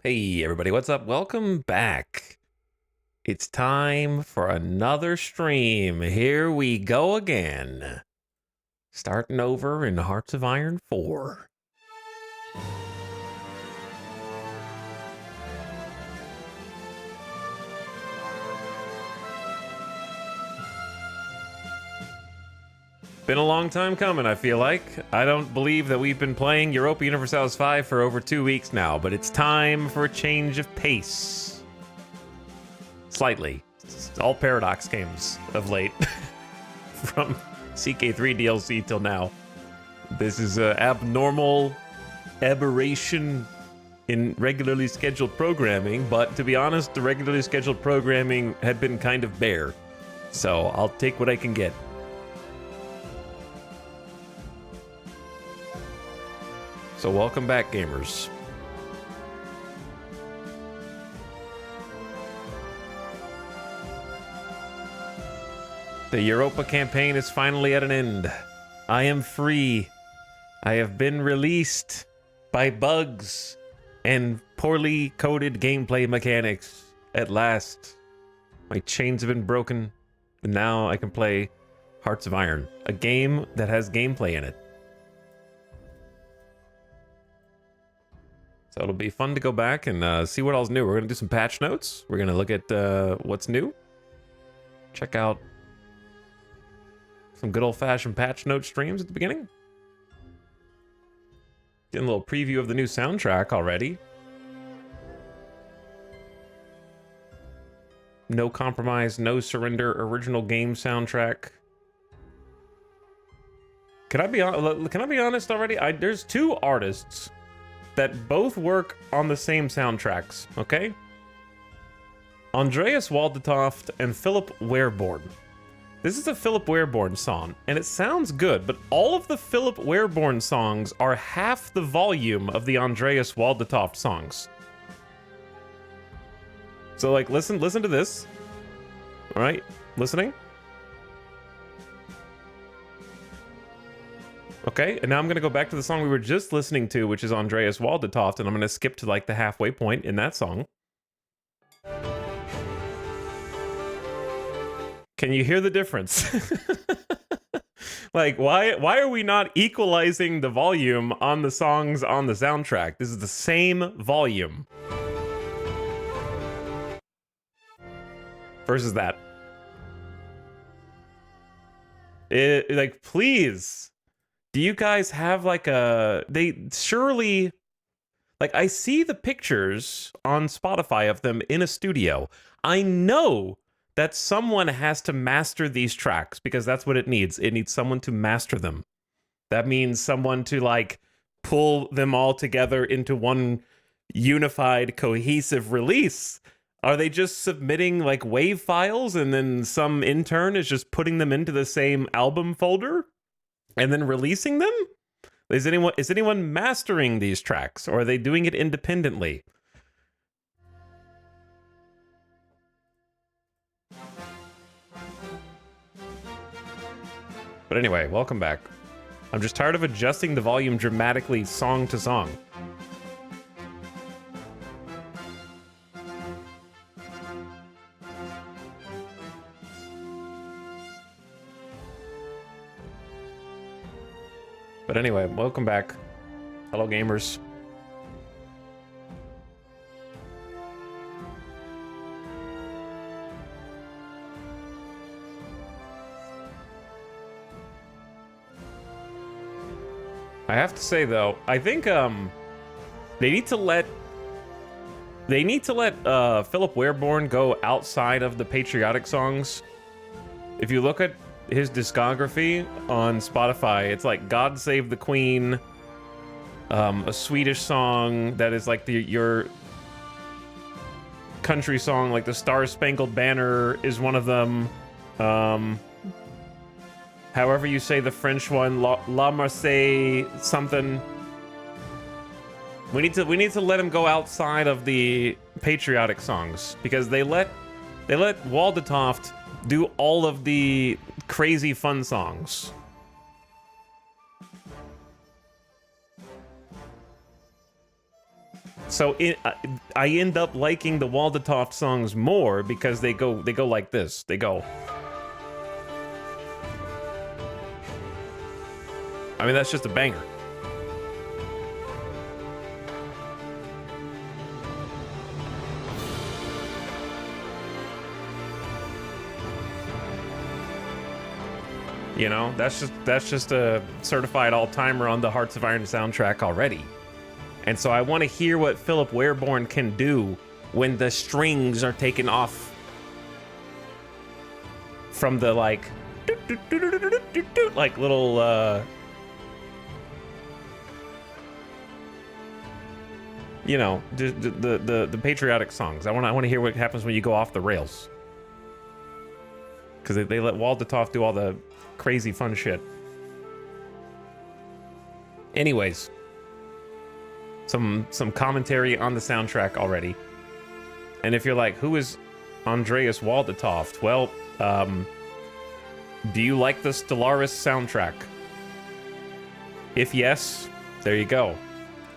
Hey everybody, what's up? Welcome back. It's time for another stream. Here we go again. Starting over in Hearts of Iron 4. Been a long time coming, I feel like. I don't believe that we've been playing Europa Universalis 5 for over 2 weeks now, but it's time for a change of pace. Slightly. It's all Paradox games of late. From CK3 DLC till now. This is an abnormal aberration in regularly scheduled programming, but to be honest, the regularly scheduled programming had been kind of bare. So I'll take what I can get. So welcome back, gamers. The Europa campaign is finally at an end. I am free. I have been released by bugs and poorly coded gameplay mechanics. At last, my chains have been broken, and now I can play Hearts of Iron, a game that has gameplay in it. So it'll be fun to go back and see what all's new. We're going to do some patch notes. We're going to look at what's new. Check out some good old-fashioned patch note streams at the beginning. Getting a little preview of the new soundtrack already. No Compromise, No Surrender, original game soundtrack. Can I be honest already? There's two artists that both work on the same soundtracks, okay? Andreas Waldetoft and Philip Wehrborn. This is a Philip Wehrborn song, and it sounds good, but all of the Philip Wehrborn songs are half the volume of the Andreas Waldetoft songs. So, like, listen to this. All right, listening? Okay, and now I'm going to go back to the song we were just listening to, which is Andreas Waldetoft, and I'm going to skip to, like, the halfway point in that song. Can you hear the difference? Like, why are we not equalizing the volume on the songs on the soundtrack? This is the same volume. Versus that. Like, please. Do you guys have, like, they surely... Like, I see the pictures on Spotify of them in a studio. I know that someone has to master these tracks because that's what it needs. It needs someone to master them. That means someone to, like, pull them all together into one unified, cohesive release. Are they just submitting, like, WAV files and then some intern is just putting them into the same album folder and then releasing them? Is anyone mastering these tracks, or are they doing it independently? But anyway, welcome back. I'm just tired of adjusting the volume dramatically song to song. But anyway, welcome back. Hello, gamers. I have to say though, I think they need to let Philip Wehrborn go outside of the patriotic songs. If you look at his discography on Spotify, it's like God Save the Queen, a Swedish song that is like your country song, like the Star Spangled Banner is one of them. However you say the French one, La Marseille something. We need to let him go outside of the patriotic songs because they let Waldetoft do all of the crazy fun songs. So I end up liking the Waldetoft songs more because they go like this. They go. I mean, that's just a banger. You know, that's just a certified all-timer on the Hearts of Iron soundtrack already. And so I want to hear what Philip Wareborn can do when the strings are taken off from the like little you know, the patriotic songs. I want to hear what happens when you go off the rails. Because they let Waldetoft do all the crazy fun shit. Anyways, some commentary on the soundtrack already. And if you're like, who is Andreas Waldetoft? Well, do you like the Stellaris soundtrack? If yes, there you go.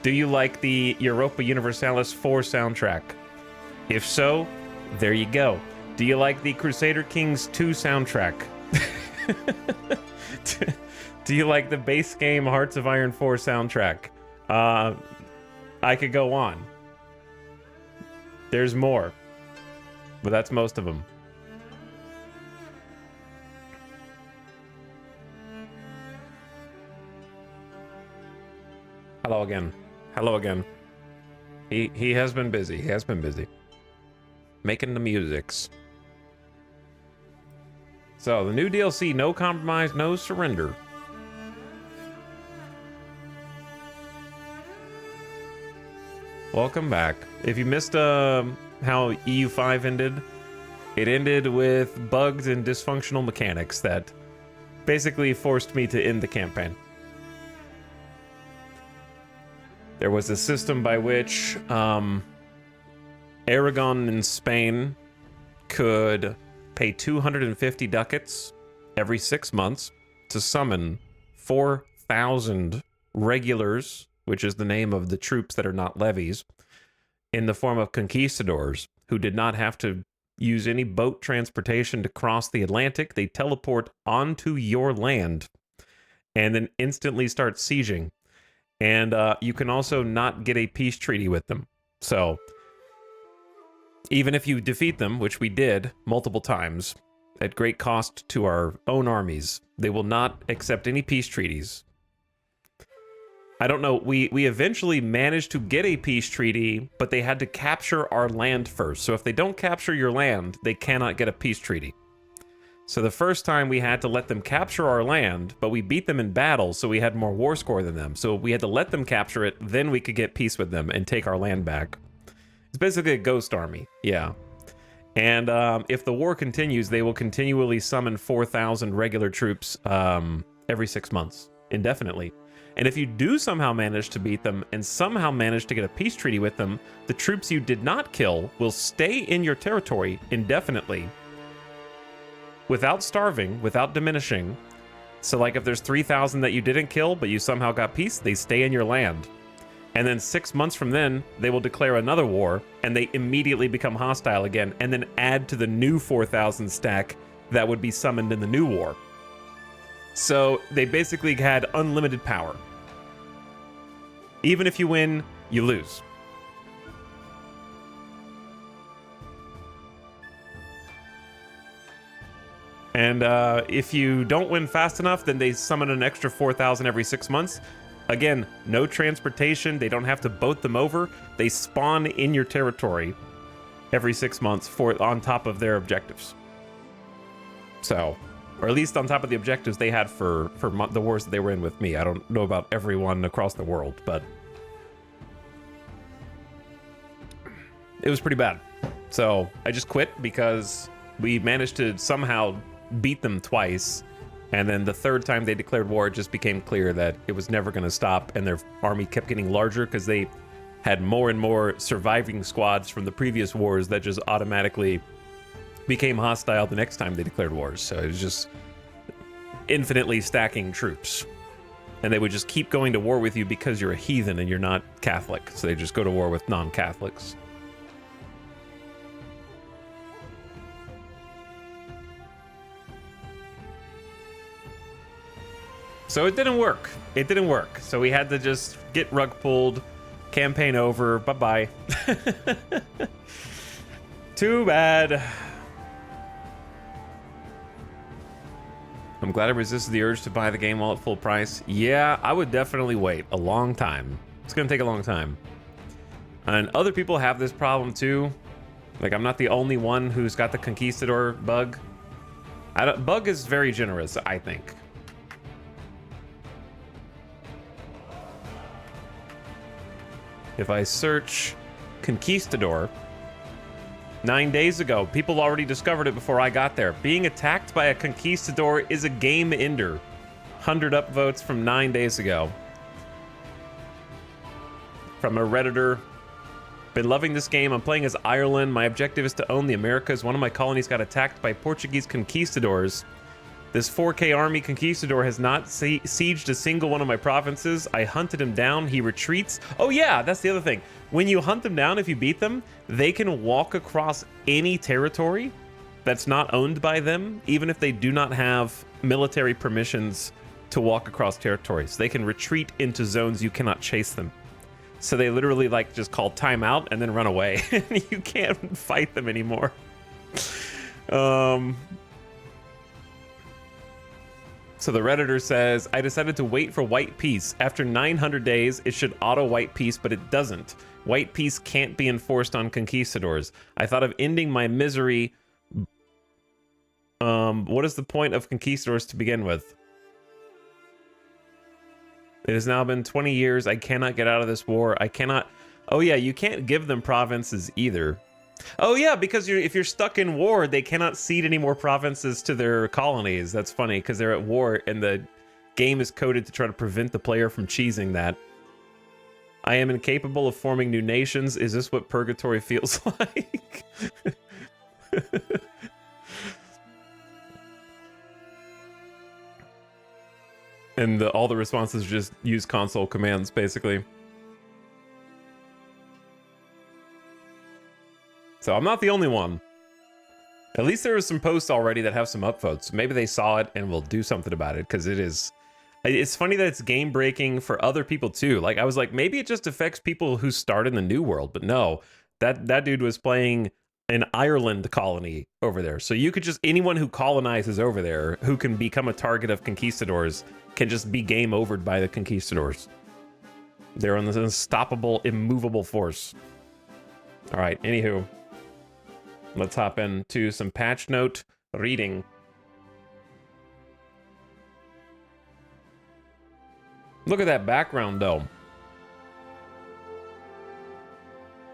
Do you like the Europa Universalis 4 soundtrack? If so, there you go. Do you like the Crusader Kings 2 soundtrack? Do you like the base game Hearts of Iron 4 soundtrack? I could go on. There's more, but that's most of them. Hello again. Hello again. He has been busy. He has been busy. Making the musics. So, the new DLC, No Compromise, No Surrender. Welcome back. If you missed how EU5 ended, it ended with bugs and dysfunctional mechanics that basically forced me to end the campaign. There was a system by which Aragon in Spain could pay 250 ducats every 6 months to summon 4,000 regulars, which is the name of the troops that are not levies, in the form of conquistadors who did not have to use any boat transportation to cross the Atlantic. They teleport onto your land and then instantly start sieging. And you can also not get a peace treaty with them. So even if you defeat them, which we did multiple times at great cost to our own armies, they will not accept any peace treaties. I don't know, we eventually managed to get a peace treaty, but they had to capture our land first. So if they don't capture your land, they cannot get a peace treaty. So the first time we had to let them capture our land, but we beat them in battle, so we had more war score than them. So we had to let them capture it, then we could get peace with them and take our land back. It's basically a ghost army, yeah. And if the war continues, they will continually summon 4,000 regular troops every 6 months, indefinitely. And if you do somehow manage to beat them and somehow manage to get a peace treaty with them, the troops you did not kill will stay in your territory indefinitely, without starving, without diminishing. So like if there's 3,000 that you didn't kill, but you somehow got peace, they stay in your land. And then 6 months from then, they will declare another war, and they immediately become hostile again, and then add to the new 4,000 stack that would be summoned in the new war. So they basically had unlimited power. Even if you win, you lose. And if you don't win fast enough, then they summon an extra 4,000 every 6 months. Again, no transportation. They don't have to boat them over. They spawn in your territory every 6 months on top of their objectives. So, or at least on top of the objectives they had for the wars that they were in with me. I don't know about everyone across the world, but it was pretty bad. So I just quit because we managed to somehow beat them twice. And then the third time they declared war, it just became clear that it was never going to stop. And their army kept getting larger because they had more and more surviving squads from the previous wars that just automatically became hostile the next time they declared wars. So it was just infinitely stacking troops. And they would just keep going to war with you because you're a heathen and you're not Catholic. So they just go to war with non-Catholics. So it didn't work. It didn't work. So we had to just get rug pulled, campaign over, bye-bye. Too bad. I'm glad I resisted the urge to buy the game all at full price. Yeah, I would definitely wait a long time. It's gonna take a long time. And other people have this problem too. Like, I'm not the only one who's got the Conquistador bug. Bug is very generous, I think. If I search Conquistador, 9 days ago, people already discovered it before I got there. Being attacked by a Conquistador is a game ender. 100 upvotes from 9 days ago. From a Redditor. Been loving this game. I'm playing as Ireland. My objective is to own the Americas. One of my colonies got attacked by Portuguese conquistadors. This 4K army conquistador has not sieged a single one of my provinces. I hunted him down. He retreats. Oh yeah, that's the other thing. When you hunt them down, if you beat them, they can walk across any territory that's not owned by them, even if they do not have military permissions to walk across territories. They can retreat into zones you cannot chase them. So they literally like just call time out and then run away. You can't fight them anymore. So the Redditor says, I decided to wait for white peace. After 900 days, it should auto white peace, but it doesn't. White peace can't be enforced on conquistadors. I thought of ending my misery. What is the point of conquistadors to begin with? It has now been 20 years. I cannot get out of this war. I cannot. Oh yeah, you can't give them provinces either. Oh yeah, because if you're stuck in war, they cannot cede any more provinces to their colonies. That's funny, because they're at war and the game is coded to try to prevent the player from cheesing that. I am incapable of forming new nations. Is this what purgatory feels like? And all the responses just use console commands, basically. So I'm not the only one. At least there are some posts already that have some upvotes. Maybe they saw it and will do something about it, because it is... It's funny that it's game breaking for other people too. Like, I was like, maybe it just affects people who start in the New World, but no. That dude was playing an Ireland colony over there. So you could just... Anyone who colonizes over there, who can become a target of conquistadors, can just be game overed by the conquistadors. They're an unstoppable, immovable force. All right, anywho. Let's hop into some patch note reading. Look at that background, though.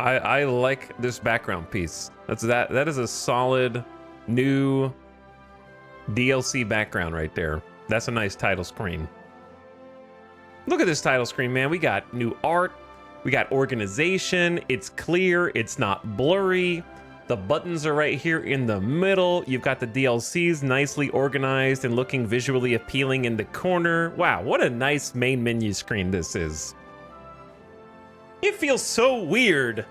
I like this background piece. That is a solid new DLC background right there. That's a nice title screen. Look at this title screen, man. We got new art. We got organization. It's clear. It's not blurry. The buttons are right here in the middle. You've got the DLCs nicely organized and looking visually appealing in the corner. Wow, what a nice main menu screen this is. It feels so weird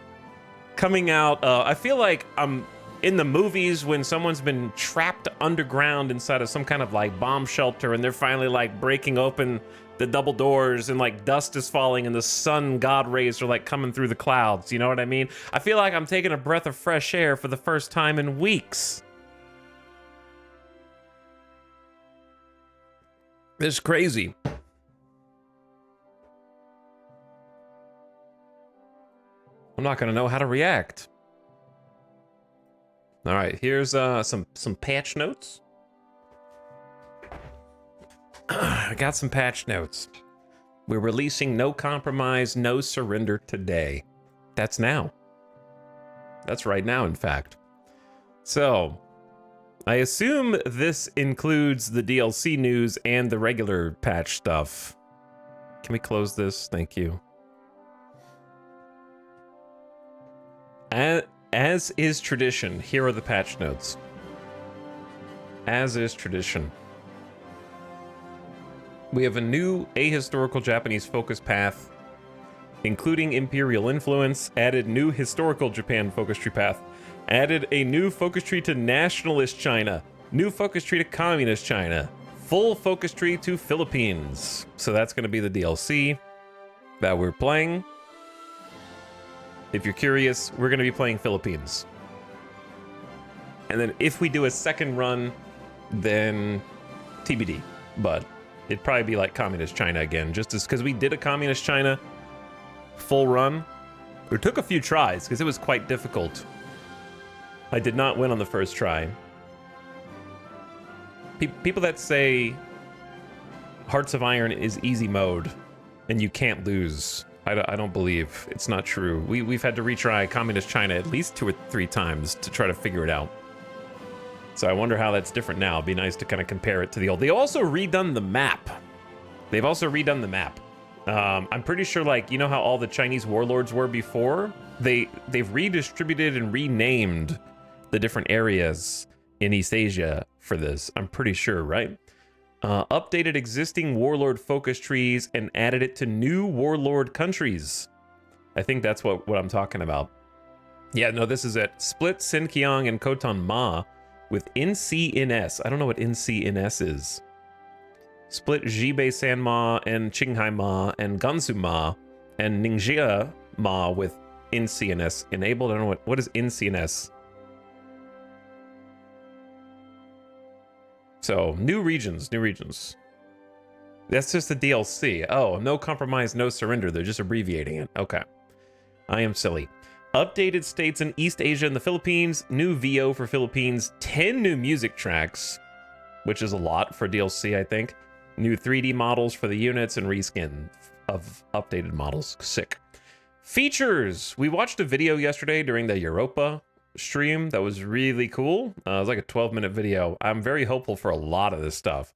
coming out. I feel like I'm in the movies when someone's been trapped underground inside of some kind of like bomb shelter and they're finally like breaking open the double doors and like dust is falling and the sun god rays are like coming through the clouds. You know what I mean? I feel like I'm taking a breath of fresh air for the first time in weeks. It's crazy. I'm not gonna know how to react. All right, here's some patch notes. I got some patch notes. We're releasing No Compromise, No Surrender today. That's now. That's right now, in fact. So, I assume this includes the DLC news and the regular patch stuff. Can we close this? Thank you. As is tradition, here are the patch notes. As is tradition. We have a new ahistorical Japanese focus path, including imperial influence, added new historical Japan focus tree path, added a new focus tree to nationalist China, new focus tree to communist China, full focus tree to Philippines. So that's going to be the DLC that we're playing. If you're curious, we're going to be playing Philippines. And then if we do a second run, then TBD. But it'd probably be like communist China again, just as because we did a communist China full run. It took a few tries because it was quite difficult. I did not win on the first try. People that say Hearts of Iron is easy mode and you can't lose, I don't believe. It's not true. We've had to retry Communist China at least 2 or 3 times to try to figure it out. So I wonder how that's different now. It'd be nice to kind of compare it to the old. They also redone the map. They've also redone the map. I'm pretty sure, like, you know how all the Chinese warlords were before? They've redistributed and renamed the different areas in East Asia for this. I'm pretty sure, right? Updated existing warlord focus trees and added it to new warlord countries. I think that's what I'm talking about. Yeah, no, this is it. Split Sinkiang and Khotan Ma with NCNS. I don't know what NCNS is. Split Jibei Sanma and Qinghai Ma and Gansu Ma and Ningjia Ma with NCNS enabled. I don't know what is NCNS. So, new regions. That's just the DLC. Oh, no compromise, no surrender. They're just abbreviating it. Okay. I am silly. Updated states in East Asia and the Philippines. New VO for Philippines. 10 new music tracks, which is a lot for DLC, I think. New 3D models for the units and reskin of updated models. Sick. Features. We watched a video yesterday during the Europa stream that was really cool. It was like a 12-minute video. I'm very hopeful for a lot of this stuff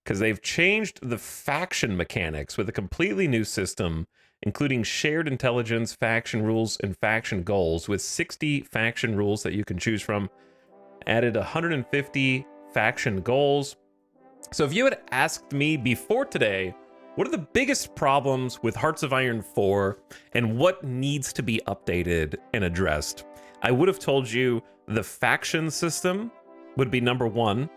because they've changed the faction mechanics with a completely new system, including shared intelligence, faction rules, and faction goals with 60 faction rules that you can choose from. Added 150 faction goals. So if you had asked me before today, what are the biggest problems with Hearts of Iron 4 and what needs to be updated and addressed, I would have told you the faction system would be number 1,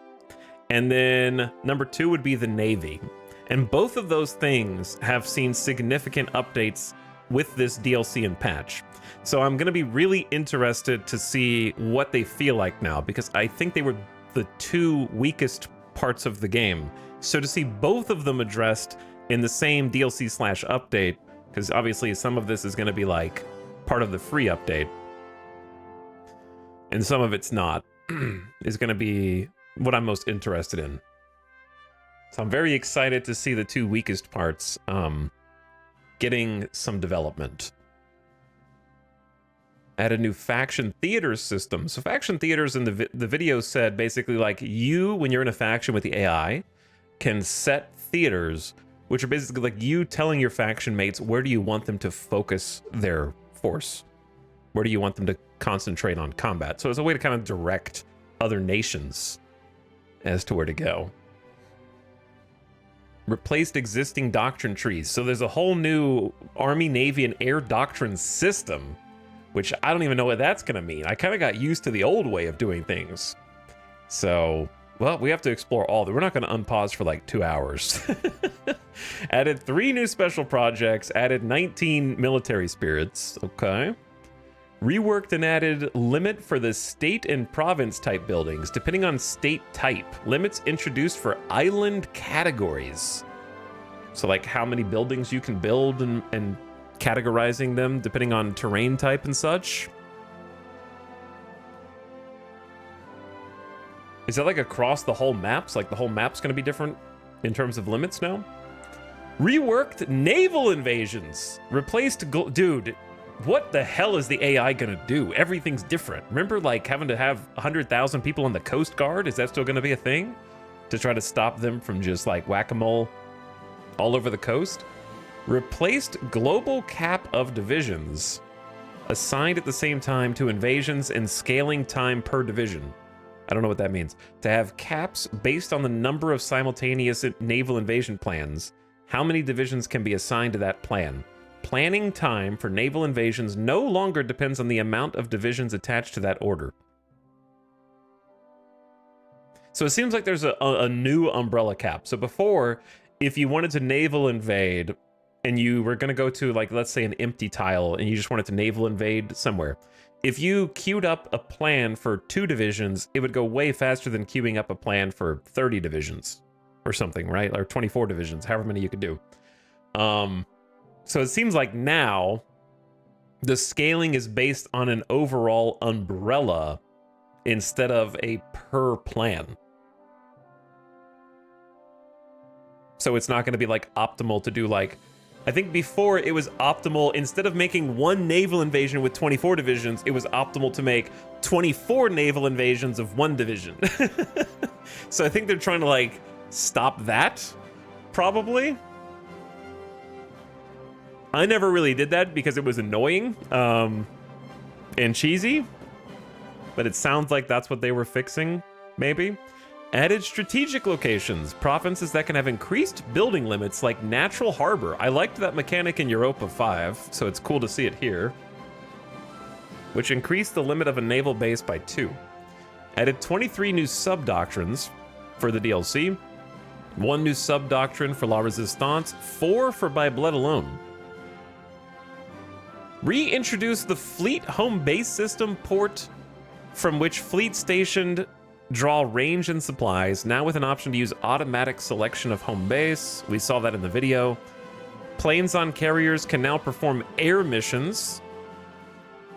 and then number 2 would be the Navy. And both of those things have seen significant updates with this DLC and patch. So I'm going to be really interested to see what they feel like now, because I think they were the 2 weakest parts of the game. So to see both of them addressed in the same DLC/update, because obviously some of this is going to be like part of the free update, and some of it's not, is going to be what I'm most interested in. So I'm very excited to see the 2 weakest parts getting some development. Add a new faction theater system. So faction theaters in the video said basically like you, when you're in a faction with the AI, can set theaters, which are basically like you telling your faction mates where do you want them to focus their force. Where do you want them to concentrate on combat? So it's a way to kind of direct other nations as to where to go. Replaced existing doctrine trees. So there's a whole new Army, Navy, and Air doctrine system, which I don't even know what that's going to mean. I kind of got used to the old way of doing things. So, well, we have to explore all that. We're not going to unpause for like 2 hours. Added 3 new special projects. Added 19 military spirits. Okay. Reworked and added limit for the state and province type buildings, depending on state type. Limits introduced for island categories. So like how many buildings you can build and categorizing them depending on terrain type and such. Is that like across the whole maps? Like the whole map's going to be different in terms of limits now? Reworked naval invasions. Replaced... Dude... What the hell is the AI gonna do? Everything's different. Remember, like, having to have 100,000 people on the Coast Guard? Is that still gonna be a thing? To try to stop them from just, like, whack-a-mole all over the coast? Replaced global cap of divisions. Assigned at the same time to invasions and scaling time per division. I don't know what that means. To have caps based on the number of simultaneous naval invasion plans. How many divisions can be assigned to that plan? Planning time for naval invasions no longer depends on the amount of divisions attached to that order. So it seems like there's a new umbrella cap. So before, if you wanted to naval invade and you were going to go to, like, let's say an empty tile and you just wanted to naval invade somewhere, if you queued up a plan for 2 divisions, it would go way faster than queuing up a plan for 30 divisions or something, right? Or 24 divisions, however many you could do. So it seems like now the scaling is based on an overall umbrella instead of a per plan. So it's not going to be like optimal to do, like, I think before it was optimal, instead of making 1 naval invasion with 24 divisions, it was optimal to make 24 naval invasions of 1 division. So I think they're trying to, like, stop that, probably. I never really did that because it was annoying and cheesy, but it sounds like that's what they were fixing, maybe. Added strategic locations, provinces that can have increased building limits like Natural Harbor. I liked that mechanic in Europa 5, so it's cool to see it here. Which increased the limit of a naval base by 2. Added 23 new sub-doctrines for the DLC. 1 new sub-doctrine for La Resistance, 4 for By Blood Alone. Reintroduced the Fleet Home Base System port, from which fleet stationed draw range and supplies, now with an option to use automatic selection of home base. We saw that in the video. Planes on carriers can now perform air missions.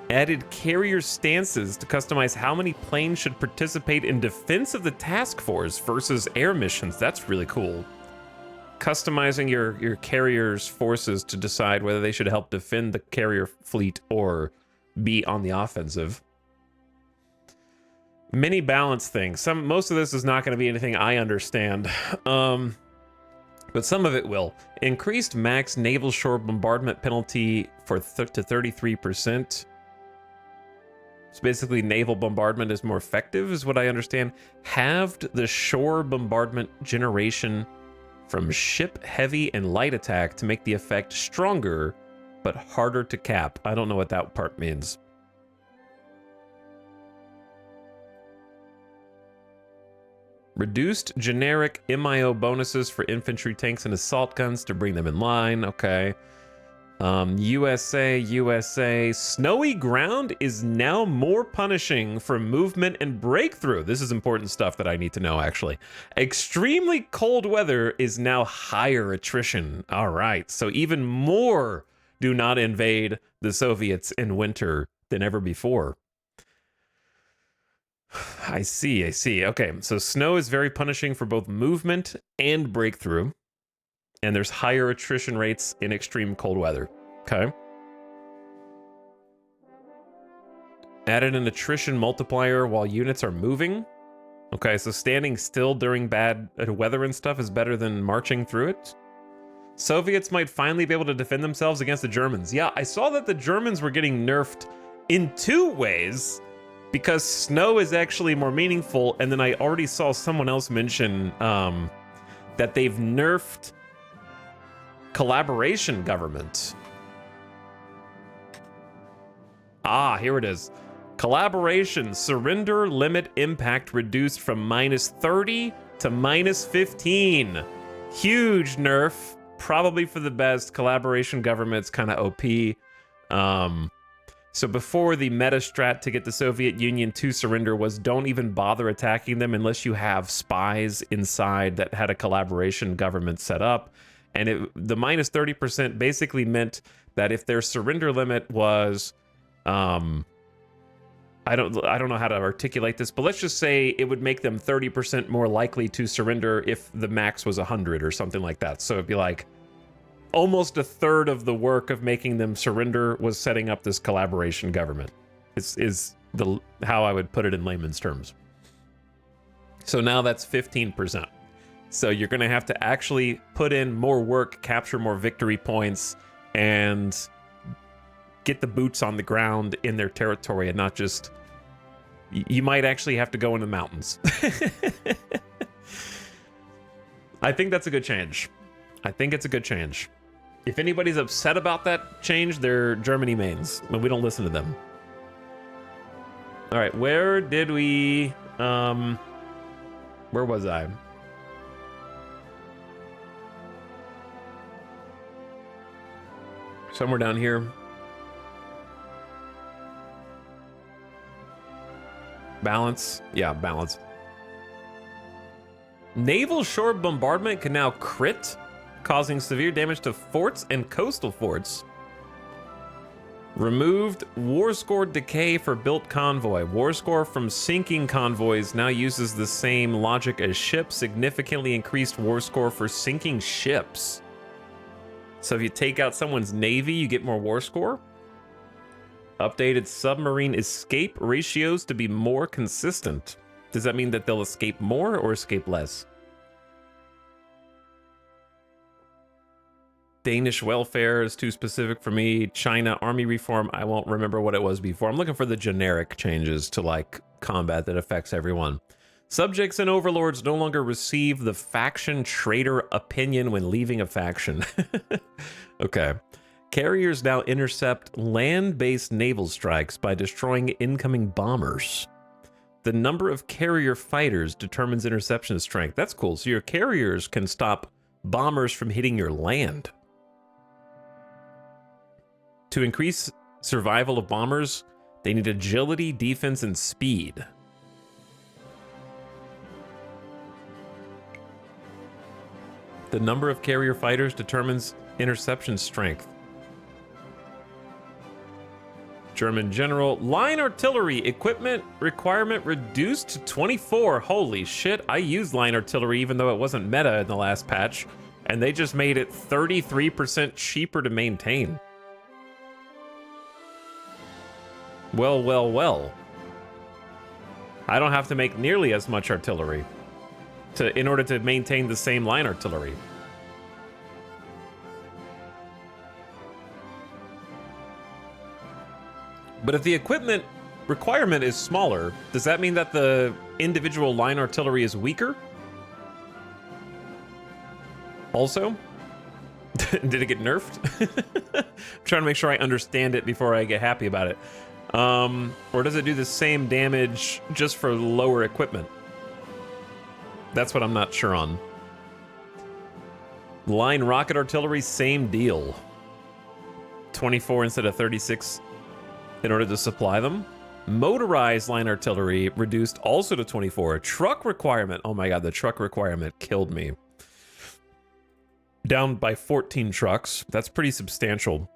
Added carrier stances to customize how many planes should participate in defense of the task force versus air missions. That's really cool. Customizing your carrier's forces to decide whether they should help defend the carrier fleet or be on the offensive. Many balance things. Most of this is not going to be anything I understand, but some of it will. Increased max naval shore bombardment penalty to 33%. So basically, naval bombardment is more effective, is what I understand. Halved the shore bombardment generation from ship, heavy, and light attack to make the effect stronger, but harder to cap. I don't know what that part means. Reduced generic MIO bonuses for infantry, tanks, and assault guns to bring them in line. Okay. USA. Snowy ground is now more punishing for movement and breakthrough. This is important stuff that I need to know, actually. Extremely cold weather is now higher attrition. All right. So even more do not invade the Soviets in winter than ever before. I see. Okay, so snow is very punishing for both movement and breakthrough, and there's higher attrition rates in extreme cold weather. Okay. Added an attrition multiplier while units are moving. Okay, so standing still during bad weather and stuff is better than marching through it. Soviets might finally be able to defend themselves against the Germans. Yeah, I saw that the Germans were getting nerfed in 2 ways. Because snow is actually more meaningful, and then I already saw someone else mention that they've nerfed collaboration government. Ah, here it is. Collaboration surrender limit impact reduced from -30 to -15. Huge nerf, probably for the best. Collaboration government's kind of OP. So before, the meta strat to get the Soviet Union to surrender was don't even bother attacking them unless you have spies inside that had a collaboration government set up. And the -30% basically meant that if their surrender limit was, I don't know how to articulate this, but let's just say it would make them 30% more likely to surrender if the max was 100 or something like that. So it'd be like, almost a third of the work of making them surrender was setting up this collaboration government. Is how I would put it in layman's terms. So now that's 15%. So you're going to have to actually put in more work, capture more victory points, and get the boots on the ground in their territory and not just You might actually have to go into the mountains. I think that's a good change. I think it's a good change. If anybody's upset about that change, they're Germany mains, but we don't listen to them. All right, where did we... where was I? Somewhere down here. Balance. Yeah, balance. Naval shore bombardment can now crit, causing severe damage to forts and coastal forts. Removed war score decay for built convoy. War score from sinking convoys now uses the same logic as ships. Significantly increased war score for sinking ships. So if you take out someone's navy, you get more war score. Updated submarine escape ratios to be more consistent. Does that mean that they'll escape more or escape less? Danish welfare is too specific for me. China army reform, I won't remember what it was before. I'm looking for the generic changes to like combat that affects everyone. Subjects and overlords no longer receive the faction traitor opinion when leaving a faction. Okay. Carriers now intercept land-based naval strikes by destroying incoming bombers. The number of carrier fighters determines interception strength. That's cool. So your carriers can stop bombers from hitting your land. To increase survival of bombers, they need agility, defense, and speed. The number of carrier fighters determines interception strength. German general. Line artillery equipment requirement reduced to 24. Holy shit, I used line artillery even though it wasn't meta in the last patch, and they just made it 33% cheaper to maintain. Well, well, well. I don't have to make nearly as much artillery in order to maintain the same line artillery. But if the equipment requirement is smaller, does that mean that the individual line artillery is weaker? Also? Did it get nerfed? I'm trying to make sure I understand it before I get happy about it. Or does it do the same damage just for lower equipment? That's what I'm not sure on. Line rocket artillery, same deal. 24 instead of 36 in order to supply them. Motorized line artillery reduced also to 24. Truck requirement. Oh my god, the truck requirement killed me. Down by 14 trucks. That's pretty substantial.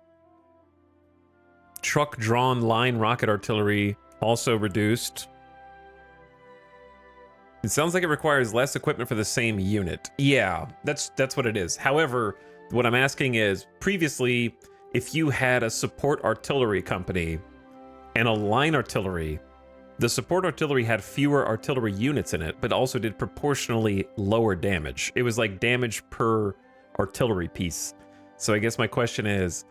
Truck-drawn line rocket artillery also reduced. It sounds like it requires less equipment for the same unit. Yeah, that's what it is. However, what I'm asking is, previously, if you had a support artillery company and a line artillery, the support artillery had fewer artillery units in it, but also did proportionally lower damage. It was like damage per artillery piece. So I guess my question is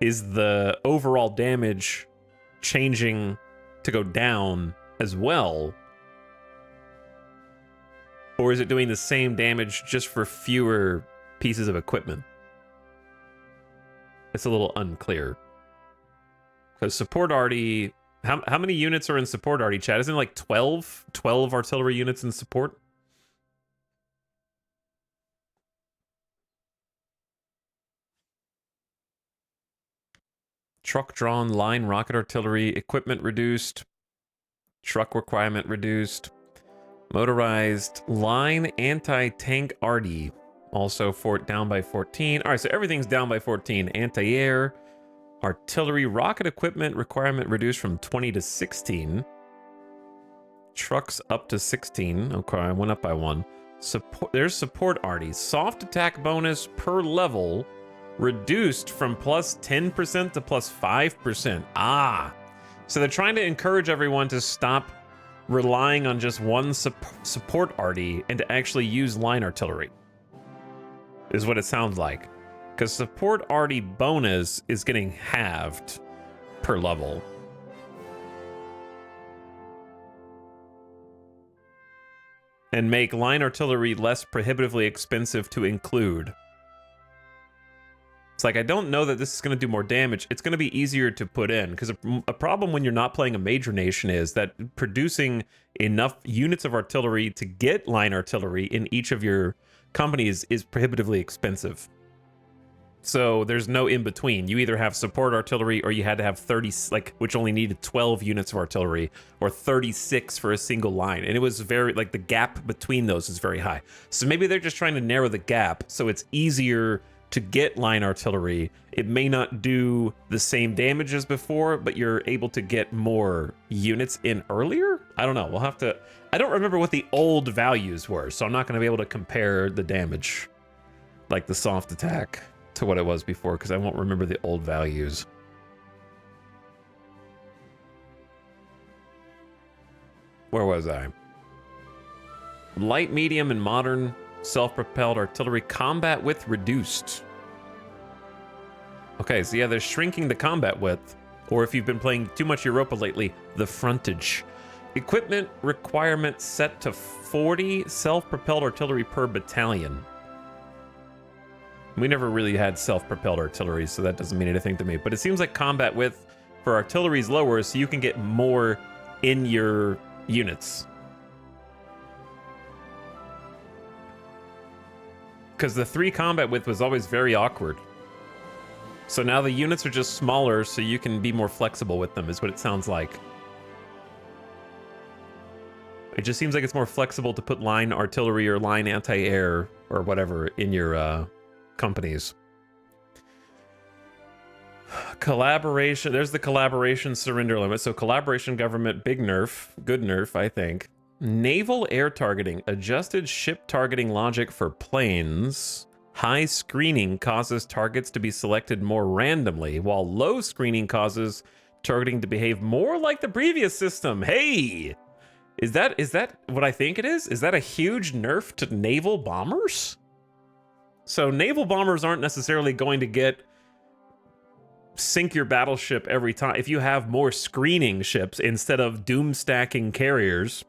the overall damage changing to go down as well? Or is it doing the same damage just for fewer pieces of equipment? It's a little unclear. Because support arty... How many units are in support arty, chat? Isn't it like 12? 12 artillery units in support? Truck-drawn line rocket artillery. Equipment reduced. Truck requirement reduced. Motorized line anti-tank arty. Also down by 14. All right, so everything's down by 14. Anti-air. Artillery rocket equipment requirement reduced from 20 to 16. Trucks up to 16. Okay, I went up by 1. There's support arty. Soft attack bonus per level reduced from plus 10% to plus 5%. Ah, so they're trying to encourage everyone to stop relying on just one support arty and to actually use line artillery, is what it sounds like. Because support arty bonus is getting halved per level. and make line artillery less prohibitively expensive to include. It's like, I don't know that this is going to do more damage. It's going to be easier to put in, because a problem when you're not playing a major nation is that producing enough units of artillery to get line artillery in each of your companies is prohibitively expensive. So there's no in between. You either have support artillery, or you had to have 30, like, which only needed 12 units of artillery, or 36 for a single line. And it was very, like, the gap between those is very high. So maybe they're just trying to narrow the gap so it's easier to get line artillery. It may not do the same damage as before, but you're able to get more units in earlier? I don't know. We'll have to... I don't remember what the old values were, so I'm not going to be able to compare the damage, like the soft attack, to what it was before, because I won't remember the old values. Where was I? Light, medium, and modern self-propelled artillery combat width reduced. Okay, so yeah, they're shrinking the combat width, or if you've been playing too much Europa lately, the frontage. Equipment requirement set to 40 self-propelled artillery per battalion. We never really had self-propelled artillery, so that doesn't mean anything to me. But it seems like combat width for artillery is lower, so you can get more in your units. Because the 3 combat width was always very awkward. So now the units are just smaller, so you can be more flexible with them, is what it sounds like. It just seems like it's more flexible to put line artillery or line anti-air or whatever in your companies. Collaboration. There's the collaboration surrender limit. So collaboration government, big nerf. Good nerf, I think. Naval air targeting. Adjusted ship targeting logic for planes. High screening causes targets to be selected more randomly, while low screening causes targeting to behave more like the previous system. Hey! Is that what I think it is? Is that a huge nerf to naval bombers? So naval bombers aren't necessarily going to sink your battleship every time. If you have more screening ships instead of doom stacking carriers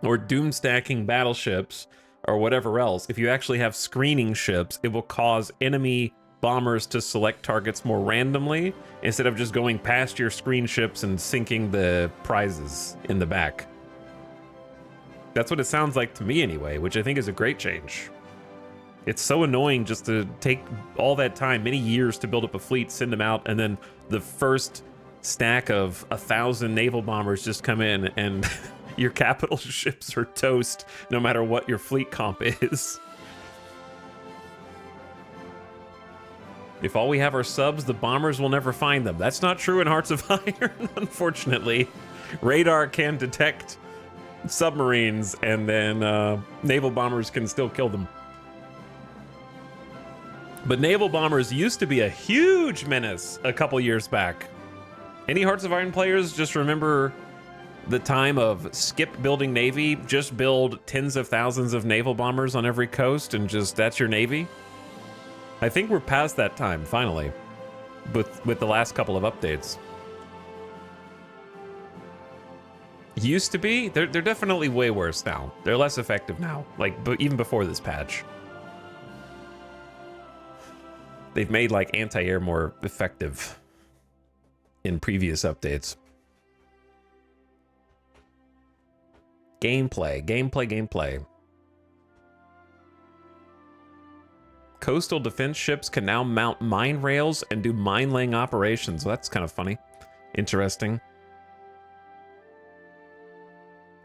or doom stacking battleships or whatever else, if you actually have screening ships, it will cause enemy bombers to select targets more randomly instead of just going past your screen ships and sinking the prizes in the back. That's what it sounds like to me anyway, which I think is a great change. It's so annoying just to take all that time, many years to build up a fleet, send them out, and then the first stack of 1,000 naval bombers just come in and your capital ships are toast no matter what your fleet comp is. If all we have are subs, the bombers will never find them. That's not true in Hearts of Iron, unfortunately. Radar can detect submarines, and then naval bombers can still kill them. But naval bombers used to be a huge menace a couple years back. Any Hearts of Iron players just remember the time of skip building Navy? Just build tens of thousands of naval bombers on every coast and just, that's your Navy? I think we're past that time, finally, with the last couple of updates. Used to be? They're definitely way worse now. They're less effective now, like, but even before this patch. They've made, like, anti-air more effective in previous updates. Gameplay. Coastal defense ships can now mount mine rails and do mine-laying operations. Well, that's kind of funny. Interesting.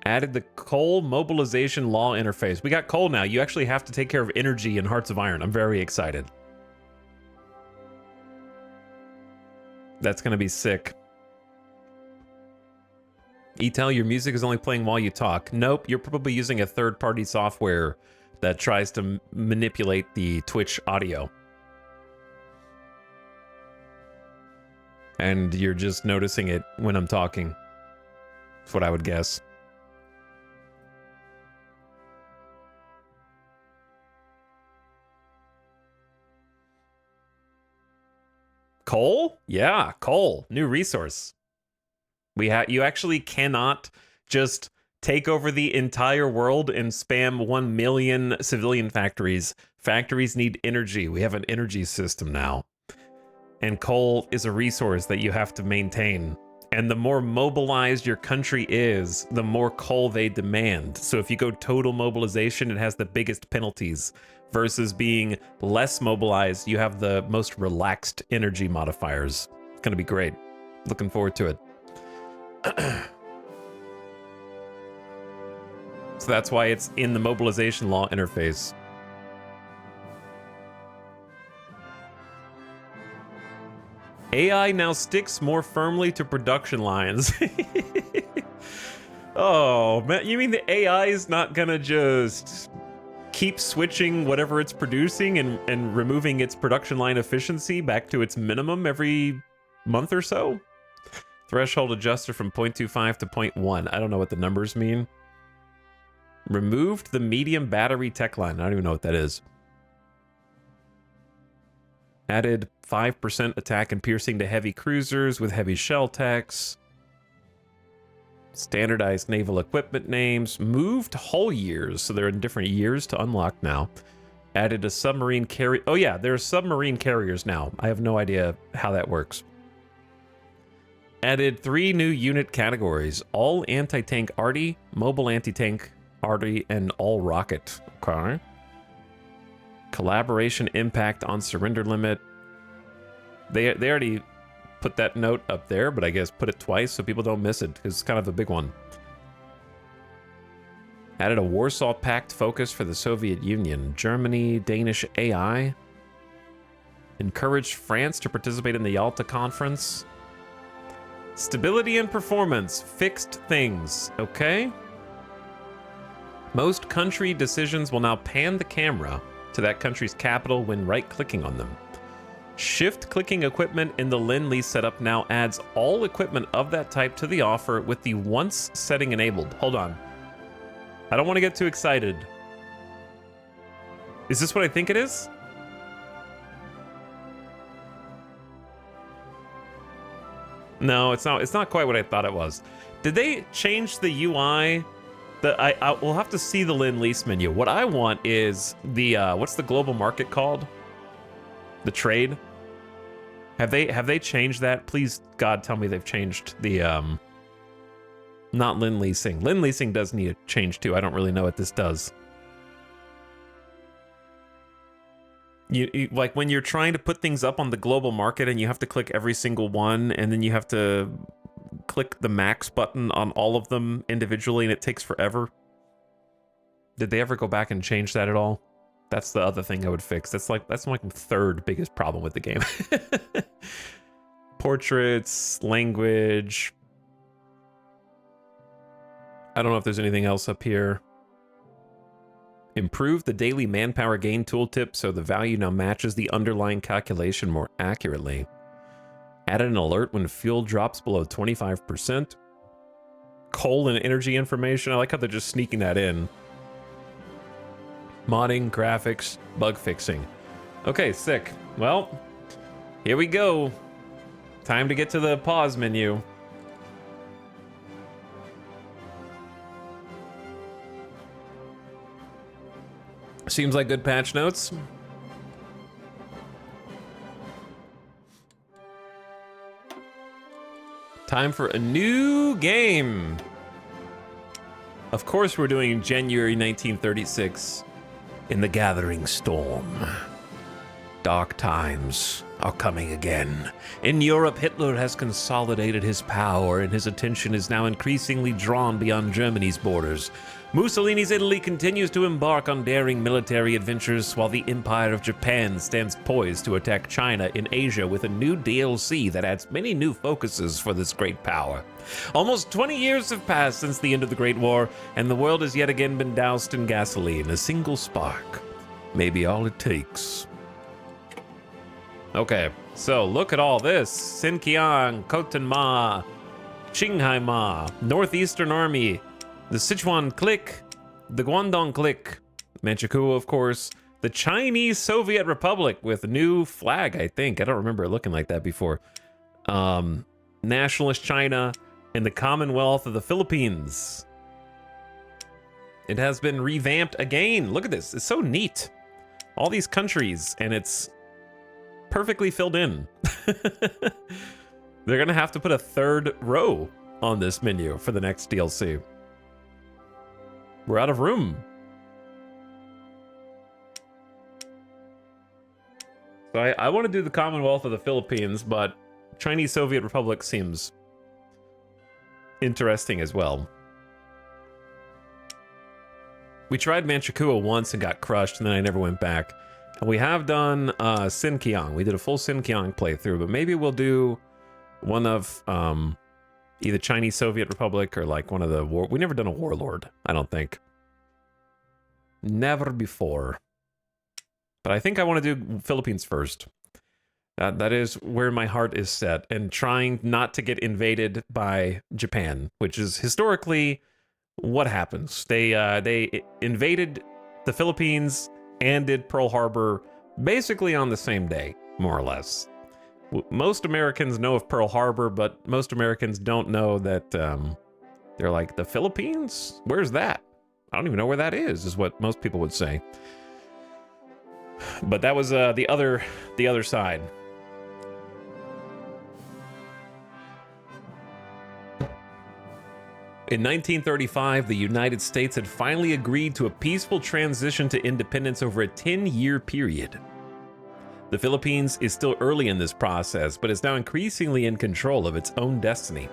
Added the coal mobilization law interface. We got coal now. You actually have to take care of energy in Hearts of Iron. I'm very excited. That's going to be sick. Etel, your music is only playing while you talk. Nope, you're probably using a third-party software that tries to manipulate the Twitch audio. And you're just noticing it when I'm talking. That's what I would guess. Coal? Yeah, coal. New resource. You actually cannot just take over the entire world and spam 1 million civilian factories. Factories need energy. We have an energy system now. And coal is a resource that you have to maintain. And the more mobilized your country is, the more coal they demand. So if you go total mobilization, it has the biggest penalties. Versus being less mobilized, you have the most relaxed energy modifiers. It's going to be great. Looking forward to it. So that's why it's in the mobilization law interface. AI now sticks more firmly to production lines. Oh, man, you mean the AI is not gonna just keep switching whatever it's producing and removing its production line efficiency back to its minimum every month or so? Threshold adjusted from 0.25 to 0.1. I don't know what the numbers mean. Removed the medium battery tech line. I don't even know what that is. Added 5% attack and piercing to heavy cruisers with heavy shell techs. Standardized naval equipment names. Moved hull years, so they're in different years to unlock now. Added a submarine carrier. Oh yeah, there are submarine carriers now. I have no idea how that works. Added 3 new unit categories. All anti-tank arty, mobile anti-tank arty, and all rocket. Okay. Collaboration impact on surrender limit. They already put that note up there, but I guess put it twice so people don't miss it, because it's kind of a big one. Added a Warsaw Pact focus for the Soviet Union. Germany, Danish AI. Encouraged France to participate in the Yalta Conference. Stability and performance. Fixed things. Okay. Most country decisions will now pan the camera to that country's capital when right-clicking on them. Shift-clicking equipment in the Lend-Lease setup now adds all equipment of that type to the offer with the once setting enabled. Hold on. I don't want to get too excited. Is this what I think it is? No, it's not. It's not quite what I thought it was. Did they change the UI? I will have to see the Lend-Lease menu. What I want is the what's the global market called? The trade. Have they changed that? Please, God, tell me they've changed the not Lend-Leasing. Lend-Leasing does need a change too. I don't really know what this does. You like when you're trying to put things up on the global market and you have to click every single one, and then you have to click the max button on all of them individually, and it takes forever. Did they ever go back and change that at all? That's the other thing I would fix. That's like the third biggest problem with the game. Portraits, language. I don't know if there's anything else up here. Improve the daily manpower gain tooltip so the value now matches the underlying calculation more accurately. Added an alert when fuel drops below 25%. Coal and energy information. I like how they're just sneaking that in. Modding, graphics, bug fixing. Okay, sick. Well, here we go. Time to get to the pause menu. Seems like good patch notes. Time for a new game. Of course, we're doing January 1936 in the Gathering Storm. Dark times are coming again. In Europe, Hitler has consolidated his power, and his attention is now increasingly drawn beyond Germany's borders. Mussolini's Italy continues to embark on daring military adventures, while the Empire of Japan stands poised to attack China in Asia with a new DLC that adds many new focuses for this great power. Almost 20 years have passed since the end of the Great War, and the world has yet again been doused in gasoline. A single spark may be all it takes. Okay, so look at all this. Sinkiang, Khotan-Ma, Qinghai-Ma, Northeastern Army, the Sichuan Clique, the Guangdong Clique, Manchukuo, of course, the Chinese Soviet Republic with a new flag, I think. I don't remember it looking like that before. Nationalist China, and the Commonwealth of the Philippines. It has been revamped again. Look at this. It's so neat. All these countries, and it's perfectly filled in. They're going to have to put a third row on this menu for the next DLC. We're out of room. So I want to do the Commonwealth of the Philippines, but Chinese Soviet Republic seems interesting as well. We tried Manchukuo once and got crushed, and then I never went back. And we have done Sinkiang. We did a full Sinkiang playthrough, but maybe we'll do one of either Chinese Soviet Republic or like one of the war. We never done a warlord, I don't think. Never before. But I think I want to do Philippines first. That is where my heart is set, and trying not to get invaded by Japan, which is historically what happens. They invaded the Philippines and did Pearl Harbor basically on the same day, more or less. Most Americans know of Pearl Harbor, but most Americans don't know that they're like, the Philippines? Where's that? I don't even know where that is what most people would say. But that was the other side. In 1935, the United States had finally agreed to a peaceful transition to independence over a 10-year period. The Philippines is still early in this process, but is now increasingly in control of its own destiny.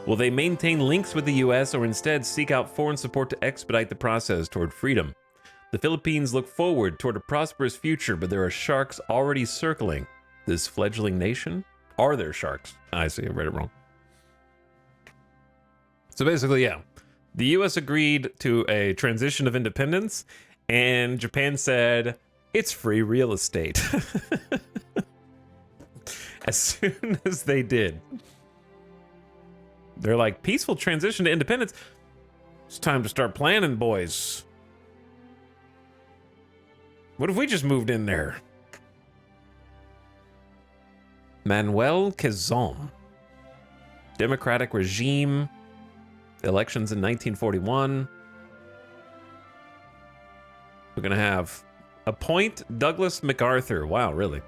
Will they maintain links with the US or instead seek out foreign support to expedite the process toward freedom? The Philippines look forward toward a prosperous future, but there are sharks already circling this fledgling nation. Are there sharks? I see, I read it wrong. So basically, yeah, the US agreed to a transition of independence, and Japan said, it's free real estate. As soon as they did, they're like, peaceful transition to independence. It's time to start planning, boys. What if we just moved in there? Manuel Quezon. Democratic regime. Elections in 1941. We're going to have appoint Douglas MacArthur. Wow, really?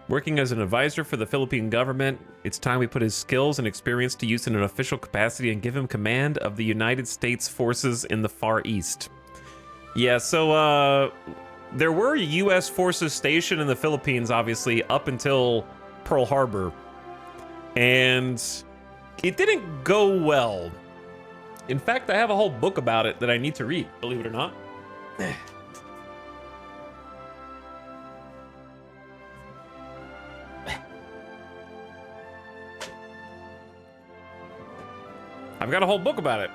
Working as an advisor for the Philippine government, it's time we put his skills and experience to use in an official capacity and give him command of the United States forces in the Far East. Yeah, so, there were U.S. forces stationed in the Philippines, obviously, up until Pearl Harbor. And it didn't go well. In fact, I have a whole book about it that I need to read, believe it or not. I've got a whole book about it.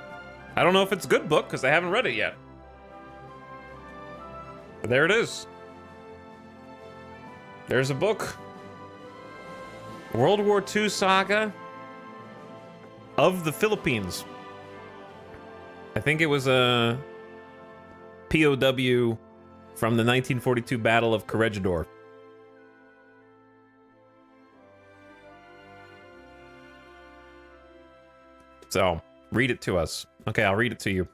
I don't know if it's a good book because I haven't read it yet. But there it is. There's a book. World War II Saga of the Philippines. I think it was a POW from the 1942 Battle of Corregidor. So, read it to us. Okay, I'll read it to you.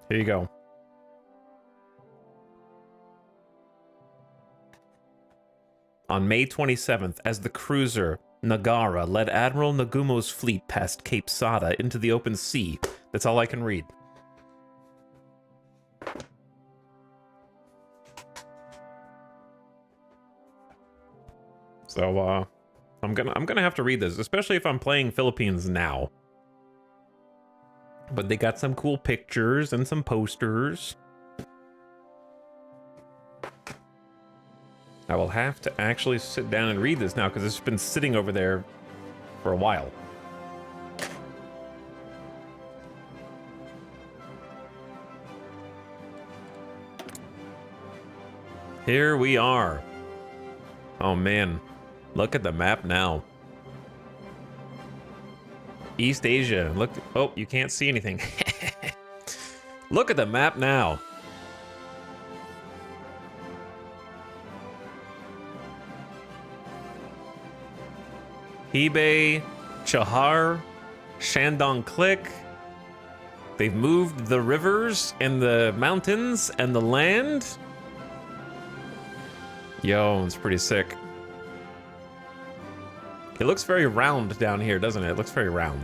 Here you go. On May 27th, as the cruiser Nagara led Admiral Nagumo's fleet past Cape Sada into the open sea. That's all I can read. So, I'm gonna have to read this, especially if I'm playing Philippines now. But they got some cool pictures and some posters. I will have to actually sit down and read this now because it's been sitting over there for a while. Here we are. Oh man, look at the map now. East Asia. Look. Oh, you can't see anything. Look at the map now. Hebei, Chahar, Shandong Click, They've moved the rivers and the mountains and the land. Yo, it's pretty sick. It looks very round down here, doesn't it? It looks very round.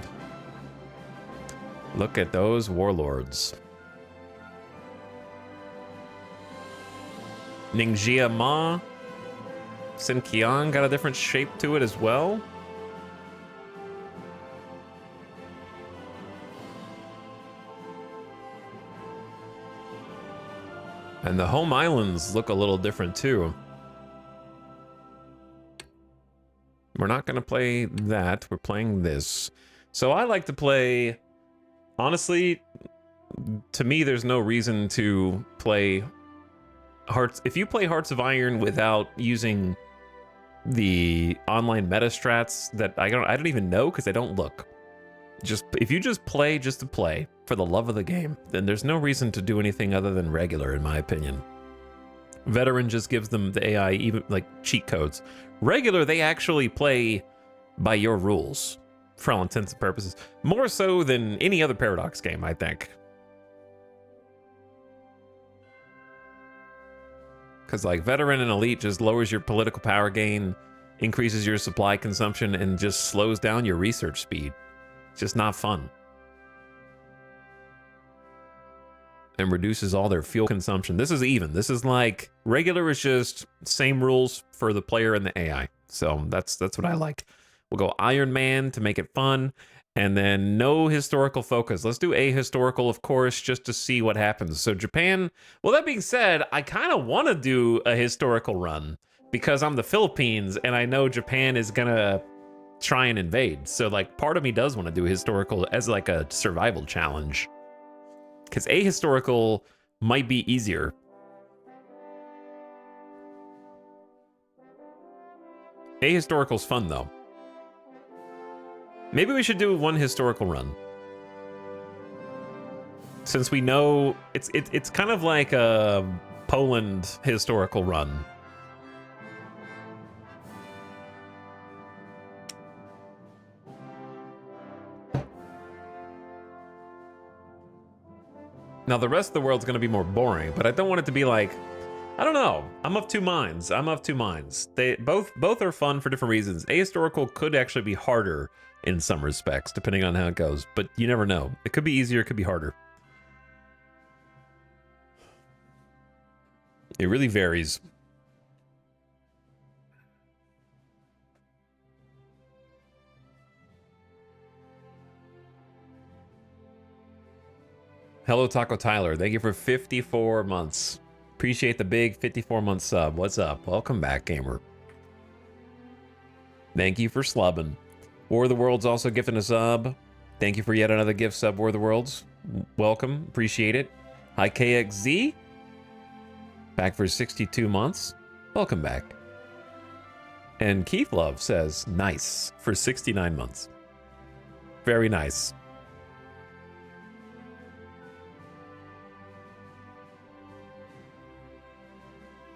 Look at those warlords. Ningjia Ma. Sinkiang got a different shape to it as well. And the home islands look a little different too. We're not going to play that. We're playing this. So I like to play... Honestly, to me, there's no reason to play Hearts... If you play Hearts of Iron without using the online meta strats that I don't even know because I don't look. If you just play just to play for the love of the game, then there's no reason to do anything other than regular, in my opinion. Veteran just gives them the AI even like cheat codes. Regular, they actually play by your rules for all intents and purposes, more so than any other Paradox game, I think. Because like Veteran and Elite just lowers your political power gain, increases your supply consumption, and just slows down your research speed. It's just not fun. And reduces all their fuel consumption. This is even. This is like regular is just same rules for the player and the AI. So that's what I like. We'll go Iron Man to make it fun, and then no historical focus. Let's do ahistorical, of course, just to see what happens. So Japan. Well, that being said, I kind of want to do a historical run because I'm the Philippines and I know Japan is gonna try and invade. So like part of me does want to do historical as like a survival challenge. Because ahistorical might be easier. Ahistorical's fun, though. Maybe we should do one historical run. Since we know... It's kind of like a Poland historical run. Now, the rest of the world's going to be more boring, but I don't want it to be like... I don't know. I'm of two minds. They both are fun for different reasons. Ahistorical could actually be harder in some respects, depending on how it goes, but you never know. It could be easier, it could be harder. It really varies. Hello, Taco Tyler. Thank you for 54 months. Appreciate the big 54-month sub. What's up? Welcome back, gamer. Thank you for slubbing. War of the Worlds also gifting a sub. Thank you for yet another gift sub, War of the Worlds. Welcome. Appreciate it. Hi, KXZ. Back for 62 months. Welcome back. And Keith Love says, nice, for 69 months. Very nice.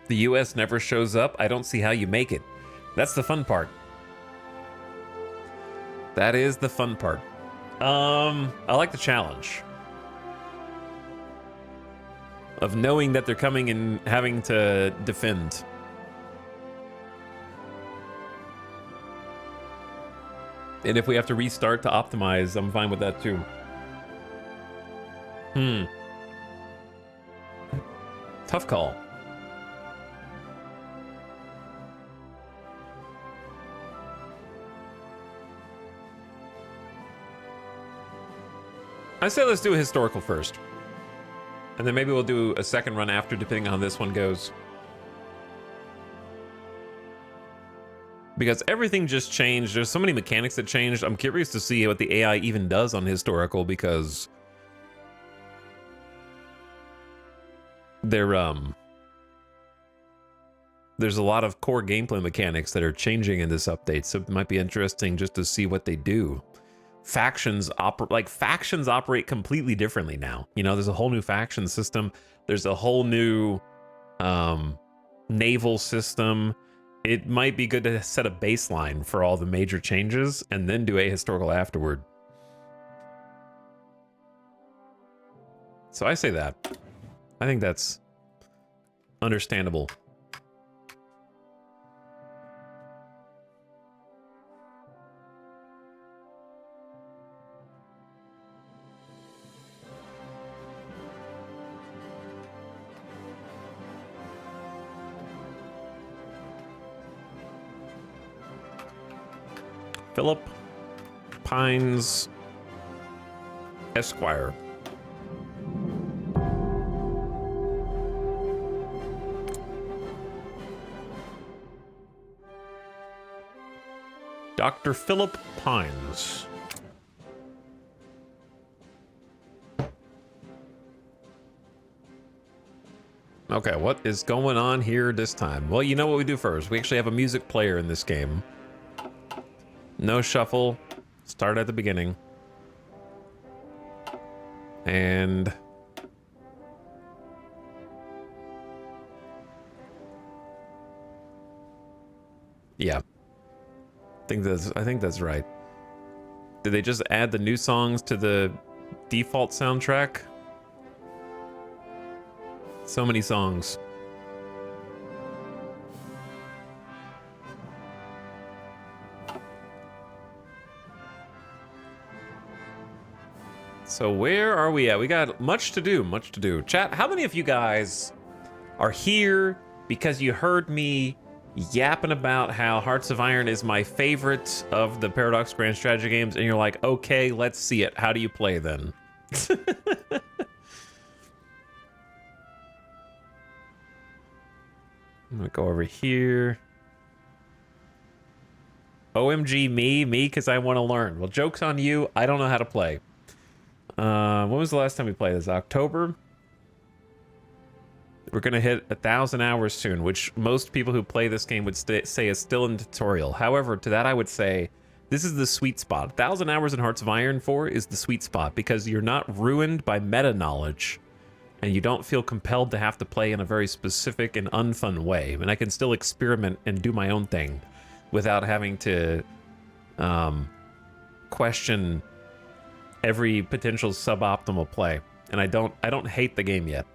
The US never shows up. I don't see how you make it. That's the fun part. That is the fun part. I like the challenge of knowing that they're coming and having to defend. And if we have to restart to optimize, I'm fine with that too. Tough call. I say let's do a historical first. And then maybe we'll do a second run after, depending on how this one goes. Because everything just changed. There's so many mechanics that changed. I'm curious to see what the AI even does on historical, because there's a lot of core gameplay mechanics that are changing in this update, so it might be interesting just to see what they do. Factions operate completely differently now. You know, there's a whole new faction system. There's a whole new naval system. It might be good to set a baseline for all the major changes and then do ahistorical afterward. So I say that. I think that's understandable. Philip Pines Esquire. Dr. Philip Pines. Okay, what is going on here this time? Well, you know what we do first. We actually have a music player in this game. No shuffle. Start at the beginning. And yeah. I think that's right. Did they just add the new songs to the default soundtrack? So many songs. So where are we at? We got much to do, much to do. Chat, how many of you guys are here because you heard me yapping about how Hearts of Iron is my favorite of the Paradox Grand Strategy games, and you're like, okay, let's see it. How do you play then? I'm gonna go over here. OMG me because I want to learn. Well, joke's on you. I don't know how to play. When was the last time we played this? October? We're gonna hit 1,000 hours soon, which most people who play this game would say is still in tutorial. However, to that I would say, this is the sweet spot. 1,000 hours in Hearts of Iron 4 is the sweet spot because you're not ruined by meta knowledge, and you don't feel compelled to have to play in a very specific and unfun way. And I can still experiment and do my own thing without having to question every potential suboptimal play. And I don't hate the game yet.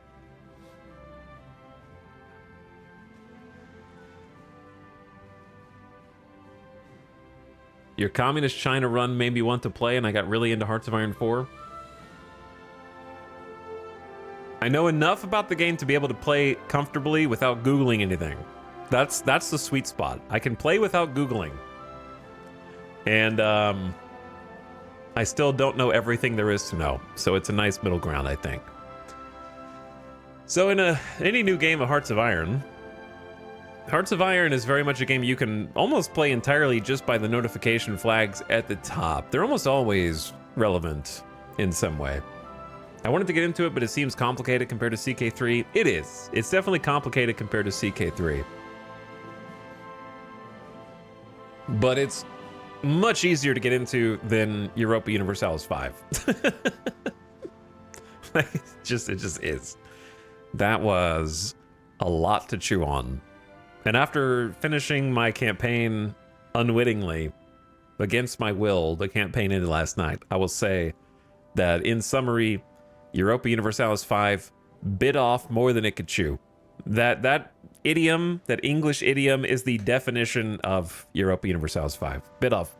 Your communist China run made me want to play, and I got really into Hearts of Iron 4. I know enough about the game to be able to play comfortably without Googling anything. That's the sweet spot. I can play without Googling. And I still don't know everything there is to know. So it's a nice middle ground, I think. So in any new game of Hearts of Iron, Hearts of Iron is very much a game you can almost play entirely just by the notification flags at the top. They're almost always relevant in some way. I wanted to get into it, but it seems complicated compared to CK3. It is. It's definitely complicated compared to CK3. But it's much easier to get into than Europa Universalis 5. It just is. That was a lot to chew on. And after finishing my campaign unwittingly, against my will, the campaign ended last night, I will say that in summary, Europa Universalis 5 bit off more than it could chew. That idiom, that English idiom, is the definition of Europa Universalis 5. Bit off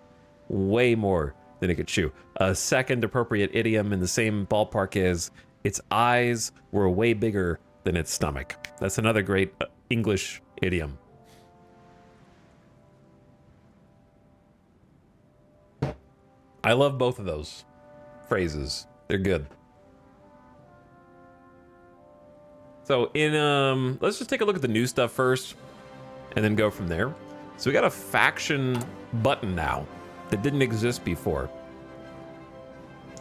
way more than it could chew. A second appropriate idiom in the same ballpark is its eyes were way bigger than its stomach. That's another great English idiom. I love both of those phrases. They're good. So in let's just take a look at the new stuff first and then go from there. So we got a faction button now that didn't exist before.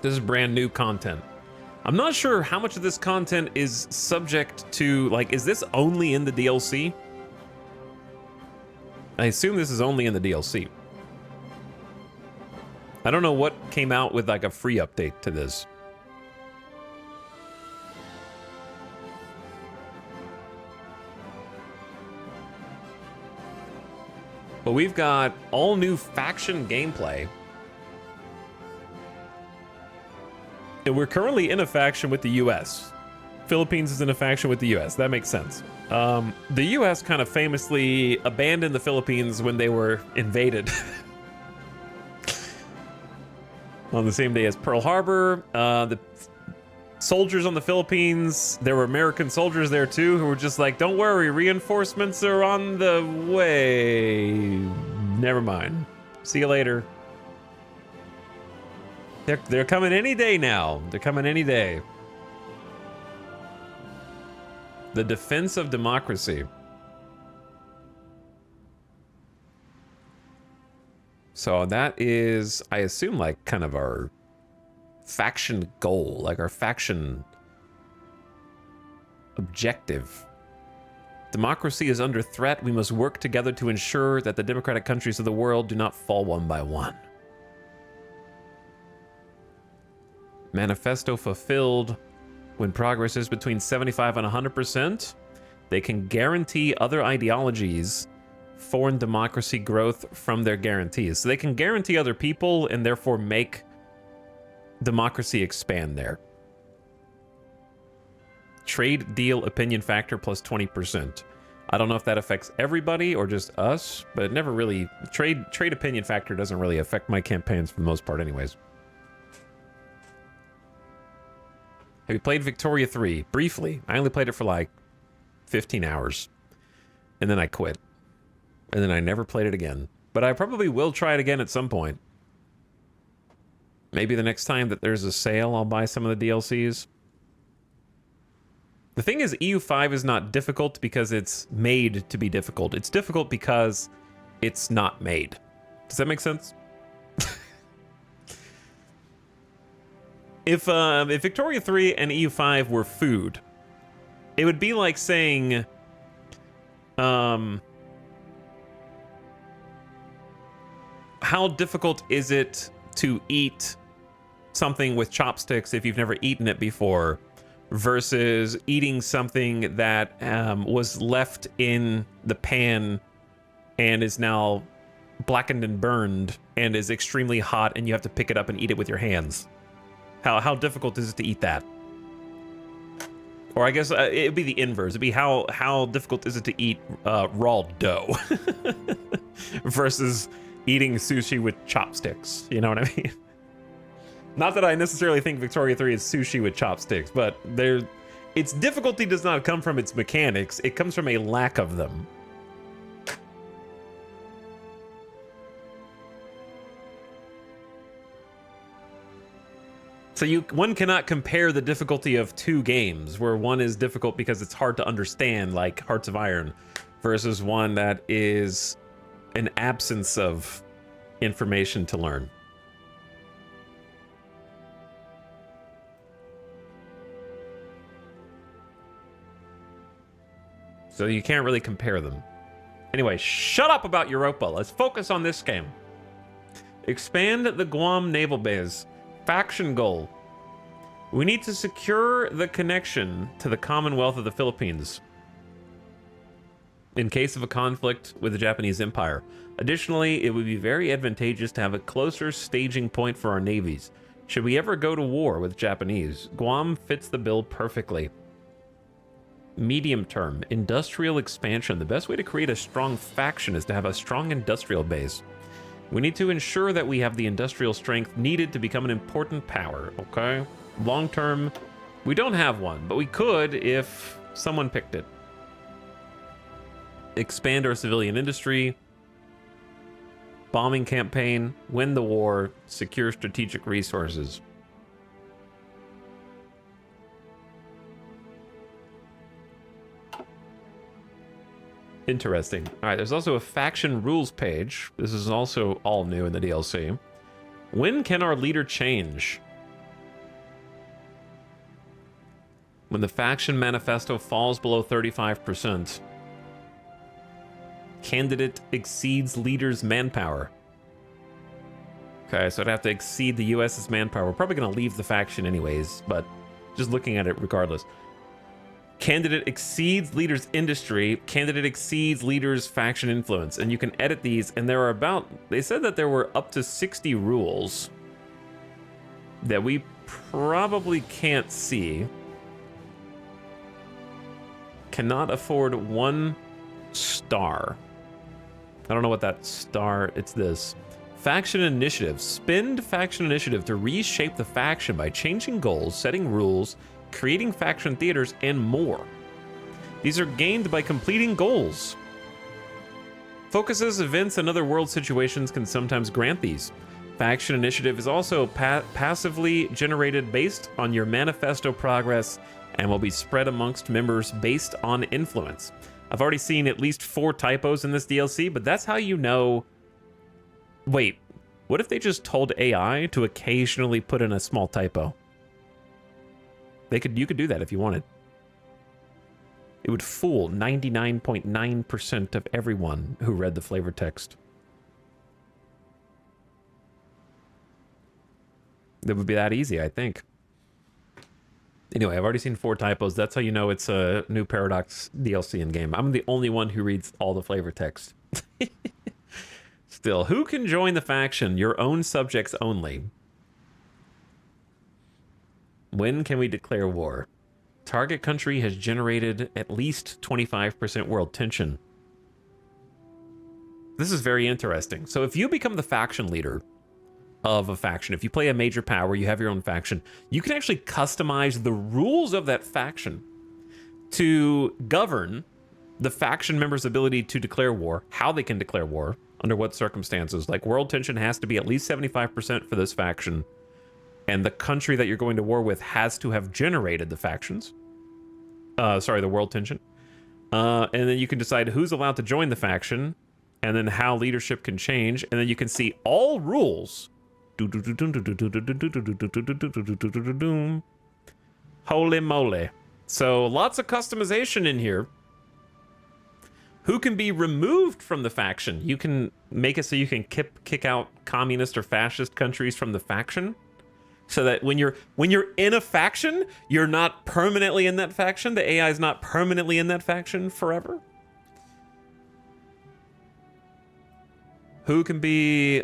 This is brand new content. I'm not sure how much of this content is subject to, like, is this only in the DLC? I assume this is only in the DLC. I don't know what came out with like a free update to this. But we've got all new faction gameplay. And we're currently in a faction with the US. Philippines is in a faction with the US. That makes sense. The US kind of famously abandoned the Philippines when they were invaded. On the same day as Pearl Harbor, the soldiers on the Philippines, there were American soldiers there too who were just like, don't worry, reinforcements are on the way. Never mind. See you later. They're coming any day now. They're coming any day. The defense of democracy. So that is, I assume, like kind of our faction goal, like our faction objective. Democracy is under threat. We must work together to ensure that the democratic countries of the world do not fall one by one. Manifesto fulfilled. When progress is between 75 and 100%, they can guarantee other ideologies foreign democracy growth from their guarantees. So they can guarantee other people and therefore make democracy expand there. Trade deal opinion factor plus 20%. I don't know if that affects everybody or just us, but it never really... Trade opinion factor doesn't really affect my campaigns for the most part anyways. Have you played Victoria 3? Briefly. I only played it for like 15 hours. And then I quit. And then I never played it again. But I probably will try it again at some point. Maybe the next time that there's a sale, I'll buy some of the DLCs. The thing is, EU5 is not difficult because it's made to be difficult. It's difficult because it's not made. Does that make sense? If Victoria 3 and EU5 were food, it would be like saying, how difficult is it to eat something with chopsticks if you've never eaten it before, versus eating something that was left in the pan and is now blackened and burned and is extremely hot and you have to pick it up and eat it with your hands. How difficult is it to eat that? Or I guess it'd be the inverse. It'd be how difficult is it to eat raw dough versus eating sushi with chopsticks. You know what I mean? Not that I necessarily think Victoria 3 is sushi with chopsticks, but its difficulty does not come from its mechanics. It comes from a lack of them. So one cannot compare the difficulty of two games, where one is difficult because it's hard to understand, like Hearts of Iron, versus one that is an absence of information to learn. So you can't really compare them. Anyway, shut up about Europa. Let's focus on this game. Expand the Guam naval base. Faction goal. We need to secure the connection to the Commonwealth of the Philippines in case of a conflict with the Japanese Empire. Additionally, it would be very advantageous to have a closer staging point for our navies. Should we ever go to war with Japanese, Guam fits the bill perfectly. Medium term, industrial expansion. The best way to create a strong faction is to have a strong industrial base. We need to ensure that we have the industrial strength needed to become an important power, okay? Long term, we don't have one, but we could if someone picked it. Expand our civilian industry. Bombing campaign. Win the war. Secure strategic resources. Interesting. All right, there's also a faction rules page. This is also all new in the DLC. When can our leader change? When the faction manifesto falls below 35%. Candidate exceeds leader's manpower. Okay, so I'd have to exceed the US's manpower. We're probably going to leave the faction anyways, but just looking at it regardless. Candidate exceeds leader's industry. Candidate exceeds leader's faction influence. And you can edit these, and there are they said that there were up to 60 rules that we probably can't see. Cannot afford 1 star. I don't know what that star, it's this. Faction initiative. Spend faction initiative to reshape the faction by changing goals, setting rules, creating faction theaters, and more. These are gained by completing goals. Focuses, events, and other world situations can sometimes grant these. Faction initiative is also passively generated based on your manifesto progress and will be spread amongst members based on influence. I've already seen at least 4 typos in this DLC, but that's how you know. Wait, what if they just told AI to occasionally put in a small typo? You could do that if you wanted. It would fool 99.9% of everyone who read the flavor text. That would be that easy, I think. Anyway, I've already seen 4 typos. That's how you know it's a new Paradox DLC in game. I'm the only one who reads all the flavor text. Still, who can join the faction? Your own subjects only. When can we declare war? Target country has generated at least 25% world tension. This is very interesting. So if you become the faction leader of a faction, if you play a major power, you have your own faction, you can actually customize the rules of that faction to govern the faction members' ability to declare war, how they can declare war, under what circumstances. Like, world tension has to be at least 75% for this faction, and the country that you're going to war with has to have generated the factions. The world tension. And then you can decide who's allowed to join the faction, and then how leadership can change, and then you can see all rules. Holy moly. So lots of customization in here. Who can be removed from the faction? You can make it so you can kick out communist or fascist countries from the faction, so that when you're in a faction, you're not permanently in that faction. The AI is not permanently in that faction forever. Who can be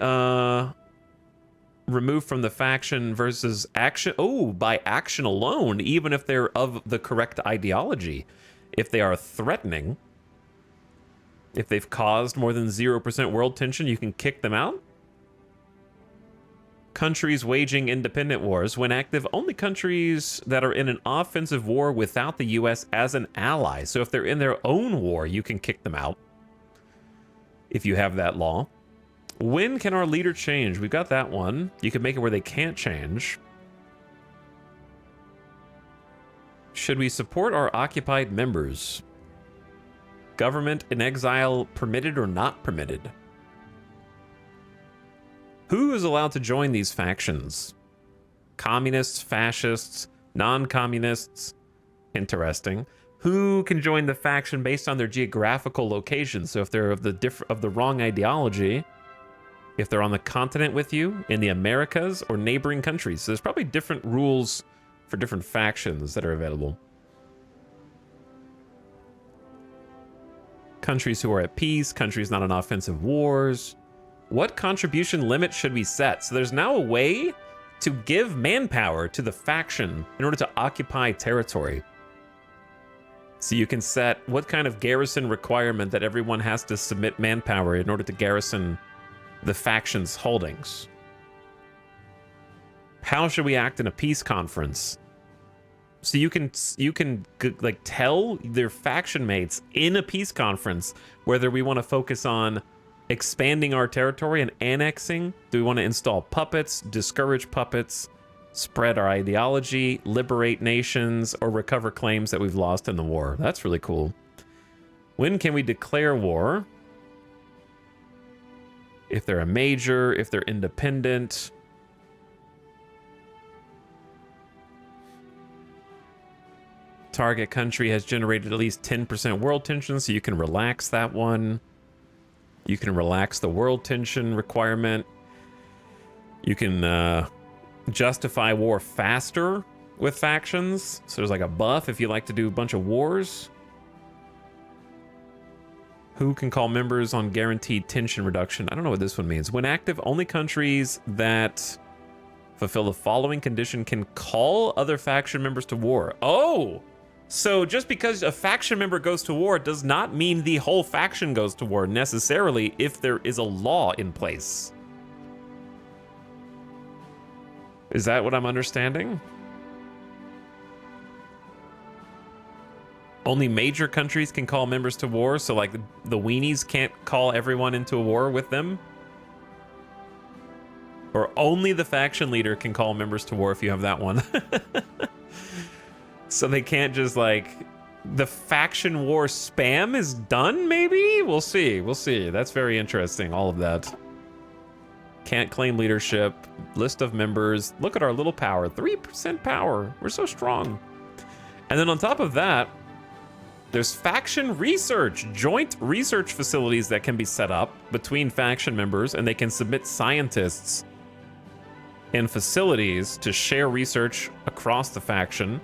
removed from the faction versus action? Oh, by action alone, even if they're of the correct ideology. If they are threatening, if they've caused more than 0% world tension, you can kick them out. Countries waging independent wars. When active, only countries that are in an offensive war without the US as an ally. So if they're in their own war, you can kick them out if you have that law. When can our leader change? We've got that one. You can make it where they can't change. Should we support our occupied members? Government in exile permitted or not permitted? Who is allowed to join these factions? Communists, fascists, non-communists. Interesting. Who can join the faction based on their geographical location? So if they're of the wrong ideology, if they're on the continent with you, in the Americas, or neighboring countries. So there's probably different rules for different factions that are available. Countries who are at peace, countries not in offensive wars. What contribution limit should we set? So there's now a way to give manpower to the faction in order to occupy territory. So you can set what kind of garrison requirement that everyone has to submit manpower in order to garrison the faction's holdings. How should we act in a peace conference? So you can like tell their faction mates in a peace conference whether we want to focus on expanding our territory and annexing. Do we want to install puppets, discourage puppets, spread our ideology, liberate nations, or recover claims that we've lost in the war? That's really cool. When can we declare war? If they're a major, if they're independent. Target country has generated at least 10% world tension, so you can relax that one. You can relax the world tension requirement. You can justify war faster with factions. So there's like a buff if you like to do a bunch of wars. Who can call members on guaranteed tension reduction? I don't know what this one means. When active, only countries that fulfill the following condition, can call other faction members to war. Oh! So just because a faction member goes to war does not mean the whole faction goes to war necessarily if there is a law in place. Is that what I'm understanding? Only major countries can call members to war, so like the weenies can't call everyone into a war with them? Or only the faction leader can call members to war if you have that one. So they can't just like, the faction war spam is done maybe? We'll see, we'll see. That's very interesting, all of that. Can't claim leadership, list of members. Look at our little power, 3% power. We're so strong. And then on top of that, there's faction research, joint research facilities that can be set up between faction members, and they can submit scientists in facilities to share research across the faction.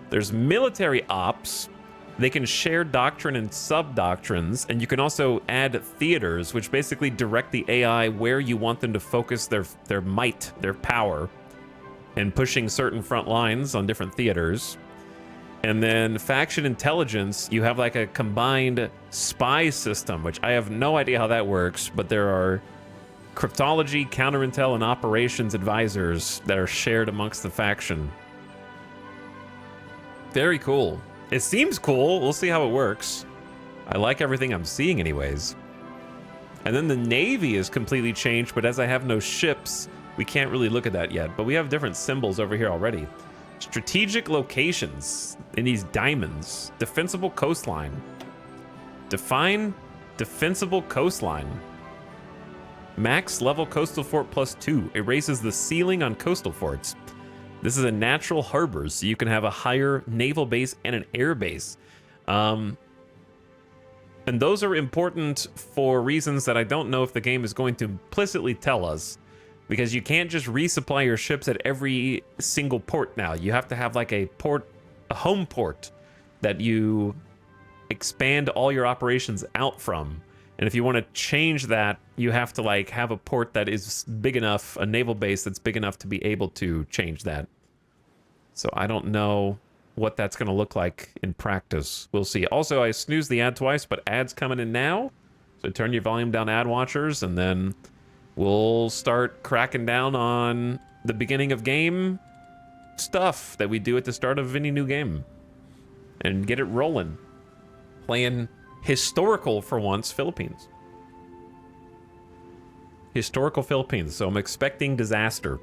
There's military ops. They can share doctrine and sub-doctrines, and you can also add theaters, which basically direct the AI where you want them to focus their might, their power, and pushing certain front lines on different theaters. And then faction intelligence, you have like a combined spy system, which I have no idea how that works, but there are cryptology, counterintel, and operations advisors that are shared amongst the faction. Very cool. It seems cool. We'll see how it works. I like everything I'm seeing anyways. And then the Navy is completely changed, but as I have no ships, we can't really look at that yet. But we have different symbols over here already. Strategic locations in these diamonds. Defensible coastline. Define defensible coastline. Max level coastal fort +2. Erases the ceiling on coastal forts. This is a natural harbor, so you can have a higher naval base and an air base. And those are important for reasons that I don't know if the game is going to implicitly tell us, because you can't just resupply your ships at every single port now. You have to have like a home port that you expand all your operations out from. And if you want to change that, you have to like have a port that is big enough, a naval base that's big enough to be able to change that. So I don't know what that's going to look like in practice. We'll see. Also, I snoozed the ad twice, but ads coming in now. So turn your volume down, ad watchers, and then we'll start cracking down on the beginning of game stuff that we do at the start of any new game. And get it rolling. Playing historical, for once, Philippines. Historical Philippines. So I'm expecting disaster.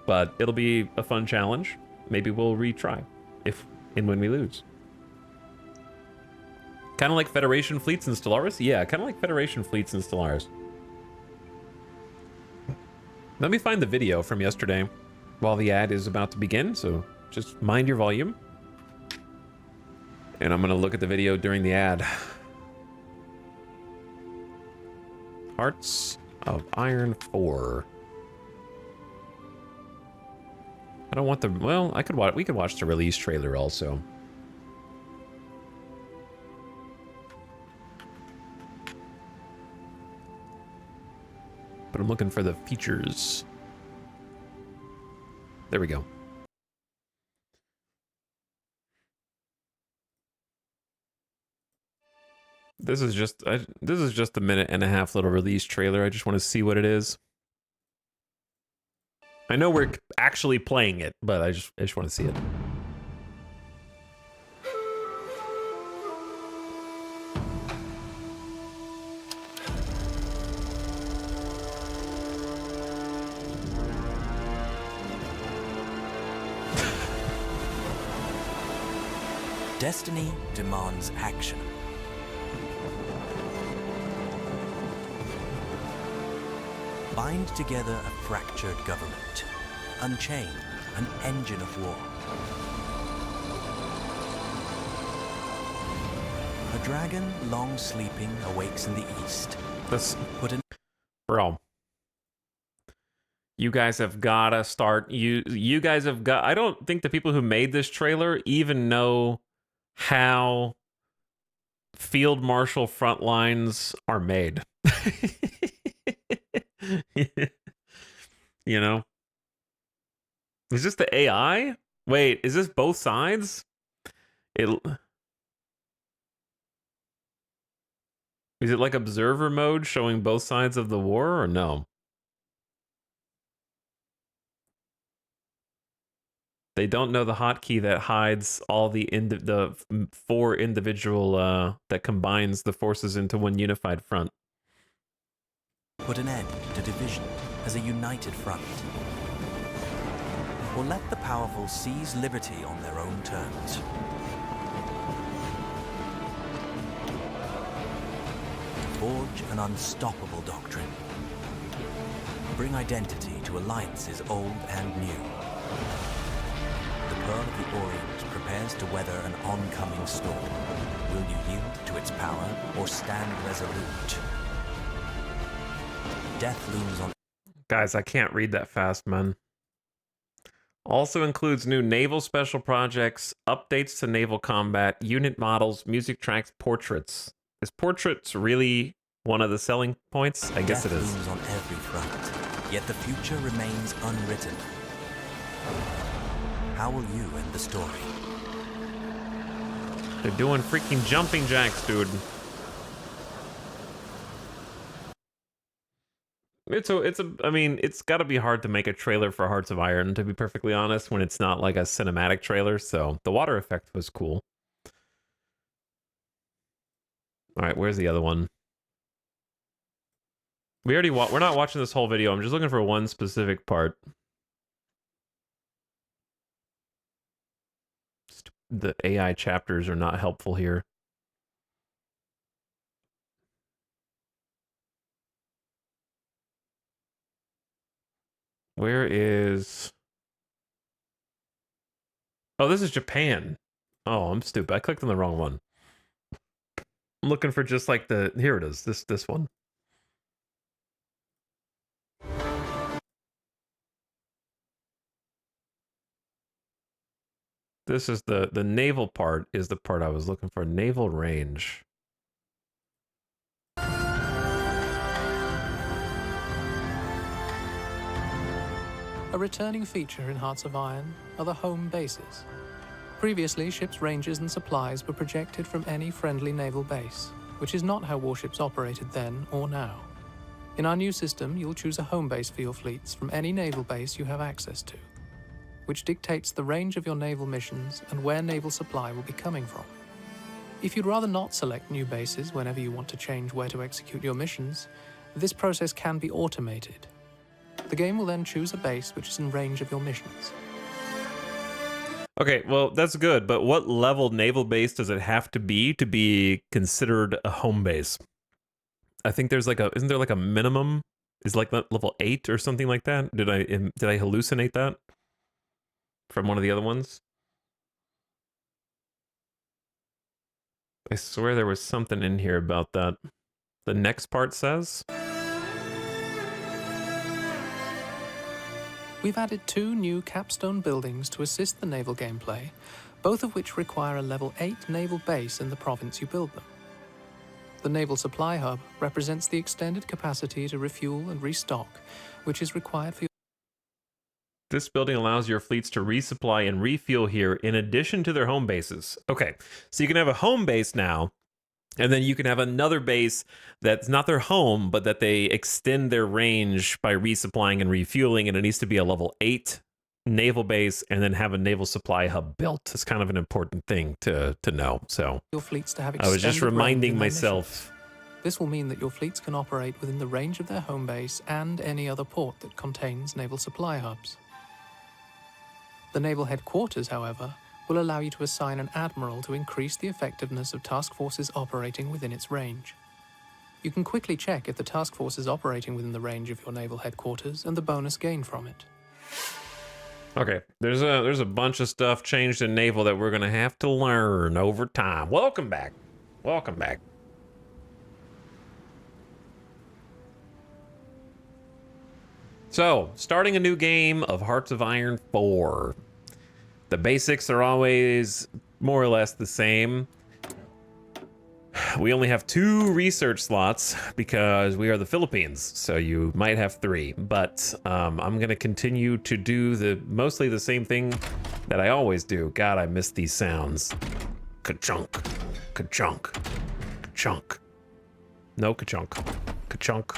But it'll be a fun challenge. Maybe we'll retry if and when we lose. Kind of like Federation fleets in Stellaris? Yeah, kind of like Federation fleets in Stellaris. Let me find the video from yesterday while the ad is about to begin, so just mind your volume. And I'm going to look at the video during the ad. Hearts of Iron 4. I don't want the... Well, I could watch... We could watch the release trailer also. But I'm looking for the features. There we go. This is just a minute and a half little release trailer. I just want to see what it is. I know we're actually playing it, but I just want to see it. Destiny demands action. Bind together a fractured government. Unchain an engine of war. A dragon long sleeping awakes in the east. Bro. You guys have gotta start. You guys have got. I don't think the people who made this trailer even know how field marshal front lines are made. You know? Is this the AI? Wait, is this both sides? Is it like observer mode showing both sides of the war or no? They don't know the hotkey that hides all the 4 individual that combines the forces into one unified front. Put an end to division as a united front. Or let the powerful seize liberty on their own terms. Forge an unstoppable doctrine. Bring identity to alliances old and new. The Pearl of the Orient prepares to weather an oncoming storm. Will you yield to its power or stand resolute? Death looms on. Guys, I can't read that fast, man. Also includes new naval special projects, updates to naval combat, unit models, music tracks, portraits. Is portraits really one of the selling points? I guess it is. Death looms on every front, yet the future remains unwritten. How will you end the story? They're doing freaking jumping jacks, dude. I mean, it's got to be hard to make a trailer for Hearts of Iron, to be perfectly honest, when it's not like a cinematic trailer. So the water effect was cool. All right, where's the other one? We're not watching this whole video. I'm just looking for one specific part. The AI chapters are not helpful here. Where is... Oh, this is Japan. Oh, I'm stupid. I clicked on the wrong one. I'm looking for just like the... Here it is. This one. This is the naval part is the part I was looking for. Naval range. A returning feature in Hearts of Iron are the home bases. Previously, ships' ranges and supplies were projected from any friendly naval base, which is not how warships operated then or now. In our new system, you'll choose a home base for your fleets from any naval base you have access to, which dictates the range of your naval missions and where naval supply will be coming from. If you'd rather not select new bases whenever you want to change where to execute your missions, this process can be automated. The game will then choose a base which is in range of your missions. Okay, well, that's good, but what level naval base does it have to be considered a home base? I think there's like isn't there like a minimum? Is like level 8 or something like that? Did I hallucinate that from one of the other ones? I swear there was something in here about that. The next part says... We've added 2 new capstone buildings to assist the naval gameplay, both of which require a level 8 naval base in the province you build them. The Naval Supply Hub represents the extended capacity to refuel and restock, which is required for your... This building allows your fleets to resupply and refuel here in addition to their home bases. Okay, so you can have a home base now, and then you can have another base that's not their home, but that they extend their range by resupplying and refueling, and it needs to be a level 8 naval base, and then have a naval supply hub built. It's kind of an important thing to know. So your fleets to have I was just extended range reminding in their myself. missions. This will mean that your fleets can operate within the range of their home base and any other port that contains naval supply hubs. The naval headquarters, however, will allow you to assign an admiral to increase the effectiveness of task forces operating within its range. You can quickly check if the task force is operating within the range of your naval headquarters and the bonus gained from it. Okay, there's a bunch of stuff changed in naval that we're gonna have to learn over time. Welcome back. Welcome back. So, starting a new game of Hearts of Iron 4. The basics are always more or less the same. We only have 2 research slots because we are the Philippines, so you might have 3. But I'm gonna continue to do mostly the same thing that I always do. God, I miss these sounds. Ka-chunk, ka-chunk, ka-chunk. No ka-chunk, ka-chunk,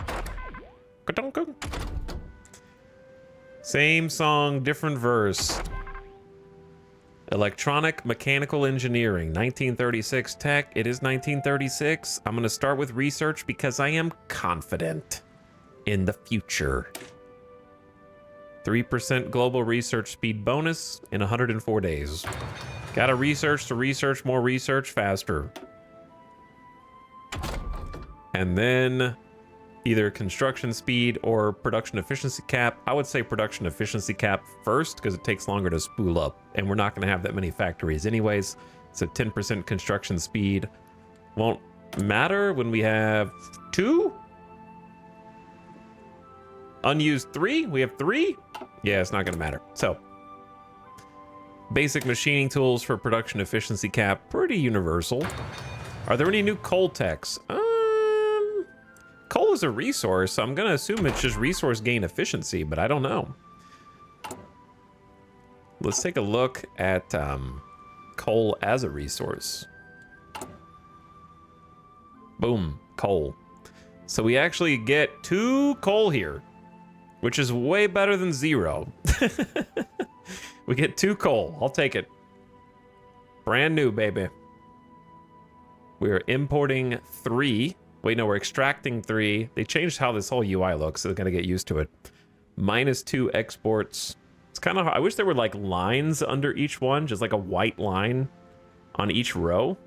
ka-chunk. Same song, different verse. Electronic Mechanical Engineering, 1936 tech. It is 1936. I'm going to start with research because I am confident in the future. 3% global research speed bonus in 104 days. Gotta research to research more research faster. And then either construction speed or production efficiency cap. I would say production efficiency cap first because it takes longer to spool up, and we're not going to have that many factories anyways. So 10% construction speed won't matter when we have 2. Unused 3. We have 3. Yeah, it's not going to matter. So basic machining tools for production efficiency cap, pretty universal. Are there any new coal techs? Coal is a resource, so I'm going to assume it's just resource gain efficiency, but I don't know. Let's take a look at coal as a resource. Boom, coal. So we actually get 2 coal here, which is way better than 0. We get 2 coal. I'll take it. Brand new, baby. We are importing 3. Wait, no, we're extracting 3. They changed how this whole UI looks, so they're going to get used to it. -2 exports. It's kind of, I wish there were like lines under each one, just like a white line on each row.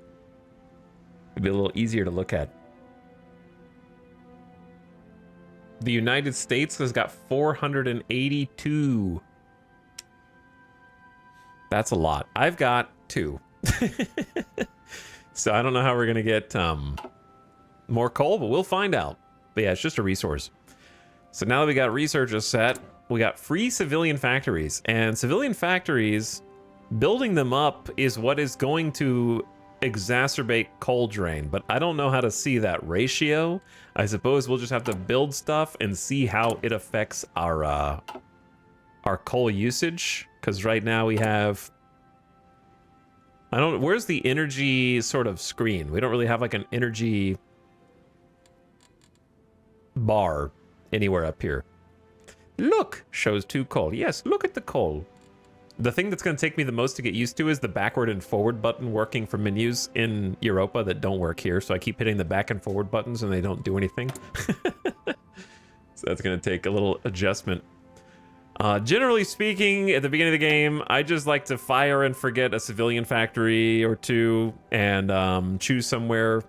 It'd be a little easier to look at. The United States has got 482. That's a lot. I've got 2. So I don't know how we're going to get more coal, but we'll find out. But yeah, it's just a resource. So now that we got researchers set, we got free civilian factories. And civilian factories, building them up is what is going to exacerbate coal drain. But I don't know how to see that ratio. I suppose we'll just have to build stuff and see how it affects our coal usage. Because right now we have... Where's the energy sort of screen? We don't really have like an energy bar anywhere up here. Look, shows 2 coal. Yes, look at the coal. The thing that's going to take me the most to get used to is the backward and forward button working for menus in Europa that don't work here. So I keep hitting the back and forward buttons and they don't do anything. So that's going to take a little adjustment. Generally speaking, at the beginning of the game, I just like to fire and forget a civilian factory or 2 and choose somewhere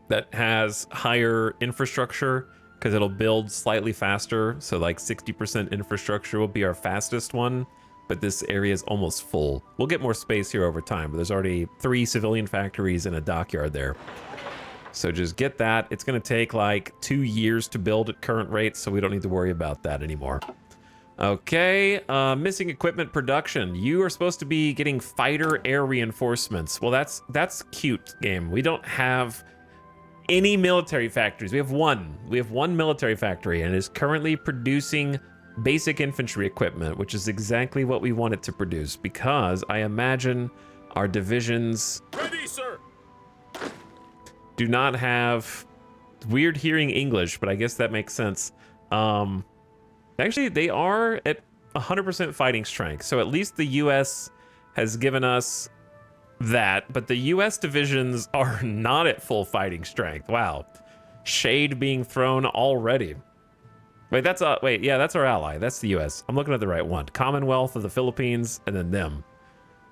that has higher infrastructure because it'll build slightly faster. So like 60% infrastructure will be our fastest one, but this area is almost full. We'll get more space here over time, but there's already 3 civilian factories and a dockyard there. So just get that. It's going to take like 2 years to build at current rates, so we don't need to worry about that anymore. Okay, missing equipment production. You are supposed to be getting fighter air reinforcements. Well, that's cute, game. We don't have any military factories. We have one. We have 1 military factory, and it is currently producing basic infantry equipment, which is exactly what we want it to produce, because I imagine our divisions Ready, sir. do not have weird hearing English, but I guess that makes sense. Actually, they are at 100% fighting strength, so at least the US has given us that, but the US divisions are not at full fighting strength. Wow. Shade being thrown already. Wait, that's our ally. That's the US. I'm looking at the right one. Commonwealth of the Philippines, and then them.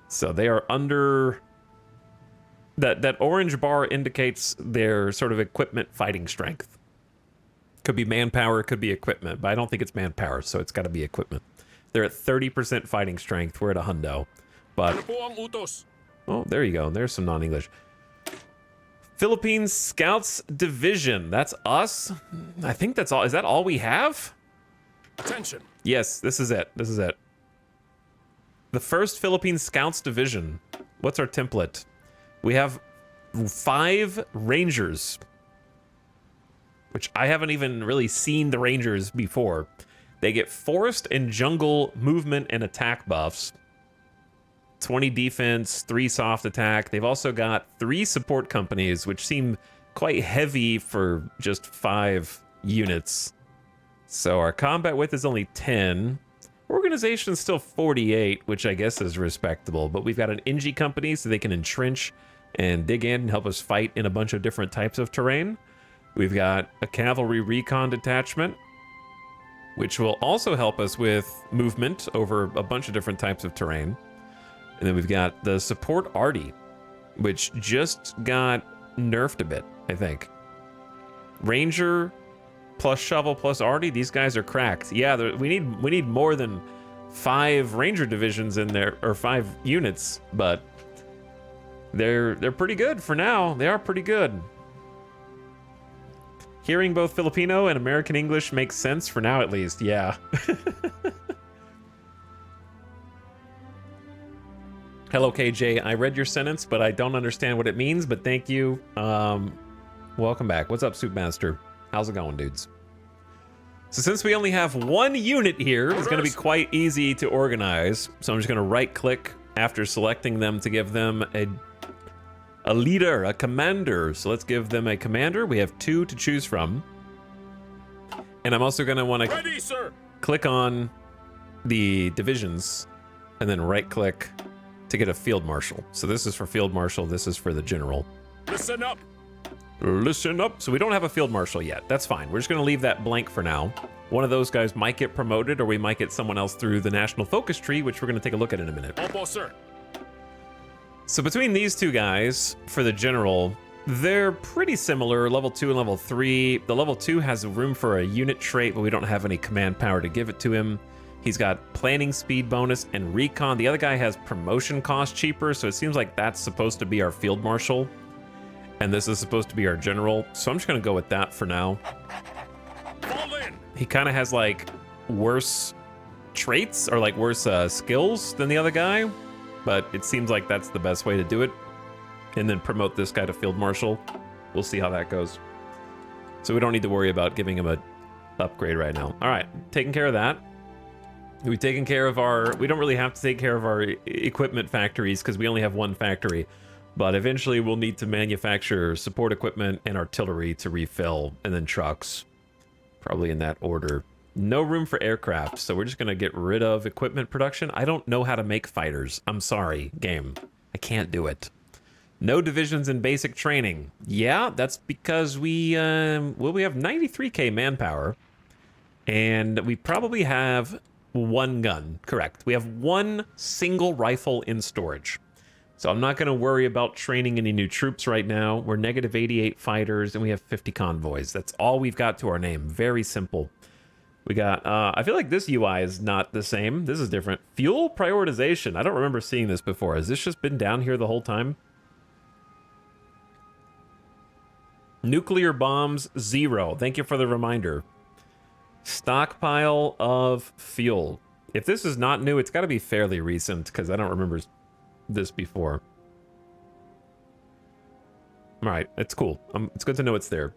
So they are under... That orange bar indicates their sort of equipment fighting strength. Could be manpower, could be equipment, but I don't think it's manpower, so it's got to be equipment. They're at 30% fighting strength. We're at a hundo. But... Ano po ang utos? Oh, there you go. There's some non-English. Philippines Scouts Division. That's us? I think that's all. Is that all we have? Attention. Yes, this is it. This is it. The first Philippines Scouts Division. What's our template? We have 5 rangers, which I haven't even really seen the rangers before. They get forest and jungle movement and attack buffs. 20 defense, 3 soft attack. They've also got 3 support companies, which seem quite heavy for just 5 units. So our combat width is only 10. Organization's still 48, which I guess is respectable, but we've got an Inji company so they can entrench and dig in and help us fight in a bunch of different types of terrain. We've got a cavalry recon detachment, which will also help us with movement over a bunch of different types of terrain. And then we've got the support Arty, which just got nerfed a bit, I think. Ranger plus shovel plus Arty, these guys are cracked. Yeah, we need more than 5 ranger divisions in there, or 5 units, but they're pretty good for now. They are pretty good. Hearing both Filipino and American English makes sense for now, at least. Yeah. Hello, KJ. I read your sentence, but I don't understand what it means, but thank you. Welcome back. What's up, Soupmaster? How's it going, dudes? So since we only have 1 unit here, it's going to be quite easy to organize. So I'm just going to right-click after selecting them to give them a leader, a commander. So let's give them a commander. We have 2 to choose from. And I'm also going to want to click on the divisions and then right-click to get a field marshal. So this is for field marshal, this is for the general. Listen up. Listen up. So we don't have a field marshal yet. That's fine. We're just going to leave that blank for now. One of those guys might get promoted, or we might get someone else through the national focus tree, which we're going to take a look at in a minute. Opo, sir. So between these 2 guys for the general, they're pretty similar, level 2 and level 3. The level 2 has room for a unit trait, but we don't have any command power to give it to him. He's got planning speed bonus and recon. The other guy has promotion cost cheaper, so it seems like that's supposed to be our field marshal. And this is supposed to be our general. So I'm just going to go with that for now. Fall in. He kind of has like worse traits or like worse skills than the other guy. But it seems like that's the best way to do it. And then promote this guy to field marshal. We'll see how that goes. So we don't need to worry about giving him a upgrade right now. All right, taking care of that. We've taken care of our... We don't really have to take care of our equipment factories because we only have 1 factory. But eventually we'll need to manufacture support equipment and artillery to refill, and then trucks. Probably in that order. No room for aircraft, so we're just going to get rid of equipment production. I don't know how to make fighters. I'm sorry, game. I can't do it. No divisions in basic training. Yeah, that's because we have 93k manpower. And we probably have 1 gun. Correct. We have 1 single rifle in storage. So I'm not going to worry about training any new troops right now. We're negative 88 fighters, and we have 50 convoys. That's all we've got to our name. Very simple. We got, I feel like this UI is not the same. This is different. Fuel prioritization. I don't remember seeing this before. Has this just been down here the whole time? Nuclear bombs, 0. Thank you for the reminder. Stockpile of fuel. If this is not new, it's got to be fairly recent because I don't remember this before. All right, it's cool. It's good to know it's there.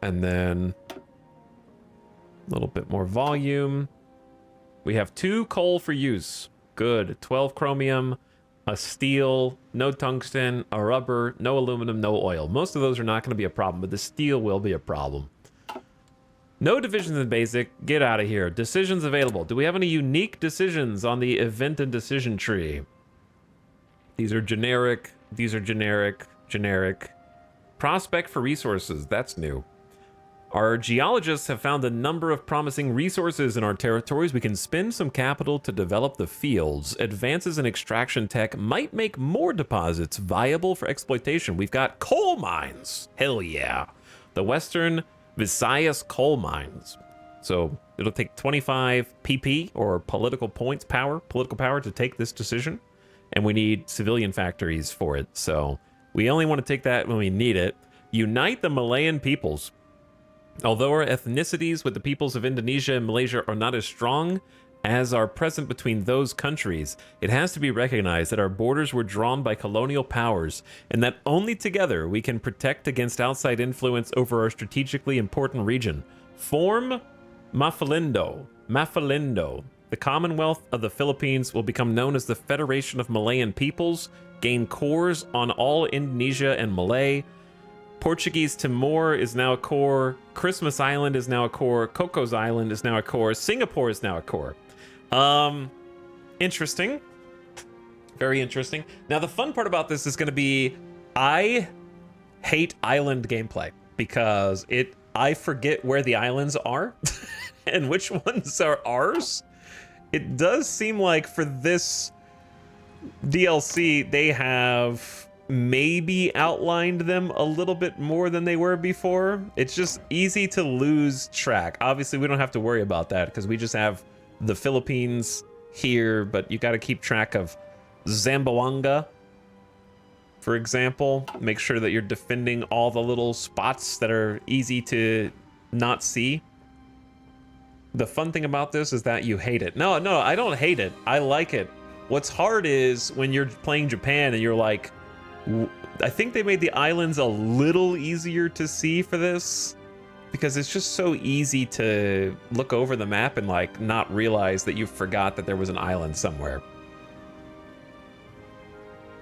And then a little bit more volume. We have 2 coal for use. Good. 12 chromium, a steel, no tungsten, a rubber, no aluminum, no oil. Most of those are not going to be a problem, but the steel will be a problem. No divisions in basic. Get out of here. Decisions available. Do we have any unique decisions on the event and decision tree? These are generic. These are generic. Generic. Prospect for resources. That's new. Our geologists have found a number of promising resources in our territories. We can spend some capital to develop the fields. Advances in extraction tech might make more deposits viable for exploitation. We've got coal mines. Hell yeah. The Western Visayas coal mines. So it'll take 25 PP or political power to take this decision. And we need civilian factories for it. So we only want to take that when we need it. Unite the Malayan peoples. Although our ethnicities with the peoples of Indonesia and Malaysia are not as strong, as are present between those countries, it has to be recognized that our borders were drawn by colonial powers and that only together we can protect against outside influence over our strategically important region. Form Mafalindo. The Commonwealth of the Philippines will become known as the Federation of Malayan Peoples, gain cores on all Indonesia and Malay. Portuguese Timor is now a core. Christmas Island is now a core. Cocos Island is now a core. Singapore is now a core. Interesting. Very interesting. Now, the fun part about this is going to be I hate island gameplay because I forget where the islands are and which ones are ours. It does seem like for this DLC, they have maybe outlined them a little bit more than they were before. It's just easy to lose track. Obviously, we don't have to worry about that because we just have the Philippines here, but you got to keep track of Zamboanga, for example. Make sure that you're defending all the little spots that are easy to not see. The fun thing about this is that you hate it. No, I don't hate it. I like it. What's hard is when you're playing Japan and you're like, I think they made the islands a little easier to see for this because it's just so easy to look over the map and like not realize that you forgot that there was an island somewhere.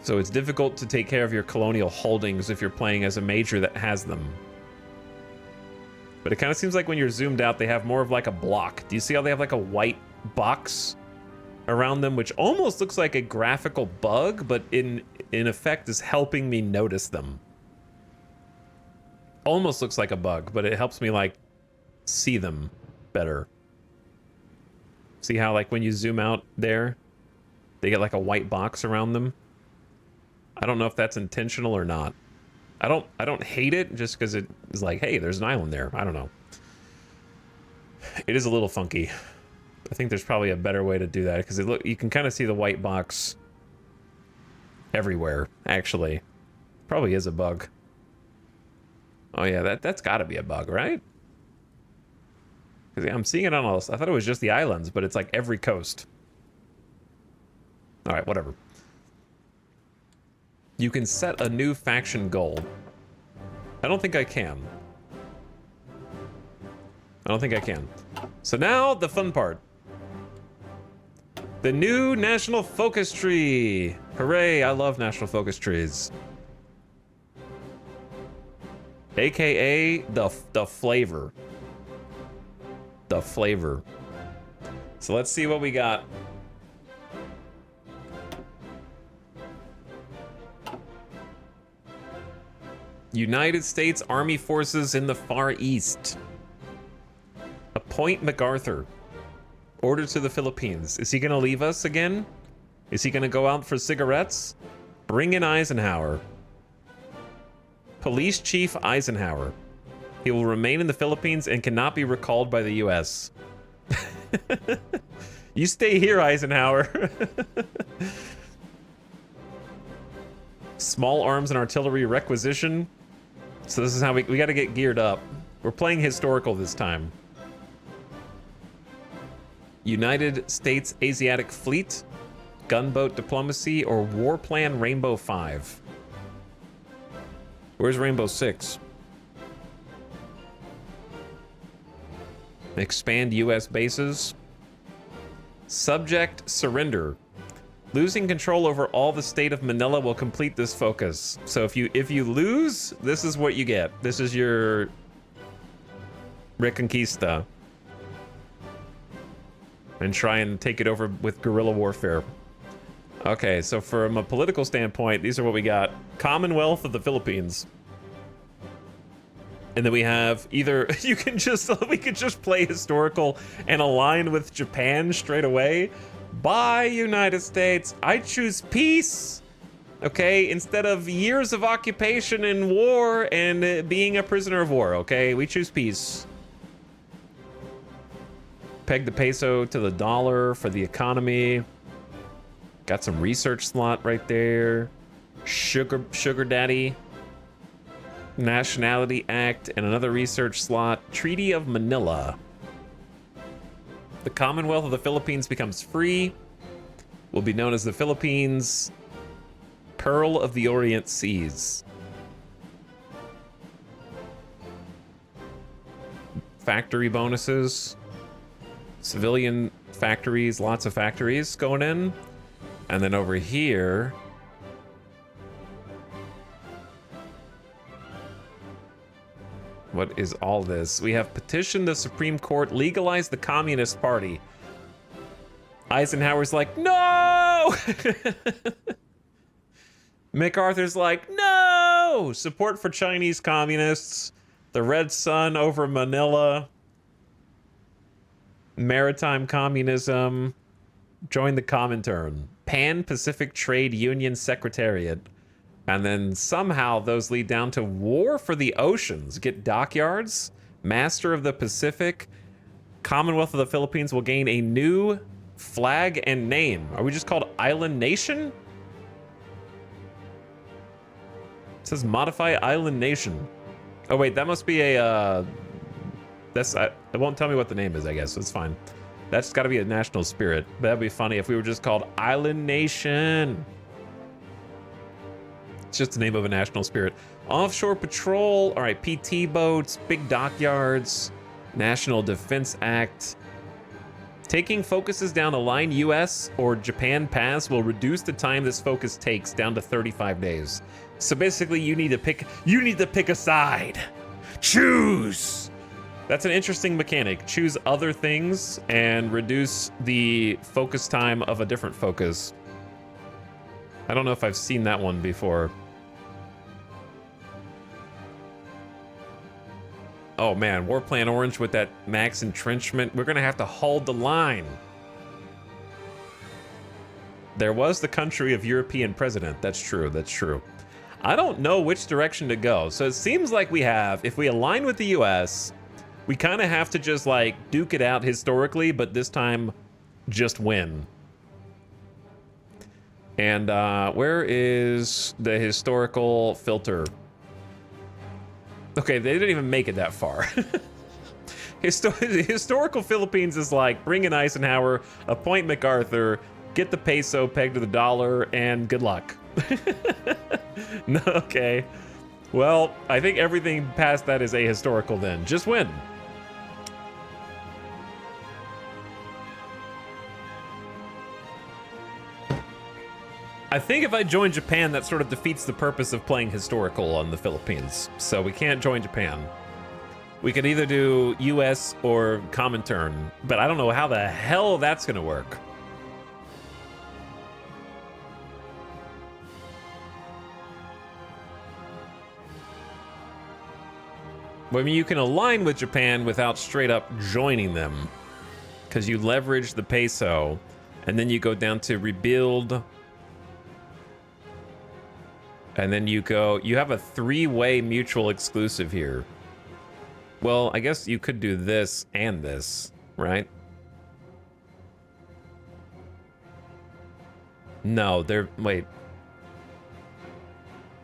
So it's difficult to take care of your colonial holdings if you're playing as a major that has them. But it kind of seems like when you're zoomed out, they have more of like a block. Do you see how they have like a white box around them, which almost looks like a graphical bug, but in effect is helping me notice them. Almost looks like a bug, but it helps me like see them better. See how like when you zoom out there, they get like a white box around them? I don't know if that's intentional or not. I don't hate it just because it is like, hey, there's an island there. I don't know. It is a little funky. I think there's probably a better way to do that because you can kind of see the white box everywhere, actually. Probably is a bug. Oh yeah, that's got to be a bug, right? Because I'm seeing it on all. I thought it was just the islands, but it's like every coast. All right, whatever. You can set a new faction goal. I don't think I can. So now the fun part. The new National Focus Tree. Hooray, I love National Focus Trees. AKA the flavor. The flavor. So let's see what we got. United States Army Forces in the Far East. Appoint MacArthur. Order to the Philippines. Is he going to leave us again? Is he going to go out for cigarettes? Bring in Eisenhower. Police Chief Eisenhower. He will remain in the Philippines and cannot be recalled by the U.S. You stay here, Eisenhower. Small arms and artillery requisition. So this is how we got to get geared up. We're playing historical this time. United States Asiatic Fleet, gunboat diplomacy, or war plan Rainbow 5. Where's Rainbow 6? Expand U.S. bases. Subject surrender. Losing control over all the state of Manila will complete this focus. So if you lose, this is what you get. This is your Reconquista. And try and take it over with guerrilla warfare. Okay, so from a political standpoint, these are what we got. Commonwealth of the Philippines. And then we have either we could just play historical and align with Japan straight away. Bye, United States. I choose peace. Okay, instead of years of occupation and war and being a prisoner of war. Okay, we choose peace. Peg the peso to the dollar for the economy. Got some research slot right there. Sugar daddy. Nationality Act and another research slot. Treaty of Manila. The Commonwealth of the Philippines becomes free. Will be known as the Philippines Pearl of the Orient Seas. Factory bonuses. Civilian factories, lots of factories going in. And then over here, what is all this? We have petitioned the Supreme Court, legalize the Communist Party. Eisenhower's like, no! MacArthur's like, no! Support for Chinese communists. The Red Sun over Manila. Maritime communism. Join the Comintern. Pan-Pacific Trade Union Secretariat. And then somehow those lead down to War for the Oceans. Get dockyards. Master of the Pacific. Commonwealth of the Philippines will gain a new flag and name. Are we just called Island Nation? It says modify Island Nation. Oh wait, that must be a it won't tell me what the name is, I guess. It's fine. That's got to be a national spirit. That'd be funny if we were just called Island Nation. It's just the name of a national spirit. Offshore Patrol. All right, PT boats, big dockyards, National Defense Act. Taking focuses down a line US or Japan pass will reduce the time this focus takes down to 35 days. So basically you need to pick a side. Choose. That's an interesting mechanic. Choose other things and reduce the focus time of a different focus. I don't know if I've seen that one before. Oh man, War Plan Orange with that max entrenchment. We're gonna have to hold the line. There was the country of European president. That's true, that's true. I don't know which direction to go. So it seems like we have, if we align with the US, we kind of have to just like duke it out historically, but this time just win. And where is the historical filter? Okay, they didn't even make it that far. Historical Philippines is like, bring in Eisenhower, appoint MacArthur, get the peso pegged to the dollar, and good luck. No, okay. Well, I think everything past that is ahistorical then. Just win. I think if I join Japan, that sort of defeats the purpose of playing historical on the Philippines. So we can't join Japan. We could either do US or Comintern, but I don't know how the hell that's gonna work. Well, I mean, you can align with Japan without straight up joining them, because you leverage the peso, and then you go down to rebuild. And then you have a three-way mutual exclusive here. Well, I guess you could do this and this, right? No, wait.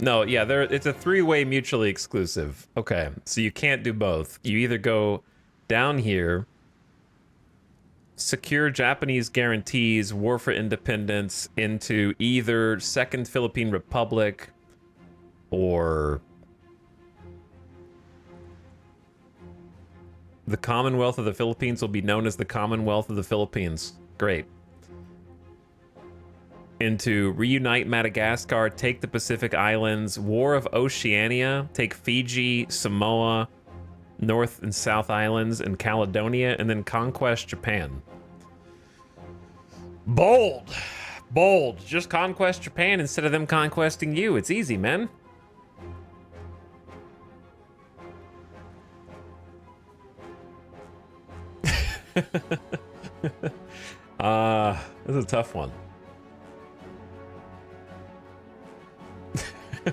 No, yeah, it's a three-way mutually exclusive. Okay, so you can't do both. You either go down here, secure Japanese guarantees, war for independence into either Second Philippine Republic or the Commonwealth of the Philippines will be known as the Commonwealth of the Philippines. Great. Into reunite Madagascar, take the Pacific Islands, War of Oceania, take Fiji, Samoa, North and South Islands, and Caledonia, and then conquest Japan. Bold. Bold. Just conquest Japan instead of them conquesting you. It's easy, man. This is a tough one.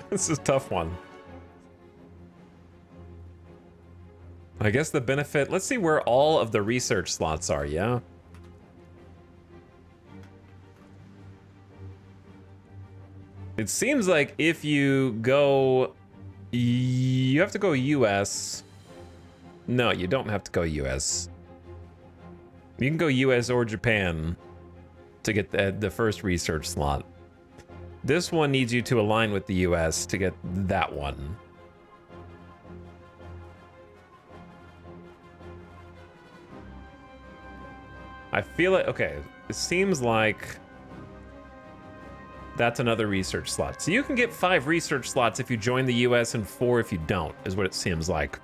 This is a tough one. I guess the benefit, let's see where all of the research slots are, yeah? It seems like if you go, you have to go US. No, you don't have to go US. You can go US or Japan to get the first research slot. This one needs you to align with the US to get that one. I feel it. Okay, it seems like that's another research slot. So you can get 5 research slots if you join the US and 4 if you don't, is what it seems like.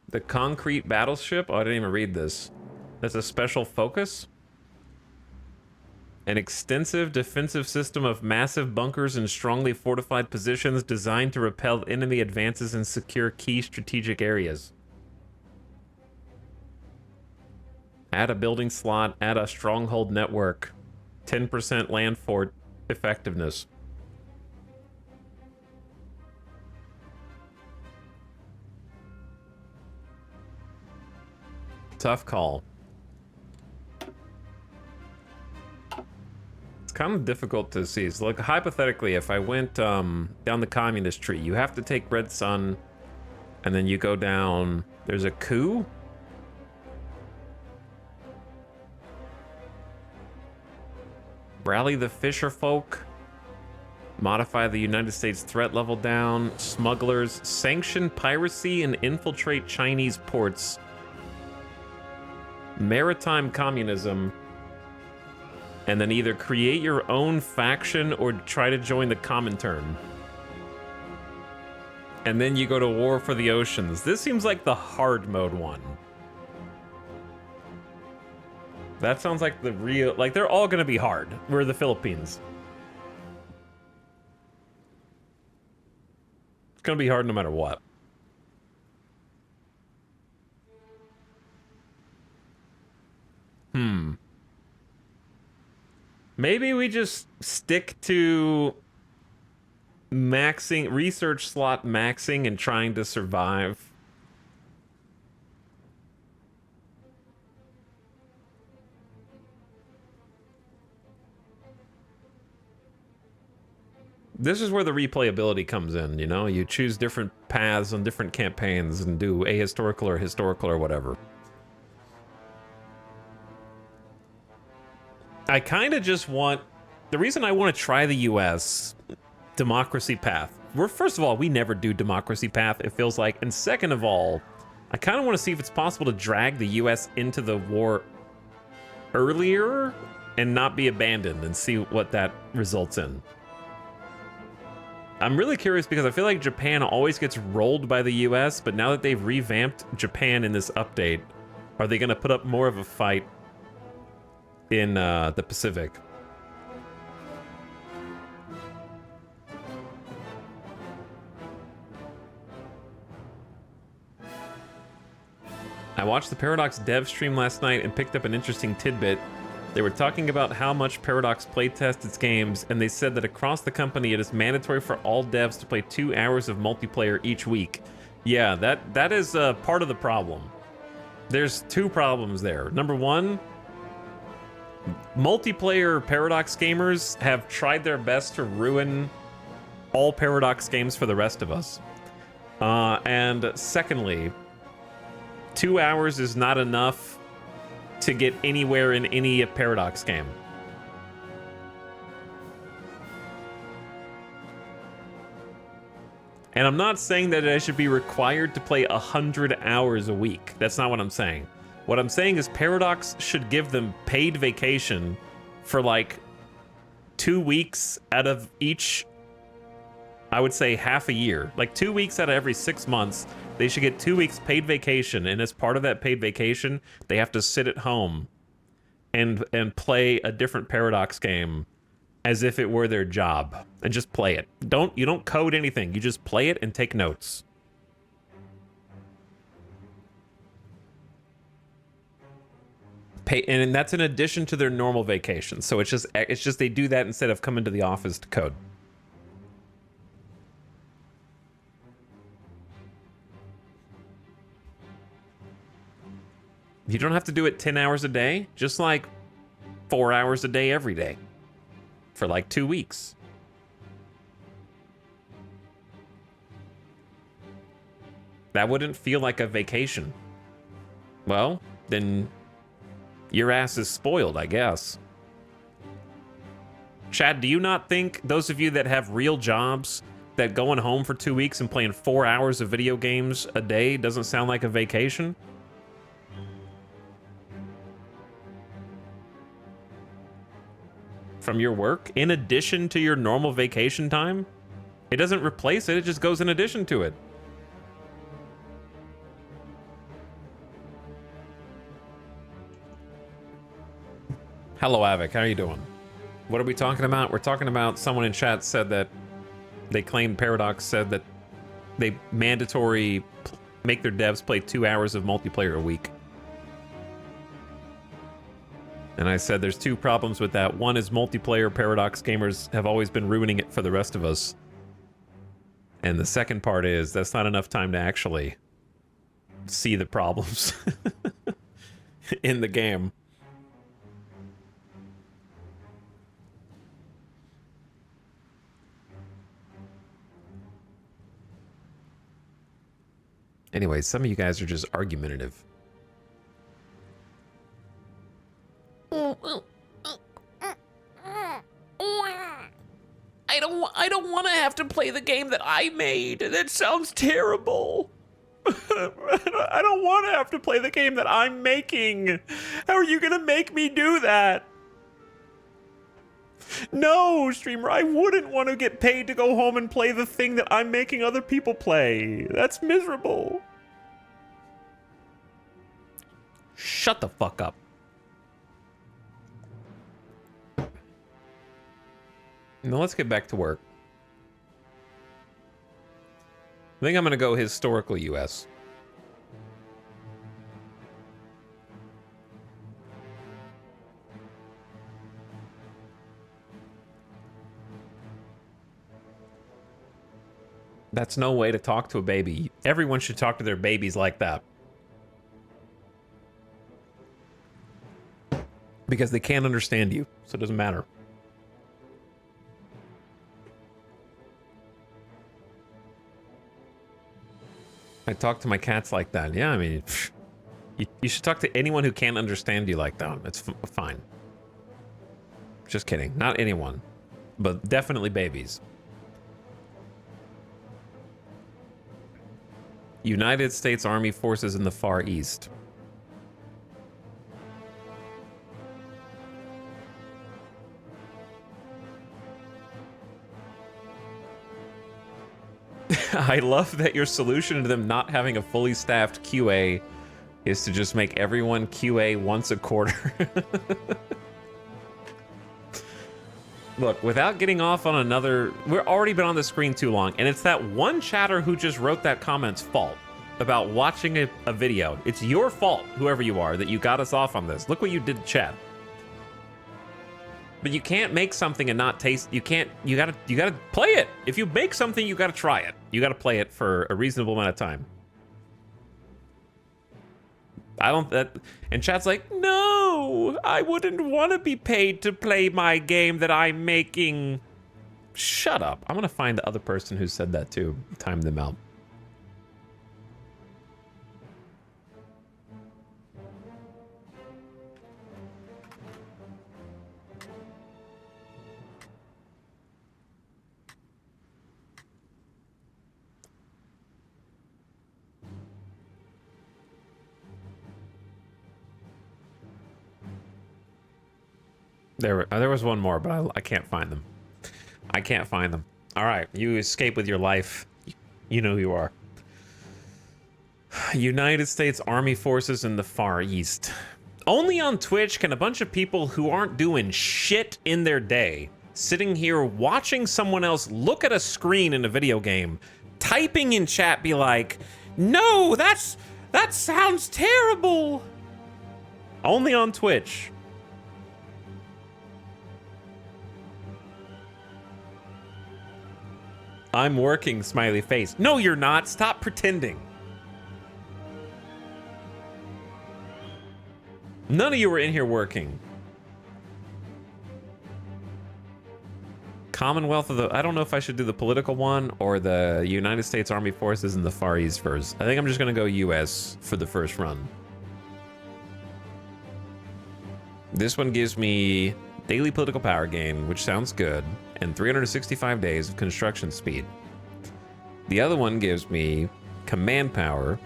The concrete battleship? Oh, I didn't even read this. That's a special focus? An extensive defensive system of massive bunkers and strongly fortified positions designed to repel enemy advances and secure key strategic areas. Add a building slot, add a stronghold network. 10% land fort effectiveness. Tough call. It's kind of difficult to see. So, like, hypothetically, if I went down the communist tree, you have to take Red Sun, and then you go down. There's a coup. Rally the fisher folk. Modify the United States threat level down. Smugglers. Sanction piracy and infiltrate Chinese ports. Maritime communism, and then either create your own faction or try to join the Comintern. And then you go to war for the oceans. This seems like the hard mode one. That sounds like the real, like they're all gonna be hard. We're the Philippines. It's gonna be hard no matter what. Maybe we just stick to maxing, research slot maxing and trying to survive. This is where the replayability comes in, you know? You choose different paths on different campaigns and do ahistorical or historical or whatever. I kind of just want... The reason I want to try the US democracy path... First of all, we never do democracy path, it feels like. And second of all, I kind of want to see if it's possible to drag the US into the war earlier and not be abandoned and see what that results in. I'm really curious because I feel like Japan always gets rolled by the US, but now that they've revamped Japan in this update, are they going to put up more of a fight in the Pacific? I watched the Paradox dev stream last night and picked up an interesting tidbit. They were talking about how much Paradox playtests its games, and they said that across the company it is mandatory for all devs to play 2 hours of multiplayer each week. Yeah, that is part of the problem. There's 2 problems there. Number 1, multiplayer Paradox gamers have tried their best to ruin all Paradox games for the rest of us. And secondly, 2 hours is not enough to get anywhere in any Paradox game. And I'm not saying that I should be required to play 100 hours a week. That's not what I'm saying. What I'm saying is Paradox should give them paid vacation for like 2 weeks out of each, I would say, half a year. Like 2 weeks out of every 6 months, they should get 2 weeks paid vacation. And as part of that paid vacation, they have to sit at home and play a different Paradox game as if it were their job and just play it. You don't code anything. You just play it and take notes. And that's in addition to their normal vacation. So it's just they do that instead of coming to the office to code. You don't have to do it 10 hours a day, just like 4 hours a day every day for like 2 weeks. That wouldn't feel like a vacation. Well, then your ass is spoiled, I guess. Chad, do you not think those of you that have real jobs that going home for 2 weeks and playing 4 hours of video games a day doesn't sound like a vacation? From your work, in addition to your normal vacation time? It doesn't replace it, it just goes in addition to it. Hello, Avic, how are you doing? What are we talking about? We're talking about someone in chat said that they claimed Paradox said that they mandatory make their devs play 2 hours of multiplayer a week. And I said there's two problems with that. One is multiplayer Paradox gamers have always been ruining it for the rest of us. And the second part is that's not enough time to actually see the problems in the game. Anyway, some of you guys are just argumentative. I don't want to have to play the game that I made. That sounds terrible. I don't want to have to play the game that I'm making. How are you gonna make me do that? No, streamer, I wouldn't want to get paid to go home and play the thing that I'm making other people play. That's miserable. Shut the fuck up. Now let's get back to work. I think I'm gonna go historical US. That's no way to talk to a baby. Everyone should talk to their babies like that. Because they can't understand you, so it doesn't matter. I talk to my cats like that. Yeah, I mean, you should talk to anyone who can't understand you like that. It's fine. Just kidding. Not anyone, but definitely babies. United States Army forces in the Far East. I love that your solution to them not having a fully staffed QA is to just make everyone QA once a quarter. Look, without getting off on another... We've already been on the screen too long, and it's that one chatter who just wrote that comment's fault about watching a video. It's your fault, whoever you are, that you got us off on this. Look what you did, chat. But you can't make something and not taste... You can't... You gotta play it. If you make something, you gotta try it. You gotta play it for a reasonable amount of time. I don't... And chat's like, no, I wouldn't want to be paid to play my game that I'm making. Shut up. I'm gonna find the other person who said that too. Time them out. There was one more, but I can't find them. I can't find them. All right, you escape with your life. You know who you are. United States Army forces in the Far East. Only on Twitch can a bunch of people who aren't doing shit in their day, sitting here watching someone else look at a screen in a video game, typing in chat, be like, no, that sounds terrible. Only on Twitch. I'm working, smiley face. No, you're not. Stop pretending. None of you were in here working. Commonwealth of the... I don't know if I should do the political one or the United States Army Forces in the Far East first. I think I'm just going to go US for the first run. This one gives me daily political power gain, which sounds good, and 365 days of construction speed. The other one gives me command power,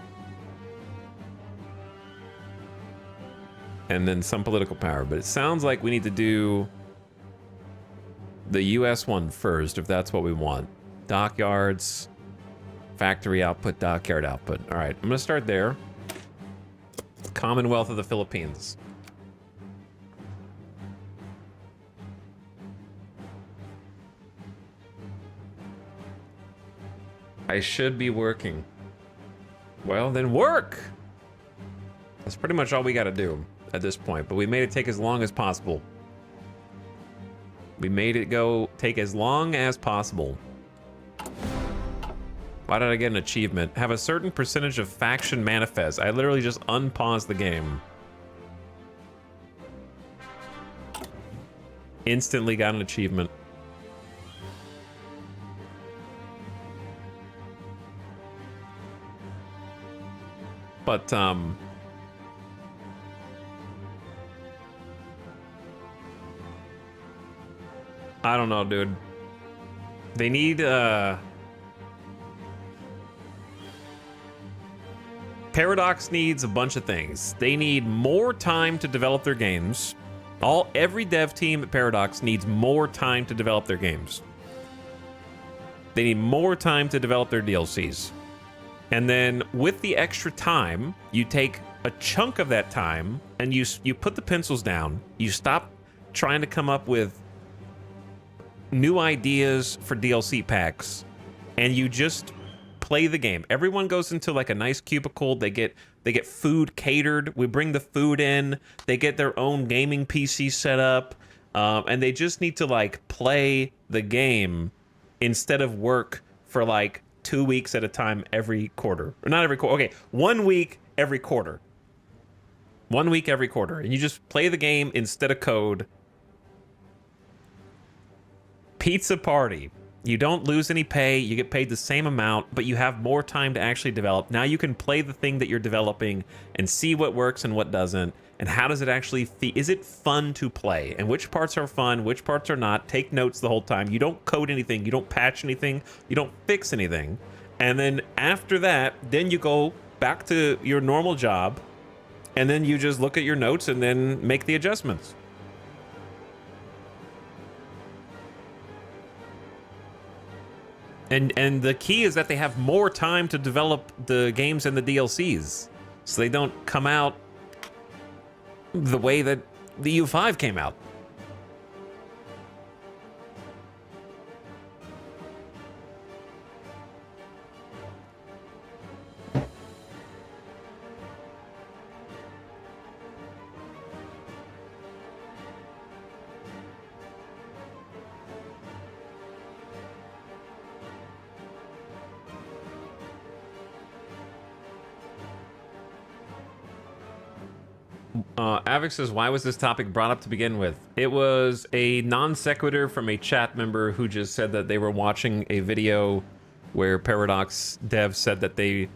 and then some political power. But it sounds like we need to do the US one first, if that's what we want. Dockyards, factory output, dockyard output. All right, I'm gonna start there. Commonwealth of the Philippines. I should be working. Well, then work! That's pretty much all we gotta do at this point, but we made it take as long as possible. We made it take as long as possible. Why did I get an achievement? Have a certain percentage of faction manifest. I literally just unpaused the game. Instantly got an achievement. But, I don't know, dude. They need, Paradox needs a bunch of things. They need more time to develop their games. Every dev team at Paradox needs more time to develop their games. They need more time to develop their DLCs. And then with the extra time, you take a chunk of that time and you put the pencils down. You stop trying to come up with new ideas for DLC packs, and you just play the game. Everyone goes into like a nice cubicle. They get food catered. We bring the food in. They get their own gaming PC set up, and they just need to like play the game instead of work for like 2 weeks at a time every quarter. Or not every quarter. Okay, 1 week every quarter. 1 week every quarter. And you just play the game instead of code. Pizza party. You don't lose any pay. You get paid the same amount, but you have more time to actually develop. Now you can play the thing that you're developing and see what works and what doesn't. And how does it actually feel? Is it fun to play? And which parts are fun? Which parts are not? Take notes the whole time. You don't code anything. You don't patch anything. You don't fix anything. And then after that, then you go back to your normal job. And then you just look at your notes and then make the adjustments. And the key is that they have more time to develop the games and the DLCs. So they don't come out the way that the EU5 came out. Avix says, why was this topic brought up to begin with? It was a non sequitur from a chat member who just said that they were watching a video where Paradox devs said that they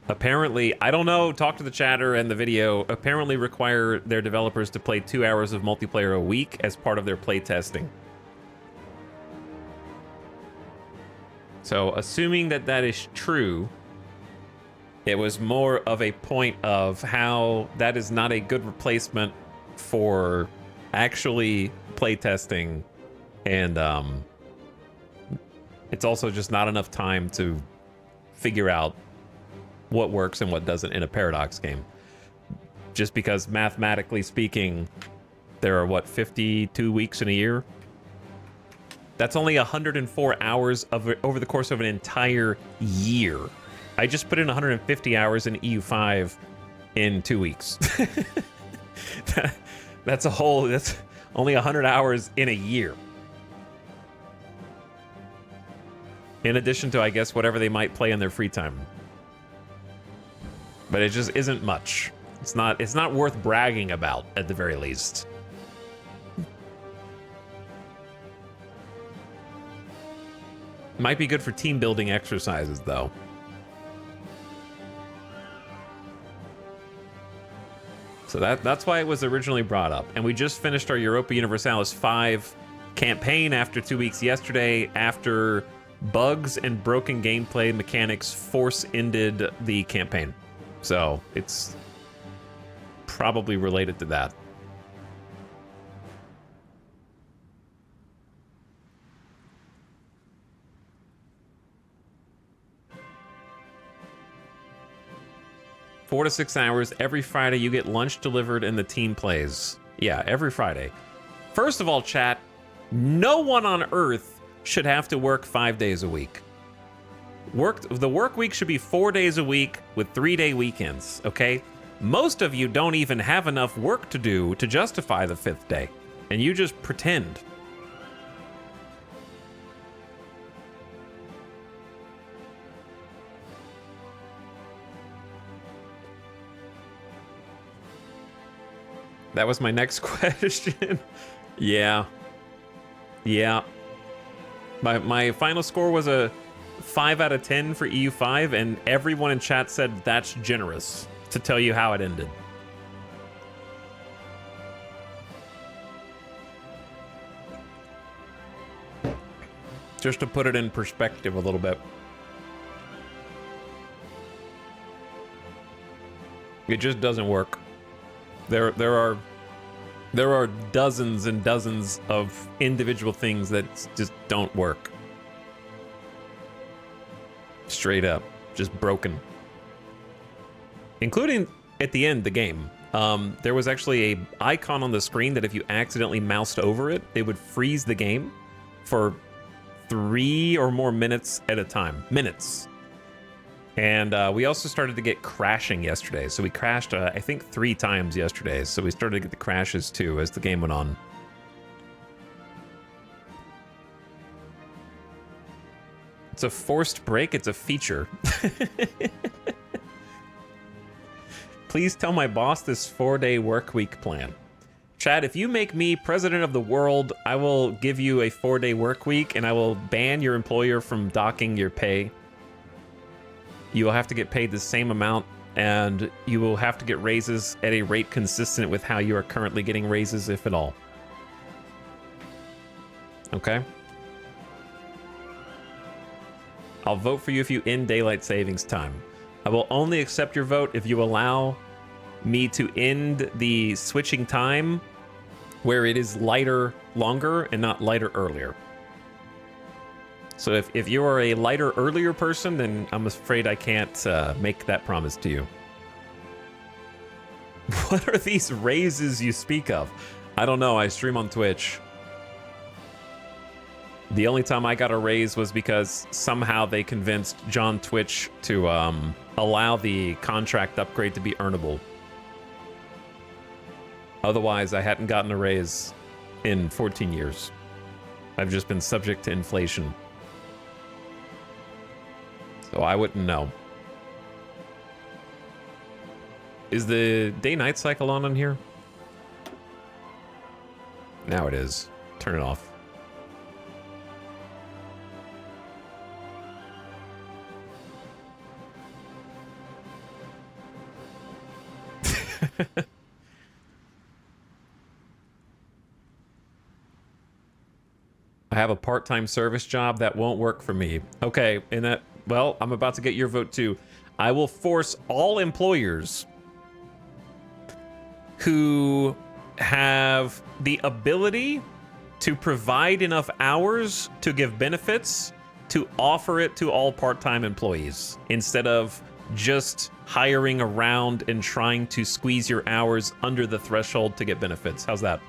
apparently, I don't know, talk to the chatter and the video, apparently require their developers to play 2 hours of multiplayer a week as part of their play testing. So assuming that that is true, it was more of a point of how that is not a good replacement for actually playtesting, and it's also just not enough time to figure out what works and what doesn't in a Paradox game. Just because mathematically speaking, there are, what, 52 weeks in a year? That's only 104 hours over the course of an entire year. I just put in 150 hours in EU5 in 2 weeks. That's only 100 hours in a year. In addition to, I guess, whatever they might play in their free time. But it just isn't much. It's not worth bragging about at the very least. Might be good for team building exercises though. So that's why it was originally brought up. And we just finished our Europa Universalis 5 campaign after 2 weeks yesterday, after bugs and broken gameplay mechanics force-ended the campaign. So it's probably related to that. Four to 6 hours every Friday. You get lunch delivered and the team plays. Yeah, every Friday. First of all, chat, no one on Earth should have to work 5 days a week. The work week should be 4 days a week with 3-day weekends, okay? Most of you don't even have enough work to do to justify the 5th day, and you just pretend. That was my next question. Yeah. My final score was a 5 out of 10 for EU5, and everyone in chat said that's generous to tell you how it ended. Just to put it in perspective a little bit. It just doesn't work. There are dozens and dozens of individual things that just don't work. Straight up, just broken. Including at the end, the game. There was actually a icon on the screen that if you accidentally moused over it, it would freeze the game for 3 or more minutes at a time. Minutes. And we also started to get crashing yesterday. So we crashed, I think, 3 times yesterday. So we started to get the crashes too as the game went on. It's a forced break. It's a feature. Please tell my boss this 4-day work week plan. Chad, if you make me president of the world, I will give you a 4-day work week and I will ban your employer from docking your pay. You will have to get paid the same amount, and you will have to get raises at a rate consistent with how you are currently getting raises, if at all. Okay? I'll vote for you if you end daylight savings time. I will only accept your vote if you allow me to end the switching time where it is lighter longer and not lighter earlier. So if you are a lighter earlier person, then I'm afraid I can't make that promise to you. What are these raises you speak of? I don't know. I stream on Twitch. The only time I got a raise was because somehow they convinced John Twitch to allow the contract upgrade to be earnable. Otherwise, I hadn't gotten a raise in 14 years. I've just been subject to inflation. So I wouldn't know. Is the day-night cycle on here? Now it is. Turn it off. I have a part-time service job that won't work for me. Okay, and that, well, I'm about to get your vote too. I will force all employers who have the ability to provide enough hours to give benefits to offer it to all part-time employees instead of just hiring around and trying to squeeze your hours under the threshold to get benefits. How's that?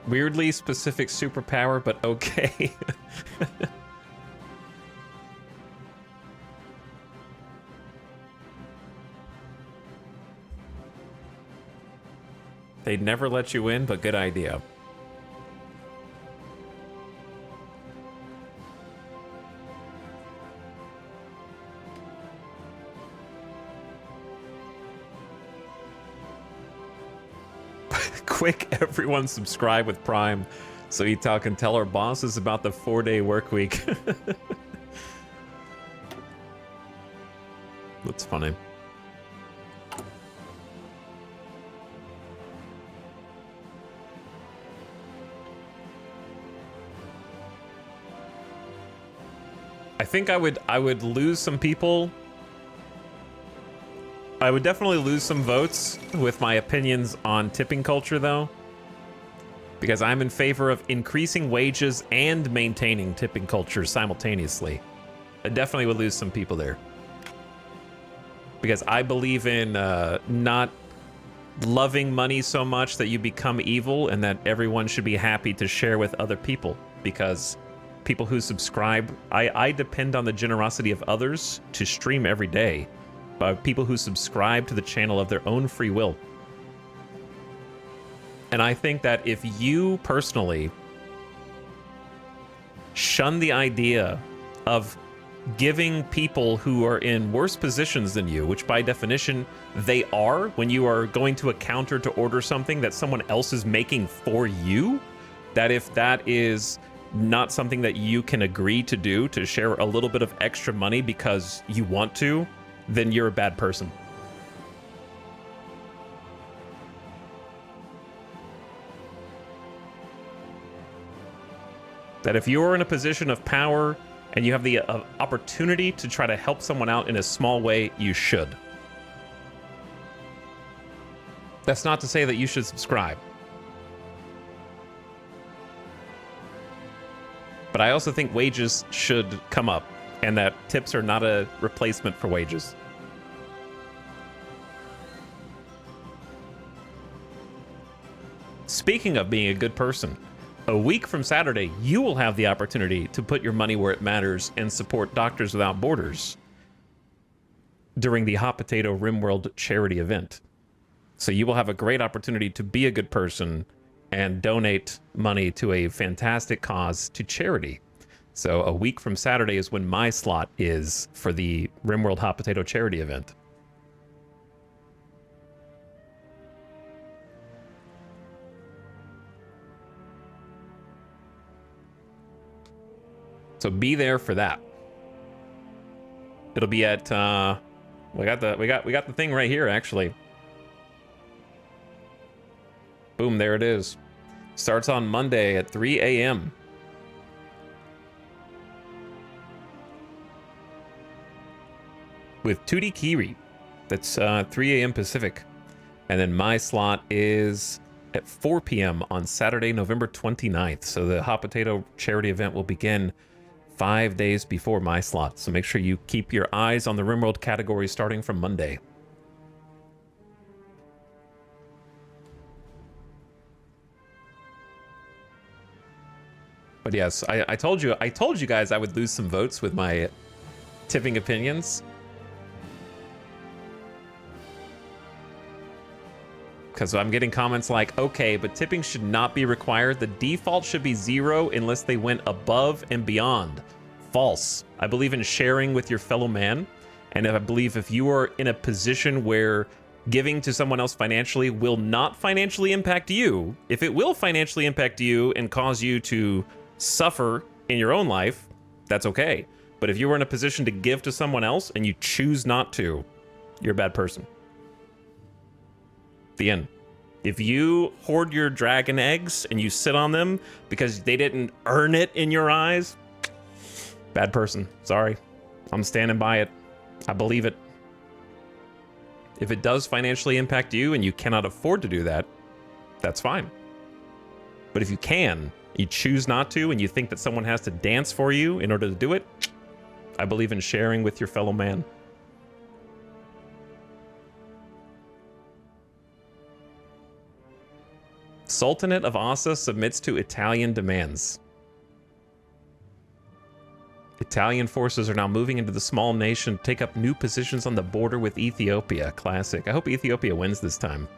Weirdly specific superpower, but okay. They'd never let you in, but good idea. Quick, everyone subscribe with Prime so Etal can tell our bosses about the 4-day work week. That's funny. I think I would lose some people. I would definitely lose some votes with my opinions on tipping culture, though, because I'm in favor of increasing wages and maintaining tipping culture simultaneously. I definitely would lose some people there, because I believe in not loving money so much that you become evil, and that everyone should be happy to share with other people, because people who subscribe, I depend on the generosity of others to stream every day, by people who subscribe to the channel of their own free will. And I think that if you personally shun the idea of giving people who are in worse positions than you, which by definition they are when you are going to a counter to order something that someone else is making for you, that if that is not something that you can agree to do, to share a little bit of extra money because you want to, then you're a bad person. That if you're in a position of power and you have the opportunity to try to help someone out in a small way, you should. That's not to say that you should subscribe. But I also think wages should come up, and that tips are not a replacement for wages. Speaking of being a good person, a week from Saturday, you will have the opportunity to put your money where it matters and support Doctors Without Borders during the Hot Potato RimWorld charity event. So you will have a great opportunity to be a good person and donate money to a fantastic cause, to charity. So a week from Saturday is when my slot is for the RimWorld Hot Potato charity event. So be there for that. It'll be at we got the thing right here, actually. Boom, there it is. Starts on Monday at 3 a.m. with Tutti Kiri. That's 3 a.m. Pacific. And then my slot is at 4 p.m. on Saturday, November 29th. So the Hot Potato charity event will begin 5 days before my slot. So make sure you keep your eyes on the RimWorld category starting from Monday. But yes, I told you guys I would lose some votes with my tipping opinions. Because I'm getting comments like, okay, but tipping should not be required. The default should be 0 unless they went above and beyond. False. I believe in sharing with your fellow man. And I believe if you are in a position where giving to someone else financially will not financially impact you, if it will financially impact you and cause you to suffer in your own life, that's okay. But if you are in a position to give to someone else and you choose not to, you're a bad person. The end. If you hoard your dragon eggs and you sit on them because they didn't earn it in your eyes, bad person. Sorry. I'm standing by it. I believe it. If it does financially impact you and you cannot afford to do that, that's fine. But if you can, you choose not to, and you think that someone has to dance for you in order to do it, I believe in sharing with your fellow man. Sultanate of Assa submits to Italian demands. Italian forces are now moving into the small nation to take up new positions on the border with Ethiopia. Classic. I hope Ethiopia wins this time.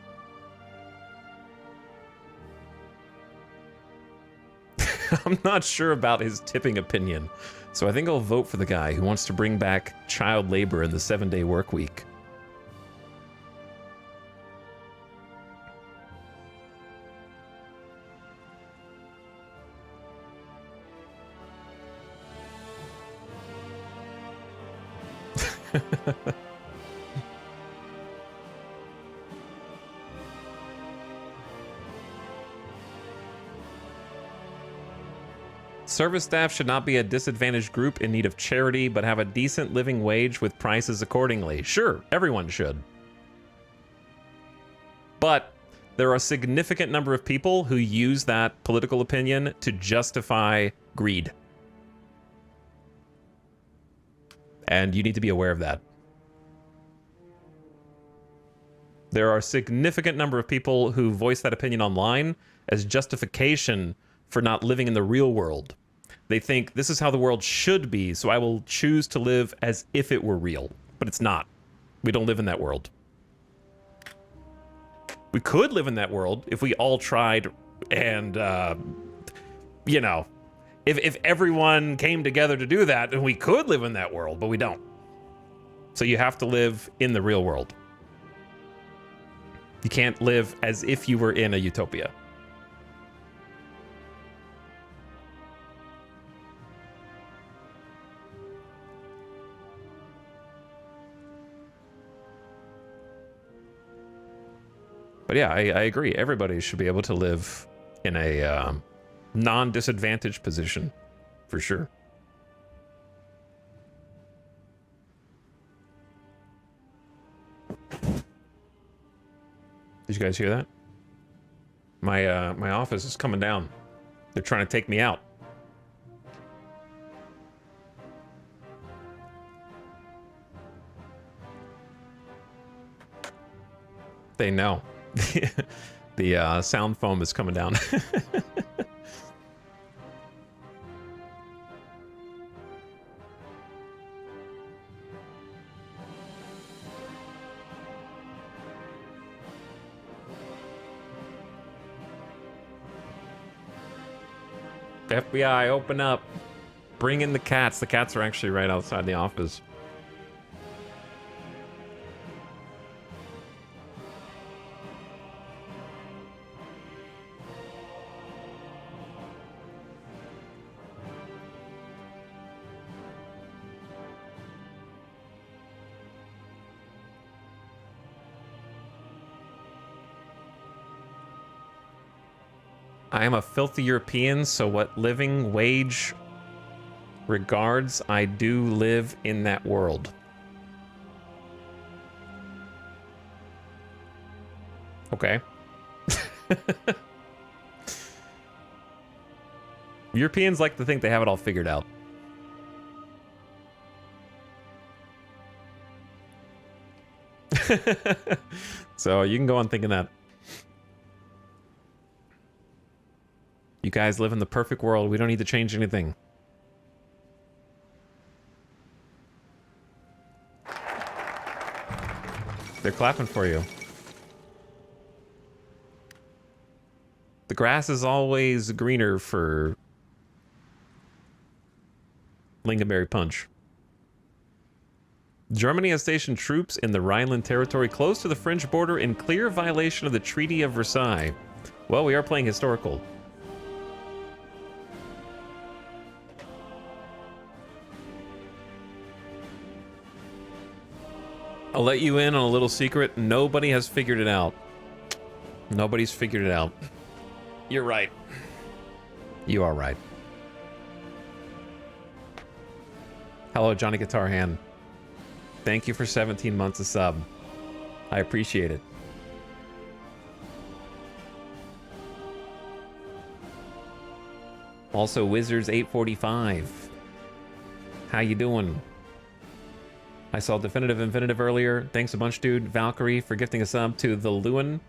I'm not sure about his tipping opinion, so I think I'll vote for the guy who wants to bring back child labor in the 7-day work week. Service staff should not be a disadvantaged group in need of charity, but have a decent living wage with prices accordingly. Sure, everyone should. But there are a significant number of people who use that political opinion to justify greed. And you need to be aware of that. There are a significant number of people who voice that opinion online as justification for not living in the real world. They think this is how the world should be, so I will choose to live as if it were real. But it's not. We don't live in that world. We could live in that world if we all tried and, you know, if everyone came together to do that, then we could live in that world, but we don't. So you have to live in the real world. You can't live as if you were in a utopia. But yeah, I agree. Everybody should be able to live in a non-disadvantaged position, for sure. Did you guys hear that? My office is coming down. They're trying to take me out. They know. The sound foam is coming down. FBI, open up. Bring in the cats. The cats are actually right outside the office. I am a filthy European, so what living wage regards, I do live in that world. Okay. Europeans like to think they have it all figured out. So you can go on thinking that. You guys live in the perfect world. We don't need to change anything. They're clapping for you. The grass is always greener for Lingonberry Punch. Germany has stationed troops in the Rhineland territory close to the French border in clear violation of the Treaty of Versailles. Well, we are playing historical. I'll let you in on a little secret. Nobody has figured it out. Nobody's figured it out. You're right. You are right. Hello, Johnny Guitar Hand. Thank you for 17 months of sub. I appreciate it. Also, Wizards845. How you doing? I saw Definitive Infinitive earlier. Thanks a bunch, dude. Valkyrie for gifting a sub to the Lewin.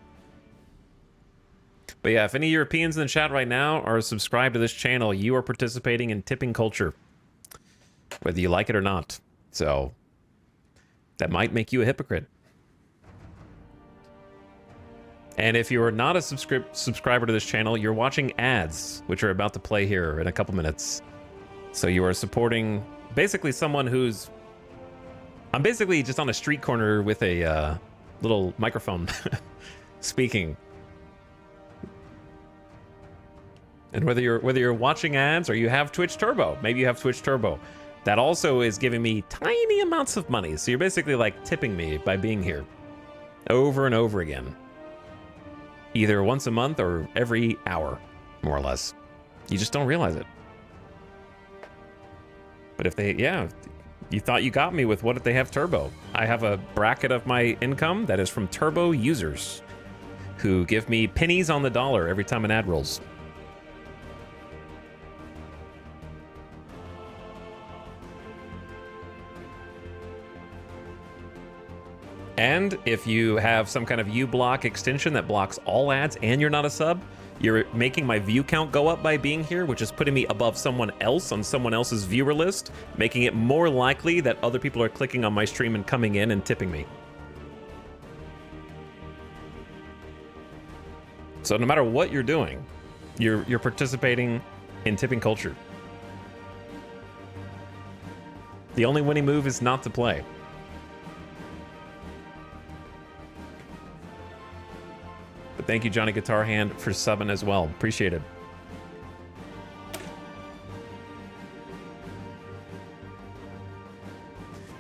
But yeah, if any Europeans in the chat right now are subscribed to this channel, you are participating in tipping culture. Whether you like it or not. So, that might make you a hypocrite. And if you are not a subscriber to this channel, you're watching ads, which are about to play here in a couple minutes. So you are supporting basically someone who's... I'm basically just on a street corner with a little microphone speaking. And whether you're watching ads or you have Twitch Turbo, maybe you have Twitch Turbo, that also is giving me tiny amounts of money. So you're basically like tipping me by being here over and over again. Either once a month or every hour, more or less. You just don't realize it. But if they, yeah, you thought you got me with what if they have Turbo. I have a bracket of my income that is from Turbo users who give me pennies on the dollar every time an ad rolls. And if you have some kind of uBlock extension that blocks all ads and you're not a sub, you're making my view count go up by being here, which is putting me above someone else on someone else's viewer list, making it more likely that other people are clicking on my stream and coming in and tipping me. So no matter what you're doing, you're participating in tipping culture. The only winning move is not to play. But thank you, Johnny Guitar Hand, for subbing as well. Appreciate it.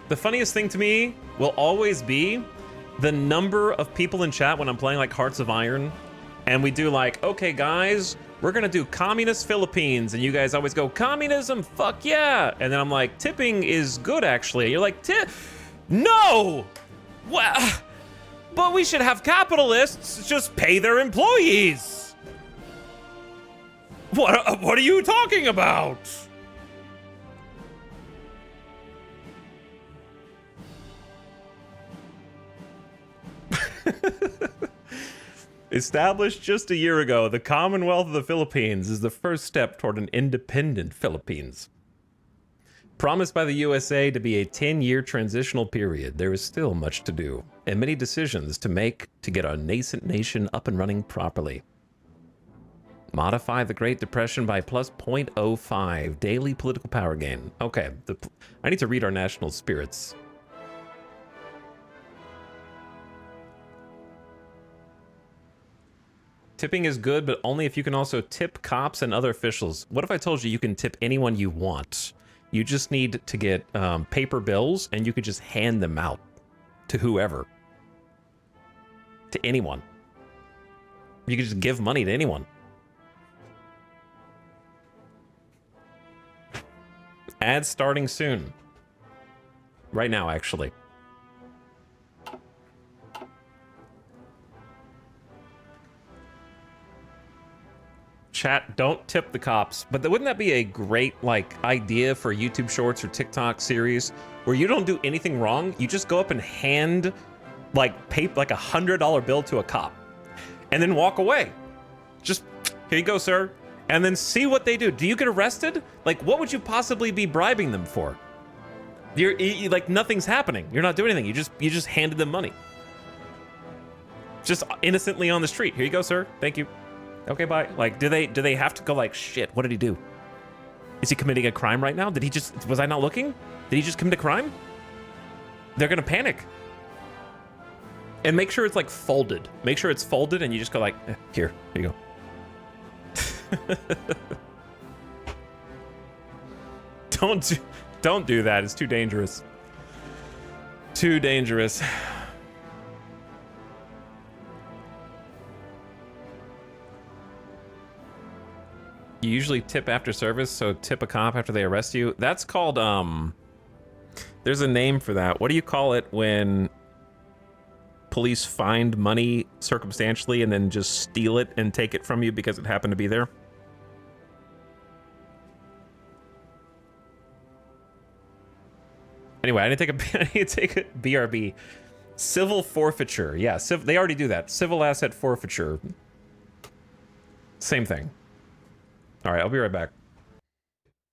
The funniest thing to me will always be the number of people in chat when I'm playing like Hearts of Iron, and we do like, okay guys, we're gonna do Communist Philippines, and you guys always go, communism, fuck yeah, and then I'm like, tipping is good actually. You're like, no! Well, but we should have capitalists just pay their employees. What are you talking about? Established just a year ago, the Commonwealth of the Philippines is the first step toward an independent Philippines. Promised by the USA to be a 10-year transitional period, there is still much to do and many decisions to make to get our nascent nation up and running properly. Modify the Great Depression by plus 0.05 daily political power gain. Okay, I need to read our national spirits. Tipping is good, but only if you can also tip cops and other officials. What if I told you you can tip anyone you want? You just need to get paper bills, and you could just hand them out to whoever. To anyone. You could just give money to anyone. Ads starting soon. Right now, actually. Chat, don't tip the cops. But wouldn't that be a great like idea for YouTube Shorts or TikTok series where you don't do anything wrong? You just go up and hand like paper, like $100 bill to a cop, and then walk away. Just here you go, sir, and then see what they do. Do you get arrested? Like, what would you possibly be bribing them for? You're like nothing's happening. You're not doing anything. You just handed them money, just innocently on the street. Here you go, sir. Thank you. Okay, bye. Like, do they have to go like, shit, what did he do? Is he committing a crime right now? Was I not looking? Did he just commit a crime? They're gonna panic. And make sure it's like folded. Make sure it's folded and you just go like, here you go. Don't do that. It's too dangerous. Too dangerous. You usually tip after service, so tip a cop after they arrest you. That's called, there's a name for that. What do you call it when police find money circumstantially and then just steal it and take it from you because it happened to be there? Anyway, I need to take a BRB. Civil forfeiture. Yeah, they already do that. Civil asset forfeiture. Same thing. All right, I'll be right back.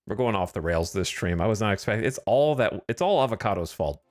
We're going off the rails this stream. I was not expecting. It's all Avocado's fault.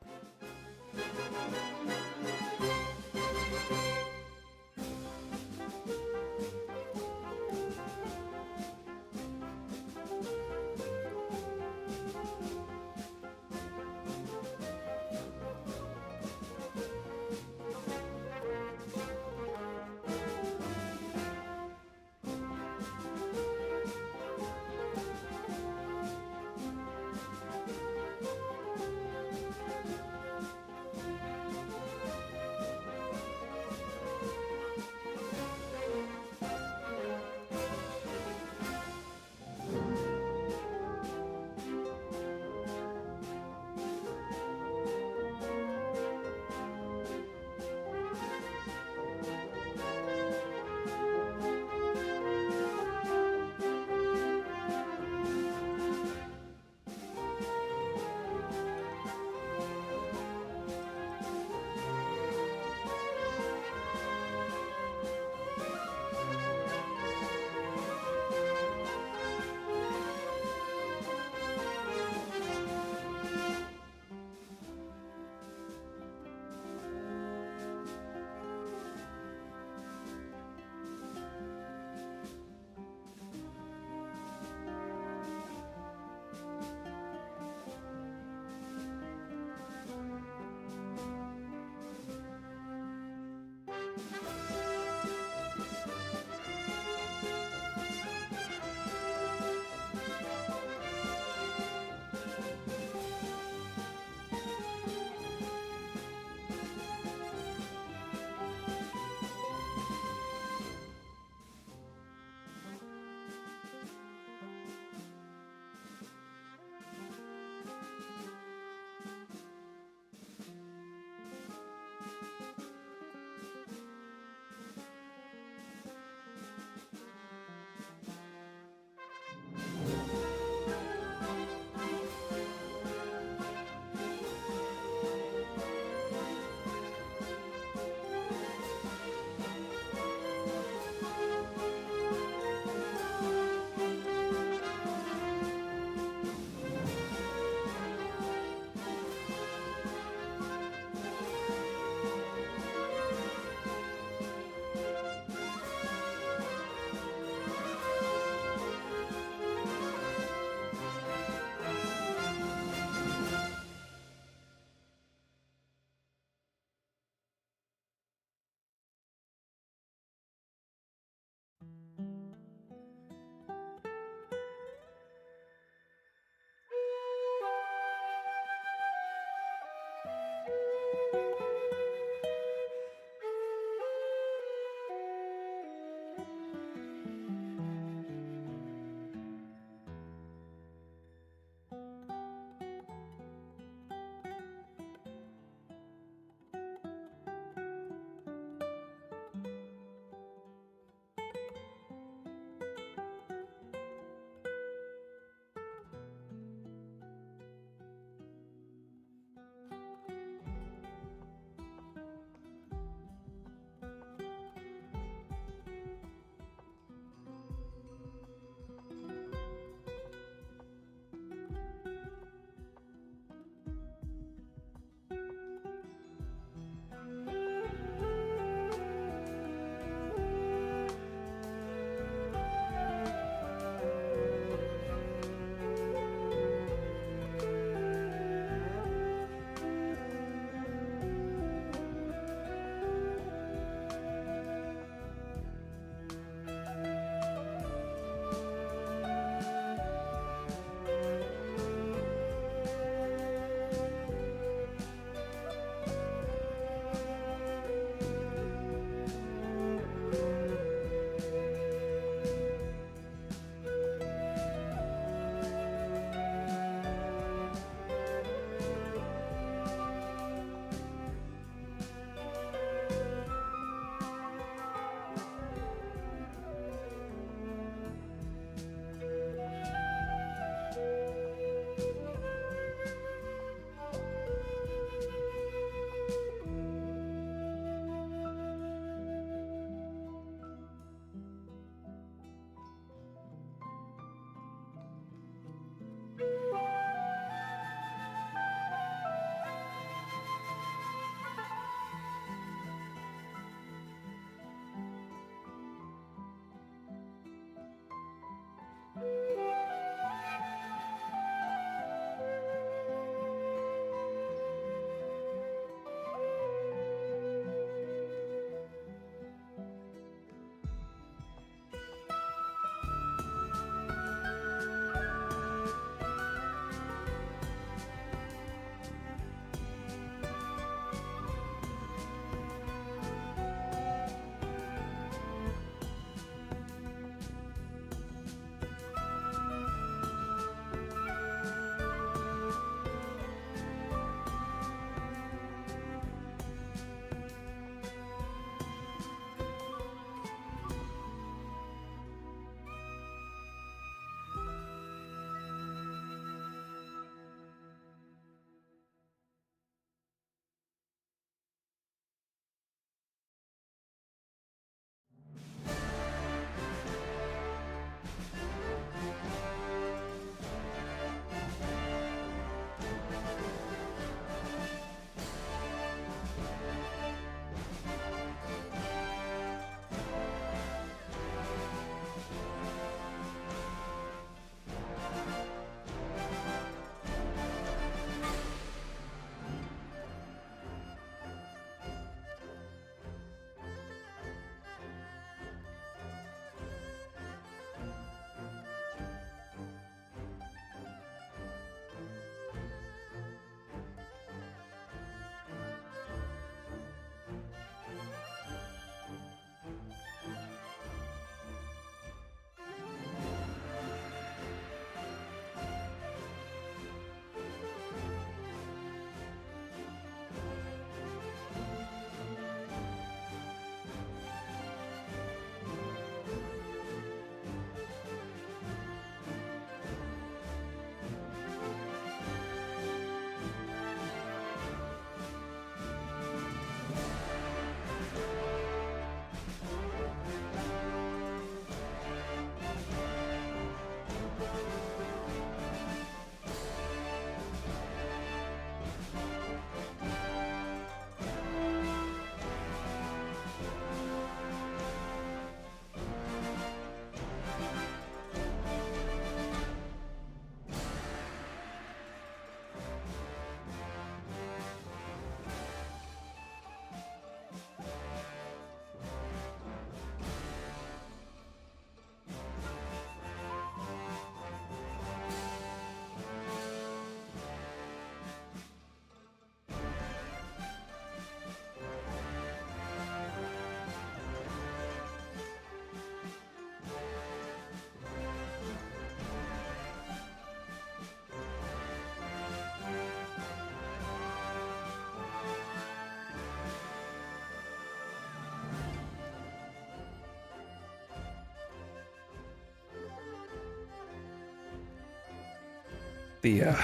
The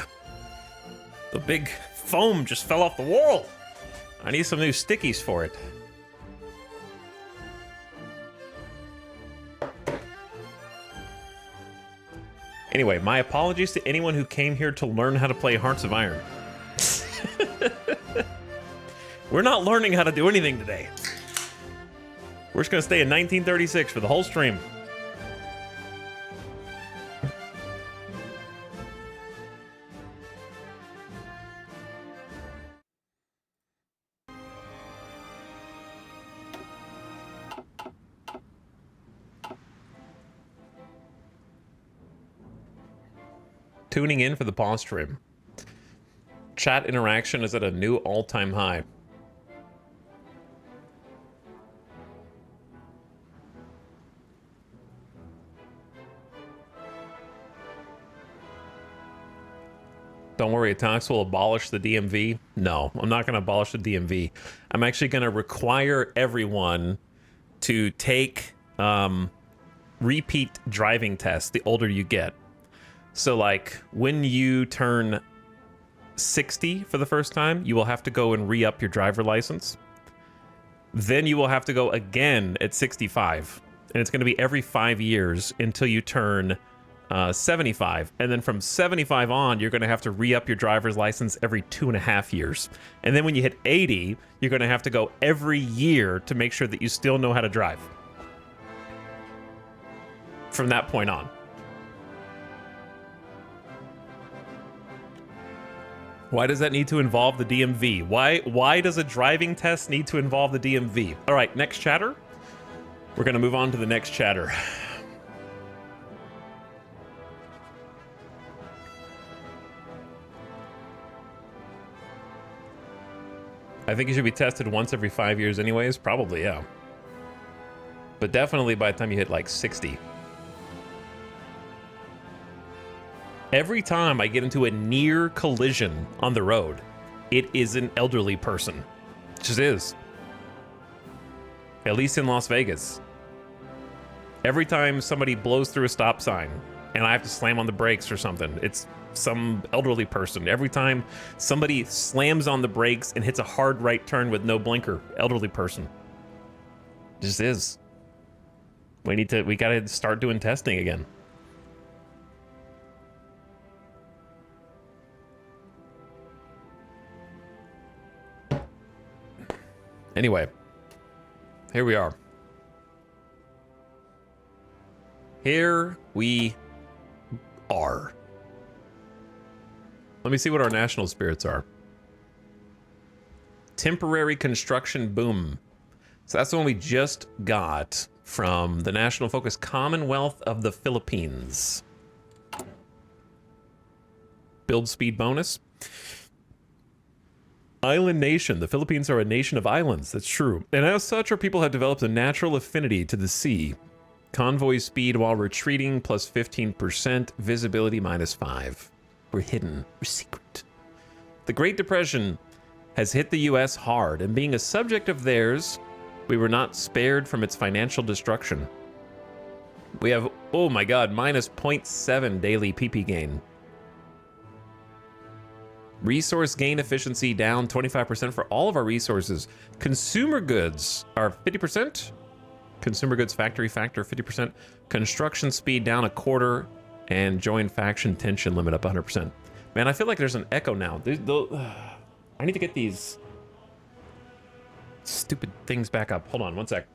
big foam just fell off the wall. I need some new stickies for it. Anyway, my apologies to anyone who came here to learn how to play Hearts of Iron. We're not learning how to do anything today. We're just gonna stay in 1936 for the whole stream. Tuning in for the pause stream. Chat interaction is at a new all-time high. Don't worry, Atox will abolish the DMV. No, I'm not going to abolish the DMV. I'm actually going to require everyone to take repeat driving tests the older you get. So, like, when you turn 60 for the first time, you will have to go and re-up your driver license. Then you will have to go again at 65. And it's going to be every 5 years until you turn 75. And then from 75 on, you're going to have to re-up your driver's license every 2.5 years. And then when you hit 80, you're going to have to go every year to make sure that you still know how to drive. From that point on. Why does that need to involve the DMV? Why does a driving test need to involve the DMV? All right, next chatter. We're going to move on to the next chatter. I think you should be tested once every 5 years anyways. Probably, yeah. But definitely by the time you hit like 60. Every time I get into a near collision on the road, it is an elderly person. It just is. At least in Las Vegas. Every time somebody blows through a stop sign and I have to slam on the brakes or something, it's some elderly person. Every time somebody slams on the brakes and hits a hard right turn with no blinker, elderly person. It just is. We gotta start doing testing again. Anyway, here we are. Here we are. Let me see what our national spirits are. Temporary construction boom. So that's the one we just got from the National Focus Commonwealth of the Philippines. Build speed bonus. Island nation. The Philippines are a nation of islands. That's true. And as such, our people have developed a natural affinity to the sea. Convoy speed while retreating plus 15%. Visibility -5. We're hidden. We're secret. The Great Depression has hit the U.S. hard, and being a subject of theirs, we were not spared from its financial destruction. We have, oh my god, -0.7 daily PP gain. Resource gain efficiency down 25% for all of our resources. Consumer goods are 50%. Consumer goods factory factor 50%. Construction speed down 1/4. And join faction tension limit up 100%. Man, I feel like there's an echo now. I need to get these stupid things back up. Hold on, one sec.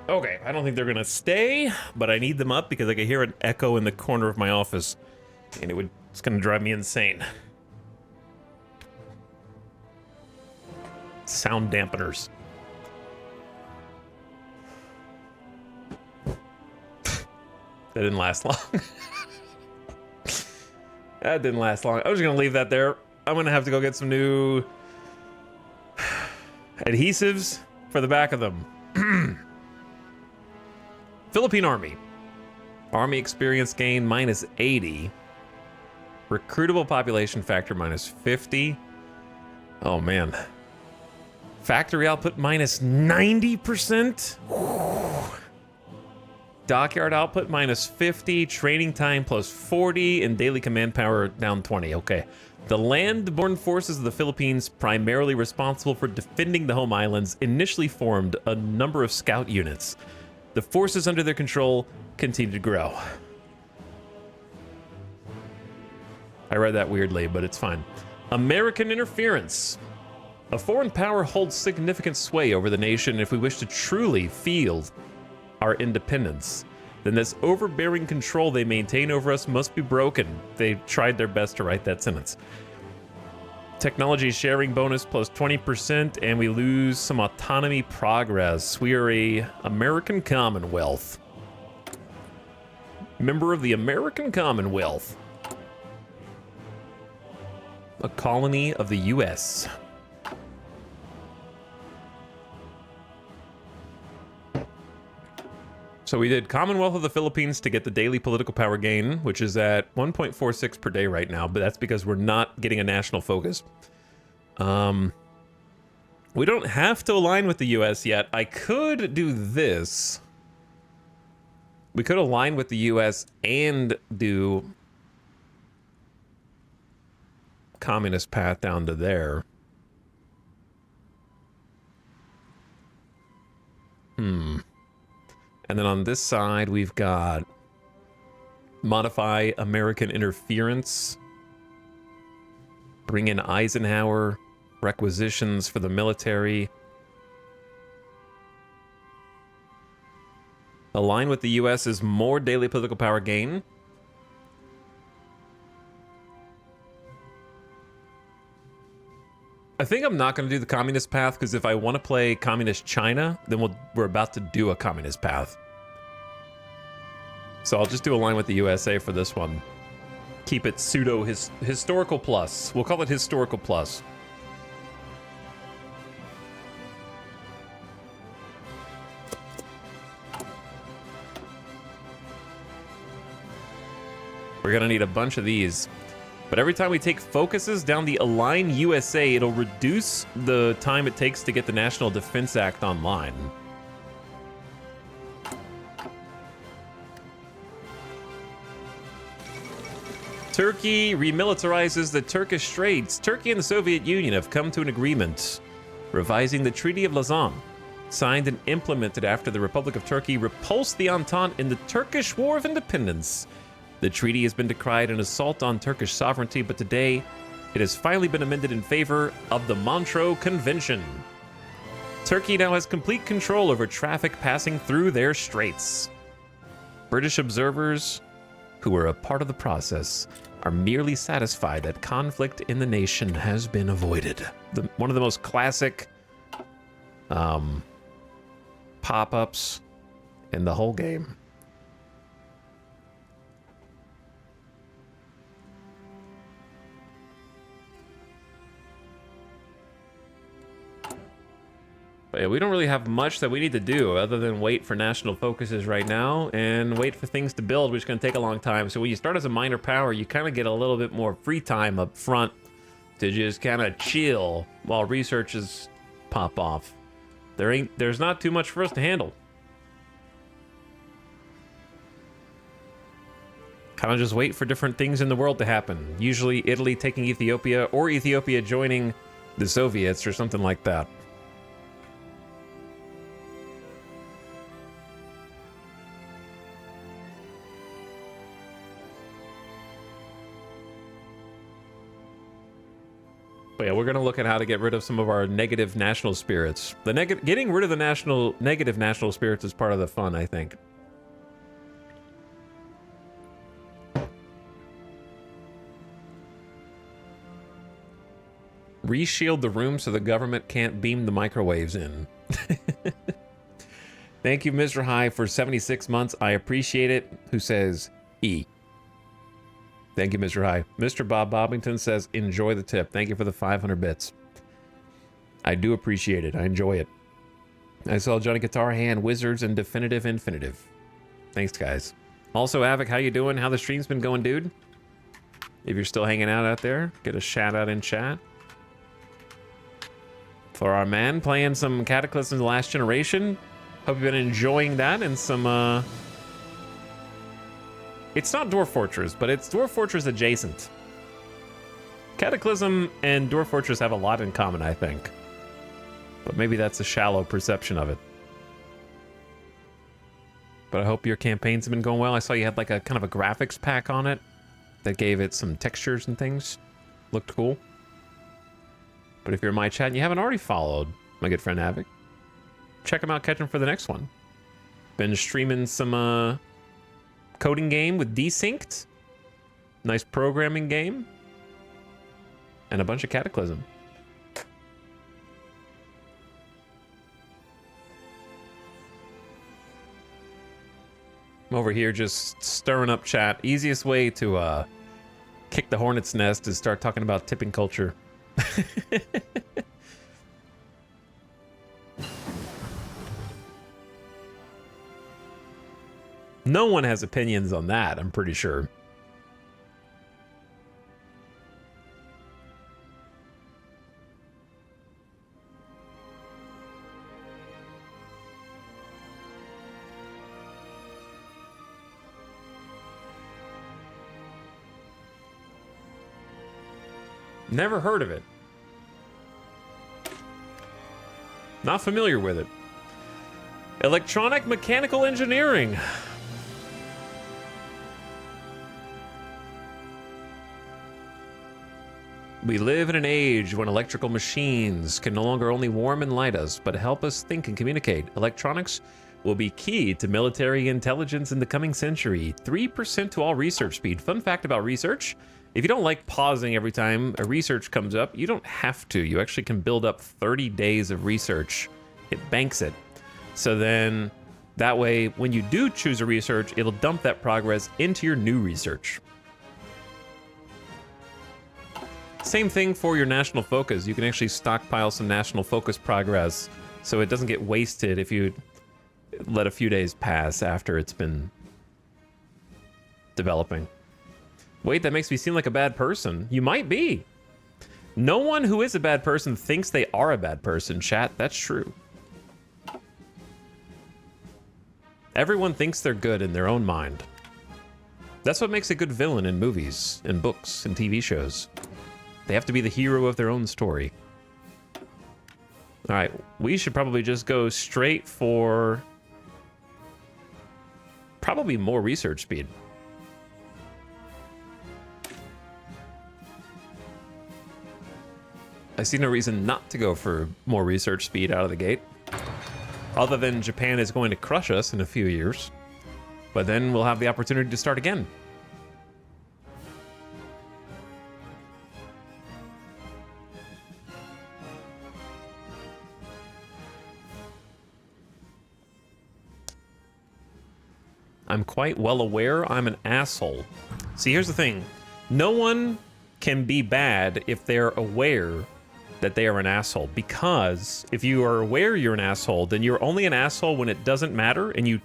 Okay, I don't think they're gonna stay, but I need them up because I can hear an echo in the corner of my office, and it's gonna drive me insane. Sound dampeners. That didn't last long. That didn't last long. I was gonna leave that there. I'm gonna have to go get some new adhesives for the back of them. Philippine Army. Army experience gain minus 80. Recruitable population factor minus 50. Oh man. Factory output minus 90%. Dockyard output minus 50. Training time plus 40. And daily command power down 20. Okay. The land-borne forces of the Philippines, primarily responsible for defending the home islands, initially formed a number of scout units. The forces under their control continue to grow. I read that weirdly, but it's fine. American interference. A foreign power holds significant sway over the nation. If we wish to truly field our independence, then this overbearing control they maintain over us must be broken. They tried their best to write that sentence. Technology sharing bonus plus 20%, and we lose some autonomy progress. We are a American Commonwealth. Member of the American Commonwealth. A colony of the U.S. So we did Commonwealth of the Philippines to get the daily political power gain, which is at 1.46 per day right now, but that's because we're not getting a national focus. We don't have to align with the US yet. I could do this. We could align with the US and do communist path down to there. And then on this side, we've got modify American interference, bring in Eisenhower, requisitions for the military, align with the U.S. is more daily political power gain. I think I'm not going to do the communist path because if I want to play communist China, then we're about to do a communist path. So I'll just do a line with the USA for this one. Keep it historical plus. We'll call it historical plus. We're going to need a bunch of these. But every time we take focuses down the Align USA, it'll reduce the time it takes to get the National Defense Act online. Turkey remilitarizes the Turkish Straits. Turkey and the Soviet Union have come to an agreement, revising the Treaty of Lausanne, signed and implemented after the Republic of Turkey repulsed the Entente in the Turkish War of Independence. The treaty has been decried an assault on Turkish sovereignty, but today it has finally been amended in favor of the Montreux Convention. Turkey now has complete control over traffic passing through their straits. British observers, who were a part of the process, are merely satisfied that conflict in the nation has been avoided. One of the most classic pop-ups in the whole game. But yeah, we don't really have much that we need to do other than wait for national focuses right now and wait for things to build, which is going to take a long time. So when you start as a minor power, you kind of get a little bit more free time up front to just kind of chill while researches pop off. There's not too much for us to handle. Kind of just wait for different things in the world to happen. Usually Italy taking Ethiopia or Ethiopia joining the Soviets or something like that. But yeah, we're gonna look at how to get rid of some of our negative national spirits. Getting rid of the negative national spirits is part of the fun, I think. Reshield the room so the government can't beam the microwaves in. Thank you, Mr. High, for 76 months. I appreciate it. Who says E? Thank you, Mr. High. Mr. Bob Bobbington says, enjoy the tip. Thank you for the 500 bits. I do appreciate it. I enjoy it. I saw Johnny Guitar Hand, Wizards, and Definitive Infinitive. Thanks, guys. Also, Avic, how you doing? How the stream's been going, dude? If you're still hanging out there, get a shout out in chat. For our man playing some Cataclysm: The Last Generation. Hope you've been enjoying that and some, It's not Dwarf Fortress, but it's Dwarf Fortress adjacent. Cataclysm and Dwarf Fortress have a lot in common, I think. But maybe that's a shallow perception of it. But I hope your campaigns have been going well. I saw you had like a kind of a graphics pack on it that gave it some textures and things. Looked cool. But if you're in my chat and you haven't already followed my good friend Havoc, check him out, catch him for the next one. Been streaming some coding game with Desynced. Nice programming game. And a bunch of Cataclysm. I'm over here just stirring up chat. Easiest way to kick the hornet's nest is start talking about tipping culture. No one has opinions on that, I'm pretty sure. Never heard of it. Not familiar with it. Electronic mechanical engineering. We live in an age when electrical machines can no longer only warm and light us, but help us think and communicate. Electronics will be key to military intelligence in the coming century. 3% to all research speed. Fun fact about research. If you don't like pausing every time a research comes up, you don't have to. You actually can build up 30 days of research. It banks it. So then that way, when you do choose a research, it'll dump that progress into your new research. Same thing for your national focus. You can actually stockpile some national focus progress so it doesn't get wasted if you let a few days pass after it's been developing. Wait, that makes me seem like a bad person. You might be. No one who is a bad person thinks they are a bad person, chat. That's true. Everyone thinks they're good in their own mind. That's what makes a good villain in movies, and books, and TV shows. They have to be the hero of their own story. All right, we should probably just go straight for probably more research speed. I see no reason not to go for more research speed out of the gate. Other than Japan is going to crush us in a few years. But then we'll have the opportunity to start again. I'm quite well aware I'm an asshole. See, here's the thing. No one can be bad if they're aware that they are an asshole, because if you are aware you're an asshole, then you're only an asshole when it doesn't matter, and you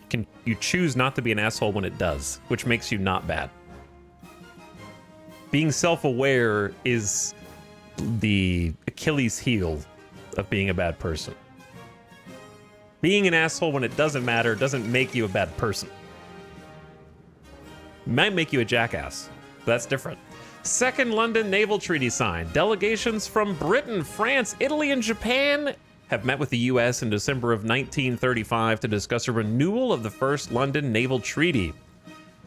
choose not to be an asshole when it does, which makes you not bad. Being self-aware is the Achilles heel of being a bad person. Being an asshole when it doesn't matter doesn't make you a bad person. It might make you a jackass. That's different. Second London Naval Treaty signed. Delegations from Britain, France, Italy, and Japan have met with the U.S. in December of 1935 to discuss a renewal of the First London Naval Treaty,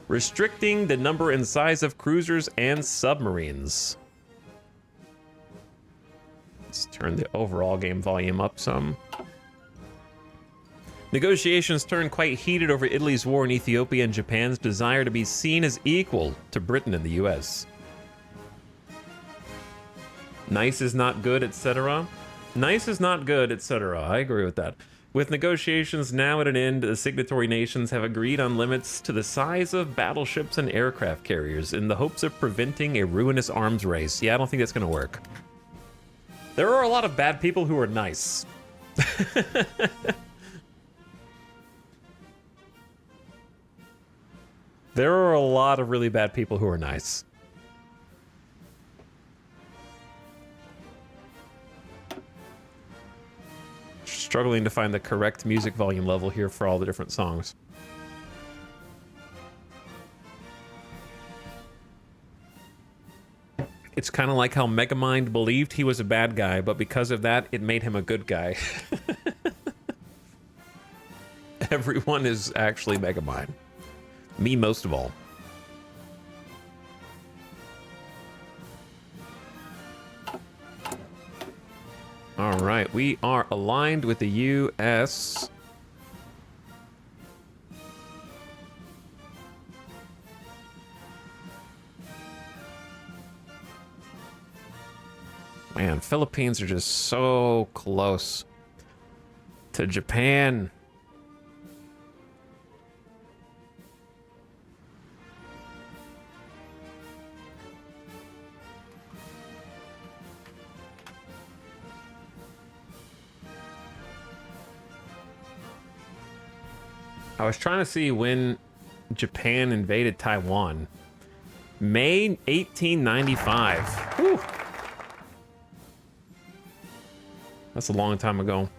restricting the number and size of cruisers and submarines. Let's turn the overall game volume up some. Negotiations turned quite heated over Italy's war in Ethiopia and Japan's desire to be seen as equal to Britain and the US. Nice is not good, etc. Nice is not good, etc. I agree with that. With negotiations now at an end, the signatory nations have agreed on limits to the size of battleships and aircraft carriers in the hopes of preventing a ruinous arms race. Yeah, I don't think that's going to work. There are a lot of bad people who are nice. There are a lot of really bad people who are nice. Struggling to find the correct music volume level here for all the different songs. It's kind of like how Megamind believed he was a bad guy, but because of that, it made him a good guy. Everyone is actually Megamind. Me most of all. All right, we are aligned with the U.S. Man, Philippines are just so close to Japan. I was trying to see when Japan invaded Taiwan. May 1895. Whew. That's a long time ago.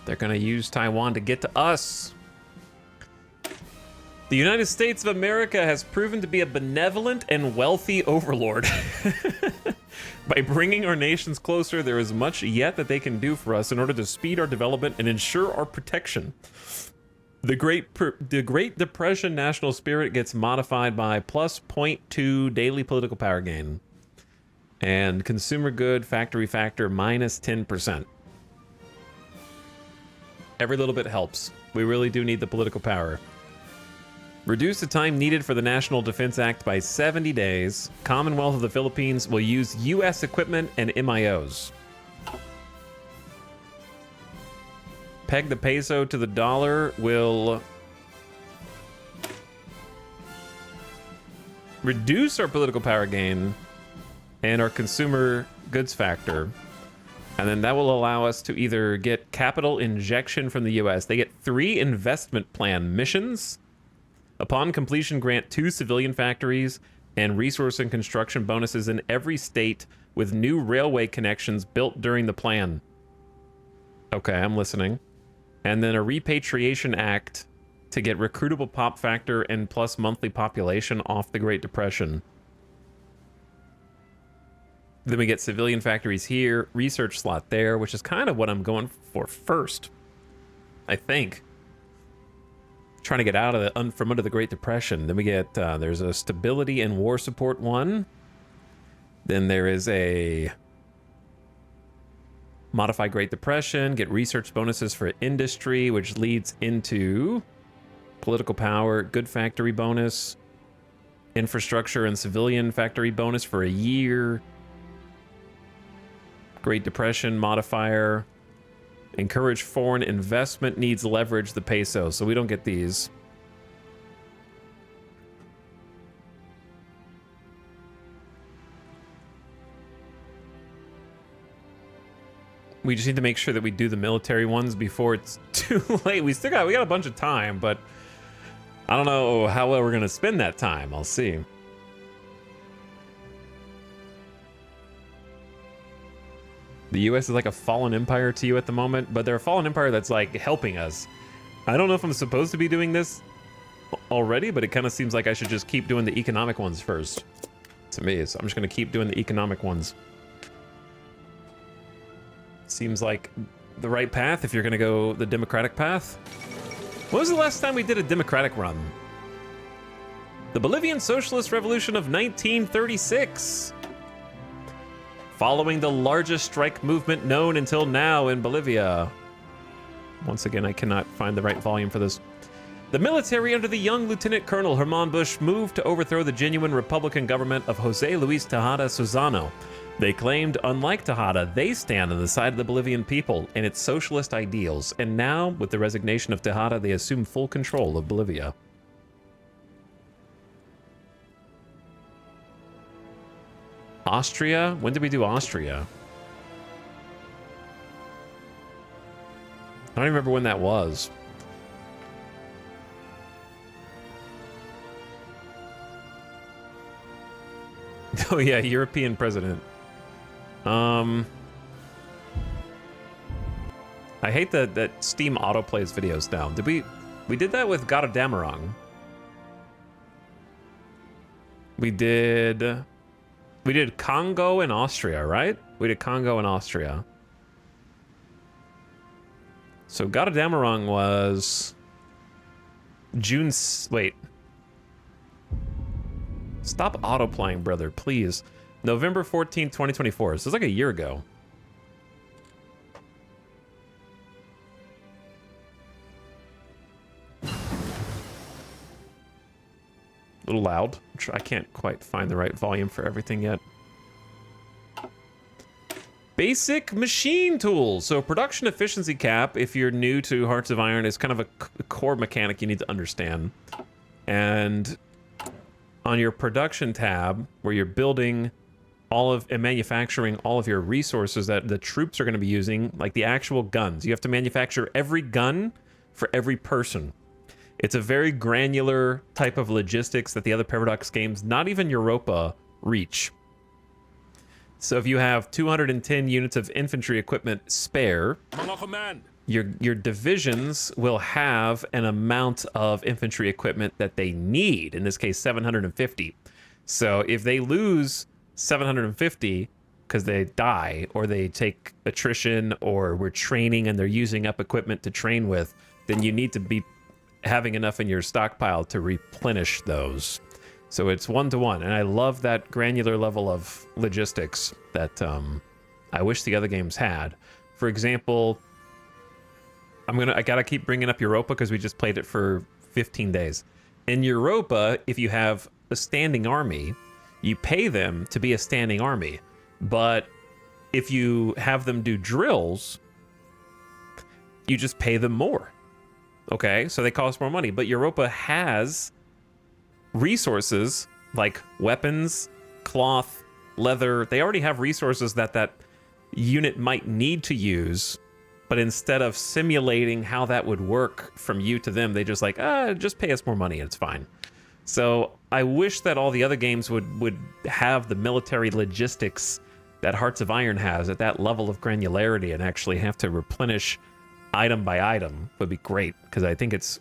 They're gonna use Taiwan to get to us. The United States of America has proven to be a benevolent and wealthy overlord. By bringing our nations closer, there is much yet that they can do for us in order to speed our development and ensure our protection. The Great Depression national spirit gets modified by plus 0.2 daily political power gain. And consumer good factory factor minus 10%. Every little bit helps. We really do need the political power. Reduce the time needed for the National Defense Act by 70 days. Commonwealth of the Philippines will use U.S. equipment and MIOs. Peg the peso to the dollar will reduce our political power gain and our consumer goods factor. And then that will allow us to either get capital injection from the U.S. They get 3 investment plan missions. Upon completion, grant 2 civilian factories and resource and construction bonuses in every state with new railway connections built during the plan. Okay, I'm listening. And then a repatriation act to get recruitable pop factor and plus monthly population off the Great Depression. Then we get civilian factories here, research slot there, which is kind of what I'm going for first, I think. Trying to get out of the from under the Great Depression. Then we get there's a stability and war support one. Then there is a modify Great Depression, get research bonuses for industry, which leads into political power, good factory bonus, infrastructure and civilian factory bonus for a year. Great Depression modifier. Encourage foreign investment, needs leverage the peso, so we don't get these. We just need to make sure that we do the military ones before it's too late. We got a bunch of time, but I don't know how well we're gonna spend that time. I'll see. The U.S. is like a fallen empire to you at the moment, but they're a fallen empire that's like helping us. I don't know if I'm supposed to be doing this already, but it kind of seems like I should just keep doing the economic ones first to me. So I'm just going to keep doing the economic ones. Seems like the right path if you're gonna go the democratic path. When was the last time we did a democratic run? The Bolivian Socialist Revolution of 1936. Following the largest strike movement known until now in Bolivia. Once again, I cannot find the right volume for this. The military under the young Lieutenant Colonel Herman Busch moved to overthrow the genuine Republican government of Jose Luis Tejada Susano. They claimed, unlike Tejada, they stand on the side of the Bolivian people and its socialist ideals. And now, with the resignation of Tejada, they assume full control of Bolivia. Austria? When did we do Austria? I don't even remember when that was. Oh yeah, European president. I hate that Steam autoplays videos now. We did that with God of Damarang. We did Congo and Austria, right? We did Congo and Austria. So God of Damarang was June. Wait. Stop autoplaying, brother, please. November 14, 2024. So it's like a year ago. A little loud. I can't quite find the right volume for everything yet. Basic machine tools. So production efficiency cap, if you're new to Hearts of Iron, is kind of a core mechanic you need to understand. And on your production tab, where you're building all of and manufacturing all of your resources that the troops are going to be using, like the actual guns. You have to manufacture every gun for every person. It's a very granular type of logistics that the other Paradox games, not even Europa, reach. So if you have 210 units of infantry equipment spare, your divisions will have an amount of infantry equipment that they need, in this case 750. So if they lose 750 because they die or they take attrition or we're training and they're using up equipment to train with, then you need to be having enough in your stockpile to replenish those. So it's one-to-one, and I love that granular level of logistics that I wish the other games had. For example, I gotta keep bringing up Europa because we just played it for 15 days. In Europa, if you have a standing army, you pay them to be a standing army. But if you have them do drills, you just pay them more. Okay, so they cost more money. But Europa has resources like weapons, cloth, leather. They already have resources that unit might need to use. But instead of simulating how that would work from you to them, they just like, just pay us more money and it's fine. So I wish that all the other games would have the military logistics that Hearts of Iron has at that level of granularity and actually have to replenish item by item would be great. Because I think it's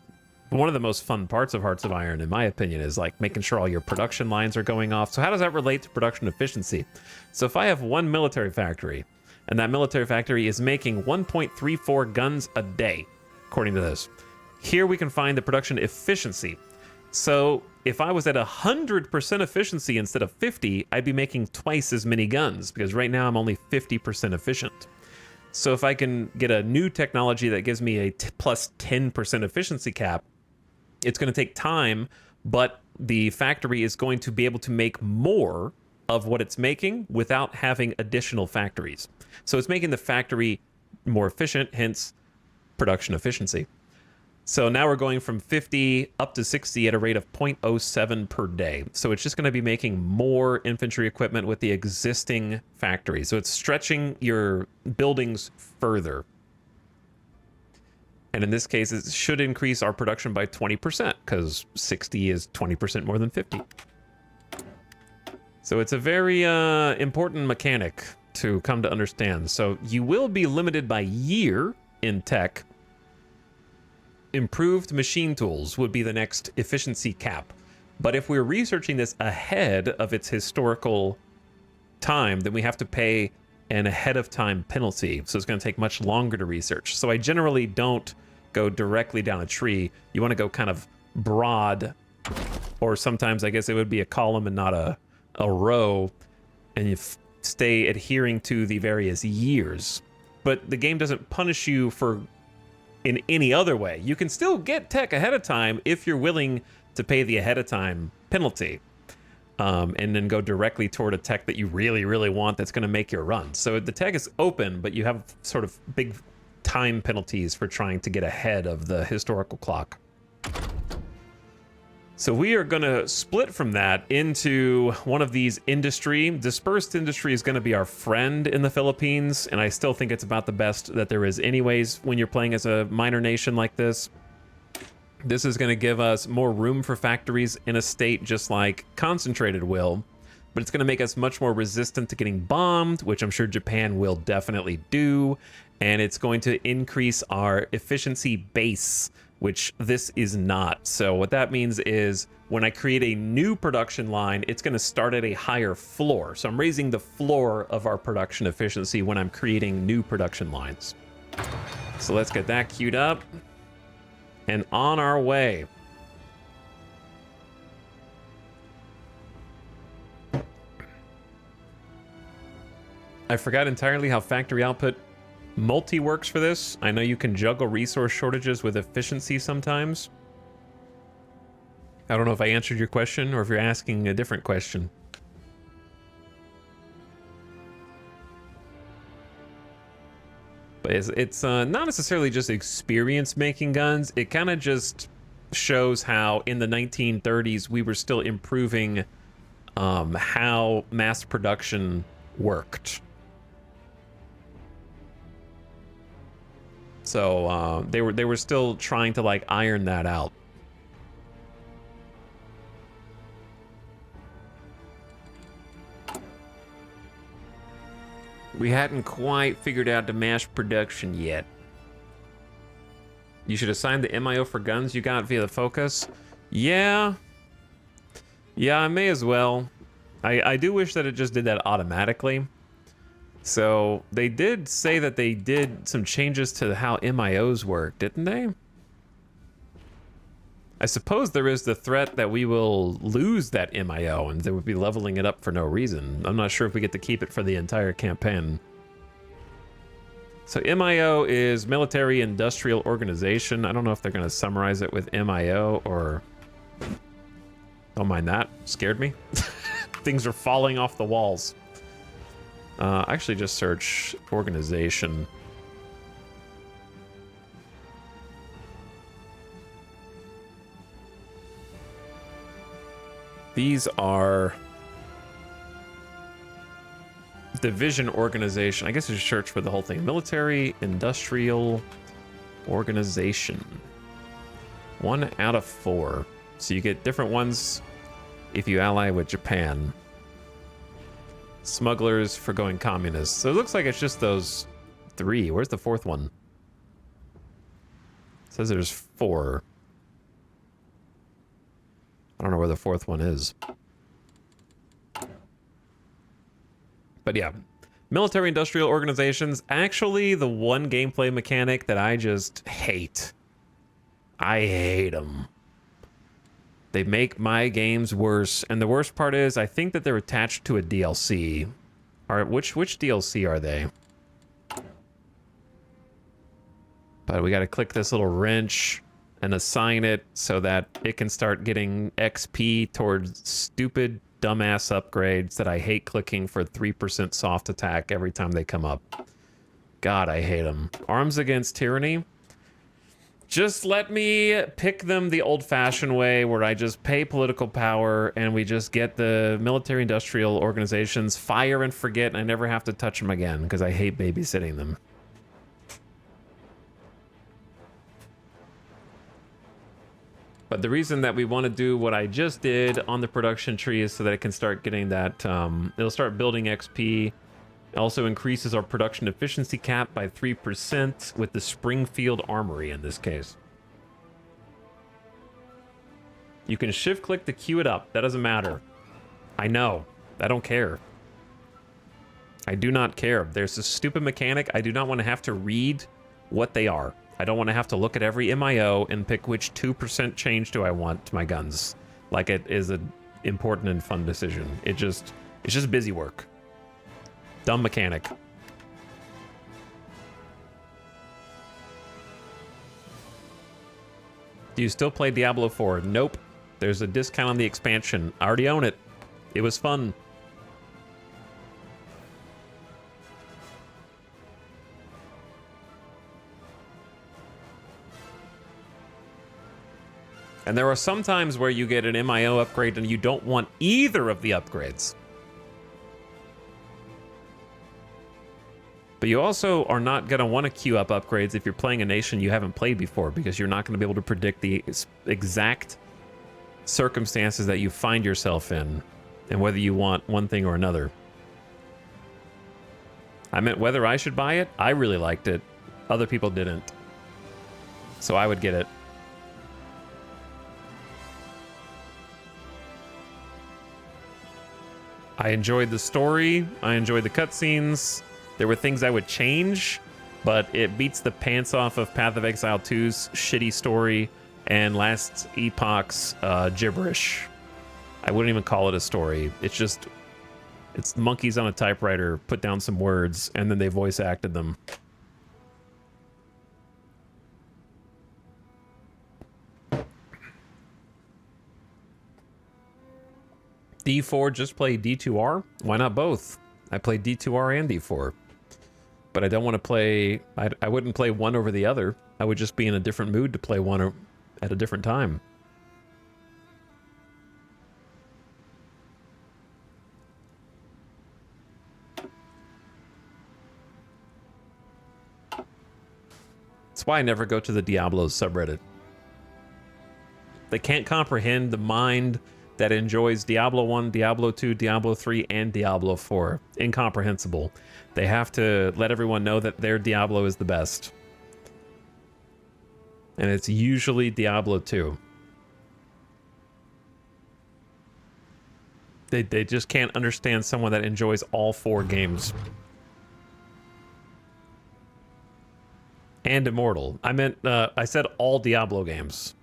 one of the most fun parts of Hearts of Iron, in my opinion, is like making sure all your production lines are going off. So how does that relate to production efficiency? So if I have one military factory, and that military factory is making 1.34 guns a day, according to this. Here we can find the production efficiency. So if I was at 100% efficiency instead of 50, I'd be making twice as many guns, because right now I'm only 50% efficient. So if I can get a new technology that gives me a plus 10% efficiency cap, it's going to take time, but the factory is going to be able to make more of what it's making without having additional factories. So it's making the factory more efficient, hence production efficiency. So now we're going from 50 up to 60 at a rate of 0.07 per day. So it's just going to be making more infantry equipment with the existing factory. So it's stretching your buildings further. And in this case, it should increase our production by 20% because 60 is 20% more than 50. So it's a very important mechanic to come to understand. So you will be limited by year in tech. Improved machine tools would be the next efficiency cap. But if we're researching this ahead of its historical time, then we have to pay an ahead of time penalty. So it's going to take much longer to research. So I generally don't go directly down a tree. You want to go kind of broad, or sometimes I guess it would be a column and not a row, and you stay adhering to the various years. But the game doesn't punish you for in any other way. You can still get tech ahead of time if you're willing to pay the ahead of time penalty, and then go directly toward a tech that you really, really want that's going to make your run. So the tech is open, but you have sort of big time penalties for trying to get ahead of the historical clock. So we are going to split from that into one of these industry. Dispersed industry is going to be our friend in the Philippines, and I still think it's about the best that there is anyways when you're playing as a minor nation like this. This is going to give us more room for factories in a state just like Concentrated will, but it's going to make us much more resistant to getting bombed, which I'm sure Japan will definitely do, and it's going to increase our efficiency base, which this is not. So what that means is when I create a new production line, it's going to start at a higher floor. So I'm raising the floor of our production efficiency when I'm creating new production lines. So let's get that queued up and on our way. I forgot entirely how factory output multi works for this. I know you can juggle resource shortages with efficiency sometimes. I don't know if I answered your question or if you're asking a different question. But it's not necessarily just experience making guns. It kind of just shows how in the 1930s we were still improving how mass production worked. So they were still trying to like iron that out. We hadn't quite figured out the mass production yet. You should assign the MIO for guns you got via the Focus. Yeah, I may as well. I do wish that it just did that automatically. So they did say that they did some changes to how MIOs work, didn't they? I suppose there is the threat that we will lose that MIO and they would be leveling it up for no reason. I'm not sure if we get to keep it for the entire campaign. So MIO is Military Industrial Organization. I don't know if they're going to summarize it with MIO or... Don't mind that. Scared me. Things are falling off the walls. Actually just search organization. These are division organization. I guess you should search for the whole thing. Military Industrial Organization. 1 out of 4. So you get different ones if you ally with Japan. Smugglers for going communist. So it looks like it's just those 3. Where's the 4th one? It says there's 4. I don't know where the 4th one is. But yeah, military industrial organizations, actually the one gameplay mechanic that I just hate. I hate them. They make my games worse. And the worst part is, I think that they're attached to a DLC. Which DLC are they? But we got to click this little wrench and assign it so that it can start getting XP towards stupid, dumbass upgrades that I hate clicking for 3% soft attack every time they come up. God, I hate them. Arms Against Tyranny. Just let me pick them the old-fashioned way where I just pay political power and we just get the military-industrial organizations, fire and forget, and I never have to touch them again because I hate babysitting them. But the reason that we want to do what I just did on the production tree is so that it can start getting that, it'll start building XP. It also increases our production efficiency cap by 3% with the Springfield Armory in this case. You can shift click to queue it up. That doesn't matter. I know. I don't care. I do not care. There's a stupid mechanic. I do not want to have to read what they are. I don't want to have to look at every MIO and pick which 2% change do I want to my guns. Like it is an important and fun decision. It's just busy work. Dumb mechanic. Do you still play Diablo 4? Nope. There's a discount on the expansion. I already own it. It was fun. And there are some times where you get an MIO upgrade and you don't want either of the upgrades. But you also are not going to want to queue up upgrades if you're playing a nation you haven't played before, because you're not going to be able to predict the exact circumstances that you find yourself in and whether you want one thing or another. I meant whether I should buy it. I really liked it. Other people didn't. So I would get it. I enjoyed the story. I enjoyed the cutscenes. There were things I would change, but it beats the pants off of Path of Exile 2's shitty story and Last Epoch's gibberish. I wouldn't even call it a story. It's monkeys on a typewriter put down some words and then they voice acted them. D4, just play D2R? Why not both? I play D2R and D4. But I don't want to play... I wouldn't play one over the other. I would just be in a different mood to play one at a different time. That's why I never go to the Diablo subreddit. They can't comprehend the mind that enjoys Diablo 1, Diablo 2, Diablo 3, and Diablo 4. Incomprehensible. They have to let everyone know that their Diablo is the best. And it's usually Diablo 2. They just can't understand someone that enjoys all 4 games. And Immortal. I meant, I said all Diablo games.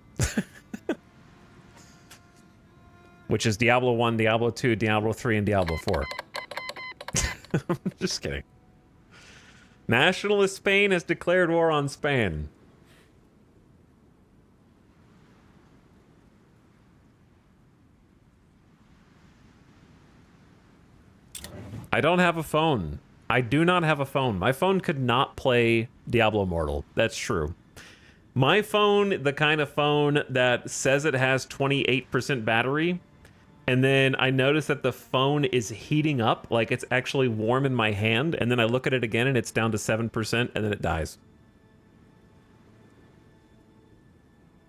Which is Diablo 1, Diablo 2, Diablo 3, and Diablo 4. Just kidding. Nationalist Spain has declared war on Spain. I don't have a phone. I do not have a phone. My phone could not play Diablo Immortal. That's true. My phone, the kind of phone that says it has 28% battery, and then I notice that the phone is heating up, like it's actually warm in my hand, and then I look at it again and it's down to 7%, and then it dies.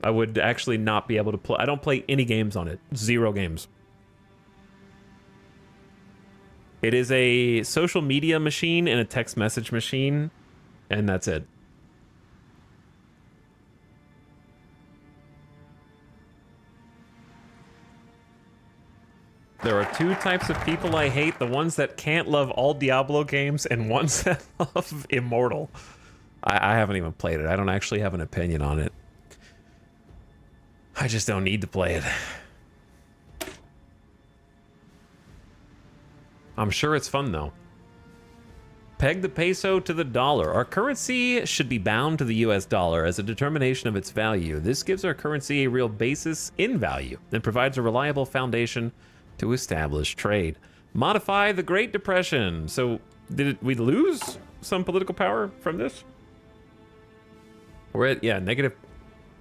I would actually not be able to play. I don't play any games on it. 0 games. It is a social media machine and a text message machine, and that's it. There are 2 types of people I hate. The ones that can't love all Diablo games and ones that love Immortal. I haven't even played it. I don't actually have an opinion on it. I just don't need to play it. I'm sure it's fun, though. Peg the peso to the dollar. Our currency should be bound to the US dollar as a determination of its value. This gives our currency a real basis in value and provides a reliable foundation to establish trade. Modify the Great Depression. So, did we lose some political power from this? We're at, yeah, negative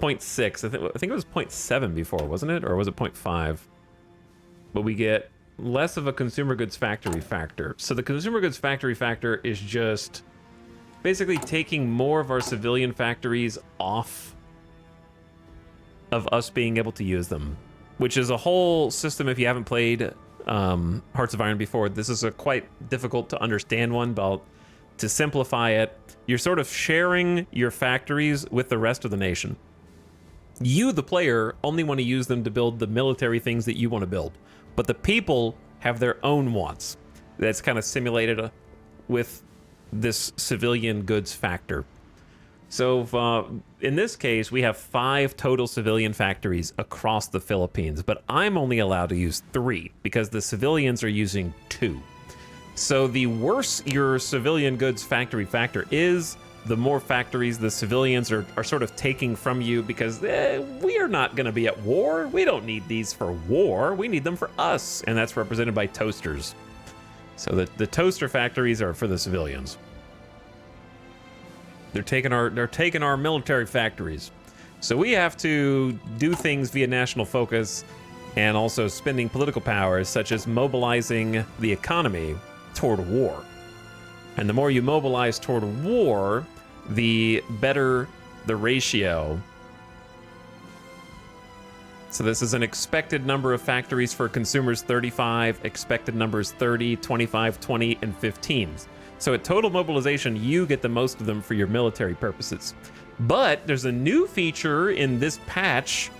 0.6. I think it was 0.7 before, wasn't it? Or was it 0.5? But we get less of a consumer goods factory factor. So the consumer goods factory factor is just basically taking more of our civilian factories off of us being able to use them, which is a whole system. If you haven't played Hearts of Iron before, this is a quite difficult to understand one, but to simplify it, you're sort of sharing your factories with the rest of the nation. You, the player, only want to use them to build the military things that you want to build, but the people have their own wants. That's kind of simulated with this civilian goods factor. So in this case, we have 5 total civilian factories across the Philippines, but I'm only allowed to use 3 because the civilians are using 2. So the worse your civilian goods factory factor is, the more factories the civilians are sort of taking from you because we are not going to be at war. We don't need these for war. We need them for us. And that's represented by toasters. So the toaster factories are for the civilians. They're taking our military factories. So we have to do things via national focus and also spending political powers such as mobilizing the economy toward war. And the more you mobilize toward war, the better the ratio. So this is an expected number of factories for consumers 35, expected numbers 30, 25, 20, and 15. So at total mobilization, you get the most of them for your military purposes. But there's a new feature in this patch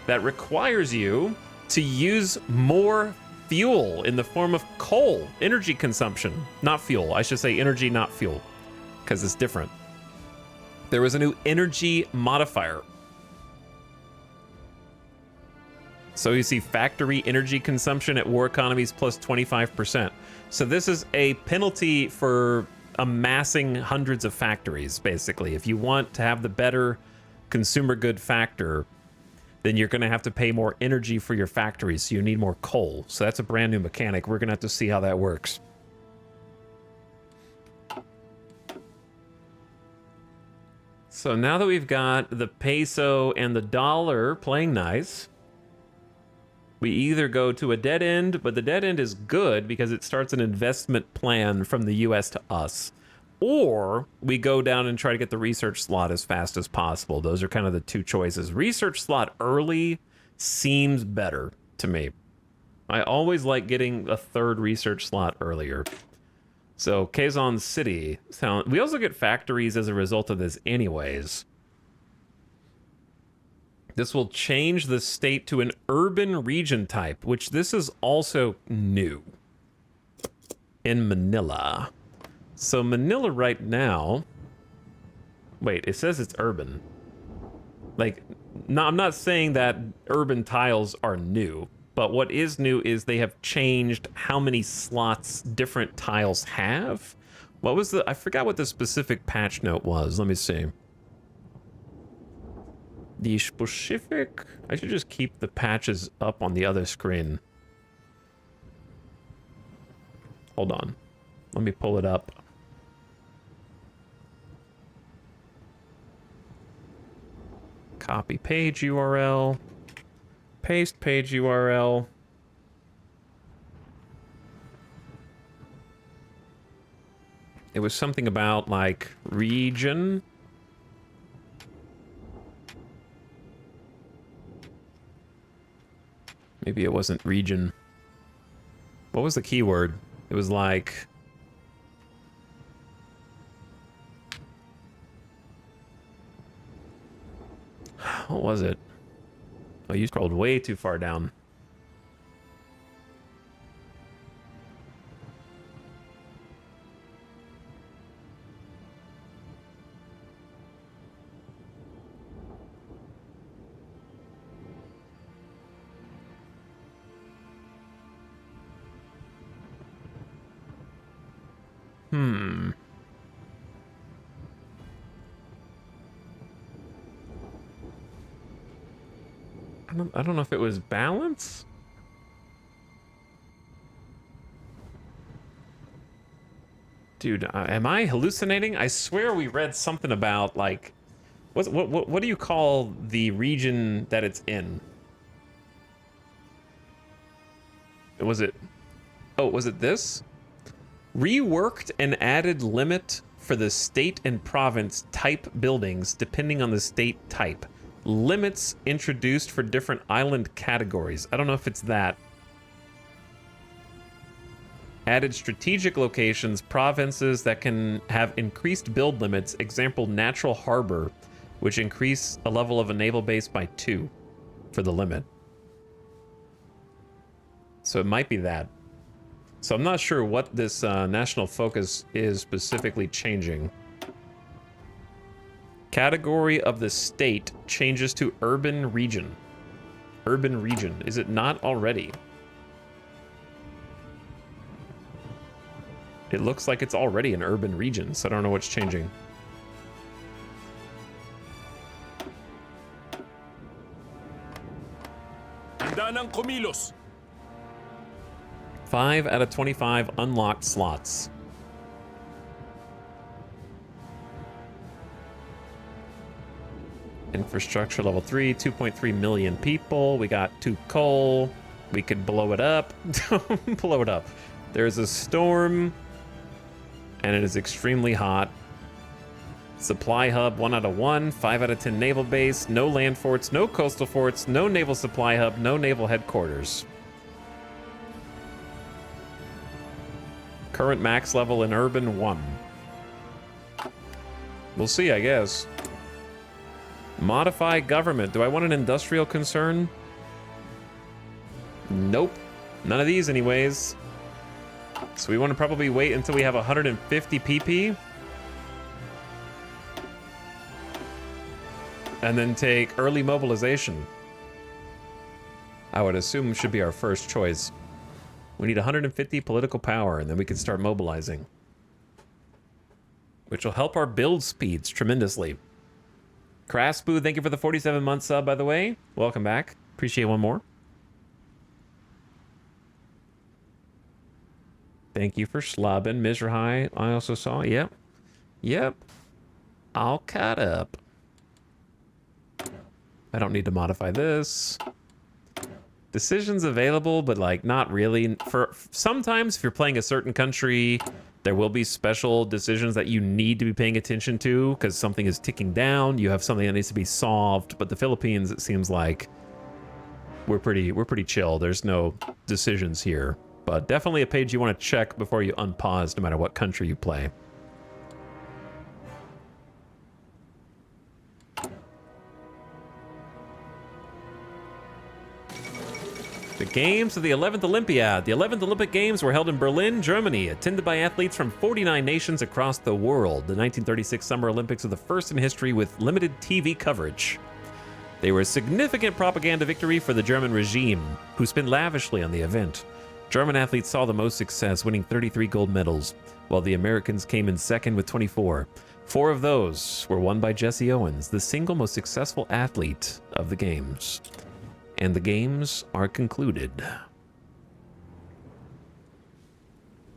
that requires you to use more fuel in the form of coal, energy consumption, not fuel. I should say energy, not fuel, because it's different. There was a new energy modifier. So you see factory energy consumption at war economies plus 25%. So this is a penalty for amassing hundreds of factories, basically. If you want to have the better consumer good factor, then you're going to have to pay more energy for your factories, so you need more coal. So that's a brand new mechanic. We're going to have to see how that works. So now that we've got the peso and the dollar playing nice, we either go to a dead end, but the dead end is good because it starts an investment plan from the US to us, or we go down and try to get the research slot as fast as possible. Those are kind of the two choices. Research slot early seems better to me. I always like getting a third research slot earlier. So Quezon City, we also get factories as a result of this anyways. This will change the state to an urban region type, which this is also new in Manila. So Manila right now, wait, it says it's urban. Like, no, I'm not saying that urban tiles are new, but what is new is they have changed how many slots different tiles have. What was I forgot what the specific patch note was. Let me see. The specific, I should just keep the patches up on the other screen. Hold on. Let me pull it up. Copy page URL. Paste page URL. It was something about like region. Maybe it wasn't region. What was the keyword? It was like... What was it? Oh, you scrolled way too far down. I don't know if it was balance. Dude, am I hallucinating? I swear we read something about like, what do you call the region that it's in? Was it? Oh, was it this? Reworked and added limit for the state and province type buildings depending on the state type. Limits introduced for different island categories. I don't know if it's that. Added strategic locations, provinces that can have increased build limits. Example, Natural Harbor, which increase a level of a naval base by 2 for the limit. So it might be that. So I'm not sure what this national focus is specifically changing. Category of the state changes to urban region. Urban region. Is it not already? It looks like it's already an urban region, so I don't know what's changing. Handa ng kumilos. 5 out of 25 unlocked slots. Infrastructure level 3, 2.3 million people. We got 2 coal. We could blow it up. Don't blow it up. There's a storm, and it is extremely hot. Supply hub 1 out of 1, 5 out of 10 naval base, no land forts, no coastal forts, no naval supply hub, no naval headquarters. Current max level in urban 1. We'll see, I guess. Modify government. Do I want an industrial concern? Nope. None of these anyways. So we want to probably wait until we have 150 PP. And then take early mobilization. I would assume should be our first choice. We need 150 political power, and then we can start mobilizing. Which will help our build speeds tremendously. Craspu, thank you for the 47-month sub, by the way. Welcome back. Appreciate one more. Thank you for slubbing. Mizrahi, I also saw. Yep. Yep. All caught up. I don't need to modify this. Decisions available, but like not really. For sometimes if you're playing a certain country, there will be special decisions that you need to be paying attention to because something is ticking down. You have something that needs to be solved. But the Philippines, it seems like we're pretty chill. There's no decisions here, but definitely a page you want to check before you unpause, no matter what country you play. The games of the 11th Olympiad. The 11th Olympic Games were held in Berlin, Germany, attended by athletes from 49 nations across the world. The 1936 Summer Olympics are the first in history with limited TV coverage. They were a significant propaganda victory for the German regime, who spent lavishly on the event. German athletes saw the most success, winning 33 gold medals, while the Americans came in second with 24. 4 of those were won by Jesse Owens, the single most successful athlete of the Games. And the games are concluded.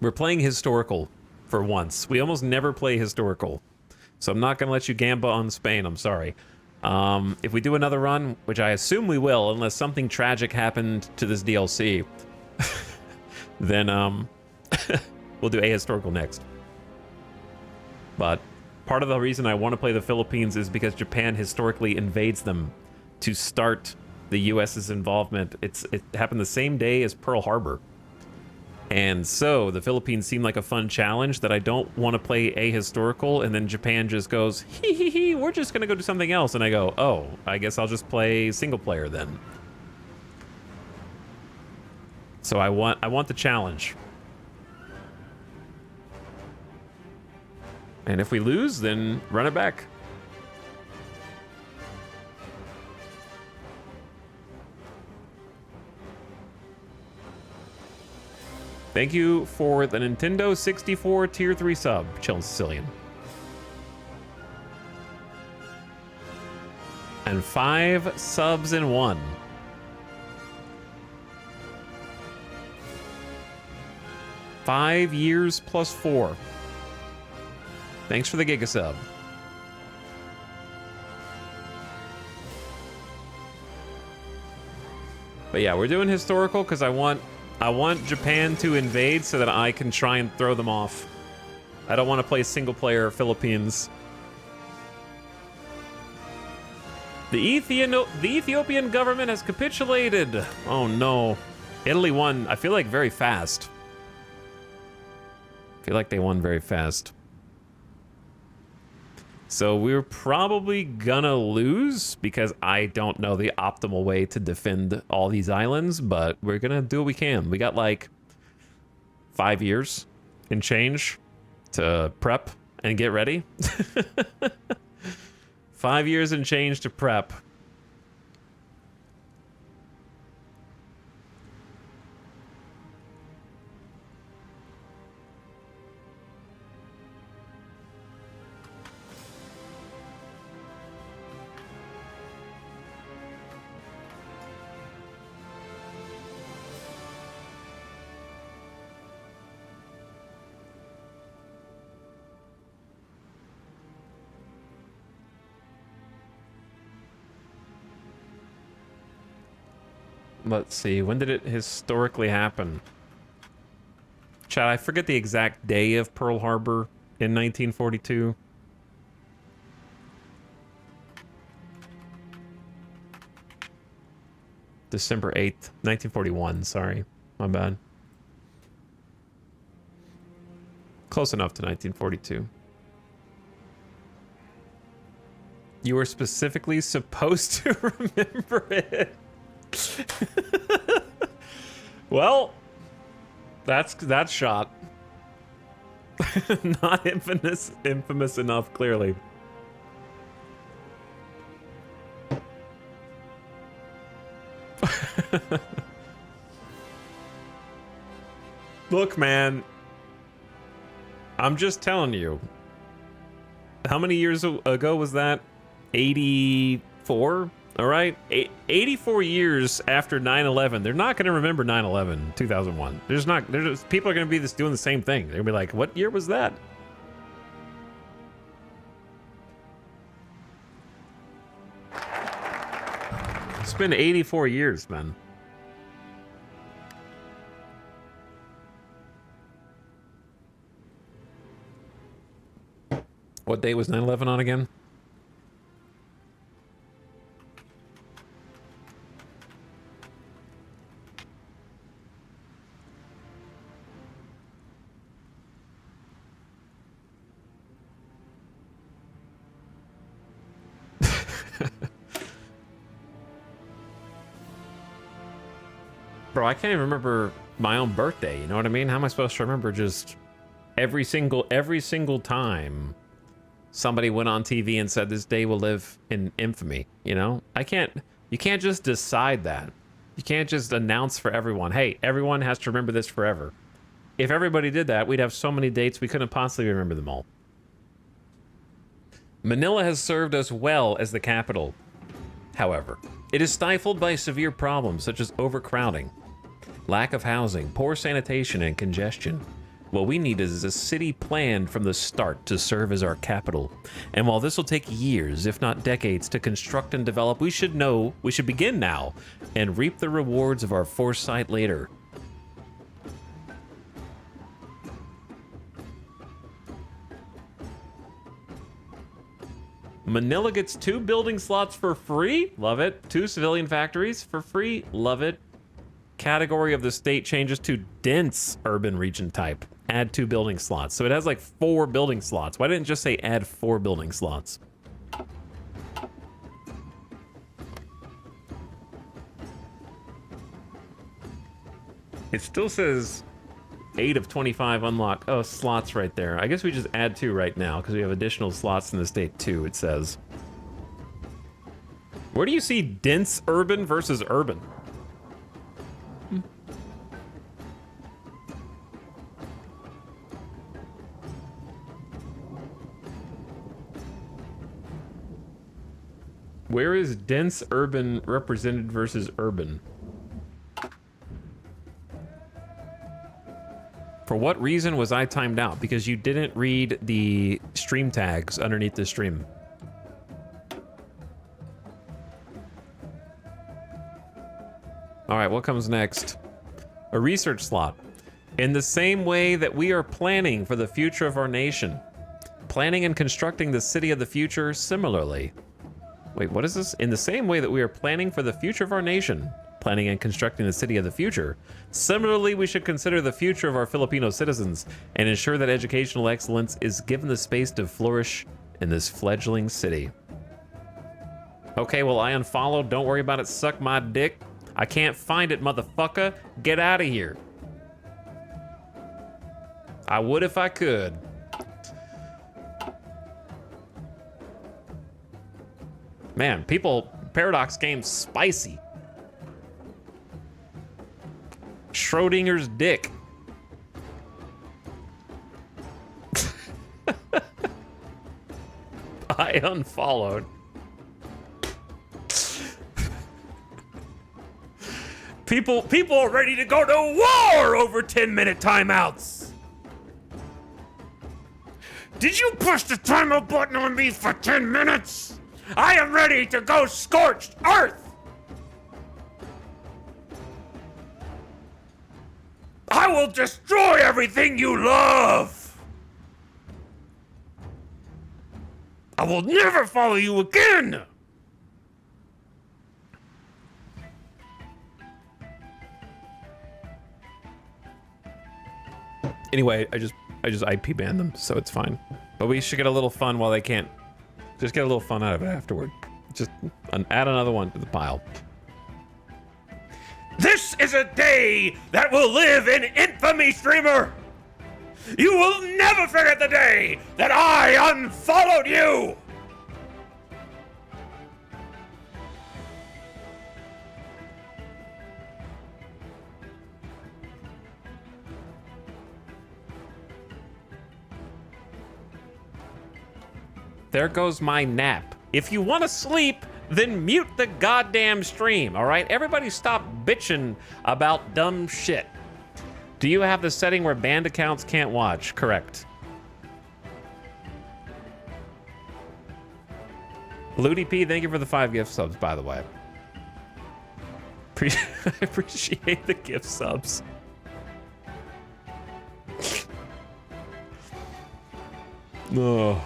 We're playing historical for once. We almost never play historical. So I'm not going to let you gamba on Spain. I'm sorry. If we do another run, which I assume we will, unless something tragic happened to this DLC, then we'll do ahistorical next. But part of the reason I want to play the Philippines is because Japan historically invades them to start the U.S.'s involvement. It happened the same day as Pearl Harbor. And so the Philippines seemed like a fun challenge that I don't want to play ahistorical, and then Japan just goes, hee hee hee, we're just going to go do something else. And I go, oh, I guess I'll just play single player then. So I want the challenge. And if we lose, then run it back. Thank you for the Nintendo 64 Tier 3 sub, Chillin' Sicilian. And 5 subs in 1. Five years plus 4. Thanks for the Gigasub. But yeah, we're doing historical because I want Japan to invade so that I can try and throw them off. I don't want to play single player Philippines. The Ethiopian government has capitulated. Oh no. Italy won, I feel like, very fast. I feel like they won very fast. So we're probably gonna lose because I don't know the optimal way to defend all these islands, but we're gonna do what we can. We got like 5 years and change to prep and get ready. 5 years and change to prep. Let's see, when did it historically happen? Chad, I forget the exact day of Pearl Harbor in 1942. December 8th, 1941, sorry. My bad. Close enough to 1942. You were specifically supposed to remember it. Well, that's shot. Not infamous enough, clearly. Look, man, I'm just telling you. How many years ago was that? 84? All right, 84 years after 9/11, they're not going to remember 9/11, 2001. People are going to be doing the same thing. They're going to be like, what year was that? It's been 84 years, man. What day was 9/11 on again? Bro, I can't even remember my own birthday, you know what I mean? How am I supposed to remember just every single time somebody went on TV and said this day will live in infamy, you know? You can't just decide that. You can't just announce for everyone, hey, everyone has to remember this forever. If everybody did that, we'd have so many dates we couldn't possibly remember them all. Manila has served us well as the capital. However, it is stifled by severe problems such as overcrowding, lack of housing, poor sanitation, and congestion. What we need is a city planned from the start to serve as our capital. And while this will take years, if not decades, to construct and develop, we should begin now and reap the rewards of our foresight later. Manila gets 2 building slots for free. Love it. 2 civilian factories for free. Love it. Category of the state changes to dense urban region type. Add 2 building slots. So it has like 4 building slots. Why didn't it just say add 4 building slots? It still says 8 of 25 unlock. Oh, slots right there. I guess we just add 2 right now because we have additional slots in the state too, it says. Where do you see dense urban versus urban? Where is dense urban represented versus urban? For what reason was I timed out? Because you didn't read the stream tags underneath the stream. All right, what comes next? A research slot. In the same way that we are planning for the future of our nation, planning and constructing the city of the future similarly. Wait, what is this? In the same way that we are planning for the future of our nation, planning and constructing the city of the future, similarly, we should consider the future of our Filipino citizens and ensure that educational excellence is given the space to flourish in this fledgling city. Okay, well, I unfollowed. Don't worry about it. Suck my dick. I can't find it, motherfucker. Get out of here. I would if I could. Man, Paradox game's spicy. Schrodinger's dick. I unfollowed. People are ready to go to war over 10-minute timeouts. Did you push the timeout button on me for 10 minutes? I am ready to go scorched earth. I will destroy everything you love. I will never follow you again. Anyway, I just IP banned them, so it's fine. But we should get a little fun while they can't. Just get a little fun out of it afterward. Just add another one to the pile. This is a day that will live in infamy, streamer. You will never forget the day that I unfollowed you. There goes my nap. If you want to sleep, then mute the goddamn stream, all right? Everybody stop bitching about dumb shit. Do you have the setting where banned accounts can't watch? Correct. Ludi P, thank you for the 5 gift subs, by the way. I appreciate the gift subs. Oh.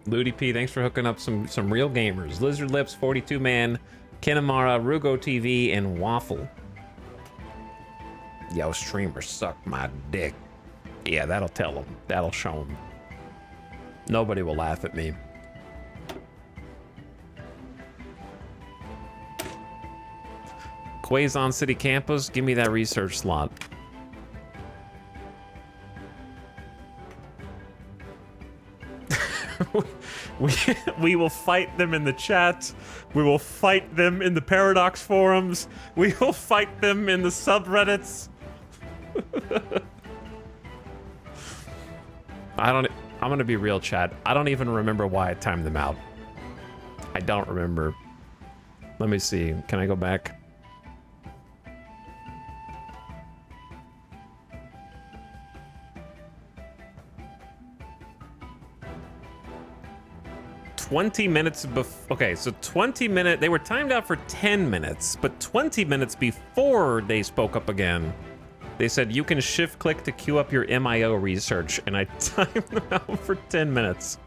Ludi P, thanks for hooking up some real gamers. Lizard Lips, 42 Man, Kinemara, Rugo TV, and Waffle. Yo, streamer, suck my dick. Yeah, that'll tell them. That'll show them. Nobody will laugh at me. Quezon City Campus, give me that research slot. We will fight them in the chat. We will fight them in the Paradox forums. We will fight them in the subreddits. I'm gonna be real, chat. I don't even remember why I timed them out. I don't remember. Let me see. Can I go back? Okay, so 20 minutes, they were timed out for 10 minutes, but 20 minutes before they spoke up again, they said you can shift click to queue up your MIO research, and I timed them out for 10 minutes.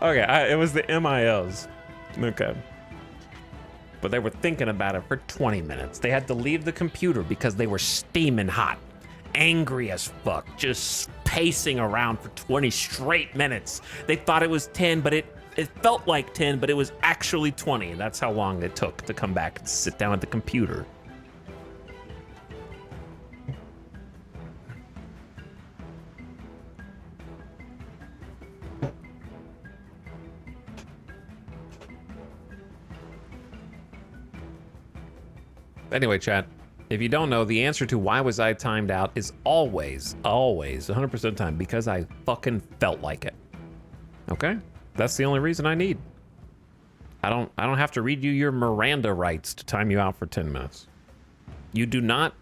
Okay, it was the MIOs. Okay. But they were thinking about it for 20 minutes. They had to leave the computer because they were steaming hot, angry as fuck, just pacing around for 20 straight minutes. They thought it was 10, but it felt like 10, but it was actually 20. That's how long it took to come back and sit down at the computer. Anyway, chat, if you don't know, the answer to why was I timed out is always 100% time because I fucking felt like it. Okay? That's the only reason I need. I don't have to read you your Miranda rights to time you out for 10 minutes. You do not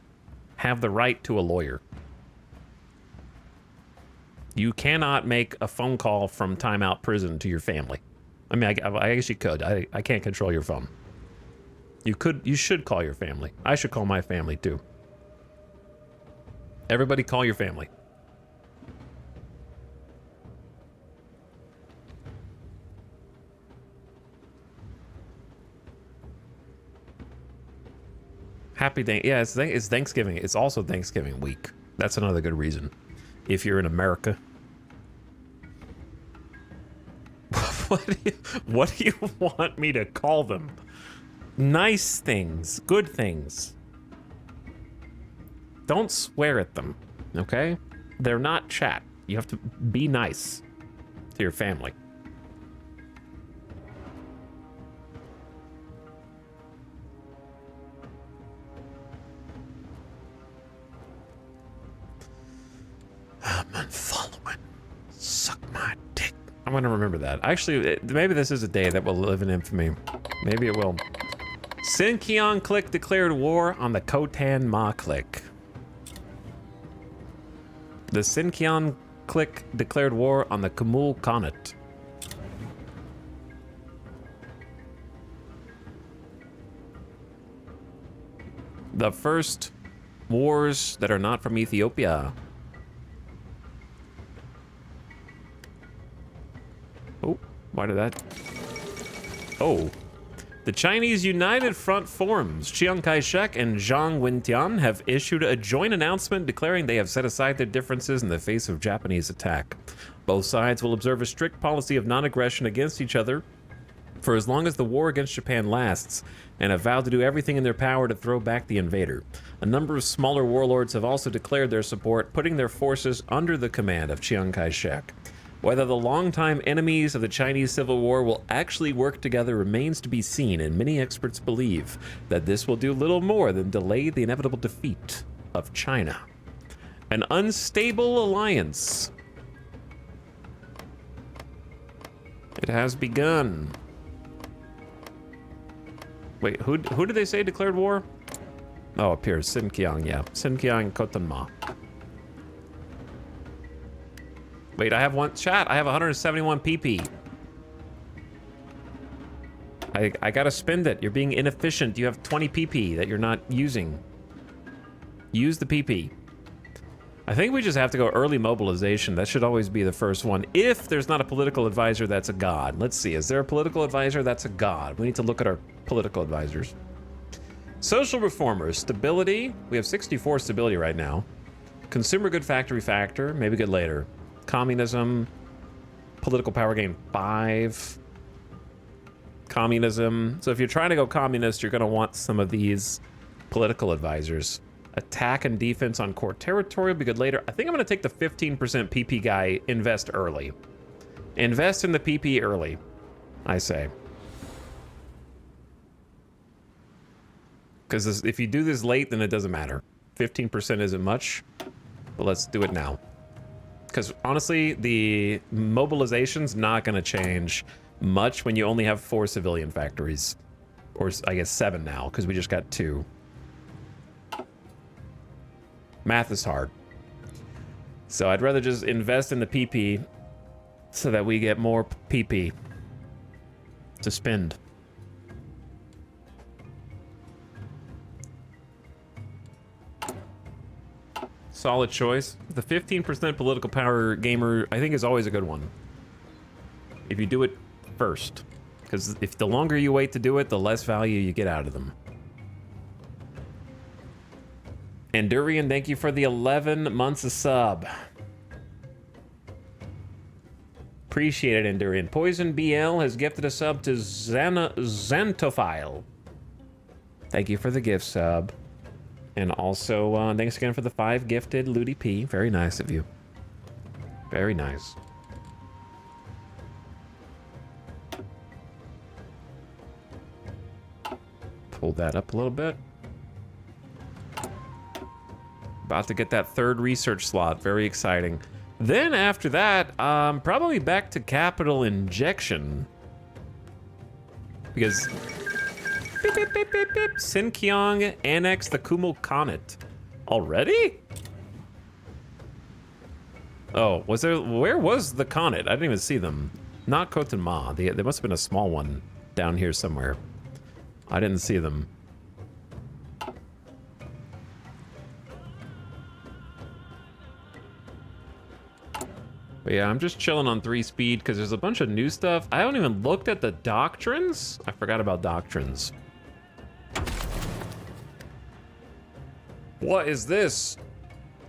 have the right to a lawyer. You cannot make a phone call from timeout prison to your family. I mean, I guess you could. I can't control your phone. You should call your family. I should call my family too. Everybody call your family. Yeah, it's Thanksgiving. It's also Thanksgiving week. That's another good reason. If you're in America. What do you want me to call them? Nice things, good things. don't swear at them, okay? They're not chat. You have to be nice to your family. I'm unfollowing. Suck my dick. I'm gonna remember that. Actually, maybe this is a day that will live in infamy. Maybe it will. Sinkion clique declared war on the Khotan Ma clique. The Sinkion clique declared war on the Kumul Khanate. The first wars that are not from Ethiopia. Oh, why did that? Oh. The Chinese United Front forums, Chiang Kai-shek and Zhang Wentian, have issued a joint announcement declaring they have set aside their differences in the face of Japanese attack. Both sides will observe a strict policy of non-aggression against each other for as long as the war against Japan lasts, and have vowed to do everything in their power to throw back the invader. A number of smaller warlords have also declared their support, putting their forces under the command of Chiang Kai-shek. Whether the longtime enemies of the Chinese Civil War will actually work together remains to be seen, and many experts believe that this will do little more than delay the inevitable defeat of China. An unstable alliance. It has begun. Wait, who did they say declared war? Oh, up here, Sinkiang, yeah. Sinkiang Khotan Ma. Wait, I have one chat. I have 171 PP. I gotta spend it. You're being inefficient. You have 20 PP that you're not using. Use the PP. I think we just have to go early mobilization. That should always be the first one. If there's not a political advisor that's a god. Let's see, is there a political advisor that's a god? We need to look at our political advisors. Social reformers, stability. We have 64 stability right now. Consumer good factory factor, maybe good later. Communism, political power gain 5. Communism. So if you're trying to go communist, you're going to want some of these political advisors. Attack and defense on core territory will be good later. I think I'm going to take the 15% PP guy, invest early. Invest in the PP early, I say. Because if you do this late, then it doesn't matter. 15% isn't much, but let's do it now. Because honestly, the mobilization's not going to change much when you only have 4 civilian factories. Or I guess 7 now, because we just got 2. Math is hard. So I'd rather just invest in the PP so that we get more PP to spend. Solid choice. The 15% political power gamer, I think, is always a good one. If you do it first. Because if the longer you wait to do it, the less value you get out of them. Endurian, thank you for the 11 months of sub. Appreciate it, Endurian. Poison BL has gifted a sub to Xantophile. Thank you for the gift sub. And also, thanks again for the 5 gifted Ludi P. Very nice of you. Very nice. Pull that up a little bit. About to get that 3rd research slot. Very exciting. Then after that, probably back to capital injection. Because... Beep, beep, beep, beep, beep. Sinkiang annexed the Kumul Khanate. Already? Oh, was there... Where was the Khanate? I didn't even see them. Not Khotan Ma. There must have been a small one down here somewhere. I didn't see them. But yeah, I'm just chilling on 3 speed because there's a bunch of new stuff. I haven't even looked at the doctrines. I forgot about doctrines. What is this?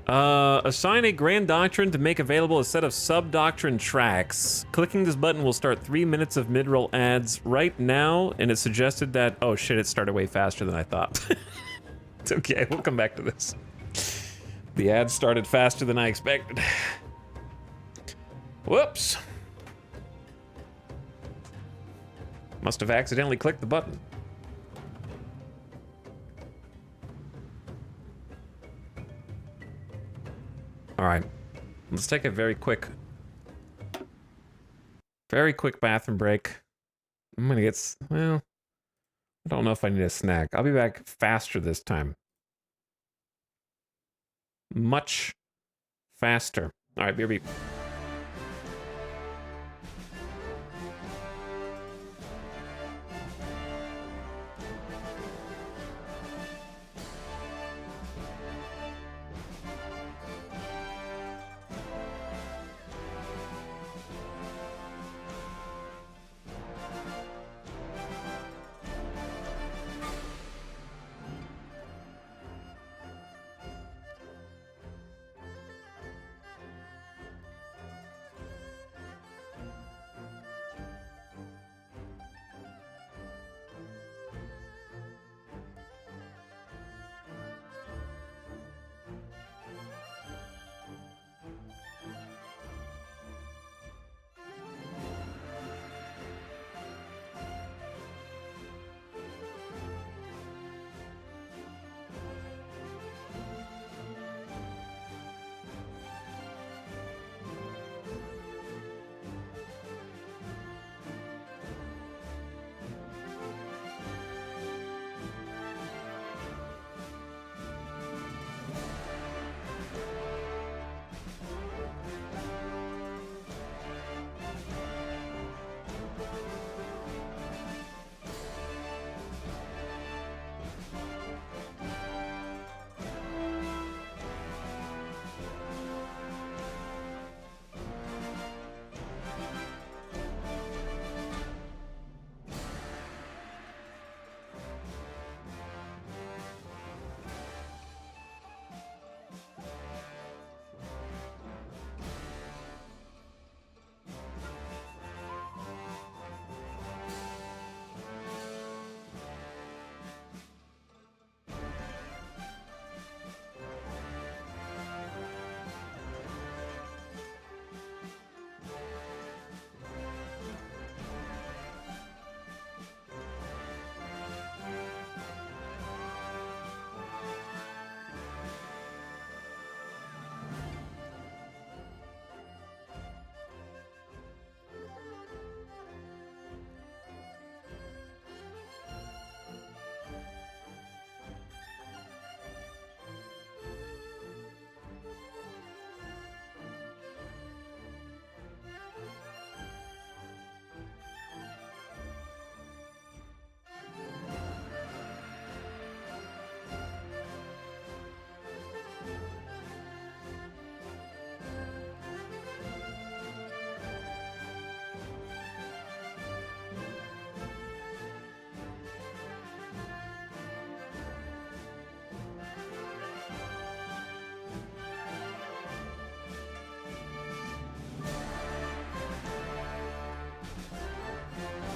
Assign a grand doctrine to make available a set of sub-doctrine tracks. Clicking this button will start 3 minutes of mid-roll ads right now, and it suggested that... Oh shit, it started way faster than I thought. It's okay, we'll come back to this. The ad started faster than I expected. Whoops. Must have accidentally clicked the button. All right, let's take a very quick bathroom break. I'm gonna get, well, I don't know if I need a snack. I'll be back faster this time. Much faster. All right, BRB.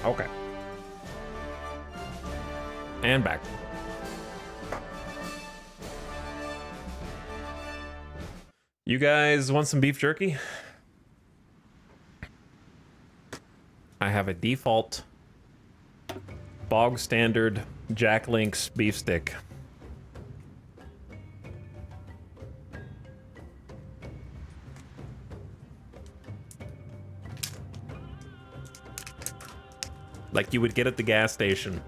Okay. And back. You guys want some beef jerky? I have a default bog standard Jack Link's beef stick. Like you would get at the gas station.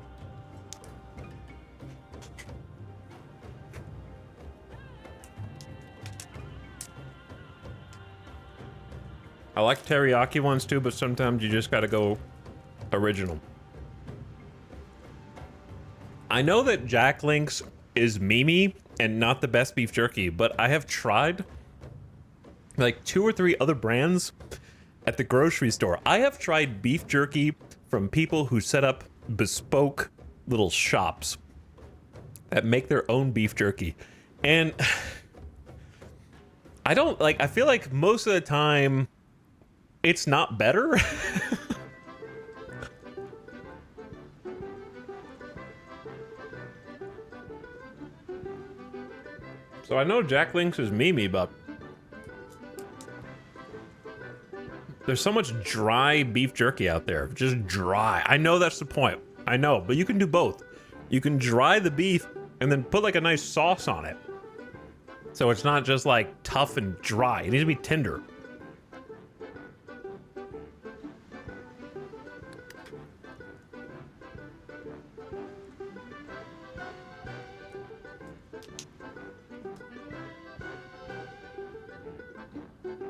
I like teriyaki ones too, but sometimes you just gotta go original. I know that Jack Link's is memey and not the best beef jerky, but I have tried like 2 or 3 other brands at the grocery store. I have tried beef jerky from people who set up bespoke little shops that make their own beef jerky. And I don't like, I feel like most of the time it's not better. So I know Jack Links is Mimi, but there's so much dry beef jerky out there. Just dry. I know that's the point. I know, but you can do both. You can dry the beef and then put like a nice sauce on it. So it's not just like tough and dry. It needs to be tender.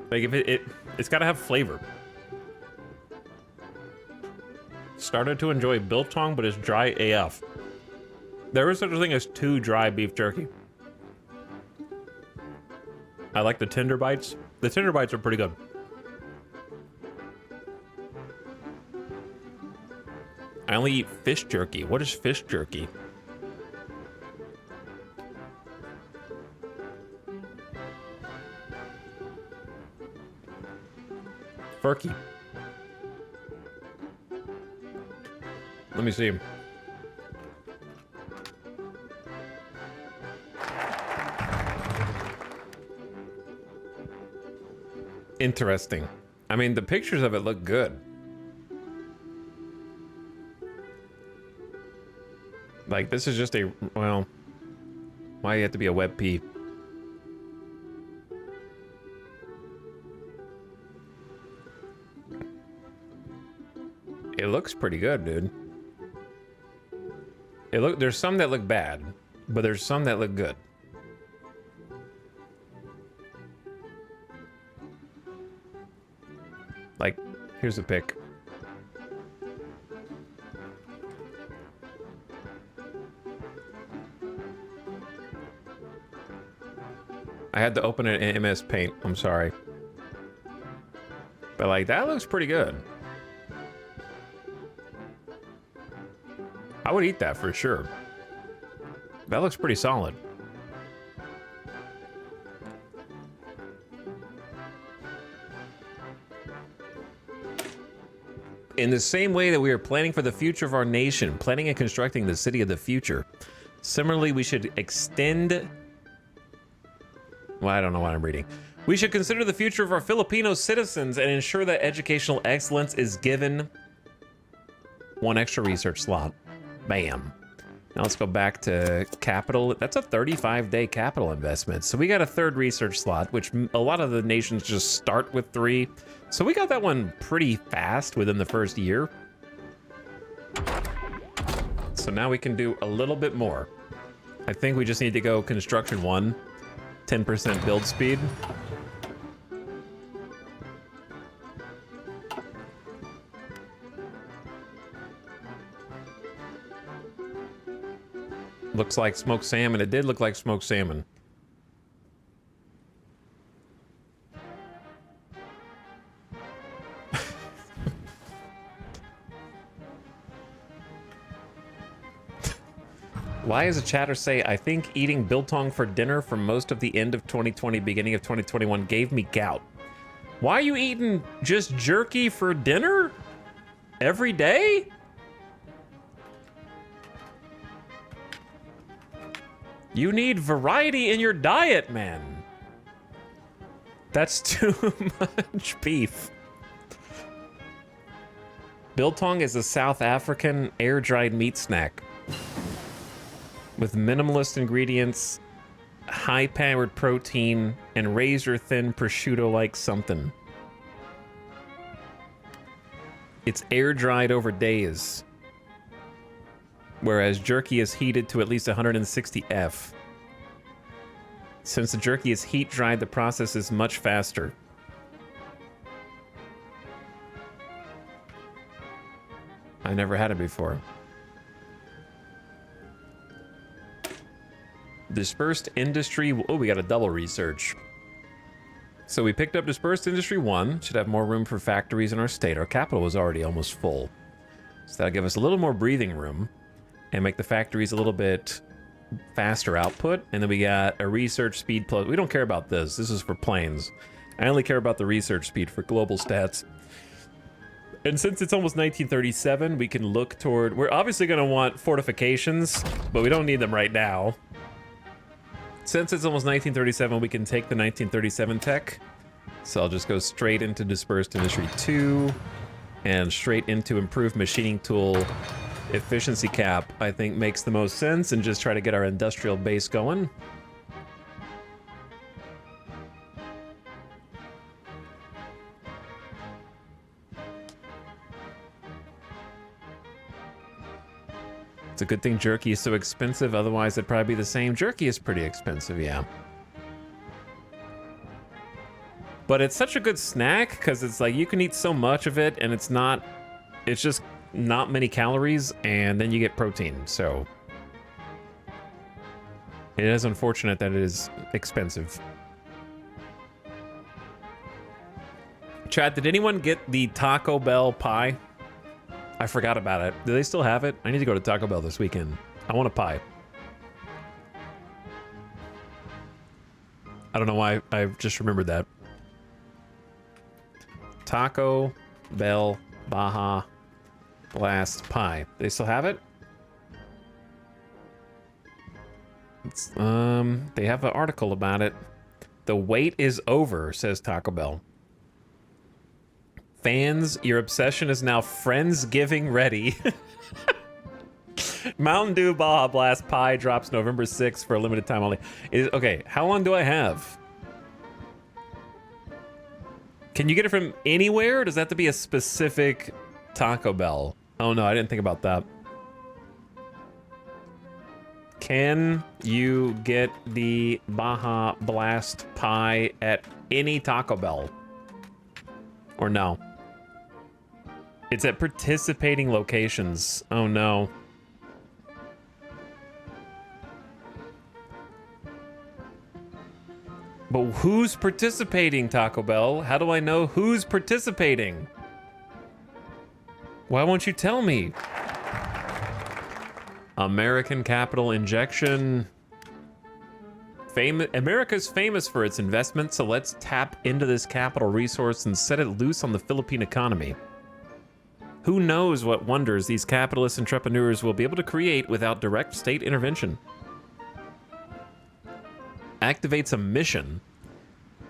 Like if it's got to have flavor. Started to enjoy biltong, but it's dry AF. There is such a thing as too dry beef jerky. I like the tender bites. The tender bites are pretty good. I only eat fish jerky. What is fish jerky? Furky. Let me see. Interesting. I mean, the pictures of it look good. Like, this is just a, well, why do you have to be a web P? It looks pretty good, dude. There's some that look bad, but there's some that look good. Like, here's a pic. I had to open it in MS Paint. I'm sorry. But like, that looks pretty good. I would eat that for sure. That looks pretty solid. In the same way that we are planning for the future of our nation, planning and constructing the city of the future, similarly, we should extend... Well, I don't know what I'm reading. We should consider the future of our Filipino citizens and ensure that educational excellence is given one extra research slot. Bam. Now let's go back to capital. That's a 35-day capital investment. So we got a third research slot, which a lot of the nations just start with 3. So we got that one pretty fast within the first year. So now we can do a little bit more. I think we just need to go construction 1, 10% build speed. Looks like smoked salmon. It did look like smoked salmon. Why does a chatter say, I think eating biltong for dinner for most of the end of 2020, beginning of 2021 gave me gout. Why are you eating just jerky for dinner? Every day? You need variety in your diet, man. That's too much beef. Biltong is a South African air-dried meat snack with minimalist ingredients, high-powered protein, and razor-thin prosciutto-like something. It's air-dried over days, whereas jerky is heated to at least 160 F. Since the jerky is heat-dried, the process is much faster. I never had it before. Dispersed Industry... Oh, we got a double research. So we picked up Dispersed Industry 1. Should have more room for factories in our state. Our capital was already almost full. So that'll give us a little more breathing room and make the factories a little bit faster output. And then we got a research speed plus. We don't care about this. This is for planes. I only care about the research speed for global stats. And since it's almost 1937, we can look toward... We're obviously going to want fortifications, but we don't need them right now. Since it's almost 1937, we can take the 1937 tech. So I'll just go straight into Dispersed Industry 2 and straight into Improved Machining Tool Efficiency Cap. I think makes the most sense, and just try to get our industrial base going. It's a good thing jerky is so expensive, otherwise it'd probably be the same. Jerky is pretty expensive, yeah. But it's such a good snack, because it's like you can eat so much of it, and it's just not many calories, and then you get protein, so. It is unfortunate that it is expensive. Chat, did anyone get the Taco Bell pie? I forgot about it. Do they still have it? I need to go to Taco Bell this weekend. I want a pie. I don't know why I just remembered that. Taco Bell Baja Blast pie. They still have it? It's, they have an article about it. The wait is over, says Taco Bell. Fans, your obsession is now Friendsgiving ready. Mountain Dew Baja Blast pie drops November 6th for a limited time only. Okay, how long do I have? Can you get it from anywhere, or does that have to be a specific Taco Bell? Oh no, I didn't think about that. Can you get the Baja Blast pie at any Taco Bell? Or no? It's at participating locations. Oh no. But who's participating, Taco Bell? How do I know who's participating? Why won't you tell me? American capital injection. America's famous for its investment, so let's tap into this capital resource and set it loose on the Philippine economy. Who knows what wonders these capitalist entrepreneurs will be able to create without direct state intervention. Activates a mission.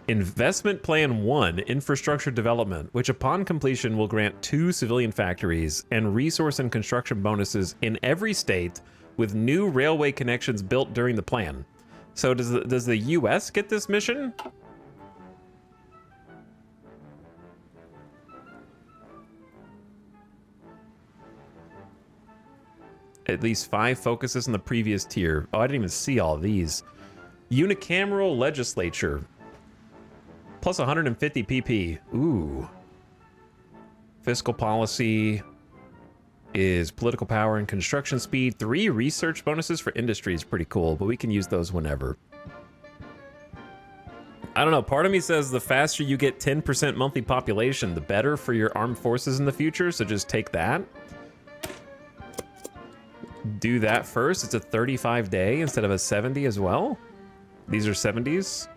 Investment Plan 1, Infrastructure Development, which upon completion will grant 2 civilian factories and resource and construction bonuses in every state with new railway connections built during the plan. So does the US get this mission? At least 5 focuses in the previous tier. Oh, I didn't even see all of these. Unicameral legislature. Plus 150 PP. Ooh. Fiscal policy is political power and construction speed. 3 research bonuses for industry is pretty cool, but we can use those whenever. I don't know. Part of me says the faster you get 10% monthly population, the better for your armed forces in the future. So just take that. Do that first. It's a 35 day instead of a 70 as well. These are 70s.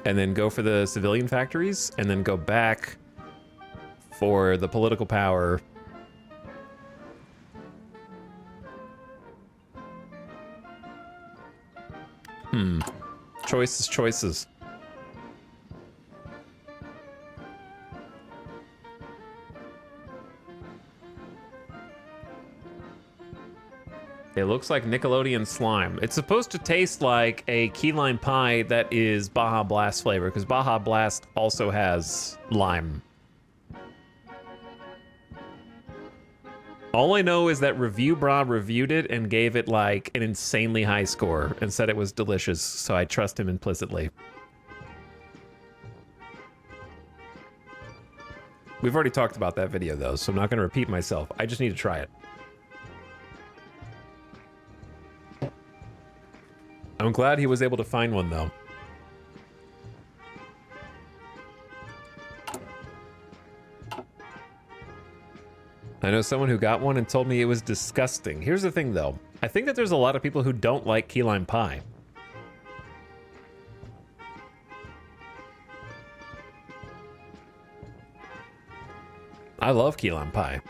And then go for the civilian factories, and then go back for the political power. Choices. It looks like Nickelodeon slime. It's supposed to taste like a key lime pie that is Baja Blast flavor, because Baja Blast also has lime. All I know is that Review Bra reviewed it and gave it like an insanely high score and said it was delicious, so I trust him implicitly. We've already talked about that video though, so I'm not going to repeat myself. I just need to try it. I'm glad he was able to find one, though. I know someone who got one and told me it was disgusting. Here's the thing, though. I think that there's a lot of people who don't like key lime pie. I love key lime pie.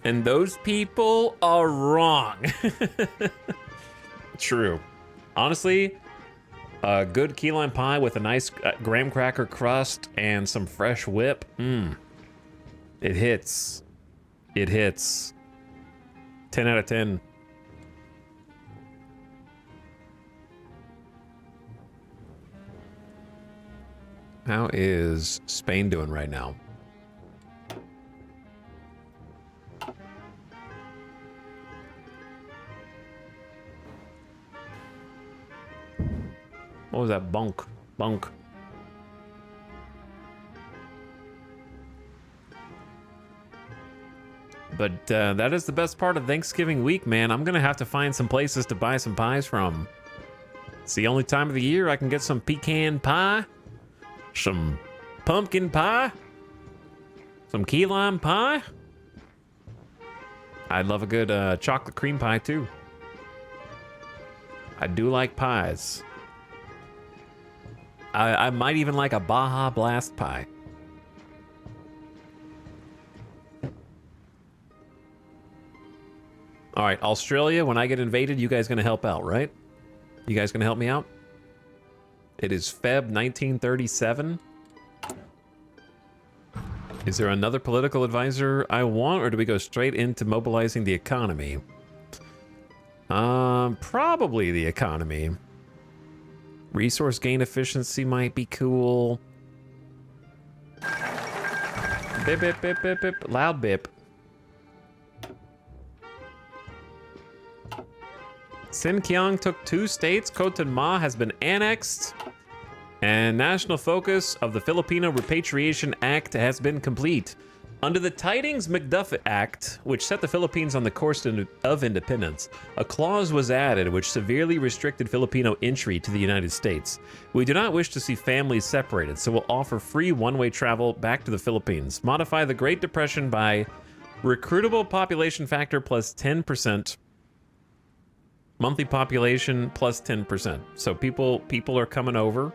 And those people are wrong. True. Honestly, a good key lime pie with a nice graham cracker crust and some fresh whip. It hits. It hits. 10 out of 10. How is Spain doing right now? What was that? Bunk. Bunk. But that is the best part of Thanksgiving week, man. I'm going to have to find some places to buy some pies from. It's the only time of the year I can get some pecan pie, some pumpkin pie, some key lime pie. I'd love a good chocolate cream pie, too. I do like pies. I might even like a Baja Blast pie. All right, Australia, when I get invaded, you guys gonna help out, right? You guys gonna help me out? It is Feb 1937. Is there another political advisor I want, or do we go straight into mobilizing the economy? Probably the economy. Resource gain efficiency might be cool. Bip, bip, bip, bip, bip. Loud bip. Xinjiang took 2 states. Coton Ma has been annexed. And national focus of the Filipino Repatriation Act has been complete. Under the Tidings-McDuff Act, which set the Philippines on the course of independence, a clause was added which severely restricted Filipino entry to the United States. We do not wish to see families separated, so we'll offer free one-way travel back to the Philippines. Modify the Great Depression by recruitable population factor plus 10%. Monthly population plus 10%. So people are coming over.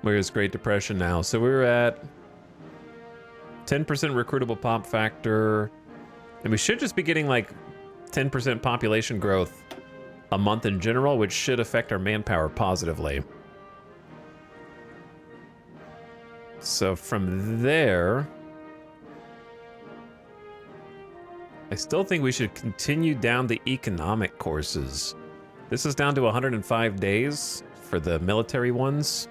Where's Great Depression now? So we're at 10% recruitable pop factor. And we should just be getting like 10% population growth a month in general, which should affect our manpower positively. So from there, I still think we should continue down the economic courses. This is down to 105 days for the military ones.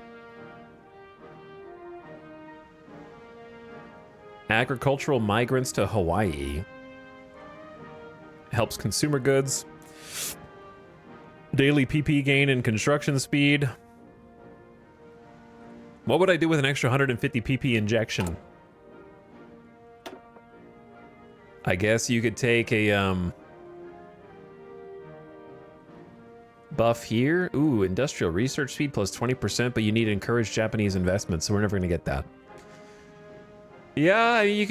Agricultural migrants to Hawaii. Helps consumer goods. Daily PP gain and construction speed. What would I do with an extra 150 PP injection? I guess you could take a buff here. Ooh, industrial research speed plus 20%, but you need to encourage Japanese investment, so we're never gonna get that. Yeah, I mean, you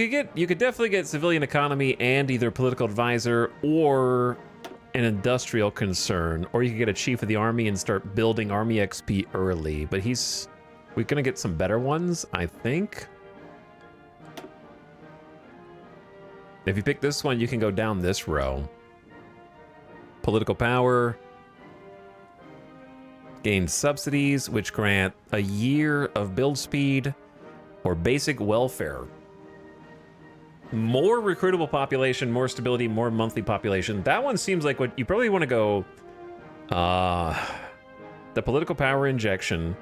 could definitely get civilian economy and either political advisor or an industrial concern, or you could get a chief of the army and start building army XP early. But we're gonna get some better ones, I think. If you pick this one, you can go down this row. Political power. Gain subsidies, which grant a year of build speed. Or basic welfare. More recruitable population, more stability, more monthly population. That one seems like what you probably want to go. The political power injection.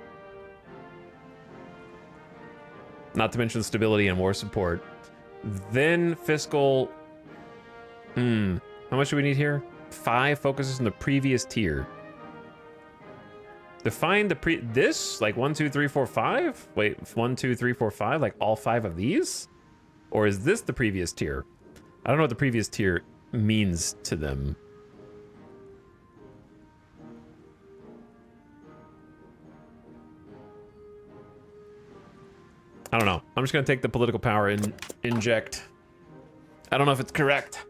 Not to mention stability and war support. Then fiscal. How much do we need here? 5 focuses in the previous tier. Define the this like 1, 2, 3, 4, 5. Wait, 1, 2, 3, 4, 5. Like all 5 of these, or is this the previous tier? I don't know what the previous tier means to them. I don't know. I'm just gonna take the political power and inject. I don't know if it's correct.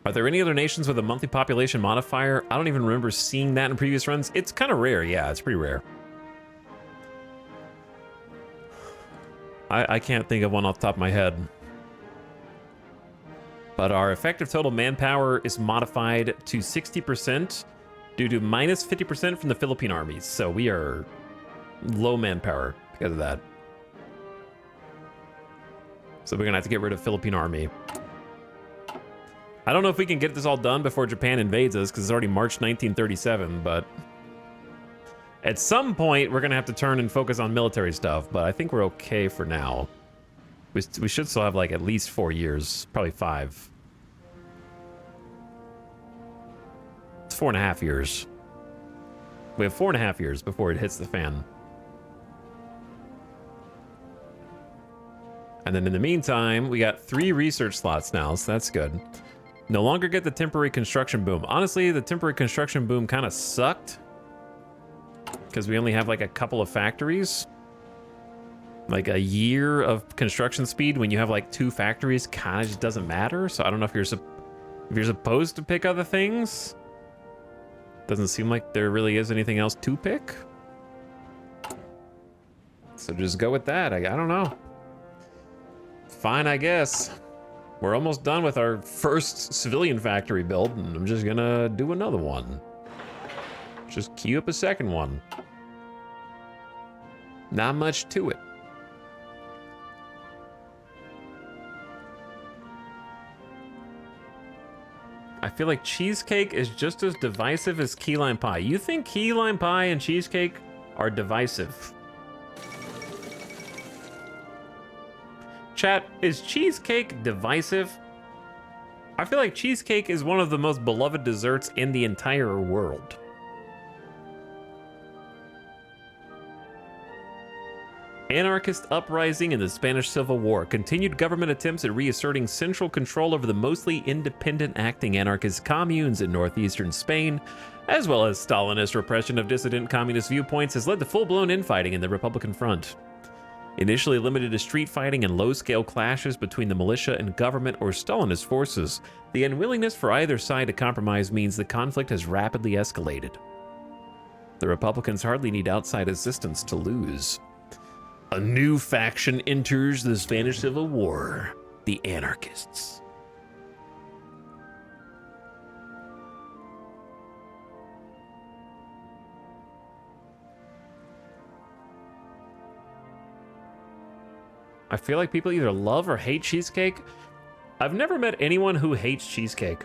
Are there any other nations with a monthly population modifier? I don't even remember seeing that in previous runs. It's kind of rare. Yeah, it's pretty rare. I can't think of one off the top of my head. But our effective total manpower is modified to 60% due to minus 50% from the Philippine armies. So we are low manpower because of that. So we're gonna have to get rid of Philippine army. I don't know if we can get this all done before Japan invades us because it's already March 1937, but at some point we're gonna have to turn and focus on military stuff, but I think we're okay for now. We should still have like at least 4 years, probably 5. It's 4.5 years. We have 4.5 years before it hits the fan. And then in the meantime, we got 3 research slots now, so that's good. No longer get the temporary construction boom. Honestly, the temporary construction boom kind of sucked because we only have like a couple of factories. Like a year of construction speed when you have like 2 factories kind of just doesn't matter. So I don't know if you're supposed to pick other things. Doesn't seem like there really is anything else to pick. So just go with that. I don't know. Fine, I guess. We're almost done with our first civilian factory build, and I'm just gonna do another one. Just queue up a second one. Not much to it. I feel like cheesecake is just as divisive as key lime pie. You think key lime pie and cheesecake are divisive? Chat, is cheesecake divisive? I feel like cheesecake is one of the most beloved desserts in the entire world. Anarchist uprising in the Spanish Civil War. Continued government attempts at reasserting central control over the mostly independent acting anarchist communes in northeastern Spain, as well as Stalinist repression of dissident communist viewpoints, has led to full-blown infighting in the Republican front. Initially limited to street fighting and low-scale clashes between the militia and government or Stalinist forces, the unwillingness for either side to compromise means the conflict has rapidly escalated. The Republicans hardly need outside assistance to lose. A new faction enters the Spanish Civil War, the anarchists. I feel like people either love or hate cheesecake. I've never met anyone who hates cheesecake.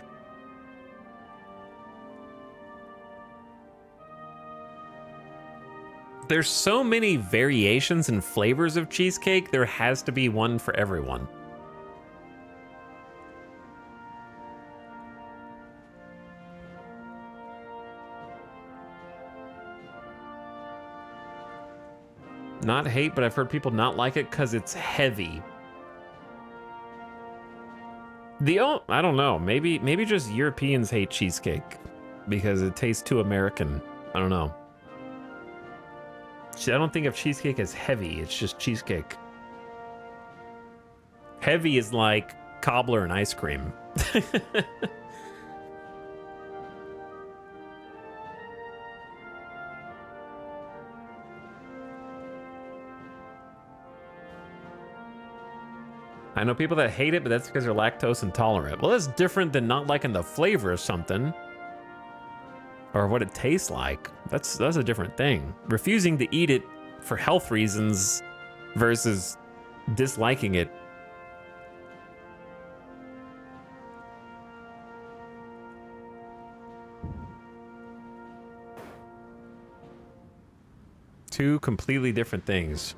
There's so many variations and flavors of cheesecake, there has to be one for everyone. Not hate, but I've heard people not like it because it's heavy. I don't know, maybe just Europeans hate cheesecake because it tastes too American. I don't know. I don't think of cheesecake as heavy, it's just cheesecake. Heavy is like cobbler and ice cream. I know people that hate it, but that's because they're lactose intolerant. Well, that's different than not liking the flavor of something. Or what it tastes like. That's a different thing. Refusing to eat it for health reasons versus disliking it. Two completely different things.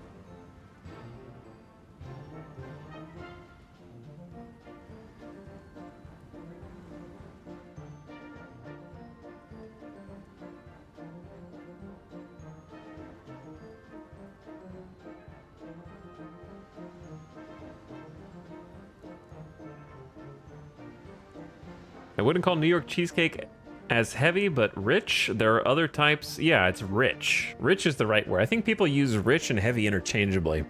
I wouldn't call New York cheesecake as heavy, but rich. There are other types. Yeah, it's rich. Rich is the right word. I think people use rich and heavy interchangeably.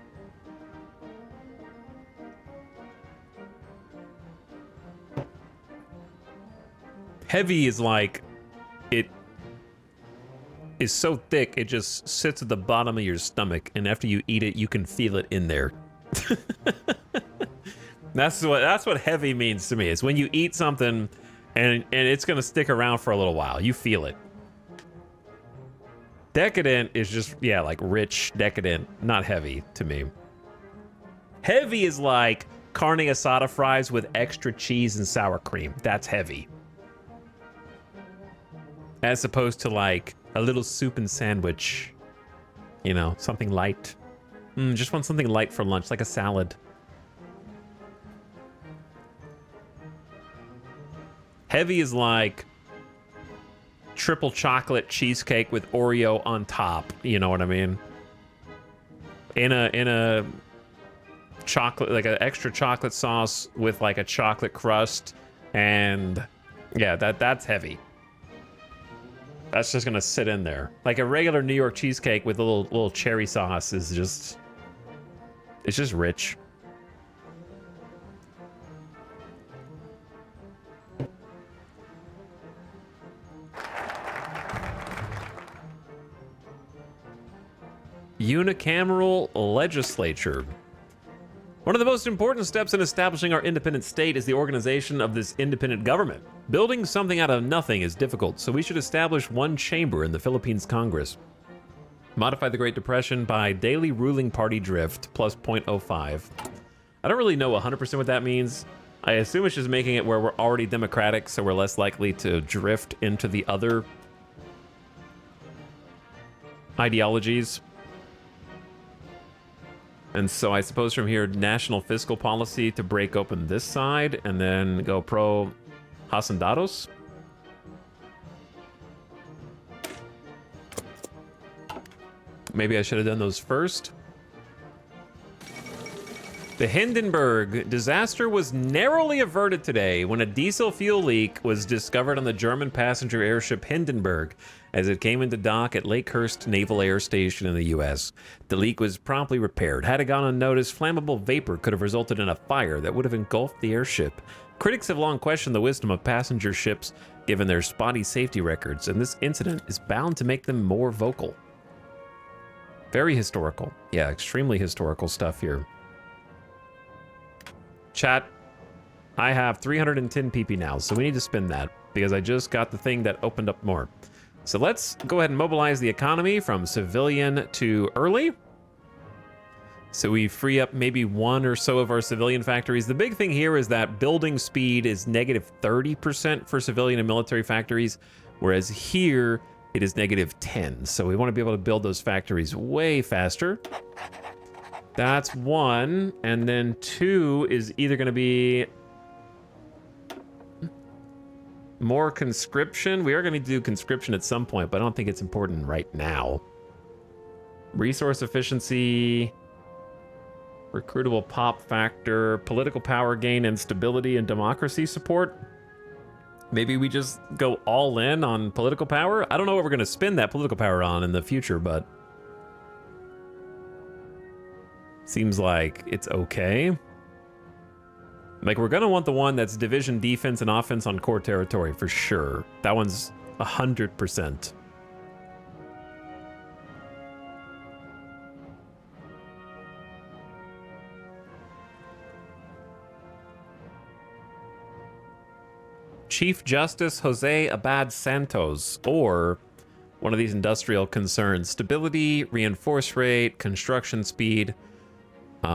Heavy is like, it is so thick, it just sits at the bottom of your stomach, and after you eat it, you can feel it in there. That's what heavy means to me. It's when you eat something and it's gonna stick around for a little while. You feel it. Decadent is just, yeah, like rich, decadent, not heavy to me. Heavy is like carne asada fries with extra cheese and sour cream. That's heavy. As opposed to like a little soup and sandwich. You know, something light. Just want something light for lunch, like a salad. Heavy is like triple chocolate cheesecake with Oreo on top. You know what I mean? In a chocolate, like an extra chocolate sauce with like a chocolate crust, and yeah, that's heavy. That's just gonna sit in there. Like a regular New York cheesecake with a little cherry sauce is just, it's just rich. Unicameral legislature. One of the most important steps in establishing our independent state is the organization of this independent government. Building something out of nothing is difficult, so we should establish one chamber in the Philippines Congress. Modify the Great Depression by daily ruling party drift plus 0.05. I don't really know 100% what that means. I assume it's just making it where we're already democratic, so we're less likely to drift into the other ideologies. And so I suppose from here, national fiscal policy to break open this side and then go pro hacendados. Maybe I should have done those first. The Hindenburg disaster was narrowly averted today when a diesel fuel leak was discovered on the German passenger airship Hindenburg as it came into dock at Lakehurst Naval Air Station in the U.S. The leak was promptly repaired. Had it gone unnoticed, flammable vapor could have resulted in a fire that would have engulfed the airship. Critics have long questioned the wisdom of passenger ships given their spotty safety records, and this incident is bound to make them more vocal. Very historical. Yeah, extremely historical stuff here. Chat, I have 310 PP now, so we need to spend that because I just got the thing that opened up more. So let's go ahead and mobilize the economy from civilian to early. So we free up maybe one or so of our civilian factories. The big thing here is that building speed is negative 30% for civilian and military factories, whereas here it is negative 10. So we want to be able to build those factories way faster. That's one, and then two is either going to be more conscription. We are going to do conscription at some point, but I don't think it's important right now. Resource efficiency, recruitable pop factor, political power gain, and stability and democracy support. Maybe we just go all in on political power. I don't know what we're going to spend that political power on in the future, but seems like it's okay. Like, we're gonna want the one that's division defense and offense on core territory for sure. That one's 100%. Chief Justice Jose Abad Santos, or one of these industrial concerns. Stability, reinforce rate, construction speed.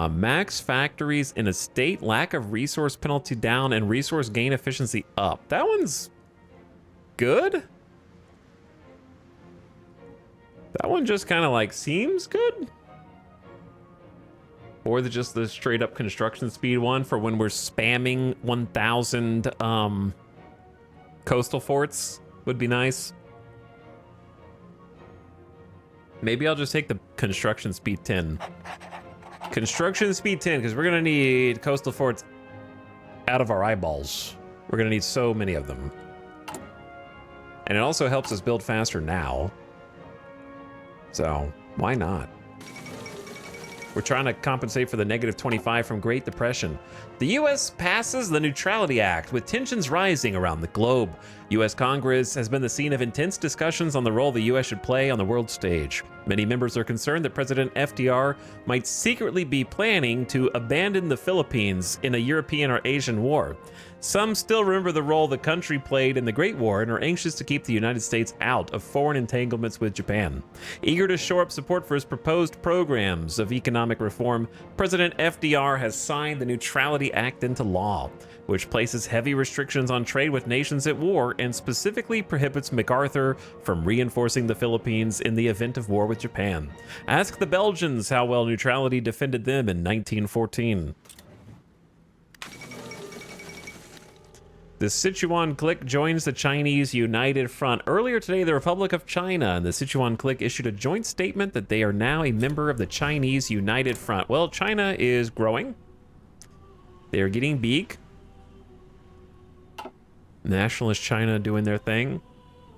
Max factories in a state, lack of resource penalty down, and resource gain efficiency up. That one's good. That one just kind of like seems good. Or just the straight up construction speed one for when we're spamming 1,000 coastal forts would be nice. Maybe I'll just take the construction speed 10. Construction speed 10, because we're going to need coastal forts out of our eyeballs. We're going to need so many of them. And it also helps us build faster now. So, why not? We're trying to compensate for the negative 25 from Great Depression. The U.S. passes the Neutrality Act with tensions rising around the globe. U.S. Congress has been the scene of intense discussions on the role the U.S. should play on the world stage. Many members are concerned that President FDR might secretly be planning to abandon the Philippines in a European or Asian war. Some still remember the role the country played in the Great War and are anxious to keep the United States out of foreign entanglements with Japan. Eager to shore up support for his proposed programs of economic reform, President FDR has signed the Neutrality Act into law, which places heavy restrictions on trade with nations at war and specifically prohibits MacArthur from reinforcing the Philippines in the event of war with Japan. Ask the Belgians how well neutrality defended them in 1914. The Sichuan clique joins the Chinese United Front. Earlier today, the Republic of China and the Sichuan clique issued a joint statement that they are now a member of the Chinese United Front. Well, China is growing. They are getting big. Nationalist China doing their thing.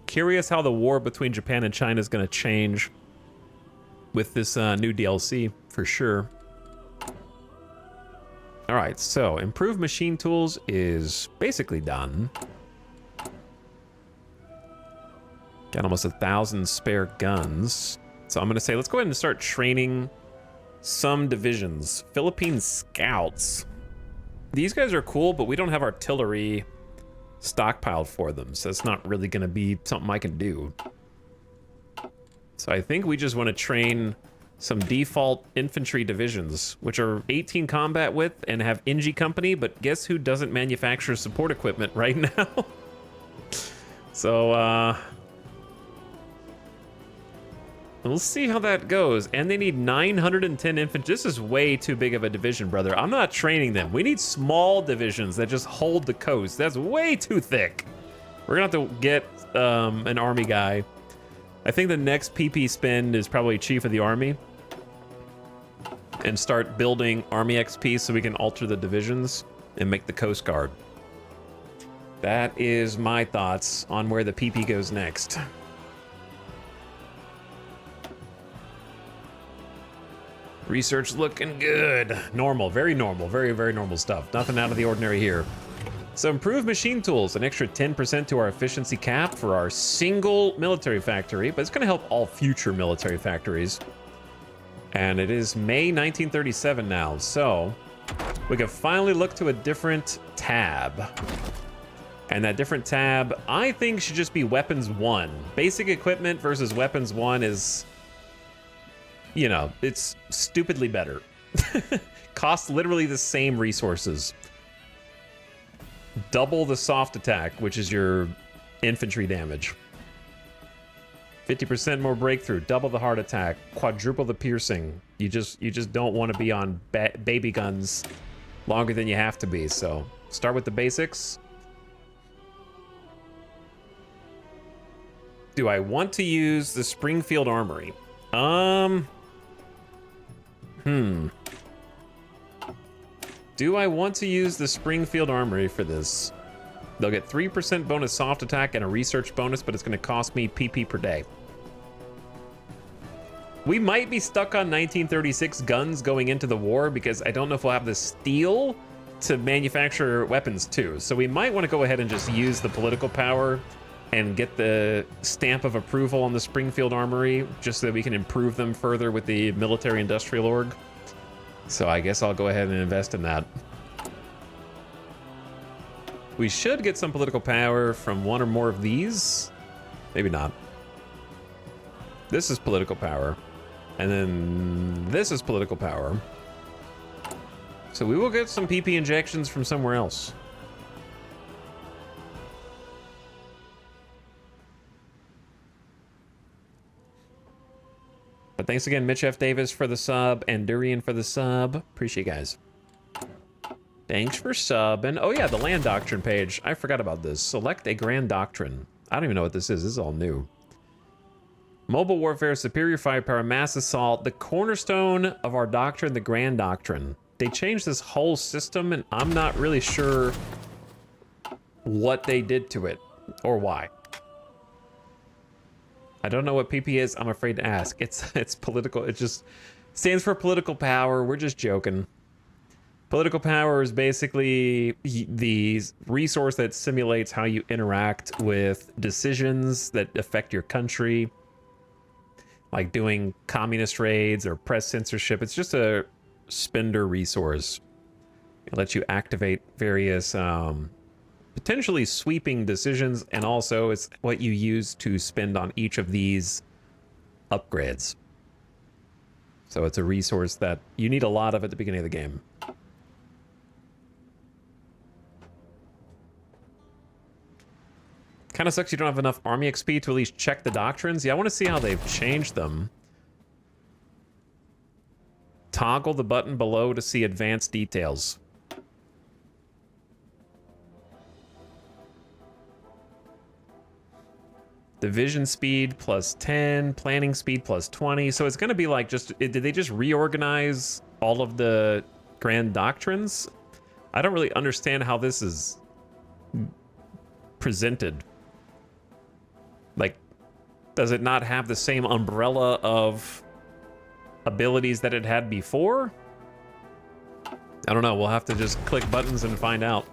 Curious how the war between Japan and China is going to change with this new DLC, for sure. All right, so improved machine tools is basically done. Got almost 1,000 spare guns. So I'm going to say, let's go ahead and start training some divisions. Philippine Scouts. These guys are cool, but we don't have artillery stockpiled for them, so it's not really going to be something I can do. So I think we just want to train some default infantry divisions, which are 18 combat width and have NG Company, but guess who doesn't manufacture support equipment right now? So, we'll see how that goes. And they need 910 infantry. This is way too big of a division, brother. I'm not training them. We need small divisions that just hold the coast. That's way too thick. We're gonna have to get an army guy. I think the next PP spend is probably Chief of the Army. And start building Army XP so we can alter the divisions and make the Coast Guard. That is my thoughts on where the PP goes next. Research looking good. Normal, very normal, very, very normal stuff. Nothing out of the ordinary here. So improved machine tools, an extra 10% to our efficiency cap for our single military factory, but it's gonna help all future military factories. And it is May 1937 now, so we can finally look to a different tab. And that different tab, I think, should just be Weapons 1. Basic equipment versus Weapons 1 is, you know, it's stupidly better. Costs literally the same resources. Double the soft attack, which is your infantry damage. 50% more breakthrough, double the hard attack, quadruple the piercing. You just don't want to be on baby guns longer than you have to be. So start with the basics. Do I want to use the Springfield Armory? Do I want to use the Springfield Armory for this? They'll get 3% bonus soft attack and a research bonus, but it's going to cost me PP per day. We might be stuck on 1936 guns going into the war because I don't know if we'll have the steel to manufacture weapons too. So we might want to go ahead and just use the political power and get the stamp of approval on the Springfield Armory just so that we can improve them further with the military industrial org. So I guess I'll go ahead and invest in that. We should get some political power from one or more of these. Maybe not. This is political power. And then this is political power. So we will get some PP injections from somewhere else. But thanks again, Mitch F. Davis for the sub and Durian for the sub. Appreciate you guys. Thanks for subbing. Oh yeah, the land doctrine page. I forgot about this. Select a grand doctrine. I don't even know what this is. This is all new. Mobile warfare, superior firepower, mass assault. The cornerstone of our doctrine, the grand doctrine. They changed this whole system and I'm not really sure what they did to it or why. I don't know what PP is. I'm afraid to ask. It's political. It just stands for political power. We're just joking. Political power is basically the resource that simulates how you interact with decisions that affect your country, like doing communist raids or press censorship. It's just a spender resource. It lets you activate various potentially sweeping decisions, and also it's what you use to spend on each of these upgrades. So it's a resource that you need a lot of at the beginning of the game. Kind of sucks you don't have enough army XP to at least check the doctrines. Yeah, I want to see how they've changed them. Toggle the button below to see advanced details. Division speed plus 10, planning speed plus 20. So it's going to be like just, did they just reorganize all of the grand doctrines? I don't really understand how this is presented. Like, does it not have the same umbrella of abilities that it had before? I don't know. We'll have to just click buttons and find out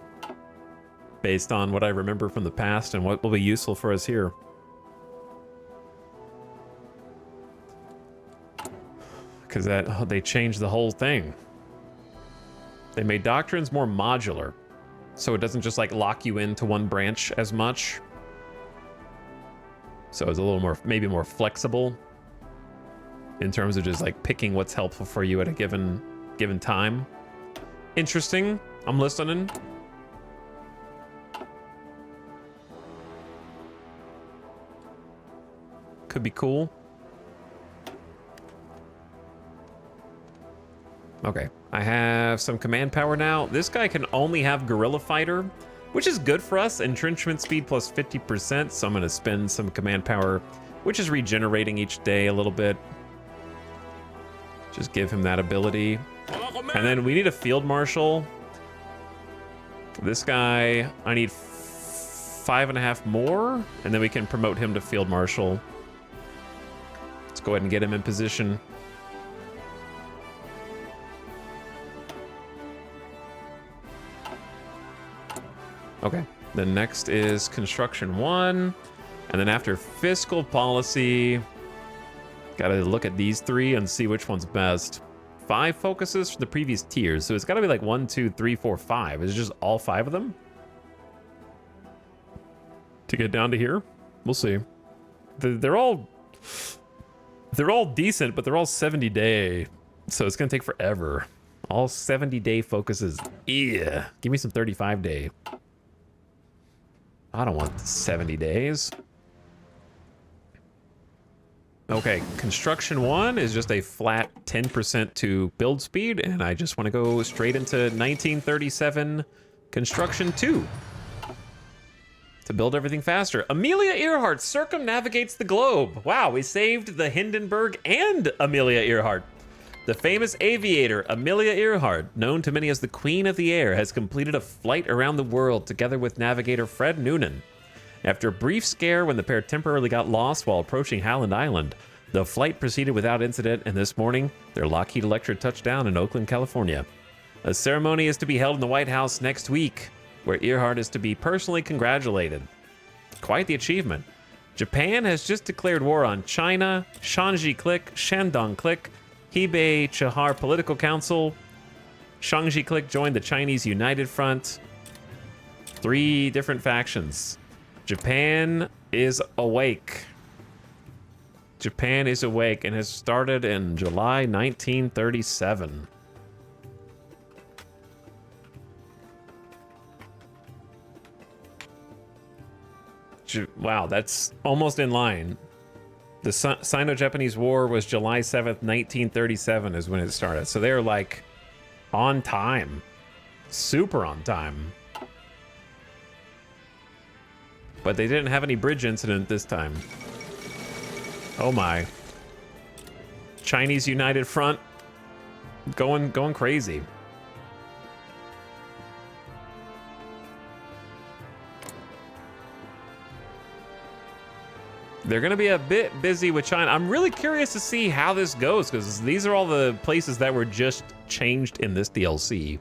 based on what I remember from the past and what will be useful for us here. Because they changed the whole thing. They made doctrines more modular, so it doesn't just like lock you into one branch as much. So it's a little more, maybe more flexible in terms of just like picking what's helpful for you at a given time. Interesting. I'm listening. Could be cool. Okay, I have some command power now. This guy can only have guerrilla fighter, which is good for us. Entrenchment speed plus 50%, so I'm going to spend some command power, which is regenerating each day a little bit. Just give him that ability. And then we need a field marshal. This guy, I need 5.5 more, and then we can promote him to field marshal. Let's go ahead and get him in position. Okay, then next is construction 1, and then after fiscal policy, gotta look at these 3 and see which one's best. 5 focuses for the previous tiers, so it's gotta be like 1, 2, 3, 4, 5. Is it just all 5 of them? To get down to here? We'll see. They're all decent, but they're all 70-day, so it's gonna take forever. All 70-day focuses. Yeah, give me some 35-day. I don't want 70 days. Okay, construction 1 is just a flat 10% to build speed, and I just want to go straight into 1937 construction 2 to build everything faster. Amelia Earhart circumnavigates the globe. Wow, we saved the Hindenburg and Amelia Earhart. The famous aviator Amelia Earhart, known to many as the Queen of the Air, has completed a flight around the world together with navigator Fred Noonan. After a brief scare when the pair temporarily got lost while approaching Howland Island, the flight proceeded without incident, and this morning, their Lockheed Electra touched down in Oakland, California. A ceremony is to be held in the White House next week, where Earhart is to be personally congratulated. Quite the achievement. Japan has just declared war on China, Shanxi Click, Shandong Click, Hebei Chahar Political Council. Shanxi Click joined the Chinese United Front. 3 different factions. Japan is awake. Japan is awake and has started in July 1937. Wow, that's almost in line. The Sino-Japanese War was July 7th, 1937 is when it started. So they're like on time. Super on time. But they didn't have any bridge incident this time. Oh my. Chinese United Front going crazy. They're going to be a bit busy with China. I'm really curious to see how this goes, because these are all the places that were just changed in this DLC.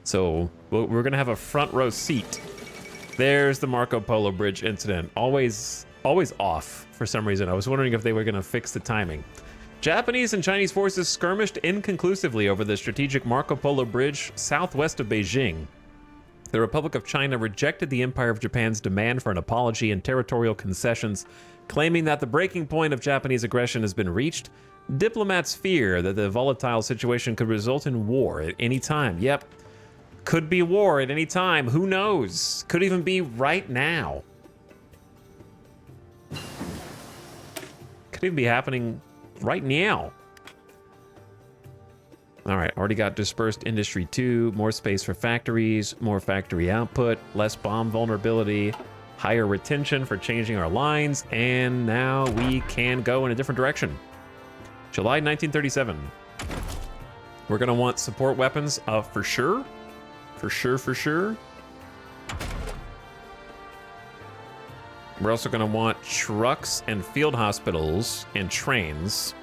So we're going to have a front row seat. There's the Marco Polo Bridge incident. Always off for some reason. I was wondering if they were going to fix the timing. Japanese and Chinese forces skirmished inconclusively over the strategic Marco Polo Bridge southwest of Beijing. The Republic of China rejected the Empire of Japan's demand for an apology and territorial concessions, claiming that the breaking point of Japanese aggression has been reached. Diplomats fear that the volatile situation could result in war at any time. Yep, could be war at any time. Who knows? Could even be right now. Could even be happening right now. All right, already got dispersed industry 2, more space for factories, more factory output, less bomb vulnerability, higher retention for changing our lines, and now we can go in a different direction. July 1937. We're gonna want support weapons for sure. For sure. We're also gonna want trucks and field hospitals and trains.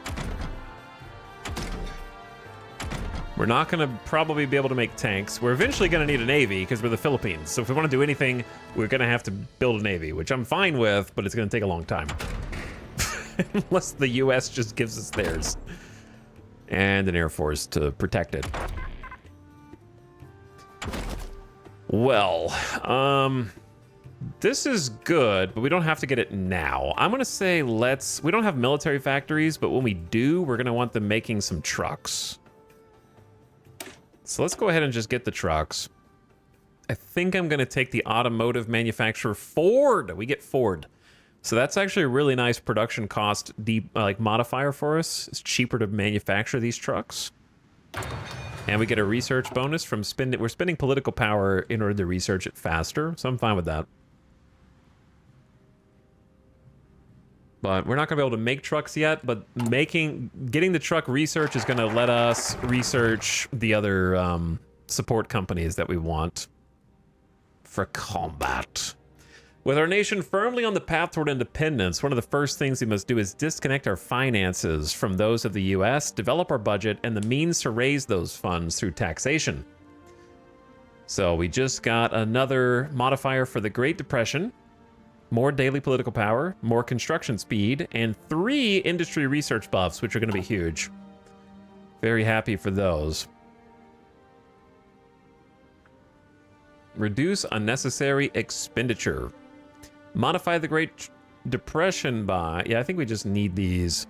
We're not gonna probably be able to make tanks. We're eventually gonna need a navy because we're the Philippines. So if we wanna do anything, we're gonna have to build a navy, which I'm fine with, but it's gonna take a long time. Unless the US just gives us theirs. And an air force to protect it. Well, this is good, but we don't have to get it now. I'm gonna say we don't have military factories, but when we do, we're gonna want them making some trucks. So let's go ahead and just get the trucks. I think I'm gonna take the automotive manufacturer Ford. We get Ford. So that's actually a really nice production cost modifier for us. It's cheaper to manufacture these trucks. And we get a research bonus from we're spending political power in order to research it faster, so I'm fine with that. But we're not gonna be able to make trucks yet, but getting the truck research is gonna let us research the other support companies that we want for combat. With our nation firmly on the path toward independence, one of the first things we must do is disconnect our finances from those of the US, develop our budget, and the means to raise those funds through taxation. So we just got another modifier for the Great Depression, more daily political power, more construction speed, and 3 industry research buffs, which are going to be huge. Very happy for those. Reduce unnecessary expenditure. Modify the Great Depression by... Yeah, I think we just need these.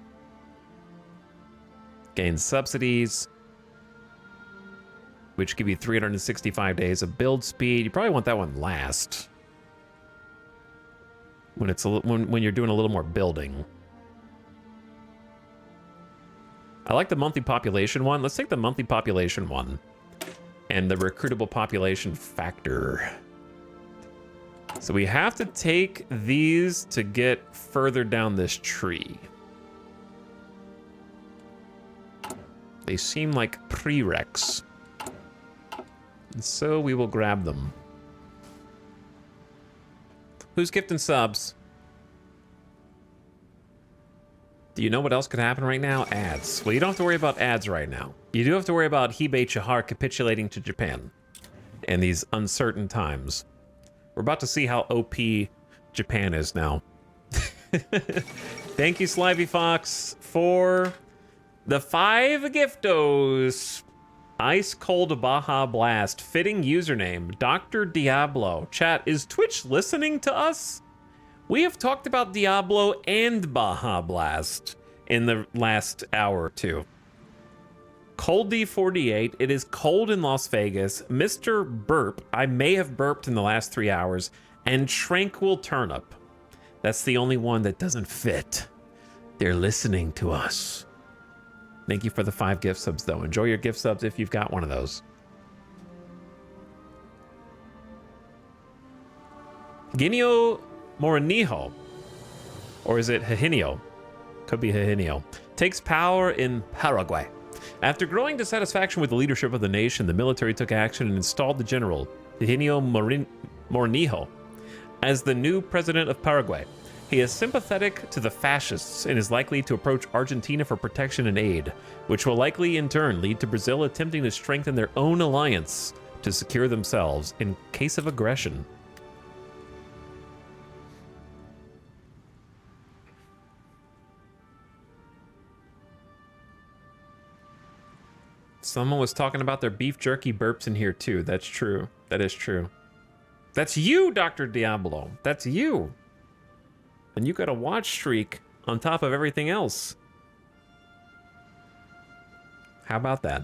Gain subsidies, which give you 365 days of build speed. You probably want that one last. When it's when you're doing a little more building. I like the monthly population one. Let's take the monthly population one. And the recruitable population factor. So we have to take these to get further down this tree. They seem like prereqs. And so we will grab them. Who's gifting subs? Do you know what else could happen right now? Ads. Well, you don't have to worry about ads right now. You do have to worry about Hibei Chihar capitulating to Japan in these uncertain times. We're about to see how OP Japan is now. Thank you, Slivy Fox, for the 5 giftos. Ice Cold Baja Blast. Fitting username. Dr. Diablo. Chat, is Twitch listening to us? We have talked about Diablo and Baja Blast in the last hour or two. Cold D48, it is cold in Las Vegas. Mr. Burp, I may have burped in the last 3 hours. And Tranquil Turnip. That's the only one that doesn't fit. They're listening to us. Thank you for the 5 gift subs, though. Enjoy your gift subs if you've got one of those. Ginio Moriniho. Or is it Hihinio? Could be Hihinio. Takes power in Paraguay. After growing dissatisfaction with the leadership of the nation, the military took action and installed the general, Higinio Moriniho, as the new president of Paraguay. He is sympathetic to the fascists and is likely to approach Argentina for protection and aid, which will likely in turn lead to Brazil attempting to strengthen their own alliance to secure themselves in case of aggression. Someone was talking about their beef jerky burps in here too. That's true. That is true. That's you, Dr. Diablo. That's you. And you got a watch streak on top of everything else. How about that?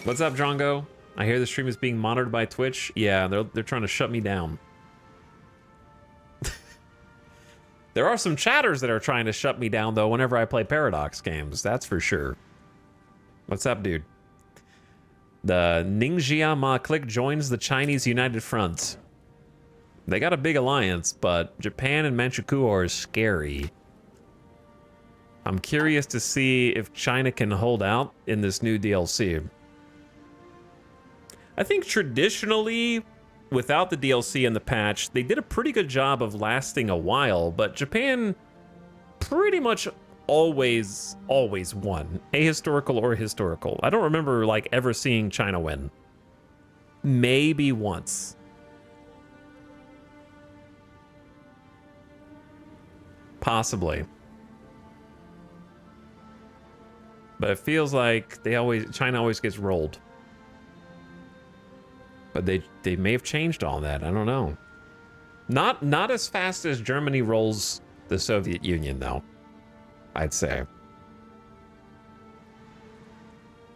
What's up, Drongo? I hear the stream is being monitored by Twitch. Yeah, they're trying to shut me down. There are some chatters that are trying to shut me down, though, whenever I play Paradox games. That's for sure. What's up, dude? The Ningxia Ma clique joins the Chinese United Front. They got a big alliance, but Japan and Manchukuo are scary. I'm curious to see if China can hold out in this new DLC. I think traditionally, without the DLC and the patch, they did a pretty good job of lasting a while, but Japan pretty much always won, ahistorical or historical. I don't remember like ever seeing China win. Maybe once. Possibly. But it feels like China always gets rolled. But they may have changed all that. I don't know. Not as fast as Germany rolls the Soviet Union, though, I'd say.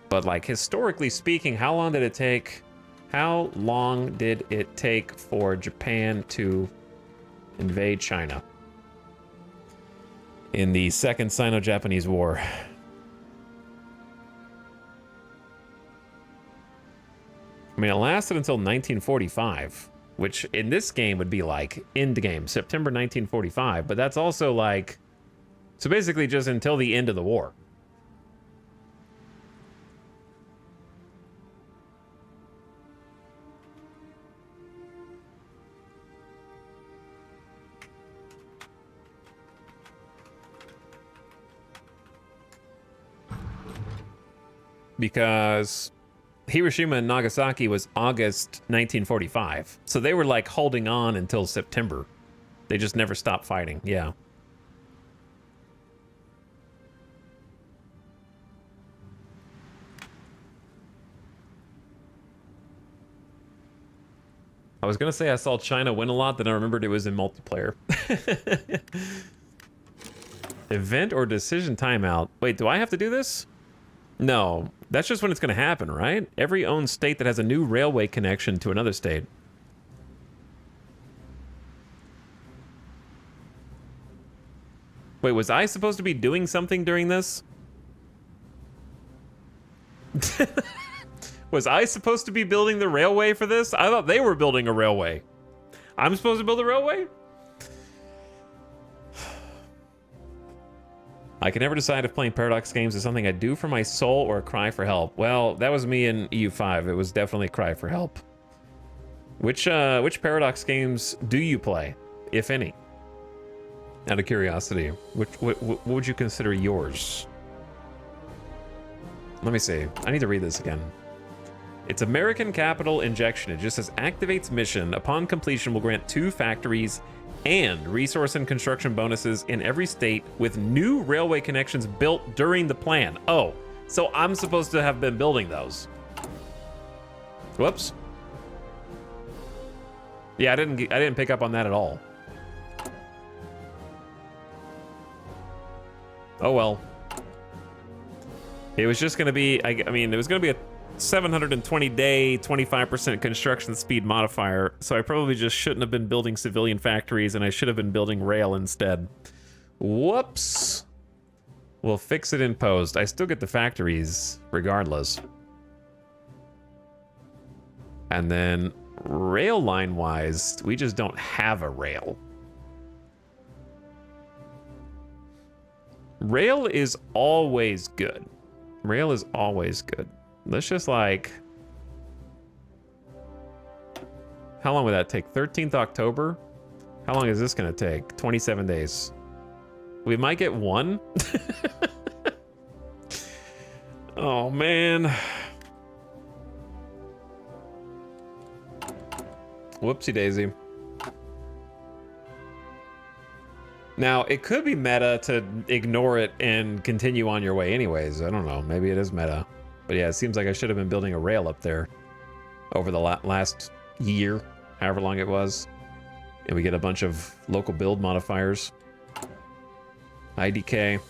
But like historically speaking, how long did it take for Japan to invade China in the Second Sino-Japanese War? I mean, it lasted until 1945, which in this game would be like end game, September 1945, but that's also like, so basically just until the end of the war. Because Hiroshima and Nagasaki was August 1945. So they were like holding on until September. They just never stopped fighting. Yeah. I was gonna say I saw China win a lot, then I remembered it was in multiplayer. Event or decision timeout. Wait, do I have to do this? No, that's just when it's going to happen, right? Every owned state that has a new railway connection to another state. Wait, was I supposed to be doing something during this? Was I supposed to be building the railway for this? I thought they were building a railway. I'm supposed to build a railway? I can never decide if playing Paradox games is something I do for my soul or a cry for help. Well, that was me in EU5. It was definitely a cry for help. Which Paradox games do you play, if any? Out of curiosity, what would you consider yours? Let me see. I need to read this again. It's American Capital Injection. It just says activates mission. Upon completion will grant 2 factories and resource and construction bonuses in every state with new railway connections built during the plan. Oh, so I'm supposed to have been building those. Whoops. Yeah, I didn't pick up on that at all. Oh well. It was just gonna be, I mean, it was gonna be a 720-day, 25% construction speed modifier, so I probably just shouldn't have been building civilian factories, and I should have been building rail instead. Whoops. We'll fix it in post. I still get the factories regardless. And then rail line-wise, we just don't have a rail. Rail is always good. Rail is always good. Let's just like... How long would that take? 13th October? How long is this gonna take? 27 days. We might get one. Oh, man. Whoopsie daisy. Now, it could be meta to ignore it and continue on your way anyways. I don't know. Maybe it is meta. But yeah, it seems like I should have been building a rail up there over the last year, however long it was. And we get a bunch of local build modifiers. IDK.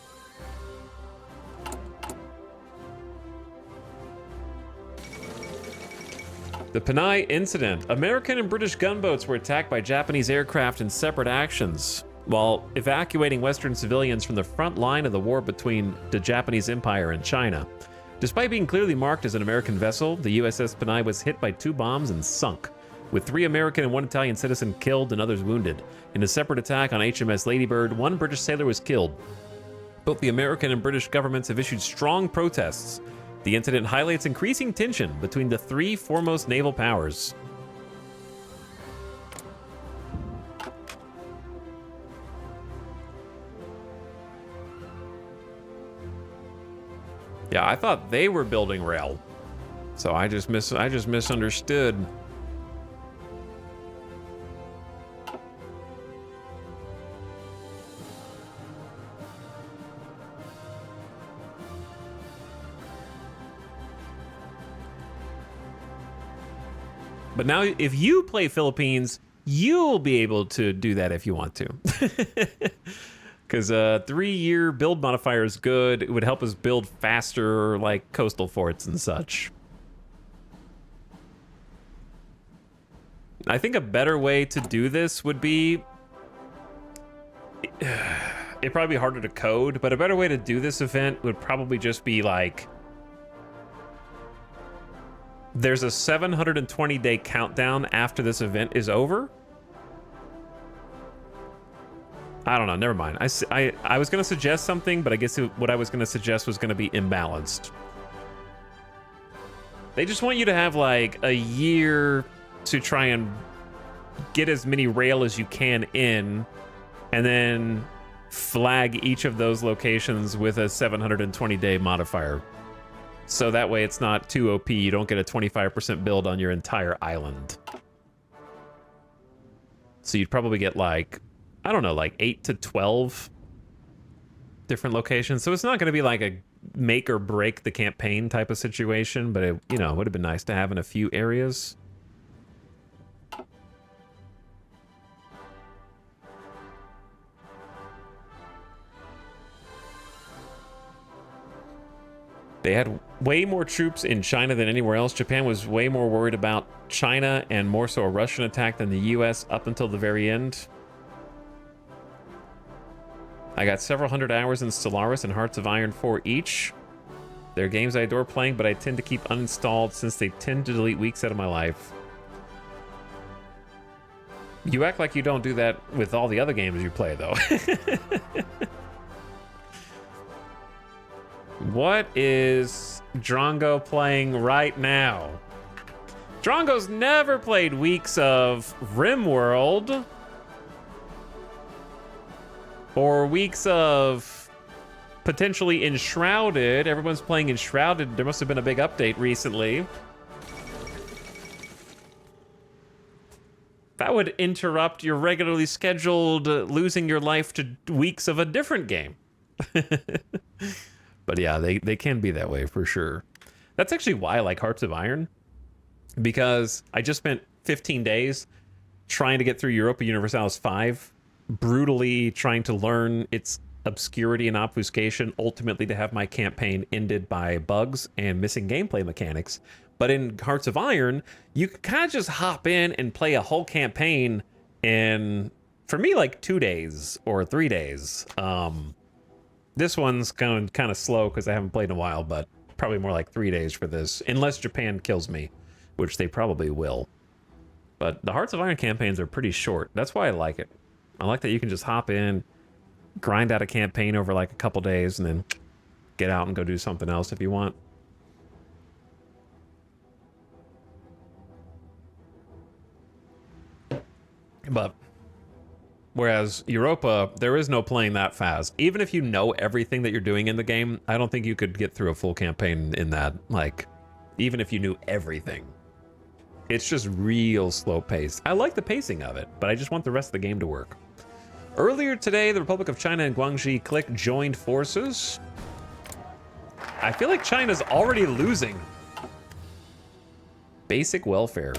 The Panay Incident. American and British gunboats were attacked by Japanese aircraft in separate actions while evacuating Western civilians from the front line of the war between the Japanese Empire and China. Despite being clearly marked as an American vessel, the USS Panay was hit by 2 bombs and sunk, with 3 American and 1 Italian citizen killed and others wounded. In a separate attack on HMS Ladybird, 1 British sailor was killed. Both the American and British governments have issued strong protests. The incident highlights increasing tension between the 3 foremost naval powers. Yeah, I thought they were building rail, so I just misunderstood. But now, if you play Philippines, you'll be able to do that if you want to. Because a 3-year build modifier is good. It would help us build faster, like coastal forts and such. I think a better way to do this would be... It'd probably be harder to code, but a better way to do this event would probably just be like... There's a 720-day countdown after this event is over. I don't know, never mind. I was going to suggest something, but I guess what I was going to suggest was going to be imbalanced. They just want you to have like a year to try and get as many rail as you can in, and then flag each of those locations with a 720-day modifier. So that way it's not too OP, you don't get a 25% build on your entire island. So you'd probably get like, I don't know, like 8 to 12 different locations. So it's not going to be like a make or break the campaign type of situation, but it, you know, would have been nice to have in a few areas. They had way more troops in China than anywhere else. Japan was way more worried about China and more so a Russian attack than the US up until the very end. I got several hundred hours in Stellaris and Hearts of Iron 4 each. They're games I adore playing, but I tend to keep uninstalled since they tend to delete weeks out of my life. You act like you don't do that with all the other games you play, though. What is Drongo playing right now? Drongo's never played weeks of RimWorld or weeks of potentially Enshrouded. Everyone's playing Enshrouded. There must have been a big update recently. That would interrupt your regularly scheduled losing your life to weeks of a different game. But yeah, they can be that way for sure. That's actually why I like Hearts of Iron, because I just spent 15 days trying to get through Europa Universalis 5, brutally trying to learn its obscurity and obfuscation, ultimately to have my campaign ended by bugs and missing gameplay mechanics. But in Hearts of Iron, you can kind of just hop in and play a whole campaign in, for me, like 2 days or 3 days. This one's going kind of slow because I haven't played in a while, but probably more like 3 days for this, unless Japan kills me, which they probably will. But the Hearts of Iron campaigns are pretty short. That's why I like it. I like that you can just hop in, grind out a campaign over like a couple days, and then get out and go do something else if you want. But whereas Europa, there is no playing that fast. Even if you know everything that you're doing in the game, I don't think you could get through a full campaign in that. Like, even if you knew everything. It's just real slow paced. I like the pacing of it, but I just want the rest of the game to work. Earlier today, the Republic of China and Guangxi Click joined forces. I feel like China's already losing. Basic welfare.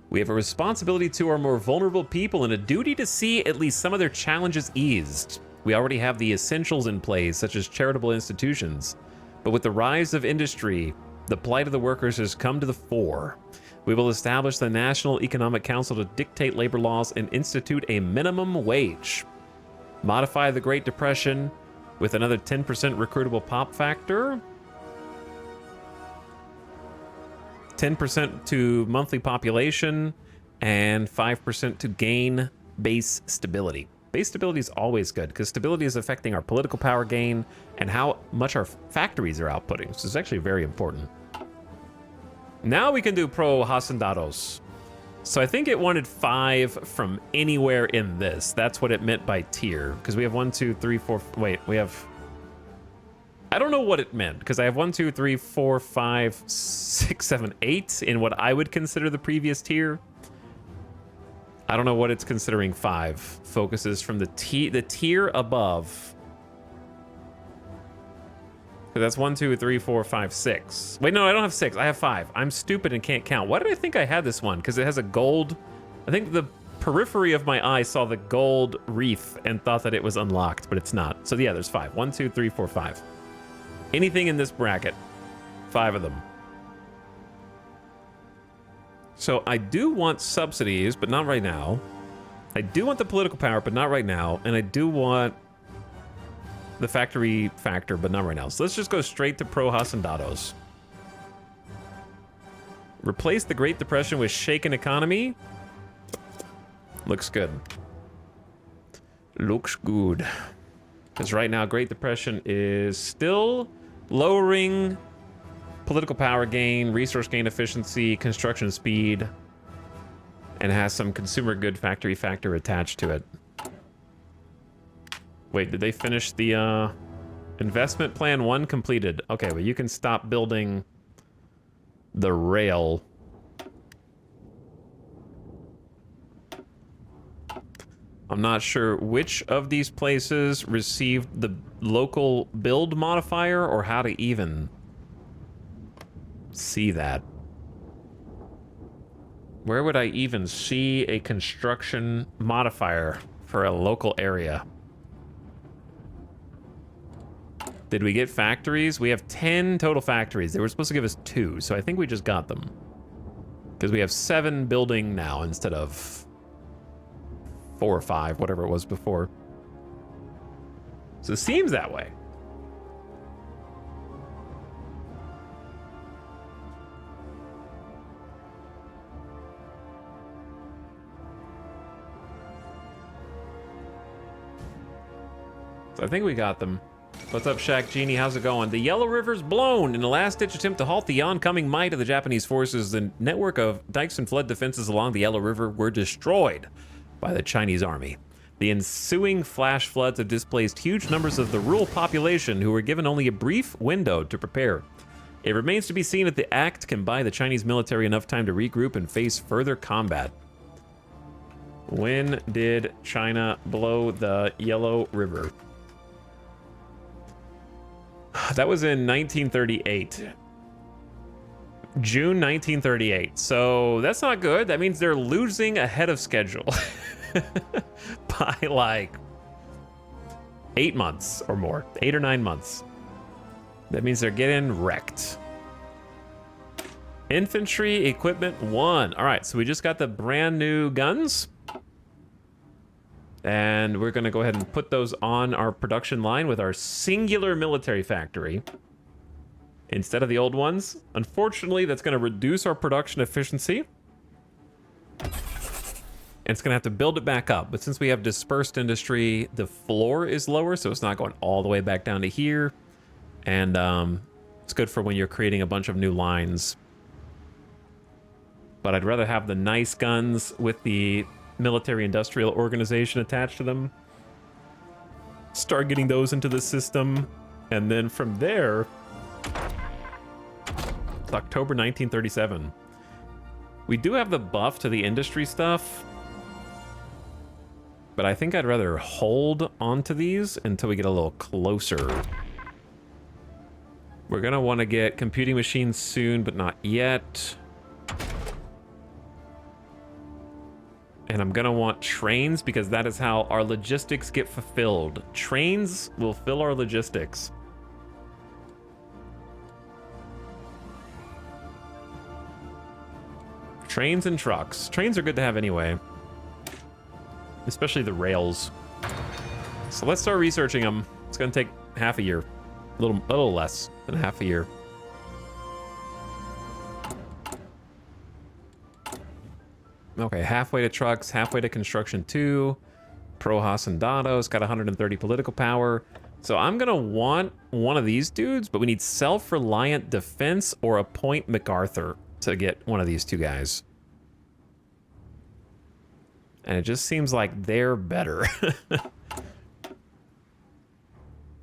We have a responsibility to our more vulnerable people and a duty to see at least some of their challenges eased. We already have the essentials in place, such as charitable institutions. But with the rise of industry, the plight of the workers has come to the fore. We will establish the National Economic Council to dictate labor laws and institute a minimum wage. Modify the Great Depression with another 10% recruitable pop factor. 10% to monthly population, and 5% to gain base stability. Base stability is always good because stability is affecting our political power gain and how much our factories are outputting. So it's actually very important. Now we can do pro hacendados. So I think it wanted 5 from anywhere in this. That's what it meant by tier, because we have 1, 2, 3, 4. Wait, we have. I don't know what it meant because I have 1, 2, 3, 4, 5, 6, 7, 8 in what I would consider the previous tier. I don't know what it's considering 5 focuses from the tier above. That's 1, 2, 3, 4, 5, 6. Wait, no, I don't have 6. I have 5. I'm stupid and can't count. Why did I think I had this one? Because it has a gold. I think the periphery of my eye saw the gold wreath and thought that it was unlocked, but it's not. So yeah, there's 5. 1, 2, 3, 4, 5. Anything in this bracket, 5 of them. So I do want subsidies, but not right now. I do want the political power, but not right now. And I do want the factory factor, but not right now. So let's just go straight to pro hacendados. Replace the Great Depression with shaken economy. Looks good. Looks good. Because right now, Great Depression is still lowering political power gain, resource gain efficiency, construction speed, and has some consumer good factory factor attached to it. Wait, did they finish the investment plan 1 completed? Okay, well, you can stop building the rail. I'm not sure which of these places received the local build modifier or how to even see that. Where would I even see a construction modifier for a local area? Did we get factories? We have 10 total factories. They were supposed to give us 2, so I think we just got them. Because we have 7 building now instead of 4 or 5, whatever it was before. So it seems that way. So I think we got them. What's up, Shaq Genie? How's it going? The Yellow River's blown. In a last-ditch attempt to halt the oncoming might of the Japanese forces, the network of dikes and flood defenses along the Yellow River were destroyed by the Chinese army. The ensuing flash floods have displaced huge numbers of the rural population who were given only a brief window to prepare. It remains to be seen if the act can buy the Chinese military enough time to regroup and face further combat. When did China blow the Yellow River? That was in 1938. June 1938. So that's not good. That means they're losing ahead of schedule by like 8 months or more, 8 or 9 months. That means they're getting wrecked. Infantry equipment 1. All right, so we just got the brand new guns. And we're going to go ahead and put those on our production line with our singular military factory instead of the old ones. Unfortunately, that's going to reduce our production efficiency. And it's going to have to build it back up. But since we have dispersed industry, the floor is lower, so it's not going all the way back down to here. And it's good for when you're creating a bunch of new lines. But I'd rather have the nice guns with the military-industrial organization attached to them. Start getting those into the system. And then from there, it's October 1937. We do have the buff to the industry stuff, but I think I'd rather hold onto these until we get a little closer. We're gonna want to get computing machines soon, but not yet. And I'm gonna want trains because that is how our logistics get fulfilled. Trains will fill our logistics. Trains and trucks. Trains are good to have anyway. Especially the rails. So let's start researching them. It's gonna take half a year. A little less than half a year. Okay, halfway to trucks, halfway to construction 2. Pro Hacendado's got 130 political power. So I'm gonna want one of these dudes, but we need self-reliant defense or appoint MacArthur to get one of these two guys. And it just seems like they're better.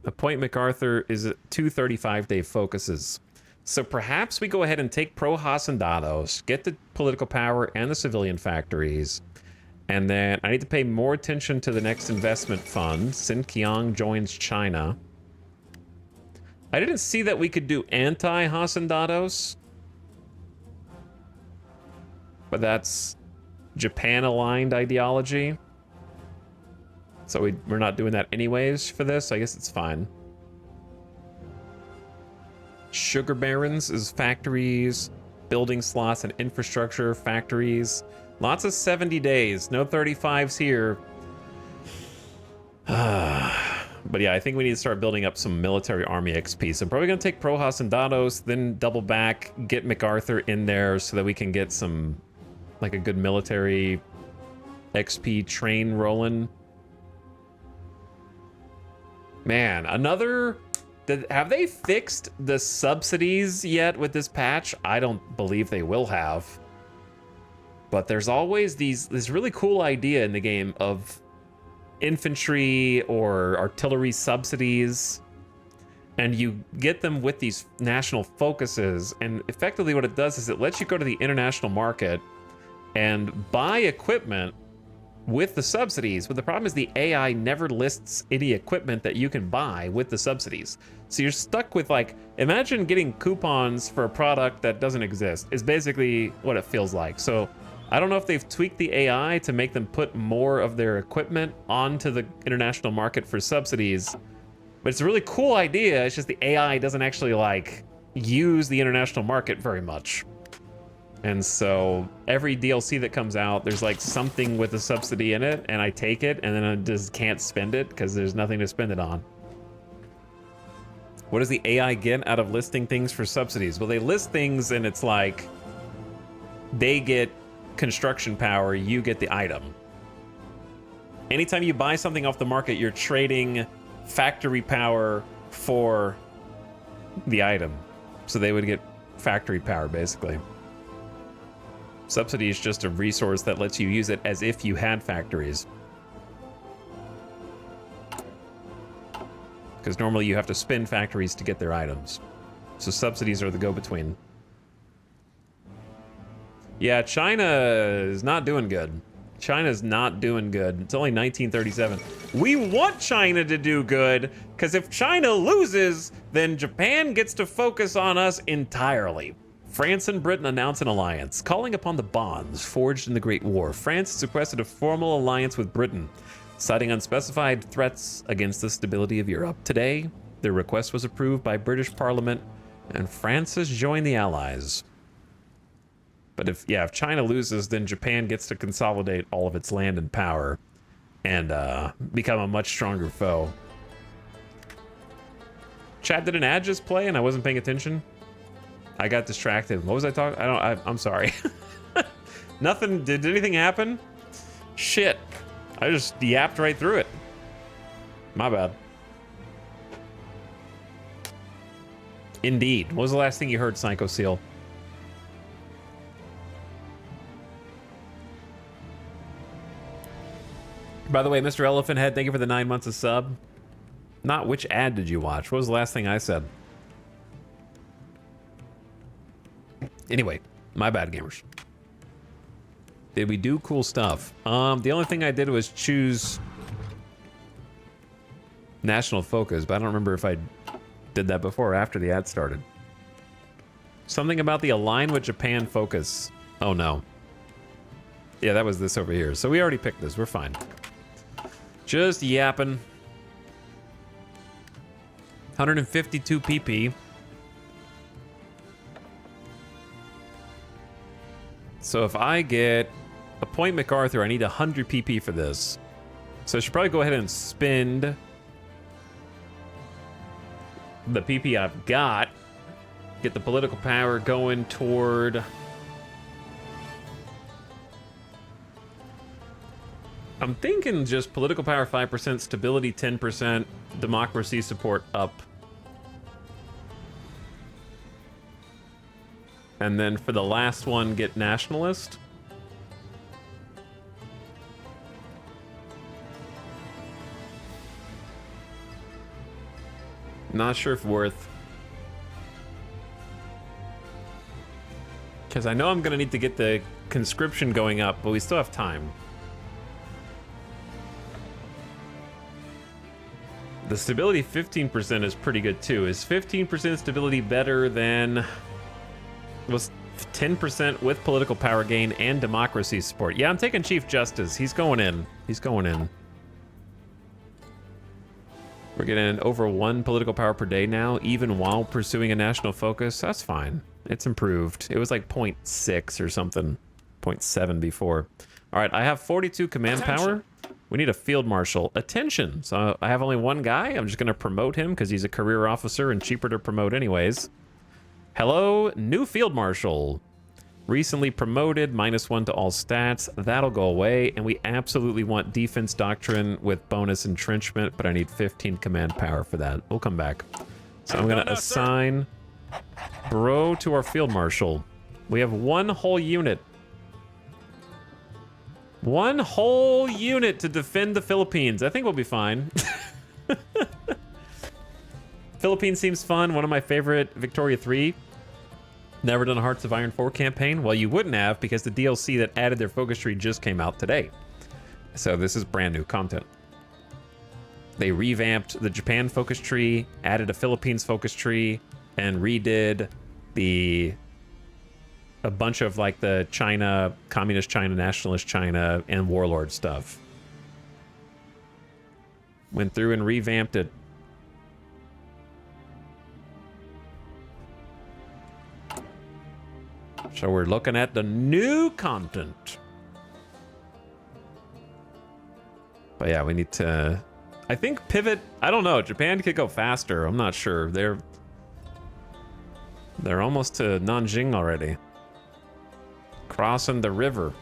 Appoint MacArthur is 235-day focuses. So perhaps we go ahead and take Pro Hacendados, get the political power and the civilian factories, and then I need to pay more attention to the next investment fund. Xinjiang joins China. I didn't see that we could do anti-Hacendados, but that's Japan-aligned ideology. So we're not doing that anyways for this. I guess it's fine. Sugar barons is factories, building slots and infrastructure factories. Lots of 70 days, no 35s here. But yeah, I think we need to start building up some military army XP. So I'm probably gonna take Pro Hacendados, then double back, get MacArthur in there so that we can get some, like a good military XP train rolling. Man, another... Have they fixed the subsidies yet with this patch? I don't believe they will have. But there's always this really cool idea in the game of infantry or artillery subsidies. And you get them with these national focuses. And effectively what it does is it lets you go to the international market and buy equipment with the subsidies, but the problem is the AI never lists any equipment that you can buy with the subsidies. So you're stuck with, like, imagine getting coupons for a product that doesn't exist, is basically what it feels like. So I don't know if they've tweaked the AI to make them put more of their equipment onto the international market for subsidies, but it's a really cool idea. It's just the AI doesn't actually, like, use the international market very much. And so every DLC that comes out, there's like something with a subsidy in it, and I take it, and then I just can't spend it because there's nothing to spend it on. What does the AI get out of listing things for subsidies? Well, they list things and it's like, they get construction power, you get the item. Anytime you buy something off the market, you're trading factory power for the item. So they would get factory power, basically. Subsidy is just a resource that lets you use it as if you had factories. Because normally you have to spin factories to get their items. So subsidies are the go-between. Yeah, China is not doing good. China's not doing good. It's only 1937. We want China to do good, because if China loses, then Japan gets to focus on us entirely. France and Britain announce an alliance, calling upon the bonds forged in the Great War. France has requested a formal alliance with Britain, citing unspecified threats against the stability of Europe. Today, their request was approved by British Parliament, and France has joined the Allies. But if China loses, then Japan gets to consolidate all of its land and power and become a much stronger foe. Chad, did an ad just play and I wasn't paying attention? I got distracted. What was I talking? I'm sorry. Nothing. Did anything happen? Shit. I just yapped right through it. My bad. Indeed. What was the last thing you heard, Psycho Seal? By the way, Mr. Elephant Head, thank you for the 9 months of sub. Not which ad did you watch? What was the last thing I said? Anyway, my bad, gamers. Did we do cool stuff? The only thing I did was choose national focus, but I don't remember if I did that before or after the ad started. Something about the align with Japan focus. Oh no. Yeah, that was this over here. So we already picked this. We're fine. Just yapping. 152 PP. So if I get a Point MacArthur, I need 100 PP for this. So I should probably go ahead and spend the PP I've got. Get the political power going toward... I'm thinking just political power 5%, stability 10%, democracy support up. And then for the last one, get nationalist. Not sure if worth. Because I know I'm going to need to get the conscription going up, but we still have time. The stability 15% is pretty good too. Is 15% stability better than... was 10% with political power gain and democracy support? Yeah, I'm taking Chief Justice. He's going in. He's going in. We're getting over 1 political power per day now, even while pursuing a national focus. That's fine. It's improved. It was like 0.6 or something. 0.7 before. All right, I have 42 command power. We need a field marshal. Attention. So I have only one guy. I'm just going to promote him because he's a career officer and cheaper to promote anyways. Hello, new field marshal. Recently promoted, -1 to all stats. That'll go away. And we absolutely want defense doctrine with bonus entrenchment, but I need 15 command power for that. We'll come back. So I'm going to assign Bro to our field marshal. We have 1 whole unit. 1 whole unit to defend the Philippines. I think we'll be fine. Philippines seems fun. One of my favorite Victoria 3. Never done a Hearts of Iron 4 campaign? Well, you wouldn't have because the DLC that added their focus tree just came out today. So this is brand new content. They revamped the Japan focus tree, added a Philippines focus tree, and redid a bunch of like the China, communist China, nationalist China, and warlord stuff. Went through and revamped it. So we're looking at the new content. But yeah, we need to... I think pivot... I don't know. Japan could go faster. I'm not sure. They're almost to Nanjing already. Crossing the river.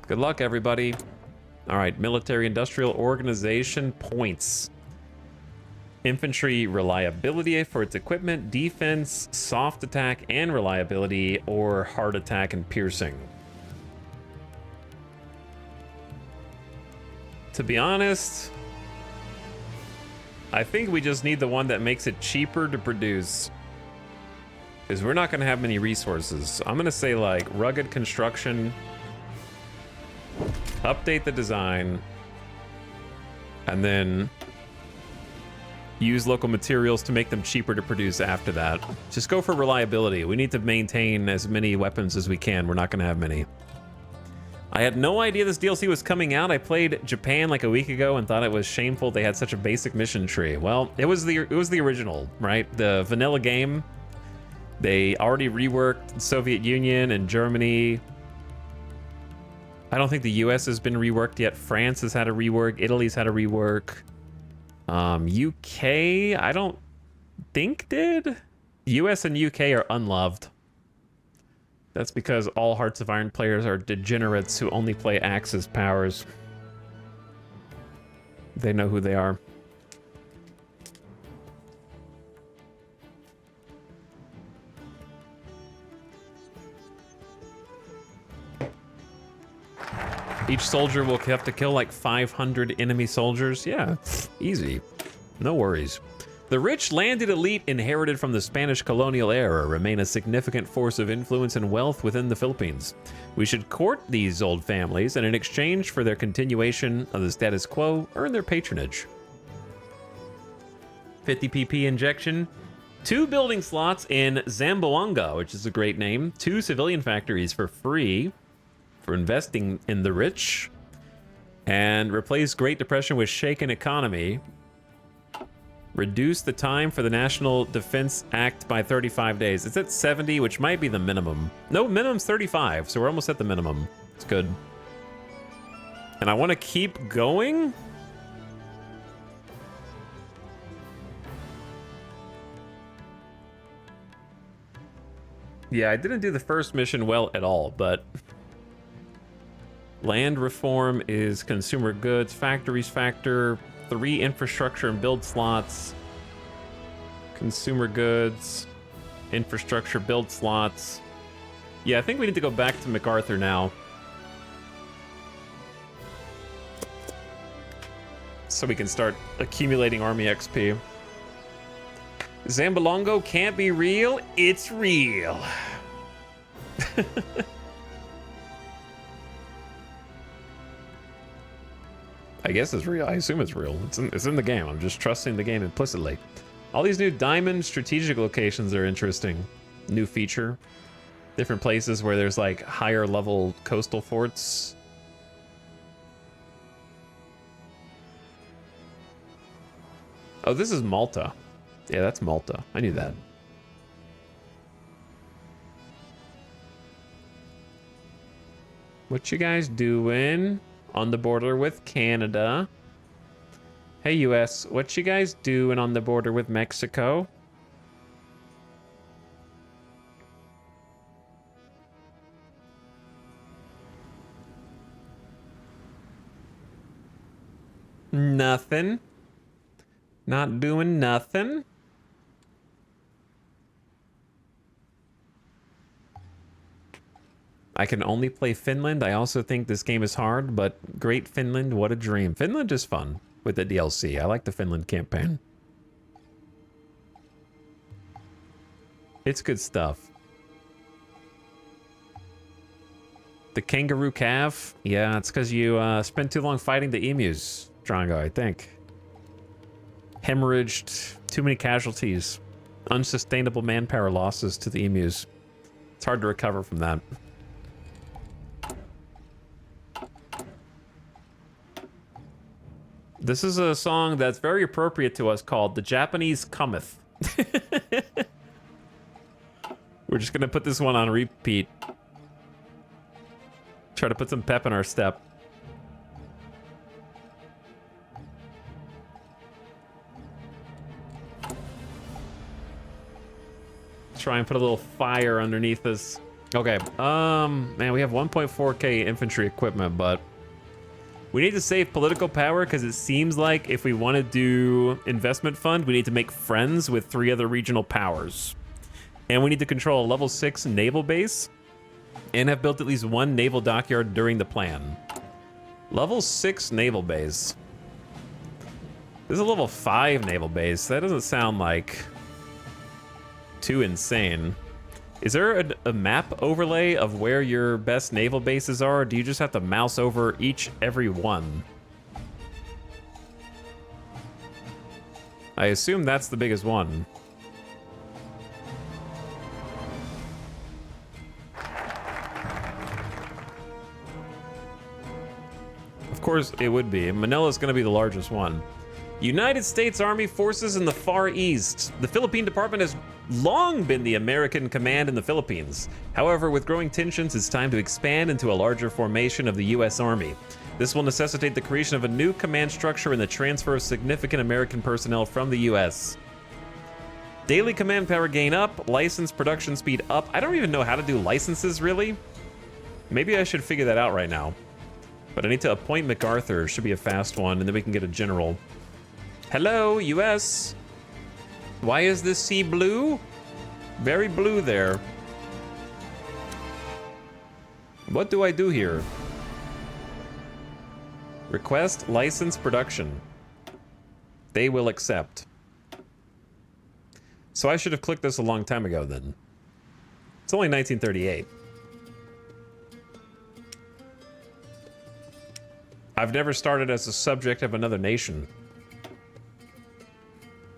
Good luck, everybody. All right, military industrial organization points. Infantry reliability for its equipment, defense, soft attack, and reliability, or hard attack and piercing. To be honest, I think we just need the one that makes it cheaper to produce. Because we're not going to have many resources. I'm going to say like rugged construction, update the design, and then use local materials to make them cheaper to produce after that. Just go for reliability. We need to maintain as many weapons as we can. We're not going to have many. I had no idea this DLC was coming out. I played Japan like a week ago and thought it was shameful they had such a basic mission tree. Well, it was the original, right? The vanilla game. They already reworked Soviet Union and Germany. I don't think the US has been reworked yet. France has had a rework. Italy's had a rework. UK, I don't think did. US and UK are unloved. That's because all Hearts of Iron players are degenerates who only play Axis powers. They know who they are. Each soldier will have to kill like 500 enemy soldiers. Yeah, easy. No worries. The rich landed elite inherited from the Spanish colonial era remain a significant force of influence and wealth within the Philippines. We should court these old families and in exchange for their continuation of the status quo, earn their patronage. 50 PP injection, 2 building slots in Zamboanga, which is a great name, 2 civilian factories for free for investing in the rich, and replace Great Depression with shaken economy. Reduce the time for the National Defense Act by 35 days. It's at 70, which might be the minimum. No, minimum's 35, so we're almost at the minimum. It's good. And I want to keep going? Yeah, I didn't do the first mission well at all, but... Land reform is consumer goods, factories factor, 3 infrastructure and build slots, consumer goods, infrastructure build slots. Yeah, I think we need to go back to MacArthur now. So we can start accumulating army XP. Zambolongo can't be real, it's real. I guess it's real. I assume it's real. It's in the game. I'm just trusting the game implicitly. All these new diamond strategic locations are interesting. New feature. Different places where there's like higher level coastal forts. Oh, this is Malta. Yeah, that's Malta. I knew that. What you guys doing? On the border with Canada. Hey, US, what you guys doing on the border with Mexico? Nothing. Not doing nothing. I can only play Finland. I also think this game is hard, but great Finland, what a dream. Finland is fun with the DLC. I like the Finland campaign. It's good stuff. The kangaroo calf? Yeah, it's because you spent too long fighting the emus, Drongo, I think. Hemorrhaged, too many casualties. Unsustainable manpower losses to the emus. It's hard to recover from that. This is a song that's very appropriate to us called The Japanese Cometh. We're just gonna put this one on repeat. Try to put some pep in our step. Try and put a little fire underneath this. Okay, man, we have 1.4k infantry equipment, but we need to save political power because it seems like if we want to do investment fund, we need to make friends with 3 other regional powers. And we need to control a level 6 naval base and have built at least 1 naval dockyard during the plan. Level 6 naval base. This is a level 5 naval base. That doesn't sound like too insane. Is there a map overlay of where your best naval bases are, or do you just have to mouse over every one? I assume that's the biggest one. Of course it would be. Manila's gonna be the largest one. United States Army forces in the Far East. The Philippine Department has long been the American command in the Philippines. However, with growing tensions, it's time to expand into a larger formation of the U.S. Army. This will necessitate the creation of a new command structure and the transfer of significant American personnel from the U.S. Daily command power gain up, license production speed up. I don't even know how to do licenses, really. Maybe I should figure that out right now. But I need to appoint MacArthur. Should be a fast one, and then we can get a general. Hello, US. Why is this sea blue? Very blue there. What do I do here? Request license production. They will accept. So I should have clicked this a long time ago then. It's only 1938. I've never started as a subject of another nation.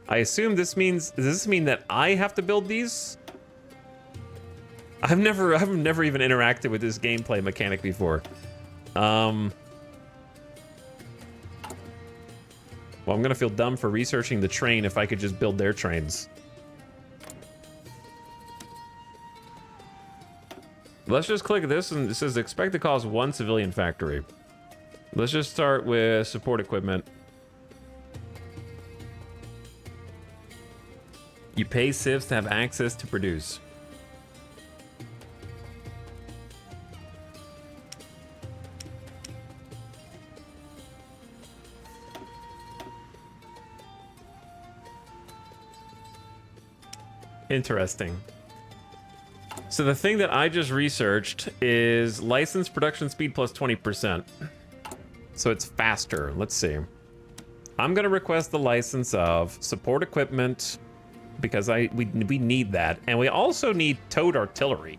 I assume this means, does this mean that I have to build these? I've never even interacted with this gameplay mechanic before. Well, I'm gonna feel dumb for researching the train if I could just build their trains. Let's just click this, and it says expect to cause 1 civilian factory. Let's just start with support equipment. You pay civs to have access to produce. Interesting. So the thing that I just researched is license production speed plus 20%. So it's faster. Let's see. I'm gonna request the license of support equipment because we need that, and we also need towed artillery.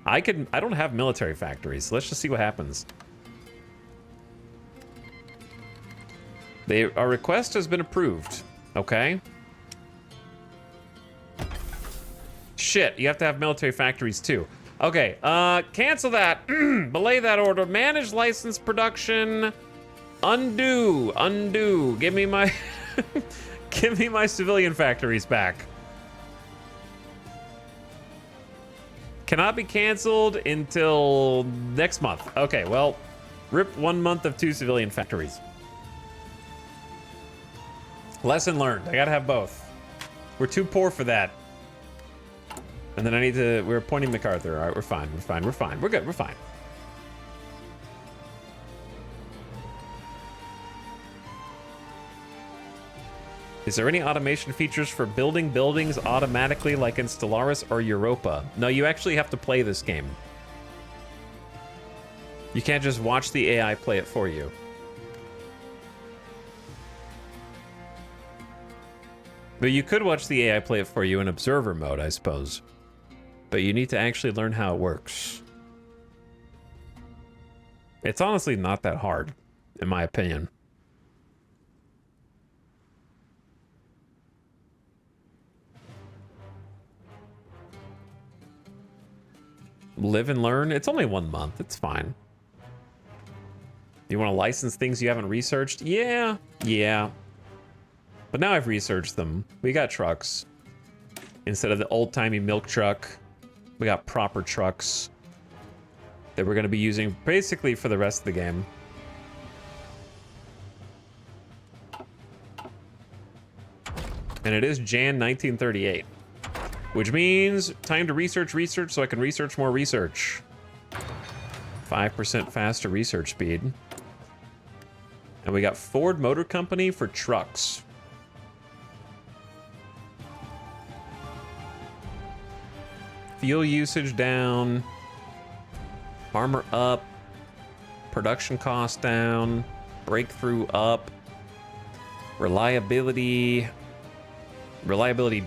I don't have military factories, so let's just see what happens. Our request has been approved. Okay. Shit, you have to have military factories too. Okay, cancel that. Belay that order. Manage license production. Undo. Give me my give me my civilian factories back. Cannot be canceled until next month. Okay, well, rip 1 month of 2 civilian factories. Lesson learned. I gotta have both. We're too poor for that. And then we're appointing MacArthur. All right, we're fine. We're good. We're fine. Is there any automation features for building buildings automatically like in Stellaris or Europa? No, you actually have to play this game. You can't just watch the AI play it for you. But you could watch the AI play it for you in observer mode, I suppose. But you need to actually learn how it works. It's honestly not that hard, in my opinion. Live and learn? It's only 1 month. It's fine. You want to license things you haven't researched? Yeah. But now I've researched them. We got trucks. Instead of the old-timey milk truck, we got proper trucks that we're going to be using basically for the rest of the game. And it is Jan 1938, which means time to research so I can research more research. 5% faster research speed. And we got Ford Motor Company for trucks. Fuel usage down, armor up, production cost down, breakthrough up, reliability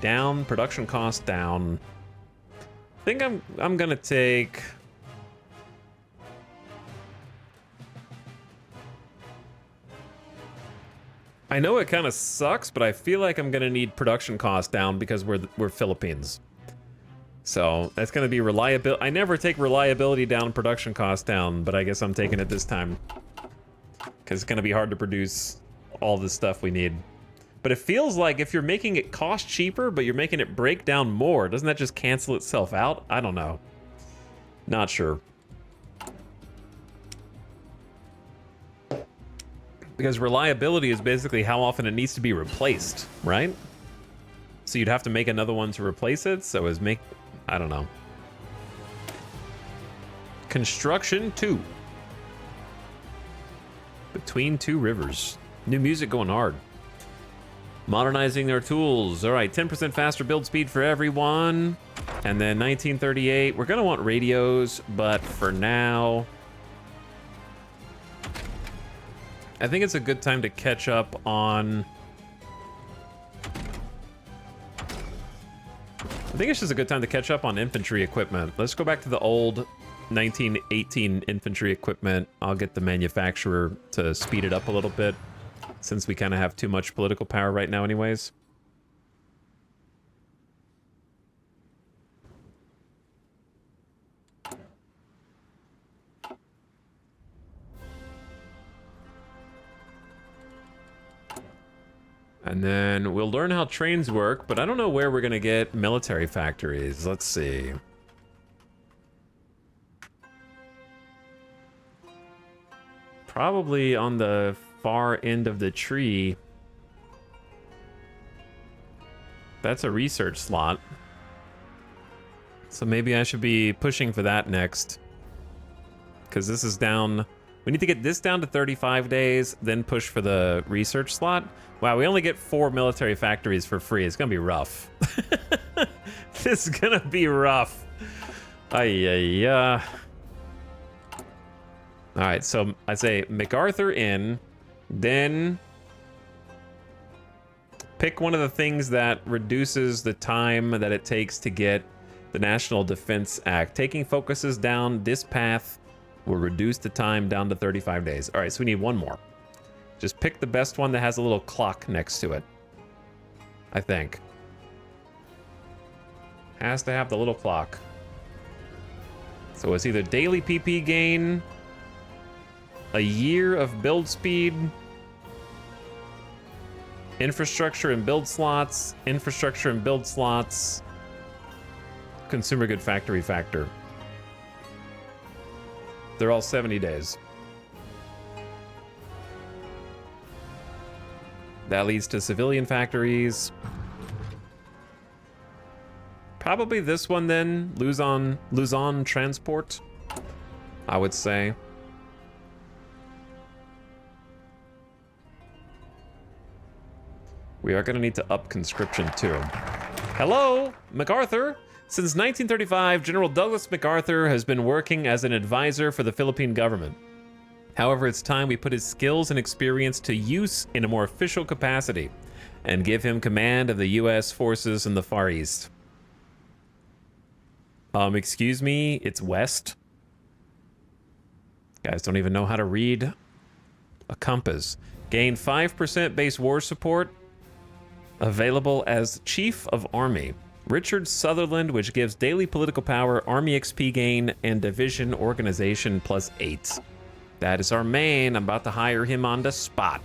down, production cost down. I think I'm gonna take I know it kind of sucks, but I feel like I'm gonna need production cost down because we're Philippines. So that's going to be reliability. I never take reliability down, production cost down, but I guess I'm taking it this time. Because it's going to be hard to produce all the stuff we need. But it feels like if you're making it cost cheaper, but you're making it break down more, doesn't that just cancel itself out? I don't know. Not sure. Because reliability is basically how often it needs to be replaced, right? So you'd have to make another one to replace it, so I don't know. Construction 2. Between Two Rivers. New music going hard. Modernizing their tools. All right, 10% faster build speed for everyone. And then 1938. We're going to want radios, but for now, I think it's a good time to catch up on I think it's just a good time to catch up on infantry equipment. Let's go back to the old 1918 infantry equipment. I'll get the manufacturer to speed it up a little bit, since we kind of have too much political power right now anyways. And then we'll learn how trains work, but I don't know where we're going to get military factories. Let's see. Probably on the far end of the tree. That's a research slot. So maybe I should be pushing for that next. Because this is down... We need to get this down to 35 days, then push for the research slot. Wow, we only get 4 military factories for free. It's gonna be rough. This is gonna be rough. All right, so I say MacArthur in, then pick one of the things that reduces the time that it takes to get the National Defense Act. Taking focuses down this path will reduce the time down to 35 days. All right, so we need one more. Just pick the best one that has a little clock next to it. I think. Has to have the little clock. So it's either daily PP gain, a year of build speed, infrastructure and build slots, infrastructure and build slots, consumer good factory factor. They're all 70 days. That leads to civilian factories. Probably this one then, Luzon Transport, I would say. We are going to need to up conscription too. Hello, MacArthur. Since 1935, General Douglas MacArthur has been working as an advisor for the Philippine government. However, it's time we put his skills and experience to use in a more official capacity and give him command of the U.S. forces in the Far East. Excuse me, it's West. Guys don't even know how to read a compass. Gain 5% base war support. Available as Chief of Army. Richard Sutherland, which gives daily political power, Army XP gain, and division organization +8. That is our main. I'm about to hire him on the spot.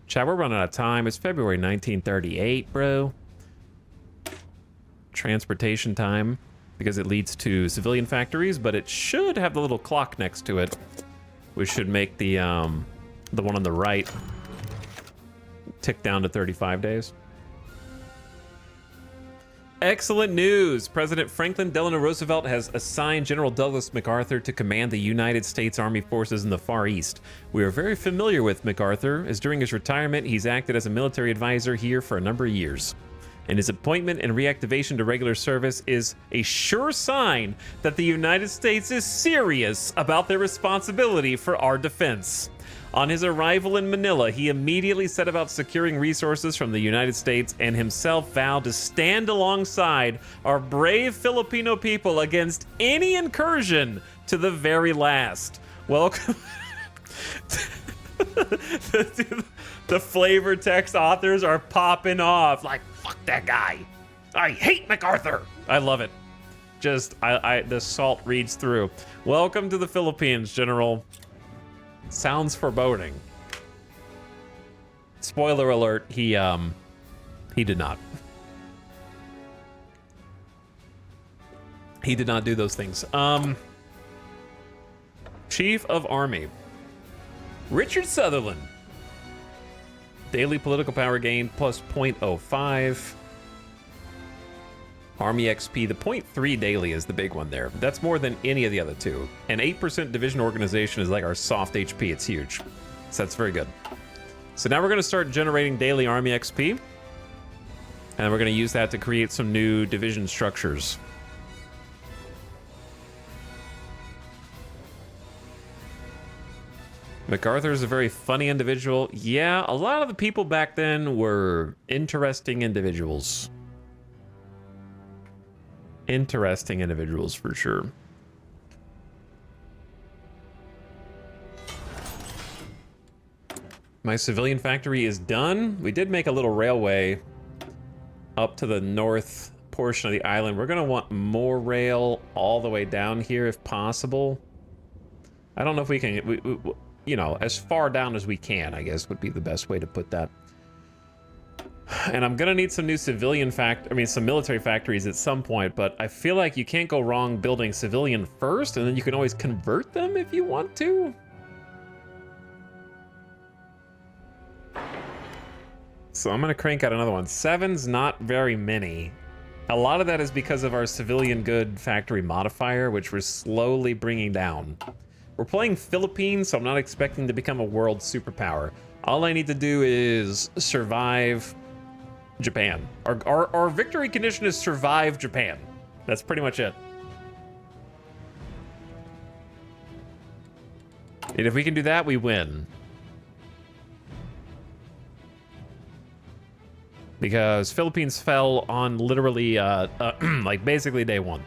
Chat, we're running out of time. It's February 1938, bro. Transportation time, because it leads to civilian factories, but it should have the little clock next to it, which should make the one on the right tick down to 35 days. Excellent news! President Franklin Delano Roosevelt has assigned General Douglas MacArthur to command the United States Army forces in the Far East. We are very familiar with MacArthur, as during his retirement, he's acted as a military advisor here for a number of years. And his appointment and reactivation to regular service is a sure sign that the United States is serious about their responsibility for our defense. On his arrival in Manila, he immediately set about securing resources from the United States and himself vowed to stand alongside our brave Filipino people against any incursion to the very last. Welcome. The flavor text authors are popping off like, fuck that guy. I hate MacArthur. I love it. Just, the salt reads through. Welcome to the Philippines, General. Sounds foreboding. Spoiler alert, he did not. He did not do those things. Chief of Army. Richard Sutherland. Daily political power gain plus 0.05. Army XP, the 0.3 daily is the big one there. That's more than any of the other two. And 8% division organization is like our soft HP. It's huge. So that's very good. So now we're going to start generating daily Army XP. And we're going to use that to create some new division structures. MacArthur is a very funny individual. Yeah, a lot of the people back then were interesting individuals. Interesting individuals for sure. My civilian factory is done. We did make a little railway up to the north portion of the island. We're going to want more rail all the way down here if possible. I don't know if we can, you know, as far down as we can, I guess would be the best way to put that. And I'm going to need some new civilian some military factories at some point, but I feel like you can't go wrong building civilian first, and then you can always convert them if you want to. So I'm going to crank out another one. 7's not very many. A lot of that is because of our civilian good factory modifier, which we're slowly bringing down. We're playing Philippines, so I'm not expecting to become a world superpower. All I need to do is survive Japan. Our victory condition is survive Japan. That's pretty much it. And if we can do that, we win. Because Philippines fell on literally, like basically day one.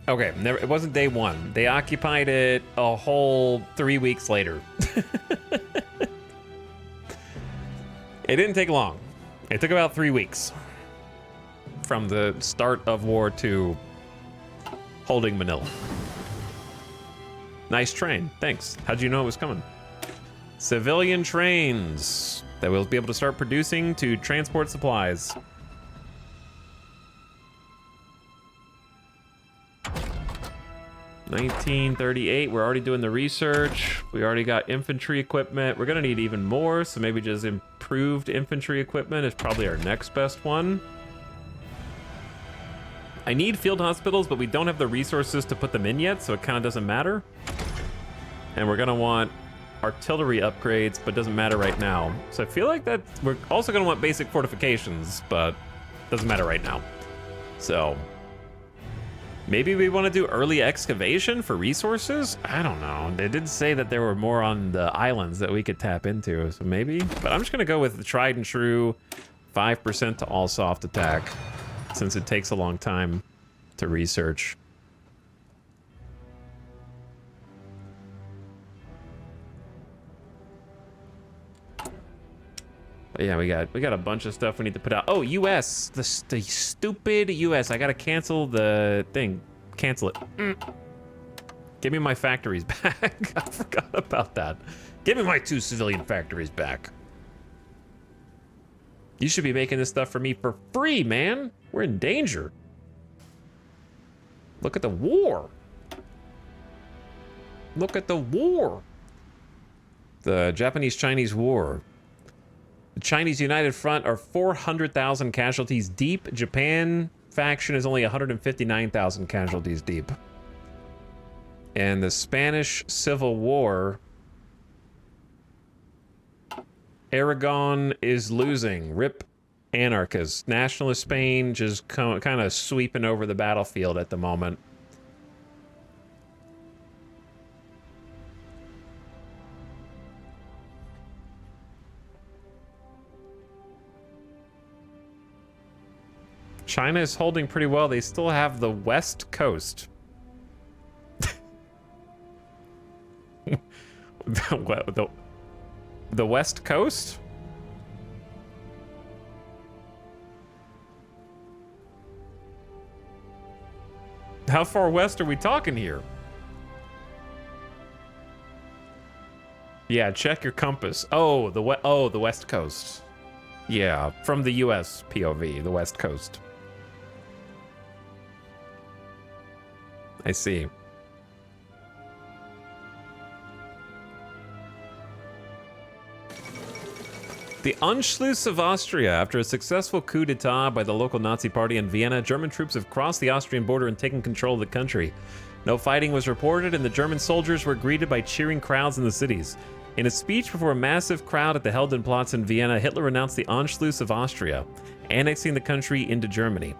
Okay, it wasn't day one. They occupied it a whole 3 weeks later. It didn't take long. It took about 3 weeks from the start of war to holding Manila. Nice train, thanks. How'd you know it was coming? Civilian trains that we'll be able to start producing to transport supplies. $1938, we're already doing the research. We already got infantry equipment. We're gonna need even more, so maybe just improved infantry equipment is probably our next best one. I need field hospitals, but we don't have the resources to put them in yet, so it kind of doesn't matter. And we're gonna want artillery upgrades, but doesn't matter right now. So I feel like that we're also gonna want basic fortifications, but doesn't matter right now. So maybe we want to do early excavation for resources? I don't know. They did say that there were more on the islands that we could tap into, so maybe. But I'm just going to go with the tried and true 5% to all soft attack, since it takes a long time to research. But yeah, we got a bunch of stuff we need to put out. Oh, US, the stupid US. I gotta cancel the thing. Cancel it. Give me my factories back. I forgot about that. Give me my 2 civilian factories back. You should be making this stuff for me for free, man. We're in danger. Look at the war. Look at the war. The Japanese-Chinese War. The Chinese United Front are 400,000 casualties deep. Japan faction is only 159,000 casualties deep. And the Spanish Civil War, Aragon is losing. Rip anarchists. Nationalist Spain just kind of sweeping over the battlefield at the moment. China is holding pretty well. They still have the West Coast. the West Coast? How far west are we talking here? Yeah, check your compass. Oh, the West Coast. Yeah, from the US POV, the West Coast. I see. The Anschluss of Austria. After a successful coup d'etat by the local Nazi party in Vienna, German troops have crossed the Austrian border and taken control of the country. No fighting was reported, and the German soldiers were greeted by cheering crowds in the cities. In a speech before a massive crowd at the Heldenplatz in Vienna, Hitler announced the Anschluss of Austria, annexing the country into Germany.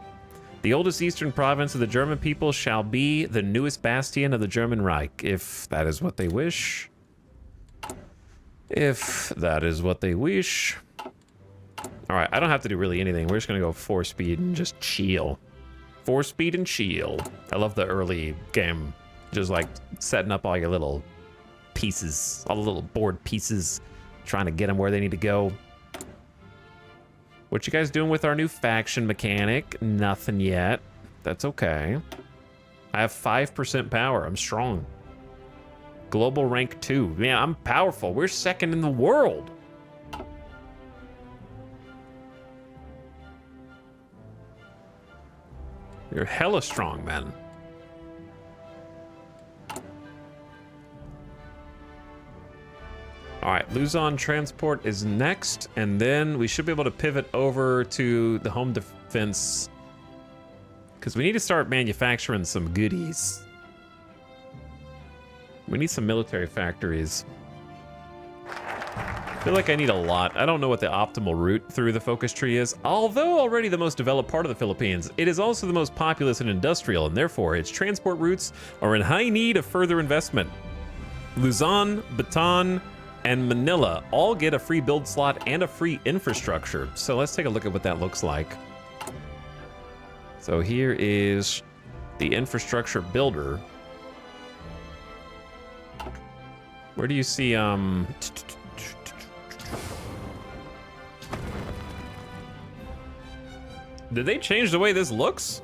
The oldest eastern province of the German people shall be the newest bastion of the German Reich, if that is what they wish. If that is what they wish. Alright, I don't have to do really anything. We're just gonna go 4 speed and just chill. 4 speed and chill. I love the early game. Just like setting up all your little pieces, all the little board pieces, trying to get them where they need to go. What you guys doing with our new faction mechanic? Nothing yet. That's okay. I have 5% power. I'm strong. Global rank 2. Man, I'm powerful. We're second in the world. You're hella strong, man. All right, Luzon transport is next, and then we should be able to pivot over to the home defense because we need to start manufacturing some goodies. We need some military factories. I feel like I need a lot. I don't know what the optimal route through the focus tree is. Although already the most developed part of the Philippines, it is also the most populous and industrial, and therefore its transport routes are in high need of further investment. Luzon, Bataan, and Manila all get a free build slot and a free infrastructure. So let's take a look at what that looks like. So here is the infrastructure builder. Where do you see, did they change the way this looks?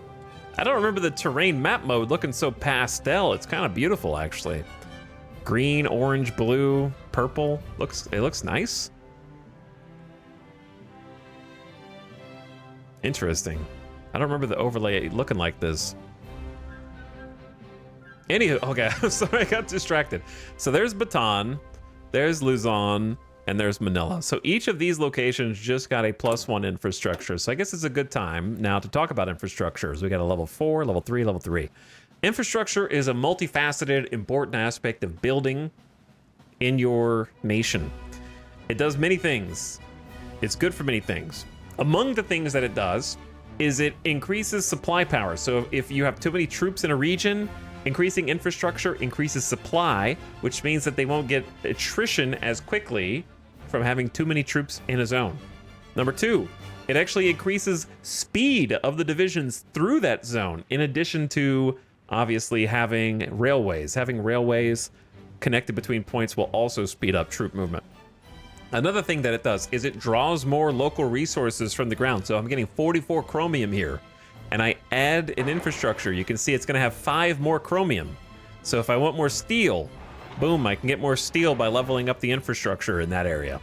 I don't remember the terrain map mode looking so pastel. It's kind of beautiful, actually. Green, orange, blue, purple. It looks nice. Interesting. I don't remember the overlay looking like this. Anywho, okay, sorry, I got distracted. So there's Bataan, there's Luzon, and there's Manila. So each of these locations just got a +1 infrastructure. So I guess it's a good time now to talk about infrastructures. We got a level 4, level 3, level 3. Infrastructure is a multifaceted, important aspect of building in your nation. It does many things. It's good for many things. Among the things that it does is it increases supply power. So if you have too many troops in a region, increasing infrastructure increases supply, which means that they won't get attrition as quickly from having too many troops in a zone. Number 2, it actually increases speed of the divisions through that zone, in addition to obviously having railways. Having railways connected between points will also speed up troop movement. Another thing that it does is it draws more local resources from the ground. So I'm getting 44 chromium here, and I add an infrastructure. You can see it's going to have 5 more chromium. So if I want more steel, boom, I can get more steel by leveling up the infrastructure in that area.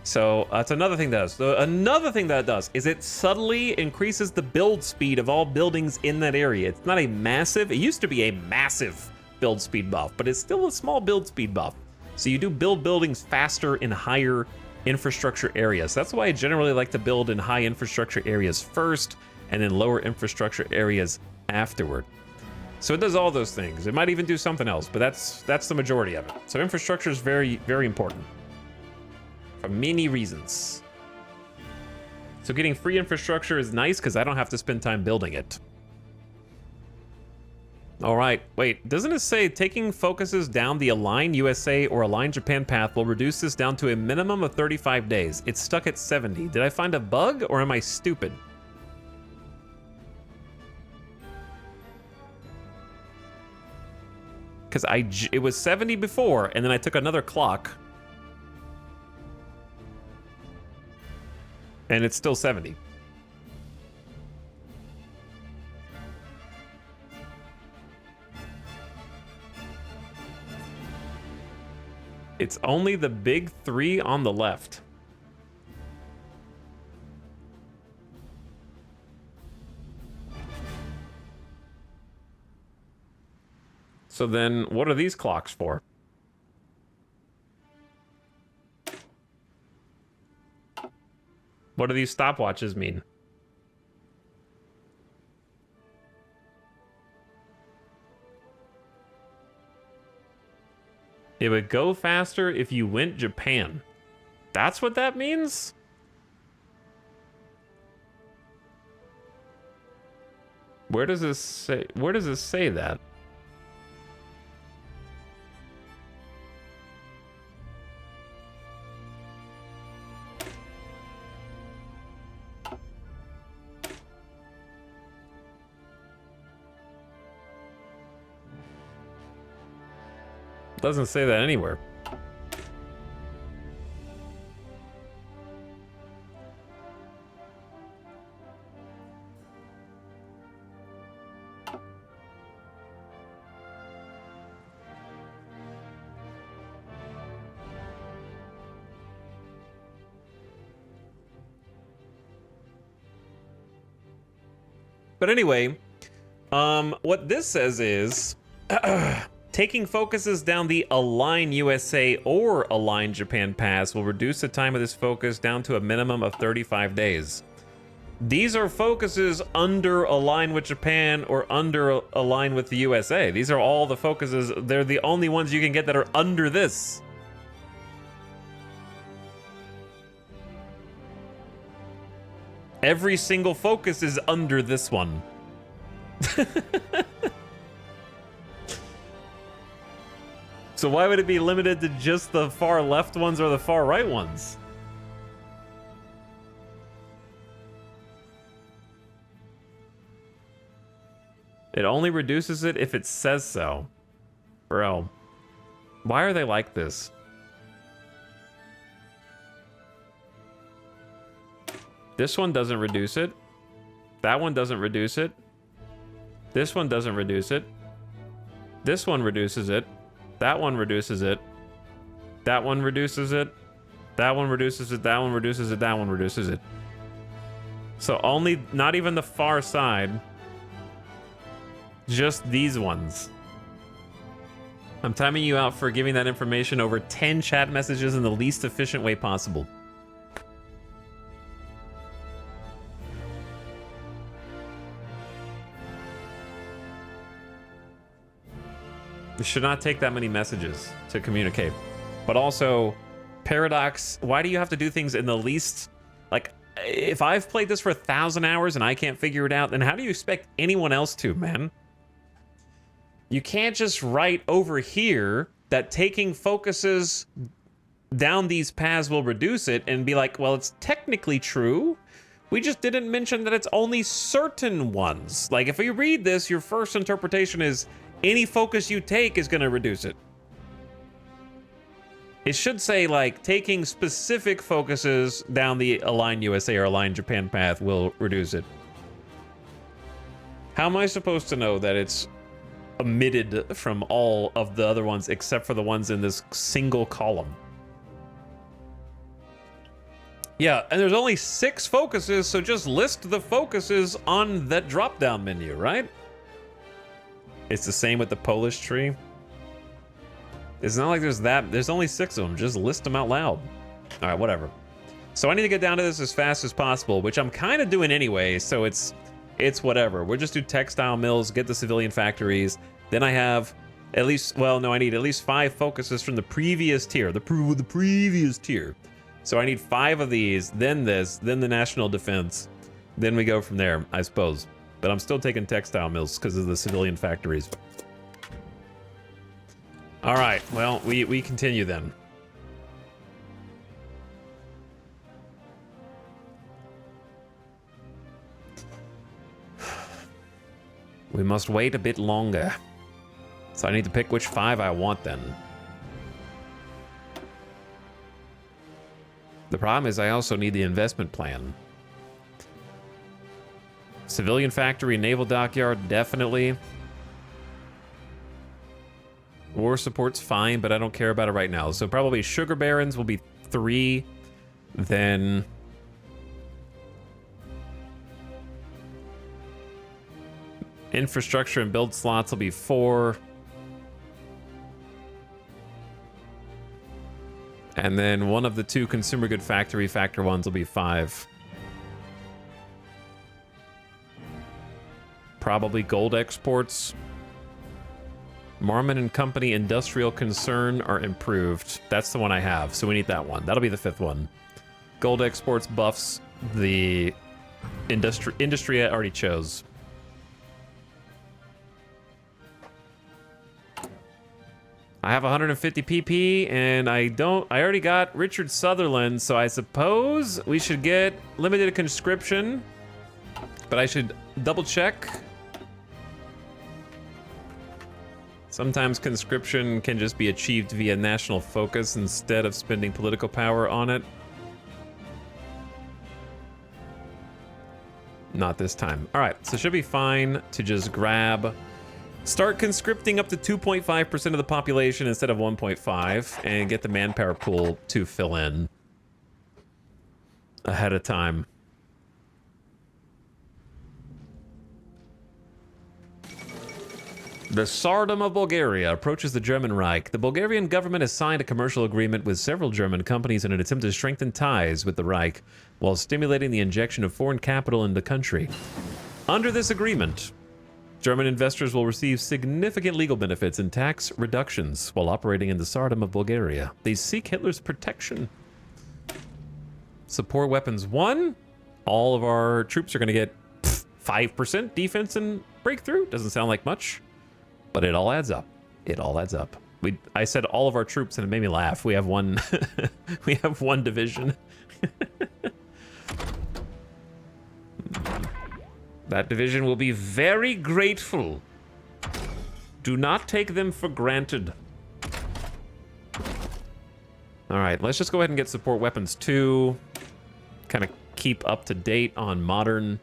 So that's another thing that it does. So another thing that it does is it subtly increases the build speed of all buildings in that area. It's not a massive, it used to be a massive build speed buff, but it's still a small build speed buff. So you do build buildings faster in higher infrastructure areas. That's why I generally like to build in high infrastructure areas first and then lower infrastructure areas afterward. So it does all those things. It might even do something else, but that's the majority of it. So infrastructure is very, very important for many reasons. So getting free infrastructure is nice because I don't have to spend time building it. All right, wait, doesn't it say taking focuses down the Align USA or Align Japan path will reduce this down to a minimum of 35 days? It's stuck at 70. Did I find a bug or am I stupid? Because it was 70 before, and then I took another clock. And it's still 70. It's only the big 3 on the left. So then what are these clocks for? What do these stopwatches mean? It would go faster if you went Japan. That's what that means? Where does this say that? Doesn't say that anywhere. But anyway, what this says is taking focuses down the Align USA or Align Japan paths will reduce the time of this focus down to a minimum of 35 days. These are focuses under Align with Japan or under Align with the USA. These are all the focuses. They're the only ones you can get that are under this. Every single focus is under this one. So why would it be limited to just the far left ones or the far right ones? It only reduces it if it says so. Bro, why are they like this? This one doesn't reduce it. That one doesn't reduce it. This one doesn't reduce it. This one reduces it. That one reduces it. That one reduces it. That one reduces it. That one reduces it. That one reduces it. So only, not even the far side. Just these ones. I'm timing you out for giving that information over 10 chat messages in the least efficient way possible. It should not take that many messages to communicate. But also, Paradox, why do you have to do things in the least... Like, if I've played this for 1,000 hours and I can't figure it out, then how do you expect anyone else to, man? You can't just write over here that taking focuses down these paths will reduce it and be like, well, it's technically true. We just didn't mention that it's only certain ones. Like, if you read this, your first interpretation is any focus you take is going to reduce it. It should say, like, taking specific focuses down the Align USA or Align Japan path will reduce it. How am I supposed to know that it's omitted from all of the other ones except for the ones in this single column? Yeah, and there's only 6 focuses, so just list the focuses on that drop-down menu, right? It's the same with the Polish tree. It's not like there's only 6 of them. Just list them out loud. All right, whatever. So I need to get down to this as fast as possible, which I'm kind of doing anyway, so it's whatever. We'll just do textile mills, get the civilian factories. Then I have at least, well, no, I need at least 5 focuses from the previous tier, the previous tier. So I need 5 of these, then this, then the national defense. Then we go from there, I suppose. But I'm still taking textile mills because of the civilian factories. All right, well, we continue then. We must wait a bit longer. So I need to pick which 5 I want then. The problem is I also need the investment plan. Civilian factory, naval dockyard, definitely. War support's fine, but I don't care about it right now. So probably sugar barons will be 3. Then... infrastructure and build slots will be 4. And then one of the 2 consumer good factory factor ones will be 5. Probably gold exports. Marmon and Company industrial concern are improved. That's the one I have, so we need that one. That'll be the 5th one. Gold exports buffs the industry I already chose. I have 150 PP, and I already got Richard Sutherland, so I suppose we should get limited conscription, but I should double check. Sometimes conscription can just be achieved via national focus instead of spending political power on it. Not this time. All right, so it should be fine to just start conscripting up to 2.5% of the population instead of 1.5 and get the manpower pool to fill in ahead of time. The Tsardom of Bulgaria approaches the German Reich. The Bulgarian government has signed a commercial agreement with several German companies in an attempt to strengthen ties with the Reich while stimulating the injection of foreign capital in the country. Under this agreement, German investors will receive significant legal benefits and tax reductions while operating in the Tsardom of Bulgaria. They seek Hitler's protection. Support weapons 1. All of our troops are going to get 5% defense and breakthrough. Doesn't sound like much, but it all adds up. It all adds up. I said all of our troops and it made me laugh. We have one we have one division. That division will be very grateful. Do not take them for granted. All right, let's just go ahead and get support weapons 2. Kind of keep up to date on modern.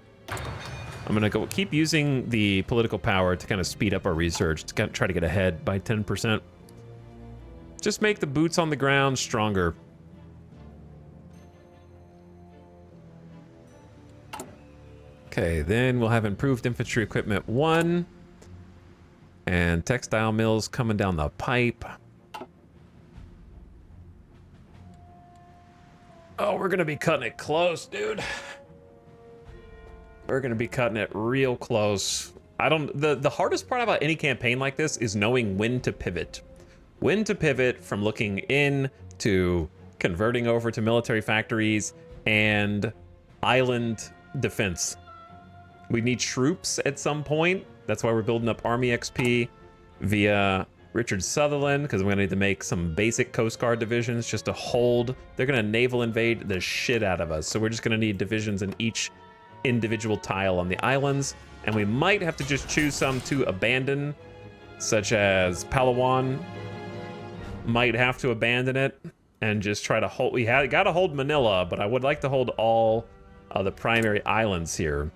I'm gonna keep using the political power to kind of speed up our research, to try to get ahead by 10%. Just make the boots on the ground stronger. Okay, then we'll have improved infantry equipment 1. And textile mills coming down the pipe. Oh, we're gonna be cutting it close, dude. We're gonna be cutting it real close. The hardest part about any campaign like this is knowing when to pivot. When to pivot from looking in to converting over to military factories and island defense. We need troops at some point. That's why we're building up Army XP via Richard Sutherland, because we're gonna need to make some basic Coast Guard divisions just to hold. They're gonna naval invade the shit out of us. So we're just gonna need divisions in each individual tile on the islands. And we might have to just choose some to abandon, such as Palawan might have to abandon it and just try to hold. We gotta hold Manila, but I would like to hold all the primary islands here.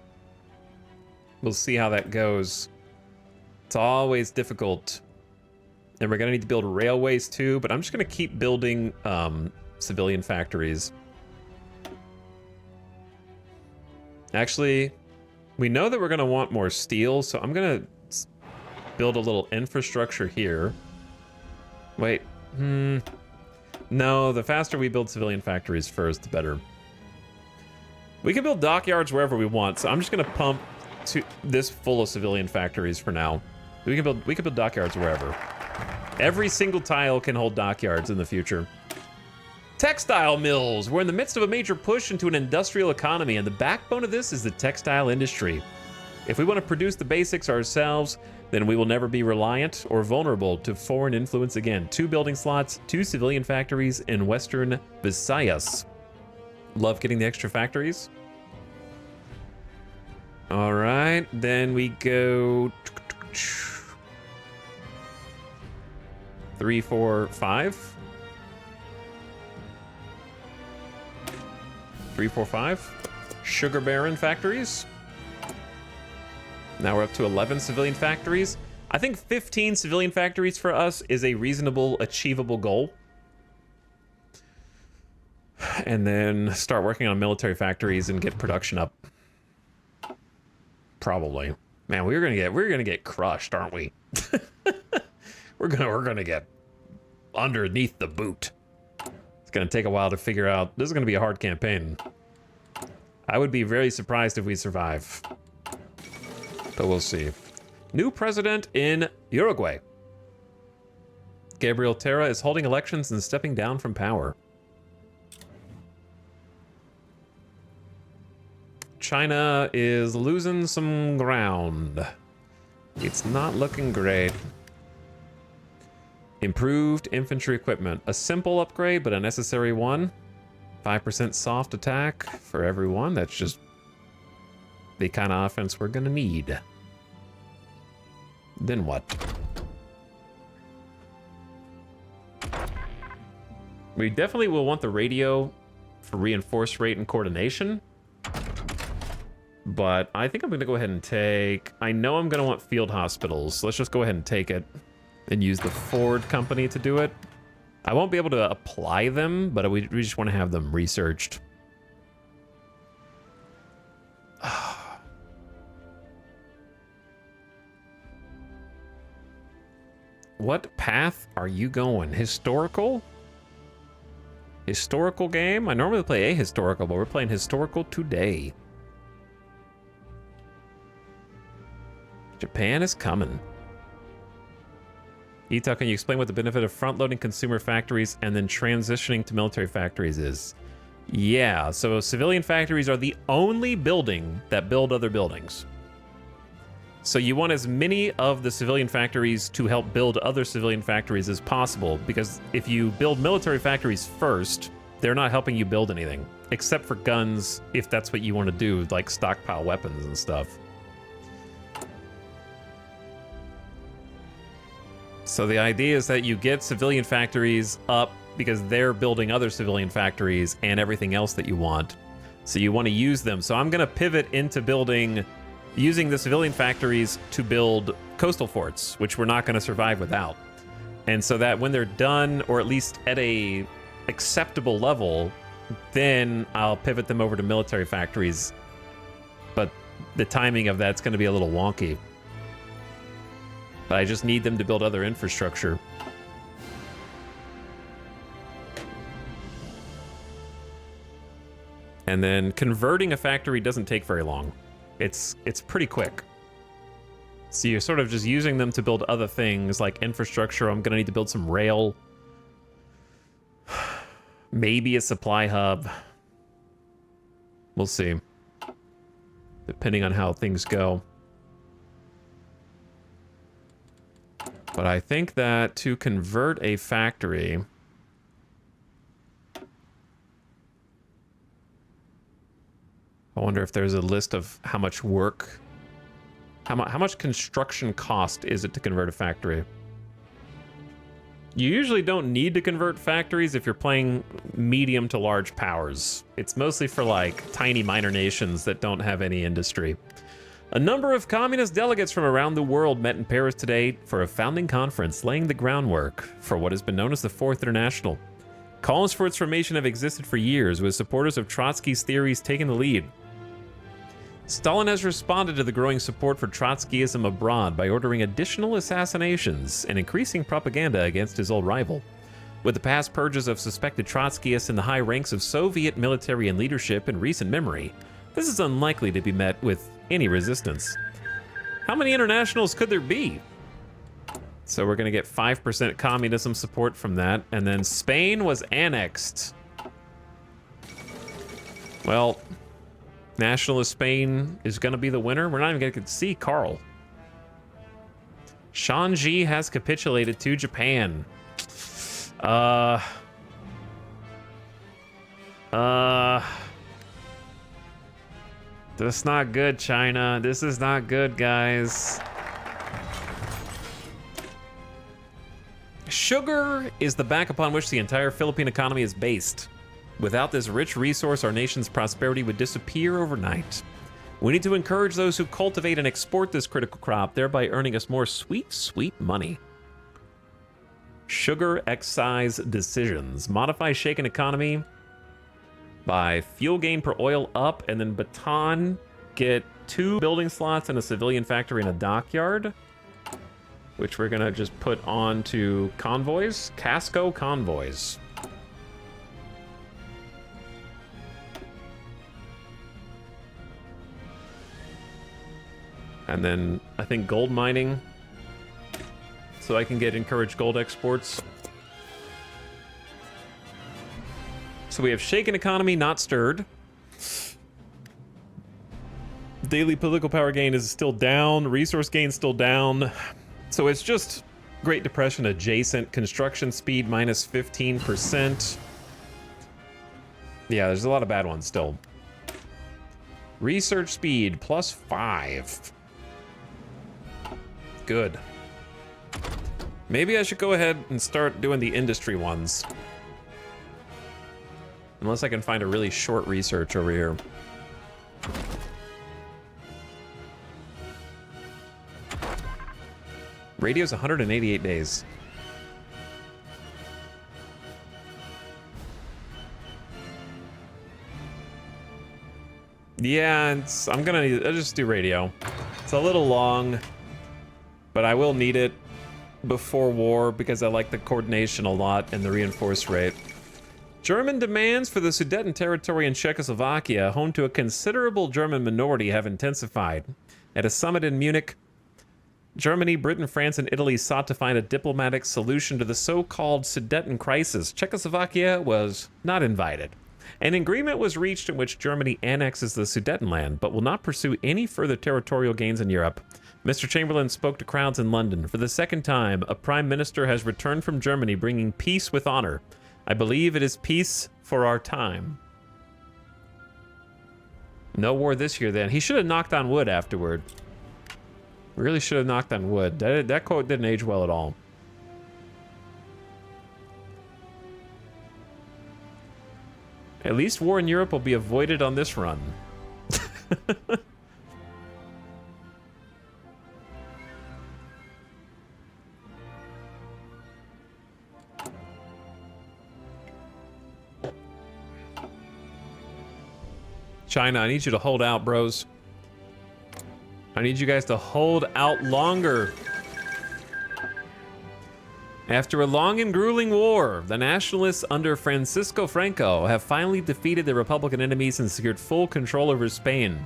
We'll see how that goes. It's always difficult. And we're gonna need to build railways too, but I'm just gonna keep building civilian factories. Actually, we know that we're gonna want more steel, so I'm gonna build a little infrastructure here. Wait, no, the faster we build civilian factories first, the better. We can build dockyards wherever we want, so I'm just gonna pump this full of civilian factories for now. We can build dockyards wherever. Every single tile can hold dockyards in the future. Textile mills. We're in the midst of a major push into an industrial economy, and the backbone of this is the textile industry. If we want to produce the basics ourselves, then we will never be reliant or vulnerable to foreign influence again. 2 building slots, 2 civilian factories in Western Visayas. Love getting the extra factories. All right, then we go 3, 4, 5. 3, 4, 5. Sugar Baron factories. Now we're up to 11 civilian factories. I think 15 civilian factories for us is a reasonable, achievable goal. And then start working on military factories and get production up. Probably. Man, we're gonna get crushed, aren't we? we're gonna get underneath the boot. It's gonna take a while to figure out. This is gonna be a hard campaign. I would be very surprised if we survive. But we'll see. New president in Uruguay. Gabriel Terra is holding elections and stepping down from power. China is losing some ground. It's not looking great. Improved infantry equipment. A simple upgrade, but a necessary one. 5% soft attack for everyone. That's just the kind of offense we're gonna need. Then what? We definitely will want the radio for reinforced rate and coordination. But I think I'm going to go ahead and take... I know I'm going to want field hospitals. So let's just go ahead and take it and use the Ford company to do it. I won't be able to apply them, but we just want to have them researched. What path are you going? Historical? Historical game? I normally play ahistorical, but we're playing historical today. Japan is coming. Ito, can you explain what the benefit of front-loading consumer factories and then transitioning to military factories is? Yeah, so civilian factories are the only building that build other buildings. So you want as many of the civilian factories to help build other civilian factories as possible, because if you build military factories first, they're not helping you build anything, except for guns, if that's what you want to do, like stockpile weapons and stuff. So the idea is that you get civilian factories up because they're building other civilian factories and everything else that you want. So you want to use them. So I'm going to pivot into using the civilian factories to build coastal forts, which we're not going to survive without. And so that when they're done, or at least at a acceptable level, then I'll pivot them over to military factories. But the timing of that's going to be a little wonky. But I just need them to build other infrastructure. And then converting a factory doesn't take very long. It's pretty quick. So you're sort of just using them to build other things like infrastructure. I'm gonna need to build some rail. Maybe a supply hub. We'll see. Depending on how things go. But I think that to convert a factory... I wonder if there's a list of how much work... How much construction cost is it to convert a factory? You usually don't need to convert factories if you're playing medium to large powers. It's mostly for, like, tiny minor nations that don't have any industry. A number of communist delegates from around the world met in Paris today for a founding conference, laying the groundwork for what has been known as the Fourth International. Calls for its formation have existed for years, with supporters of Trotsky's theories taking the lead. Stalin has responded to the growing support for Trotskyism abroad by ordering additional assassinations and increasing propaganda against his old rival. With the past purges of suspected Trotskyists in the high ranks of Soviet military and leadership in recent memory, this is unlikely to be met with any resistance. How many internationals could there be? So we're going to get 5% communism support from that. And then Spain was annexed. Well, nationalist Spain is going to be the winner. We're not even going to see Carl. Shanji has capitulated to Japan. That's not good, China. This is not good, guys. Sugar is the back upon which the entire Philippine economy is based. Without this rich resource, our nation's prosperity would disappear overnight. We need to encourage those who cultivate and export this critical crop, thereby earning us more sweet, sweet money. Sugar excise decisions. Modify shaken economy by fuel gain per oil up, and then Bataan get 2 building slots and a civilian factory and a dockyard, which we're gonna just put on to convoys. Casco convoys. And then I think gold mining. So I can encourage gold exports. So we have shaken economy, not stirred. Daily political power gain is still down. Resource gain still down. So it's just Great Depression adjacent. Construction speed minus 15%. Yeah, there's a lot of bad ones still. Research speed plus 5. Good. Maybe I should go ahead and start doing the industry ones. Unless I can find a really short research over here. Radio's 188 days. Yeah, I'll just do radio. It's a little long, but I will need it before war because I like the coordination a lot and the reinforce rate. German demands for the Sudeten territory in Czechoslovakia, home to a considerable German minority, have intensified. At a summit in Munich, Germany, Britain, France, and Italy sought to find a diplomatic solution to the so-called Sudeten crisis. Czechoslovakia was not invited. An agreement was reached in which Germany annexes the Sudetenland, but will not pursue any further territorial gains in Europe. Mr. Chamberlain spoke to crowds in London. For the second time, a prime minister has returned from Germany bringing peace with honor. I believe it is peace for our time. No war this year, then. He should have knocked on wood afterward. Really should have knocked on wood. That quote didn't age well at all. At least war in Europe will be avoided on this run. China, I need you to hold out, bros. I need you guys to hold out longer. After a long and grueling war, the nationalists under Francisco Franco have finally defeated their Republican enemies and secured full control over Spain.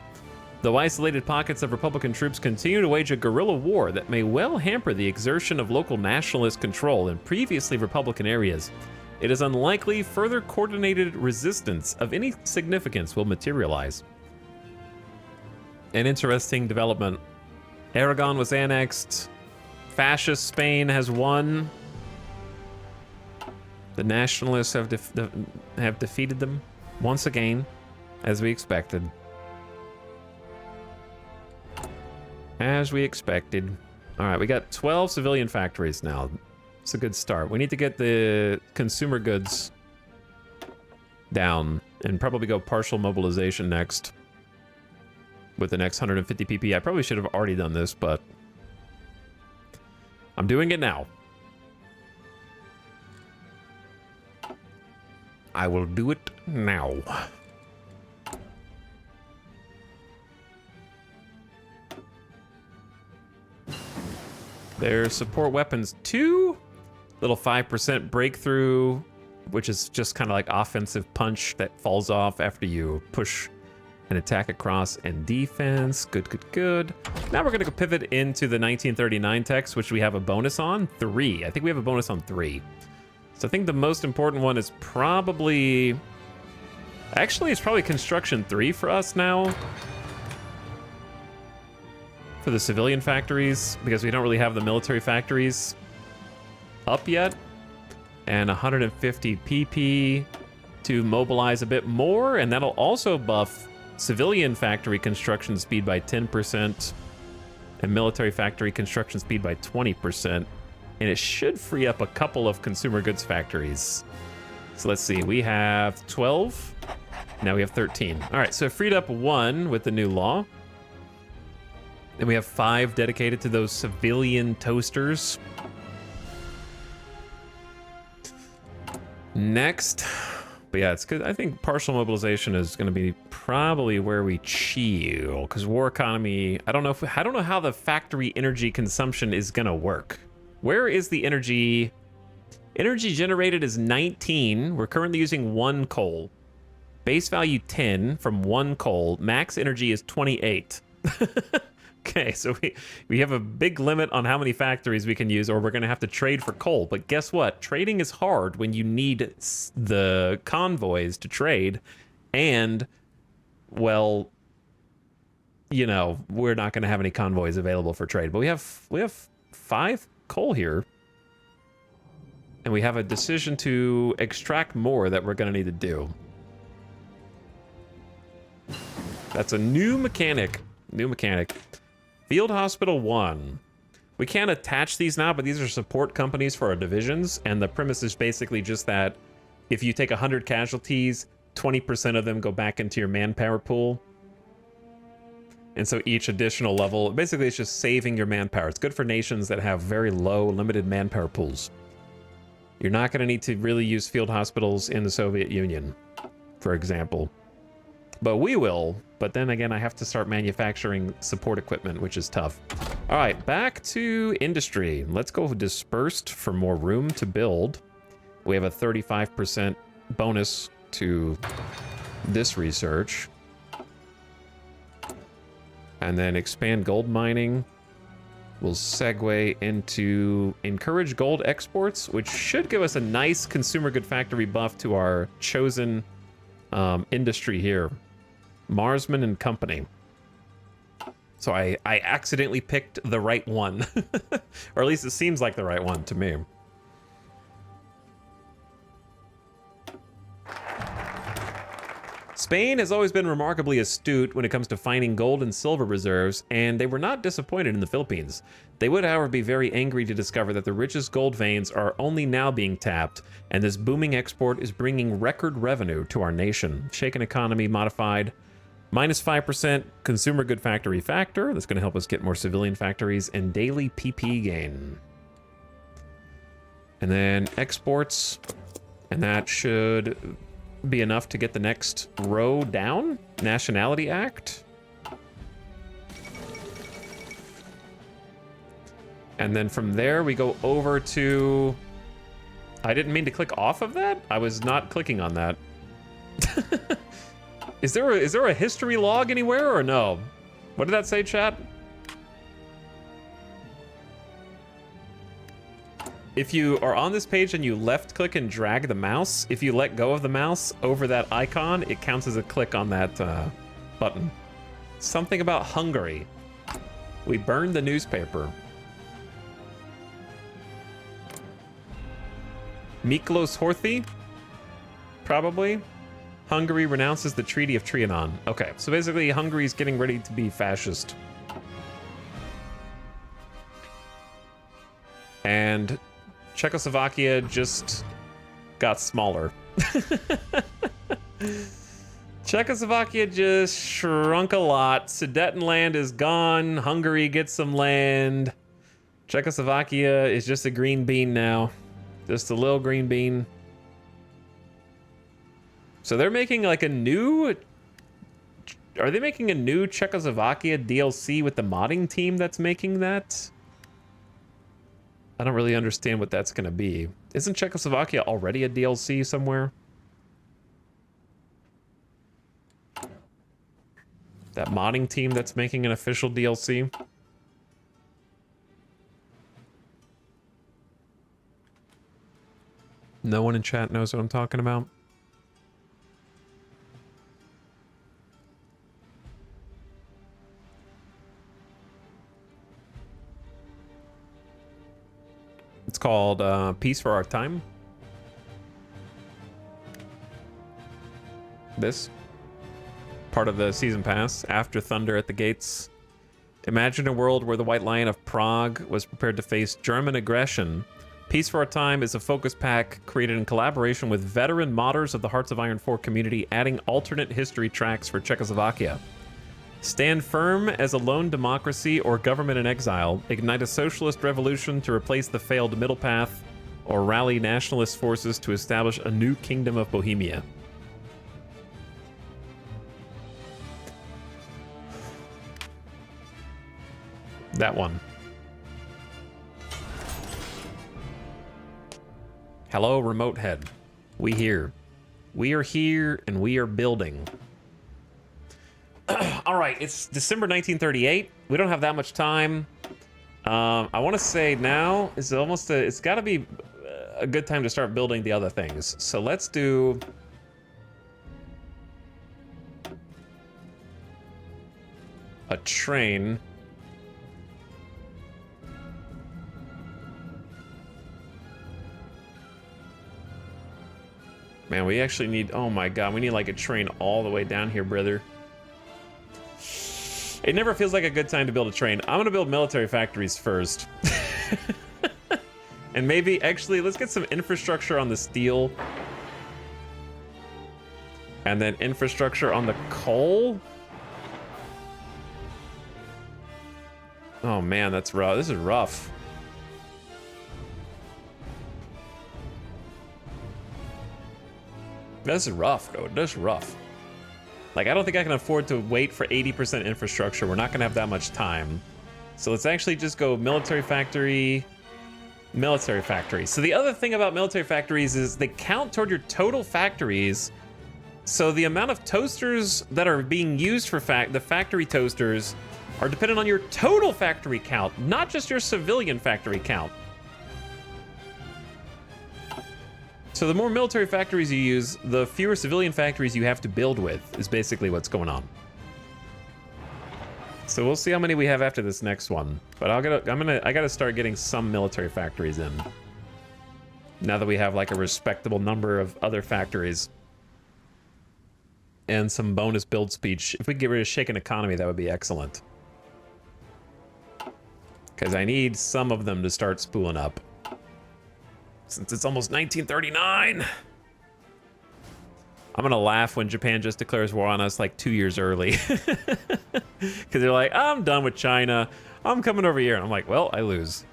Though isolated pockets of Republican troops continue to wage a guerrilla war that may well hamper the exertion of local nationalist control in previously Republican areas, it is unlikely further coordinated resistance of any significance will materialize. An interesting development. Aragon was annexed. Fascist Spain has won. The nationalists have defeated them once again, as we expected. As we expected. All right, we got 12 civilian factories now. It's a good start. We need to get the consumer goods down and probably go partial mobilization next with the next 150 PP. I probably should have already done this, but I'm doing it now. I will do it now. There's support weapons 2. Little 5% breakthrough, which is just kind of like offensive punch that falls off after you push an attack across, and defense. Good, good, good. Now we're going to go pivot into the 1939 text, which we have a bonus on 3. I think we have a bonus on 3. So I think the most important one is probably... Actually, it's probably construction 3 for us now. For the civilian factories, because we don't really have the military factories up yet. And 150 PP to mobilize a bit more, and that'll also buff civilian factory construction speed by 10% and military factory construction speed by 20%. And it should free up a couple of consumer goods factories. So let's see, we have 12. Now we have 13. All right, so it freed up 1 with the new law. And we have 5 dedicated to those civilian toasters. Next, but yeah, it's good. I think partial mobilization is going to be probably where we chill, because war economy. I don't know how the factory energy consumption is going to work. Where is the energy? Energy generated is 19. We're currently using 1 coal. Base value 10 from 1 coal. Max energy is 28. Okay, so we have a big limit on how many factories we can use, or we're going to have to trade for coal. But guess what? Trading is hard when you need the convoys to trade, and, well, you know, we're not going to have any convoys available for trade. But we have 5 coal here, and we have a decision to extract more that we're going to need to do. That's a new mechanic. New mechanic. Field Hospital 1. We can't attach these now, but these are support companies for our divisions, and the premise is basically just that if you take 100 casualties, 20% of them go back into your manpower pool. And so each additional level, basically it's just saving your manpower. It's good for nations that have very low, limited manpower pools. You're not going to need to really use field hospitals in the Soviet Union, for example. But we will. But then again, I have to start manufacturing support equipment, which is tough. All right, back to industry. Let's go dispersed for more room to build. We have a 35% bonus to this research. And then expand gold mining. We'll segue into encourage gold exports, which should give us a nice consumer good factory buff to our chosen industry here. Marsman and Company. So I accidentally picked the right one. Or at least it seems like the right one to me. Spain has always been remarkably astute when it comes to finding gold and silver reserves, and they were not disappointed in the Philippines. They would, however, be very angry to discover that the richest gold veins are only now being tapped, and this booming export is bringing record revenue to our nation. Shaken economy modified. Minus 5% consumer good factory factor. That's going to help us get more civilian factories and daily PP gain. And then exports, and that should be enough to get the next row down. Nationality Act. And then from there we go over to... I didn't mean to click off of that. I was not clicking on that. Is there a history log anywhere or no? What did that say, chat? If you are on this page and you left click and drag the mouse, if you let go of the mouse over that icon, it counts as a click on that button. Something about Hungary. We burned the newspaper. Miklos Horthy? Probably. Hungary renounces the Treaty of Trianon. Okay, so basically Hungary's getting ready to be fascist. And Czechoslovakia just got smaller. Czechoslovakia just shrunk a lot. Sudetenland is gone. Hungary gets some land. Czechoslovakia is just a green bean now. Just a little green bean. So they're making like a new... Are they making a new Czechoslovakia DLC with the modding team that's making that? I don't really understand what that's going to be. Isn't Czechoslovakia already a DLC somewhere? That modding team that's making an official DLC? No one in chat knows what I'm talking about. It's called Peace for Our Time. This. Part of the season pass, After Thunder at the Gates. Imagine a world where the White Lion of Prague was prepared to face German aggression. Peace for Our Time is a focus pack created in collaboration with veteran modders of the Hearts of Iron 4 community, adding alternate history tracks for Czechoslovakia. Stand firm as a lone democracy or government in exile, ignite a socialist revolution to replace the failed middle path, or rally nationalist forces to establish a new kingdom of Bohemia. That one. Hello, remote head. We here. We are here and we are building. All All right, it's December 1938. We don't have that much time. I want to say now is almost it's got to be a good time to start building the other things. So let's do a train. Man, we actually need, oh my god, we need like a train all the way down here, brother. It never feels like a good time to build a train. I'm gonna build military factories first. And maybe, actually, let's get some infrastructure on the steel. And then infrastructure on the coal. Oh man, that's rough. This is rough. This is rough, dude. This is rough. Like, I don't think I can afford to wait for 80% infrastructure. We're not gonna have that much time. So let's actually just go military factory, military factory. So the other thing about military factories is they count toward your total factories. So the amount of toasters that are being used for the factory toasters are dependent on your total factory count, not just your civilian factory count. So the more military factories you use, the fewer civilian factories you have to build with, is basically what's going on. So we'll see how many we have after this next one. But I gotta start getting some military factories in. Now that we have like a respectable number of other factories. And some bonus build speed. If we get rid of shaken economy, that would be excellent. Because I need some of them to start spooling up. Since it's almost 1939. I'm gonna laugh when Japan just declares war on us like 2 years early. Because they're like, I'm done with China. I'm coming over here. And I'm like, well, I lose.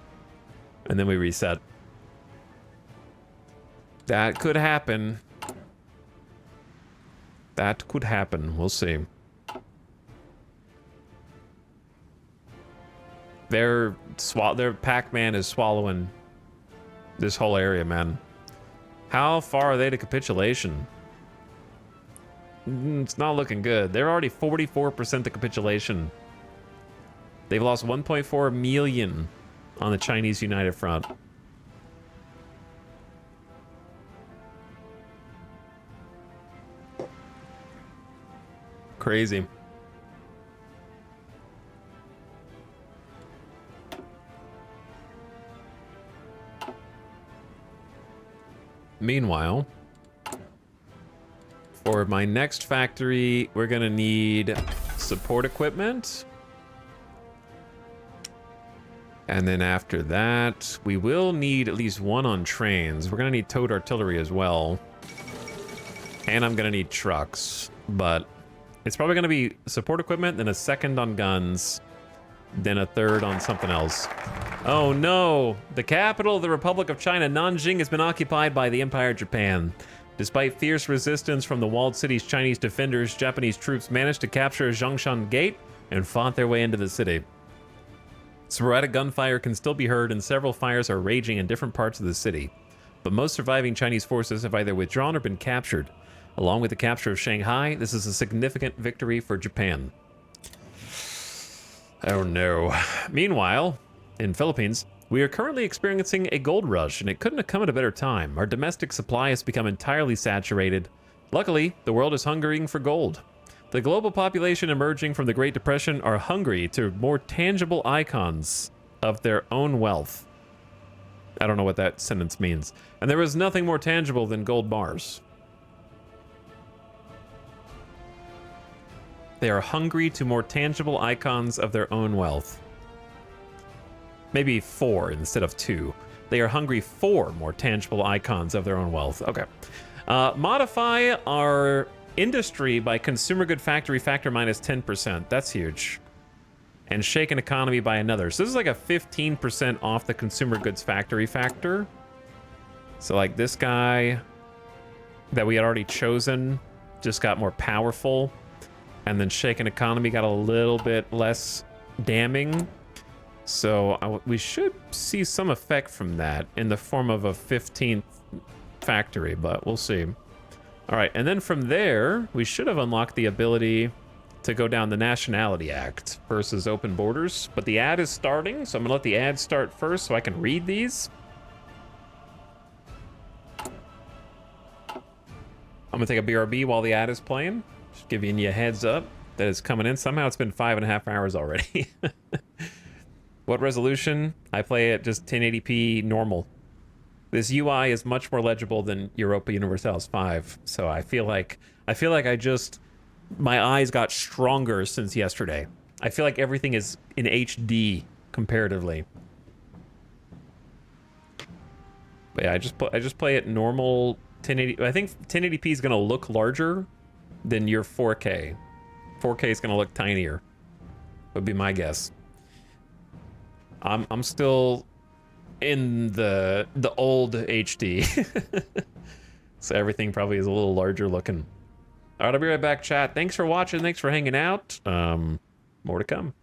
And then we reset. That could happen. That could happen. We'll see. Their Pac-Man is swallowing this whole area, man. How far are they to capitulation? It's not looking good. They're already 44% to capitulation. They've lost 1.4 million on the Chinese United Front. Crazy. Meanwhile, for my next factory, we're gonna need support equipment. And then after that, we will need at least one on trains. We're gonna need towed artillery as well. And I'm gonna need trucks, but it's probably gonna be support equipment, then a second on guns, then a third on something else. Oh no! The capital of the Republic of China, Nanjing, has been occupied by the Empire of Japan. Despite fierce resistance from the walled city's Chinese defenders, Japanese troops managed to capture Zhongshan Gate and fought their way into the city. Sporadic gunfire can still be heard and several fires are raging in different parts of the city. But most surviving Chinese forces have either withdrawn or been captured. Along with the capture of Shanghai, this is a significant victory for Japan. Oh no. Meanwhile, in Philippines, we are currently experiencing a gold rush, and it couldn't have come at a better time. Our domestic supply has become entirely saturated. Luckily, the world is hungering for gold. The global population emerging from the Great Depression are hungry to more tangible icons of their own wealth. I don't know what that sentence means. And there is nothing more tangible than gold bars. They are hungry to more tangible icons of their own wealth. Maybe 4 instead of 2. They are hungry for more tangible icons of their own wealth. Okay. Modify our industry by consumer good factory factor minus 10%. That's huge. And shake an economy by another. So this is like a 15% off the consumer goods factory factor. So like this guy that we had already chosen just got more powerful. And then shake an economy got a little bit less damning. So we should see some effect from that in the form of a 15th factory, but we'll see. All right, and then from there, we should have unlocked the ability to go down the Nationality Act versus open borders, but the ad is starting, so I'm gonna let the ad start first so I can read these. I'm gonna take a BRB while the ad is playing. Just giving you a heads up that it's coming in. Somehow it's been 5.5 hours already. What resolution? I play it just 1080p normal. This UI is much more legible than Europa Universalis 5, so I feel like my eyes got stronger since yesterday. I feel like everything is in HD comparatively. But yeah, I just play it normal 1080. I think 1080p is gonna look larger than your 4K. 4K is gonna look tinier. Would be my guess. I'm still in the old HD. So everything probably is a little larger looking. All right, I'll be right back, chat. Thanks for watching. Thanks for hanging out. More to come.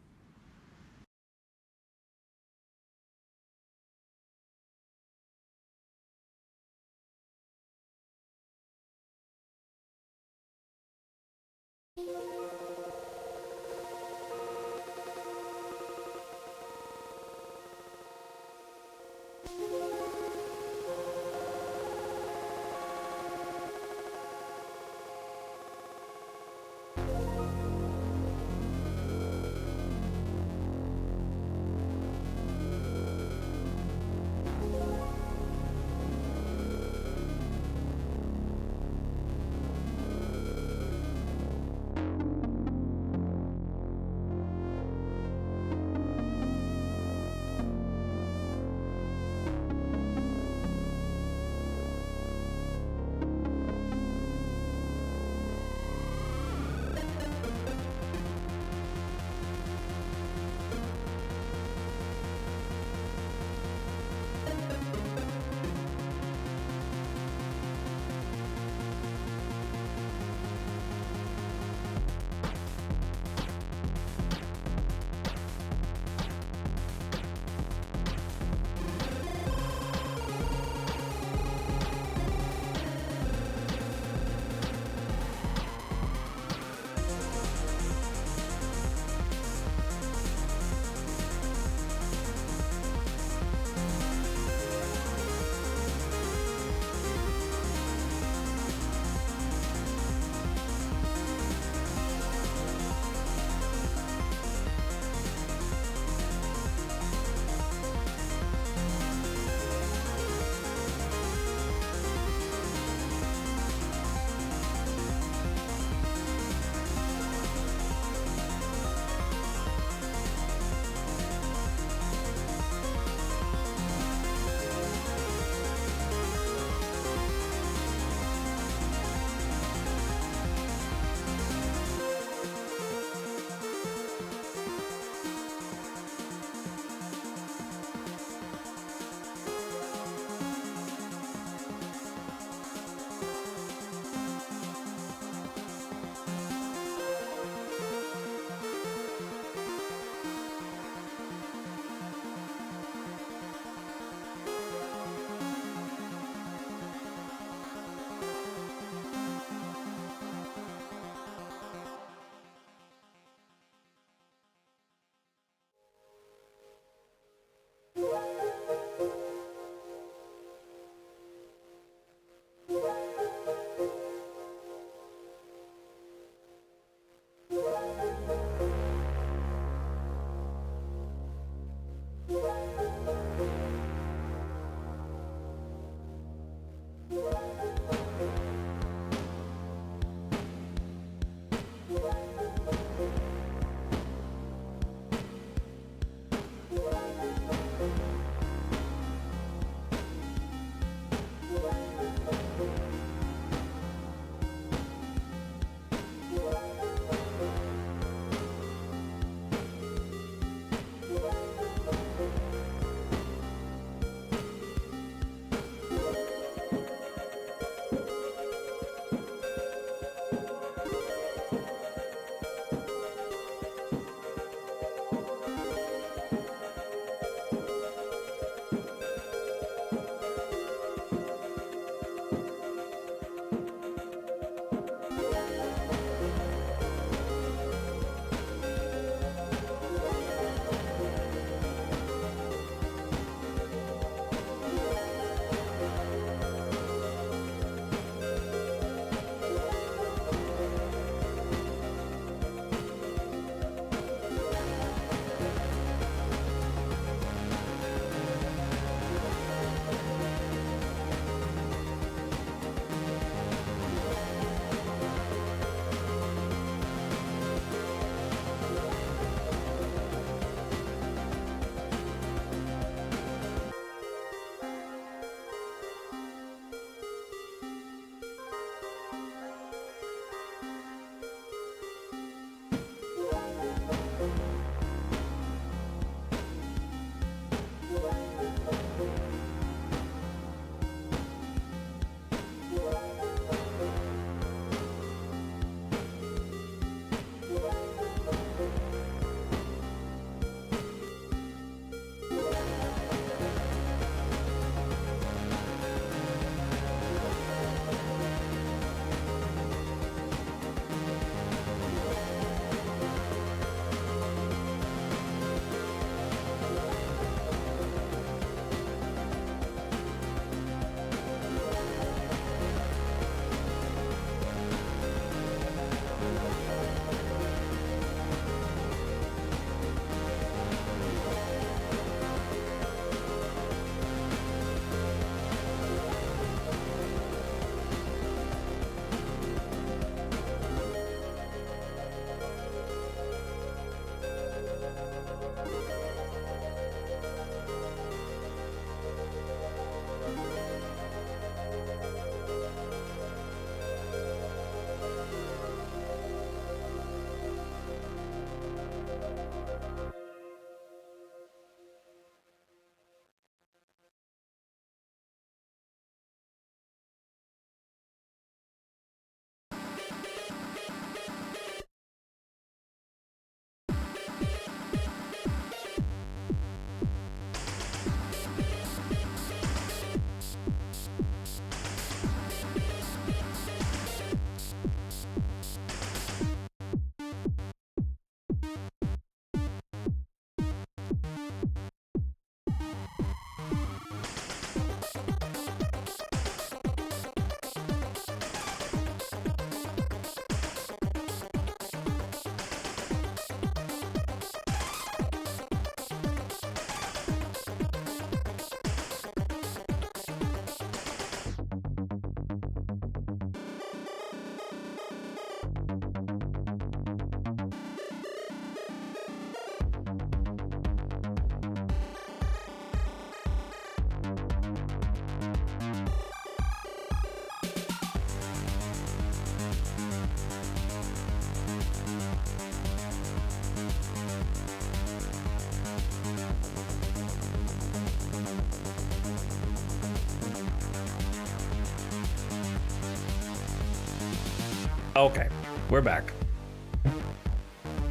Okay, we're back.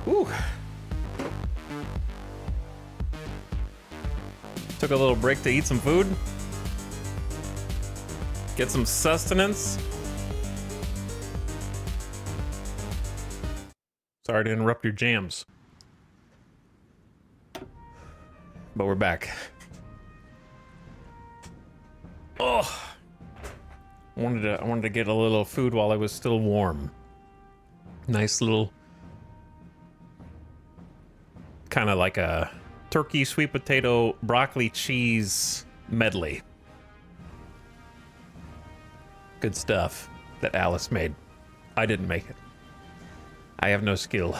Whew. Took a little break to eat some food. Get some sustenance. Sorry to interrupt your jams. But we're back. Oh, I wanted to get a little food while I was still warm. Nice little, kind of like a turkey, sweet potato, broccoli, cheese medley. Good stuff that Alice made. I didn't make it. I have no skill.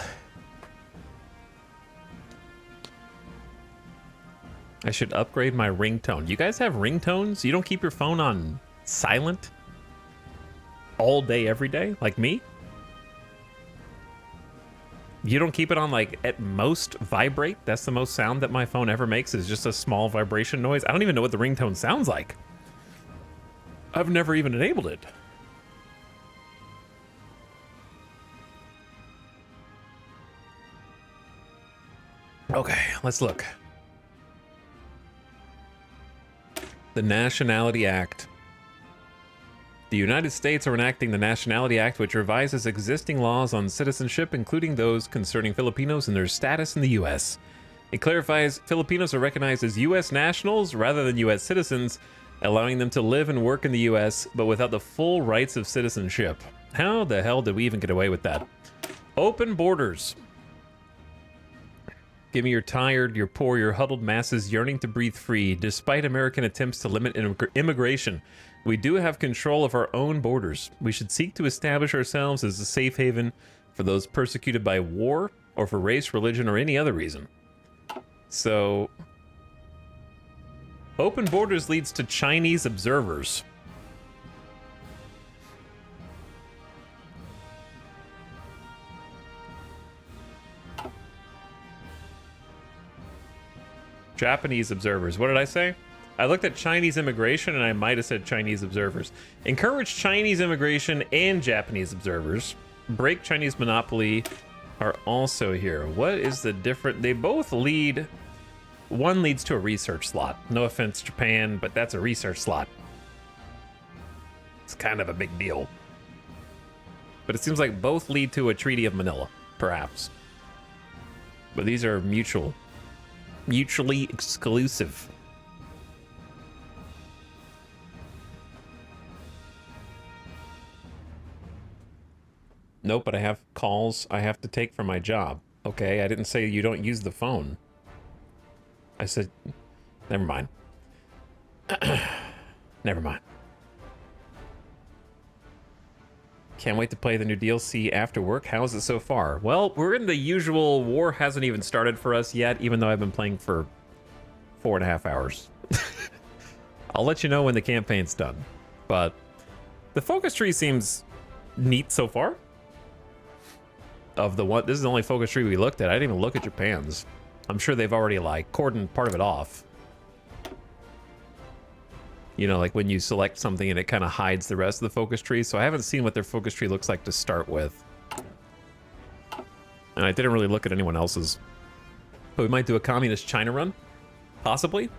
I should upgrade my ringtone. You guys have ringtones? You don't keep your phone on silent all day, every day, like me? You don't keep it on, like, at most vibrate? That's the most sound that my phone ever makes, is just a small vibration noise. I don't even know what the ringtone sounds like. I've never even enabled it. Okay, let's look. The Nationality Act. The United States are enacting the Nationality Act, which revises existing laws on citizenship, including those concerning Filipinos and their status in the U.S. It clarifies Filipinos are recognized as U.S. nationals rather than U.S. citizens, allowing them to live and work in the U.S., but without the full rights of citizenship. How the hell did we even get away with that? Open borders. Give me your tired, your poor, your huddled masses yearning to breathe free. Despite American attempts to limit immigration, we do have control of our own borders. We should seek to establish ourselves as a safe haven for those persecuted by war or for race, religion, or any other reason. So, open borders leads to Chinese observers. Japanese observers. What did I say? I looked at Chinese immigration and I might have said Chinese observers. Encourage Chinese immigration and Japanese observers. Break Chinese monopoly are also here. What is the difference? They both lead. One leads to a research slot. No offense, Japan, but that's a research slot. It's kind of a big deal. But it seems like both lead to a Treaty of Manila, perhaps. But these are mutually exclusive. Nope, but I have calls I have to take for my job. Okay, I didn't say you don't use the phone. I said, never mind. Never mind. Can't wait to play the new DLC after work. How is it so far? Well, we're in the usual war hasn't even started for us yet, even though I've been playing for 4.5 hours. I'll let you know when the campaign's done. But the focus tree seems neat so far. Of the one, this is the only focus tree we looked at. I didn't even look at Japan's. I'm sure they've already like cordoned part of it off. You know, like when you select something and it kind of hides the rest of the focus tree. So I haven't seen what their focus tree looks like to start with. And I didn't really look at anyone else's. But we might do a communist China run. Possibly.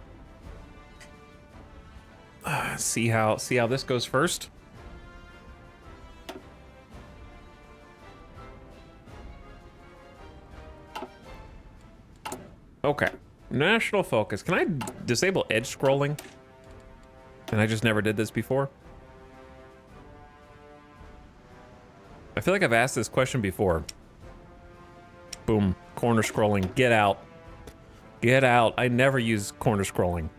See how this goes first. Okay. National focus. Can I disable edge scrolling? And I just never did this before. I feel like I've asked this question before. Boom. Corner scrolling. Get out. Get out. I never use corner scrolling.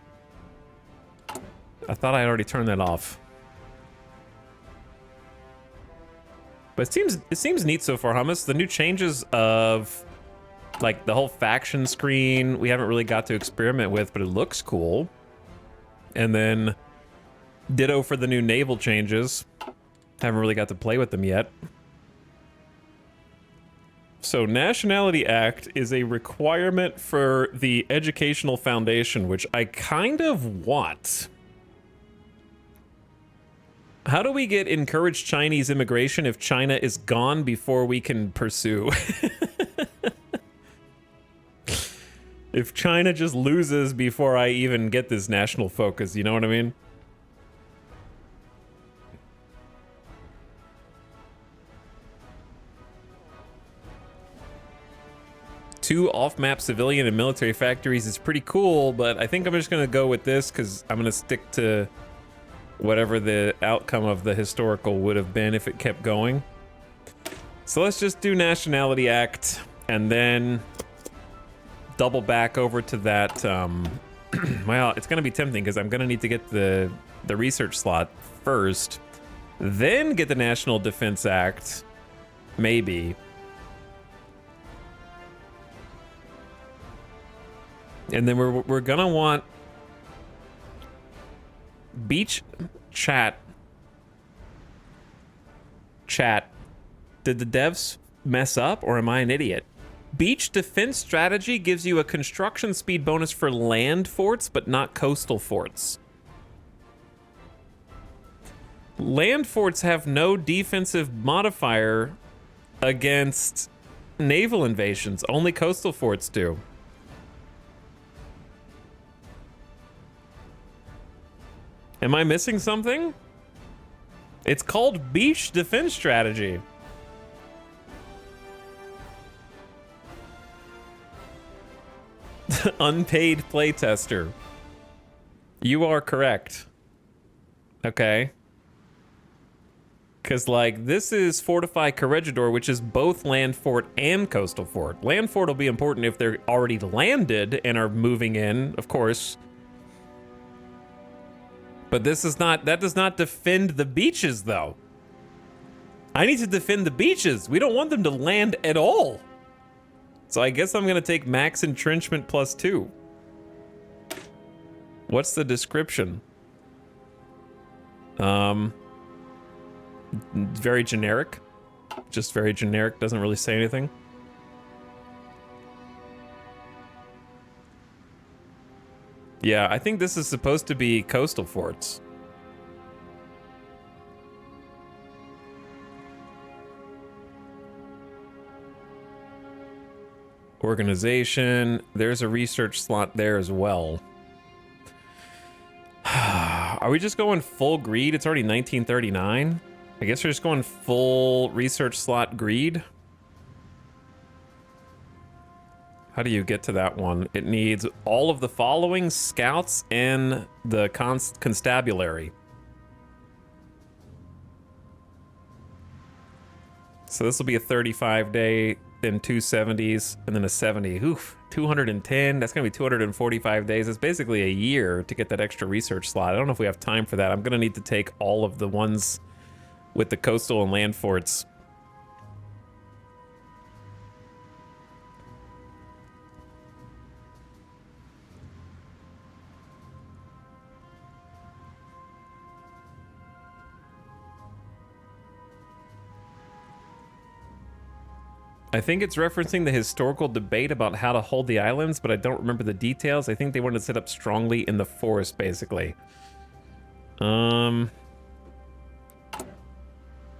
I thought I already turned that off. But it seems neat so far, Hummus. The new changes of like the whole faction screen, we haven't really got to experiment with, but it looks cool. And then ditto for the new naval changes. Haven't really got to play with them yet. So Nationality Act is a requirement for the Educational Foundation, which I kind of want. How do we get encouraged Chinese immigration if China is gone before we can pursue? If China just loses before I even get this national focus, you know what I mean? Two off-map civilian and military factories is pretty cool, but I think I'm just gonna go with this because I'm gonna stick to whatever the outcome of the historical would have been if it kept going. So let's just do Nationality Act and then double back over to that. Well, it's gonna be tempting because I'm gonna need to get the research slot first, then get the National Defense Act, maybe. And then we're gonna want beach chat. Did the devs mess up or am I an idiot? Beach defense strategy gives you a construction speed bonus for land forts, but not coastal forts. Land forts have no defensive modifier against naval invasions. Only coastal forts do. Am I missing something? It's called beach defense strategy. Unpaid playtester. You are correct. Okay. Because, like, this is Fortify Corregidor, which is both land fort and coastal fort. Land fort will be important if they're already landed and are moving in, of course. But this is not, that does not defend the beaches, though. I need to defend the beaches. We don't want them to land at all. So I guess I'm gonna take max entrenchment +2. What's the description? Very generic. Just very generic, doesn't really say anything. Yeah, I think this is supposed to be coastal forts. Organization, there's a research slot there as well. Are we just going full greed? It's already 1939. I guess we're just going full research slot greed. How do you get to that one? It needs all of the following: scouts and the constabulary. So this will be a 35-day, then 270s, and then a 70. Oof, 210. That's gonna be 245 days. It's basically a year to get that extra research slot. I don't know if we have time for that. I'm gonna need to take all of the ones with the coastal and land forts. I think it's referencing the historical debate about how to hold the islands, but I don't remember the details. I think they wanted to set up strongly in the forest, basically.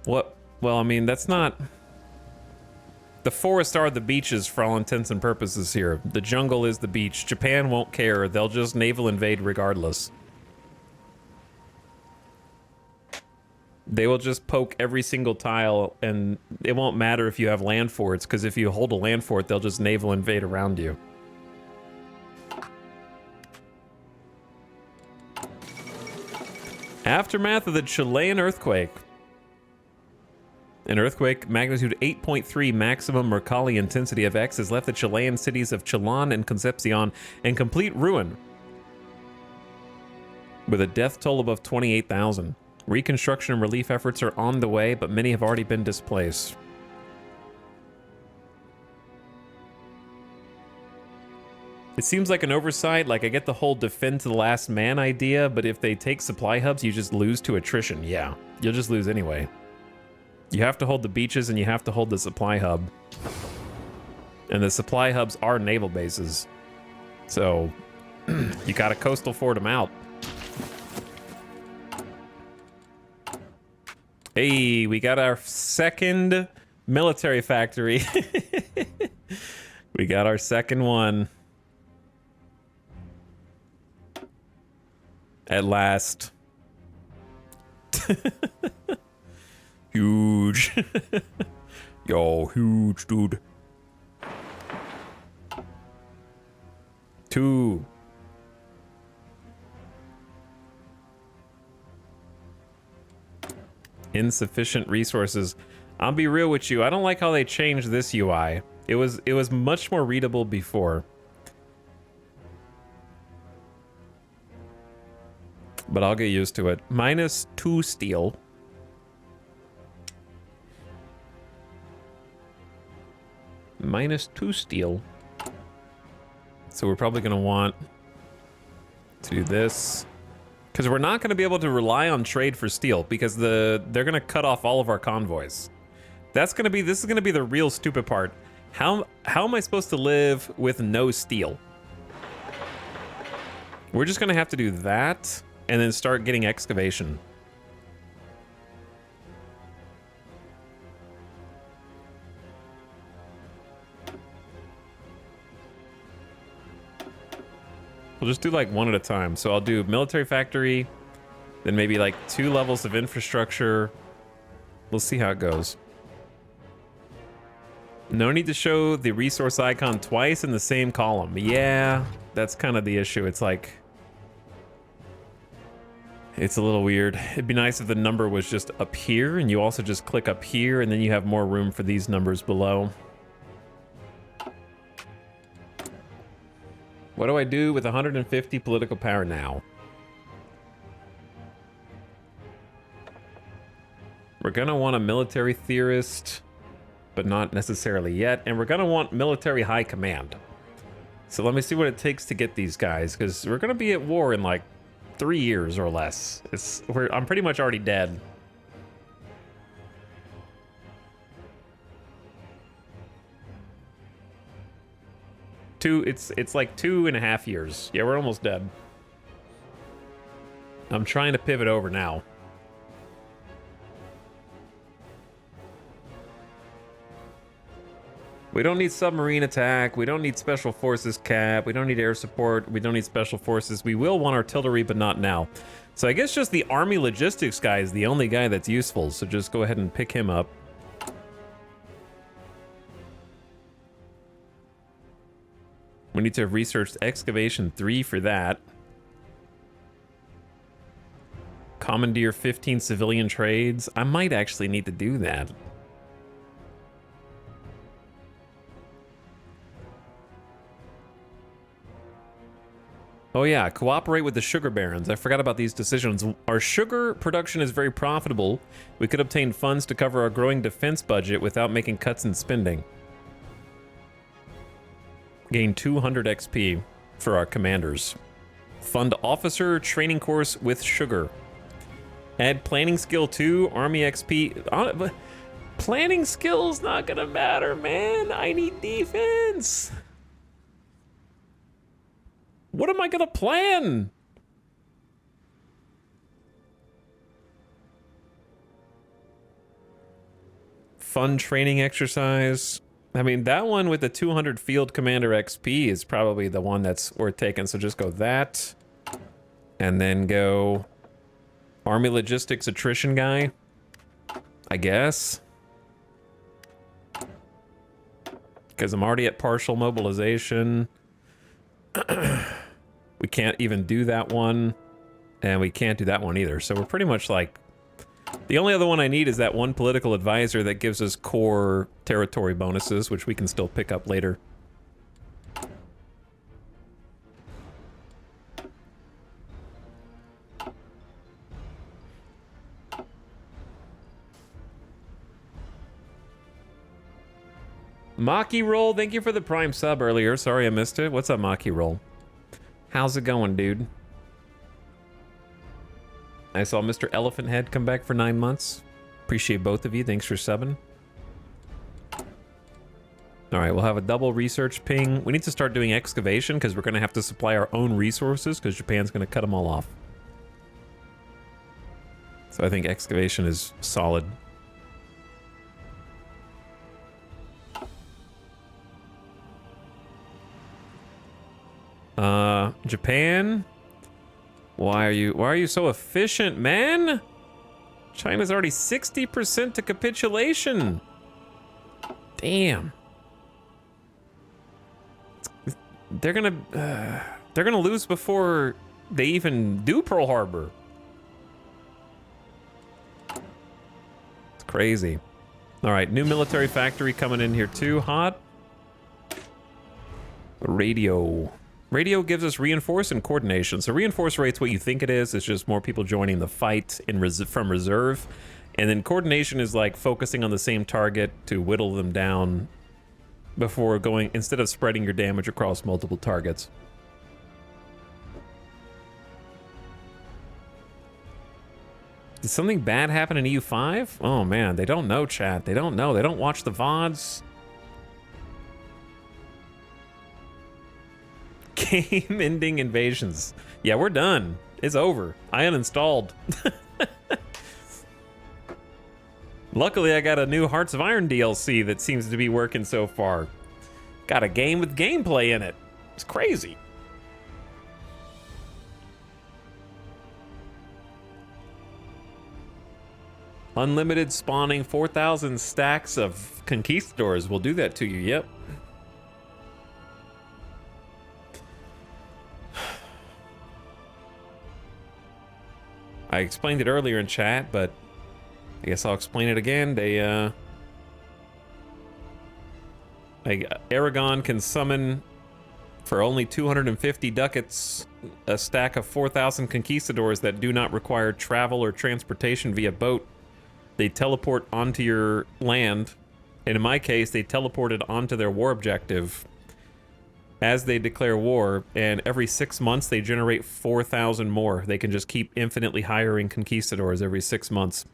What? Well, I mean, that's not... The forests are the beaches for all intents and purposes here. The jungle is the beach. Japan won't care. They'll just naval invade regardless. They will just poke every single tile, and it won't matter if you have land forts, because if you hold a land fort, they'll just naval invade around you. Aftermath of the Chilean earthquake. An earthquake magnitude 8.3 maximum Mercalli intensity of X has left the Chilean cities of Chillán and Concepcion in complete ruin, with a death toll above 28,000. Reconstruction and relief efforts are on the way, but many have already been displaced. It seems like an oversight. Like, I get the whole defend to the last man idea, but if they take supply hubs, you just lose to attrition. Yeah, you'll just lose anyway. You have to hold the beaches and you have to hold the supply hub. And the supply hubs are naval bases. So, you gotta coastal fort them out. Hey, we got our second military factory. We got our second one. At last. Huge. Yo, huge, dude. 2. Insufficient resources. I'll be real with you. I don't like how they changed this UI. It was much more readable before. But I'll get used to it. -2 steel. -2 steel. So we're probably going to want to do this. Because we're not going to be able to rely on trade for steel because they're going to cut off all of our convoys. This is going to be the real stupid part. How am I supposed to live with no steel? We're just going to have to do that and then start getting excavation. We'll just do like one at a time. So I'll do military factory, then maybe like 2 levels of infrastructure. We'll see how it goes. No need to show the resource icon twice in the same column. Yeah, that's kind of the issue. It's like, it's a little weird. It'd be nice if the number was just up here and you also just click up here and then you have more room for these numbers below. What do I do with 150 political power now? We're gonna want a military theorist, but not necessarily yet. And we're gonna want military high command. So let me see what it takes to get these guys, because we're gonna be at war in like 3 years or less. I'm pretty much already dead. It's like 2.5 years. Yeah, we're almost dead. I'm trying to pivot over now. We don't need submarine attack. We don't need special forces cap. We don't need air support. We don't need special forces. We will want artillery, but not now. So I guess just the army logistics guy is the only guy that's useful. So just go ahead and pick him up. We need to have researched excavation 3 for that. Commandeer 15 civilian trades. I might actually need to do that. Oh yeah, cooperate with the sugar barons. I forgot about these decisions. Our sugar production is very profitable. We could obtain funds to cover our growing defense budget without making cuts in spending. Gain 200 XP for our commanders. Fund officer training course with sugar. Add planning skill 2, army XP. Planning skill's not gonna matter, man. I need defense. What am I gonna plan? Fun training exercise. I mean, that one with the 200 field commander XP is probably the one that's worth taking. So just go that. And then go army logistics attrition guy, I guess. Because I'm already at partial mobilization. We can't even do that one. And we can't do that one either. So we're pretty much like... The only other one I need is that one political advisor that gives us core territory bonuses, which we can still pick up later. Maki Roll, thank you for the Prime sub earlier. Sorry I missed it. What's up, Maki Roll? How's it going, dude? I saw Mr. Elephant Head come back for 9 months. Appreciate both of you. Thanks for subbing. All right, we'll have a double research ping. We need to start doing excavation because we're going to have to supply our own resources because Japan's going to cut them all off. So I think excavation is solid. Japan? Why are you so efficient, man? China's already 60% to capitulation. Damn. They're gonna lose before they even do Pearl Harbor. It's crazy. All right, new military factory coming in here too. Hot. Radio. Radio gives us reinforce and coordination. So reinforce rate's what you think it is. It's just more people joining the fight from reserve. And then coordination is like focusing on the same target to whittle them down before going, instead of spreading your damage across multiple targets. Did something bad happen in EU5? Oh man, they don't know, chat. They don't know. They don't watch the VODs. Game-ending invasions. Yeah, we're done. It's over. I uninstalled. Luckily, I got a new Hearts of Iron DLC that seems to be working so far. Got a game with gameplay in it. It's crazy. Unlimited spawning 4,000 stacks of conquistadors will do that to you. Yep. I explained it earlier in chat, but I guess I'll explain it again. Aragon can summon for only 250 ducats a stack of 4,000 conquistadors that do not require travel or transportation via boat. They teleport onto your land, and in my case, they teleported onto their war objective as they declare war, and every 6 months they generate 4,000 more. They can just keep infinitely hiring conquistadors every 6 months.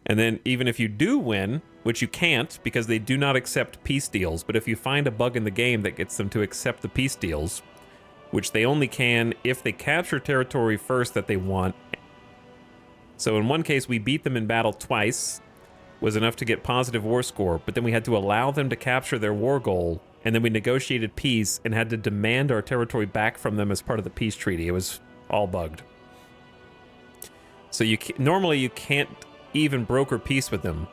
And then even if you do win, which you can't because they do not accept peace deals, but if you find a bug in the game that gets them to accept the peace deals, which they only can if they capture territory first that they want. So in one case, we beat them in battle twice, was enough to get positive war score, but then we had to allow them to capture their war goal, and then we negotiated peace and had to demand our territory back from them as part of the peace treaty. It was all bugged. So normally you can't even broker peace with them.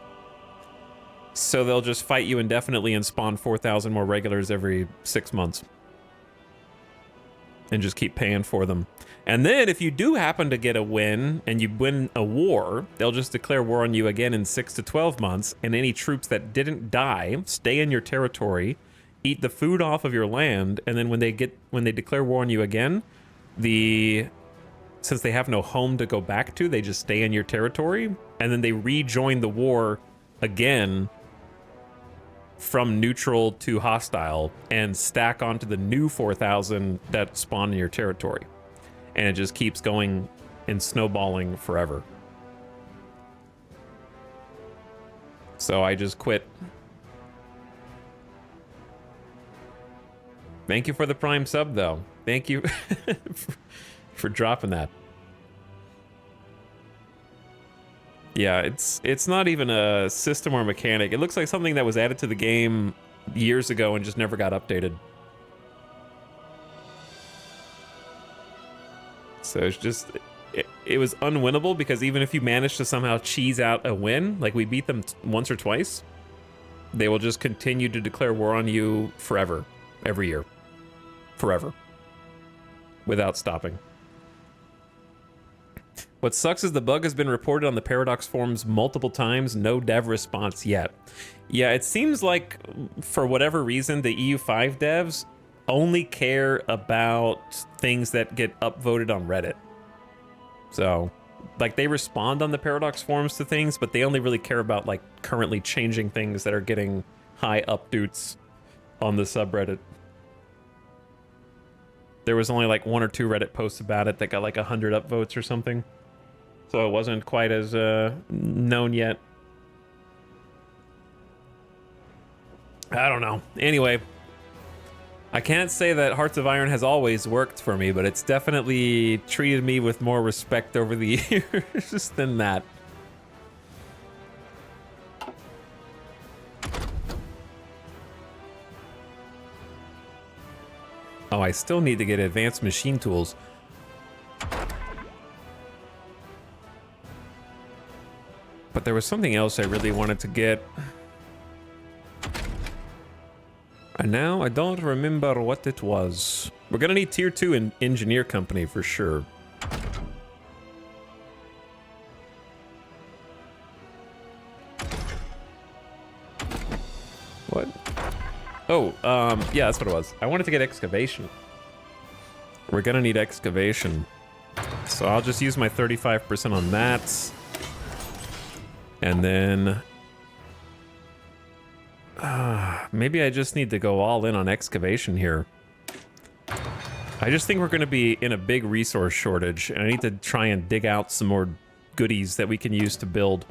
So they'll just fight you indefinitely and spawn 4,000 more regulars every 6 months. And just keep paying for them. And then if you do happen to get a win and you win a war, they'll just declare war on you again in 6 to 12 months, and any troops that didn't die stay in your territory, eat the food off of your land, and then when they declare war on you again, since they have no home to go back to, they just stay in your territory, and then they rejoin the war again from neutral to hostile and stack onto the new 4,000 that spawn in your territory. And it just keeps going and snowballing forever. So I just quit. Thank you for the Prime sub, though. Thank you for dropping that. Yeah, it's not even a system or mechanic. It looks like something that was added to the game years ago and just never got updated. So it's just, it was unwinnable because even if you manage to somehow cheese out a win, like we beat them once or twice, they will just continue to declare war on you forever, every year, forever, without stopping. What sucks is the bug has been reported on the Paradox forums multiple times, no dev response yet. Yeah, it seems like for whatever reason, the EU5 devs only care about things that get upvoted on Reddit. So, like, they respond on the Paradox forums to things, but they only really care about, like, currently changing things that are getting high updates on the subreddit. There was only, like, 1 or 2 Reddit posts about it that got, like, 100 upvotes or something. So it wasn't quite as known yet. I don't know. Anyway, I can't say that Hearts of Iron has always worked for me, but it's definitely treated me with more respect over the years than that. Oh, I still need to get advanced machine tools. But there was something else I really wanted to get. And now I don't remember what it was. We're gonna need tier 2 in engineer company for sure. What? Oh, yeah, that's what it was. I wanted to get excavation. We're gonna need excavation. So I'll just use my 35% on that. And then... maybe I just need to go all in on excavation here. I just think we're going to be in a big resource shortage, and I need to try and dig out some more goodies that we can use to build.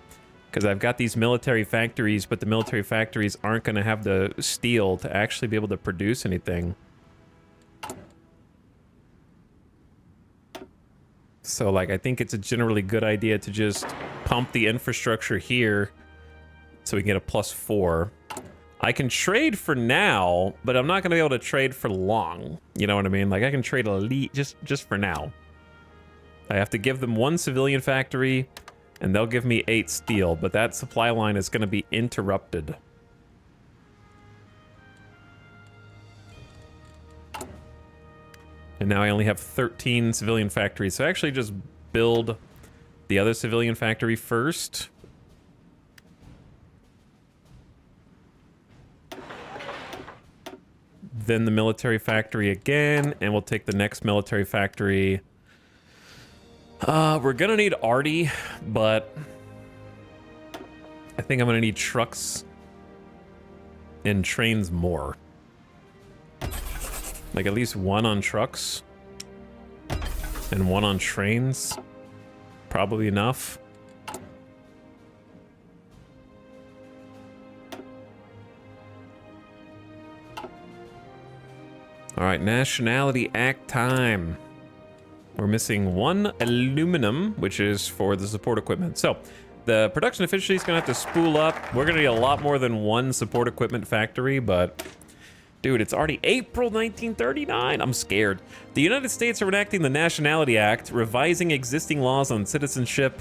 Because I've got these military factories, but the military factories aren't going to have the steel to actually be able to produce anything. So, like, I think it's a generally good idea to just pump the infrastructure here so we can get a +4. I can trade for now, but I'm not going to be able to trade for long. You know what I mean? Like, I can trade elite just for now. I have to give them 1 civilian factory, and they'll give me 8 steel, but that supply line is going to be interrupted. And now I only have 13 civilian factories, so I actually just build the other civilian factory first. Then the military factory again, and we'll take the next military factory. We're gonna need arty, but I think I'm gonna need trucks and trains more. Like at least 1 on trucks and 1 on trains. Probably enough. All right, Nationality Act time. We're missing 1 aluminum, which is for the support equipment. So the production efficiency is gonna have to spool up. We're gonna need a lot more than 1 support equipment factory, but dude, it's already April 1939. I'm scared. The United States are enacting the Nationality Act, revising existing laws on citizenship.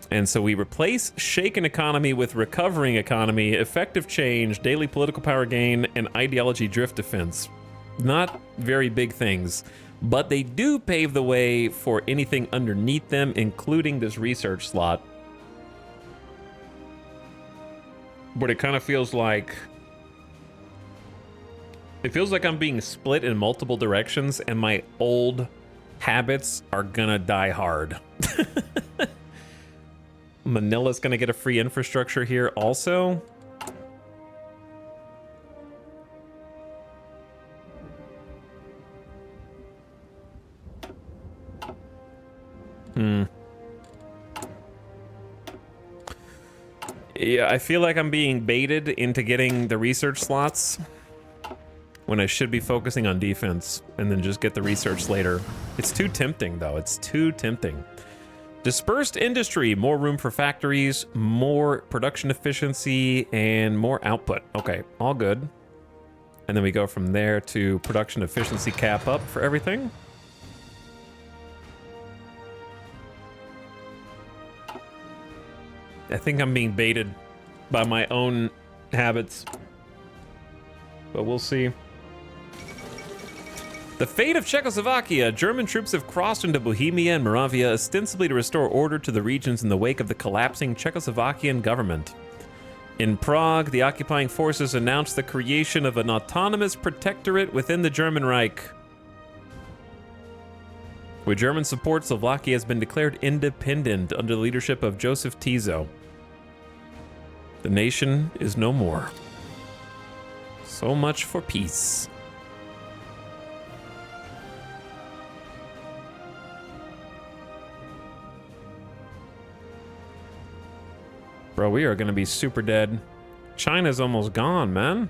And so we replace shaken economy with recovering economy, effective change, daily political power gain, and ideology drift defense. Not very big things, but they do pave the way for anything underneath them, including this research slot. But it kind of feels like... it feels like I'm being split in multiple directions, and my old habits are gonna die hard. Manila's gonna get a free infrastructure here also. Yeah, I feel like I'm being baited into getting the research slots when I should be focusing on defense and then just get the research later. It's too tempting, though. It's too tempting. Dispersed industry, more room for factories, more production efficiency, and more output. Okay, all good. And then we go from there to production efficiency cap up for everything. I think I'm being baited by my own habits, but we'll see. The fate of Czechoslovakia. German troops have crossed into Bohemia and Moravia, ostensibly to restore order to the regions in the wake of the collapsing Czechoslovakian government. In Prague, the occupying forces announced the creation of an autonomous protectorate within the German Reich. With German support, Slovakia has been declared independent under the leadership of Joseph Tiso. The nation is no more. So much for peace. Bro, we are gonna be super dead. China's almost gone, man.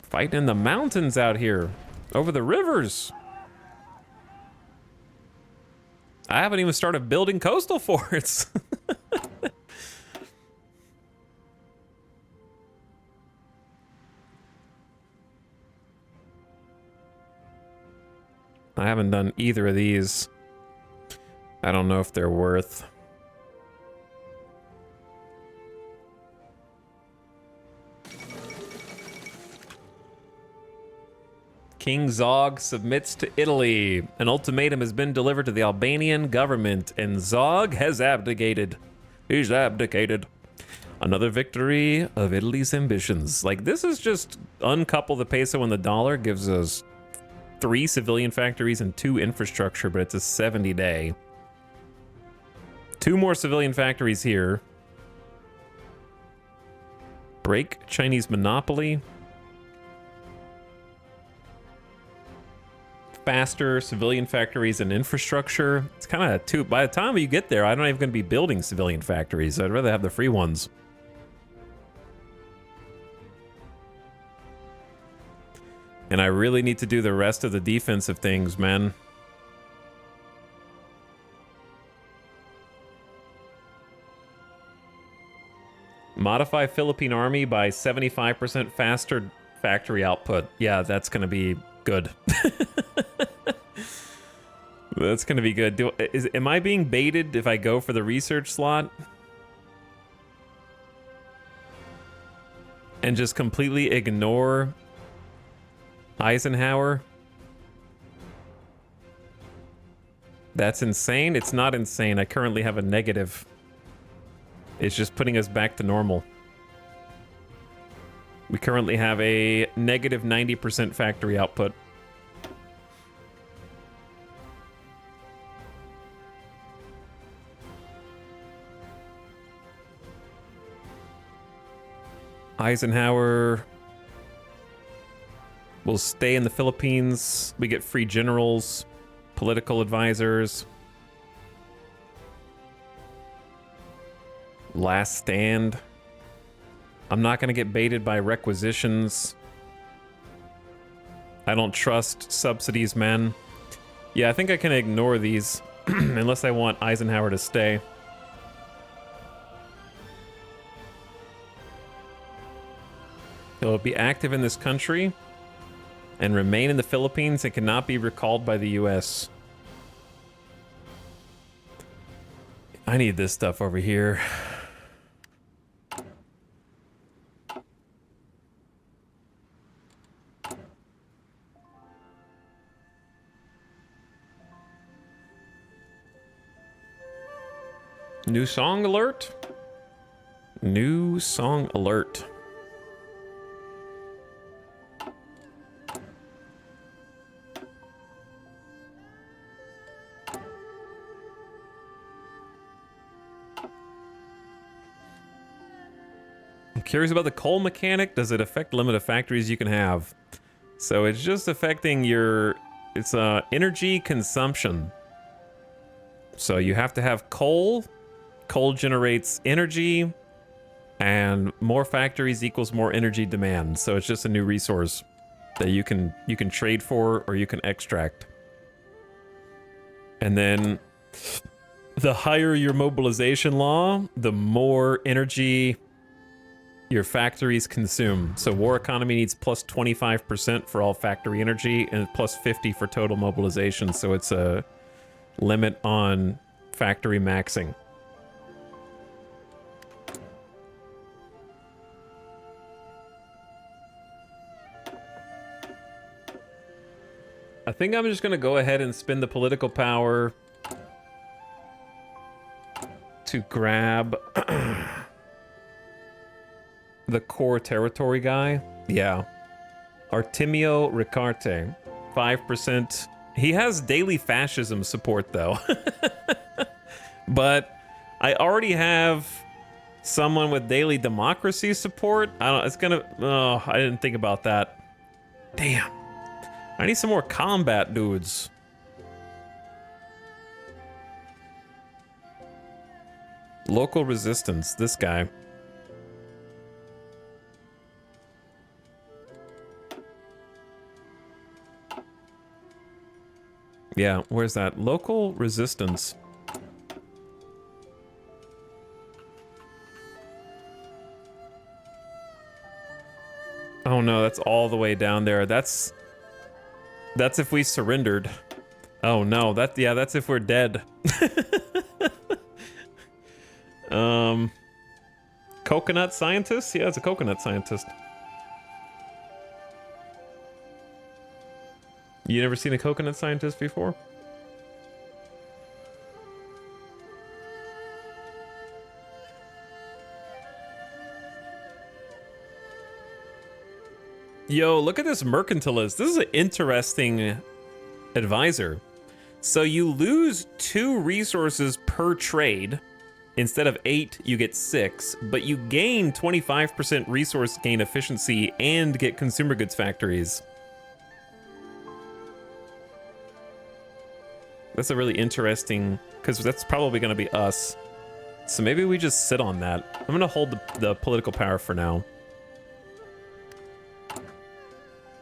Fighting in the mountains out here, over the rivers. I haven't even started building coastal forts. I haven't done either of these. I don't know if they're worth. King Zog submits to Italy. An ultimatum has been delivered to the Albanian government, and Zog has abdicated. He's abdicated. Another victory of Italy's ambitions. Like, this is just uncouple the peso and the dollar, gives us 3 civilian factories and 2 infrastructure, but it's a 70-day. 2 more civilian factories here. Break Chinese monopoly. Faster civilian factories and infrastructure. It's kind of too. By the time you get there, I'm not even going to be building civilian factories. I'd rather have the free ones. And I really need to do the rest of the defensive things, man. Modify Philippine army by 75% faster factory output. Yeah, that's going to be good. That's going to be good. Am I being baited if I go for the research slot? And just completely ignore Eisenhower? That's insane? It's not insane. I currently have a negative. It's just putting us back to normal. We currently have a negative 90% factory output. Eisenhower will stay in the Philippines. We get free generals, political advisors. Last stand. I'm not going to get baited by requisitions. I don't trust subsidies, man. Yeah, I think I can ignore these unless I want Eisenhower to stay. He'll be active in this country and remain in the Philippines and cannot be recalled by the US. I need this stuff over here. New song alert? New song alert. I'm curious about the coal mechanic. Does it affect limit of factories you can have? So it's just affecting your... It's energy consumption. So you have to have coal. Coal generates energy, and more factories equals more energy demand. So it's just a new resource that you can trade for or you can extract. And then the higher your mobilization law, the more energy your factories consume. So war economy needs plus 25% for all factory energy and plus 50 for total mobilization. So it's a limit on factory maxing. I think I'm just going to go ahead and spend the political power to grab the core territory guy. Yeah. Artemio Ricarte. 5%. He has daily fascism support, though. But I already have someone with daily democracy support. I don't... It's going to... Oh, I didn't think about that. Damn. I need some more combat dudes. Local resistance, this guy. Yeah, where's that? Local resistance. Oh no, that's all the way down there. That's if we surrendered. Oh no, that's if we're dead. Coconut scientist? Yeah, it's a coconut scientist. You never seen a coconut scientist before? Yo, look at this mercantilist. This is an interesting advisor. So you lose 2 resources per trade. Instead of 8, you get 6, but you gain 25% resource gain efficiency and get consumer goods factories. That's a really interesting, because that's probably going to be us. So maybe we just sit on that. I'm going to hold the political power for now.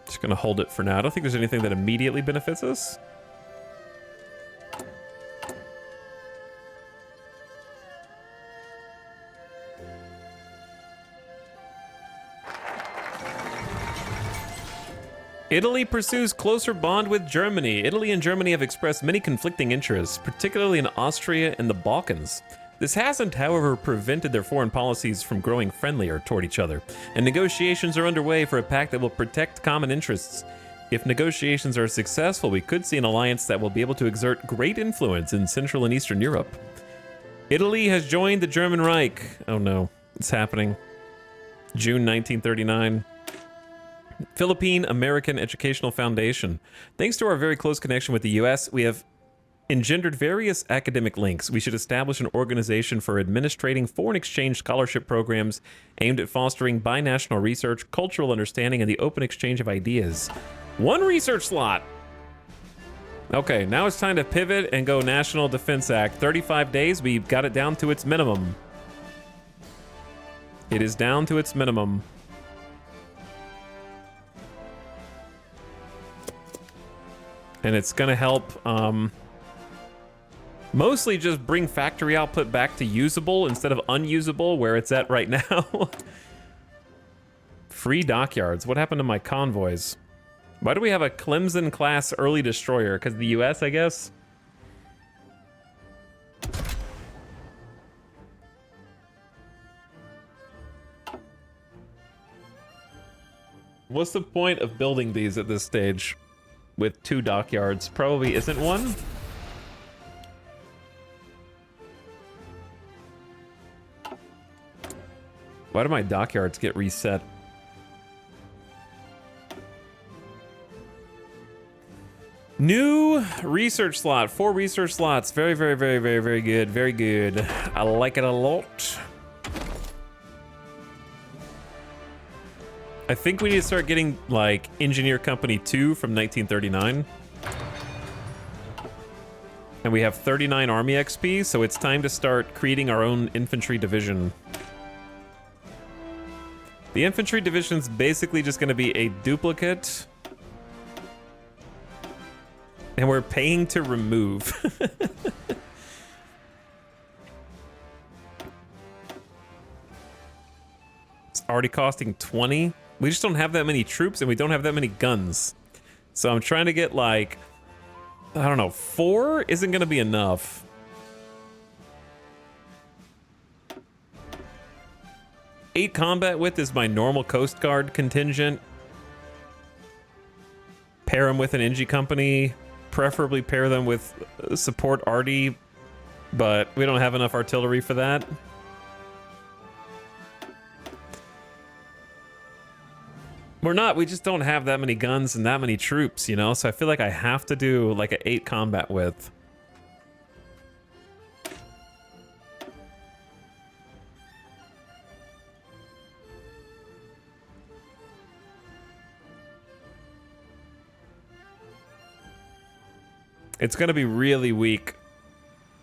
Just going to hold it for now. I don't think there's anything that immediately benefits us. Italy pursues closer bond with Germany. Italy and Germany have expressed many conflicting interests, particularly in Austria and the Balkans. This hasn't, however, prevented their foreign policies from growing friendlier toward each other, and negotiations are underway for a pact that will protect common interests. If negotiations are successful, we could see an alliance that will be able to exert great influence in Central and Eastern Europe. Italy has joined the German Reich. Oh no, it's happening. June 1939. Philippine American Educational Foundation. Thanks to our very close connection with the US, we have engendered various academic links. We should establish an organization for administrating foreign exchange scholarship programs aimed at fostering binational research, cultural understanding, and the open exchange of ideas. 1 research slot. Okay, now it's time to pivot and go National Defense Act. 35 days, we've got it down to its minimum. It is down to its minimum. And it's gonna help mostly just bring factory output back to usable instead of unusable where it's at right now. Free dockyards. What happened to my convoys? Why do we have a Clemson class early destroyer? Because the US, I guess? What's the point of building these at this stage? With 2 dockyards. Probably isn't one. Why do my dockyards get reset? New research slot. 4 research slots. Very, very, very, very, very good. Very good. I like it a lot. I think we need to start getting, like, Engineer Company 2 from 1939. And we have 39 Army XP, so it's time to start creating our own infantry division. The infantry division's basically just going to be a duplicate. And we're paying to remove. It's already costing 20. We just don't have that many troops and we don't have that many guns. So I'm trying to get like, I don't know, 4 isn't going to be enough. Eight combat width is my normal Coast Guard contingent. Pair them with an Engie company. Preferably pair them with support arty, but we don't have enough artillery for that. We just don't have that many guns and that many troops, you know? So I feel like I have to do like an 8 combat width. It's going to be really weak,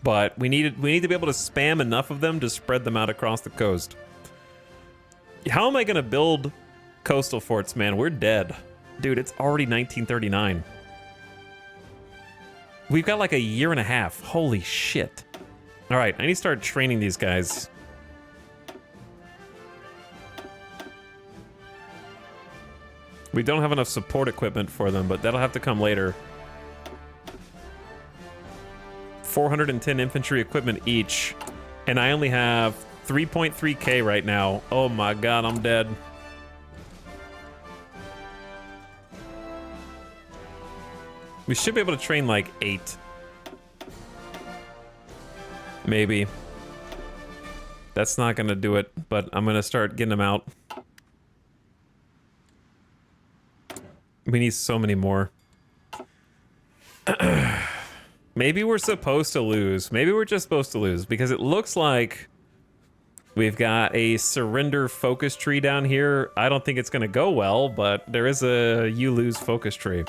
but we need to be able to spam enough of them to spread them out across the coast. How am I going to build coastal forts, man? We're dead. Dude, it's already 1939. We've got like a year and a half. Holy shit. All right, I need to start training these guys. We don't have enough support equipment for them, but that'll have to come later. 410 infantry equipment each, and I only have 3.3k right now. Oh my god, I'm dead. We should be able to train like 8. Maybe. That's not gonna do it, but I'm gonna start getting them out. We need so many more. Maybe we're supposed to lose. Maybe we're just supposed to lose, because it looks like we've got a surrender focus tree down here. I don't think it's gonna go well, but there is a you lose focus tree.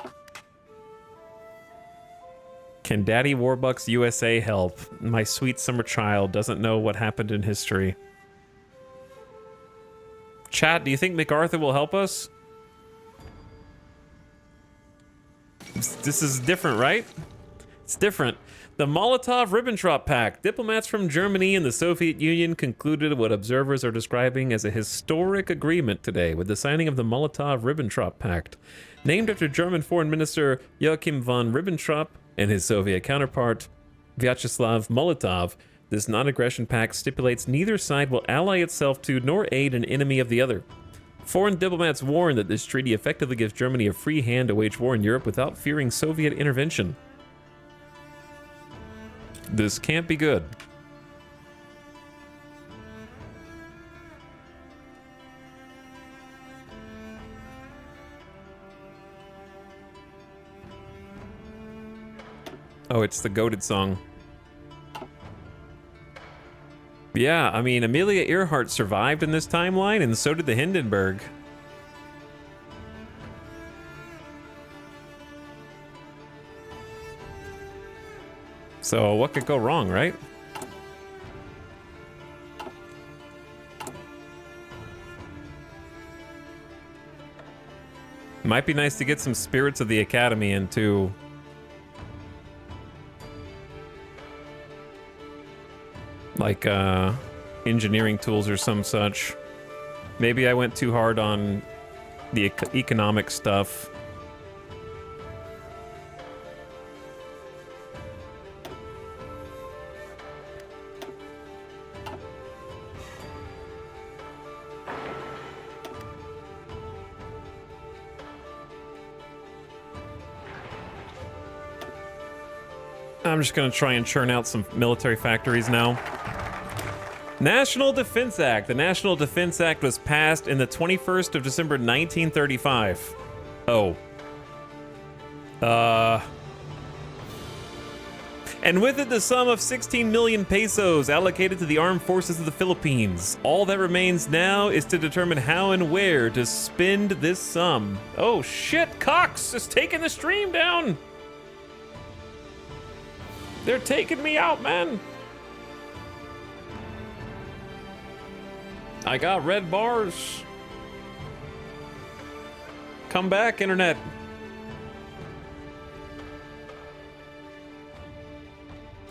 Can Daddy Warbucks USA help? My sweet summer child doesn't know what happened in history. Chat, do you think MacArthur will help us? This is different, right? It's different. The Molotov-Ribbentrop Pact. Diplomats from Germany and the Soviet Union concluded what observers are describing as a historic agreement today with the signing of the Molotov-Ribbentrop Pact. Named after German Foreign Minister Joachim von Ribbentrop and his Soviet counterpart, Vyacheslav Molotov, this non-aggression pact stipulates neither side will ally itself to nor aid an enemy of the other. Foreign diplomats warn that this treaty effectively gives Germany a free hand to wage war in Europe without fearing Soviet intervention. This can't be good. Oh, it's the goated song. Yeah, I mean, Amelia Earhart survived in this timeline, and so did the Hindenburg. So what could go wrong, right? Might be nice to get some Spirits of the Academy into... like engineering tools or some such. Maybe I went too hard on the economic stuff. I'm just gonna try and churn out some military factories now. National Defense Act. The National Defense Act was passed in the 21st of December 1935. Oh. And with it the sum of 16 million pesos allocated to the armed forces of the Philippines. All that remains now is to determine how and where to spend this sum. Oh shit, Cox is taking the stream down. They're taking me out, man. I got red bars. Come back, internet.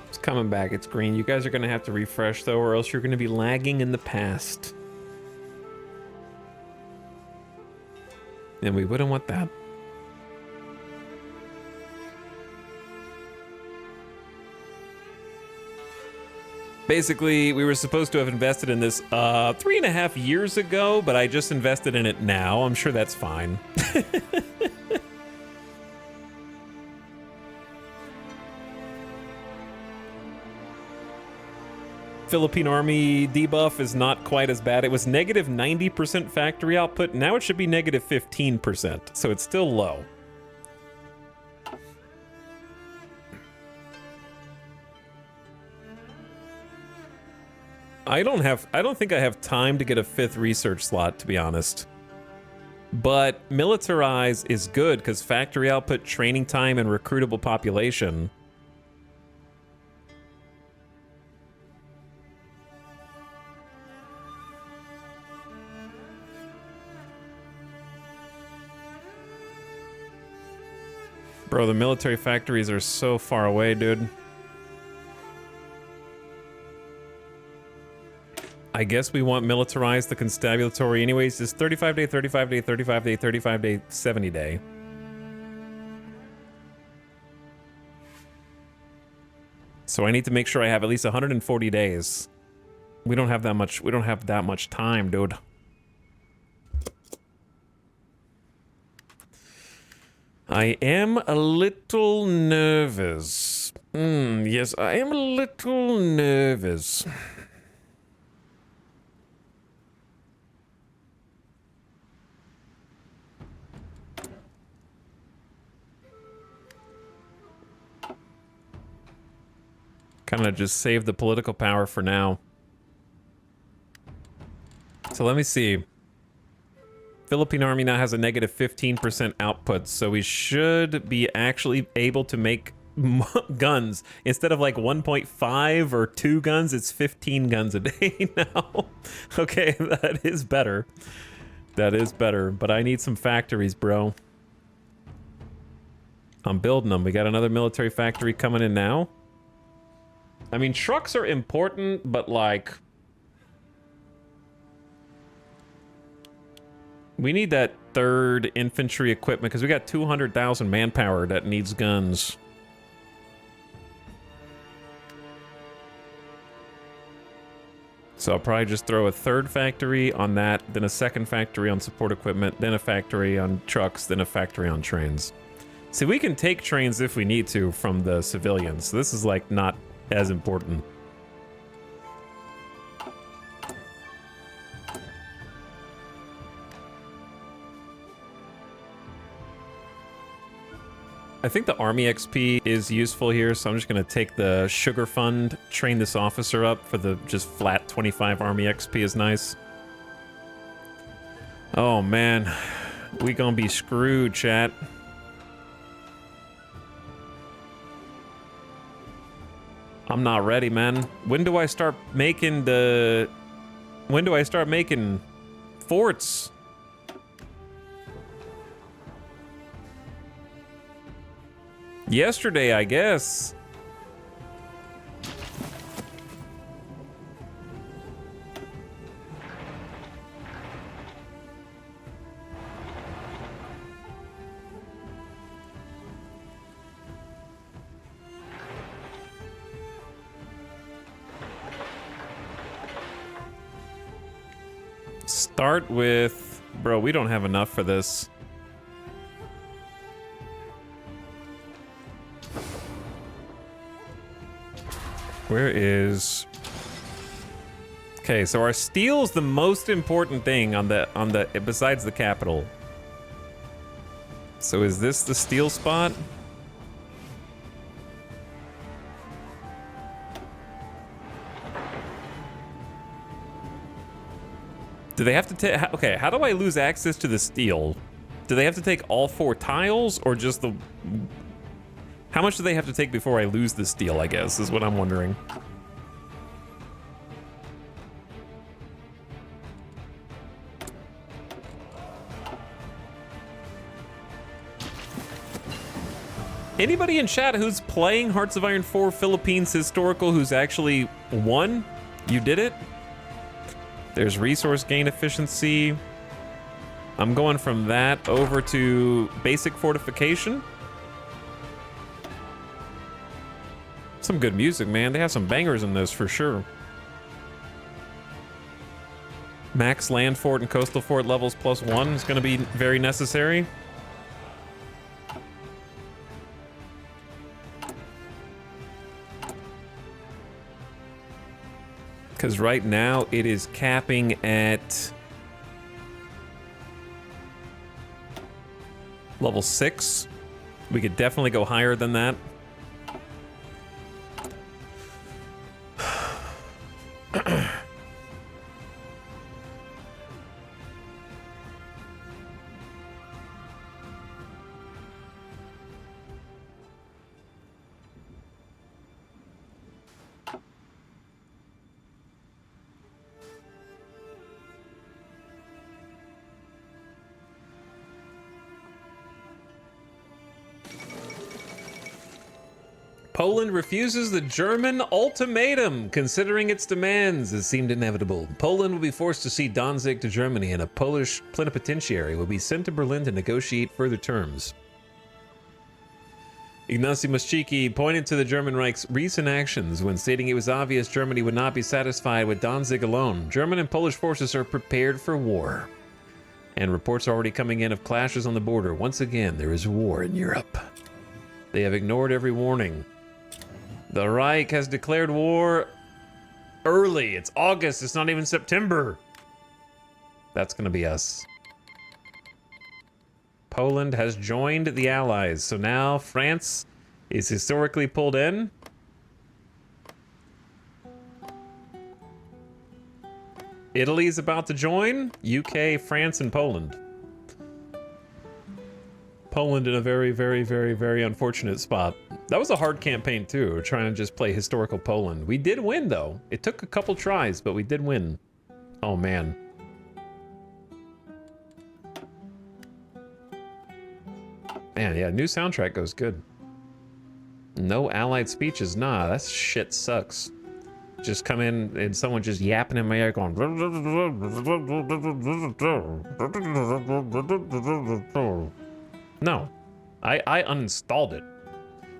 It's coming back. It's green. You guys are going to have to refresh, though, or else you're going to be lagging in the past. And we wouldn't want that. Basically, we were supposed to have invested in this 3.5 years ago, but I just invested in it now. I'm sure that's fine. Philippine Army debuff is not quite as bad. It was negative 90% factory output. Now it should be negative 15%, so it's still low. I don't think I have time to get a 5th research slot, to be honest. But militarize is good because factory output, training time, and recruitable population. Bro, the military factories are so far away, dude. I guess we want militarized the constabulary anyways. It's 35 day, 35 day, 35 day, 35 day, 70 day. So I need to make sure I have at least 140 days. We don't have that much time, dude. I am a little nervous. Yes, I am a little nervous. Kind of just save the political power for now. So let me see. Philippine Army now has a negative 15% output, so we should be actually able to make guns. Instead of like 1.5 or 2 guns, it's 15 guns a day now. Okay, that is better. That is better, but I need some factories, bro. I'm building them. We got another military factory coming in now. I mean, trucks are important, but like... we need that 3rd infantry equipment because we got 200,000 manpower that needs guns. So I'll probably just throw a 3rd factory on that, then a 2nd factory on support equipment, then a factory on trucks, then a factory on trains. See, we can take trains if we need to from the civilians, so this is like not as important. I think the Army XP is useful here, so I'm just going to take the Sugar Fund, train this officer up for the just flat 25 Army XP is nice. Oh man, we gonna be screwed, chat. I'm not ready, man. When do I start making forts? Yesterday, I guess. Start with... bro, we don't have enough for this. Where is... okay, so our steel's the most important thing on the besides the capital. So is this the steel spot? Do they have to take... okay, how do I lose access to the steel? Do they have to take all 4 tiles or just the... how much do they have to take before I lose the steel, I guess, is what I'm wondering. Anybody in chat who's playing Hearts of Iron 4 Philippines Historical who's actually won? You did it? There's resource gain efficiency. I'm going from that over to basic fortification. Some good music, man. They have some bangers in this for sure. Max land fort and coastal fort levels +1 is going to be very necessary. Because right now it is capping at level 6. We could definitely go higher than that. Poland refuses the German ultimatum, considering its demands. It seemed inevitable. Poland will be forced to cede Danzig to Germany, and a Polish plenipotentiary will be sent to Berlin to negotiate further terms. Ignacy Mościcki pointed to the German Reich's recent actions when stating it was obvious Germany would not be satisfied with Danzig alone. German and Polish forces are prepared for war. And reports are already coming in of clashes on the border. Once again, there is war in Europe. They have ignored every warning. The Reich has declared war early. It's August. It's not even September. That's going to be us. Poland has joined the Allies. So now France is historically pulled in. Italy's about to join. UK, France, and Poland. Poland in a very, very, very, very unfortunate spot. That was a hard campaign too. We're trying to just play historical Poland. We did win though. It took a couple tries, but we did win. Oh man. Man, yeah, new soundtrack goes good. No allied speeches. Nah, that shit sucks. Just come in and someone just yapping in my ear going. No, I uninstalled it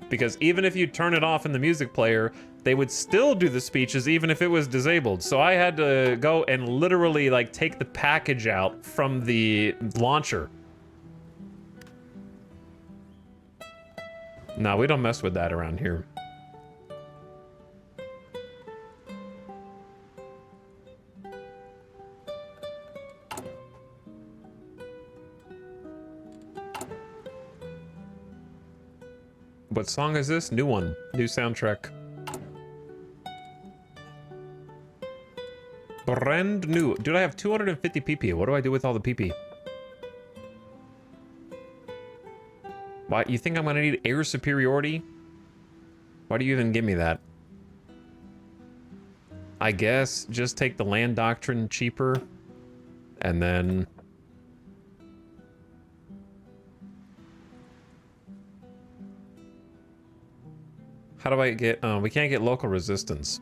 because even if you turn it off in the music player, they would still do the speeches even if it was disabled. So I had to go and literally like take the package out from the launcher. No, we don't mess with that around here. What song is this? New one. New soundtrack. Brand new. Dude, I have 250 PP. What do I do with all the PP? Why? You think I'm gonna need air superiority? Why do you even give me that? I guess just take the land doctrine cheaper and then... How do I get, we can't get local resistance.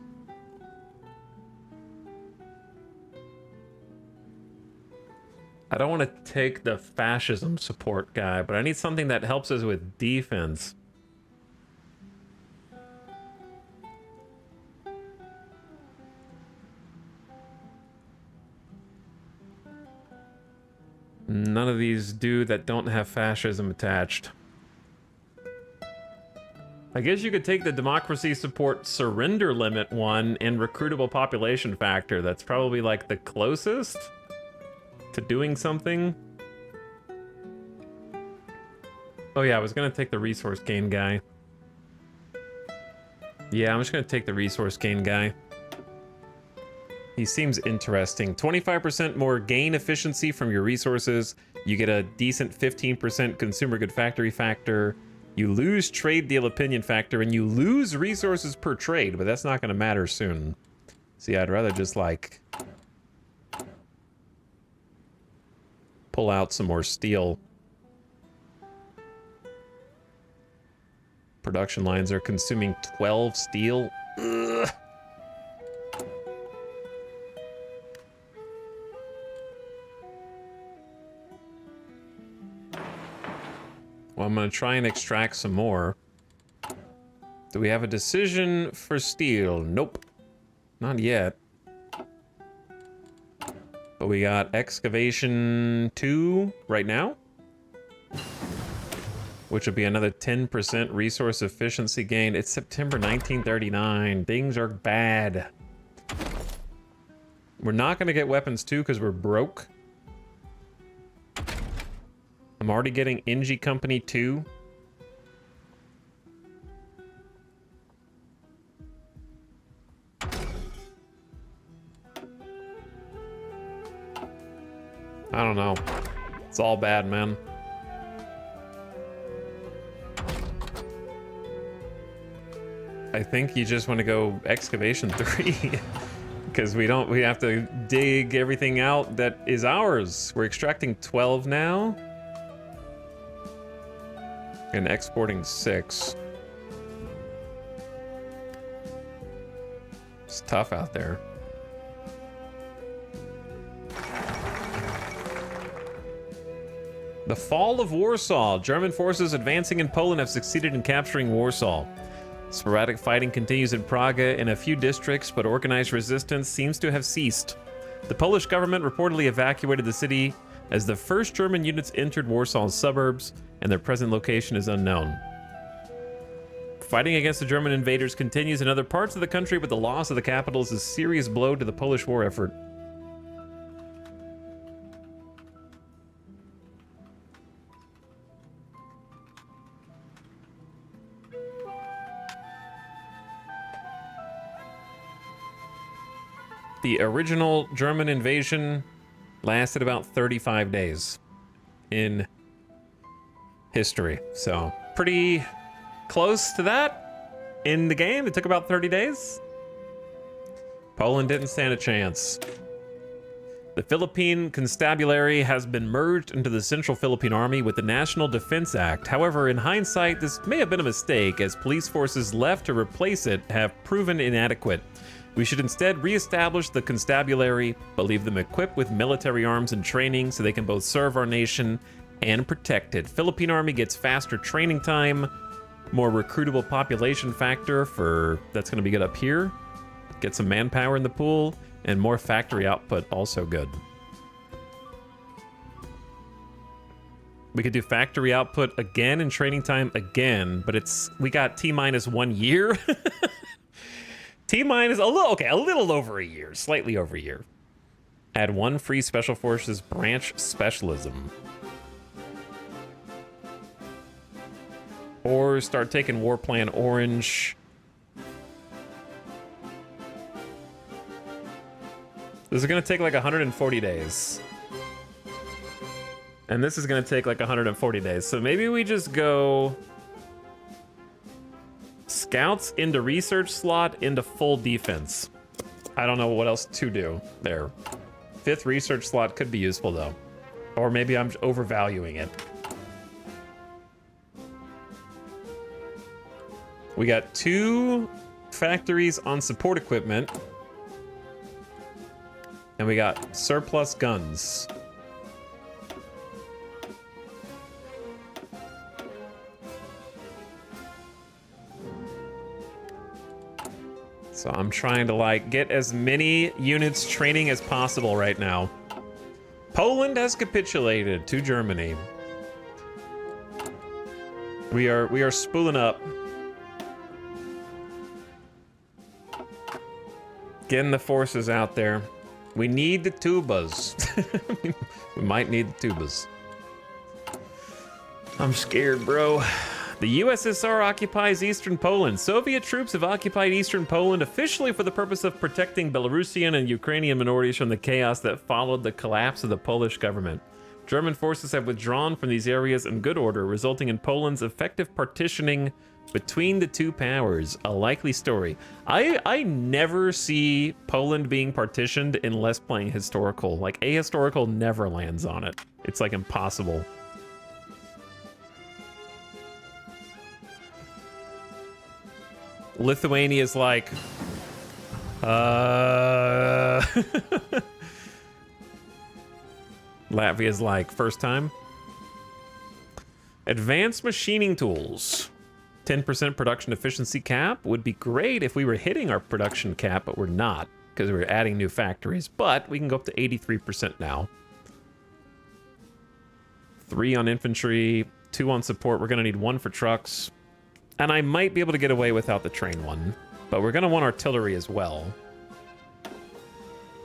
I don't want to take the fascism support guy, but I need something that helps us with defense. None of these do that don't have fascism attached. I guess you could take the democracy support surrender limit one and recruitable population factor. That's probably like the closest to doing something. Oh yeah, I was gonna take the resource gain guy. Yeah, I'm just gonna take the resource gain guy. He seems interesting. 25% more gain efficiency from your resources. You get a decent 15% consumer good factory factor. You lose trade deal opinion factor, and you lose resources per trade, but that's not going to matter soon. See, I'd rather just, like, pull out some more steel. Production lines are consuming 12 steel. Ugh. Well, I'm going to try and extract some more. Do we have a decision for steel? Nope. Not yet. But we got excavation 2 right now. Which would be another 10% resource efficiency gain. It's September 1939. Things are bad. We're not going to get weapons 2 because we're broke. I'm already getting Engie Company 2. I don't know. It's all bad, man. I think you just want to go excavation 3 because we have to dig everything out that is ours. We're extracting 12 now. And exporting 6. It's tough out there. The fall of Warsaw. German forces advancing in Poland have succeeded in capturing Warsaw. Sporadic fighting continues in Praga in a few districts, but organized resistance seems to have ceased. The Polish government reportedly evacuated the city as the first German units entered Warsaw's suburbs, and their present location is unknown. Fighting against the German invaders continues in other parts of the country, but the loss of the capital is a serious blow to the Polish war effort. The original German invasion lasted about 35 days in history. So pretty close to that in the game. It took about 30 days. Poland didn't stand a chance. The Philippine Constabulary has been merged into the Central Philippine Army with the National Defense Act. However, in hindsight, this may have been a mistake, as police forces left to replace it have proven inadequate. We should instead re-establish the constabulary, but leave them equipped with military arms and training so they can both serve our nation and protect it. Philippine Army gets faster training time, more recruitable population factor for, that's going to be good up here. Get some manpower in the pool, and more factory output, also good. We could do factory output again and training time again, but we got T-minus 1 year. T-minus a little over a year, slightly over a year. Add 1 free Special Forces branch specialism. Or start taking War Plan Orange. This is gonna take like 140 days. And this is gonna take like 140 days. So maybe we just go Scouts into research slot into full defense. I don't know what else to do there. 5th research slot could be useful though. Or maybe I'm overvaluing it. We got 2 factories on support equipment. And we got surplus guns. So I'm trying to like get as many units training as possible right now. Poland has capitulated to Germany. We are spooling up. Getting the forces out there. We need the tubas. We might need the tubas. I'm scared, bro. The USSR occupies eastern Poland. Soviet troops have occupied eastern Poland officially for the purpose of protecting Belarusian and Ukrainian minorities from the chaos that followed the collapse of the Polish government. German forces have withdrawn from these areas in good order, resulting in Poland's effective partitioning between the two powers. A likely story. I never see Poland being partitioned unless playing historical. Like, ahistorical never lands on it. It's like impossible. Lithuania's like, Latvia's like, first time. Advanced machining tools. 10% production efficiency cap would be great if we were hitting our production cap, but we're not because we're adding new factories. But we can go up to 83% now. 3 on infantry, 2 on support. We're going to need 1 for trucks. And I might be able to get away without the train one, but we're going to want artillery as well.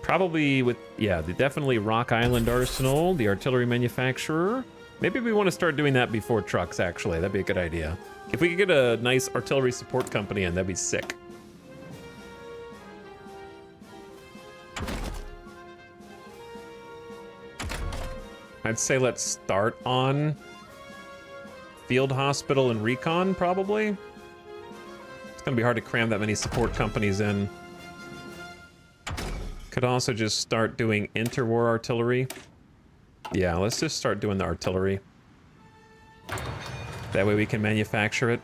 Probably with, yeah, definitely Rock Island Arsenal, the artillery manufacturer. Maybe we want to start doing that before trucks, actually. That'd be a good idea. If we could get a nice artillery support company in, that'd be sick. I'd say let's start on Field Hospital and Recon, probably. It's gonna be hard to cram that many support companies in. Could also just start doing interwar artillery. Yeah, let's just start doing the artillery. That way we can manufacture it.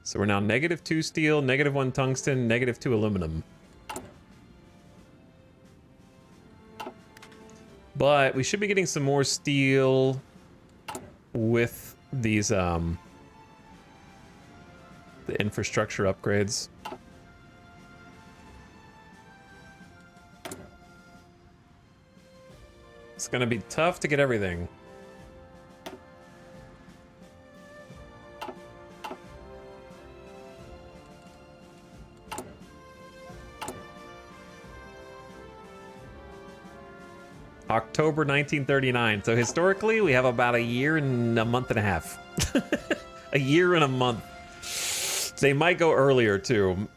So we're now -2 steel, -1 tungsten, -2 aluminum. But we should be getting some more steel with these the infrastructure upgrades. It's gonna be tough to get everything. October 1939. So historically, we have about a year and a month and a half. A year and a month. They might go earlier too.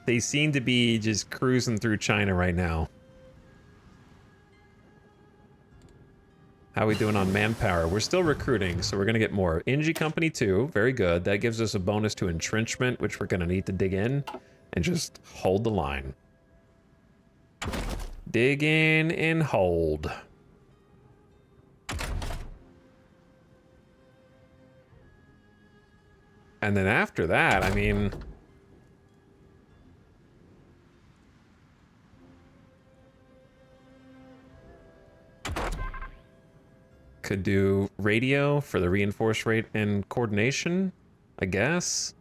They seem to be just cruising through China right now. How are we doing on manpower? We're still recruiting, so we're gonna get more. Inji Company 2, very good. That gives us a bonus to entrenchment, which we're gonna need to dig in and just hold the line. Dig in and hold. And then after that, I mean... could do radio for the reinforced rate and coordination, I guess.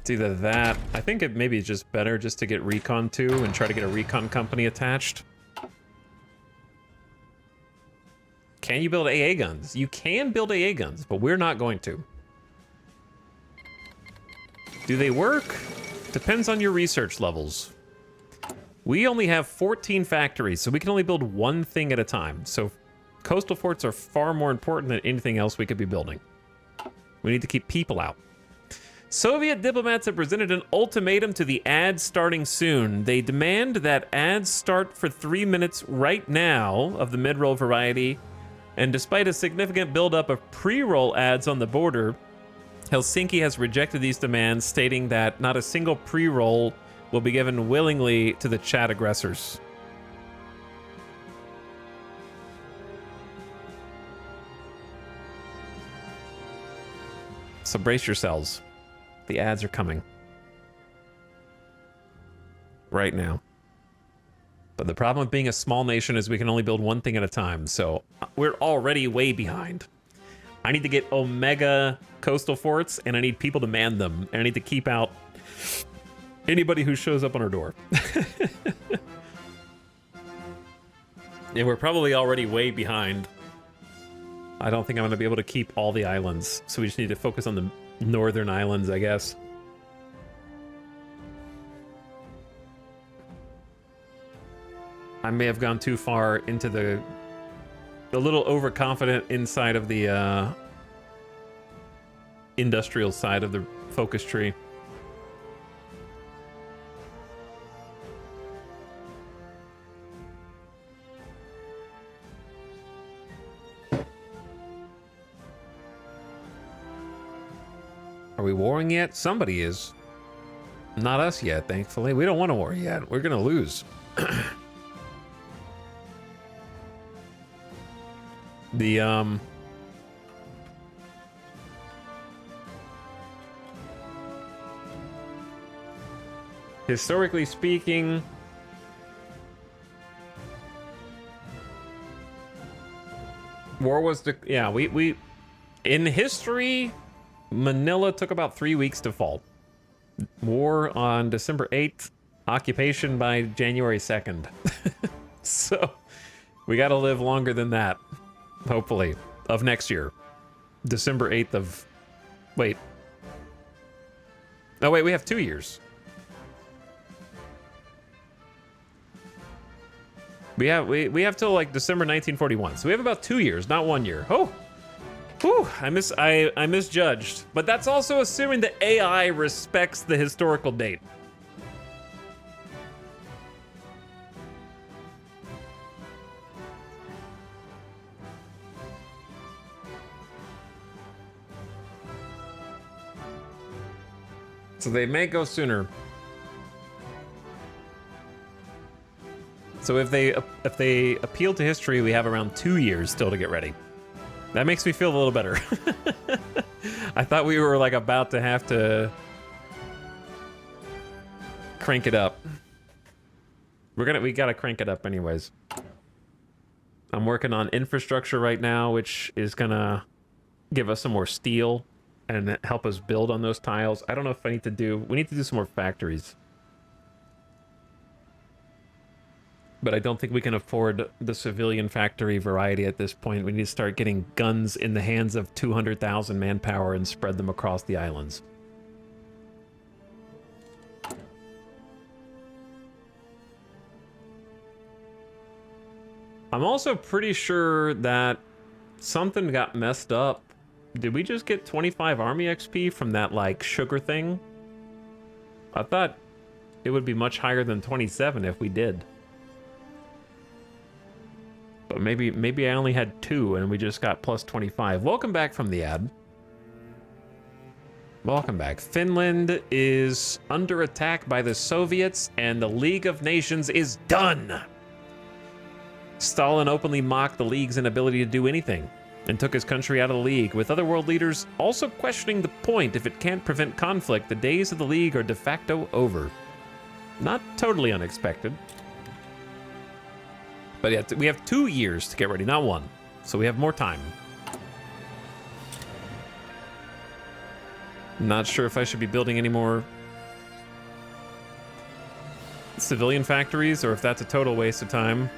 It's either that. I think it maybe is just better just to get recon 2 and try to get a recon company attached. Can you build AA guns? You can build AA guns, but we're not going to. Do they work? Depends on your research levels. We only have 14 factories, so we can only build one thing at a time. So coastal forts are far more important than anything else we could be building. We need to keep people out. Soviet diplomats have presented an ultimatum to the ads starting soon. They demand that ads start for 3 minutes right now of the mid-roll variety. And despite a significant buildup of pre-roll ads on the border, Helsinki has rejected these demands, stating that not a single pre-roll will be given willingly to the chat aggressors. So brace yourselves. The ads are coming. Right now. But the problem with being a small nation is we can only build one thing at a time, so we're already way behind. I need to get Omega coastal forts, and I need people to man them, and I need to keep out anybody who shows up on our door. And we're probably already way behind. I don't think I'm going to be able to keep all the islands, so we just need to focus on the northern islands, I guess. I may have gone too far into the little overconfident inside of the industrial side of the focus tree. Are we warring yet? Somebody is. Not us yet, thankfully. We don't want to war yet. We're gonna lose. Historically speaking, war was the, yeah, we in history, Manila took about 3 weeks to fall. War on December 8th, occupation by January 2nd. So we got to live longer than that, hopefully, of next year. December 8th of, wait. Oh wait, we have 2 years. We have till like December 1941. So we have about 2 years, not 1 year. Oh. Whew, I misjudged. But that's also assuming the AI respects the historical date. So they may go sooner. So if they appeal to history, we have around 2 years still to get ready. That makes me feel a little better. I thought we were like about to have to crank it up. We gotta crank it up anyways. I'm working on infrastructure right now, which is gonna give us some more steel and help us build on those tiles. I don't know if we need to do some more factories. But I don't think we can afford the civilian factory variety at this point. We need to start getting guns in the hands of 200,000 manpower and spread them across the islands. I'm also pretty sure that something got messed up. Did we just get 25 army XP from that, like, sugar thing? I thought it would be much higher than 27 if we did. But maybe I only had 2 and we just got plus 25. Welcome back from the ad. Welcome back. Finland is under attack by the Soviets and the League of Nations is done. Stalin openly mocked the League's inability to do anything and took his country out of the League, with other world leaders also questioning the point. If it can't prevent conflict, the days of the League are de facto over. Not totally unexpected. But yeah, we have 2 years to get ready, not 1. So we have more time. Not sure if I should be building any more civilian factories or if that's a total waste of time.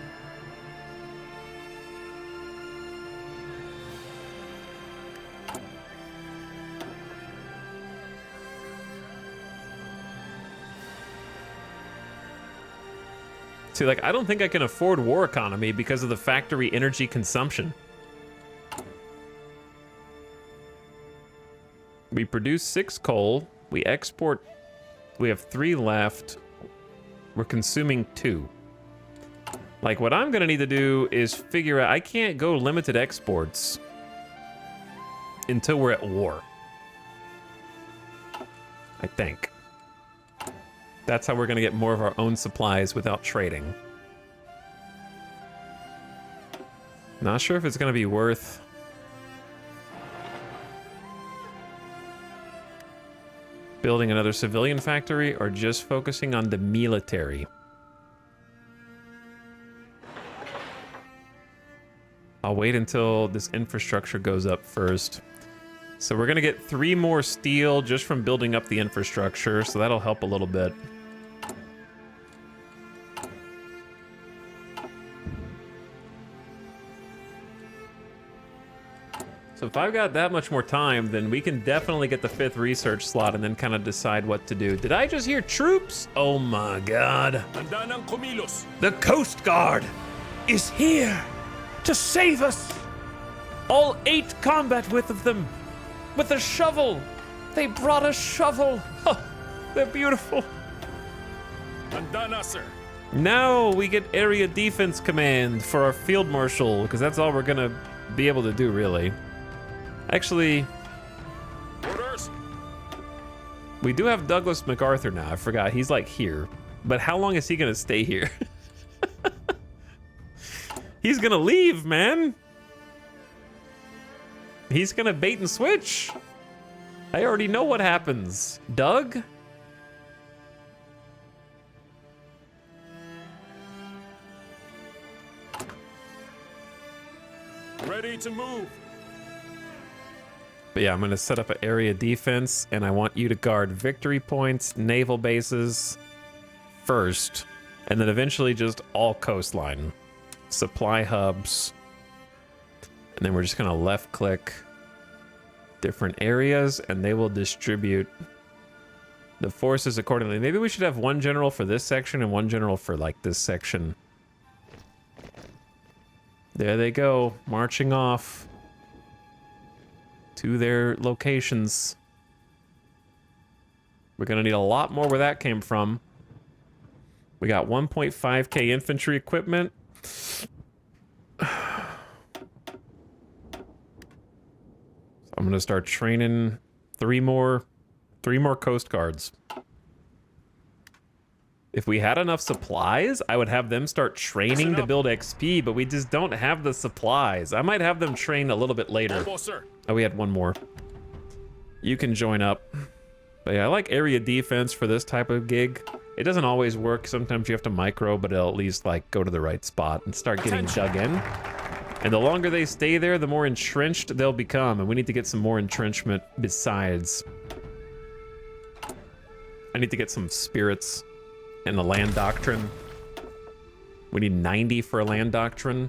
See, like, I don't think I can afford war economy because of the factory energy consumption. We produce 6 coal. We export. We have 3 left. We're consuming 2. Like, what I'm gonna need to do is figure out, I can't go limited exports until we're at war. I think. That's how we're gonna get more of our own supplies without trading. Not sure if it's gonna be worth building another civilian factory or just focusing on the military. I'll wait until this infrastructure goes up first. So we're gonna get 3 more steel just from building up the infrastructure, so that'll help a little bit. So if I've got that much more time, then we can definitely get the 5th research slot and then kind of decide what to do. Did I just hear troops? Oh my god. Handa ng kumilos. The Coast Guard is here to save us. All 8 combat width of them with a shovel. They brought a shovel. Oh, they're beautiful. Handa na, sir. Now we get area defense command for our field marshal, because that's all we're gonna be able to do, really. Actually, Orders. we do have Douglas MacArthur now. I forgot. He's like here. But how long is he gonna stay here? He's gonna leave, man. He's gonna bait and switch. I already know what happens. Doug? Ready to move. But yeah, I'm gonna set up an area defense, and I want you to guard victory points, naval bases first, and then eventually just all coastline. Supply hubs. And then we're just gonna left click different areas, and they will distribute the forces accordingly. Maybe we should have 1 general for this section and 1 general for like this section. There they go, marching off to their locations. We're gonna need a lot more where that came from. We got 1.5k infantry equipment. I'm gonna start training 3 more Coast Guards. If we had enough supplies, I would have them start training to build XP, but we just don't have the supplies. I might have them train a little bit later. Opo, sir. Oh, we had one more. You can join up. But yeah, I like area defense for this type of gig. It doesn't always work. Sometimes you have to micro, but it'll at least like go to the right spot and start getting dug in. And the longer they stay there, the more entrenched they'll become. And we need to get some more entrenchment besides. I need to get some spirits and the land doctrine. We need 90 for a land doctrine.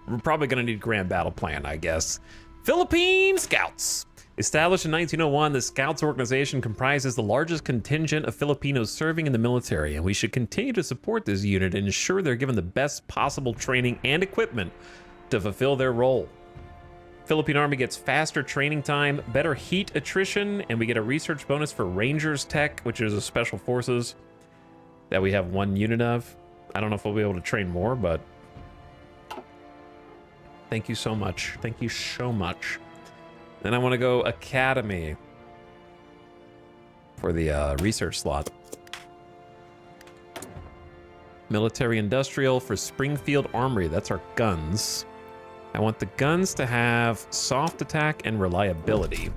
We're probably gonna need grand battle plan, I guess. Philippine Scouts. Established in 1901, the Scouts organization comprises the largest contingent of Filipinos serving in the military, and we should continue to support this unit and ensure they're given the best possible training and equipment to fulfill their role. Philippine Army gets faster training time, better heat attrition, and we get a research bonus for Rangers Tech, which is a special forces that we have 1 unit of. I don't know if we'll be able to train more, but thank you so much. Thank you so much. Then I want to go Academy for the research slot. Military Industrial for Springfield Armory. That's our guns. I want the guns to have soft attack and reliability.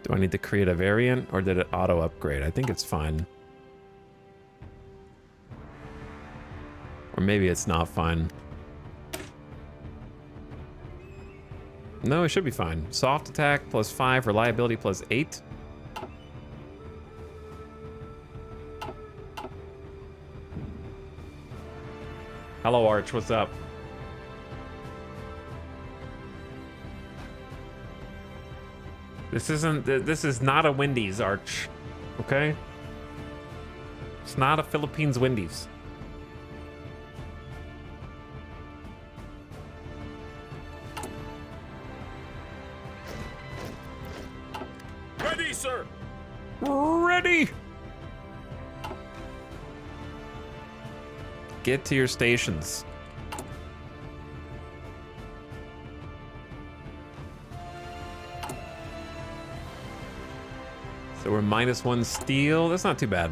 Do I need to create a variant or did it auto upgrade? I think it's fine. Or maybe it's not fine. No, it should be fine. Soft attack plus 5, reliability plus 8. Hello, Arch. What's up? This is not a Wendy's, Arch. Okay? It's not a Philippines Wendy's. Ready, sir. Ready! Get to your stations. So we're -1 steel. That's not too bad.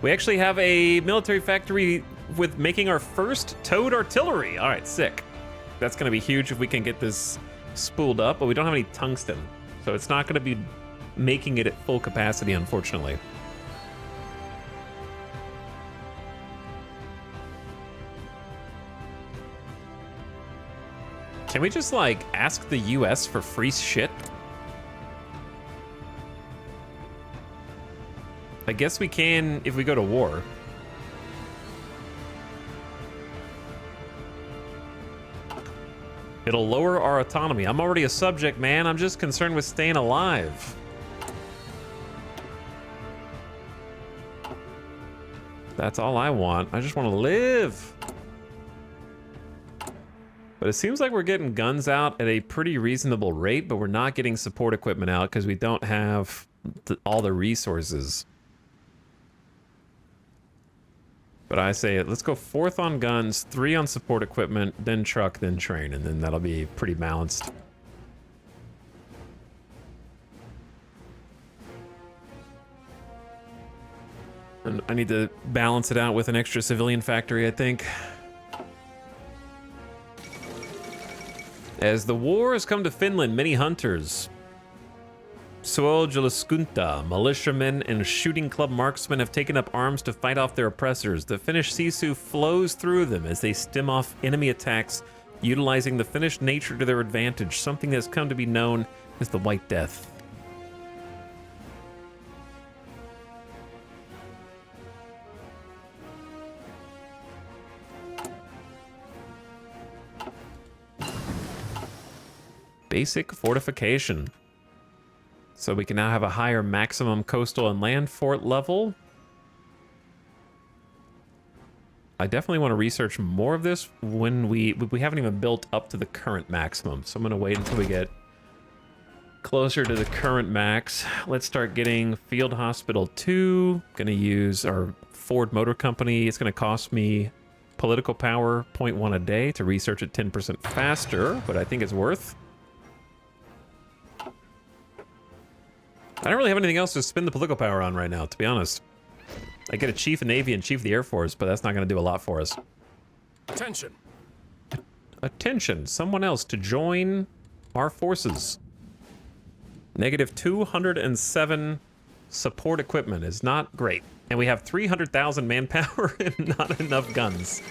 We actually have a military factory with making our first towed artillery. All right, sick. That's going to be huge if we can get this spooled up, but we don't have any tungsten. So it's not going to be making it at full capacity, unfortunately. Can we just, like, ask the US for free shit? I guess we can if we go to war. It'll lower our autonomy. I'm already a subject, man. I'm just concerned with staying alive. That's all I want. I just want to live. But it seems like we're getting guns out at a pretty reasonable rate, but we're not getting support equipment out because we don't have all the resources. But I say, let's go 4th on guns, 3 on support equipment, then truck, then train, and then that'll be pretty balanced. And I need to balance it out with an extra civilian factory, I think. As the war has come to Finland, many hunters, Suojeluskunta, militiamen, and shooting club marksmen have taken up arms to fight off their oppressors. The Finnish sisu flows through them as they stem off enemy attacks, utilizing the Finnish nature to their advantage, something that has come to be known as the White Death. Basic fortification. So we can now have a higher maximum coastal and land fort level. I definitely want to research more of this when we haven't even built up to the current maximum. So I'm going to wait until we get closer to the current max. Let's start getting Field Hospital 2. Going to use our Ford Motor Company. It's going to cost me political power 0.1 a day to research it 10% faster, but I think it's worth. I don't really have anything else to spin the political power on right now, to be honest. I get a chief of Navy and chief of the Air Force, but that's not going to do a lot for us. Attention. Attention, someone else to join our forces. Negative 207 support equipment is not great. And we have 300,000 manpower and not enough guns.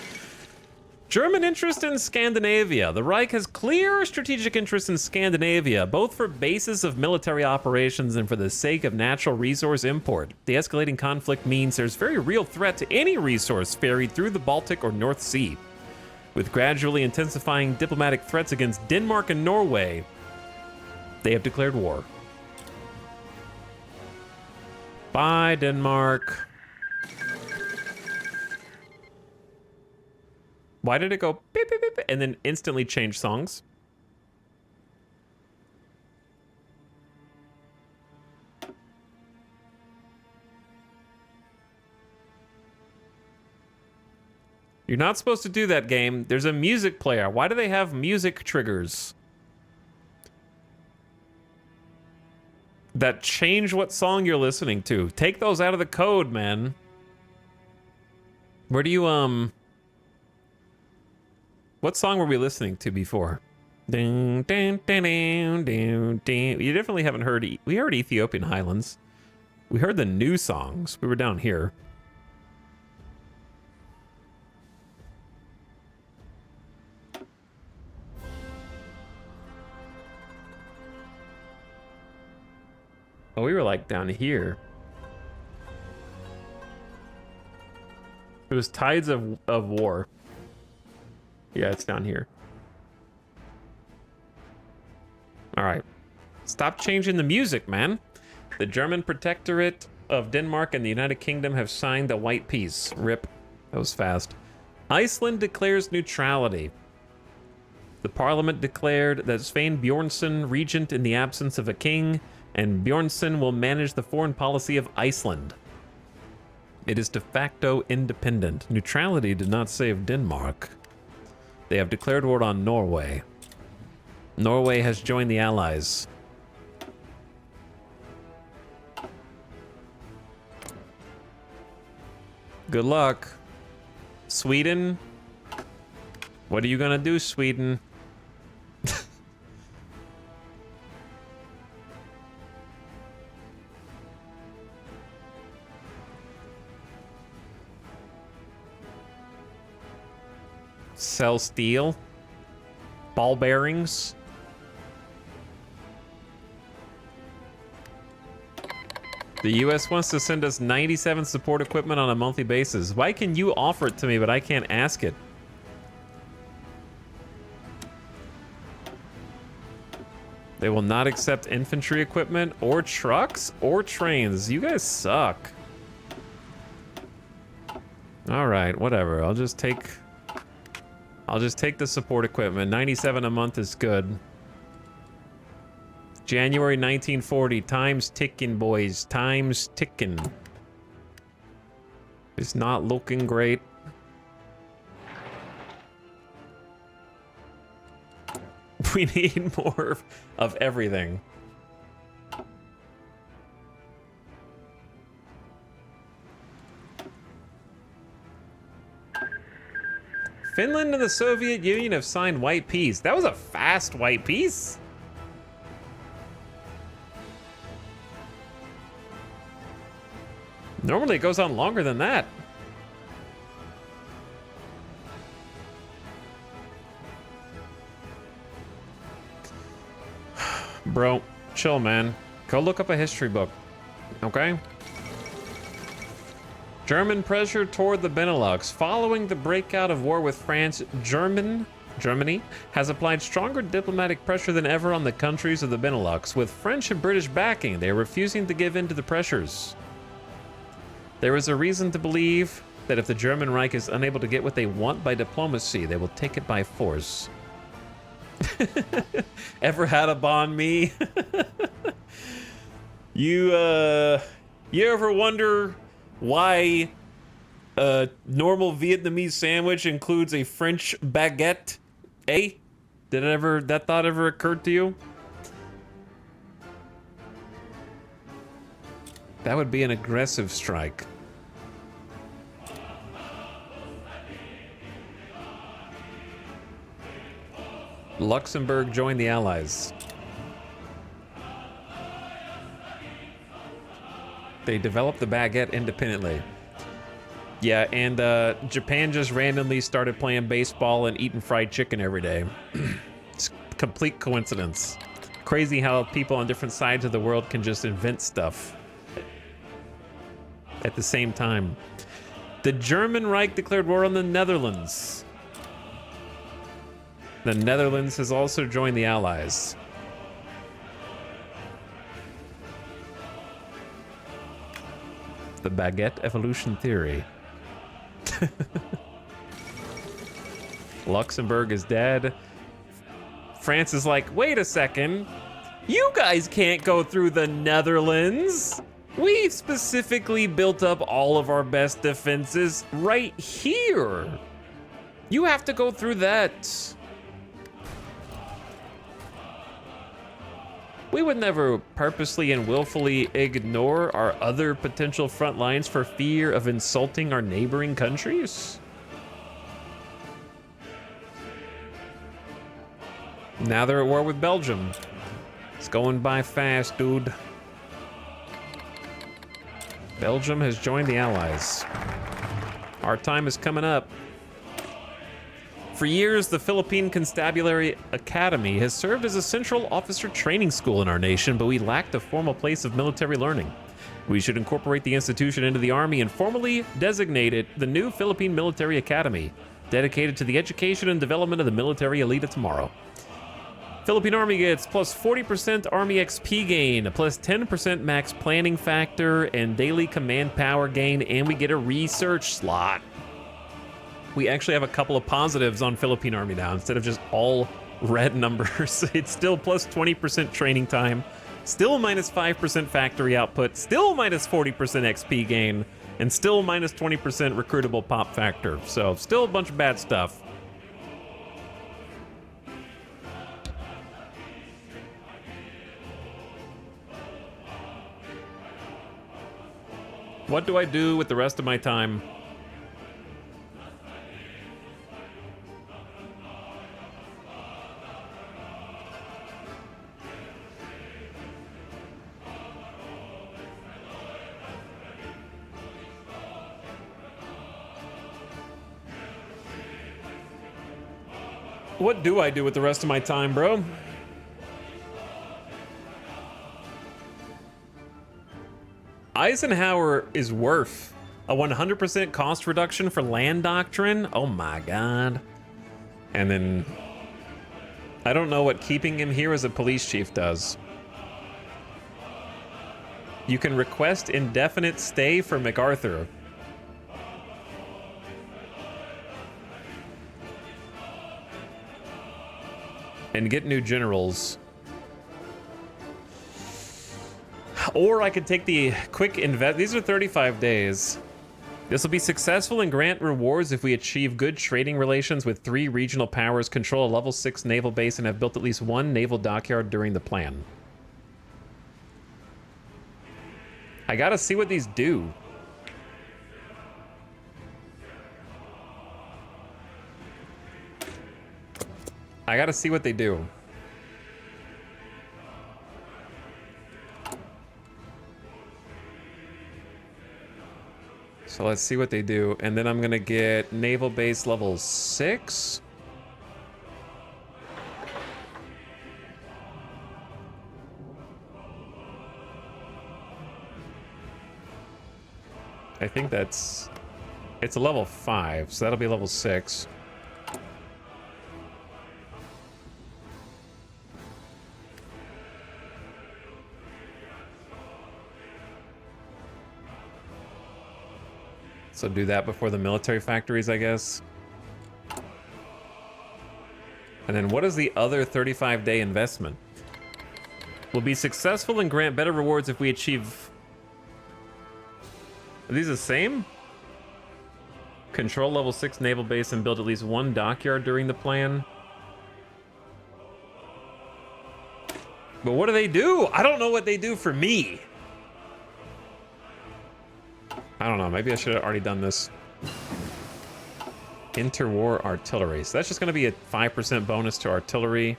German interest in Scandinavia. The Reich has clear strategic interest in Scandinavia, both for bases of military operations and for the sake of natural resource import. The escalating conflict means there's very real threat to any resource ferried through the Baltic or North Sea. With gradually intensifying diplomatic threats against Denmark and Norway, they have declared war. Bye, Denmark. Why did it go beep, beep, beep, and then instantly change songs? You're not supposed to do that, game. There's a music player. Why do they have music triggers that change what song you're listening to? Take those out of the code, man. Where do you, what song were we listening to before? Ding, ding, ding, ding, ding, ding. You definitely haven't heard, we heard Ethiopian Highlands. We heard the new songs. We were down here. Oh, we were like down here. It was Tides of War. Yeah, it's down here. All right. Stop changing the music, man. The German Protectorate of Denmark and the United Kingdom have signed the White Peace. RIP. That was fast. Iceland declares neutrality. The parliament declared that Svein Bjornsson, regent in the absence of a king, and Bjornsson will manage the foreign policy of Iceland. It is de facto independent. Neutrality did not save Denmark. They have declared war on Norway. Norway has joined the Allies. Good luck. Sweden? What are you gonna do, Sweden? Sell steel, ball bearings. The US wants to send us 97 support equipment on a monthly basis. Why can you offer it to me, but I can't ask it? They will not accept infantry equipment or trucks or trains. You guys suck. All right, whatever. I'll just take the support equipment. 97 a month is good. January 1940. Time's ticking, boys. Time's ticking. It's not looking great. We need more of everything. Finland and the Soviet Union have signed White Peace. That was a fast White Peace. Normally it goes on longer than that. Bro, chill, man. Go look up a history book, okay? German pressure toward the Benelux. Following the breakout of war with France, Germany has applied stronger diplomatic pressure than ever on the countries of the Benelux. With French and British backing, they are refusing to give in to the pressures. There is a reason to believe that if the German Reich is unable to get what they want by diplomacy, they will take it by force. Ever had a banh mi? You ever wonder why a normal Vietnamese sandwich includes a French baguette? Eh? That thought ever occurred to you? That would be an aggressive strike. Luxembourg joined the Allies. They developed the baguette independently. Yeah, and Japan just randomly started playing baseball and eating fried chicken every day. It's a complete coincidence. Crazy how people on different sides of the world can just invent stuff at the same time. The German Reich declared war on the Netherlands. The Netherlands has also joined the Allies. The baguette evolution theory. Luxembourg is dead. France is like, wait a second. You guys can't go through the Netherlands. We specifically built up all of our best defenses right here. You have to go through that. We would never purposely and willfully ignore our other potential front lines for fear of insulting our neighboring countries. Now they're at war with Belgium. It's going by fast, dude. Belgium has joined the Allies. Our time is coming up. For years, the Philippine Constabulary Academy has served as a central officer training school in our nation, but we lacked a formal place of military learning. We should incorporate the institution into the Army and formally designate it the new Philippine Military Academy, dedicated to the education and development of the military elite of tomorrow. Philippine Army gets plus 40% Army XP gain, a plus 10% max planning factor, and daily command power gain, and we get a research slot. We actually have a couple of positives on Philippine Army now. Instead of just all red numbers, it's still plus 20% training time, still minus 5% factory output, still minus 40% XP gain, and still minus 20% recruitable pop factor. So still a bunch of bad stuff. What do I do with the rest of my time? What do I do with the rest of my time, bro? Eisenhower is worth a 100% cost reduction for land doctrine. Oh my god. And then I don't know what keeping him here as a police chief does. You can request indefinite stay for MacArthur. And get new generals. Or I could take the quick invest. These are 35 days. This will be successful and grant rewards if we achieve good trading relations with 3 regional powers, control a level 6 naval base, and have built at least 1 naval dockyard during the plan. I gotta see what these do. I gotta see what they do. So let's see what they do. And then I'm gonna get naval base level 6. I think it's a level 5, so that'll be level 6. So do that before the military factories, I guess. And then what is the other 35-day investment? Will be successful and grant better rewards if we achieve... Are these the same? Control level 6 naval base and build at least 1 dockyard during the plan. But what do they do? I don't know what they do for me. I don't know. Maybe I should have already done this. Interwar artillery. So that's just going to be a 5% bonus to artillery.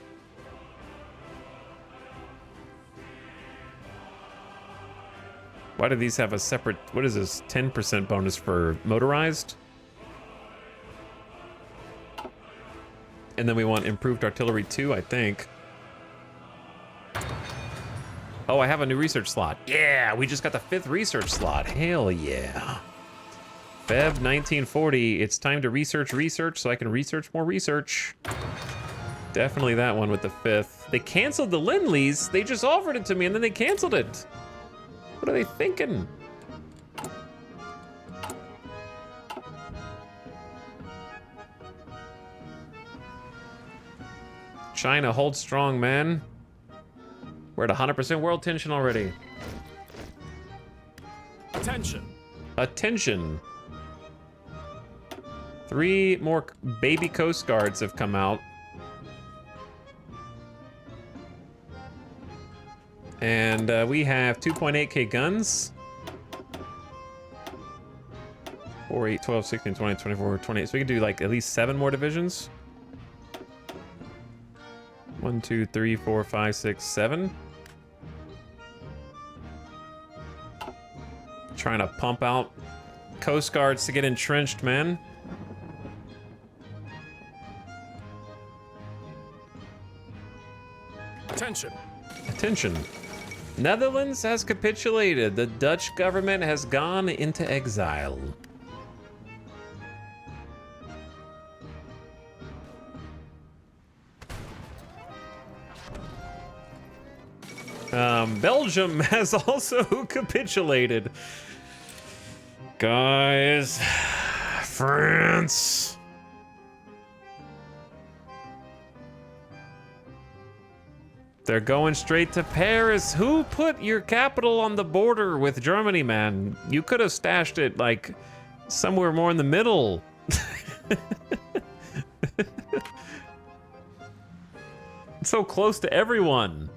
Why do these have a separate... What is this? 10% bonus for motorized? And then we want improved artillery too, I think. Oh, I have a new research slot. Yeah, we just got the 5th research slot. Hell yeah. Feb 1940. It's time to research so I can research more research. Definitely that one with the 5th. They canceled the Lend-Lease. They just offered it to me and then they canceled it. What are they thinking? China, hold strong, man. We're at 100% world tension already. Attention. Attention. 3 more baby Coast Guards have come out. And we have 2.8k guns. 4, 8, 12, 16, 20, 24, 28. So we can do like at least 7 more divisions. 1, 2, 3, 4, 5, 6, 7. Trying to pump out Coast Guards to get entrenched, man. Attention. Attention. Netherlands has capitulated. The Dutch government has gone into exile. Belgium has also capitulated. Guys, France. They're going straight to Paris. Who put your capital on the border with Germany, man? You could have stashed it, like, somewhere more in the middle. It's so close to everyone.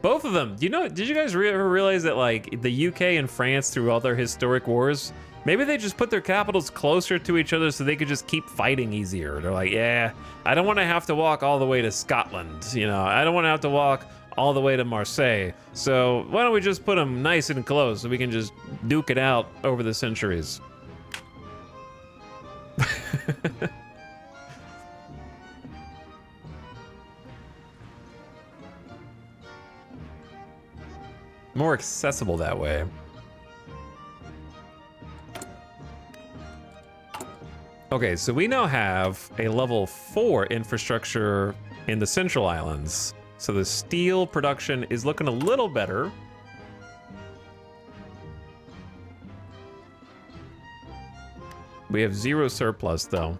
Both of them. You know, did you guys ever realize that, like, the UK and France, through all their historic wars, maybe they just put their capitals closer to each other so they could just keep fighting easier. They're like, yeah, I don't want to have to walk all the way to Scotland. You know, I don't want to have to walk all the way to Marseille. So why don't we just put them nice and close so we can just duke it out over the centuries? More accessible that way. Okay, so we now have a level 4 infrastructure in the Central Islands. So the steel production is looking a little better. We have 0 surplus though.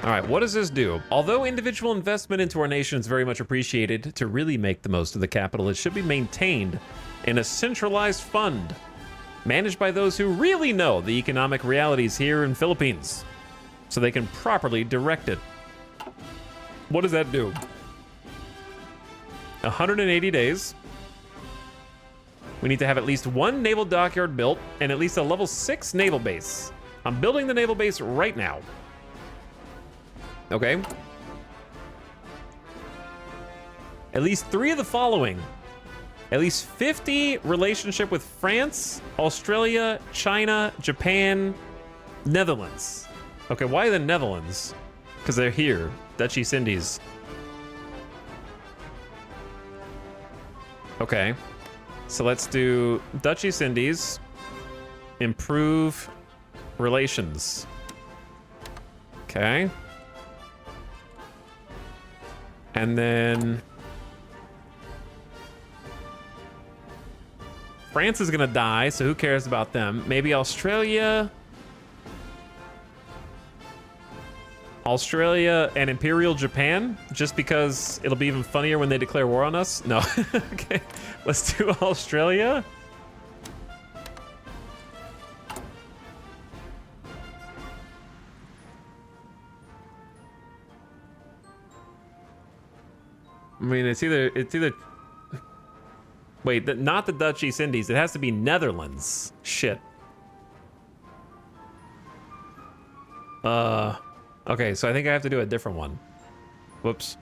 All right, what does this do? Although individual investment into our nation is very much appreciated, to really make the most of the capital, it should be maintained in a centralized fund, managed by those who really know the economic realities here in Philippines, so they can properly direct it. What does that do? 180 days. We need to have at least 1 naval dockyard built and at least a level 6 naval base. I'm building the naval base right now. Okay. At least 3 of the following. At least 50 relationship with France, Australia, China, Japan, Netherlands. Okay, why the Netherlands? Because they're here. Dutch East Indies. Okay. So let's do Dutch East Indies. Improve relations. Okay. And then France is gonna die, so who cares about them? Maybe Australia. Australia and Imperial Japan, just because it'll be even funnier when they declare war on us. No, okay, let's do Australia. I mean, it's either wait, not the Dutch East Indies. It has to be Netherlands. Shit. Okay, so I think I have to do a different one. Whoops.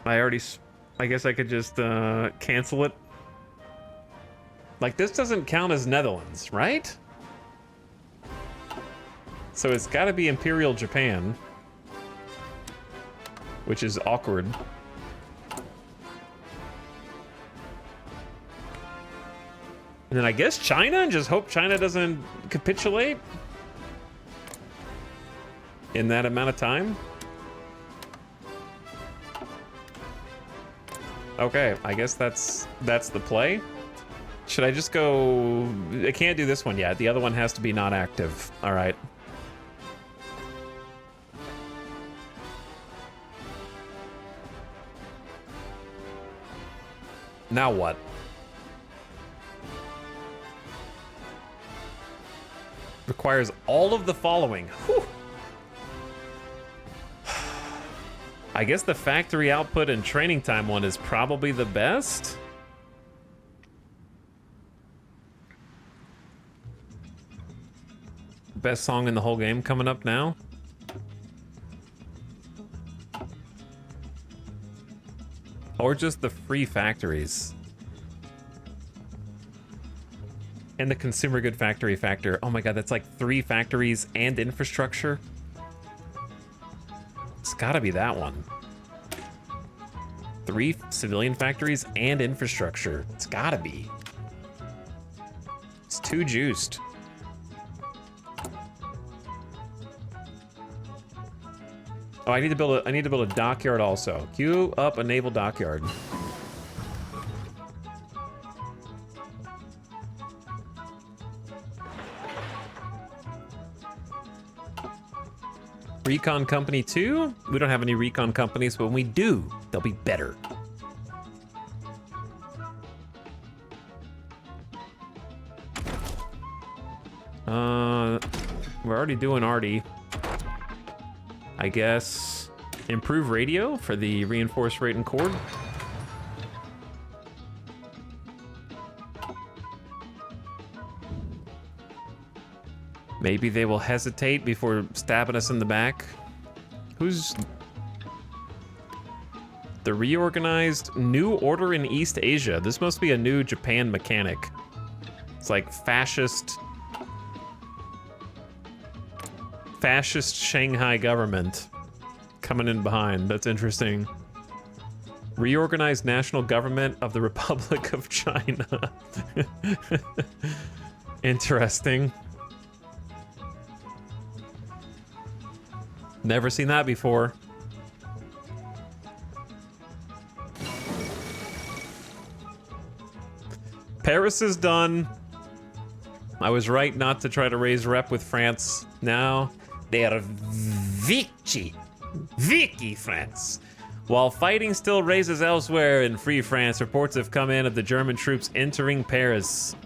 I guess I could just cancel it. Like, this doesn't count as Netherlands, right? So it's got to be Imperial Japan, which is awkward. And then I guess China, and just hope China doesn't capitulate in that amount of time. Okay, I guess that's the play. Should I just go... I can't do this one yet. The other one has to be not active. All right. Now what? Requires all of the following. Whew. I guess the factory output and training time one is probably the best. Best song in the whole game coming up now. Or just the free factories. And the consumer good factory factor. Oh my god, that's like 3 factories and infrastructure. It's gotta be that one. 3 civilian factories and infrastructure. It's gotta be. It's too juiced. Oh, I need to build a dockyard also. Queue up a naval dockyard. Recon Company 2? We don't have any recon companies, but when we do, they'll be better. We're already doing Arty. I guess improve radio for the reinforced rate and cord. Maybe they will hesitate before stabbing us in the back. Who's the reorganized New Order in East Asia? This must be a new Japan mechanic. It's like fascist Shanghai government coming in behind. That's interesting. Reorganized national government of the Republic of China. Interesting. Never seen that before. Paris is done. I was right not to try to raise rep with France. Now they are Vichy France. While fighting still rages elsewhere in Free France, reports have come in of the German troops entering Paris.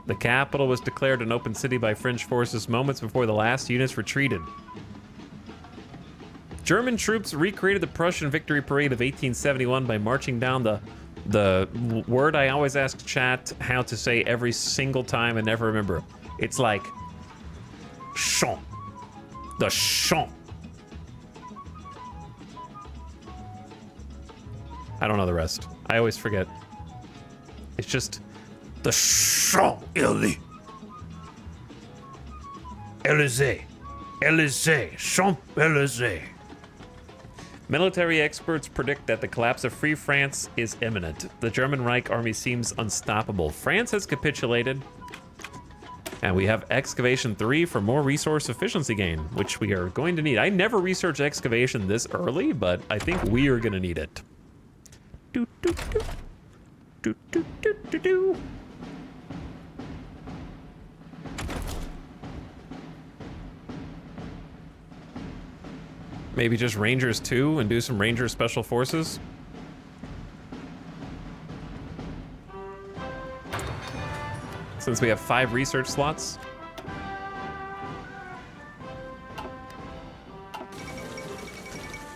The capital was declared an open city by French forces moments before the last units retreated. German troops recreated the Prussian victory parade of 1871 by marching down the word I always ask chat how to say every single time and never remember. It's like Champ. The Champ. I don't know the rest. I always forget. It's just the Champs-Élysées. Élysée. Champs-Élysées. Military experts predict that the collapse of Free France is imminent. The German Reich army seems unstoppable. France has capitulated. And we have Excavation 3 for more resource efficiency gain, which we are going to need. I never researched excavation this early, but I think we are going to need it. Do, do, do. Do, do, do, do, do. Maybe just Rangers 2 and do some Ranger Special Forces. Since we have 5 research slots.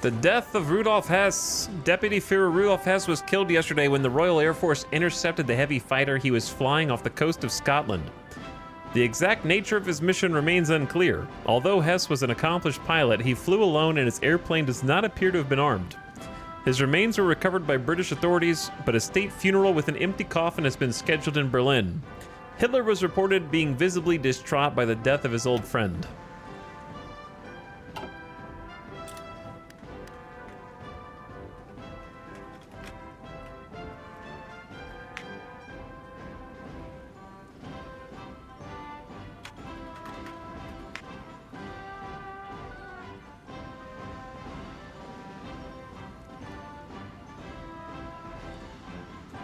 The death of Rudolf Hess. Deputy Führer Rudolf Hess was killed yesterday when the Royal Air Force intercepted the heavy fighter he was flying off the coast of Scotland. The exact nature of his mission remains unclear. Although Hess was an accomplished pilot, he flew alone and his airplane does not appear to have been armed. His remains were recovered by British authorities, but a state funeral with an empty coffin has been scheduled in Berlin. Hitler was reported being visibly distraught by the death of his old friend.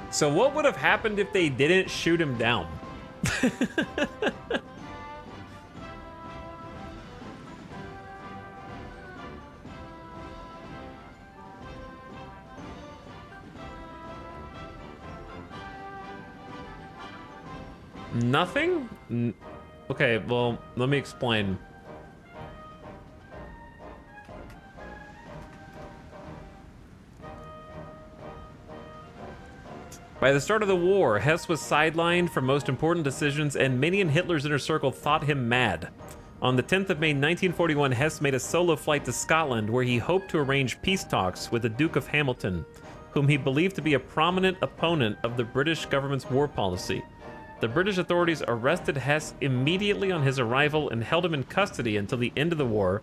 So what would have happened if they didn't shoot him down? Nothing? Okay, well, let me explain. By the start of the war, Hess was sidelined from most important decisions, and many in Hitler's inner circle thought him mad. On the 10th of May 1941, Hess made a solo flight to Scotland, where he hoped to arrange peace talks with the Duke of Hamilton, whom he believed to be a prominent opponent of the British government's war policy. The British authorities arrested Hess immediately on his arrival and held him in custody until the end of the war,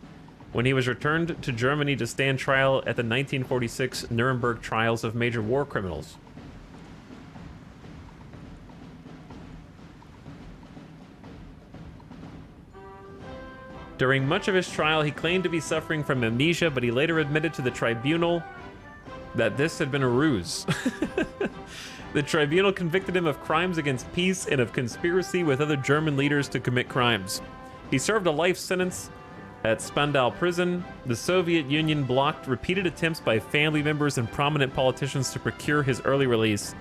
when he was returned to Germany to stand trial at the 1946 Nuremberg trials of major war criminals. During much of his trial, he claimed to be suffering from amnesia, but he later admitted to the tribunal that this had been a ruse. The tribunal convicted him of crimes against peace and of conspiracy with other German leaders to commit crimes. He served a life sentence at Spandau prison. The Soviet Union blocked repeated attempts by family members and prominent politicians to procure his early release.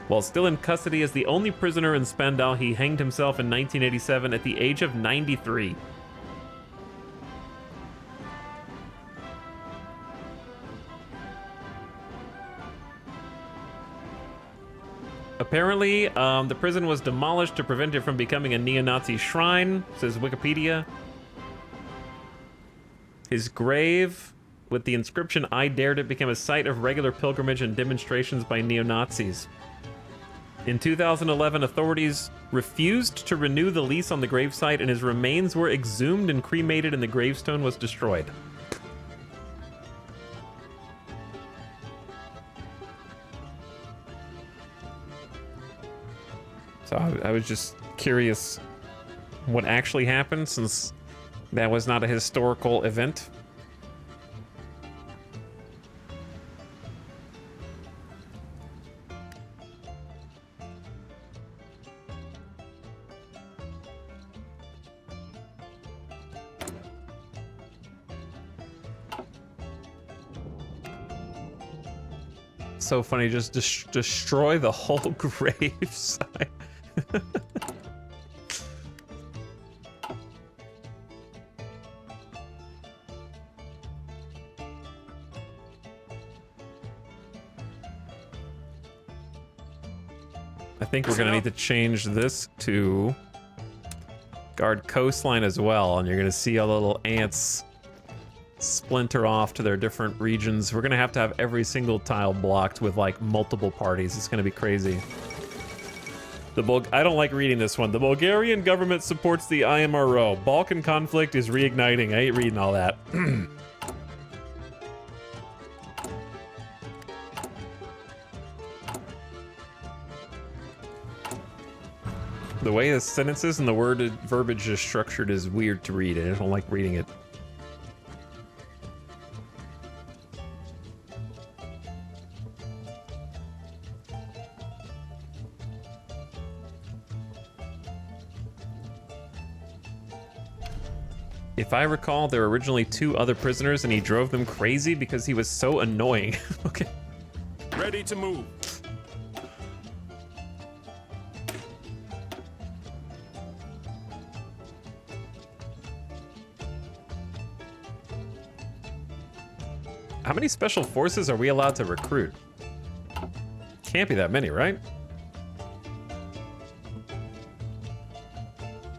While still in custody as the only prisoner in Spandau, he hanged himself in 1987 at the age of 93. Apparently, the prison was demolished to prevent it from becoming a neo-Nazi shrine, says Wikipedia. His grave, with the inscription, "I dared it," became a site of regular pilgrimage and demonstrations by neo-Nazis. In 2011, authorities refused to renew the lease on the gravesite, and his remains were exhumed and cremated, and the gravestone was destroyed. So I was just curious what actually happened, since that was not a historical event. So funny, just destroy the whole gravesite. I think we're gonna need to change this to guard coastline as well, and you're gonna see all the little ants splinter off to their different regions. We're gonna have every single tile blocked with like multiple parties. It's gonna be crazy. I don't like reading this one. The Bulgarian government supports the IMRO. Balkan conflict is reigniting. I ain't reading all that. The way the sentences and the worded verbiage is structured is weird to read, and I don't like reading it. If I recall, there were originally 2 other prisoners and he drove them crazy because he was so annoying. Okay. Ready to move. How many special forces are we allowed to recruit? Can't be that many, right?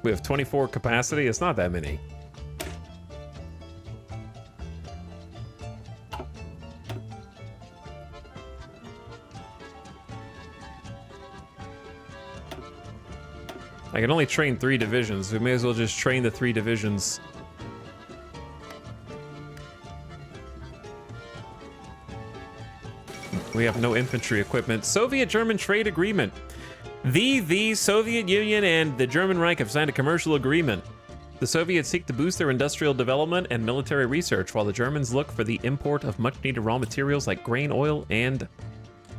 We have 24 capacity. It's not that many. I can only train 3 divisions. We may as well just train the 3 divisions. We have no infantry equipment. Soviet-German trade agreement. The Soviet Union and the German Reich have signed a commercial agreement. The Soviets seek to boost their industrial development and military research, while the Germans look for the import of much-needed raw materials like grain, oil, and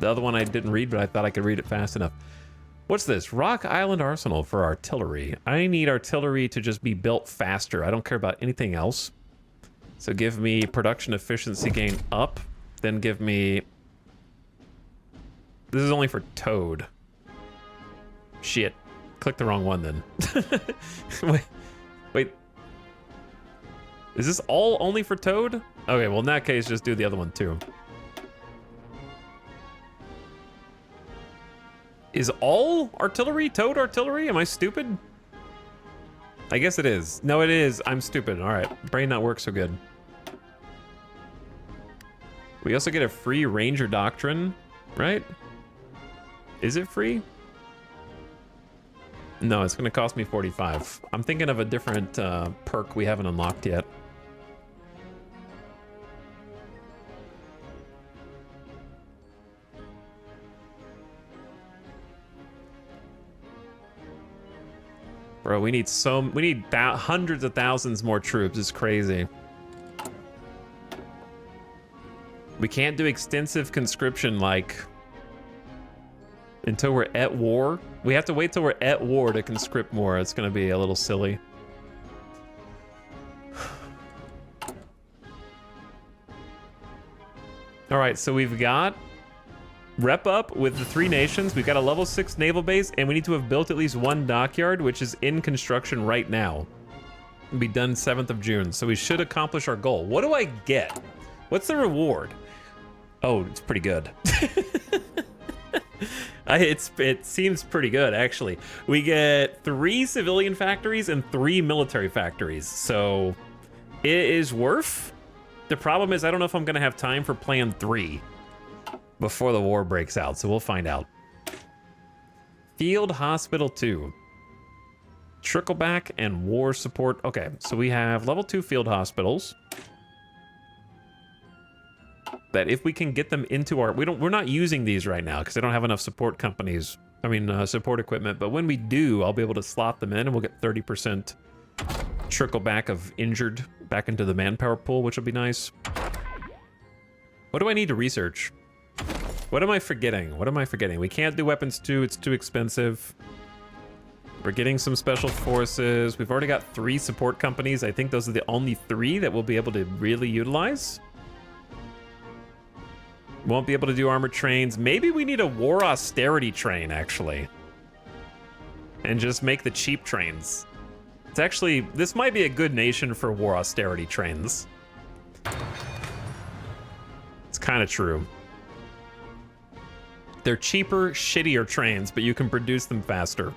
the other one I didn't read, but I thought I could read it fast enough. What's this? Rock Island Arsenal for artillery. I need artillery to just be built faster. I don't care about anything else. So give me production efficiency gain up. Then give me... This is only for Toad. Shit. Click the wrong one then. Wait. Is this all only for Toad? Okay, well in that case, just do the other one too. Is all artillery Toad artillery? Am I stupid? I guess it is. No, it is. I'm stupid. All right. Brain not work so good. We also get a free Ranger Doctrine, right? Is it free? No, it's going to cost me 45. I'm thinking of a different perk we haven't unlocked yet. Bro, we need hundreds of thousands more troops. It's crazy. We can't do extensive conscription like until we're at war. We have to wait till we're at war to conscript more. It's gonna be a little silly. All right, so we've got rep up with the 3 nations. We've got a level 6 naval base, and we need to have built at least 1 dockyard, which is in construction right now. It'll be done 7th of June, so we should accomplish our goal. What do I get? What's the reward? Oh, it's pretty good. It seems pretty good, actually. We get 3 civilian factories and 3 military factories, so it is worth. The problem is I don't know if I'm going to have time for plan 3 before the war breaks out, so we'll find out. Field Hospital 2. Trickleback and war support. Okay, so we have level 2 field hospitals. That if we can get them into our... We're not using these right now because I don't have enough support companies. I mean, support equipment. But when we do, I'll be able to slot them in and we'll get 30% trickle back of injured back into the manpower pool, which will be nice. What do I need to research? What am I forgetting? What am I forgetting? We can't do weapons 2. It's too expensive. We're getting some special forces. We've already got 3 support companies. I think those are the only 3 that we'll be able to really utilize. Won't be able to do armored trains. Maybe we need a war austerity train, actually. And just make the cheap trains. It's actually... This might be a good nation for war austerity trains. It's kind of true. They're cheaper, shittier trains, but you can produce them faster.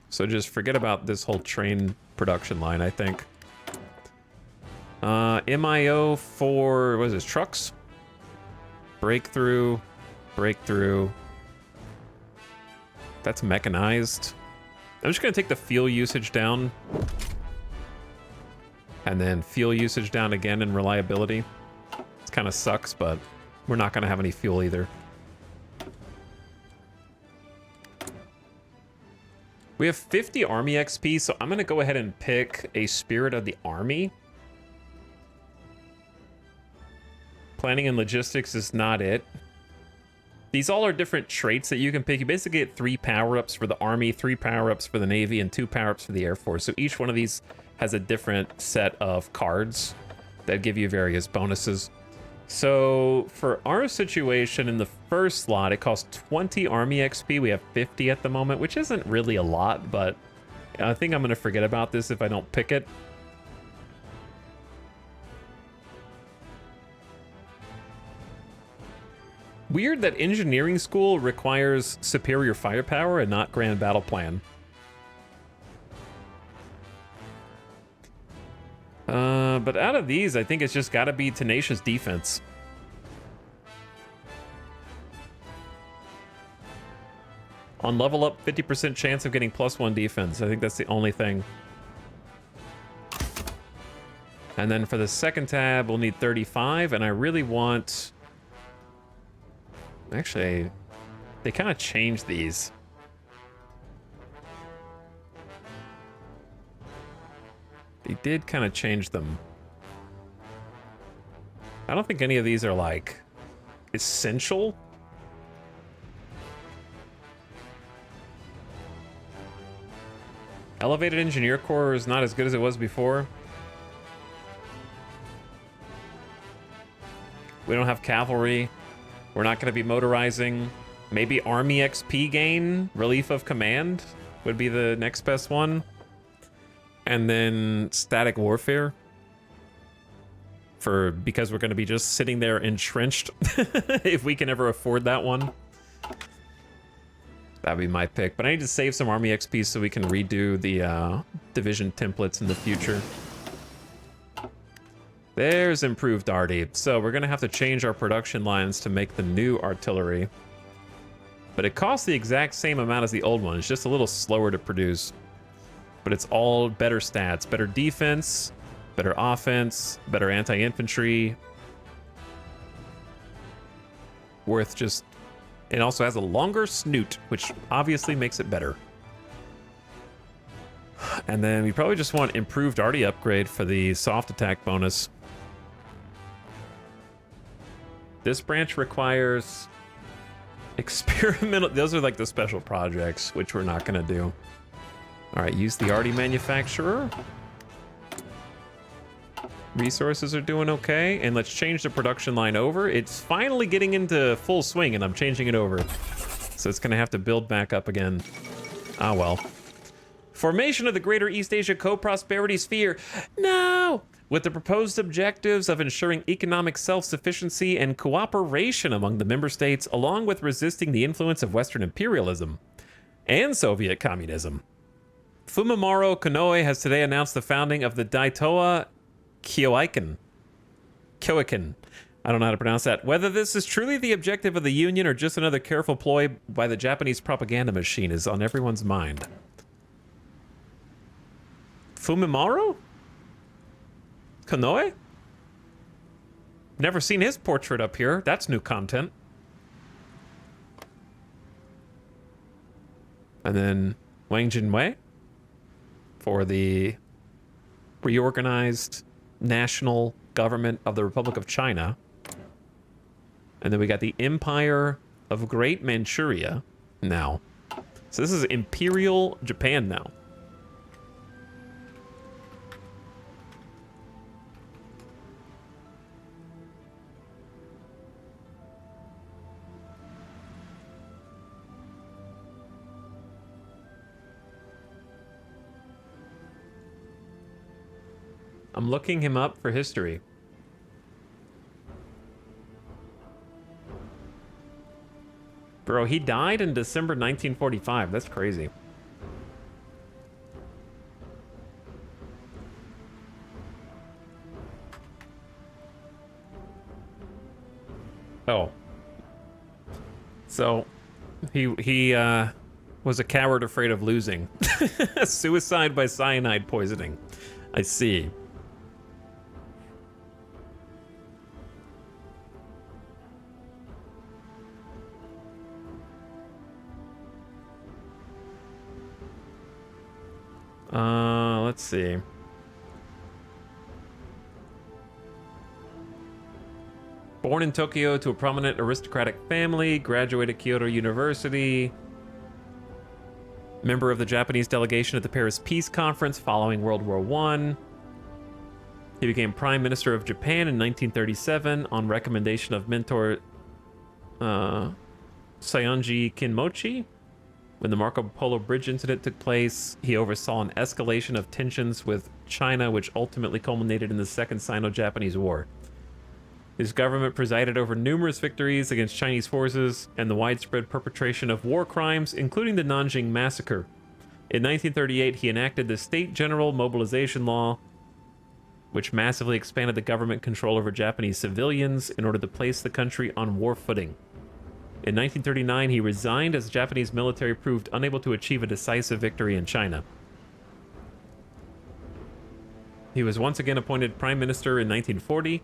So just forget about this whole train production line, I think. MIO for, what is this, trucks? Breakthrough. That's mechanized. I'm just gonna take the fuel usage down. And then fuel usage down again in reliability. It kind of sucks, but we're not gonna have any fuel either. We have 50 army XP, so I'm gonna go ahead and pick a Spirit of the Army. Planning and logistics is not it. These all are different traits that you can pick. You basically get 3 power-ups for the Army, 3 power-ups for the Navy, and 2 power-ups for the Air Force. So each one of these has a different set of cards that give you various bonuses. So for our situation in the first slot, it costs 20 Army XP. We have 50 at the moment, which isn't really a lot, but I think I'm going to forget about this if I don't pick it. Weird that engineering school requires superior firepower and not grand battle plan. But out of these, I think it's just got to be tenacious defense. On level up, 50% chance of getting +1 defense. I think that's the only thing. And then for the second tab, we'll need 35, and I really want... Actually, they kind of changed these. They did kind of change them. I don't think any of these are, like, essential. Elevated Engineer Corps is not as good as it was before. We don't have cavalry. We're not going to be motorizing. Maybe Army XP gain, Relief of Command would be the next best one. And then Static Warfare. Because we're going to be just sitting there entrenched. If we can ever afford that one. That'd be my pick. But I need to save some Army XP so we can redo the division templates in the future. There's improved arty. So we're going to have to change our production lines to make the new artillery. But it costs the exact same amount as the old one. It's just a little slower to produce. But it's all better stats. Better defense, better offense, better anti-infantry. Worth just... It also has a longer snoot, which obviously makes it better. And then we probably just want improved arty upgrade for the soft attack bonus. This branch requires experimental... Those are like the special projects, which we're not going to do. All right, use the arty manufacturer. Resources are doing okay, and let's change the production line over. It's finally getting into full swing, and I'm changing it over. So it's going to have to build back up again. Ah, well. Formation of the Greater East Asia Co-Prosperity Sphere. No! With the proposed objectives of ensuring economic self-sufficiency and cooperation among the member states, along with resisting the influence of Western imperialism and Soviet communism. Fumimaro Konoe has today announced the founding of the Daitoa Kyoikan. I don't know how to pronounce that. Whether this is truly the objective of the Union or just another careful ploy by the Japanese propaganda machine is on everyone's mind. Fumimaro? Konoe? Never seen his portrait up here. That's new content. And then Wang Jinwei for the reorganized national government of the Republic of China. And then we got the Empire of Great Manchuria now. So this is Imperial Japan now. I'm looking him up for history. Bro, he died in December 1945. That's crazy. Oh. So, he was a coward afraid of losing. Suicide by cyanide poisoning. I see. Let's see. Born in Tokyo to a prominent aristocratic family, graduated Kyoto University. Member of the Japanese delegation at the Paris Peace Conference following World War I. He became Prime Minister of Japan in 1937 on recommendation of mentor Saionji Kinmochi. When the Marco Polo Bridge incident took place, he oversaw an escalation of tensions with China, which ultimately culminated in the Second Sino-Japanese War. His government presided over numerous victories against Chinese forces and the widespread perpetration of war crimes, including the Nanjing Massacre. In 1938, he enacted the State General Mobilization Law, which massively expanded the government control over Japanese civilians in order to place the country on war footing. In 1939, he resigned as the Japanese military proved unable to achieve a decisive victory in China. He was once again appointed Prime Minister in 1940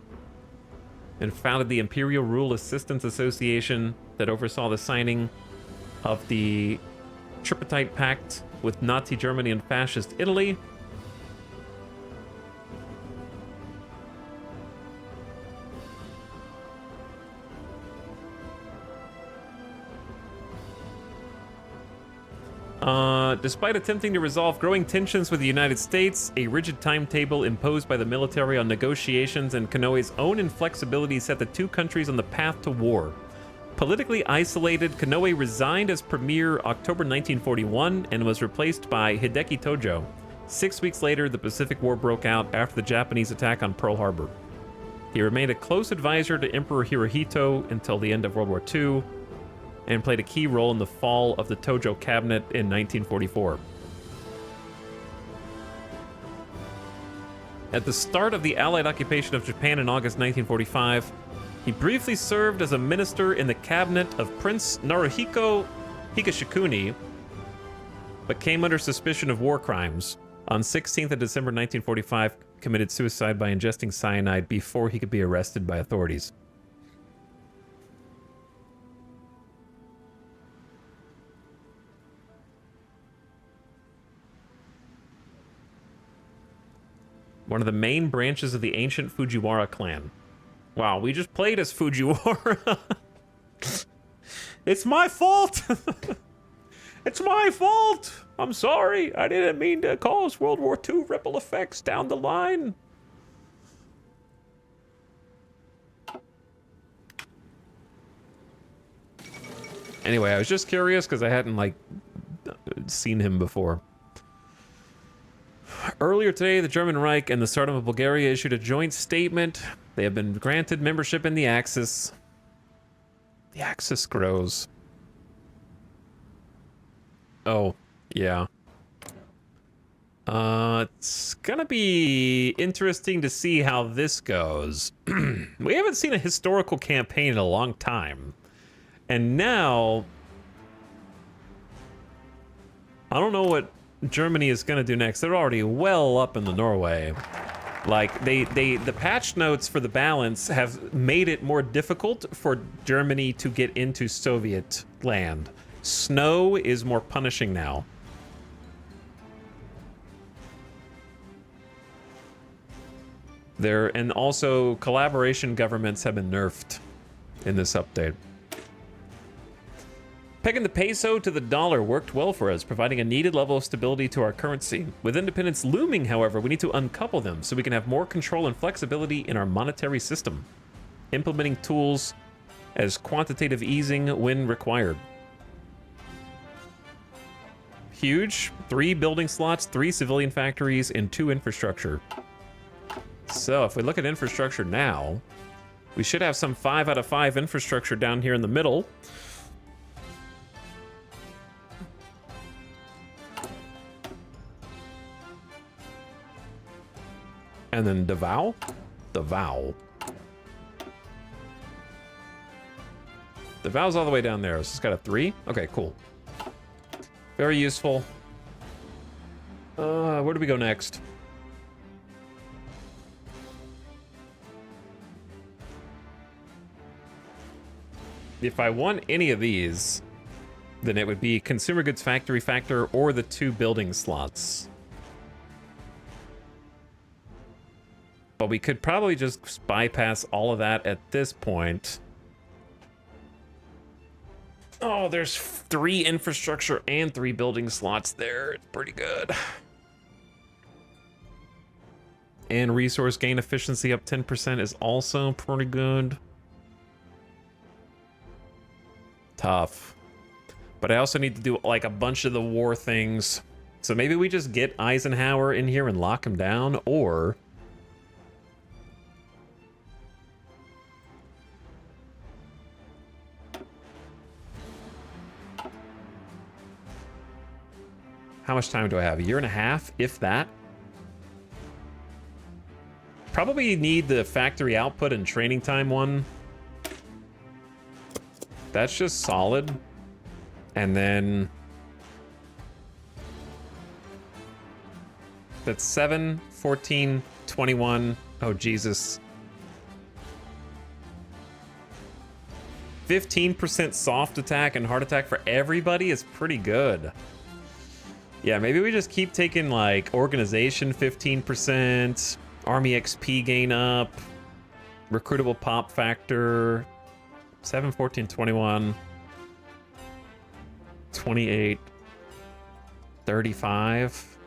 and founded the Imperial Rule Assistance Association that oversaw the signing of the Tripartite Pact with Nazi Germany and Fascist Italy. Despite attempting to resolve growing tensions with the United States, a rigid timetable imposed by the military on negotiations and Konoe's own inflexibility set the two countries on the path to war. Politically isolated, Konoe resigned as premier October 1941 and was replaced by Hideki Tojo. 6 weeks later, the Pacific War broke out after the Japanese attack on Pearl Harbor. He remained a close advisor to Emperor Hirohito until the end of World War II, and played a key role in the fall of the Tojo cabinet in 1944. At the start of the Allied occupation of Japan in August 1945, he briefly served as a minister in the cabinet of Prince Naruhiko Higashikuni, but came under suspicion of war crimes. On 16th of December 1945, committed suicide by ingesting cyanide before he could be arrested by authorities. One of the main branches of the ancient Fujiwara clan. Wow, we just played as Fujiwara. It's my fault. It's my fault. I'm sorry. I didn't mean to cause World War II ripple effects down the line. Anyway, I was just curious because I hadn't, like, seen him before. Earlier today, the German Reich and the Tsardom of Bulgaria issued a joint statement. They have been granted membership in the Axis. The Axis grows. Oh, yeah. It's gonna be interesting to see how this goes. We haven't seen a historical campaign in a long time. And now, I don't know what Germany is going to do next. They're already well up in the Norway. Like, the patch notes for the balance have made it more difficult for Germany to get into Soviet land. Snow is more punishing now. And also collaboration governments have been nerfed in this update. Pegging the peso to the dollar worked well for us, providing a needed level of stability to our currency. With independence looming, however, we need to uncouple them so we can have more control and flexibility in our monetary system, implementing tools as quantitative easing when required. Huge. 3 building slots, 3 civilian factories, and 2 infrastructure. So if we look at infrastructure now, we should have some 5 out of 5 infrastructure down here in the middle. And then Davao? Davao's all the way down there. So it's got a 3? Okay, cool. Very useful. Where do we go next? If I want any of these, then it would be Consumer Goods Factory Factor or the 2 building slots. But we could probably just bypass all of that at this point. Oh, there's 3 infrastructure and 3 building slots there. It's pretty good. And resource gain efficiency up 10% is also pretty good. Tough. But I also need to do like a bunch of the war things. So maybe we just get Eisenhower in here and lock him down, or How much time do I have? A year and a half, if that. Probably need the factory output and training time one. That's just solid. And then that's 7, 14, 21. Oh, Jesus. 15% soft attack and hard attack for everybody is pretty good. Yeah, maybe we just keep taking like organization 15%, army XP gain up, recruitable pop factor, 7, 14, 21, 28, 35.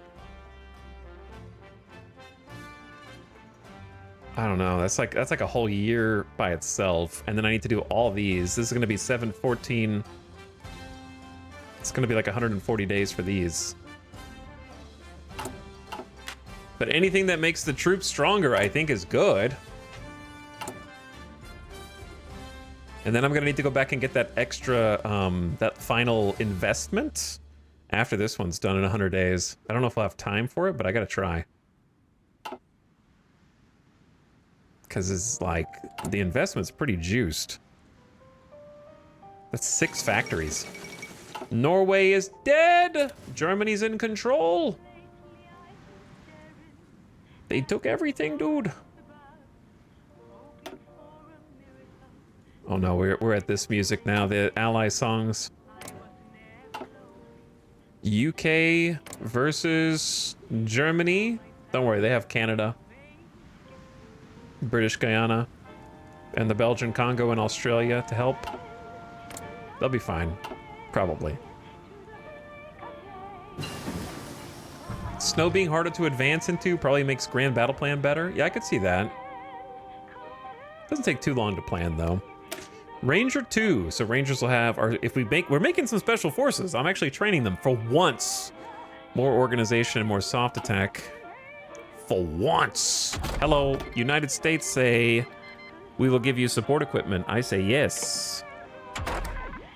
I don't know. That's like a whole year by itself. And then I need to do all these. This is going to be 7, 14. It's going to be like 140 days for these. But anything that makes the troops stronger, I think, is good. And then I'm going to need to go back and get that extra, that final investment after this one's done in 100 days. I don't know if I'll have time for it, but I got to try. Because it's like, the investment's pretty juiced. That's 6 factories. Norway is dead! Germany's in control! They took everything, dude. Oh no, we're at this music now, the ally songs. UK versus Germany. Don't worry, they have Canada. British Guyana, and the Belgian Congo and Australia to help. They'll be fine, probably. Snow being harder to advance into probably makes Grand Battle Plan better. Yeah, I could see that. Doesn't take too long to plan though. Ranger 2, so Rangers will have our, we're making some special forces. I'm actually training them for once. More organization and more soft attack. For once. Hello, United States say, we will give you support equipment. I say yes.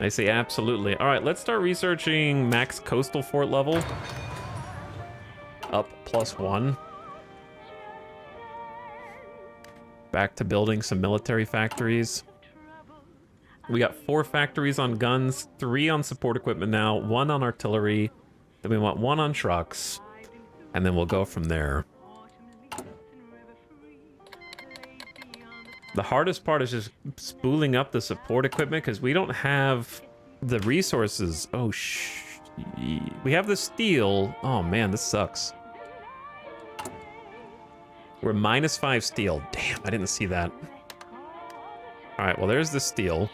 I say absolutely. All right, let's start researching max coastal fort level. Up +1. Back to building some military factories. We got 4 factories on guns, 3 on support equipment now, 1 on artillery. Then we want 1 on trucks. And then we'll go from there. The hardest part is just spooling up the support equipment because we don't have the resources. Oh, we have the steel. Oh, man, this sucks. We're -5 steel. Damn, I didn't see that. All right, well, there's the steel.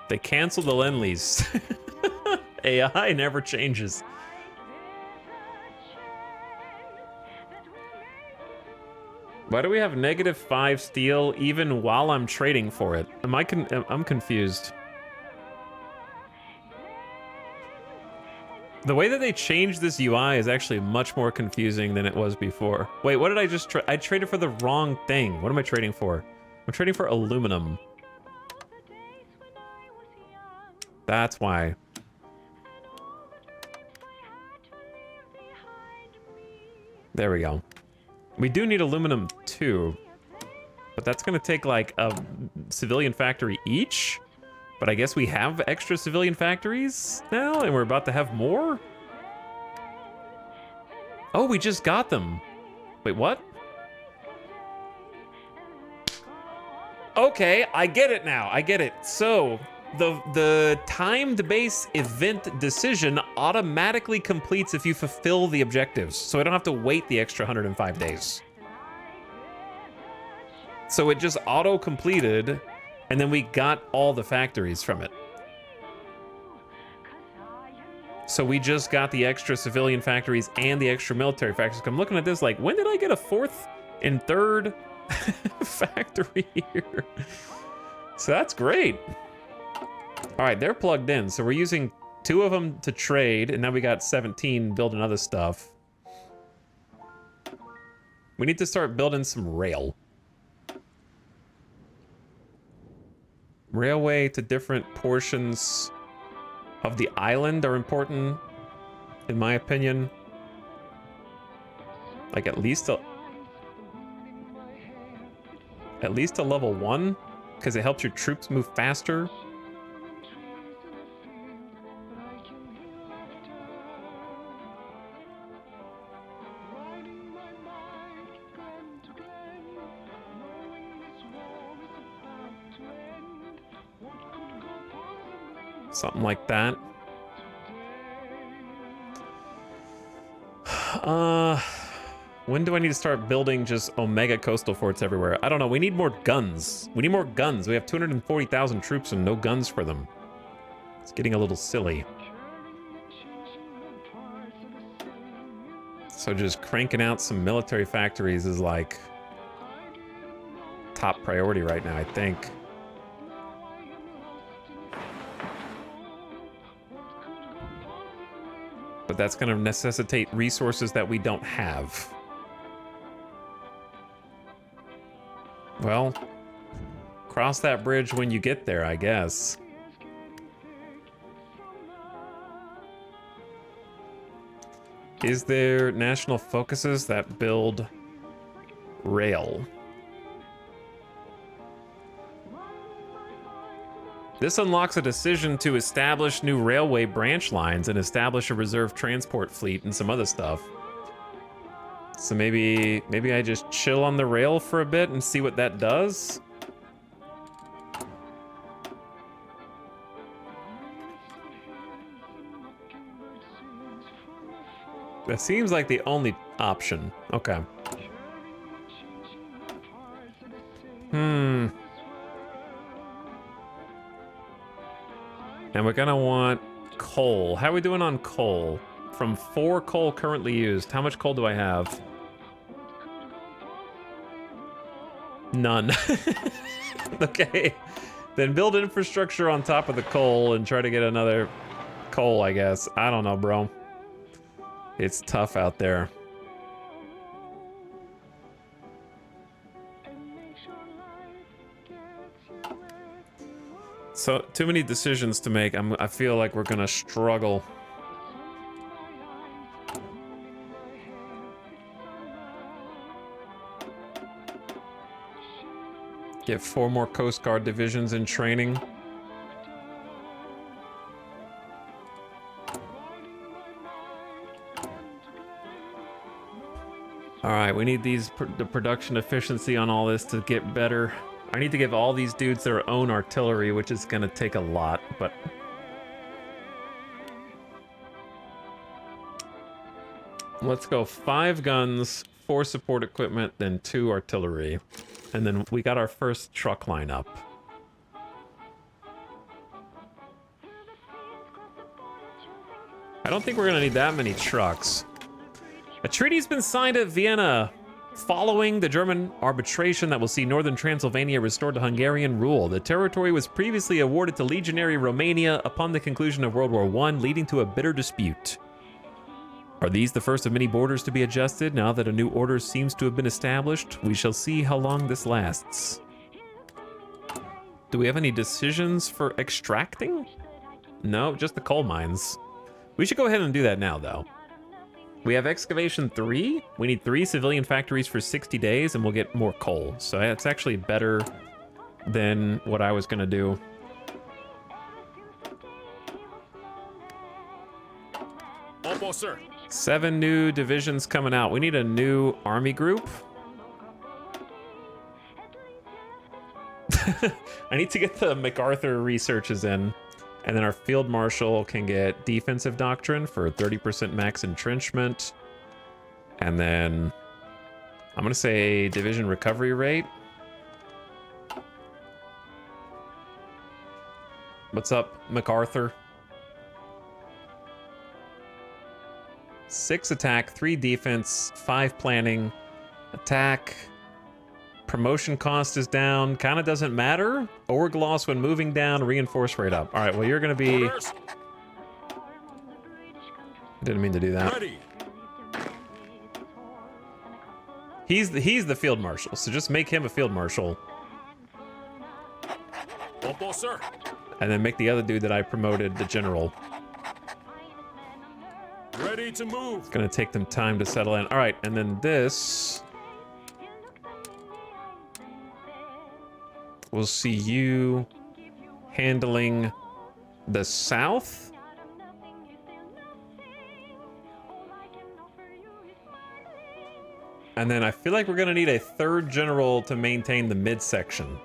They canceled the Lend-Lease. AI never changes. Why do we have -5 steel even while I'm trading for it? I'm confused. The way that they changed this UI is actually much more confusing than it was before. Wait, what did I just I traded for the wrong thing. What am I trading for? I'm trading for aluminum. That's why. There we go. We do need aluminum too, but that's gonna take like a civilian factory each. But I guess we have extra civilian factories now, and we're about to have more? Oh, we just got them. Wait, what? Okay, I get it now. I get it. So, the timed base event decision automatically completes if you fulfill the objectives. So I don't have to wait the extra 105 days. So it just auto-completed, and then we got all the factories from it. So we just got the extra civilian factories and the extra military factories. I'm looking at this like, when did I get a 4th and 3rd factory here? So that's great. All right, they're plugged in. So we're using 2 of them to trade, and now we got 17 building other stuff. We need to start building some rail. railway to different portions of the island are important, in my opinion. Like at least a level 1, because it helps your troops move faster. Something like that. When do I need to start building just Omega coastal forts everywhere? I don't know. We need more guns. We need more guns. We have 240,000 troops and no guns for them. It's getting a little silly. So just cranking out some military factories is like top priority right now, I think. But that's going to necessitate resources that we don't have. Well, cross that bridge when you get there, I guess. Is there national focuses that build rail? This unlocks a decision to establish new railway branch lines and establish a reserve transport fleet and some other stuff. So maybe I just chill on the rail for a bit and see what that does. That seems like the only option. Okay. And we're gonna want coal. How are we doing on coal? From 4 coal currently used, how much coal do I have? None. Okay. Then build infrastructure on top of the coal and try to get another coal, I guess. I don't know, bro. It's tough out there. So, too many decisions to make. I feel like we're gonna struggle. Get 4 more Coast Guard divisions in training. All right, we need the production efficiency on all this to get better. I need to give all these dudes their own artillery, which is gonna take a lot, but... Let's go 5 guns, 4 support equipment, then 2 artillery. And then we got our first truck line up. I don't think we're gonna need that many trucks. A treaty's been signed at Vienna following the German arbitration that will see northern Transylvania restored to Hungarian rule. The territory was previously awarded to legionary Romania upon the conclusion of World War I, leading to a bitter dispute. Are these the first of many borders to be adjusted now that a new order seems to have been established? We shall see how long this lasts. Do we have any decisions for extracting? No, just the coal mines. We should go ahead and do that now, though. We have excavation 3. We need 3 civilian factories for 60 days, and we'll get more coal. So that's actually better than what I was gonna do. Almost, sir. 7 new divisions coming out. We need a new army group. I need to get the MacArthur researches in. And then our field marshal can get defensive doctrine for 30% max entrenchment. And then I'm gonna say division recovery rate. What's up, MacArthur? 6 attack, 3 defense, 5 planning, attack. Promotion cost is down. Kind of doesn't matter. Org loss when moving down. Reinforce rate up. All right. Well, you're going to be. Didn't mean to do that. Ready. He's the field marshal. So just make him a field marshal. Opo, sir. And then make the other dude that I promoted the general. Ready to move. It's gonna take them time to settle in. All right, and then this. We'll see you handling the south. And then I feel like we're gonna need a third general to maintain the midsection.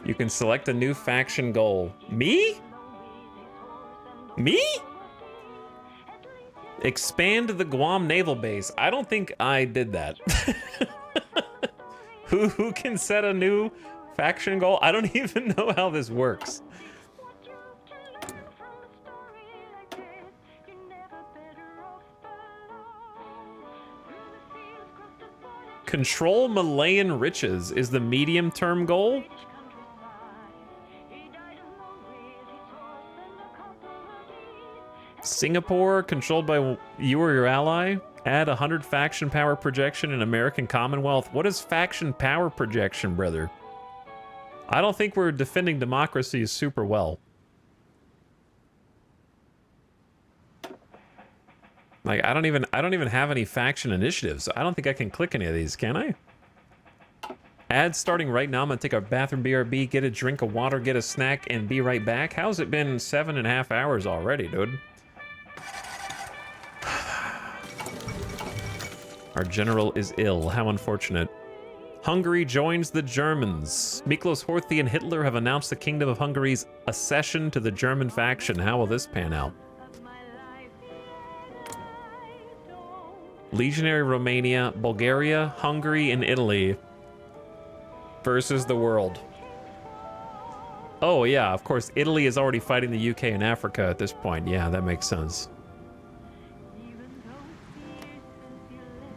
You can select a new faction goal. Me? Me? Expand the Guam naval base. I don't think I did that. Who can set a new faction goal? I don't even know how this works. Control Malayan riches is the medium-term goal. Singapore, controlled by you or your ally. Add 100 faction power projection in American Commonwealth. What is faction power projection, brother? I don't think we're defending democracy super well. Like, I don't even have any faction initiatives. I don't think I can click any of these, can I? Ads starting right now. I'm gonna take a bathroom, BRB, get a drink of water, get a snack, and be right back. How's it been 7.5 hours already, dude? Our general is ill. How unfortunate. Hungary joins the Germans. Miklos Horthy and Hitler have announced the Kingdom of Hungary's accession to the German faction. How will this pan out? Legionary Romania, Bulgaria, Hungary, and Italy versus the world. Oh yeah, of course, Italy is already fighting the UK and Africa at this point. Yeah, that makes sense.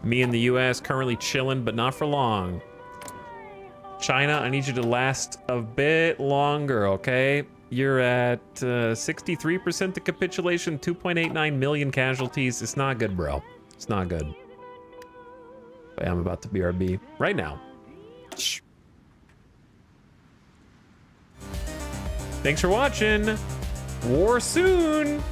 Me and the US currently chilling, but not for long. China, I need you to last a bit longer, okay? You're at 63% to capitulation, 2.89 million casualties. It's not good, bro. It's not good. But I'm about to BRB right now. Shh. Thanks for watching. War soon.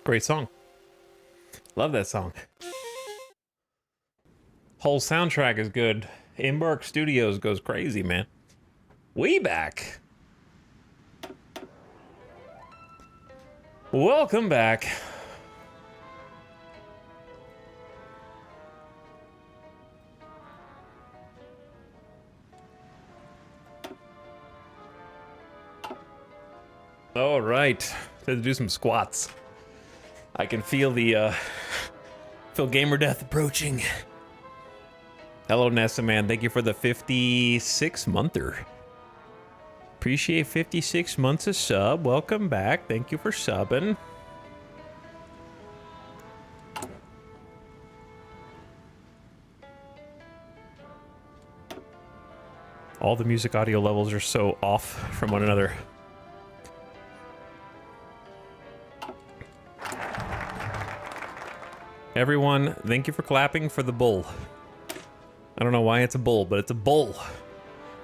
Great song. Love that song. Whole soundtrack is good. Embark Studios goes crazy, man. We back. Welcome back. All right, time to do some squats. I can feel the feel gamer death approaching. Hello, Nessa man. Thank you for the 56-monther. Appreciate 56 months of sub. Welcome back. Thank you for subbing. All the music audio levels are so off from one another. Everyone, thank you for clapping for the bull. I don't know why it's a bull, but it's a bull.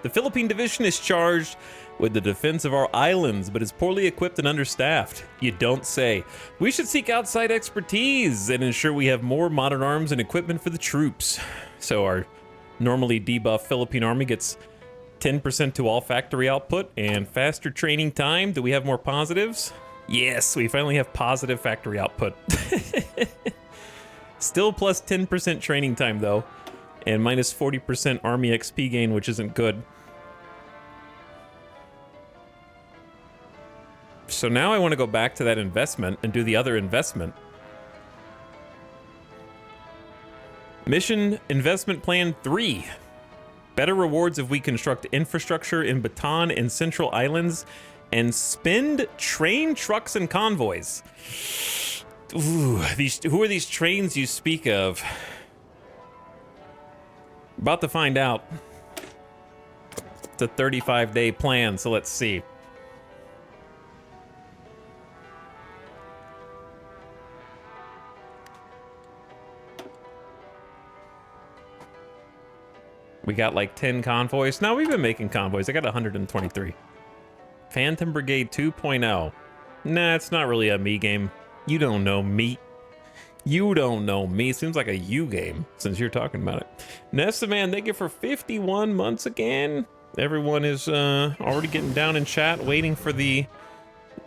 The Philippine division is charged with the defense of our islands, but is poorly equipped and understaffed. You don't say. We should seek outside expertise and ensure we have more modern arms and equipment for the troops. So our normally debuffed Philippine army gets 10% to all factory output and faster training time. Do we have more positives? Yes, we finally have positive factory output. Still plus 10% training time though, and minus 40% army XP gain, which isn't good. So now I want to go back to that investment and do the other investment. Mission Investment Plan 3. Better rewards if we construct infrastructure in Bataan and Central Islands and spend train trucks and convoys. Ooh, who are these trains you speak of? About to find out. It's a 35-day plan, so let's see. We got like 10 convoys. No, we've been making convoys. I got 123. Phantom Brigade 2.0. Nah, it's not really a me game. You don't know me. You don't know me. Seems like a you game since you're talking about it. Nessa man, thank you for 51 months again. Everyone is already getting down in chat, waiting for the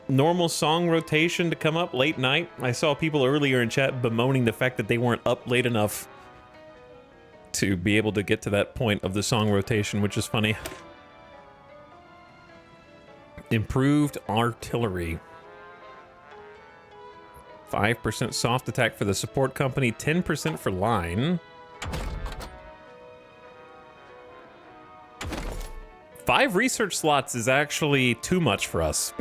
normal song rotation to come up late night. I saw people earlier in chat bemoaning the fact that they weren't up late enough to be able to get to that point of the song rotation, which is funny. Improved artillery. 5% soft attack for the support company, 10% for line. 5 research slots is actually too much for us.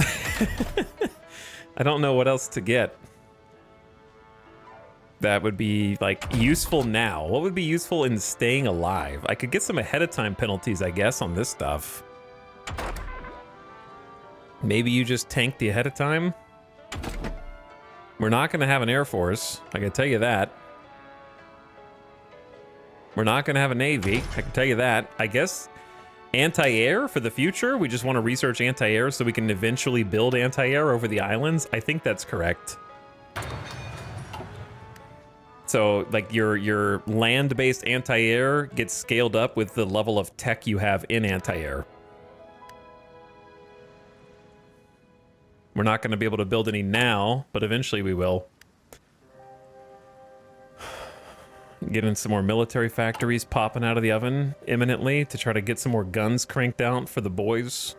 I don't know what else to get that would be like useful now. What would be useful in staying alive? I could get some ahead of time penalties, I guess, on this stuff. Maybe you just tank the ahead of time. We're not going to have an Air Force, I can tell you that. We're not going to have a Navy, I can tell you that. I guess anti-air for the future? We just want to research anti-air so we can eventually build anti-air over the islands? I think that's correct. So, like, your land-based anti-air gets scaled up with the level of tech you have in anti-air. We're not going to be able to build any now, but eventually we will. Getting some more military factories popping out of the oven imminently to try to get some more guns cranked out for the boys.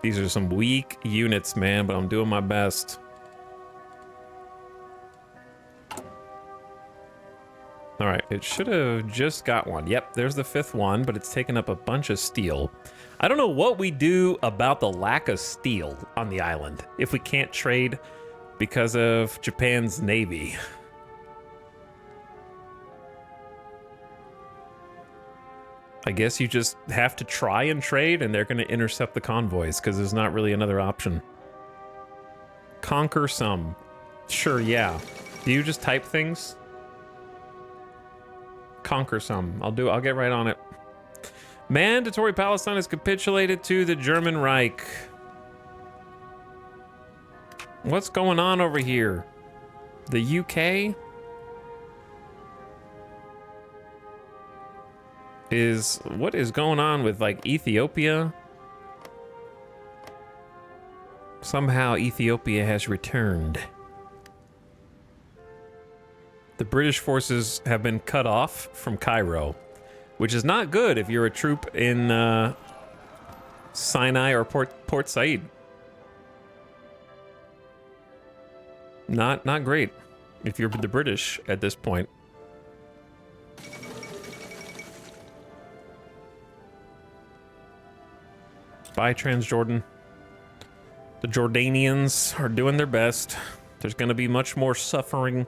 These are some weak units, man, but I'm doing my best. All right, it should have just got one. Yep, there's the 5th one, but it's taken up a bunch of steel. I don't know what we do about the lack of steel on the island if we can't trade because of Japan's navy. I guess you just have to try and trade and they're going to intercept the convoys because there's not really another option. Conquer some. Sure, yeah. Do you just type things? Conquer some. I'll get right on it. Mandatory Palestine has capitulated to the German Reich. What's going on over here? The UK? What is going on with like Ethiopia? Somehow Ethiopia has returned. The British forces have been cut off from Cairo, which is not good if you're a troop in Sinai or Port Said. Not great if you're the British at this point. Bye, Transjordan. The Jordanians are doing their best. There's going to be much more suffering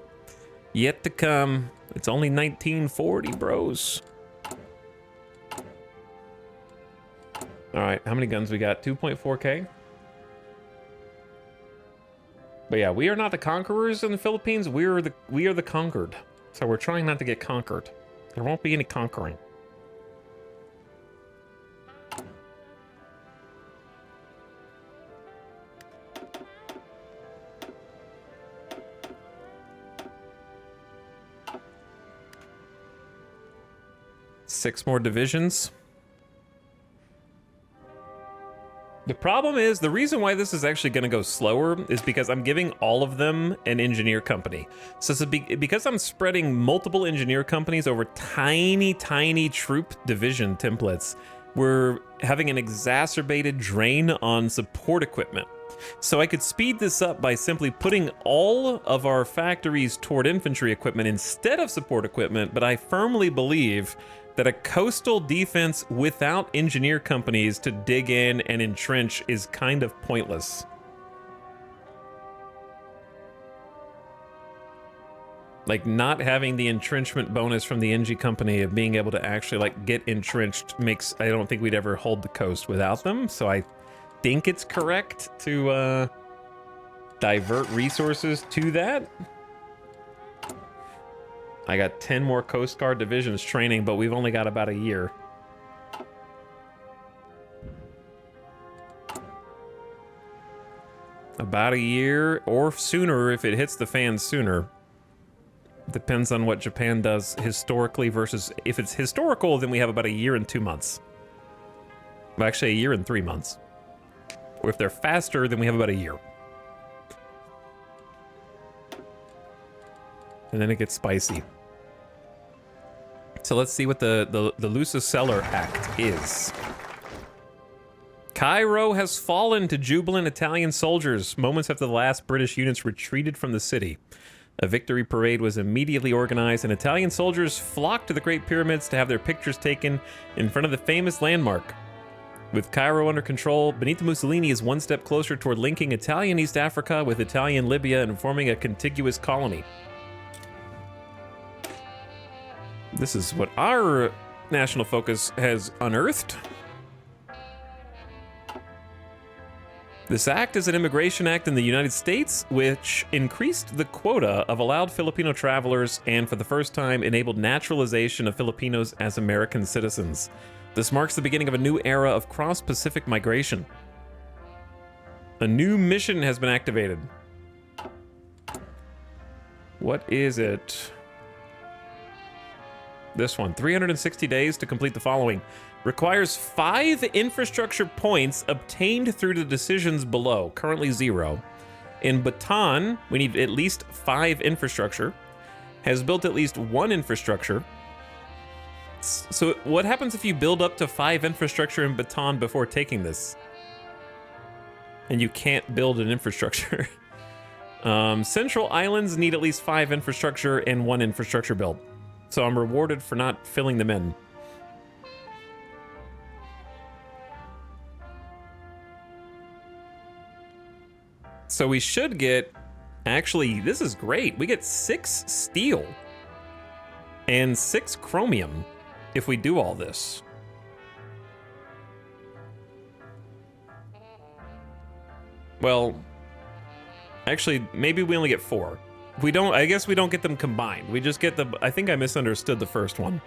yet to come. It's only 1940, bros. All right, how many guns we got? 2.4K? But yeah, we are not the conquerors in the Philippines. We are the conquered. So we're trying not to get conquered. There won't be any conquering. Six more divisions. The problem is, the reason why this is actually going to go slower is because I'm giving all of them an engineer company. So because I'm spreading multiple engineer companies over tiny troop division templates, we're having an exacerbated drain on support equipment. So I could speed this up by simply putting all of our factories toward infantry equipment instead of support equipment, but I firmly believe that a coastal defense without engineer companies to dig in and entrench is kind of pointless. Like, not having the entrenchment bonus from the NG company of being able to actually like get entrenched makes, I don't think we'd ever hold the coast without them. So I think it's correct to divert resources to that. I got 10 more Coast Guard divisions training, but we've only got about a year. About a year or sooner if it hits the fans sooner. Depends on what Japan does historically versus if it's historical, then we have about a year and 2 months. Well, actually a year and 3 months. Or if they're faster, then we have about a year. And then it gets spicy. So let's see what the Lusa Seller Act is. Cairo has fallen to jubilant Italian soldiers moments after the last British units retreated from the city. A victory parade was immediately organized, and Italian soldiers flocked to the Great Pyramids to have their pictures taken in front of the famous landmark. With Cairo under control, Benito Mussolini is one step closer toward linking Italian East Africa with Italian Libya and forming a contiguous colony. This is what our national focus has unearthed. This act is an immigration act in the United States, which increased the quota of allowed Filipino travelers and for the first time enabled naturalization of Filipinos as American citizens. This marks the beginning of a new era of cross-Pacific migration. A new mission has been activated. What is it? This one, 360 days to complete the following. Requires 5 infrastructure points obtained through the decisions below, currently 0. In Bataan, we need at least 5 infrastructure. Has built at least 1 infrastructure. So what happens if you build up to 5 infrastructure in Bataan before taking this? And you can't build an infrastructure. Central Islands need at least 5 infrastructure and 1 infrastructure built. So I'm rewarded for not filling them in. So we should get, actually, this is great. We get 6 steel and 6 chromium if we do all this. Well, actually, maybe we only get 4. We don't, I guess we don't get them combined. We just get the, I think I misunderstood the first one.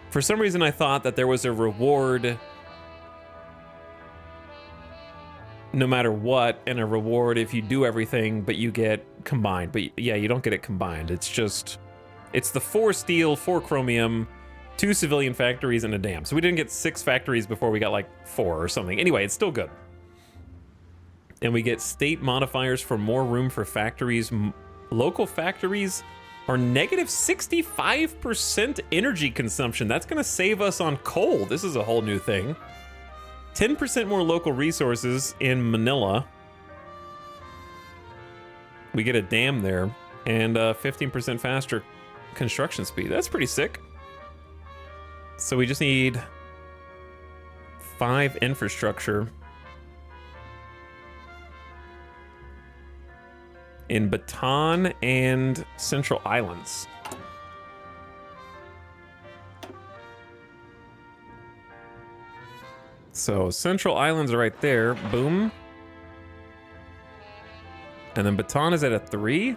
For some reason, I thought that there was a reward no matter what, and a reward if you do everything, but you get combined. But yeah, you don't get it combined. It's just, it's the 4 steel, 4 chromium, 2 civilian factories, and a dam. So we didn't get 6 factories before we got like 4 or something. Anyway, it's still good. And we get state modifiers for more room for factories. Local factories are negative 65% energy consumption. That's going to save us on coal. This is a whole new thing. 10% more local resources in Manila. We get a dam there, and 15% faster construction speed. That's pretty sick. So we just need 5 infrastructure in Bataan and Central Islands. So Central Islands are right there. Boom. And then Bataan is at a 3.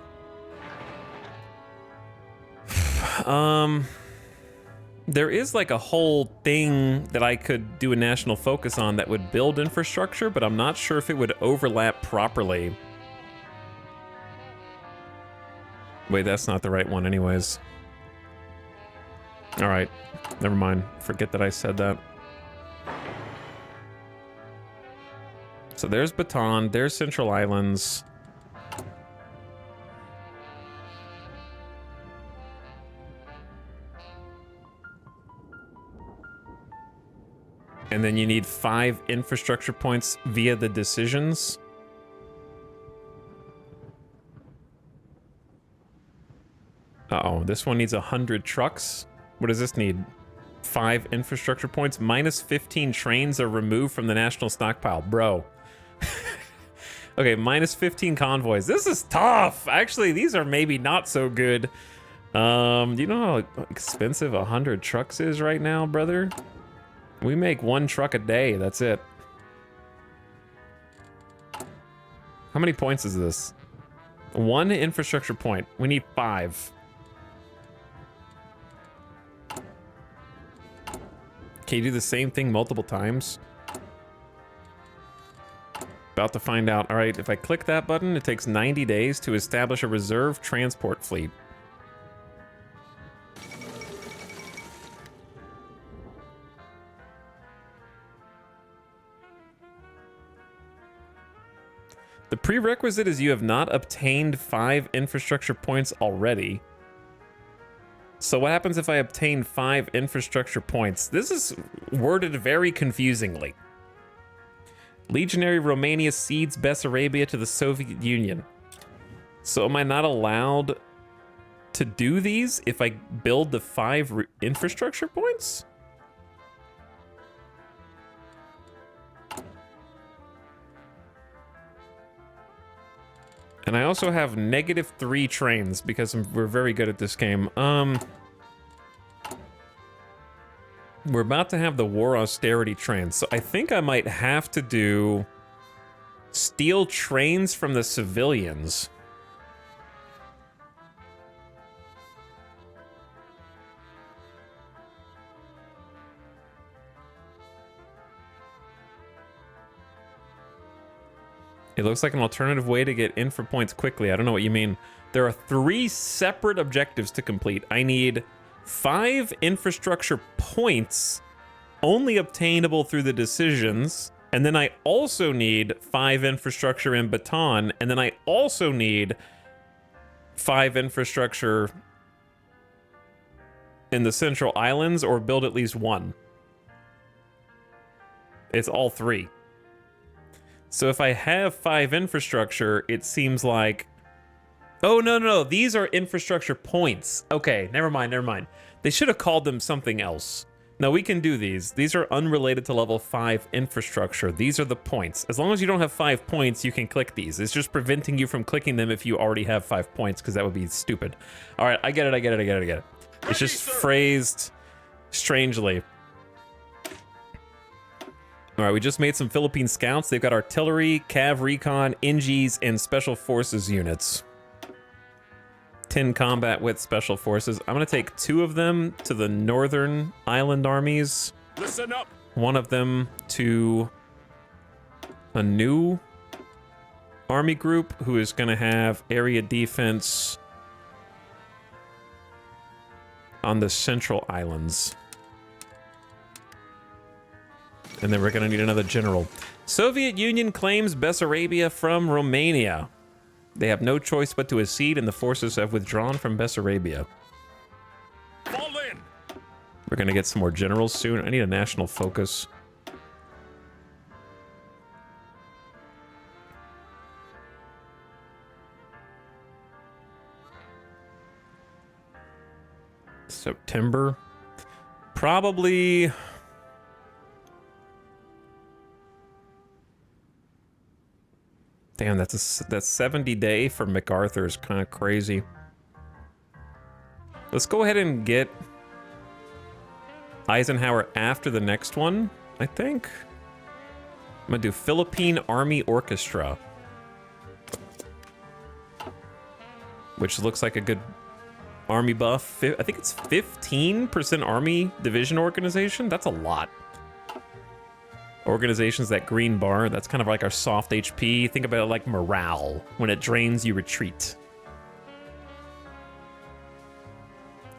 There is like a whole thing that I could do a national focus on that would build infrastructure, but I'm not sure if it would overlap properly. Wait, that's not the right one anyways. All right, never mind. Forget that I said that. So there's Bataan, there's Central Islands. And then you need 5 infrastructure points via the decisions. Uh-oh, this one needs 100 trucks. What does this need? 5 infrastructure points. Minus 15 trains are removed from the national stockpile. Bro. Okay, minus 15 convoys. This is tough. Actually, these are maybe not so good. Do you know how expensive 100 trucks is right now, brother? We make 1 truck a day. That's it. How many points is this? 1 infrastructure point. We need 5. Can you do the same thing multiple times? About to find out. All right, if I click that button, it takes 90 days to establish a reserve transport fleet. The prerequisite is you have not obtained 5 infrastructure points already. So what happens if I obtain 5 infrastructure points? This is worded very confusingly. Legionary Romania cedes Bessarabia to the Soviet Union. So am I not allowed to do these if I build the 5 infrastructure points? And I also have -3 trains because we're very good at this game. We're about to have the war austerity trains, so I think I might have to do steal trains from the civilians. It looks like an alternative way to get infra points quickly. I don't know what you mean. There are 3 separate objectives to complete. I need 5 infrastructure points, only obtainable through the decisions. And then I also need 5 infrastructure in Bataan. And then I also need 5 infrastructure in the Central Islands, or build at least 1. It's all 3. So if I have 5 infrastructure, it seems like... Oh, no. These are infrastructure points. Okay, never mind. They should have called them something else. No, we can do these. These are unrelated to level 5 infrastructure. These are the points. As long as you don't have 5 points, you can click these. It's just preventing you from clicking them if you already have 5 points, because that would be stupid. All right, I get it. It's just phrased strangely. All right, we just made some Philippine scouts. They've got artillery, cav recon, NGs, and special forces units. 10 combat with special forces. I'm going to take 2 of them to the northern island armies. Listen up. 1 of them to a new army group who is going to have area defense on the Central Islands. And then we're going to need another general. Soviet Union claims Bessarabia from Romania. They have no choice but to accede, and the forces have withdrawn from Bessarabia. Fall in. We're going to get some more generals soon. I need a national focus. September. Probably... Damn, that's 70 day for MacArthur is kind of crazy. Let's go ahead and get Eisenhower after the next one, I think. I'm gonna do Philippine Army Orchestra, which looks like a good army buff. I think it's 15% army division organization. That's a lot. Organizations, that green bar, that's kind of like our soft HP. Think about it like morale. When it drains, you retreat.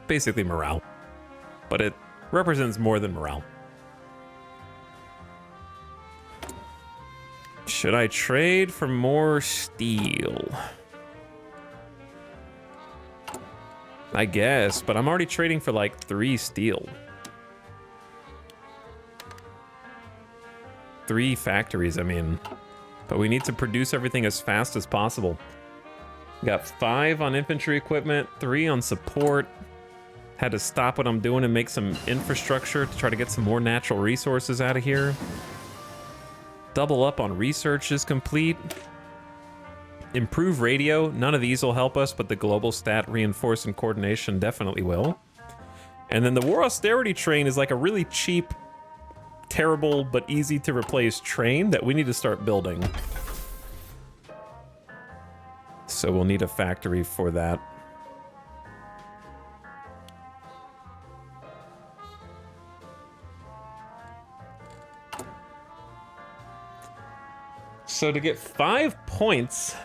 Basically morale. But it represents more than morale. Should I trade for more steel? I guess, but I'm already trading for like 3 steel. 3 factories, I mean. But we need to produce everything as fast as possible. We got 5 on infantry equipment, 3 on support. Had to stop what I'm doing and make some infrastructure to try to get some more natural resources out of here. Double up on research is complete. Improve radio. None of these will help us, but the global stat reinforce and coordination definitely will. And then the war austerity train is like a really cheap, terrible, but easy to replace train that we need to start building. So we'll need a factory for that. So to get 5 points,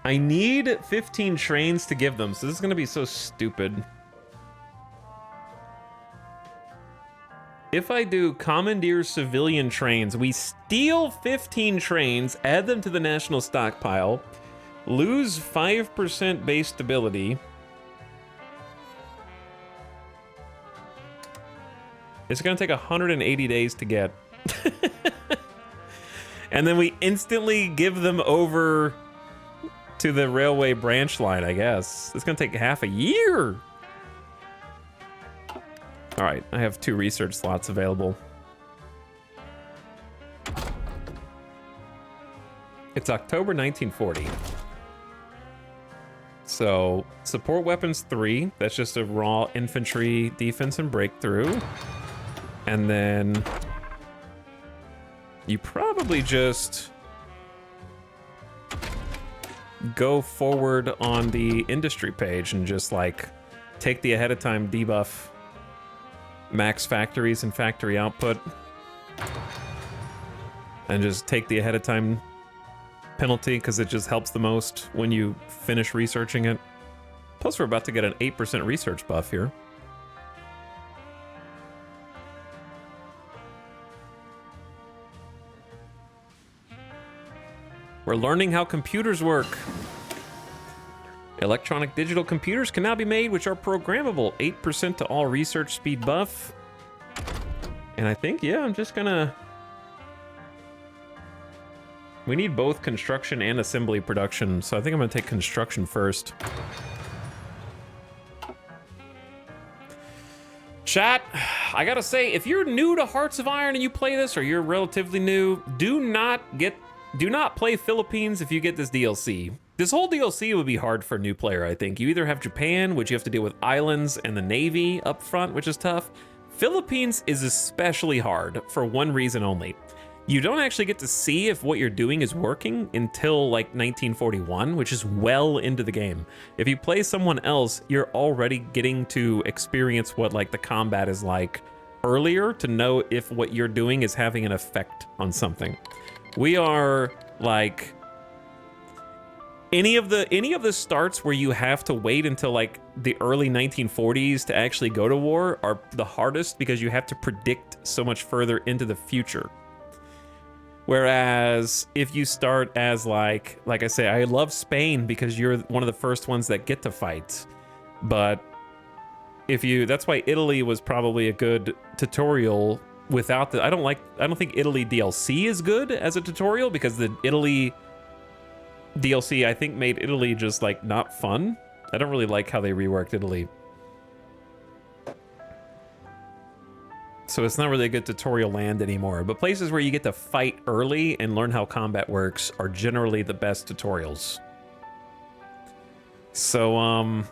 I need 15 trains to give them. So this is going to be so stupid. If I do commandeer civilian trains, we steal 15 trains, add them to the national stockpile, lose 5% base stability. It's going to take 180 days to get. And then we instantly give them over to the railway branch line, I guess. It's going to take half a year. All right, I have 2 research slots available. It's October 1940. So, support weapons 3. That's just a raw infantry defense and breakthrough. And then you probably just go forward on the industry page and just like take the ahead of time debuff, max factories and factory output, and just take the ahead of time penalty because it just helps the most when you finish researching it. Plus we're about to get an 8% research buff here. We're learning how computers work. Electronic digital computers can now be made which are programmable. 8% to all research speed buff. And I think, yeah, I'm just gonna... We need both construction and assembly production, so I think I'm gonna take construction first. Chat, I gotta say, if you're new to Hearts of Iron and you play this, or you're relatively new, do not play Philippines if you get this DLC. This whole DLC would be hard for a new player, I think. You either have Japan, which you have to deal with islands and the Navy up front, which is tough. Philippines is especially hard for one reason only. You don't actually get to see if what you're doing is working until like 1941, which is well into the game. If you play someone else, you're already getting to experience what like the combat is like earlier to know if what you're doing is having an effect on something. We are like any of the starts where you have to wait until like the early 1940s to actually go to war are the hardest because you have to predict so much further into the future. Whereas if you start as like I say, I love Spain because you're one of the first ones that get to fight. But that's why Italy was probably a good tutorial without I don't think Italy DLC is good as a tutorial because the Italy DLC I think made Italy just like not fun. I don't really like how they reworked Italy. So it's not really a good tutorial land anymore, but places where you get to fight early and learn how combat works are generally the best tutorials. So,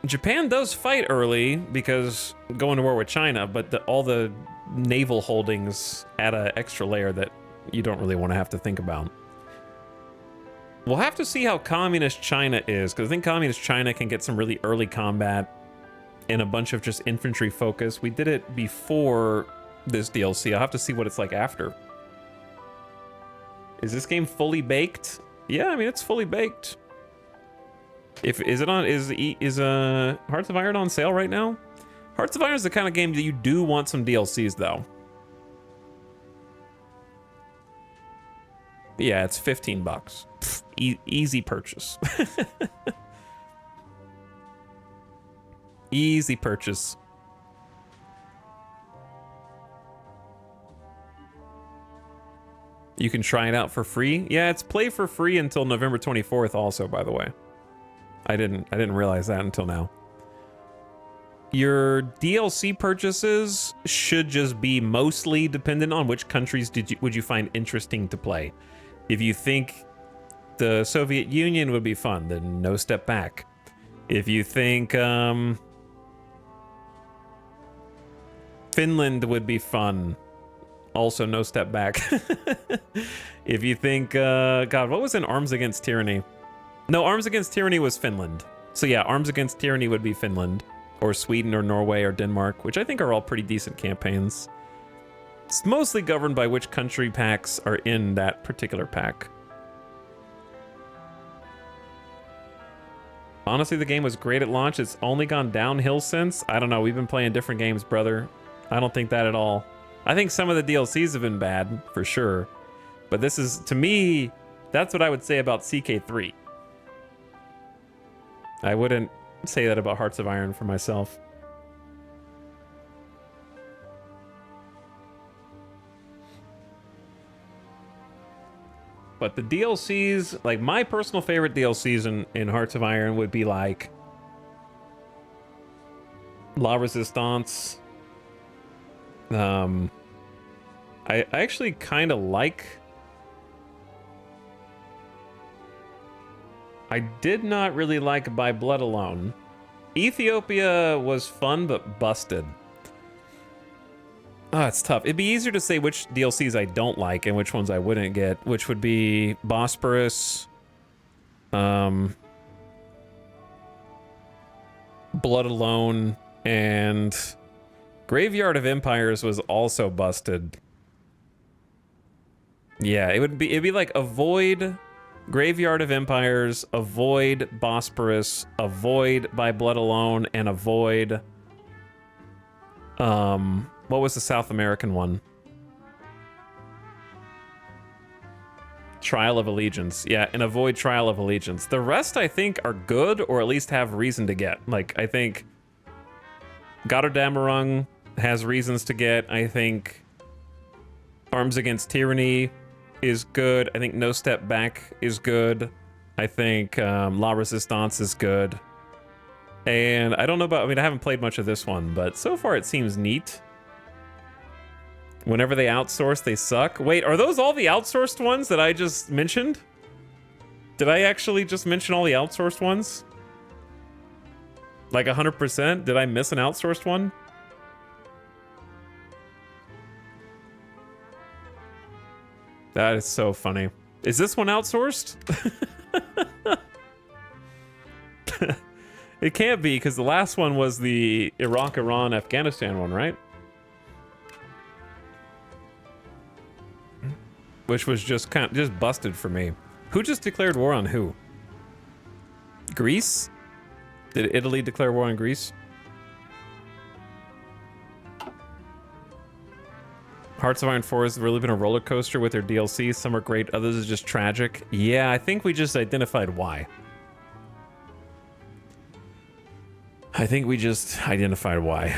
Japan does fight early because going to war with China, but all the naval holdings add an extra layer that you don't really want to have to think about. We'll have to see how communist China is, because I think communist China can get some really early combat and a bunch of just infantry focus. We did it before this DLC. I'll have to see what it's like after. Is this game fully baked? Yeah, I mean, it's fully baked. Is Hearts of Iron on sale right now? Hearts of Iron is the kind of game that you do want some DLCs though. Yeah, it's $15. Pfft, easy purchase. Easy purchase. You can try it out for free. Yeah, it's play for free until November 24th also, by the way. I didn't realize that until now. Your DLC purchases should just be mostly dependent on which countries would you find interesting to play. If you think the Soviet Union would be fun, then No Step Back. If you think Finland would be fun, also No Step Back. If you think, God, what was in Arms Against Tyranny? No, Arms Against Tyranny was Finland. So yeah, Arms Against Tyranny would be Finland, or Sweden, or Norway, or Denmark, which I think are all pretty decent campaigns. It's mostly governed by which country packs are in that particular pack. Honestly, the game was great at launch. It's only gone downhill since. I don't know. We've been playing different games, brother. I don't think that at all. I think some of the DLCs have been bad, for sure. But this is, to me, that's what I would say about CK3. I wouldn't say that about Hearts of Iron for myself. But the DLCs, like my personal favorite DLCs in Hearts of Iron would be like La Resistance. I actually kind of like... I did not really like By Blood Alone. Ethiopia was fun, but busted. Oh, it's tough. It'd be easier to say which DLCs I don't like and which ones I wouldn't get, which would be Bosporus, Blood Alone, and Graveyard of Empires was also busted. Yeah, it'd be like avoid Graveyard of Empires, avoid Bosporus, avoid By Blood Alone, and avoid what was the South American one? Trial of Allegiance. Yeah, and avoid Trial of Allegiance. The rest I think are good, or at least have reason to get. Like, I think Götterdämmerung has reasons to get. I think Arms Against Tyranny is good. I think No Step Back is good. I think La Resistance is good. And I don't know about, I mean, I haven't played much of this one, but so far it seems neat. Whenever they outsource, they suck. Wait, are those all the outsourced ones that I just mentioned? Did I actually just mention all the outsourced ones? Like 100%? Did I miss an outsourced one? That is so funny. Is this one outsourced? It can't be, because the last one was the Iraq, Iran, Afghanistan one, right? which was just just busted for me. Who just declared war on who? Greece? Did Italy declare war on Greece? Hearts of Iron 4 has really been a roller coaster with their DLC. Some are great, others are just tragic. Yeah, I think we just identified why. I think we just identified why.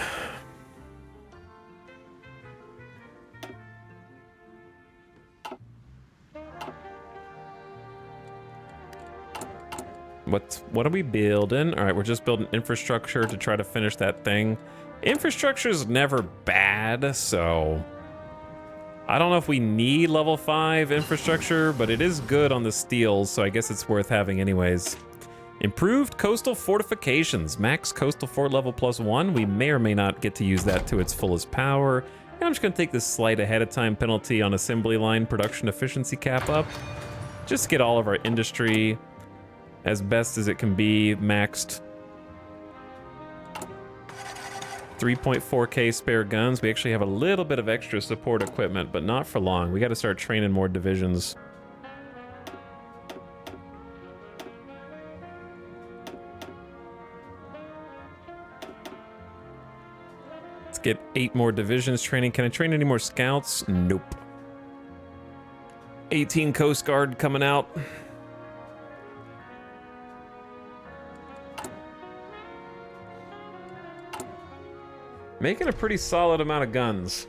What are we building? All right, we're just building infrastructure to try to finish that thing. Infrastructure is never bad, so I don't know if we need level 5 infrastructure, but it is good on the steels, so I guess it's worth having anyways. Improved coastal fortifications. Max coastal fort level +1. We may or may not get to use that to its fullest power. And I'm just going to take this slight ahead of time penalty on assembly line production efficiency cap up. Just get all of our industry as best as it can be maxed. 3.4k spare guns. We actually have a little bit of extra support equipment, but not for long. We got to start training more divisions. Let's get 8 more divisions training. Can I train any more scouts? Nope. 18 Coast Guard coming out. Making a pretty solid amount of guns.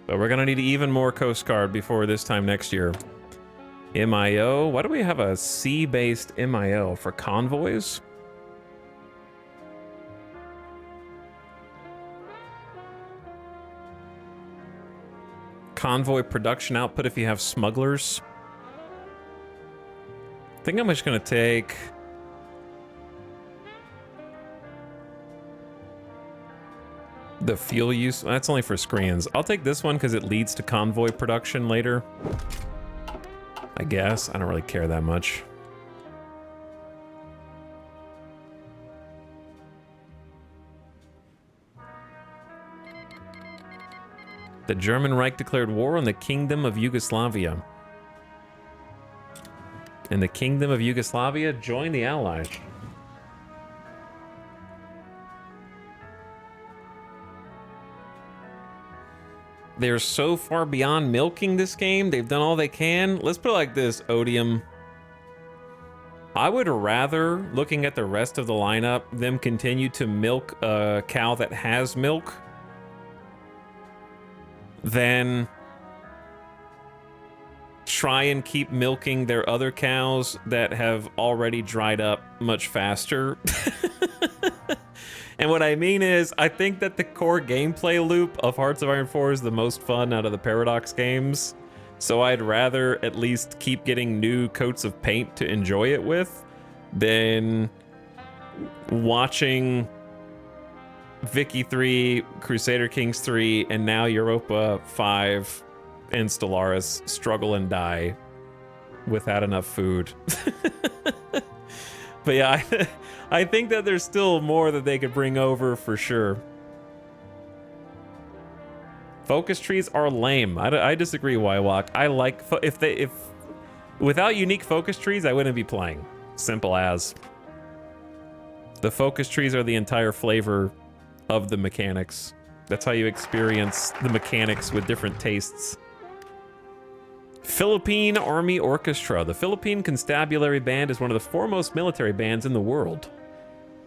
But we're gonna need even more Coast Guard before this time next year. MIO, why do we have a sea-based MIO for convoys? Convoy production output if you have smugglers. I think I'm just gonna take the fuel use. That's only for screens. I'll take this one because it leads to convoy production later. I guess. I don't really care that much. The German Reich declared war on the Kingdom of Yugoslavia. And the Kingdom of Yugoslavia joined the Allies. They're so far beyond milking this game. They've done all they can. Let's put it like this, Odium. I would rather, looking at the rest of the lineup, them continue to milk a cow that has milk than try and keep milking their other cows that have already dried up much faster. And what I mean is, I think that the core gameplay loop of Hearts of Iron 4 is the most fun out of the Paradox games. So I'd rather at least keep getting new coats of paint to enjoy it with than watching Vicky 3, Crusader Kings 3, and now Europa 5 and Stellaris struggle and die without enough food. But yeah, I think that there's still more that they could bring over for sure. Focus trees are lame. I disagree, Wywalk. I like if without unique focus trees, I wouldn't be playing. Simple as. The focus trees are the entire flavor of the mechanics. That's how you experience the mechanics with different tastes. Philippine Army Orchestra. The Philippine Constabulary Band is one of the foremost military bands in the world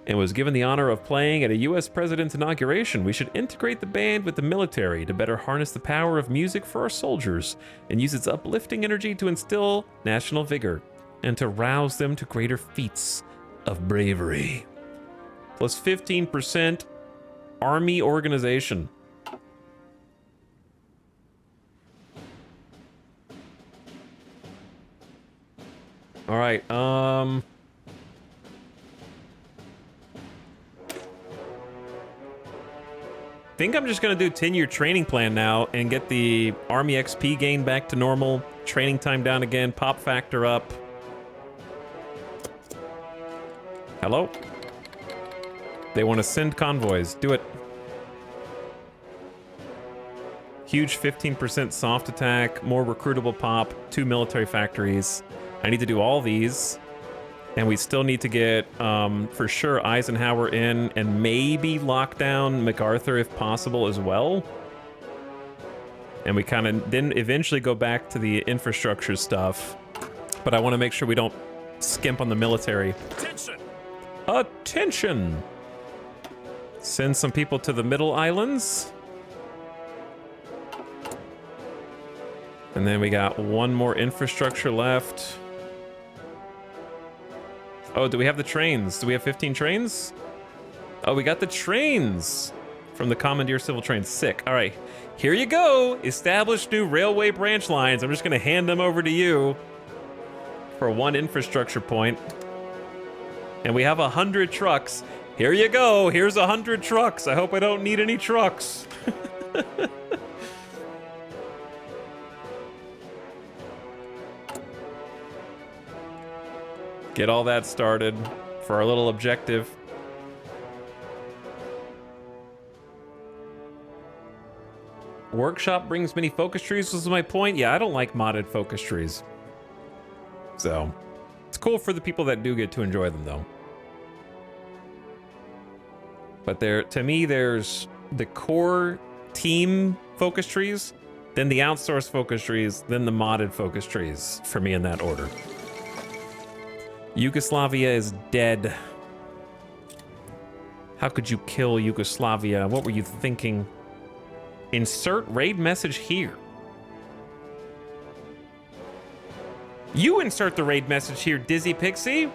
and was given the honor of playing at a U.S. president's inauguration. We should integrate the band with the military to better harness the power of music for our soldiers and use its uplifting energy to instill national vigor and to rouse them to greater feats of bravery. Plus 15% Army organization. All right, think I'm just gonna do 10-year training plan now and get the Army XP gain back to normal, training time down again, pop factor up. Hello? They want to send convoys. Do it. Huge 15% soft attack, more recruitable pop, 2 military factories. I need to do all these. And we still need to get, for sure, Eisenhower in and maybe lock down MacArthur if possible as well. And we kind of then eventually go back to the infrastructure stuff. But I want to make sure we don't skimp on the military. Attention! Attention! Send some people to the middle islands. And then we got one more infrastructure left. Oh, do we have the trains? Do we have 15 trains? Oh, we got the trains from the Commandeer Civil Train. Sick. All right, here you go. Establish new railway branch lines. I'm just going to hand them over to you for 1 infrastructure point. And we have 100 trucks. Here you go. Here's 100 trucks. I hope I don't need any trucks. Get all that started for our little objective. Workshop brings many focus trees was my point. Yeah, I don't like modded focus trees. So, it's cool for the people that do get to enjoy them though. But to me, there's the core team focus trees, then the outsourced focus trees, then the modded focus trees for me in that order. Yugoslavia is dead. How could you kill Yugoslavia? What were you thinking? Insert raid message here. You insert the raid message here, Dizzy Pixie.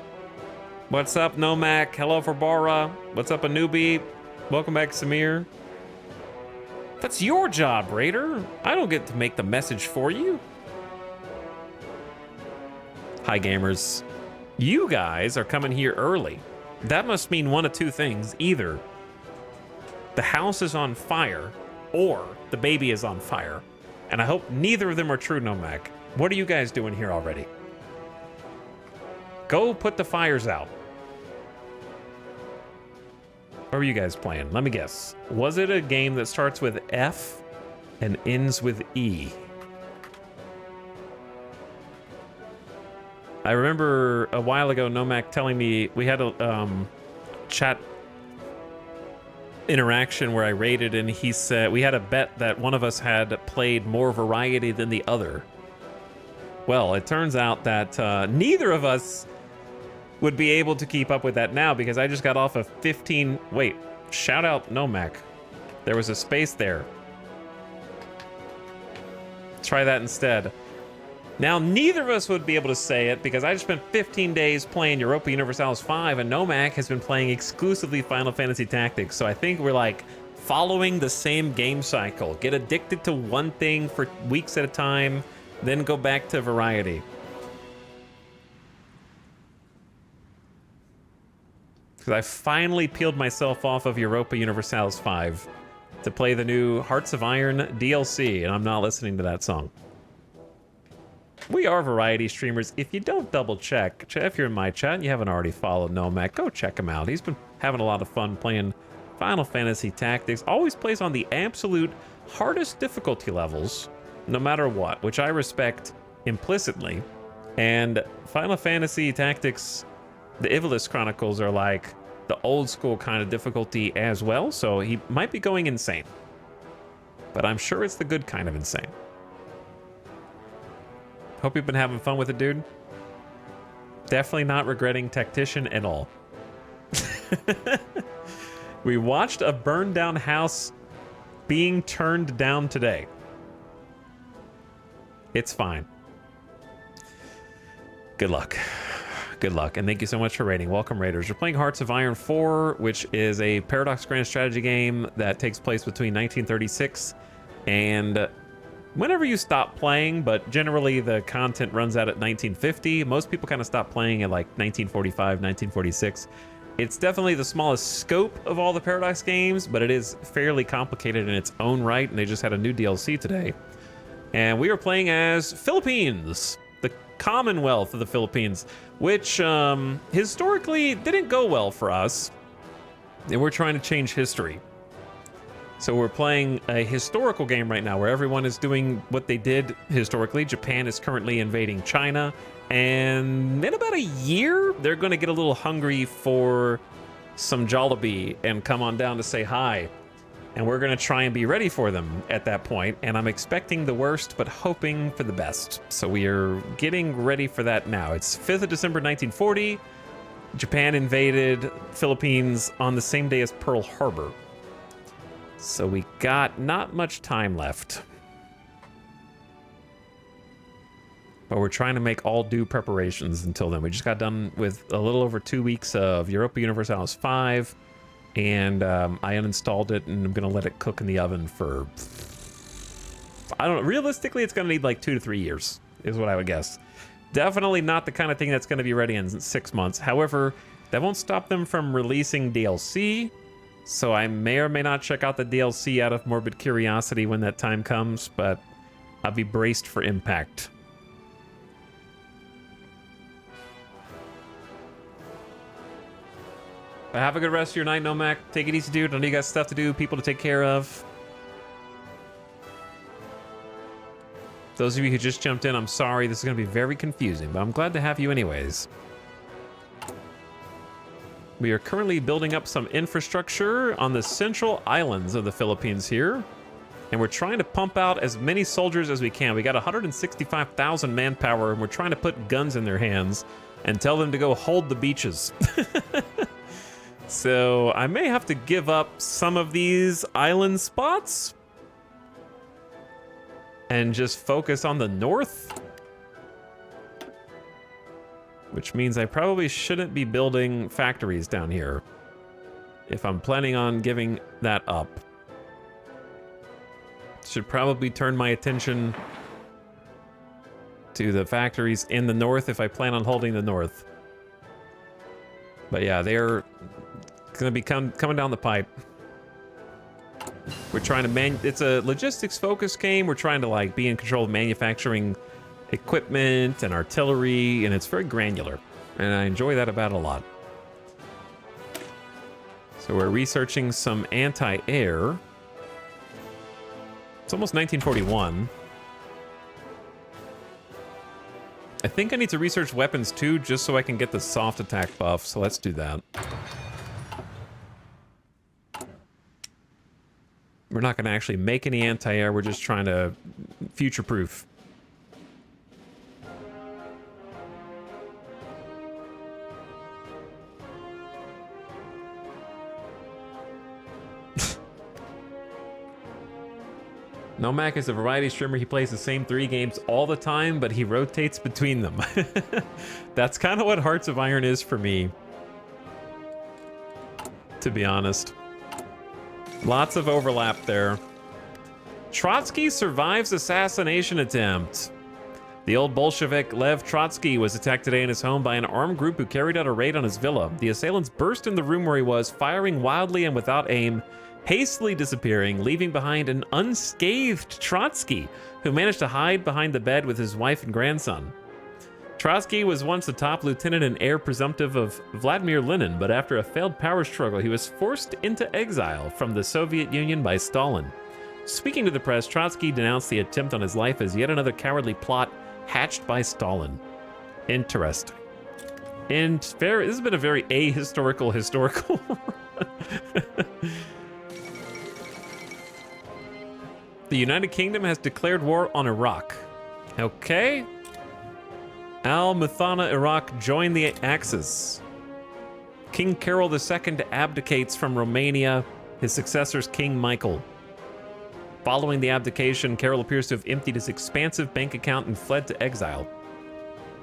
What's up, Nomak? Hello, Verbara. What's up, Anubi? Welcome back, Samir. That's your job, Raider. I don't get to make the message for you. Hi, gamers. You guys are coming here early. That must mean one of two things. Either the house is on fire or the baby is on fire. And I hope neither of them are true, Nomak. What are you guys doing here already? Go put the fires out. What were you guys playing? Let me guess. Was it a game that starts with F and ends with E? I remember a while ago, Nomak telling me we had a chat interaction where I rated, and he said we had a bet that one of us had played more variety than the other. Well, it turns out that neither of us would be able to keep up with that now because I just got off of 15. Wait, shout out Nomak. There was a space there. Try that instead. Now, neither of us would be able to say it because I just spent 15 days playing Europa Universalis 5 and Nomak has been playing exclusively Final Fantasy Tactics. So I think we're like following the same game cycle. Get addicted to one thing for weeks at a time, then go back to variety. Because I finally peeled myself off of Europa Universalis 5 to play the new Hearts of Iron DLC, and I'm not listening to that song. We are variety streamers. If you don't double check, if you're in my chat and you haven't already followed Nomak, go check him out. He's been having a lot of fun playing Final Fantasy Tactics. Always plays on the absolute hardest difficulty levels, no matter what, which I respect implicitly. And Final Fantasy Tactics, the Ivalice Chronicles are like the old school kind of difficulty as well, so he might be going insane. But I'm sure it's the good kind of insane. Hope you've been having fun with it, dude. Definitely not regretting Tactician at all. We watched a burned down house being turned down today. It's fine. Good luck. Good luck, and thank you so much for raiding. Welcome, Raiders. We're playing Hearts of Iron 4, which is a Paradox Grand strategy game that takes place between 1936 and whenever you stop playing, but generally the content runs out at 1950. Most people kind of stop playing at like 1945, 1946. It's definitely the smallest scope of all the Paradox games, but it is fairly complicated in its own right, and they just had a new DLC today. And we are playing as Philippines, the Commonwealth of the Philippines, which historically didn't go well for us. And we're trying to change history. So we're playing a historical game right now where everyone is doing what they did historically. Japan is currently invading China, and in about a year, they're going to get a little hungry for some Jollibee and come on down to say hi. And we're going to try and be ready for them at that point. And I'm expecting the worst, but hoping for the best. So we are getting ready for that now. It's 5th of December, 1940. Japan invaded Philippines on the same day as Pearl Harbor. So we got not much time left. But we're trying to make all due preparations until then. We just got done with a little over 2 weeks of Europa Universalis 5. And I uninstalled it, and I'm going to let it cook in the oven for... I don't know. Realistically, it's going to need like 2 to 3 years, is what I would guess. Definitely not the kind of thing that's going to be ready in 6 months. However, that won't stop them from releasing DLC. So I may or may not check out the DLC out of morbid curiosity when that time comes, but I'll be braced for impact. Have a good rest of your night, Nomak. Take it easy, dude. I know you got stuff to do, people to take care of. Those of you who just jumped in, I'm sorry. This is going to be very confusing, but I'm glad to have you anyways. We are currently building up some infrastructure on the central islands of the Philippines here. And we're trying to pump out as many soldiers as we can. We got 165,000 manpower, and we're trying to put guns in their hands and tell them to go hold the beaches. So I may have to give up some of these island spots and just focus on the north, which means I probably shouldn't be building factories down here if I'm planning on giving that up. Should probably turn my attention to the factories in the north if I plan on holding the north. But yeah, they're going to be coming down the pipe. We're trying to it's a logistics focused game. We're trying to like be in control of manufacturing equipment and artillery, and it's very granular, and I enjoy that about a lot. So we're researching some anti-air. It's almost 1941. I think I need to research weapons too, just so I can get the soft attack buff, so let's do that. We're not going to actually make any anti-air, we're just trying to future-proof. Nomak is a variety streamer. He plays the same 3 games all the time, but he rotates between them. That's kind of what Hearts of Iron is for me, to be honest. Lots of overlap there. Trotsky survives assassination attempt. The old Bolshevik Lev Trotsky was attacked today in his home by an armed group who carried out a raid on his villa. The assailants burst in the room where he was, firing wildly and without aim, hastily disappearing, leaving behind an unscathed Trotsky, who managed to hide behind the bed with his wife and grandson. Trotsky was once the top lieutenant and heir presumptive of Vladimir Lenin, but after a failed power struggle, he was forced into exile from the Soviet Union by Stalin. Speaking to the press, Trotsky denounced the attempt on his life as yet another cowardly plot hatched by Stalin. Interesting. And this has been a very ahistorical historical. The United Kingdom has declared war on Iraq. Okay. Al-Muthana Iraq joined the Axis. King Carol II abdicates from Romania, his successor's King Michael. Following the abdication, Carol appears to have emptied his expansive bank account and fled to exile,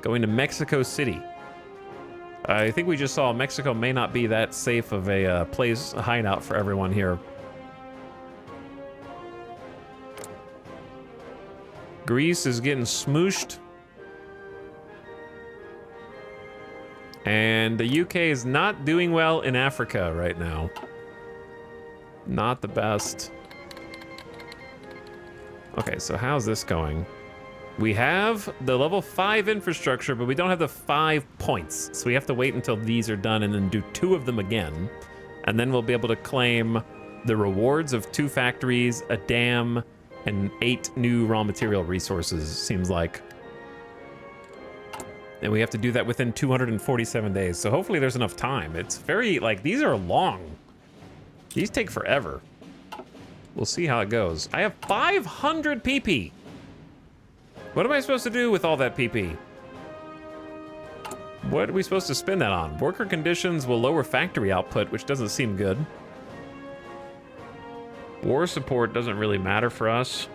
going to Mexico City. I think we just saw Mexico may not be that safe of a hideout for everyone here. Greece is getting smooshed. And the UK is not doing well in Africa right now. Not the best. Okay, so how's this going? We have the level 5 infrastructure, but we don't have the 5 points. So we have to wait until these are done and then do 2 of them again. And then we'll be able to claim the rewards of 2 factories, a dam, and 8 new raw material resources, seems like. And we have to do that within 247 days. So hopefully there's enough time. It's very, like, these are long. These take forever. We'll see how it goes. I have 500 PP. What am I supposed to do with all that PP? What are we supposed to spend that on? Worker conditions will lower factory output, which doesn't seem good. War support doesn't really matter for us.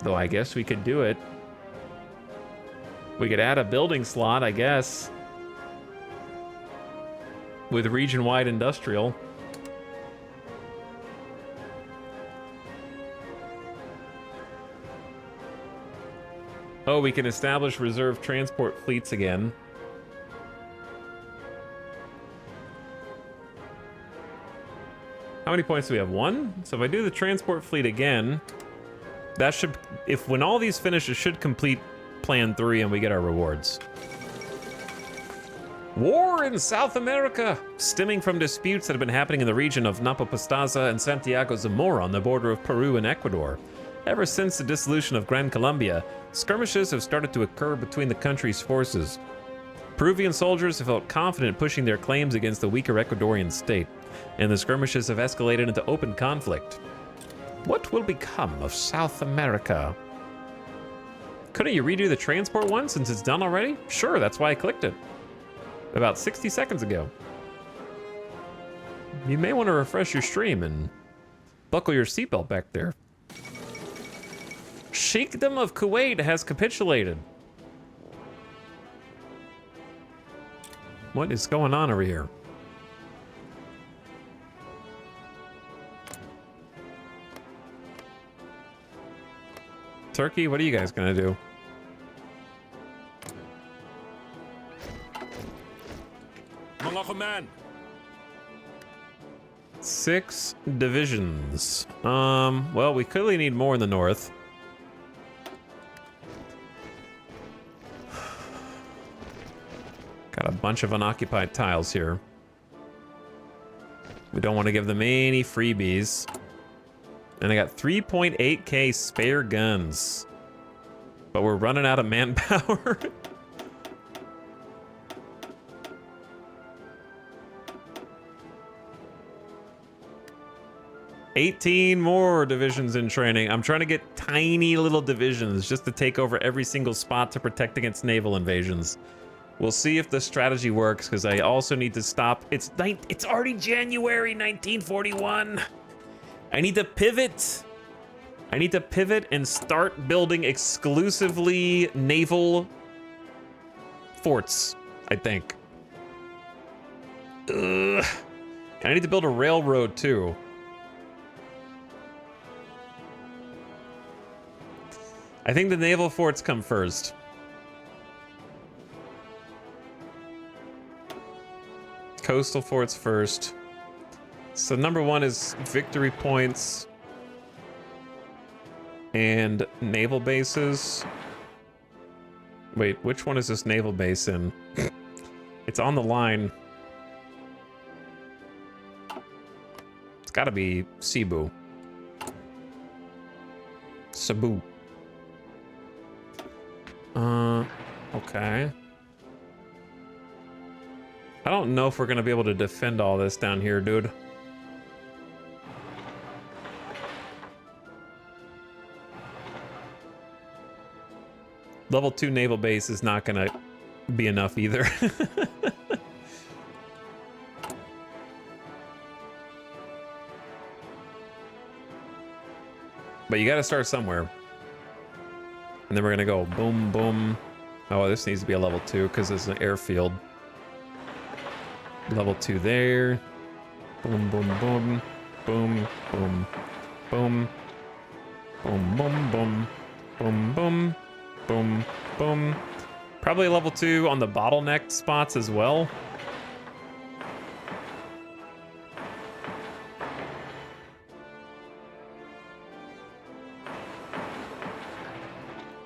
Though I guess we could do it. We could add a building slot, I guess. With region-wide industrial. Oh, we can establish reserve transport fleets again. How many points do we have? 1? So if I do the transport fleet again, that should, if when all these finish, it should complete plan 3 and we get our rewards. War in South America, stemming from disputes that have been happening in the region of Napa Pastaza and Santiago Zamora on the border of Peru and Ecuador. Ever since the dissolution of Gran Colombia, skirmishes have started to occur between the country's forces. Peruvian soldiers have felt confident pushing their claims against the weaker Ecuadorian state, and the skirmishes have escalated into open conflict. What will become of South America? Couldn't you redo the transport one since it's done already? Sure, that's why I clicked it. About 60 seconds ago. You may want to refresh your stream and buckle your seatbelt back there. Sheikhdom of Kuwait has capitulated. What is going on over here? Turkey, what are you guys gonna do? Man. 6 divisions. Well, we clearly need more in the north. Got a bunch of unoccupied tiles here. We don't want to give them any freebies. And I got 3.8k spare guns. But we're running out of manpower. 18 more divisions in training. I'm trying to get tiny little divisions just to take over every single spot to protect against naval invasions. We'll see if the strategy works, because I also need to stop. It's already January 1941. I need to pivot. I need to pivot and start building exclusively naval forts, I think. Ugh. I need to build a railroad too. I think the naval forts come first. Coastal forts first. So number 1 is victory points and naval bases. Wait, which one is this naval base in? It's on the line. It's gotta be Cebu. Cebu. Okay. I don't know if we're gonna be able to defend all this down here, dude. Level 2 naval base is not gonna be enough either. But you gotta start somewhere. And then we're gonna go boom, boom. Oh, this needs to be a level 2 because it's an airfield. Level 2 there. Boom, boom, boom. Boom, boom, boom. Boom, boom, boom. Boom, boom. Boom, boom. Probably a level 2 on the bottleneck spots as well.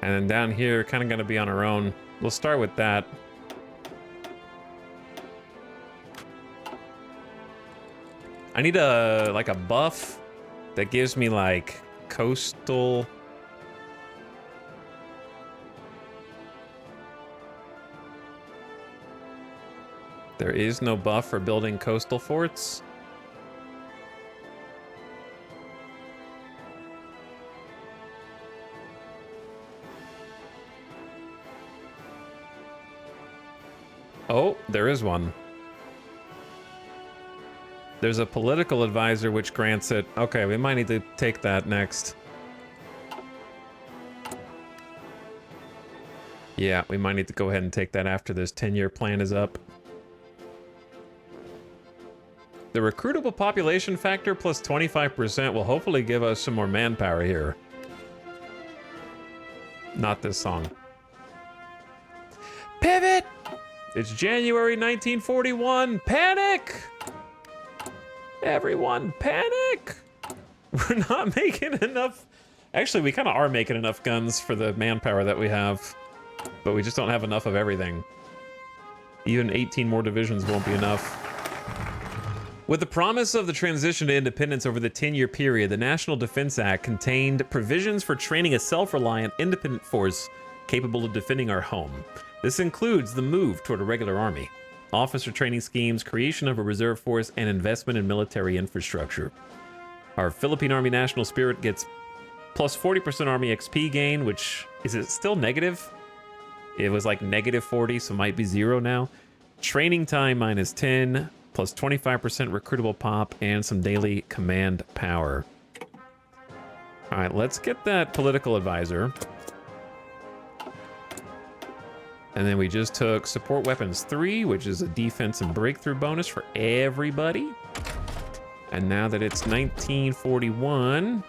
And then down here, kind of going to be on our own. We'll start with that. I need a like a buff that gives me like coastal. There is no buff for building coastal forts. Oh, there is one. There's a political advisor which grants it. Okay, we might need to take that next. Yeah, we might need to go ahead and take that after this 10-year plan is up. The recruitable population factor plus 25% will hopefully give us some more manpower here. Not this song. Pivot! It's January 1941. Panic! Everyone, panic! We're not making enough. Actually, we kind of are making enough guns for the manpower that we have, but we just don't have enough of everything. Even 18 more divisions won't be enough. With the promise of the transition to independence over the 10-year period, the National Defense Act contained provisions for training a self-reliant, independent force capable of defending our home. This includes the move toward a regular army, officer training schemes, creation of a reserve force, and investment in military infrastructure. Our Philippine Army National Spirit gets plus 40% Army XP gain, which, is it still negative? It was like negative 40, so might be 0 now. Training time minus 10, plus 25% recruitable pop, and some daily command power. All right, let's get that political advisor. And then we just took support weapons 3, which is a defense and breakthrough bonus for everybody. And now that it's 1941,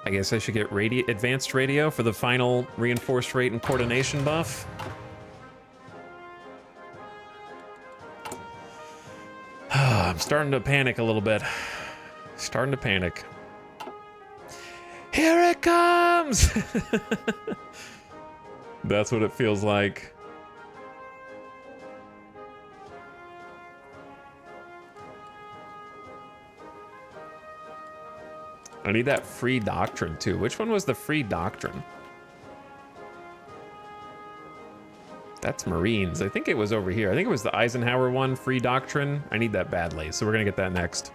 I guess I should get advanced radio for the final reinforced rate and coordination buff. I'm starting to panic a little bit. Starting to panic. Here it comes! That's what it feels like. I need that free doctrine too. Which one was the free doctrine? That's Marines. I think it was over here. I think it was the Eisenhower one, free doctrine. I need that badly, so we're gonna get that next.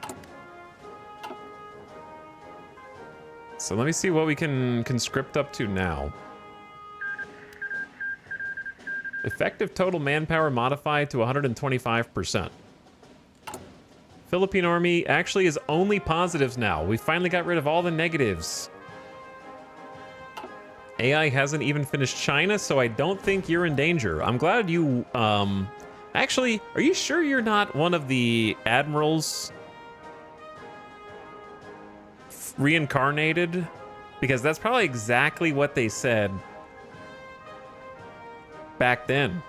So let me see what we can conscript up to now. Effective total manpower modified to 125%. Philippine Army actually is only positives now. We finally got rid of all the negatives. AI hasn't even finished China, so I don't think you're in danger. I'm glad you, actually, are you sure you're not one of the admirals reincarnated? Because that's probably exactly what they said back then.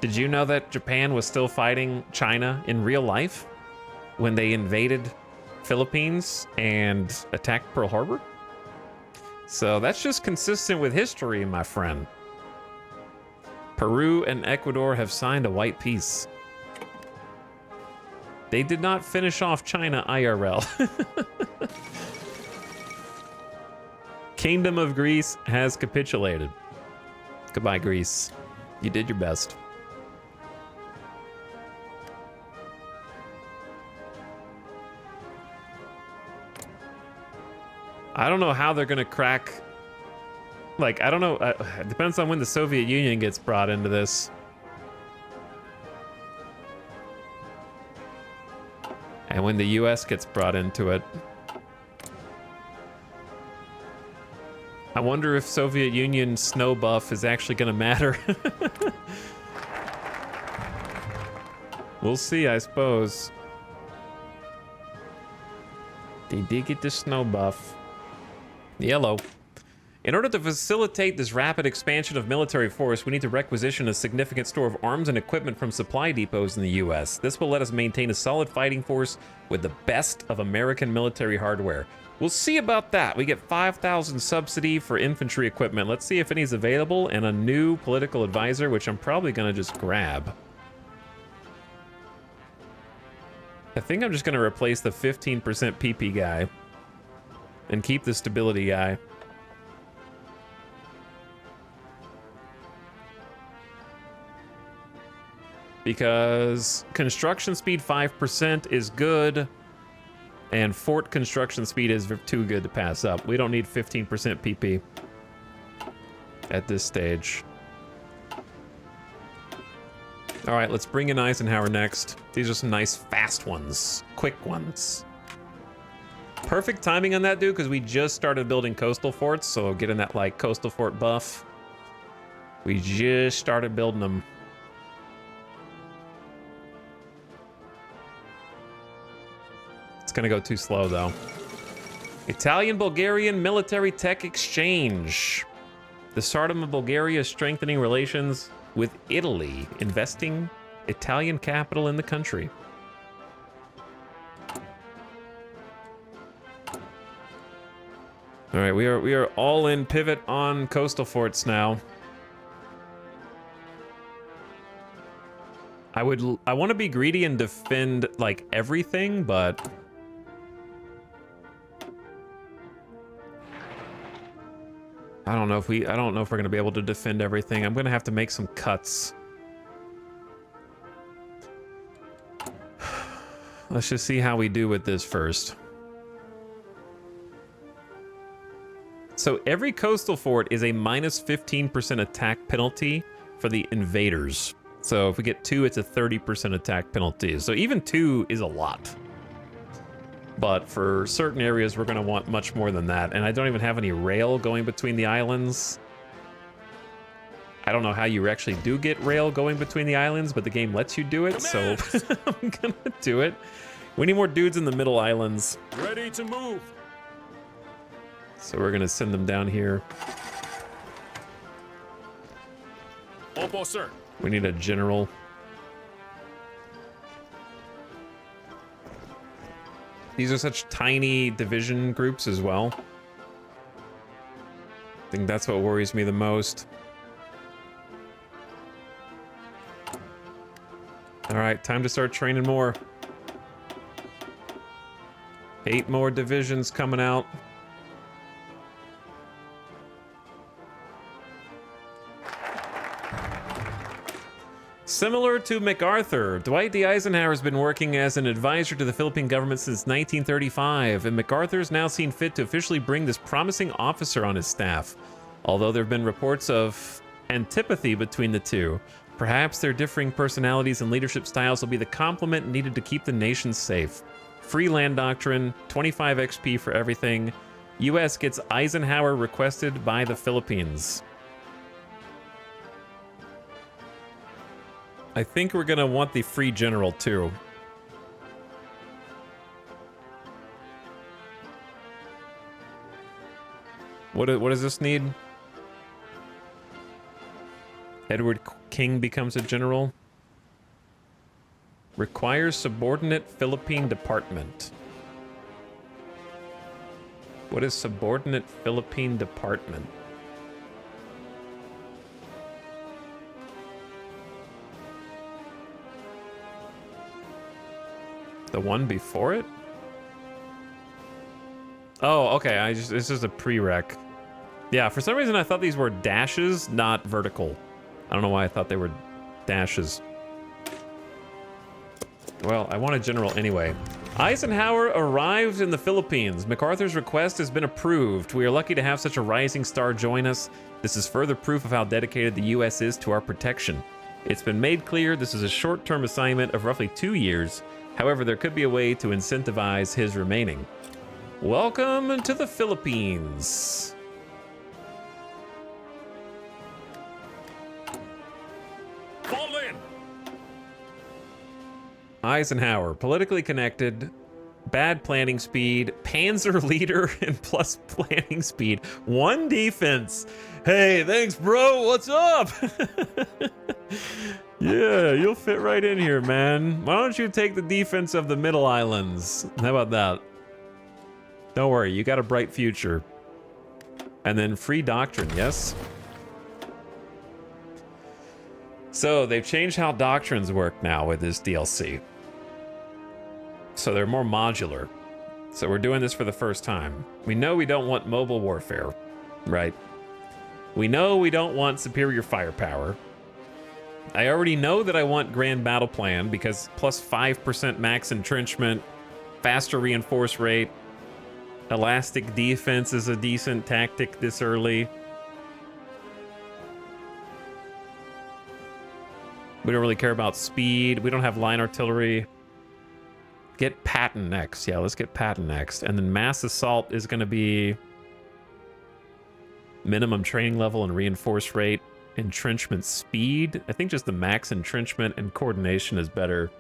Did you know that Japan was still fighting China in real life when they invaded Philippines and attacked Pearl Harbor? So that's just consistent with history, my friend. Peru and Ecuador have signed a white peace. They did not finish off China IRL. Kingdom of Greece has capitulated. Goodbye, Greece. You did your best. I don't know how they're gonna crack. Like, I don't know. It depends on when the Soviet Union gets brought into this. And when the US gets brought into it. I wonder if Soviet Union snow buff is actually gonna matter. We'll see, I suppose. They did get the snow buff. Yellow. In order to facilitate this rapid expansion of military force, we need to requisition a significant store of arms and equipment from supply depots in the US. This will let us maintain a solid fighting force with the best of American military hardware. We'll see about that. We get 5,000 subsidy for infantry equipment. Let's see if any's available, and a new political advisor, which I'm probably gonna just grab. I think I'm just going to replace the 15% PP guy and keep the stability guy. Because construction speed 5% is good, and fort construction speed is too good to pass up. We don't need 15% PP at this stage. All right, let's bring in Eisenhower next. These are some nice fast ones, quick ones. Perfect timing on that, dude, because we just started building coastal forts, so getting that, like, coastal fort buff. We just started building them. It's gonna go too slow, though. Italian-Bulgarian military tech exchange. The Tsardom of Bulgaria is strengthening relations with Italy, investing Italian capital in the country. All right, we are all in pivot on coastal forts now. I want to be greedy and defend like everything, but I don't know if we're going to be able to defend everything. I'm going to have to make some cuts. Let's just see how we do with this first. So every coastal fort is a minus 15% attack penalty for the invaders. So if we get 2, it's a 30% attack penalty. So even 2 is a lot. But for certain areas, we're going to want much more than that. And I don't even have any rail going between the islands. I don't know how you actually do get rail going between the islands, but the game lets you do it, so I'm going to do it. We need more dudes in the middle islands. Ready to move. So we're going to send them down here. Opo, sir. We need a general. These are such tiny division groups as well. I think that's what worries me the most. All right, time to start training more. 8 more divisions coming out. Similar to MacArthur, Dwight D. Eisenhower has been working as an advisor to the Philippine government since 1935, and MacArthur's now seen fit to officially bring this promising officer on his staff. Although there have been reports of antipathy between the two, perhaps their differing personalities and leadership styles will be the complement needed to keep the nation safe. Free land doctrine, 25 XP for everything. U.S. gets Eisenhower requested by the Philippines. I think we're gonna want the free general too. What does this need? Edward King becomes a general. Requires subordinate Philippine department. What is subordinate Philippine department? The one before it? Oh, okay. This is a prereq. Yeah, for some reason I thought these were dashes, not vertical. I don't know why I thought they were dashes. Well, I want a general anyway. Eisenhower arrived in the Philippines. MacArthur's request has been approved. We are lucky to have such a rising star join us. This is further proof of how dedicated the U.S. is to our protection. It's been made clear this is a short-term assignment of roughly 2 years. However, there could be a way to incentivize his remaining. Welcome to the Philippines. Fall in. Eisenhower, politically connected, bad planning speed, panzer leader, and plus planning speed. 1 defense. Hey, thanks, bro. What's up? Yeah, you'll fit right in here, man. Why don't you take the defense of the middle islands? How about that? Don't worry, you got a bright future. And then free doctrine, yes? So they've changed how doctrines work now with this DLC. So they're more modular. So we're doing this for the first time. We know we don't want mobile warfare, right? We know we don't want superior firepower. I already know that I want Grand Battle Plan because plus 5% max entrenchment, faster reinforce rate, elastic defense is a decent tactic this early. We don't really care about speed. We don't have line artillery. Get Patton next. Yeah, let's get Patton next. And then mass assault is going to be minimum training level and reinforce rate. Entrenchment speed. I think just the max entrenchment and coordination is better.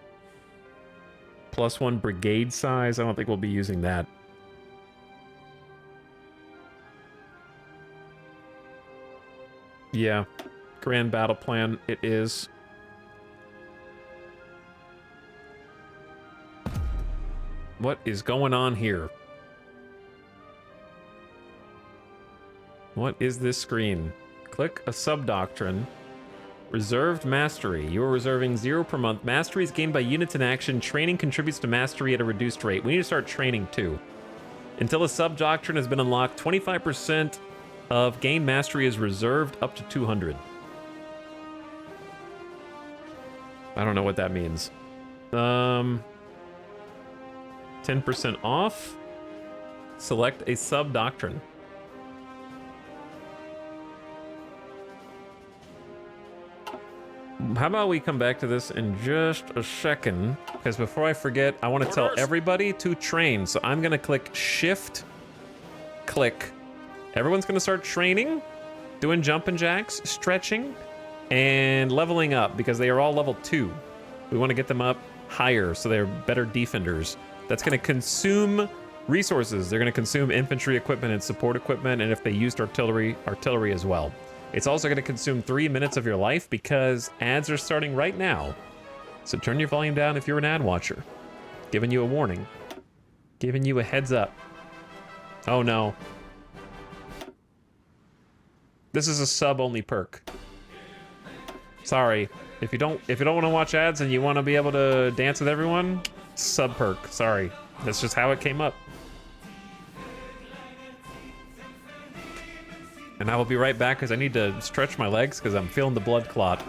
+1 brigade size. I don't think we'll be using that. Yeah. Grand Battle Plan it is. What is going on here? What is this screen? Click a sub-doctrine. Reserved mastery. You are reserving 0 per month. Mastery is gained by units in action. Training contributes to mastery at a reduced rate. We need to start training too. Until a sub-doctrine has been unlocked, 25% of gained mastery is reserved up to 200. I don't know what that means. 10% off. Select a sub-doctrine. How about we come back to this in just a second? Because before I forget, I want to tell everybody to train. So I'm going to click Shift, click. Everyone's going to start training, doing jumping jacks, stretching, and leveling up because they are all level 2. We want to get them up higher so they're better defenders. That's going to consume resources. They're going to consume infantry equipment and support equipment, and if they used artillery as well. It's also going to consume 3 minutes of your life because ads are starting right now. So turn your volume down if you're an ad watcher. Giving you a warning. Giving you a heads up. Oh no. This is a sub-only perk. Sorry. If you don't want to watch ads and you want to be able to dance with everyone, sub perk. Sorry. That's just how it came up. And I will be right back because I need to stretch my legs because I'm feeling the blood clot.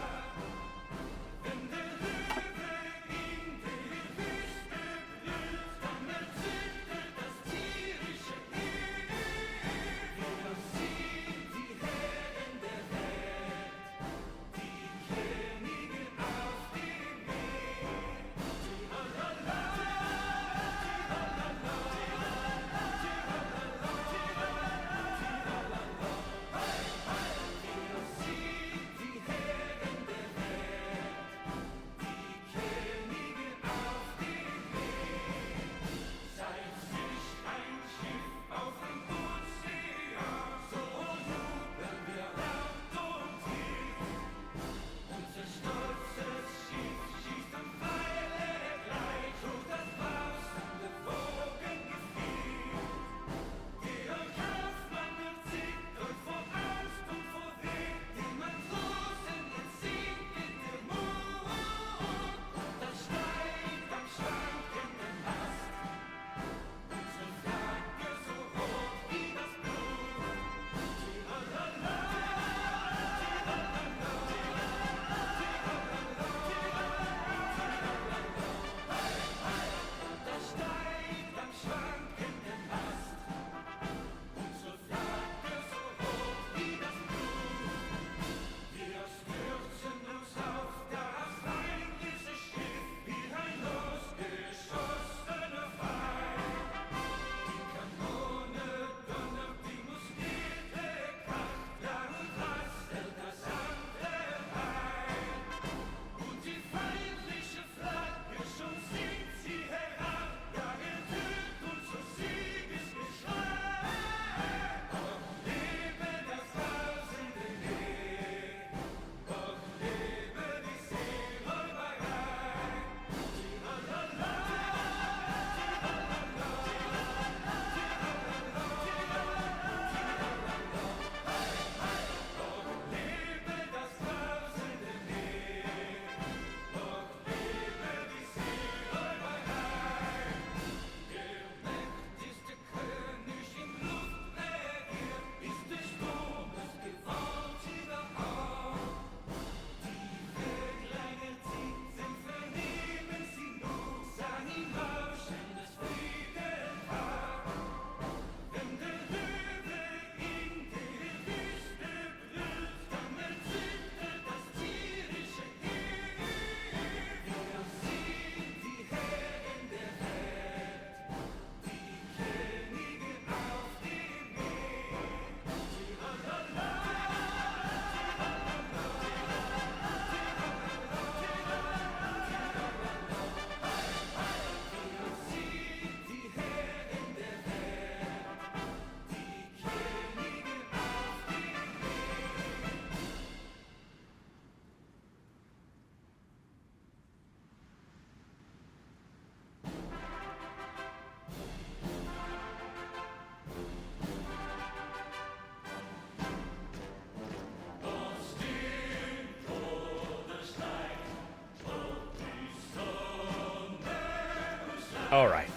All right.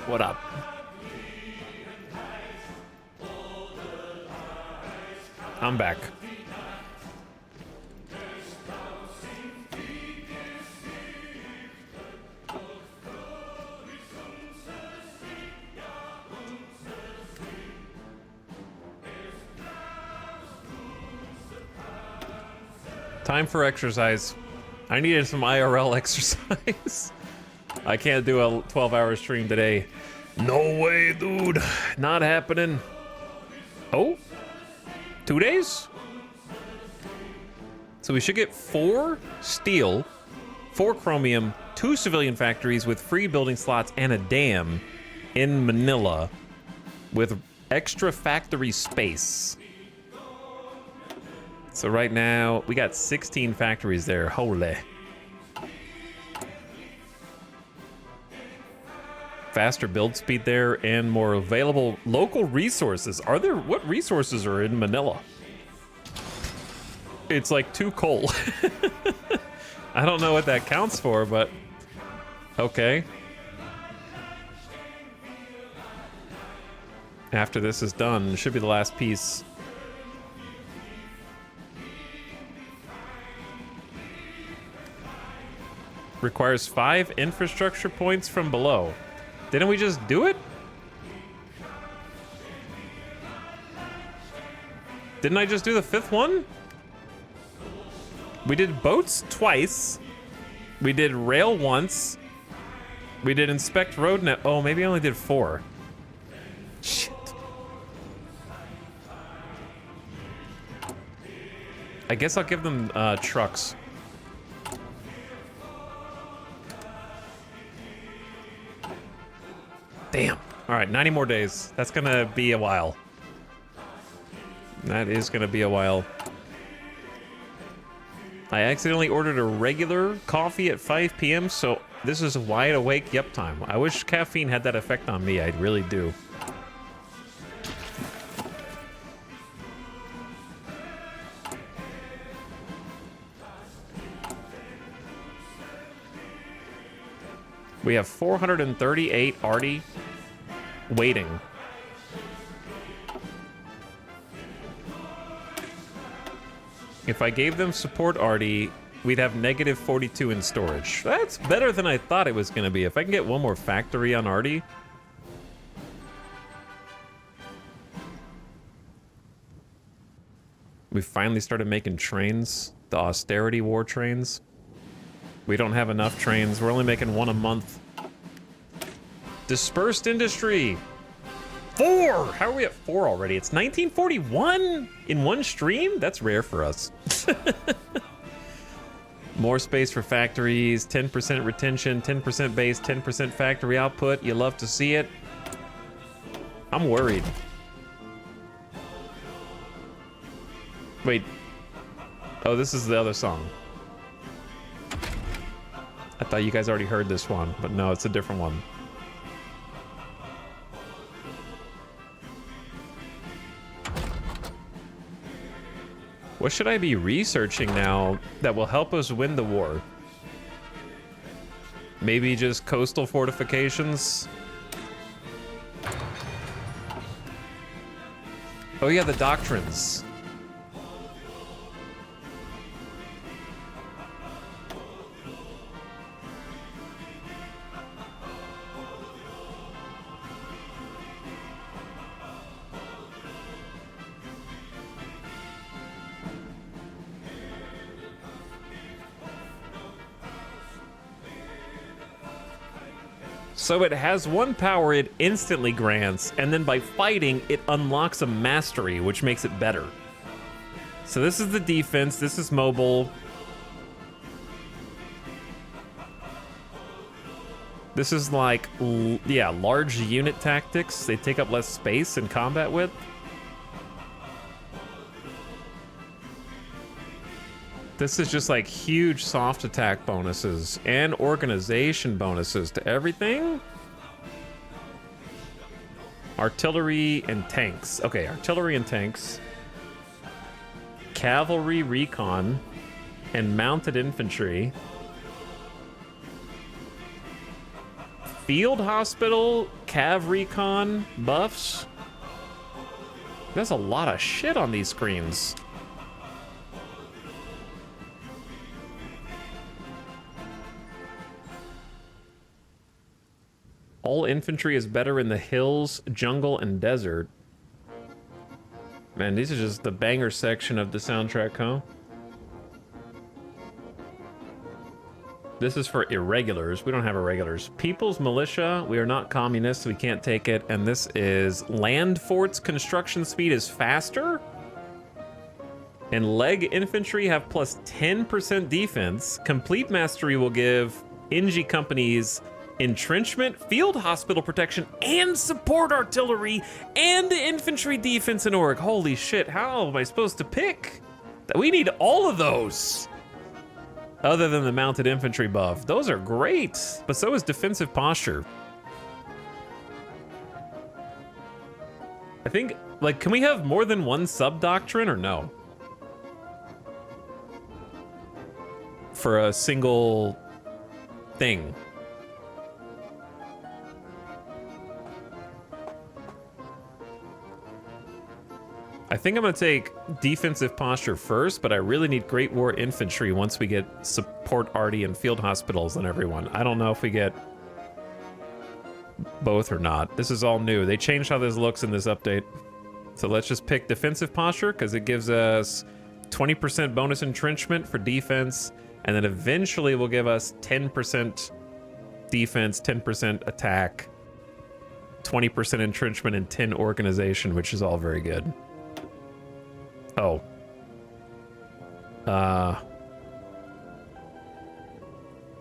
What up? I'm back. Time for exercise. I needed some IRL exercise. I can't do a 12-hour stream today. No way, dude. Not happening. Oh? 2 days? So we should get 4 steel, 4 chromium, 2 civilian factories with free building slots and a dam in Manila with extra factory space. So right now, we got 16 factories there. Holy. Faster build speed there and more available local resources. Are there, what resources are in Manila? It's like 2 coal. I don't know what that counts for, but okay. After this is done, it should be the last piece. Requires 5 infrastructure points from below. Didn't we just do it? Didn't I just do the 5th one? We did boats twice. We did rail once. We did inspect road net. Oh, maybe I only did 4. Shit. I guess I'll give them trucks. Damn. All right, 90 more days. That's gonna be a while. That is gonna be a while. I accidentally ordered a regular coffee at 5 p.m., so this is a wide awake yep time. I wish caffeine had that effect on me. I really do. We have 438 Arty waiting. If I gave them support Arty, we'd have negative 42 in storage. That's better than I thought it was going to be. If I can get one more factory on Arty. We finally started making trains, the austerity war trains. We don't have enough trains. We're only making 1 a month. Dispersed industry. 4! How are we at 4 already? It's 1941 in one stream? That's rare for us. More space for factories, 10% retention, 10% base, 10% factory output. You love to see it. I'm worried. Wait. Oh, this is the other song. I thought you guys already heard this one, but no, it's a different one. What should I be researching now that will help us win the war? Maybe just coastal fortifications? Oh yeah, the doctrines. So it has one power it instantly grants, and then by fighting, it unlocks a mastery, which makes it better. So this is the defense, this is mobile. This is like, yeah, large unit tactics. They take up less space in combat with. This is just like huge soft attack bonuses and organization bonuses to everything. Artillery and tanks. Okay, artillery and tanks. Cavalry recon and mounted infantry. Field Hospital, Cav Recon, buffs. There's a lot of shit on these screens. All infantry is better in the hills, jungle, and desert. Man, these are just the banger section of the soundtrack, huh? This is for irregulars. We don't have irregulars. People's Militia. We are not communists. We can't take it. And this is Land Forts. Construction speed is faster. And Leg Infantry have plus 10% defense. Complete Mastery will give Inji companies entrenchment, field hospital protection, and support artillery, and infantry defense in org. Holy shit, how am I supposed to pick? We need all of those. Other than the mounted infantry buff. Those are great, but so is defensive posture. I think, like, can we have more than one sub-doctrine or no? For a single thing. I think I'm gonna take defensive posture first, but I really need Great War Infantry once we get support arty and field hospitals on everyone. I don't know if we get both or not. This is all new. They changed how this looks in this update. So let's just pick defensive posture because it gives us 20% bonus entrenchment for defense, and then eventually will give us 10% defense, 10% attack, 20% entrenchment, and 10 organization, which is all very good. Oh.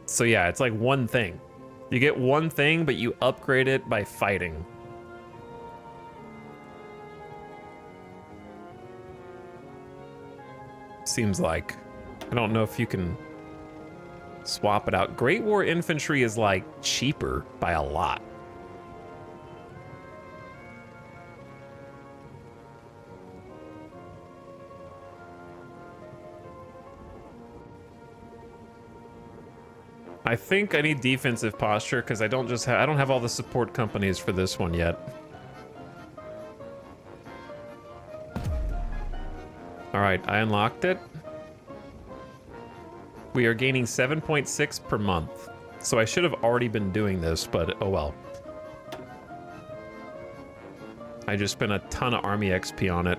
So yeah, it's like one thing. You get one thing, but you upgrade it by fighting. Seems like. I don't know if you can swap it out. Great War Infantry is like cheaper by a lot. I think I need defensive posture because I don't have all the support companies for this one yet. All right, I unlocked it. We are gaining 7.6 per month. So I should have already been doing this, but oh well. I just spent a ton of army XP on it.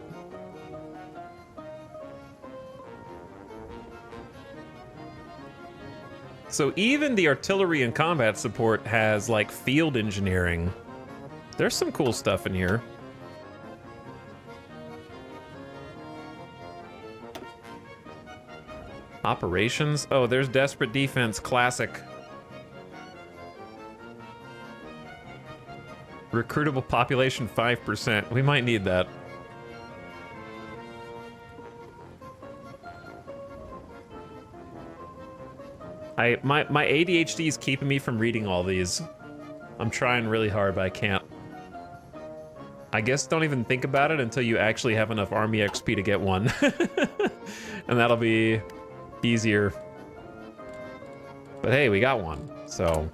So even the artillery and combat support has like field engineering. There's some cool stuff in here. Operations. Oh, there's Desperate Defense Classic. Recruitable population 5%. We might need that. My ADHD is keeping me from reading all these. I'm trying really hard, but I can't. I guess don't even think about it until you actually have enough army XP to get one. And that'll be easier. But hey, we got one. So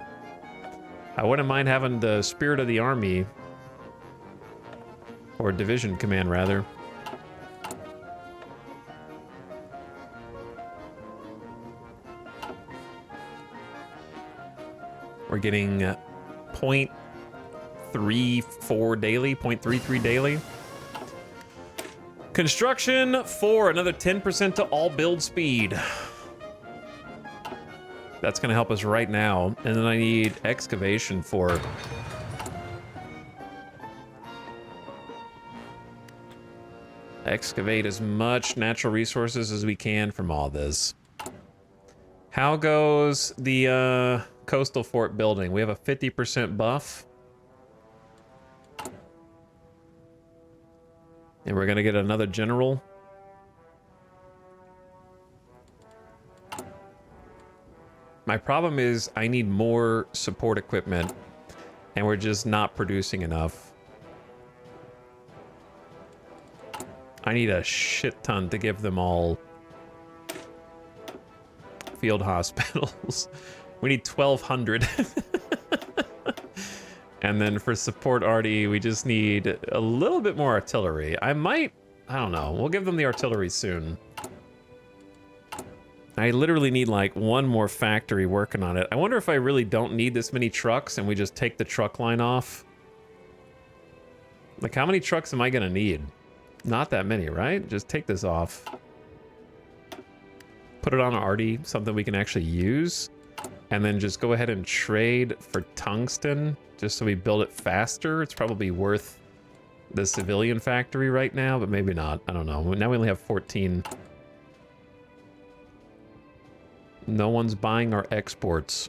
I wouldn't mind having the Spirit of the Army. Or Division Command, rather. We're getting 0.34 daily, 0.33 daily. Construction 4, another 10% to all build speed. That's gonna help us right now. And then I need excavation for. Excavate as much natural resources as we can from all this. How goes the coastal fort building? We have a 50% buff. And we're gonna get another general. My problem is I need more support equipment, and we're just not producing enough. I need a shit ton to give them all field hospitals. We need 1,200. And then for support arty, we just need a little bit more artillery. I don't know. We'll give them the artillery soon. I literally need like one more factory working on it. I wonder if I really don't need this many trucks and we just take the truck line off. Like, how many trucks am I gonna need? Not that many, right? Just take this off. Put it on arty, something we can actually use. And then just go ahead and trade for tungsten, just so we build it faster. It's probably worth the civilian factory right now, but maybe not. I don't know. Now we only have 14. No one's buying our exports.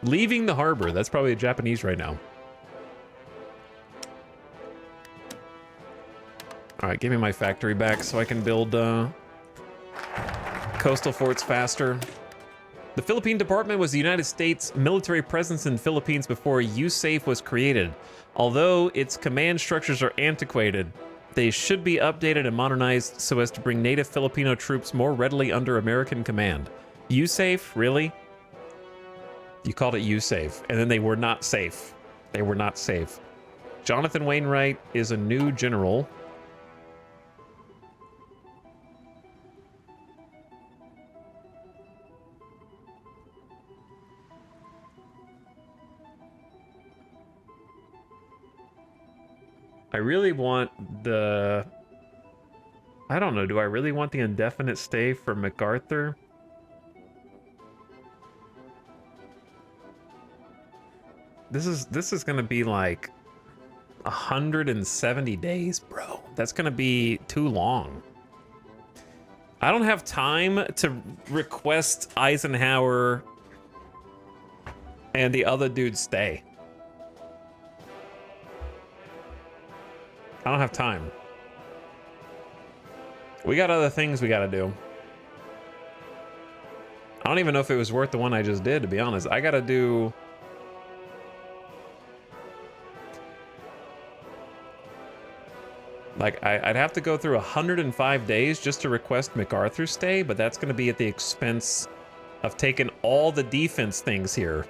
Leaving the harbor. That's probably Japanese right now. All right, give me my factory back so I can build coastal forts faster. The Philippine Department was the United States military presence in the Philippines before USAFE was created. Although its command structures are antiquated, they should be updated and modernized so as to bring native Filipino troops more readily under American command. USAFE? Really? You called it USAFE, and then they were not safe. They were not safe. Jonathan Wainwright is a new general. I really want the... I don't know, do I really want the indefinite stay for MacArthur? This is gonna be like 170 days, bro. That's gonna be too long. I don't have time to request Eisenhower and the other dude stay. I don't have time. We got other things we gotta do. I don't even know if it was worth the one I just did, to be honest. I gotta do... Like, I'd have to go through 105 days just to request MacArthur stay, but that's gonna be at the expense of taking all the defense things here.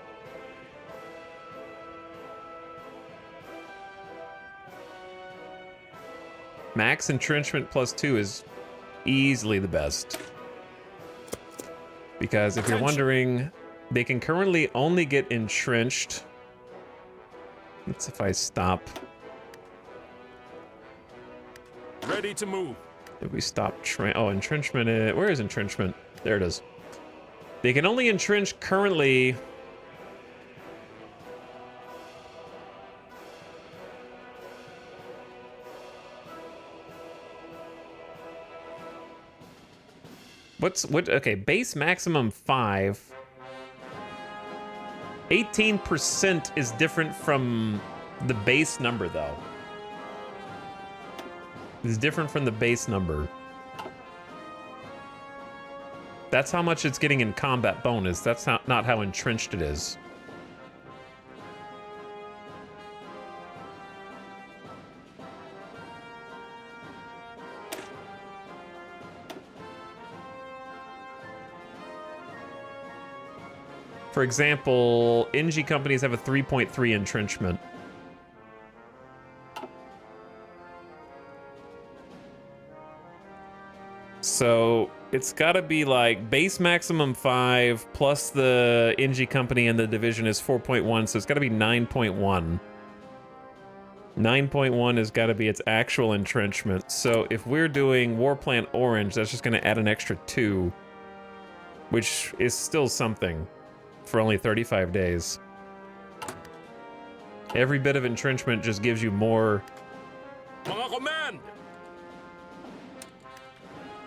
Max entrenchment +2 is easily the best. Because if you're wondering, they can currently only get entrenched. Let's if I stop. Ready to move. If we stop entrenchment, where is entrenchment? There it is. They can only entrench currently. Okay, base maximum 5. 18% is different from the base number though. It's different from the base number. That's how much it's getting in combat bonus. That's not how entrenched it is. For example, NG companies have a 3.3 entrenchment. So it's got to be like base maximum 5 plus the NG company and the division is 4.1, so it's got to be 9.1. 9.1 has got to be its actual entrenchment. So if we're doing Warplant Orange, that's just going to add an extra 2, which is still something for only 35 days. Every bit of entrenchment just gives you more Mga command!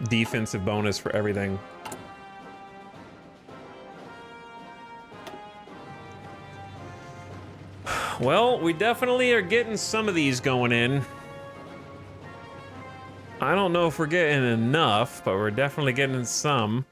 defensive bonus for everything. Well, we definitely are getting some of these going in. I don't know if we're getting enough, but we're definitely getting some.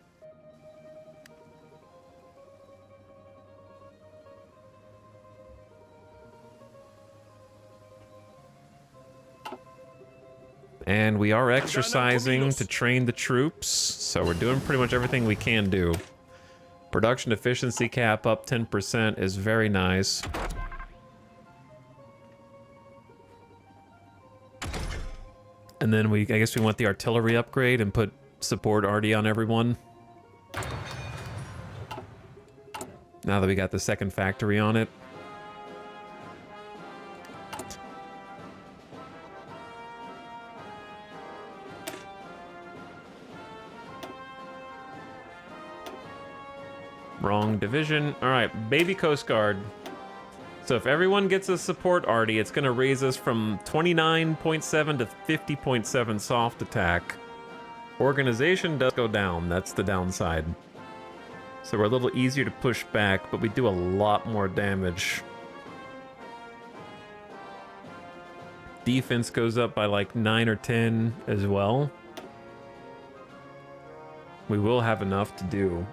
And we are exercising to train the troops, so we're doing pretty much everything we can do. Production efficiency cap up 10% is very nice. And then I guess we want the artillery upgrade and put support already on everyone. Now that we got the second factory on it. Wrong division. All right, baby Coast Guard. So if everyone gets a support arty, it's going to raise us from 29.7 to 50.7 soft attack. Organization does go down. That's the downside. So we're a little easier to push back, but we do a lot more damage. Defense goes up by like 9 or 10 as well. We will have enough to do.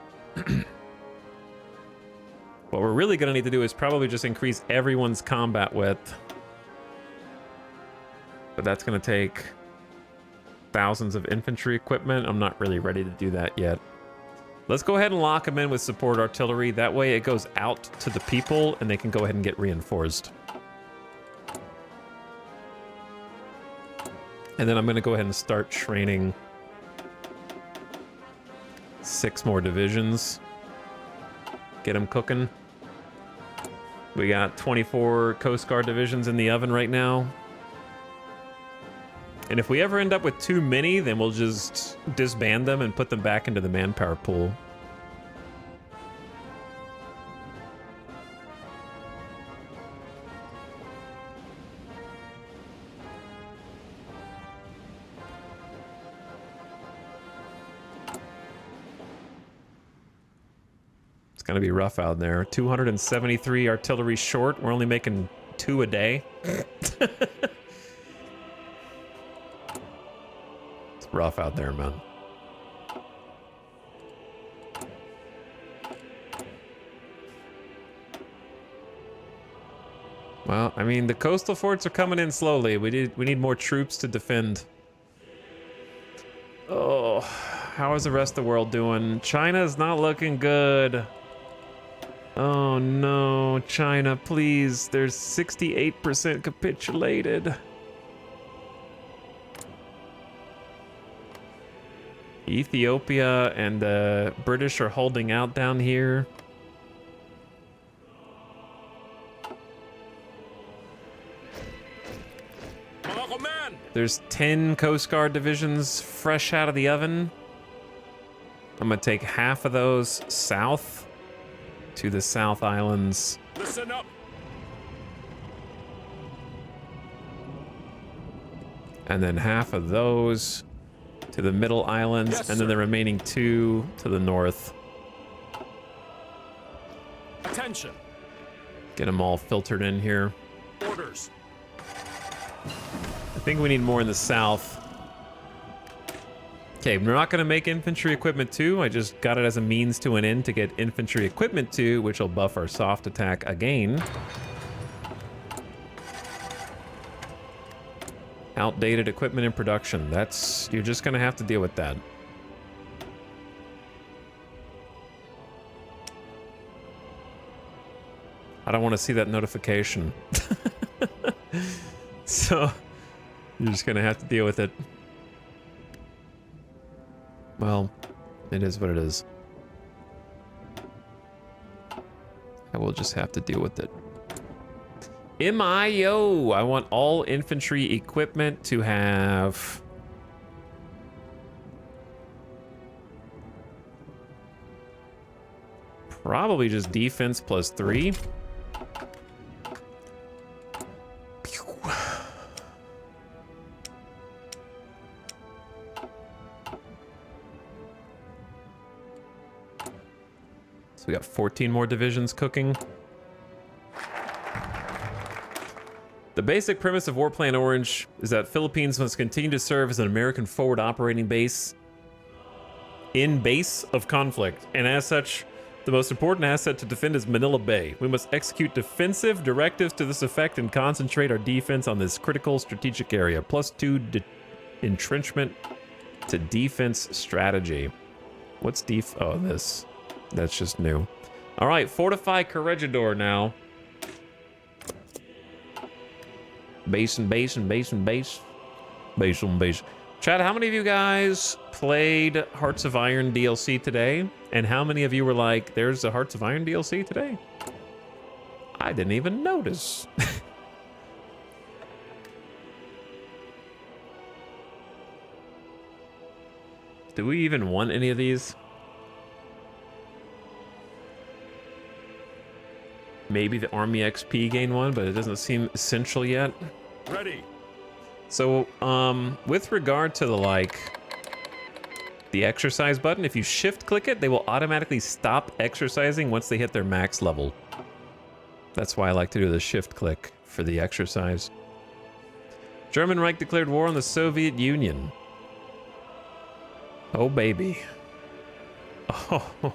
What we're really going to need to do is probably just increase everyone's combat width. But that's going to take thousands of infantry equipment. I'm not really ready to do that yet. Let's go ahead and lock them in with support artillery. That way it goes out to the people and they can go ahead and get reinforced. And then I'm going to go ahead and start training 6 more divisions. Get them cooking. We got 24 Coast Guard divisions in the oven right now. And if we ever end up with too many, then we'll just disband them and put them back into the manpower pool. It's gonna be rough out there. 273 artillery short. We're only making 2 a day. It's rough out there, man. Well, I mean, the coastal forts are coming in slowly. We need more troops to defend. Oh, how is the rest of the world doing? China's not looking good. Oh no, China, please. There's 68% capitulated. Ethiopia and the British are holding out down here. There's 10 Coast Guard divisions fresh out of the oven. I'm gonna take half of those south to the South Islands. Listen up. And then half of those to the Middle Islands, Yes, and then sir. the remaining 2 to the north. Attention. Get them all filtered in here. Orders. I think we need more in the south. Okay, we're not going to make infantry equipment 2. I just got it as a means to an end to get infantry equipment 2, which will buff our soft attack again. Outdated equipment in production. You're just going to have to deal with that. I don't want to see that notification. So, you're just going to have to deal with it. Well, it is what it is. I will just have to deal with it. MIO! I want all infantry equipment to have... probably just defense plus 3. So we got 14 more divisions cooking. The basic premise of Warplan Orange is that Philippines must continue to serve as an American forward operating base in base of conflict, and as such, the most important asset to defend is Manila Bay. We must execute defensive directives to this effect and concentrate our defense on this critical strategic area. +2 entrenchment to defense strategy. What's oh, this. That's just new. All right, fortify Corregidor now. Base and base and base and base. Base and base. Chad, how many of you guys played Hearts of Iron DLC today? And how many of you were like, there's a Hearts of Iron DLC today? I didn't even notice. Do we even want any of these? Maybe the Army XP gain one, but it doesn't seem essential yet. Ready. So, with regard to the exercise button, if you shift click it, they will automatically stop exercising once they hit their max level. That's why I like to do the shift click for the exercise. German Reich declared war on the Soviet Union. Oh, baby. Oh.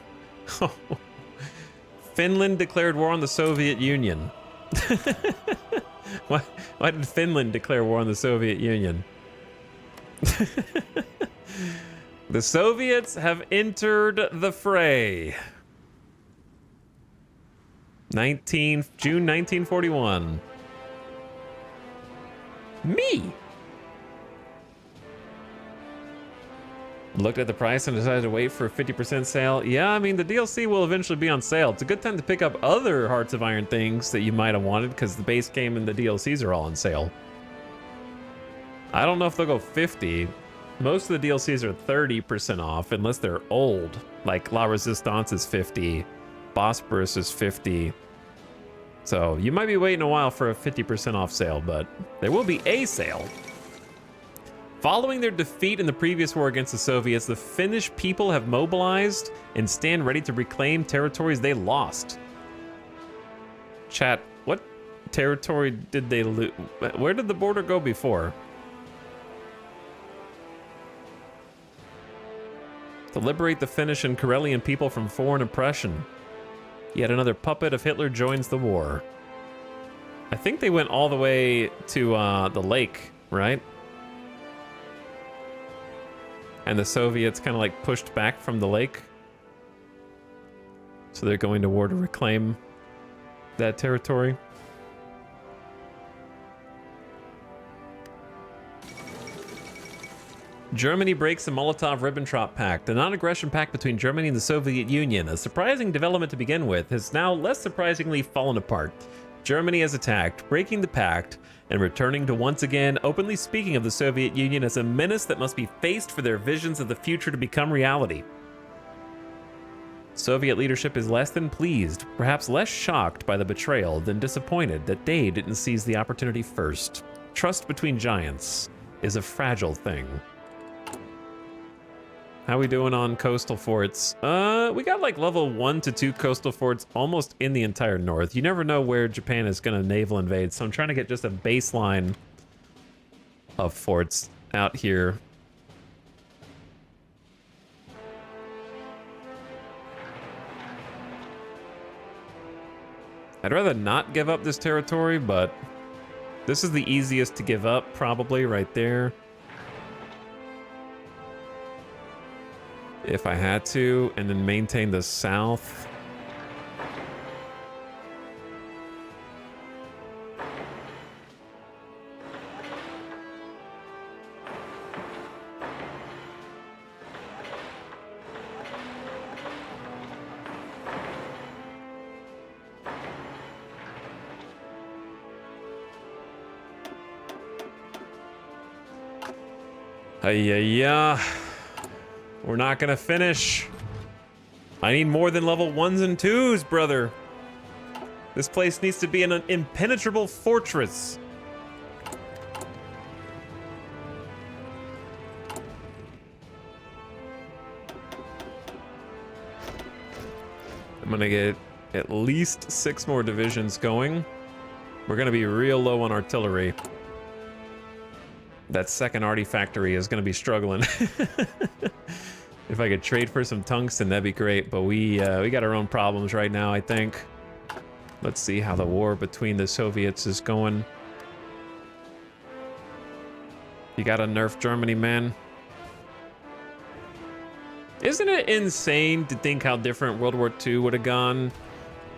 Finland declared war on the Soviet Union. Why did Finland declare war on the Soviet Union? The Soviets have entered the fray. June 1941. Me. Looked at the price and decided to wait for a 50% sale. Yeah, I mean, the DLC will eventually be on sale. It's a good time to pick up other Hearts of Iron things that you might have wanted because the base game and the DLCs are all on sale. I don't know if they'll go 50. Most of the DLCs are 30% off unless they're old. Like La Resistance is 50. Bosporus is 50. So you might be waiting a while for a 50% off sale, but there will be a sale. Following their defeat in the previous war against the Soviets, the Finnish people have mobilized and stand ready to reclaim territories they lost. Chat, what territory did they lose? Where did the border go before? To liberate the Finnish and Karelian people from foreign oppression. Yet another puppet of Hitler joins the war. I think they went all the way to the lake, right? And the Soviets kind of like pushed back from the lake. So they're going to war to reclaim that territory. Germany breaks the Molotov-Ribbentrop Pact, the non-aggression pact between Germany and the Soviet Union. A surprising development to begin with has now less surprisingly fallen apart. Germany has attacked, breaking the pact, and returning to once again openly speaking of the Soviet Union as a menace that must be faced for their visions of the future to become reality. Soviet leadership is less than pleased, perhaps less shocked by the betrayal than disappointed that they didn't seize the opportunity first. Trust between giants is a fragile thing. How we doing on coastal forts? We got like level 1 to 2 coastal forts almost in the entire north. You never know where Japan is going to naval invade, so I'm trying to get just a baseline of forts out here. I'd rather not give up this territory, but this is the easiest to give up, probably, right there. If I had to, and then maintain the south. Yeah. We're not gonna finish. I need more than level 1s and 2s, brother. This place needs to be an impenetrable fortress. I'm gonna get at least 6 more divisions going. We're gonna be real low on artillery. That second arty factory is gonna be struggling. If I could trade for some tungsten, that'd be great, but we got our own problems right now, I think. Let's see how the war between the Soviets is going. You gotta nerf Germany, man. Isn't it insane to think how different World War II would have gone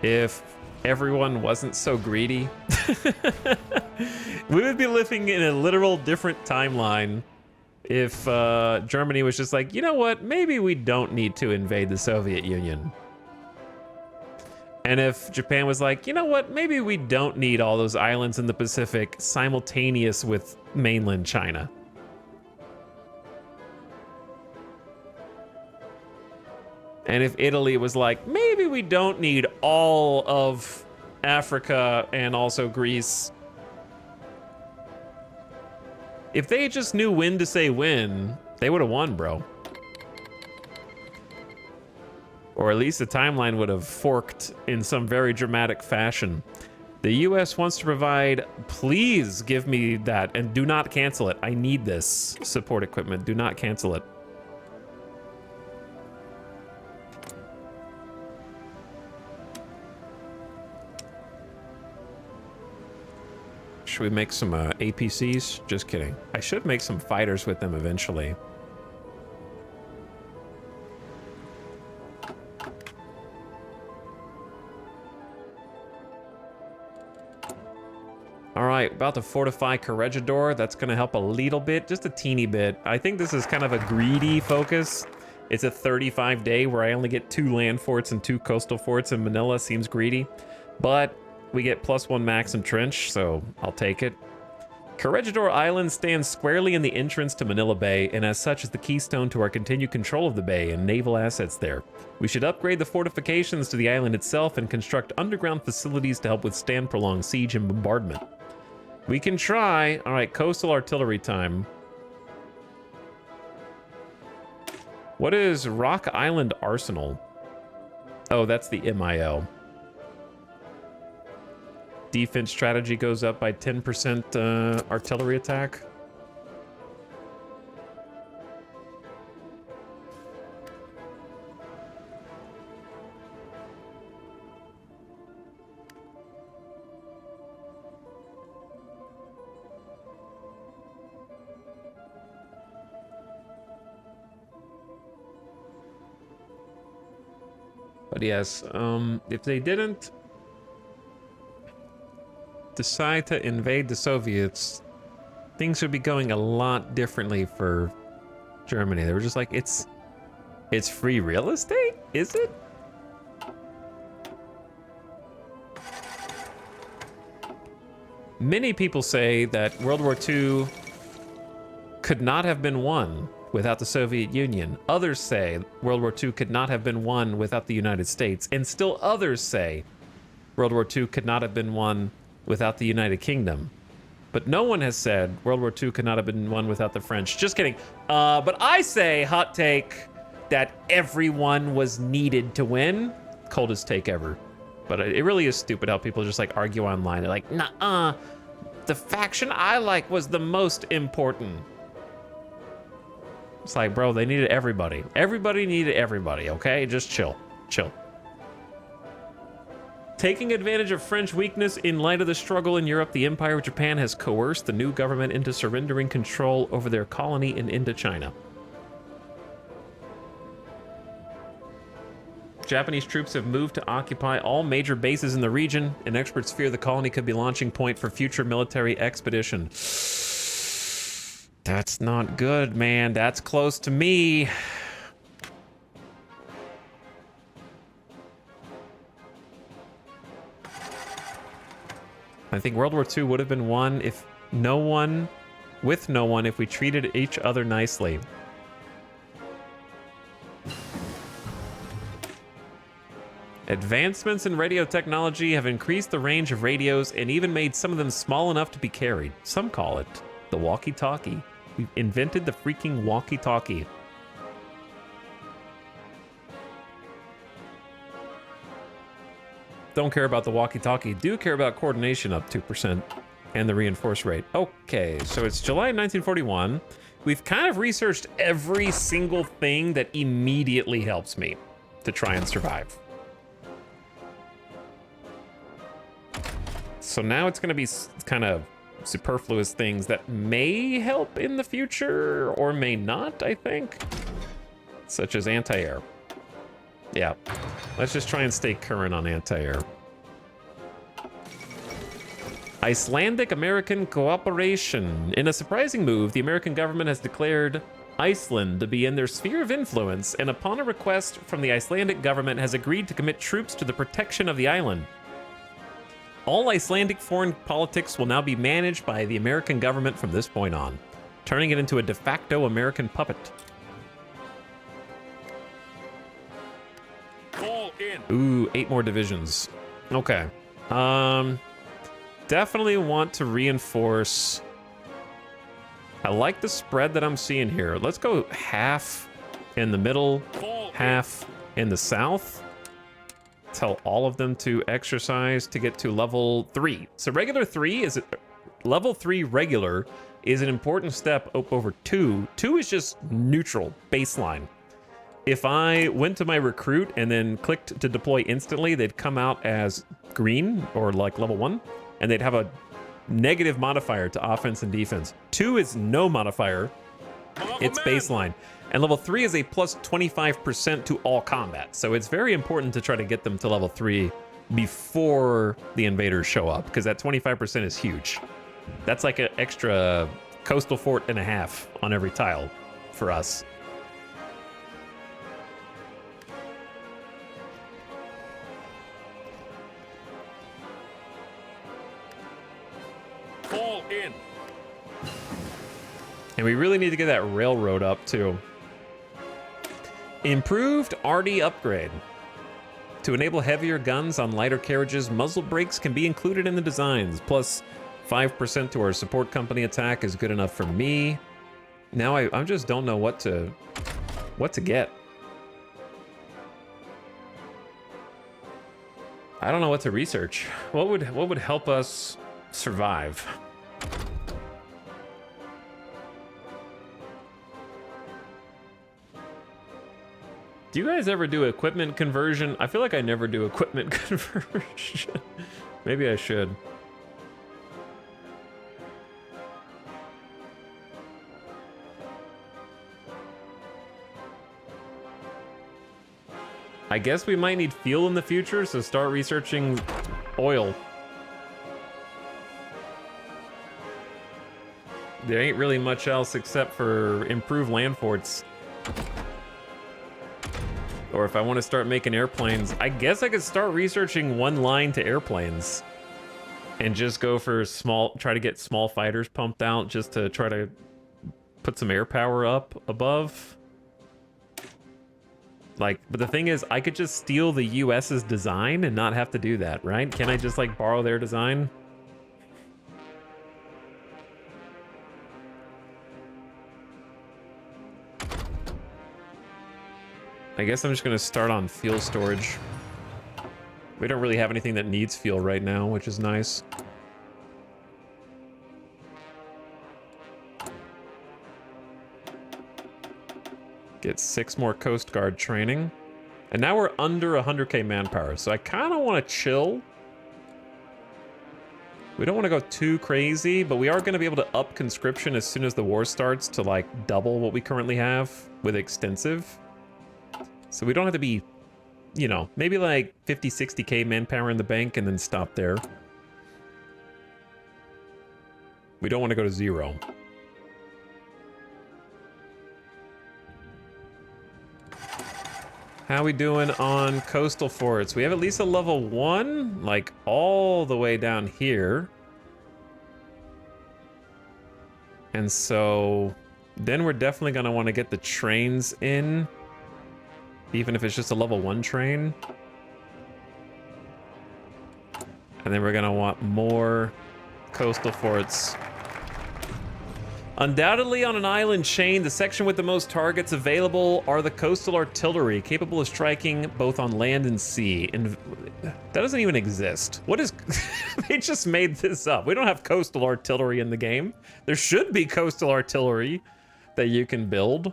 if everyone wasn't so greedy? We would be living in a literal different timeline if Germany was just like, you know what, maybe we don't need to invade the Soviet Union. And if Japan was like, you know what, maybe we don't need all those islands in the Pacific simultaneous with mainland China. And if Italy was like, maybe we don't need all of Africa and also Greece. If they just knew when to say when, they would have won, bro. Or at least the timeline would have forked in some very dramatic fashion. The US wants to provide, please give me that and do not cancel it. I need this support equipment. Do not cancel it. Should we make some APCs? Just kidding. I should make some fighters with them eventually. All right, about to fortify Corregidor. That's going to help a little bit, just a teeny bit. I think this is kind of a greedy focus. It's a 35-day where I only get 2 land forts and 2 coastal forts in Manila. Seems greedy, but we get +1 max and trench, so I'll take it. Corregidor Island stands squarely in the entrance to Manila Bay, and as such is the keystone to our continued control of the bay and naval assets there. We should upgrade the fortifications to the island itself and construct underground facilities to help withstand prolonged siege and bombardment. We can try. All right, coastal artillery time. What is Rock Island Arsenal? Oh, that's the MIO. Defense strategy goes up by 10% artillery attack. But yes, if they didn't decide to invade the Soviets, things would be going a lot differently for Germany. They were just like, it's free real estate, is it? Many people say that World War II could not have been won without the Soviet Union. Others say World War II could not have been won without the United States. And still others say World War II could not have been won without the United Kingdom. But no one has said World War II could not have been won without the French. Just kidding. But I say, hot take, that everyone was needed to win. Coldest take ever. But it really is stupid how people just like argue online. They're like, nah, the faction I like was the most important. It's like, bro, they needed everybody. Everybody needed everybody, okay? Just chill, chill. Taking advantage of French weakness in light of the struggle in Europe, the Empire of Japan has coerced the new government into surrendering control over their colony in Indochina. Japanese troops have moved to occupy all major bases in the region, and experts fear the colony could be launching point for future military expedition. That's not good, man. That's close to me. I think World War II would have been won if no one if we treated each other nicely. Advancements in radio technology have increased the range of radios and even made some of them small enough to be carried. Some call it the walkie-talkie. We've invented the freaking walkie-talkie. Don't care about the walkie-talkie. Do care about coordination up 2% and the reinforce rate. Okay, so it's July 1941. We've kind of researched every single thing that immediately helps me to try and survive. So now it's going to be kind of superfluous things that may help in the future or may not, I think. such as anti-air. Yeah, let's just try and stay current on anti-air. Icelandic-American cooperation. In a surprising move, the American government has declared Iceland to be in their sphere of influence, and upon a request from the Icelandic government has agreed to commit troops to the protection of the island. All Icelandic foreign politics will now be managed by the American government from this point on, turning it into a de facto American puppet. Fall in. Ooh, 8 more divisions. Okay. Definitely want to reinforce. I like the spread that I'm seeing here. Let's go half in the middle, half in the south. Tell all of them to exercise to get to level 3. So regular 3 is level 3 regular is an important step up over 2. 2 is just neutral, baseline. If I went to my recruit and then clicked to deploy instantly, they'd come out as green or like level 1, and they'd have a negative modifier to offense and defense. 2 is no modifier, it's baseline. And level 3 is a plus 25% to all combat. So it's very important to try to get them to level 3 before the invaders show up, because that 25% is huge. That's like an extra coastal fort and a half on every tile for us. Fall in. And we really need to get that railroad up too. Improved RD upgrade. To enable heavier guns on lighter carriages, muzzle brakes can be included in the designs. Plus 5% to our support company attack is good enough for me. Now I just don't know what to get. I don't know what to research. What would help us survive? Do you guys ever do equipment conversion? I feel like I never do equipment conversion. Maybe I should. I guess we might need fuel in the future, so start researching oil. There ain't really much else except for improved land forts. Or if I want to start making airplanes, I guess I could start researching one line to airplanes and just go for try to get small fighters pumped out just to try to put some air power up above. Like, but the thing is, I could just steal the US's design and not have to do that, right? Can I just like borrow their design? I guess I'm just gonna start on fuel storage. We don't really have anything that needs fuel right now, which is nice. Get 6 more Coast Guard training. And now we're under 100k manpower, so I kind of want to chill. We don't want to go too crazy, but we are going to be able to up conscription as soon as the war starts to like double what we currently have with extensive. So we don't have to be, you know, maybe like 50, 60k manpower in the bank and then stop there. We don't want to go to 0. How we doing on coastal forts? We have at least a level 1, like all the way down here. And so then we're definitely going to want to get the trains in. Even if it's just a level 1 train. And then we're gonna want more coastal forts. Undoubtedly on an island chain, the section with the most targets available are the coastal artillery, capable of striking both on land and sea. And that doesn't even exist. What is... They just made this up. We don't have coastal artillery in the game. There should be coastal artillery that you can build.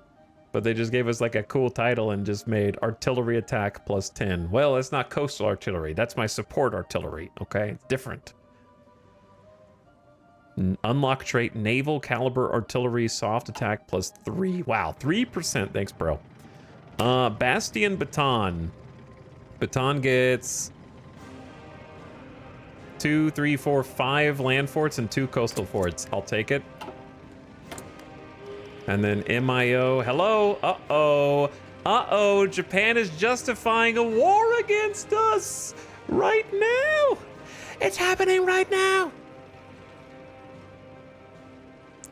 But they just gave us like a cool title and just made artillery attack plus 10. Well, that's not coastal artillery. That's my support artillery, okay? It's different. Unlock trait, naval caliber artillery, soft attack plus 3. Wow, 3%. Thanks, bro. Bastion Baton. Baton gets 2, 3, 4, 5 land forts and 2 coastal forts. I'll take it. And then MIO. Hello. Uh-oh. Uh-oh. Japan is justifying a war against us right now. It's happening right now.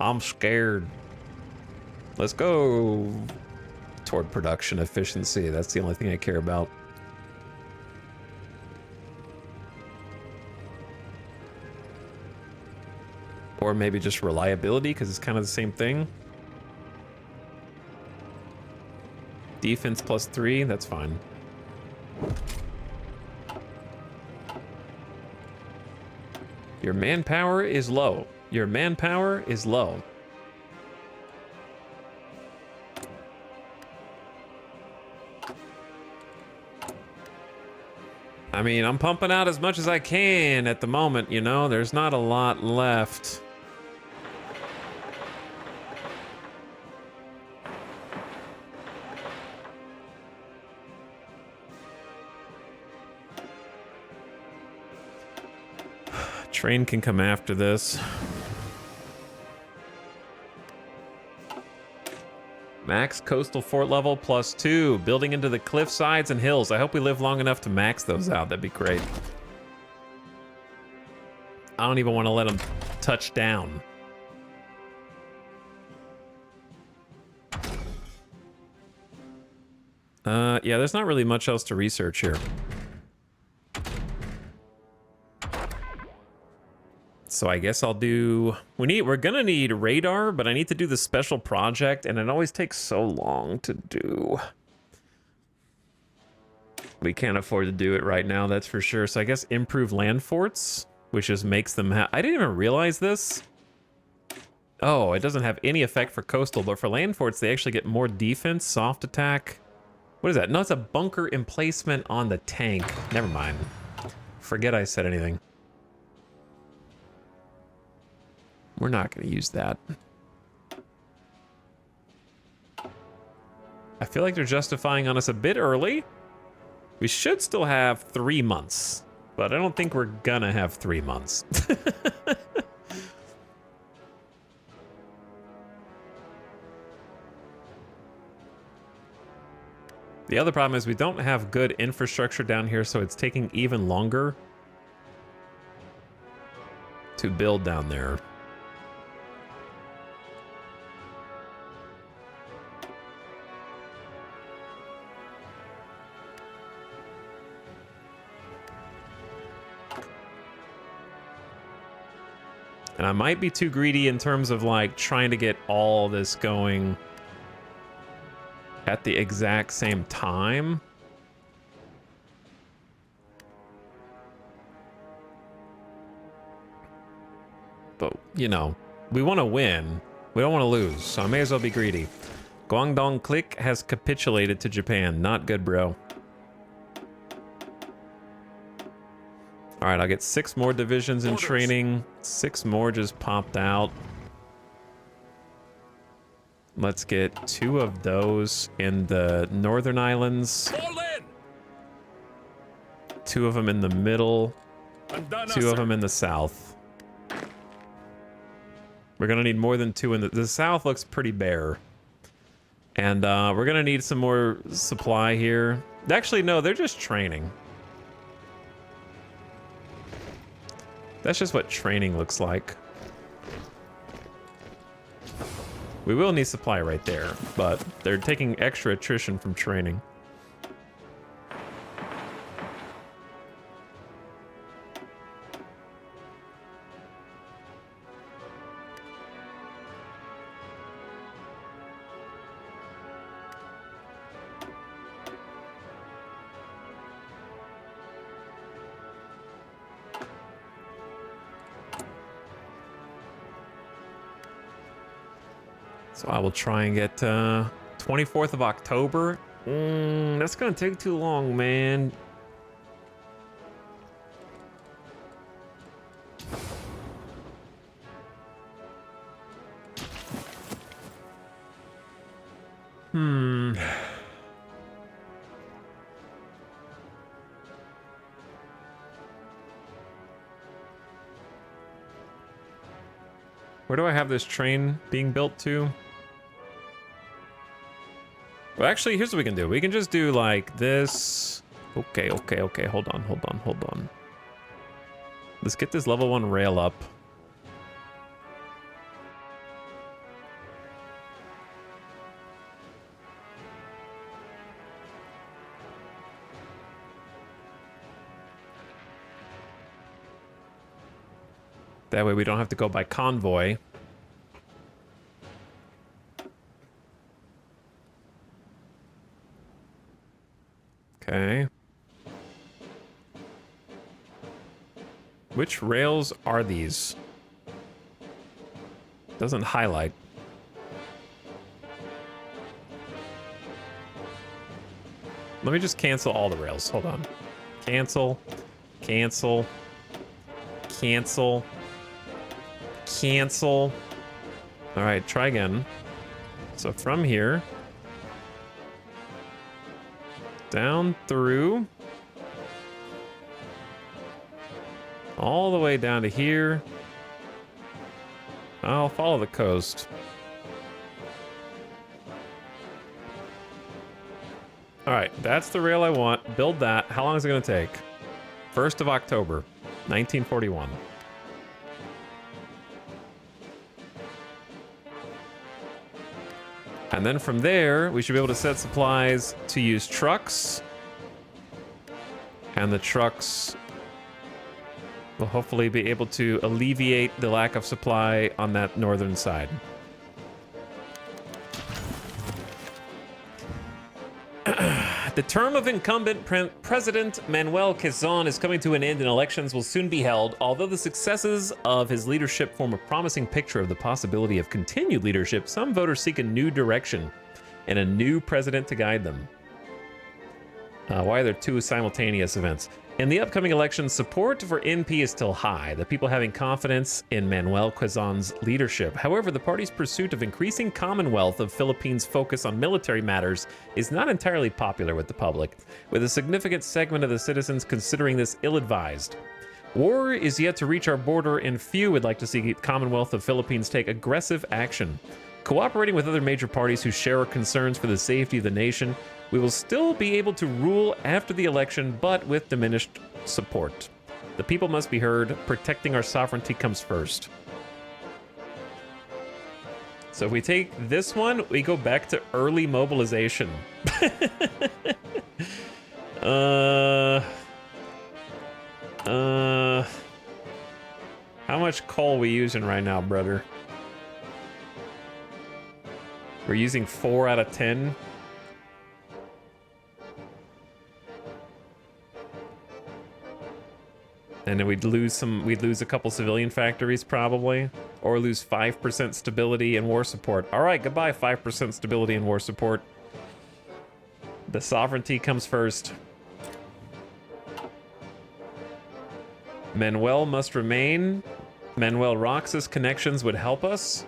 I'm scared. Let's go toward production efficiency. That's the only thing I care about. Or maybe just reliability, because it's kind of the same thing. Defense +3, that's fine. Your manpower is low. Your manpower is low. I mean, I'm pumping out as much as I can at the moment, you know? There's not a lot left. Train can come after this. Max coastal fort level +2. Building into the cliff sides and hills. I hope we live long enough to max those out. That'd be great. I don't even want to let them touch down. Yeah, there's not really much else to research here. So I guess I'll do... We're gonna need radar, but I need to do the special project, and it always takes so long to do. We can't afford to do it right now, that's for sure. So I guess improve land forts, which just makes them I didn't even realize this. Oh, it doesn't have any effect for coastal, but for land forts, they actually get more defense, soft attack. What is that? No, it's a bunker emplacement on the tank. Never mind. Forget I said anything. We're not going to use that. I feel like they're justifying on us a bit early. We should still have 3 months, but I don't think we're gonna have 3 months. The other problem is we don't have good infrastructure down here, so it's taking even longer to build down there. And I might be too greedy in terms of like trying to get all this going at the exact same time. But, you know, we want to win. We don't want to lose, so I may as well be greedy. Guangdong Click has capitulated to Japan. Not good, bro. All right, I'll get 6 more divisions in training. 6 more just popped out. Let's get 2 of those in the northern islands. 2 of them in the middle. 2 of them in the south. We're gonna need more than 2 in the south. Looks pretty bare. And we're gonna need some more supply here. Actually, no, they're just training. That's just what training looks like. We will need supply right there, but they're taking extra attrition from training. So I will try and get 24th of October. That's gonna take too long, man. Where do I have this train being built to? Well, actually, here's what we can do. We can just do like this. Okay. Hold on. Let's get this level 1 rail up. That way we don't have to go by convoy. Okay. Which rails are these? Doesn't highlight. Let me just cancel all the rails. Hold on. Cancel. Cancel. Cancel. Cancel. All right, try again. So from here, down through, all the way down to here. I'll follow the coast. All right, that's the rail I want. Build that. How long is it going to take? 1st of October, 1941. And then from there, we should be able to set supplies to use trucks. And the trucks will hopefully be able to alleviate the lack of supply on that northern side. The term of incumbent President Manuel Quezon is coming to an end and elections will soon be held. Although the successes of his leadership form a promising picture of the possibility of continued leadership, some voters seek a new direction and a new president to guide them. Why are there two simultaneous events? In the upcoming elections, support for NP is still high, the people having confidence in Manuel Quezon's leadership. However, the party's pursuit of increasing Commonwealth of Philippines' focus on military matters is not entirely popular with the public, with a significant segment of the citizens considering this ill-advised. War is yet to reach our border, and few would like to see Commonwealth of Philippines take aggressive action. Cooperating with other major parties who share our concerns for the safety of the nation, we will still be able to rule after the election, but with diminished support. The people must be heard. Protecting our sovereignty comes first. So if we take this one, we go back to early mobilization. How much coal we using right now, brother? We're using 4 out of 10. And then we'd lose a couple civilian factories probably, or lose 5% stability and war support. All right, goodbye 5% stability and war support. The sovereignty comes first. Manuel must remain. Manuel Roxas connections would help us.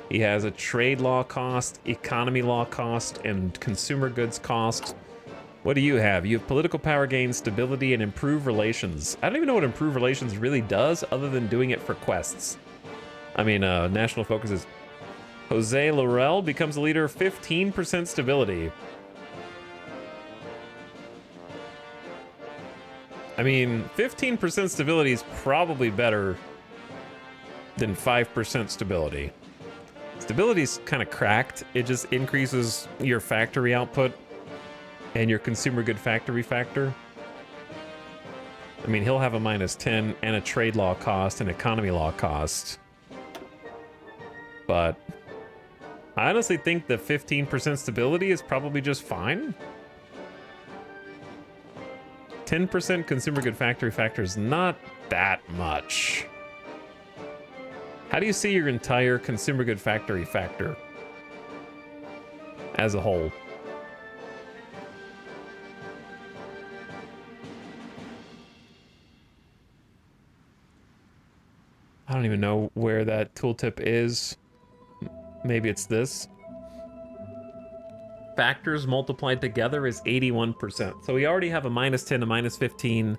He has a trade law cost, economy law cost, and consumer goods cost. What do you have? You have political power gain, stability, and improved relations. I don't even know what improved relations really does other than doing it for quests. I mean, national focus is Jose Laurel becomes a leader, 15% stability. I mean, 15% stability is probably better than 5% stability. Stability's kind of cracked. It just increases your factory output and your consumer good factory factor. I mean, he'll have a -10 and a trade law cost and economy law cost. But I honestly think the 15% stability is probably just fine. 10% consumer good factory factor is not that much. How do you see your entire consumer good factory factor as a whole? I don't even know where that tooltip is. Maybe it's this. Factors multiplied together is 81%. So we already have a -10, a -15,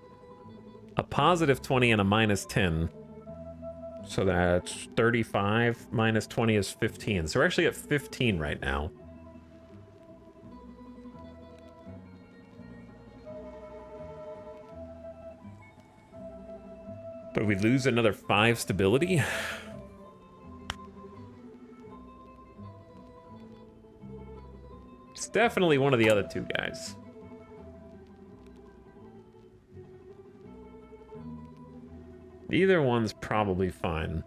a +20, and a -10. So that's 35 minus 20 is 15. So we're actually at 15 right now. But we lose another 5 stability. It's definitely one of the other two guys. Either one's probably fine.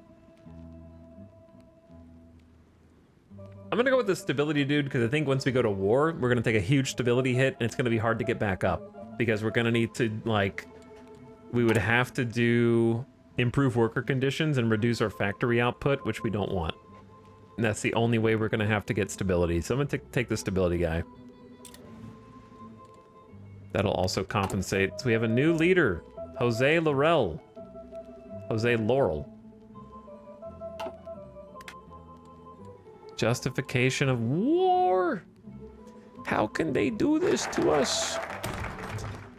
I'm gonna go with the stability dude because I think once we go to war, we're gonna take a huge stability hit and it's gonna be hard to get back up because we're gonna need to, like, we would have to do improve worker conditions and reduce our factory output, which we don't want. And that's the only way we're gonna have to get stability. So I'm gonna take the stability guy. That'll also compensate. So we have a new leader, Jose Laurel. Jose Laurel. Justification of war. How can they do this to us?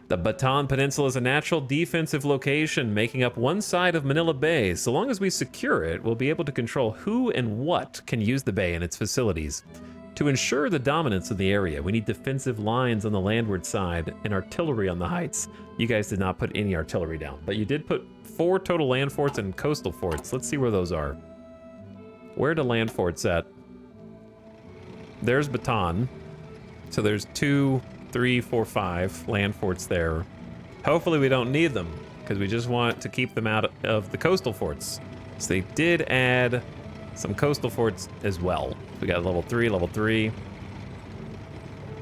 The Bataan Peninsula is a natural defensive location making up one side of Manila Bay. So long as we secure it, we'll be able to control who and what can use the bay and its facilities. To ensure the dominance of the area, we need defensive lines on the landward side and artillery on the heights. You guys did not put any artillery down, but you did put 4 total land forts and coastal forts. Let's see where those are. Where are the land forts at? There's Bataan. So there's 2, 3, 4, 5 land forts there. Hopefully we don't need them because we just want to keep them out of the coastal forts. So they did add some coastal forts as well. We got level 3, level 3.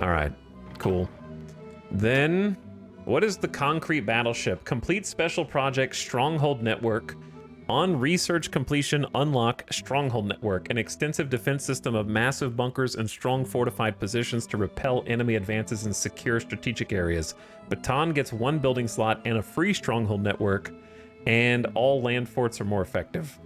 All right, cool. Then, what is the concrete battleship? Complete special project Stronghold Network. On research completion, unlock Stronghold Network, an extensive defense system of massive bunkers and strong fortified positions to repel enemy advances in secure strategic areas. Bataan gets 1 building slot and a free Stronghold Network, and all land forts are more effective.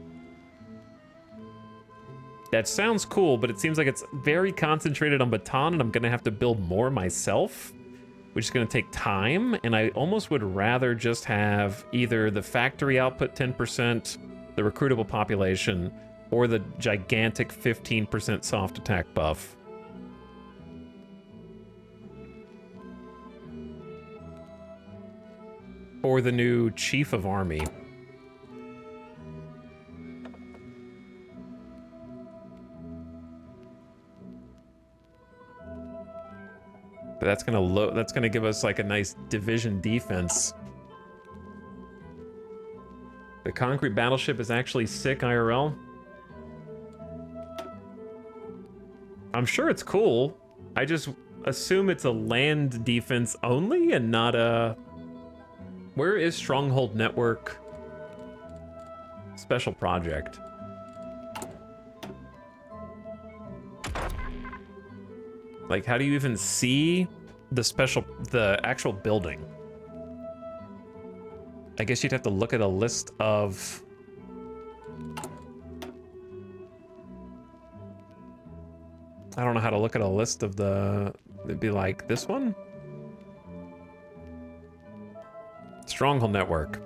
That sounds cool, but it seems like it's very concentrated on Bataan, and I'm going to have to build more myself, which is going to take time, and I almost would rather just have either the factory output 10%, the recruitable population, or the gigantic 15% soft attack buff. Or the new Chief of Army. But that's gonna give us like a nice division defense. The concrete battleship is actually sick IRL. I'm sure it's cool. I just assume it's a land defense only and not a... Where is Stronghold Network? Special project. Like, how do you even see the actual building? I guess you'd have to look at a list of... I don't know how to look at a list of the... It'd be like this one? Stronghold Network.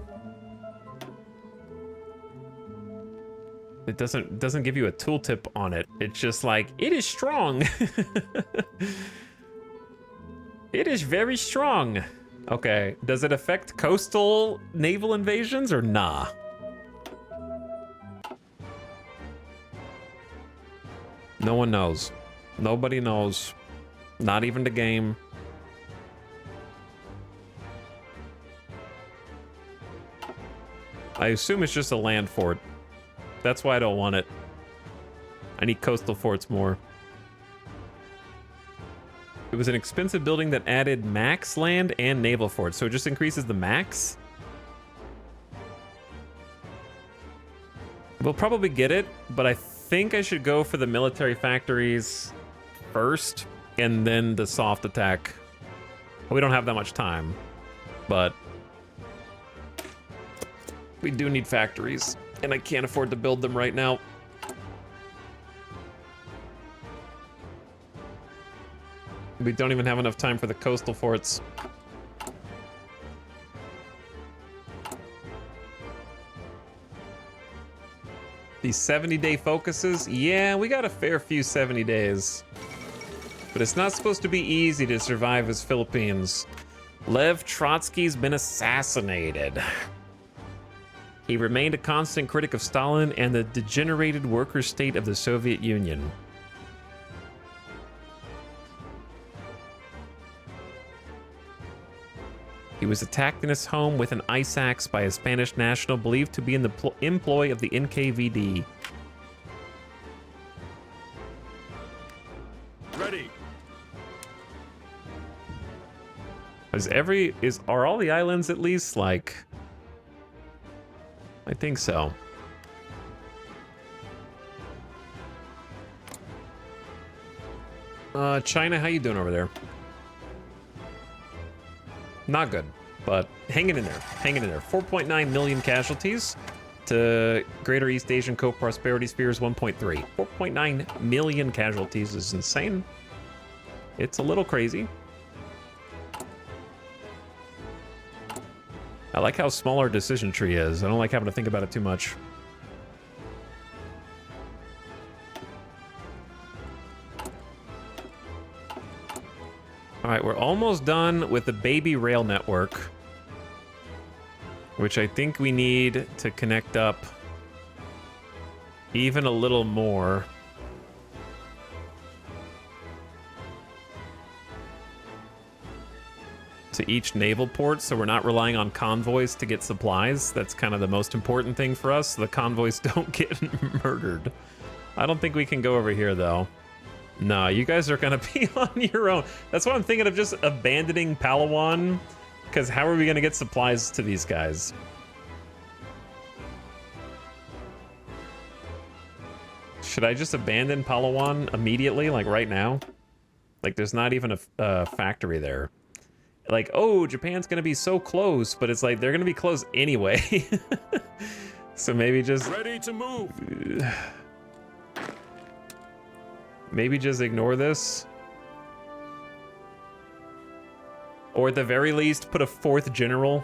It doesn't give you a tooltip on it. It's just like, it is strong. It is very strong. Okay, does it affect coastal naval invasions or nah? No one knows. Nobody knows. Not even the game. I assume it's just a land fort. That's why I don't want it. I need coastal forts more. It was an expensive building that added max land and naval forts, so it just increases the max. We'll probably get it, but I think I should go for the military factories first and then the soft attack. We don't have that much time, but we do need factories. And I can't afford to build them right now. We don't even have enough time for the coastal forts. These 70-day focuses, yeah, we got a fair few 70 days. But it's not supposed to be easy to survive as Philippines. Lev Trotsky's been assassinated. He remained a constant critic of Stalin and the degenerated worker state of the Soviet Union. He was attacked in his home with an ice axe by a Spanish national believed to be in the employ of the NKVD. Ready. Are all the islands at least like? I think so. China, how you doing over there? Not good, but hanging in there, hanging in there. 4.9 million casualties to Greater East Asian Co-Prosperity Spheres 1.3. 4.9 million casualties is insane. It's a little crazy. I like how small our decision tree is. I don't like having to think about it too much. All right, we're almost done with the baby rail network, which I think we need to connect up even a little more. To each naval port, so we're not relying on convoys to get supplies. That's kind of the most important thing for us. The convoys don't get murdered. I don't think we can go over here, though. No, you guys are gonna be on your own. That's why I'm thinking of just abandoning Palawan, because how are we gonna get supplies to these guys? Should I just abandon Palawan immediately, like right now? Like, there's not even a factory there. Like, oh, Japan's gonna be so close, but it's like they're gonna be close anyway. So maybe just Ready to move. Maybe just ignore this. Or at the very least, put a 4th general.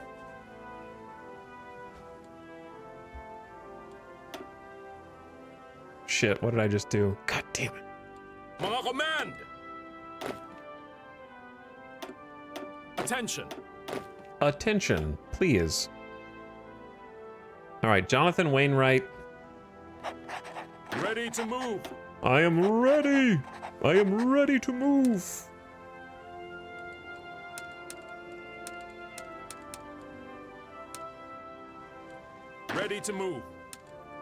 Shit, what did I just do? God damn it. Mga command. Attention. Attention, please. All right, Jonathan Wainwright. Ready to move. I am ready. I am ready to move. Ready to move.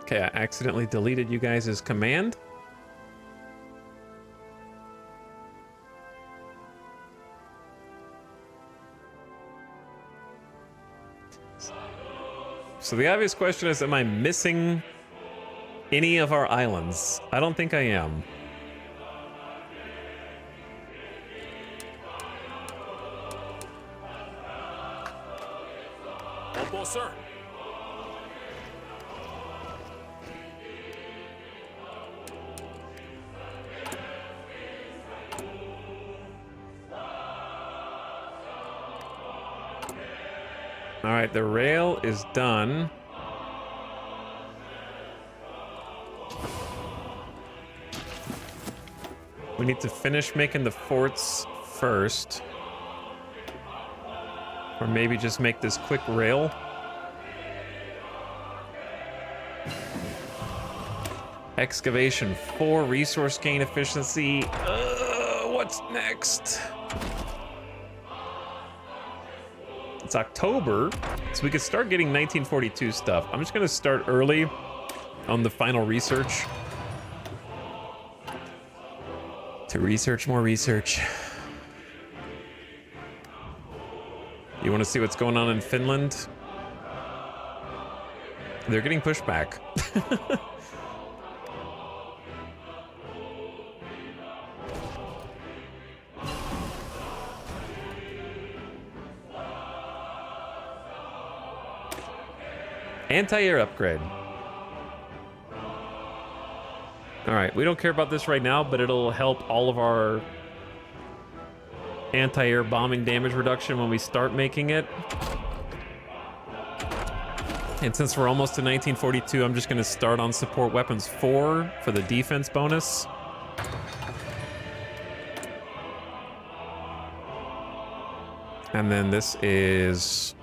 Okay, I accidentally deleted you guys' command. So the obvious question is, am I missing any of our islands? I don't think I am. Opo, sir. All right, the rail is done. We need to finish making the forts first. Or maybe just make this quick rail. Excavation 4, resource gain efficiency. What's next? It's October, so we could start getting 1942 stuff. I'm just gonna start early on the final research. To research more research. You want to see what's going on in Finland? They're getting pushed back. Anti-air upgrade. All right, we don't care about this right now, but it'll help all of our anti-air bombing damage reduction when we start making it. And since we're almost to 1942, I'm just going to start on support weapons 4 for the defense bonus. And then this is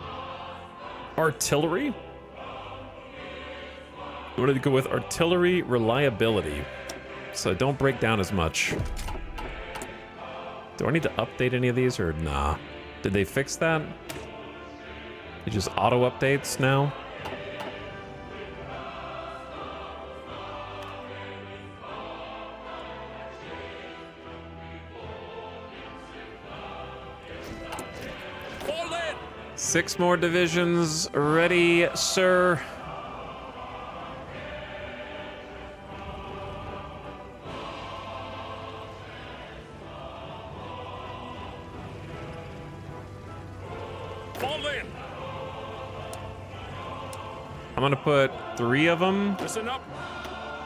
artillery. I wanted to go with artillery reliability, so don't break down as much. Do I need to update any of these or nah? Did they fix that? It just auto updates now? Fall in! 6 more divisions ready, sir. Fall in! I'm gonna put 3 of them Listen up!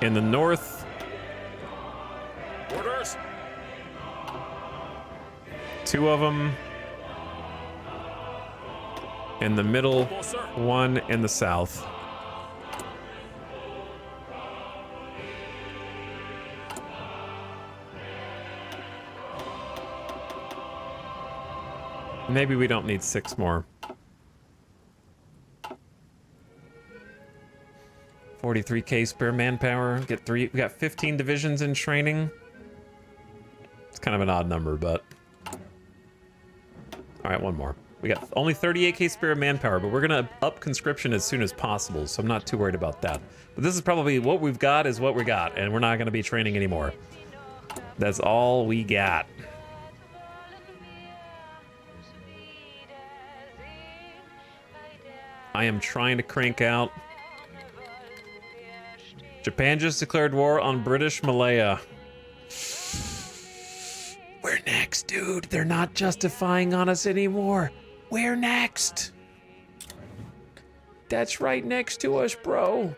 in the north, Orders! 2 of them in the middle, Well, sir. 1 in the south. Maybe we don't need 6 more. 43K spare manpower. Get 3. We got 15 divisions in training. It's kind of an odd number, but all right, 1 more. We got only 38K spare manpower, but we're gonna up conscription as soon as possible, so I'm not too worried about that. But this is probably what we've got is what we got, and we're not gonna be training anymore. That's all we got. I am trying to crank out. Japan just declared war on British Malaya. We're next, dude. They're not justifying on us anymore. We're next. That's right next to us, bro.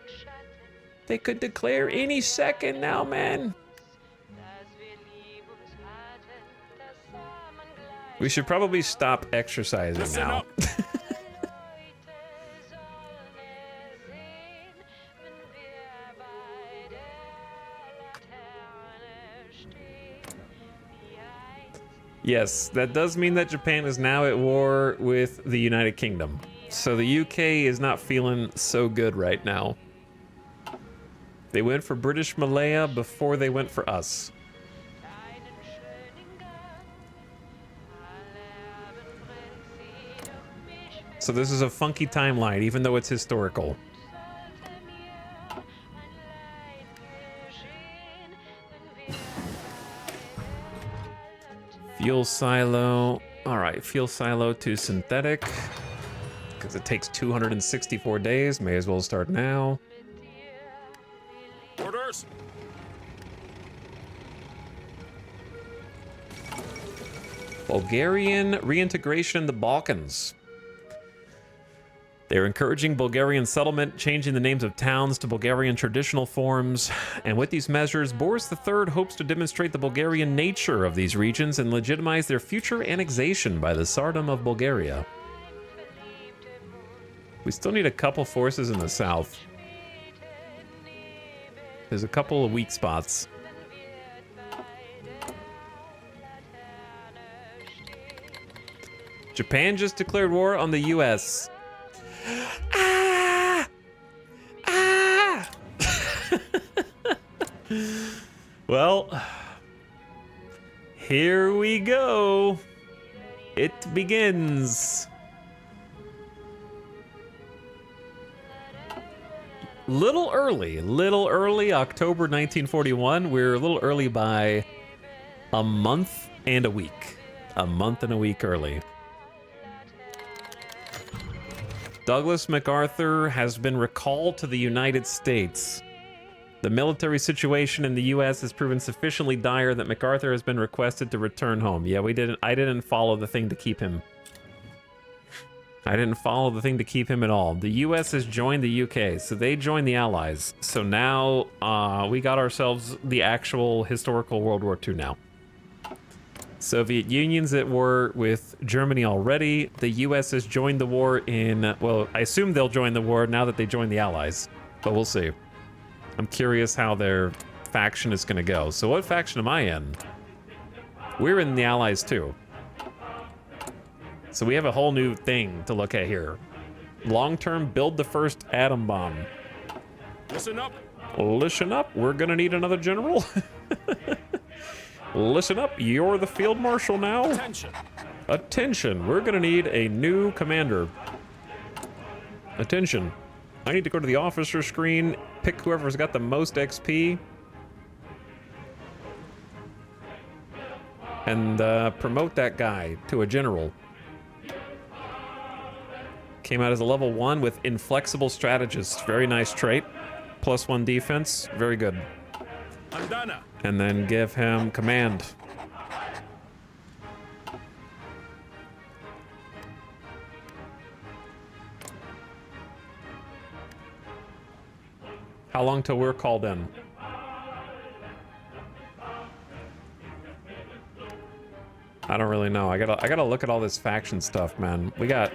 They could declare any second now, man. We should probably stop exercising Listen now. up! Yes, that does mean that Japan is now at war with the United Kingdom. So the UK is not feeling so good right now. They went for British Malaya before they went for us. So this is a funky timeline, even though it's historical. Fuel silo. All right, fuel silo to synthetic. Because it takes 264 days. May as well start now. Orders! Bulgarian reintegration in the Balkans. They're encouraging Bulgarian settlement, changing the names of towns to Bulgarian traditional forms. And with these measures, Boris III hopes to demonstrate the Bulgarian nature of these regions and legitimize their future annexation by the Tsardom of Bulgaria. We still need a couple forces in the south. There's a couple of weak spots. Japan just declared war on the US. Ah! Ah! Well, here we go. It begins. Little early, October 1941. We're a little early by a month and a week. A month and a week early. Douglas MacArthur has been recalled to the United States. The military situation in the U.S. has proven sufficiently dire that MacArthur has been requested to return home. Yeah, I didn't follow the thing to keep him. I didn't follow the thing to keep him at all. The U.S. has joined the U.K., so they joined the Allies. So now we got ourselves the actual historical World War II now. Soviet Union's at war with Germany already. The US has joined the war in, well, I assume they'll join the war now that they joined the Allies, but we'll see. I'm curious how their faction is going to go. So what faction am I in? We're in the Allies too. So we have a whole new thing to look at here. Long-term, build the first atom bomb. Listen up. Listen up, we're gonna need another general. Listen up, you're the field marshal now. Attention. Attention, we're gonna need a new commander. Attention, I need to go to the officer screen, pick whoever's got the most XP, and promote that guy to a general. Came out as a level 1 with inflexible strategist. Very nice trait. +1 defense. Very good. Andana. And then give him command. How long till we're called in? I don't really know. I gotta look at all this faction stuff, man. They got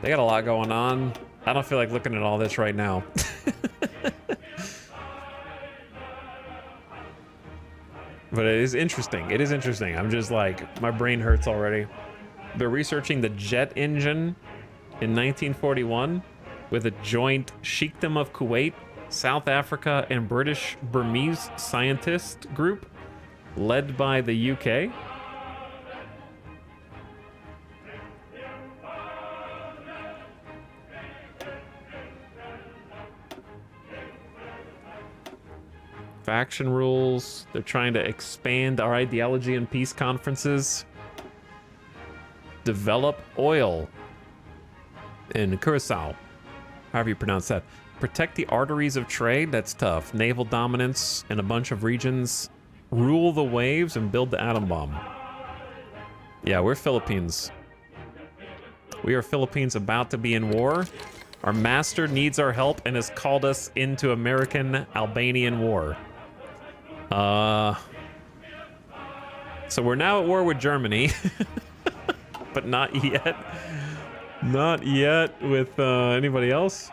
a lot going on. I don't feel like looking at all this right now. But it is interesting. It is interesting. I'm just like, my brain hurts already. They're researching the jet engine in 1941 with a joint Sheikhdom of Kuwait, South Africa, and British Burmese scientist group led by the UK. Faction rules. They're trying to expand our ideology in peace conferences. Develop oil in Curacao. However you pronounce that. Protect the arteries of trade. That's tough. Naval dominance in a bunch of regions. Rule the waves and build the atom bomb. Yeah, we're Philippines. We are Philippines about to be in war. Our master needs our help and has called us into American-Albanian war. So we're now at war with Germany, but not yet. Not yet with anybody else.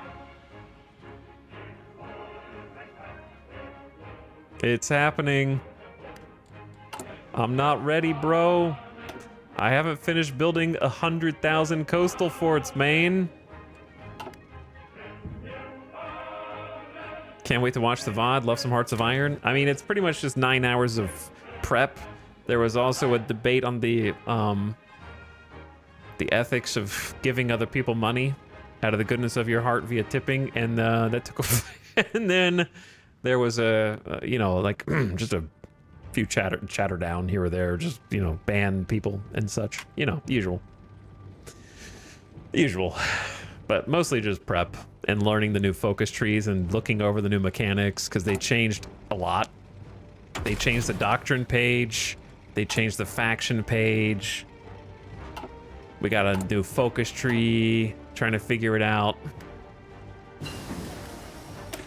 It's happening. I'm not ready, bro. I haven't finished building 100,000 coastal forts, Maine. Can't wait to watch the VOD. Love some Hearts of Iron. I mean, it's pretty much just 9 hours of prep. There was also a debate on the ethics of giving other people money out of the goodness of your heart via tipping, and that took a and then there was you know, like just a few chatter down here or there, just, you know, ban people and such, you know, usual, but mostly just prep and learning the new focus trees and looking over the new mechanics, because they changed a lot. They changed the doctrine page, they changed the faction page. We got a new focus tree, trying to figure it out.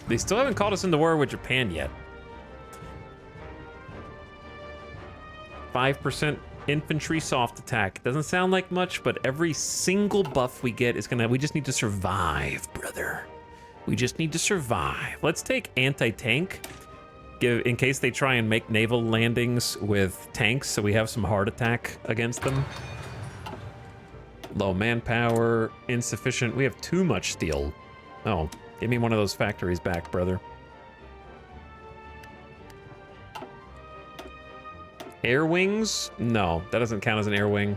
They still haven't called us into war with Japan yet. 5% infantry soft attack. Doesn't sound like much, but every single buff we get is gonna, we just need to survive, brother. We just need to survive. Let's take anti-tank, in case they try and make naval landings with tanks, so we have some hard attack against them. Low manpower, insufficient. We have too much steel. Oh, give me one of those factories back, brother. Air wings? No, that doesn't count as an air wing.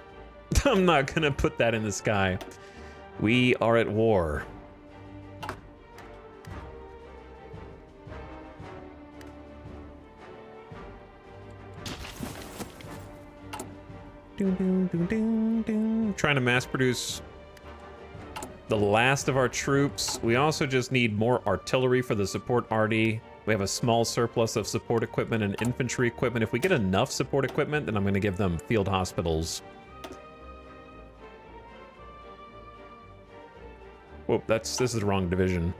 I'm not gonna put that in the sky. We are at war. Trying to mass produce the last of our troops. We also just need more artillery for the support arty. We have a small surplus of support equipment and infantry equipment. If we get enough support equipment, then I'm going to give them field hospitals. Whoa, this is the wrong division.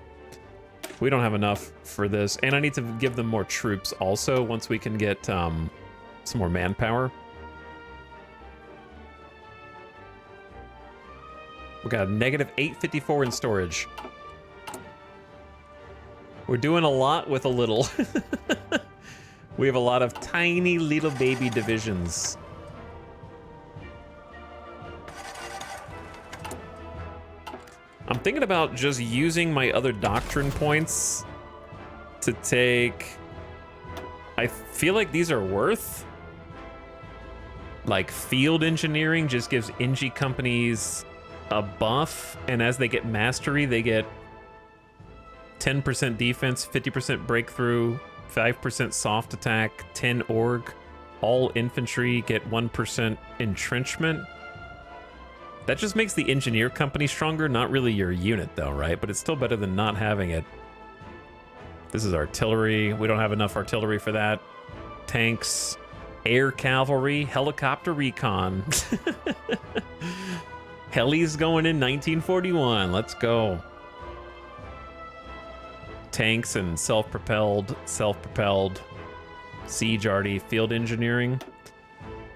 We don't have enough for this. And I need to give them more troops also once we can get some more manpower. We got a negative 854 in storage. We're doing a lot with a little. We have a lot of tiny little baby divisions. I'm thinking about just using my other doctrine points to take... I feel like these are worth. Like field engineering just gives Engie companies a buff, and as they get mastery, they get 10% defense, 50% breakthrough, 5% soft attack, 10 org. All infantry get 1% entrenchment. That just makes the engineer company stronger, not really your unit though, right? But it's still better than not having it. This is artillery. We don't have enough artillery for that. Tanks, air cavalry, helicopter recon. Heli's going in 1941. Let's go. Tanks and self-propelled, siege arty, field engineering.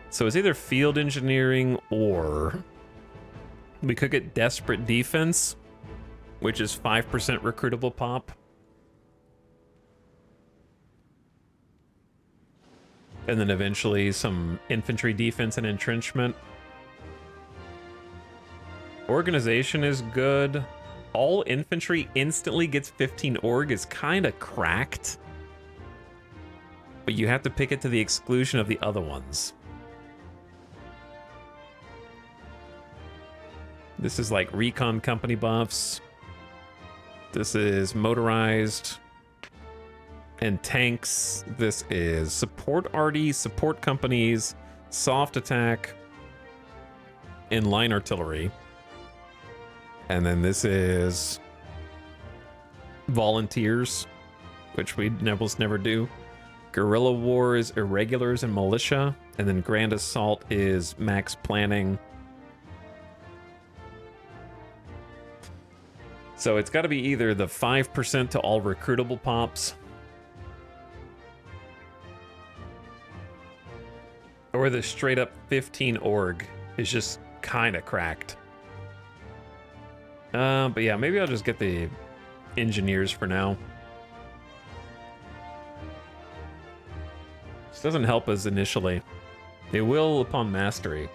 So it's either field engineering or we could get desperate defense, which is 5% recruitable pop. And then eventually some infantry defense and entrenchment. Organization is good. All infantry instantly gets 15 org is kind of cracked. But you have to pick it to the exclusion of the other ones. This is like recon company buffs. This is motorized and tanks. This is support arty, support companies, soft attack, and line artillery. And then this is volunteers, which we never do. Guerrilla war is irregulars and militia. And then grand assault is max planning. So it's got to be either the 5% to all recruitable pops, or the straight up 15 org is just kind of cracked. But yeah, maybe I'll just get the engineers for now. This doesn't help us initially. It will upon mastery.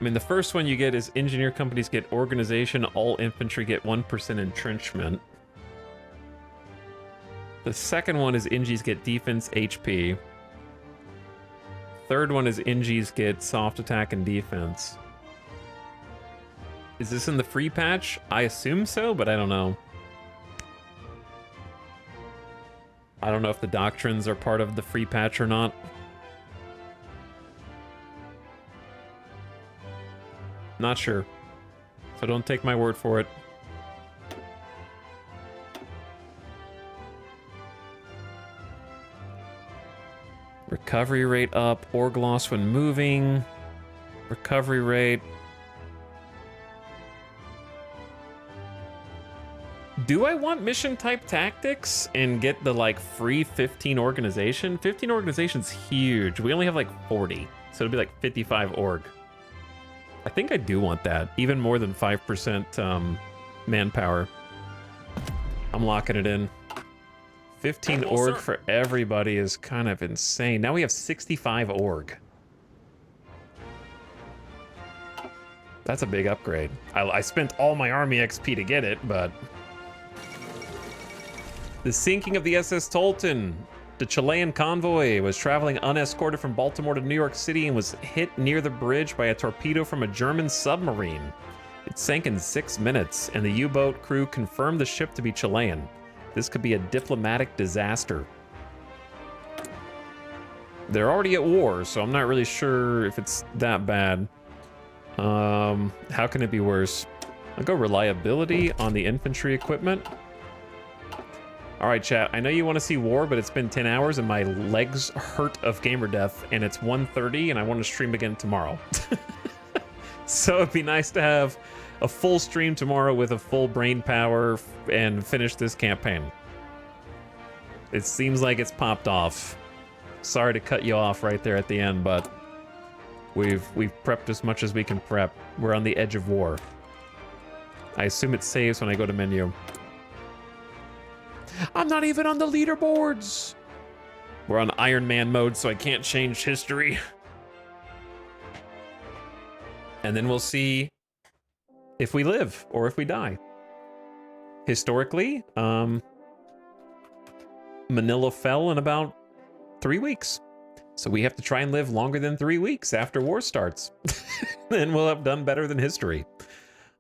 I mean, the first one you get is engineer companies get organization, all infantry get 1% entrenchment. The second one is Engies get defense, HP. Third one is Engies get soft attack and defense. Is this in the free patch? I assume so, but I don't know. I don't know if the doctrines are part of the free patch or not. Not sure. So don't take my word for it. Recovery rate up, org loss when moving. Recovery rate. Do I want mission type tactics and get the like free 15 organization? 15 organization's huge. We only have like 40, so it'll be like 55 org. I think I do want that, even more than 5% manpower. I'm locking it in. 15 org for everybody is kind of insane. Now we have 65 org. That's a big upgrade. I spent all my army XP to get it, but... The sinking of the SS Tolton. The Chilean convoy was traveling unescorted from Baltimore to New York City and was hit near the bridge by a torpedo from a German submarine. It sank in 6 minutes, and the U-boat crew confirmed the ship to be Chilean. This could be a diplomatic disaster. They're already at war, so I'm not really sure if it's that bad. How can it be worse? I'll go reliability on the infantry equipment. All right, chat, I know you want to see war, but it's been 10 hours and my legs hurt of gamer death, and it's 1:30 and I want to stream again tomorrow. So it'd be nice to have a full stream tomorrow with a full brain power and finish this campaign. It seems like it's popped off. Sorry to cut you off right there at the end, but we've prepped as much as we can prep. We're on the edge of war. I assume it saves when I go to menu. I'm not even on the leaderboards. We're on Iron Man mode, so I can't change history. And then we'll see if we live or if we die. Historically, Manila fell in about 3 weeks. So we have to try and live longer than 3 weeks after war starts. Then we'll have done better than history.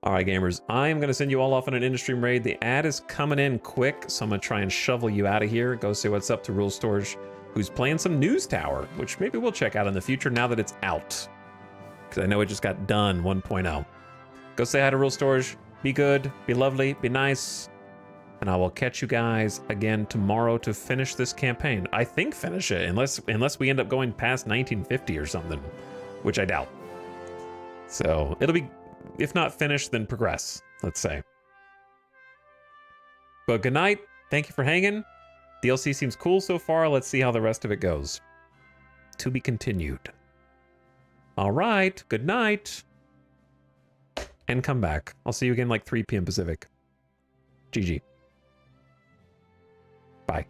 All right, gamers, I am going to send you all off on an in-stream raid. The ad is coming in quick, so I'm going to try and shovel you out of here. Go say what's up to Rule Storage, who's playing some News Tower, which maybe we'll check out in the future now that it's out. Because I know it just got done 1.0. Go say hi to Rule Storage. Be good, be lovely, be nice. And I will catch you guys again tomorrow to finish this campaign. I think finish it, unless we end up going past 1950 or something, which I doubt. So it'll be, if not finished, then progress, let's say. But good night. Thank you for hanging. DLC seems cool so far. Let's see how the rest of it goes. To be continued. All right. Good night. And come back. I'll see you again like 3 p.m. Pacific. GG. Bye.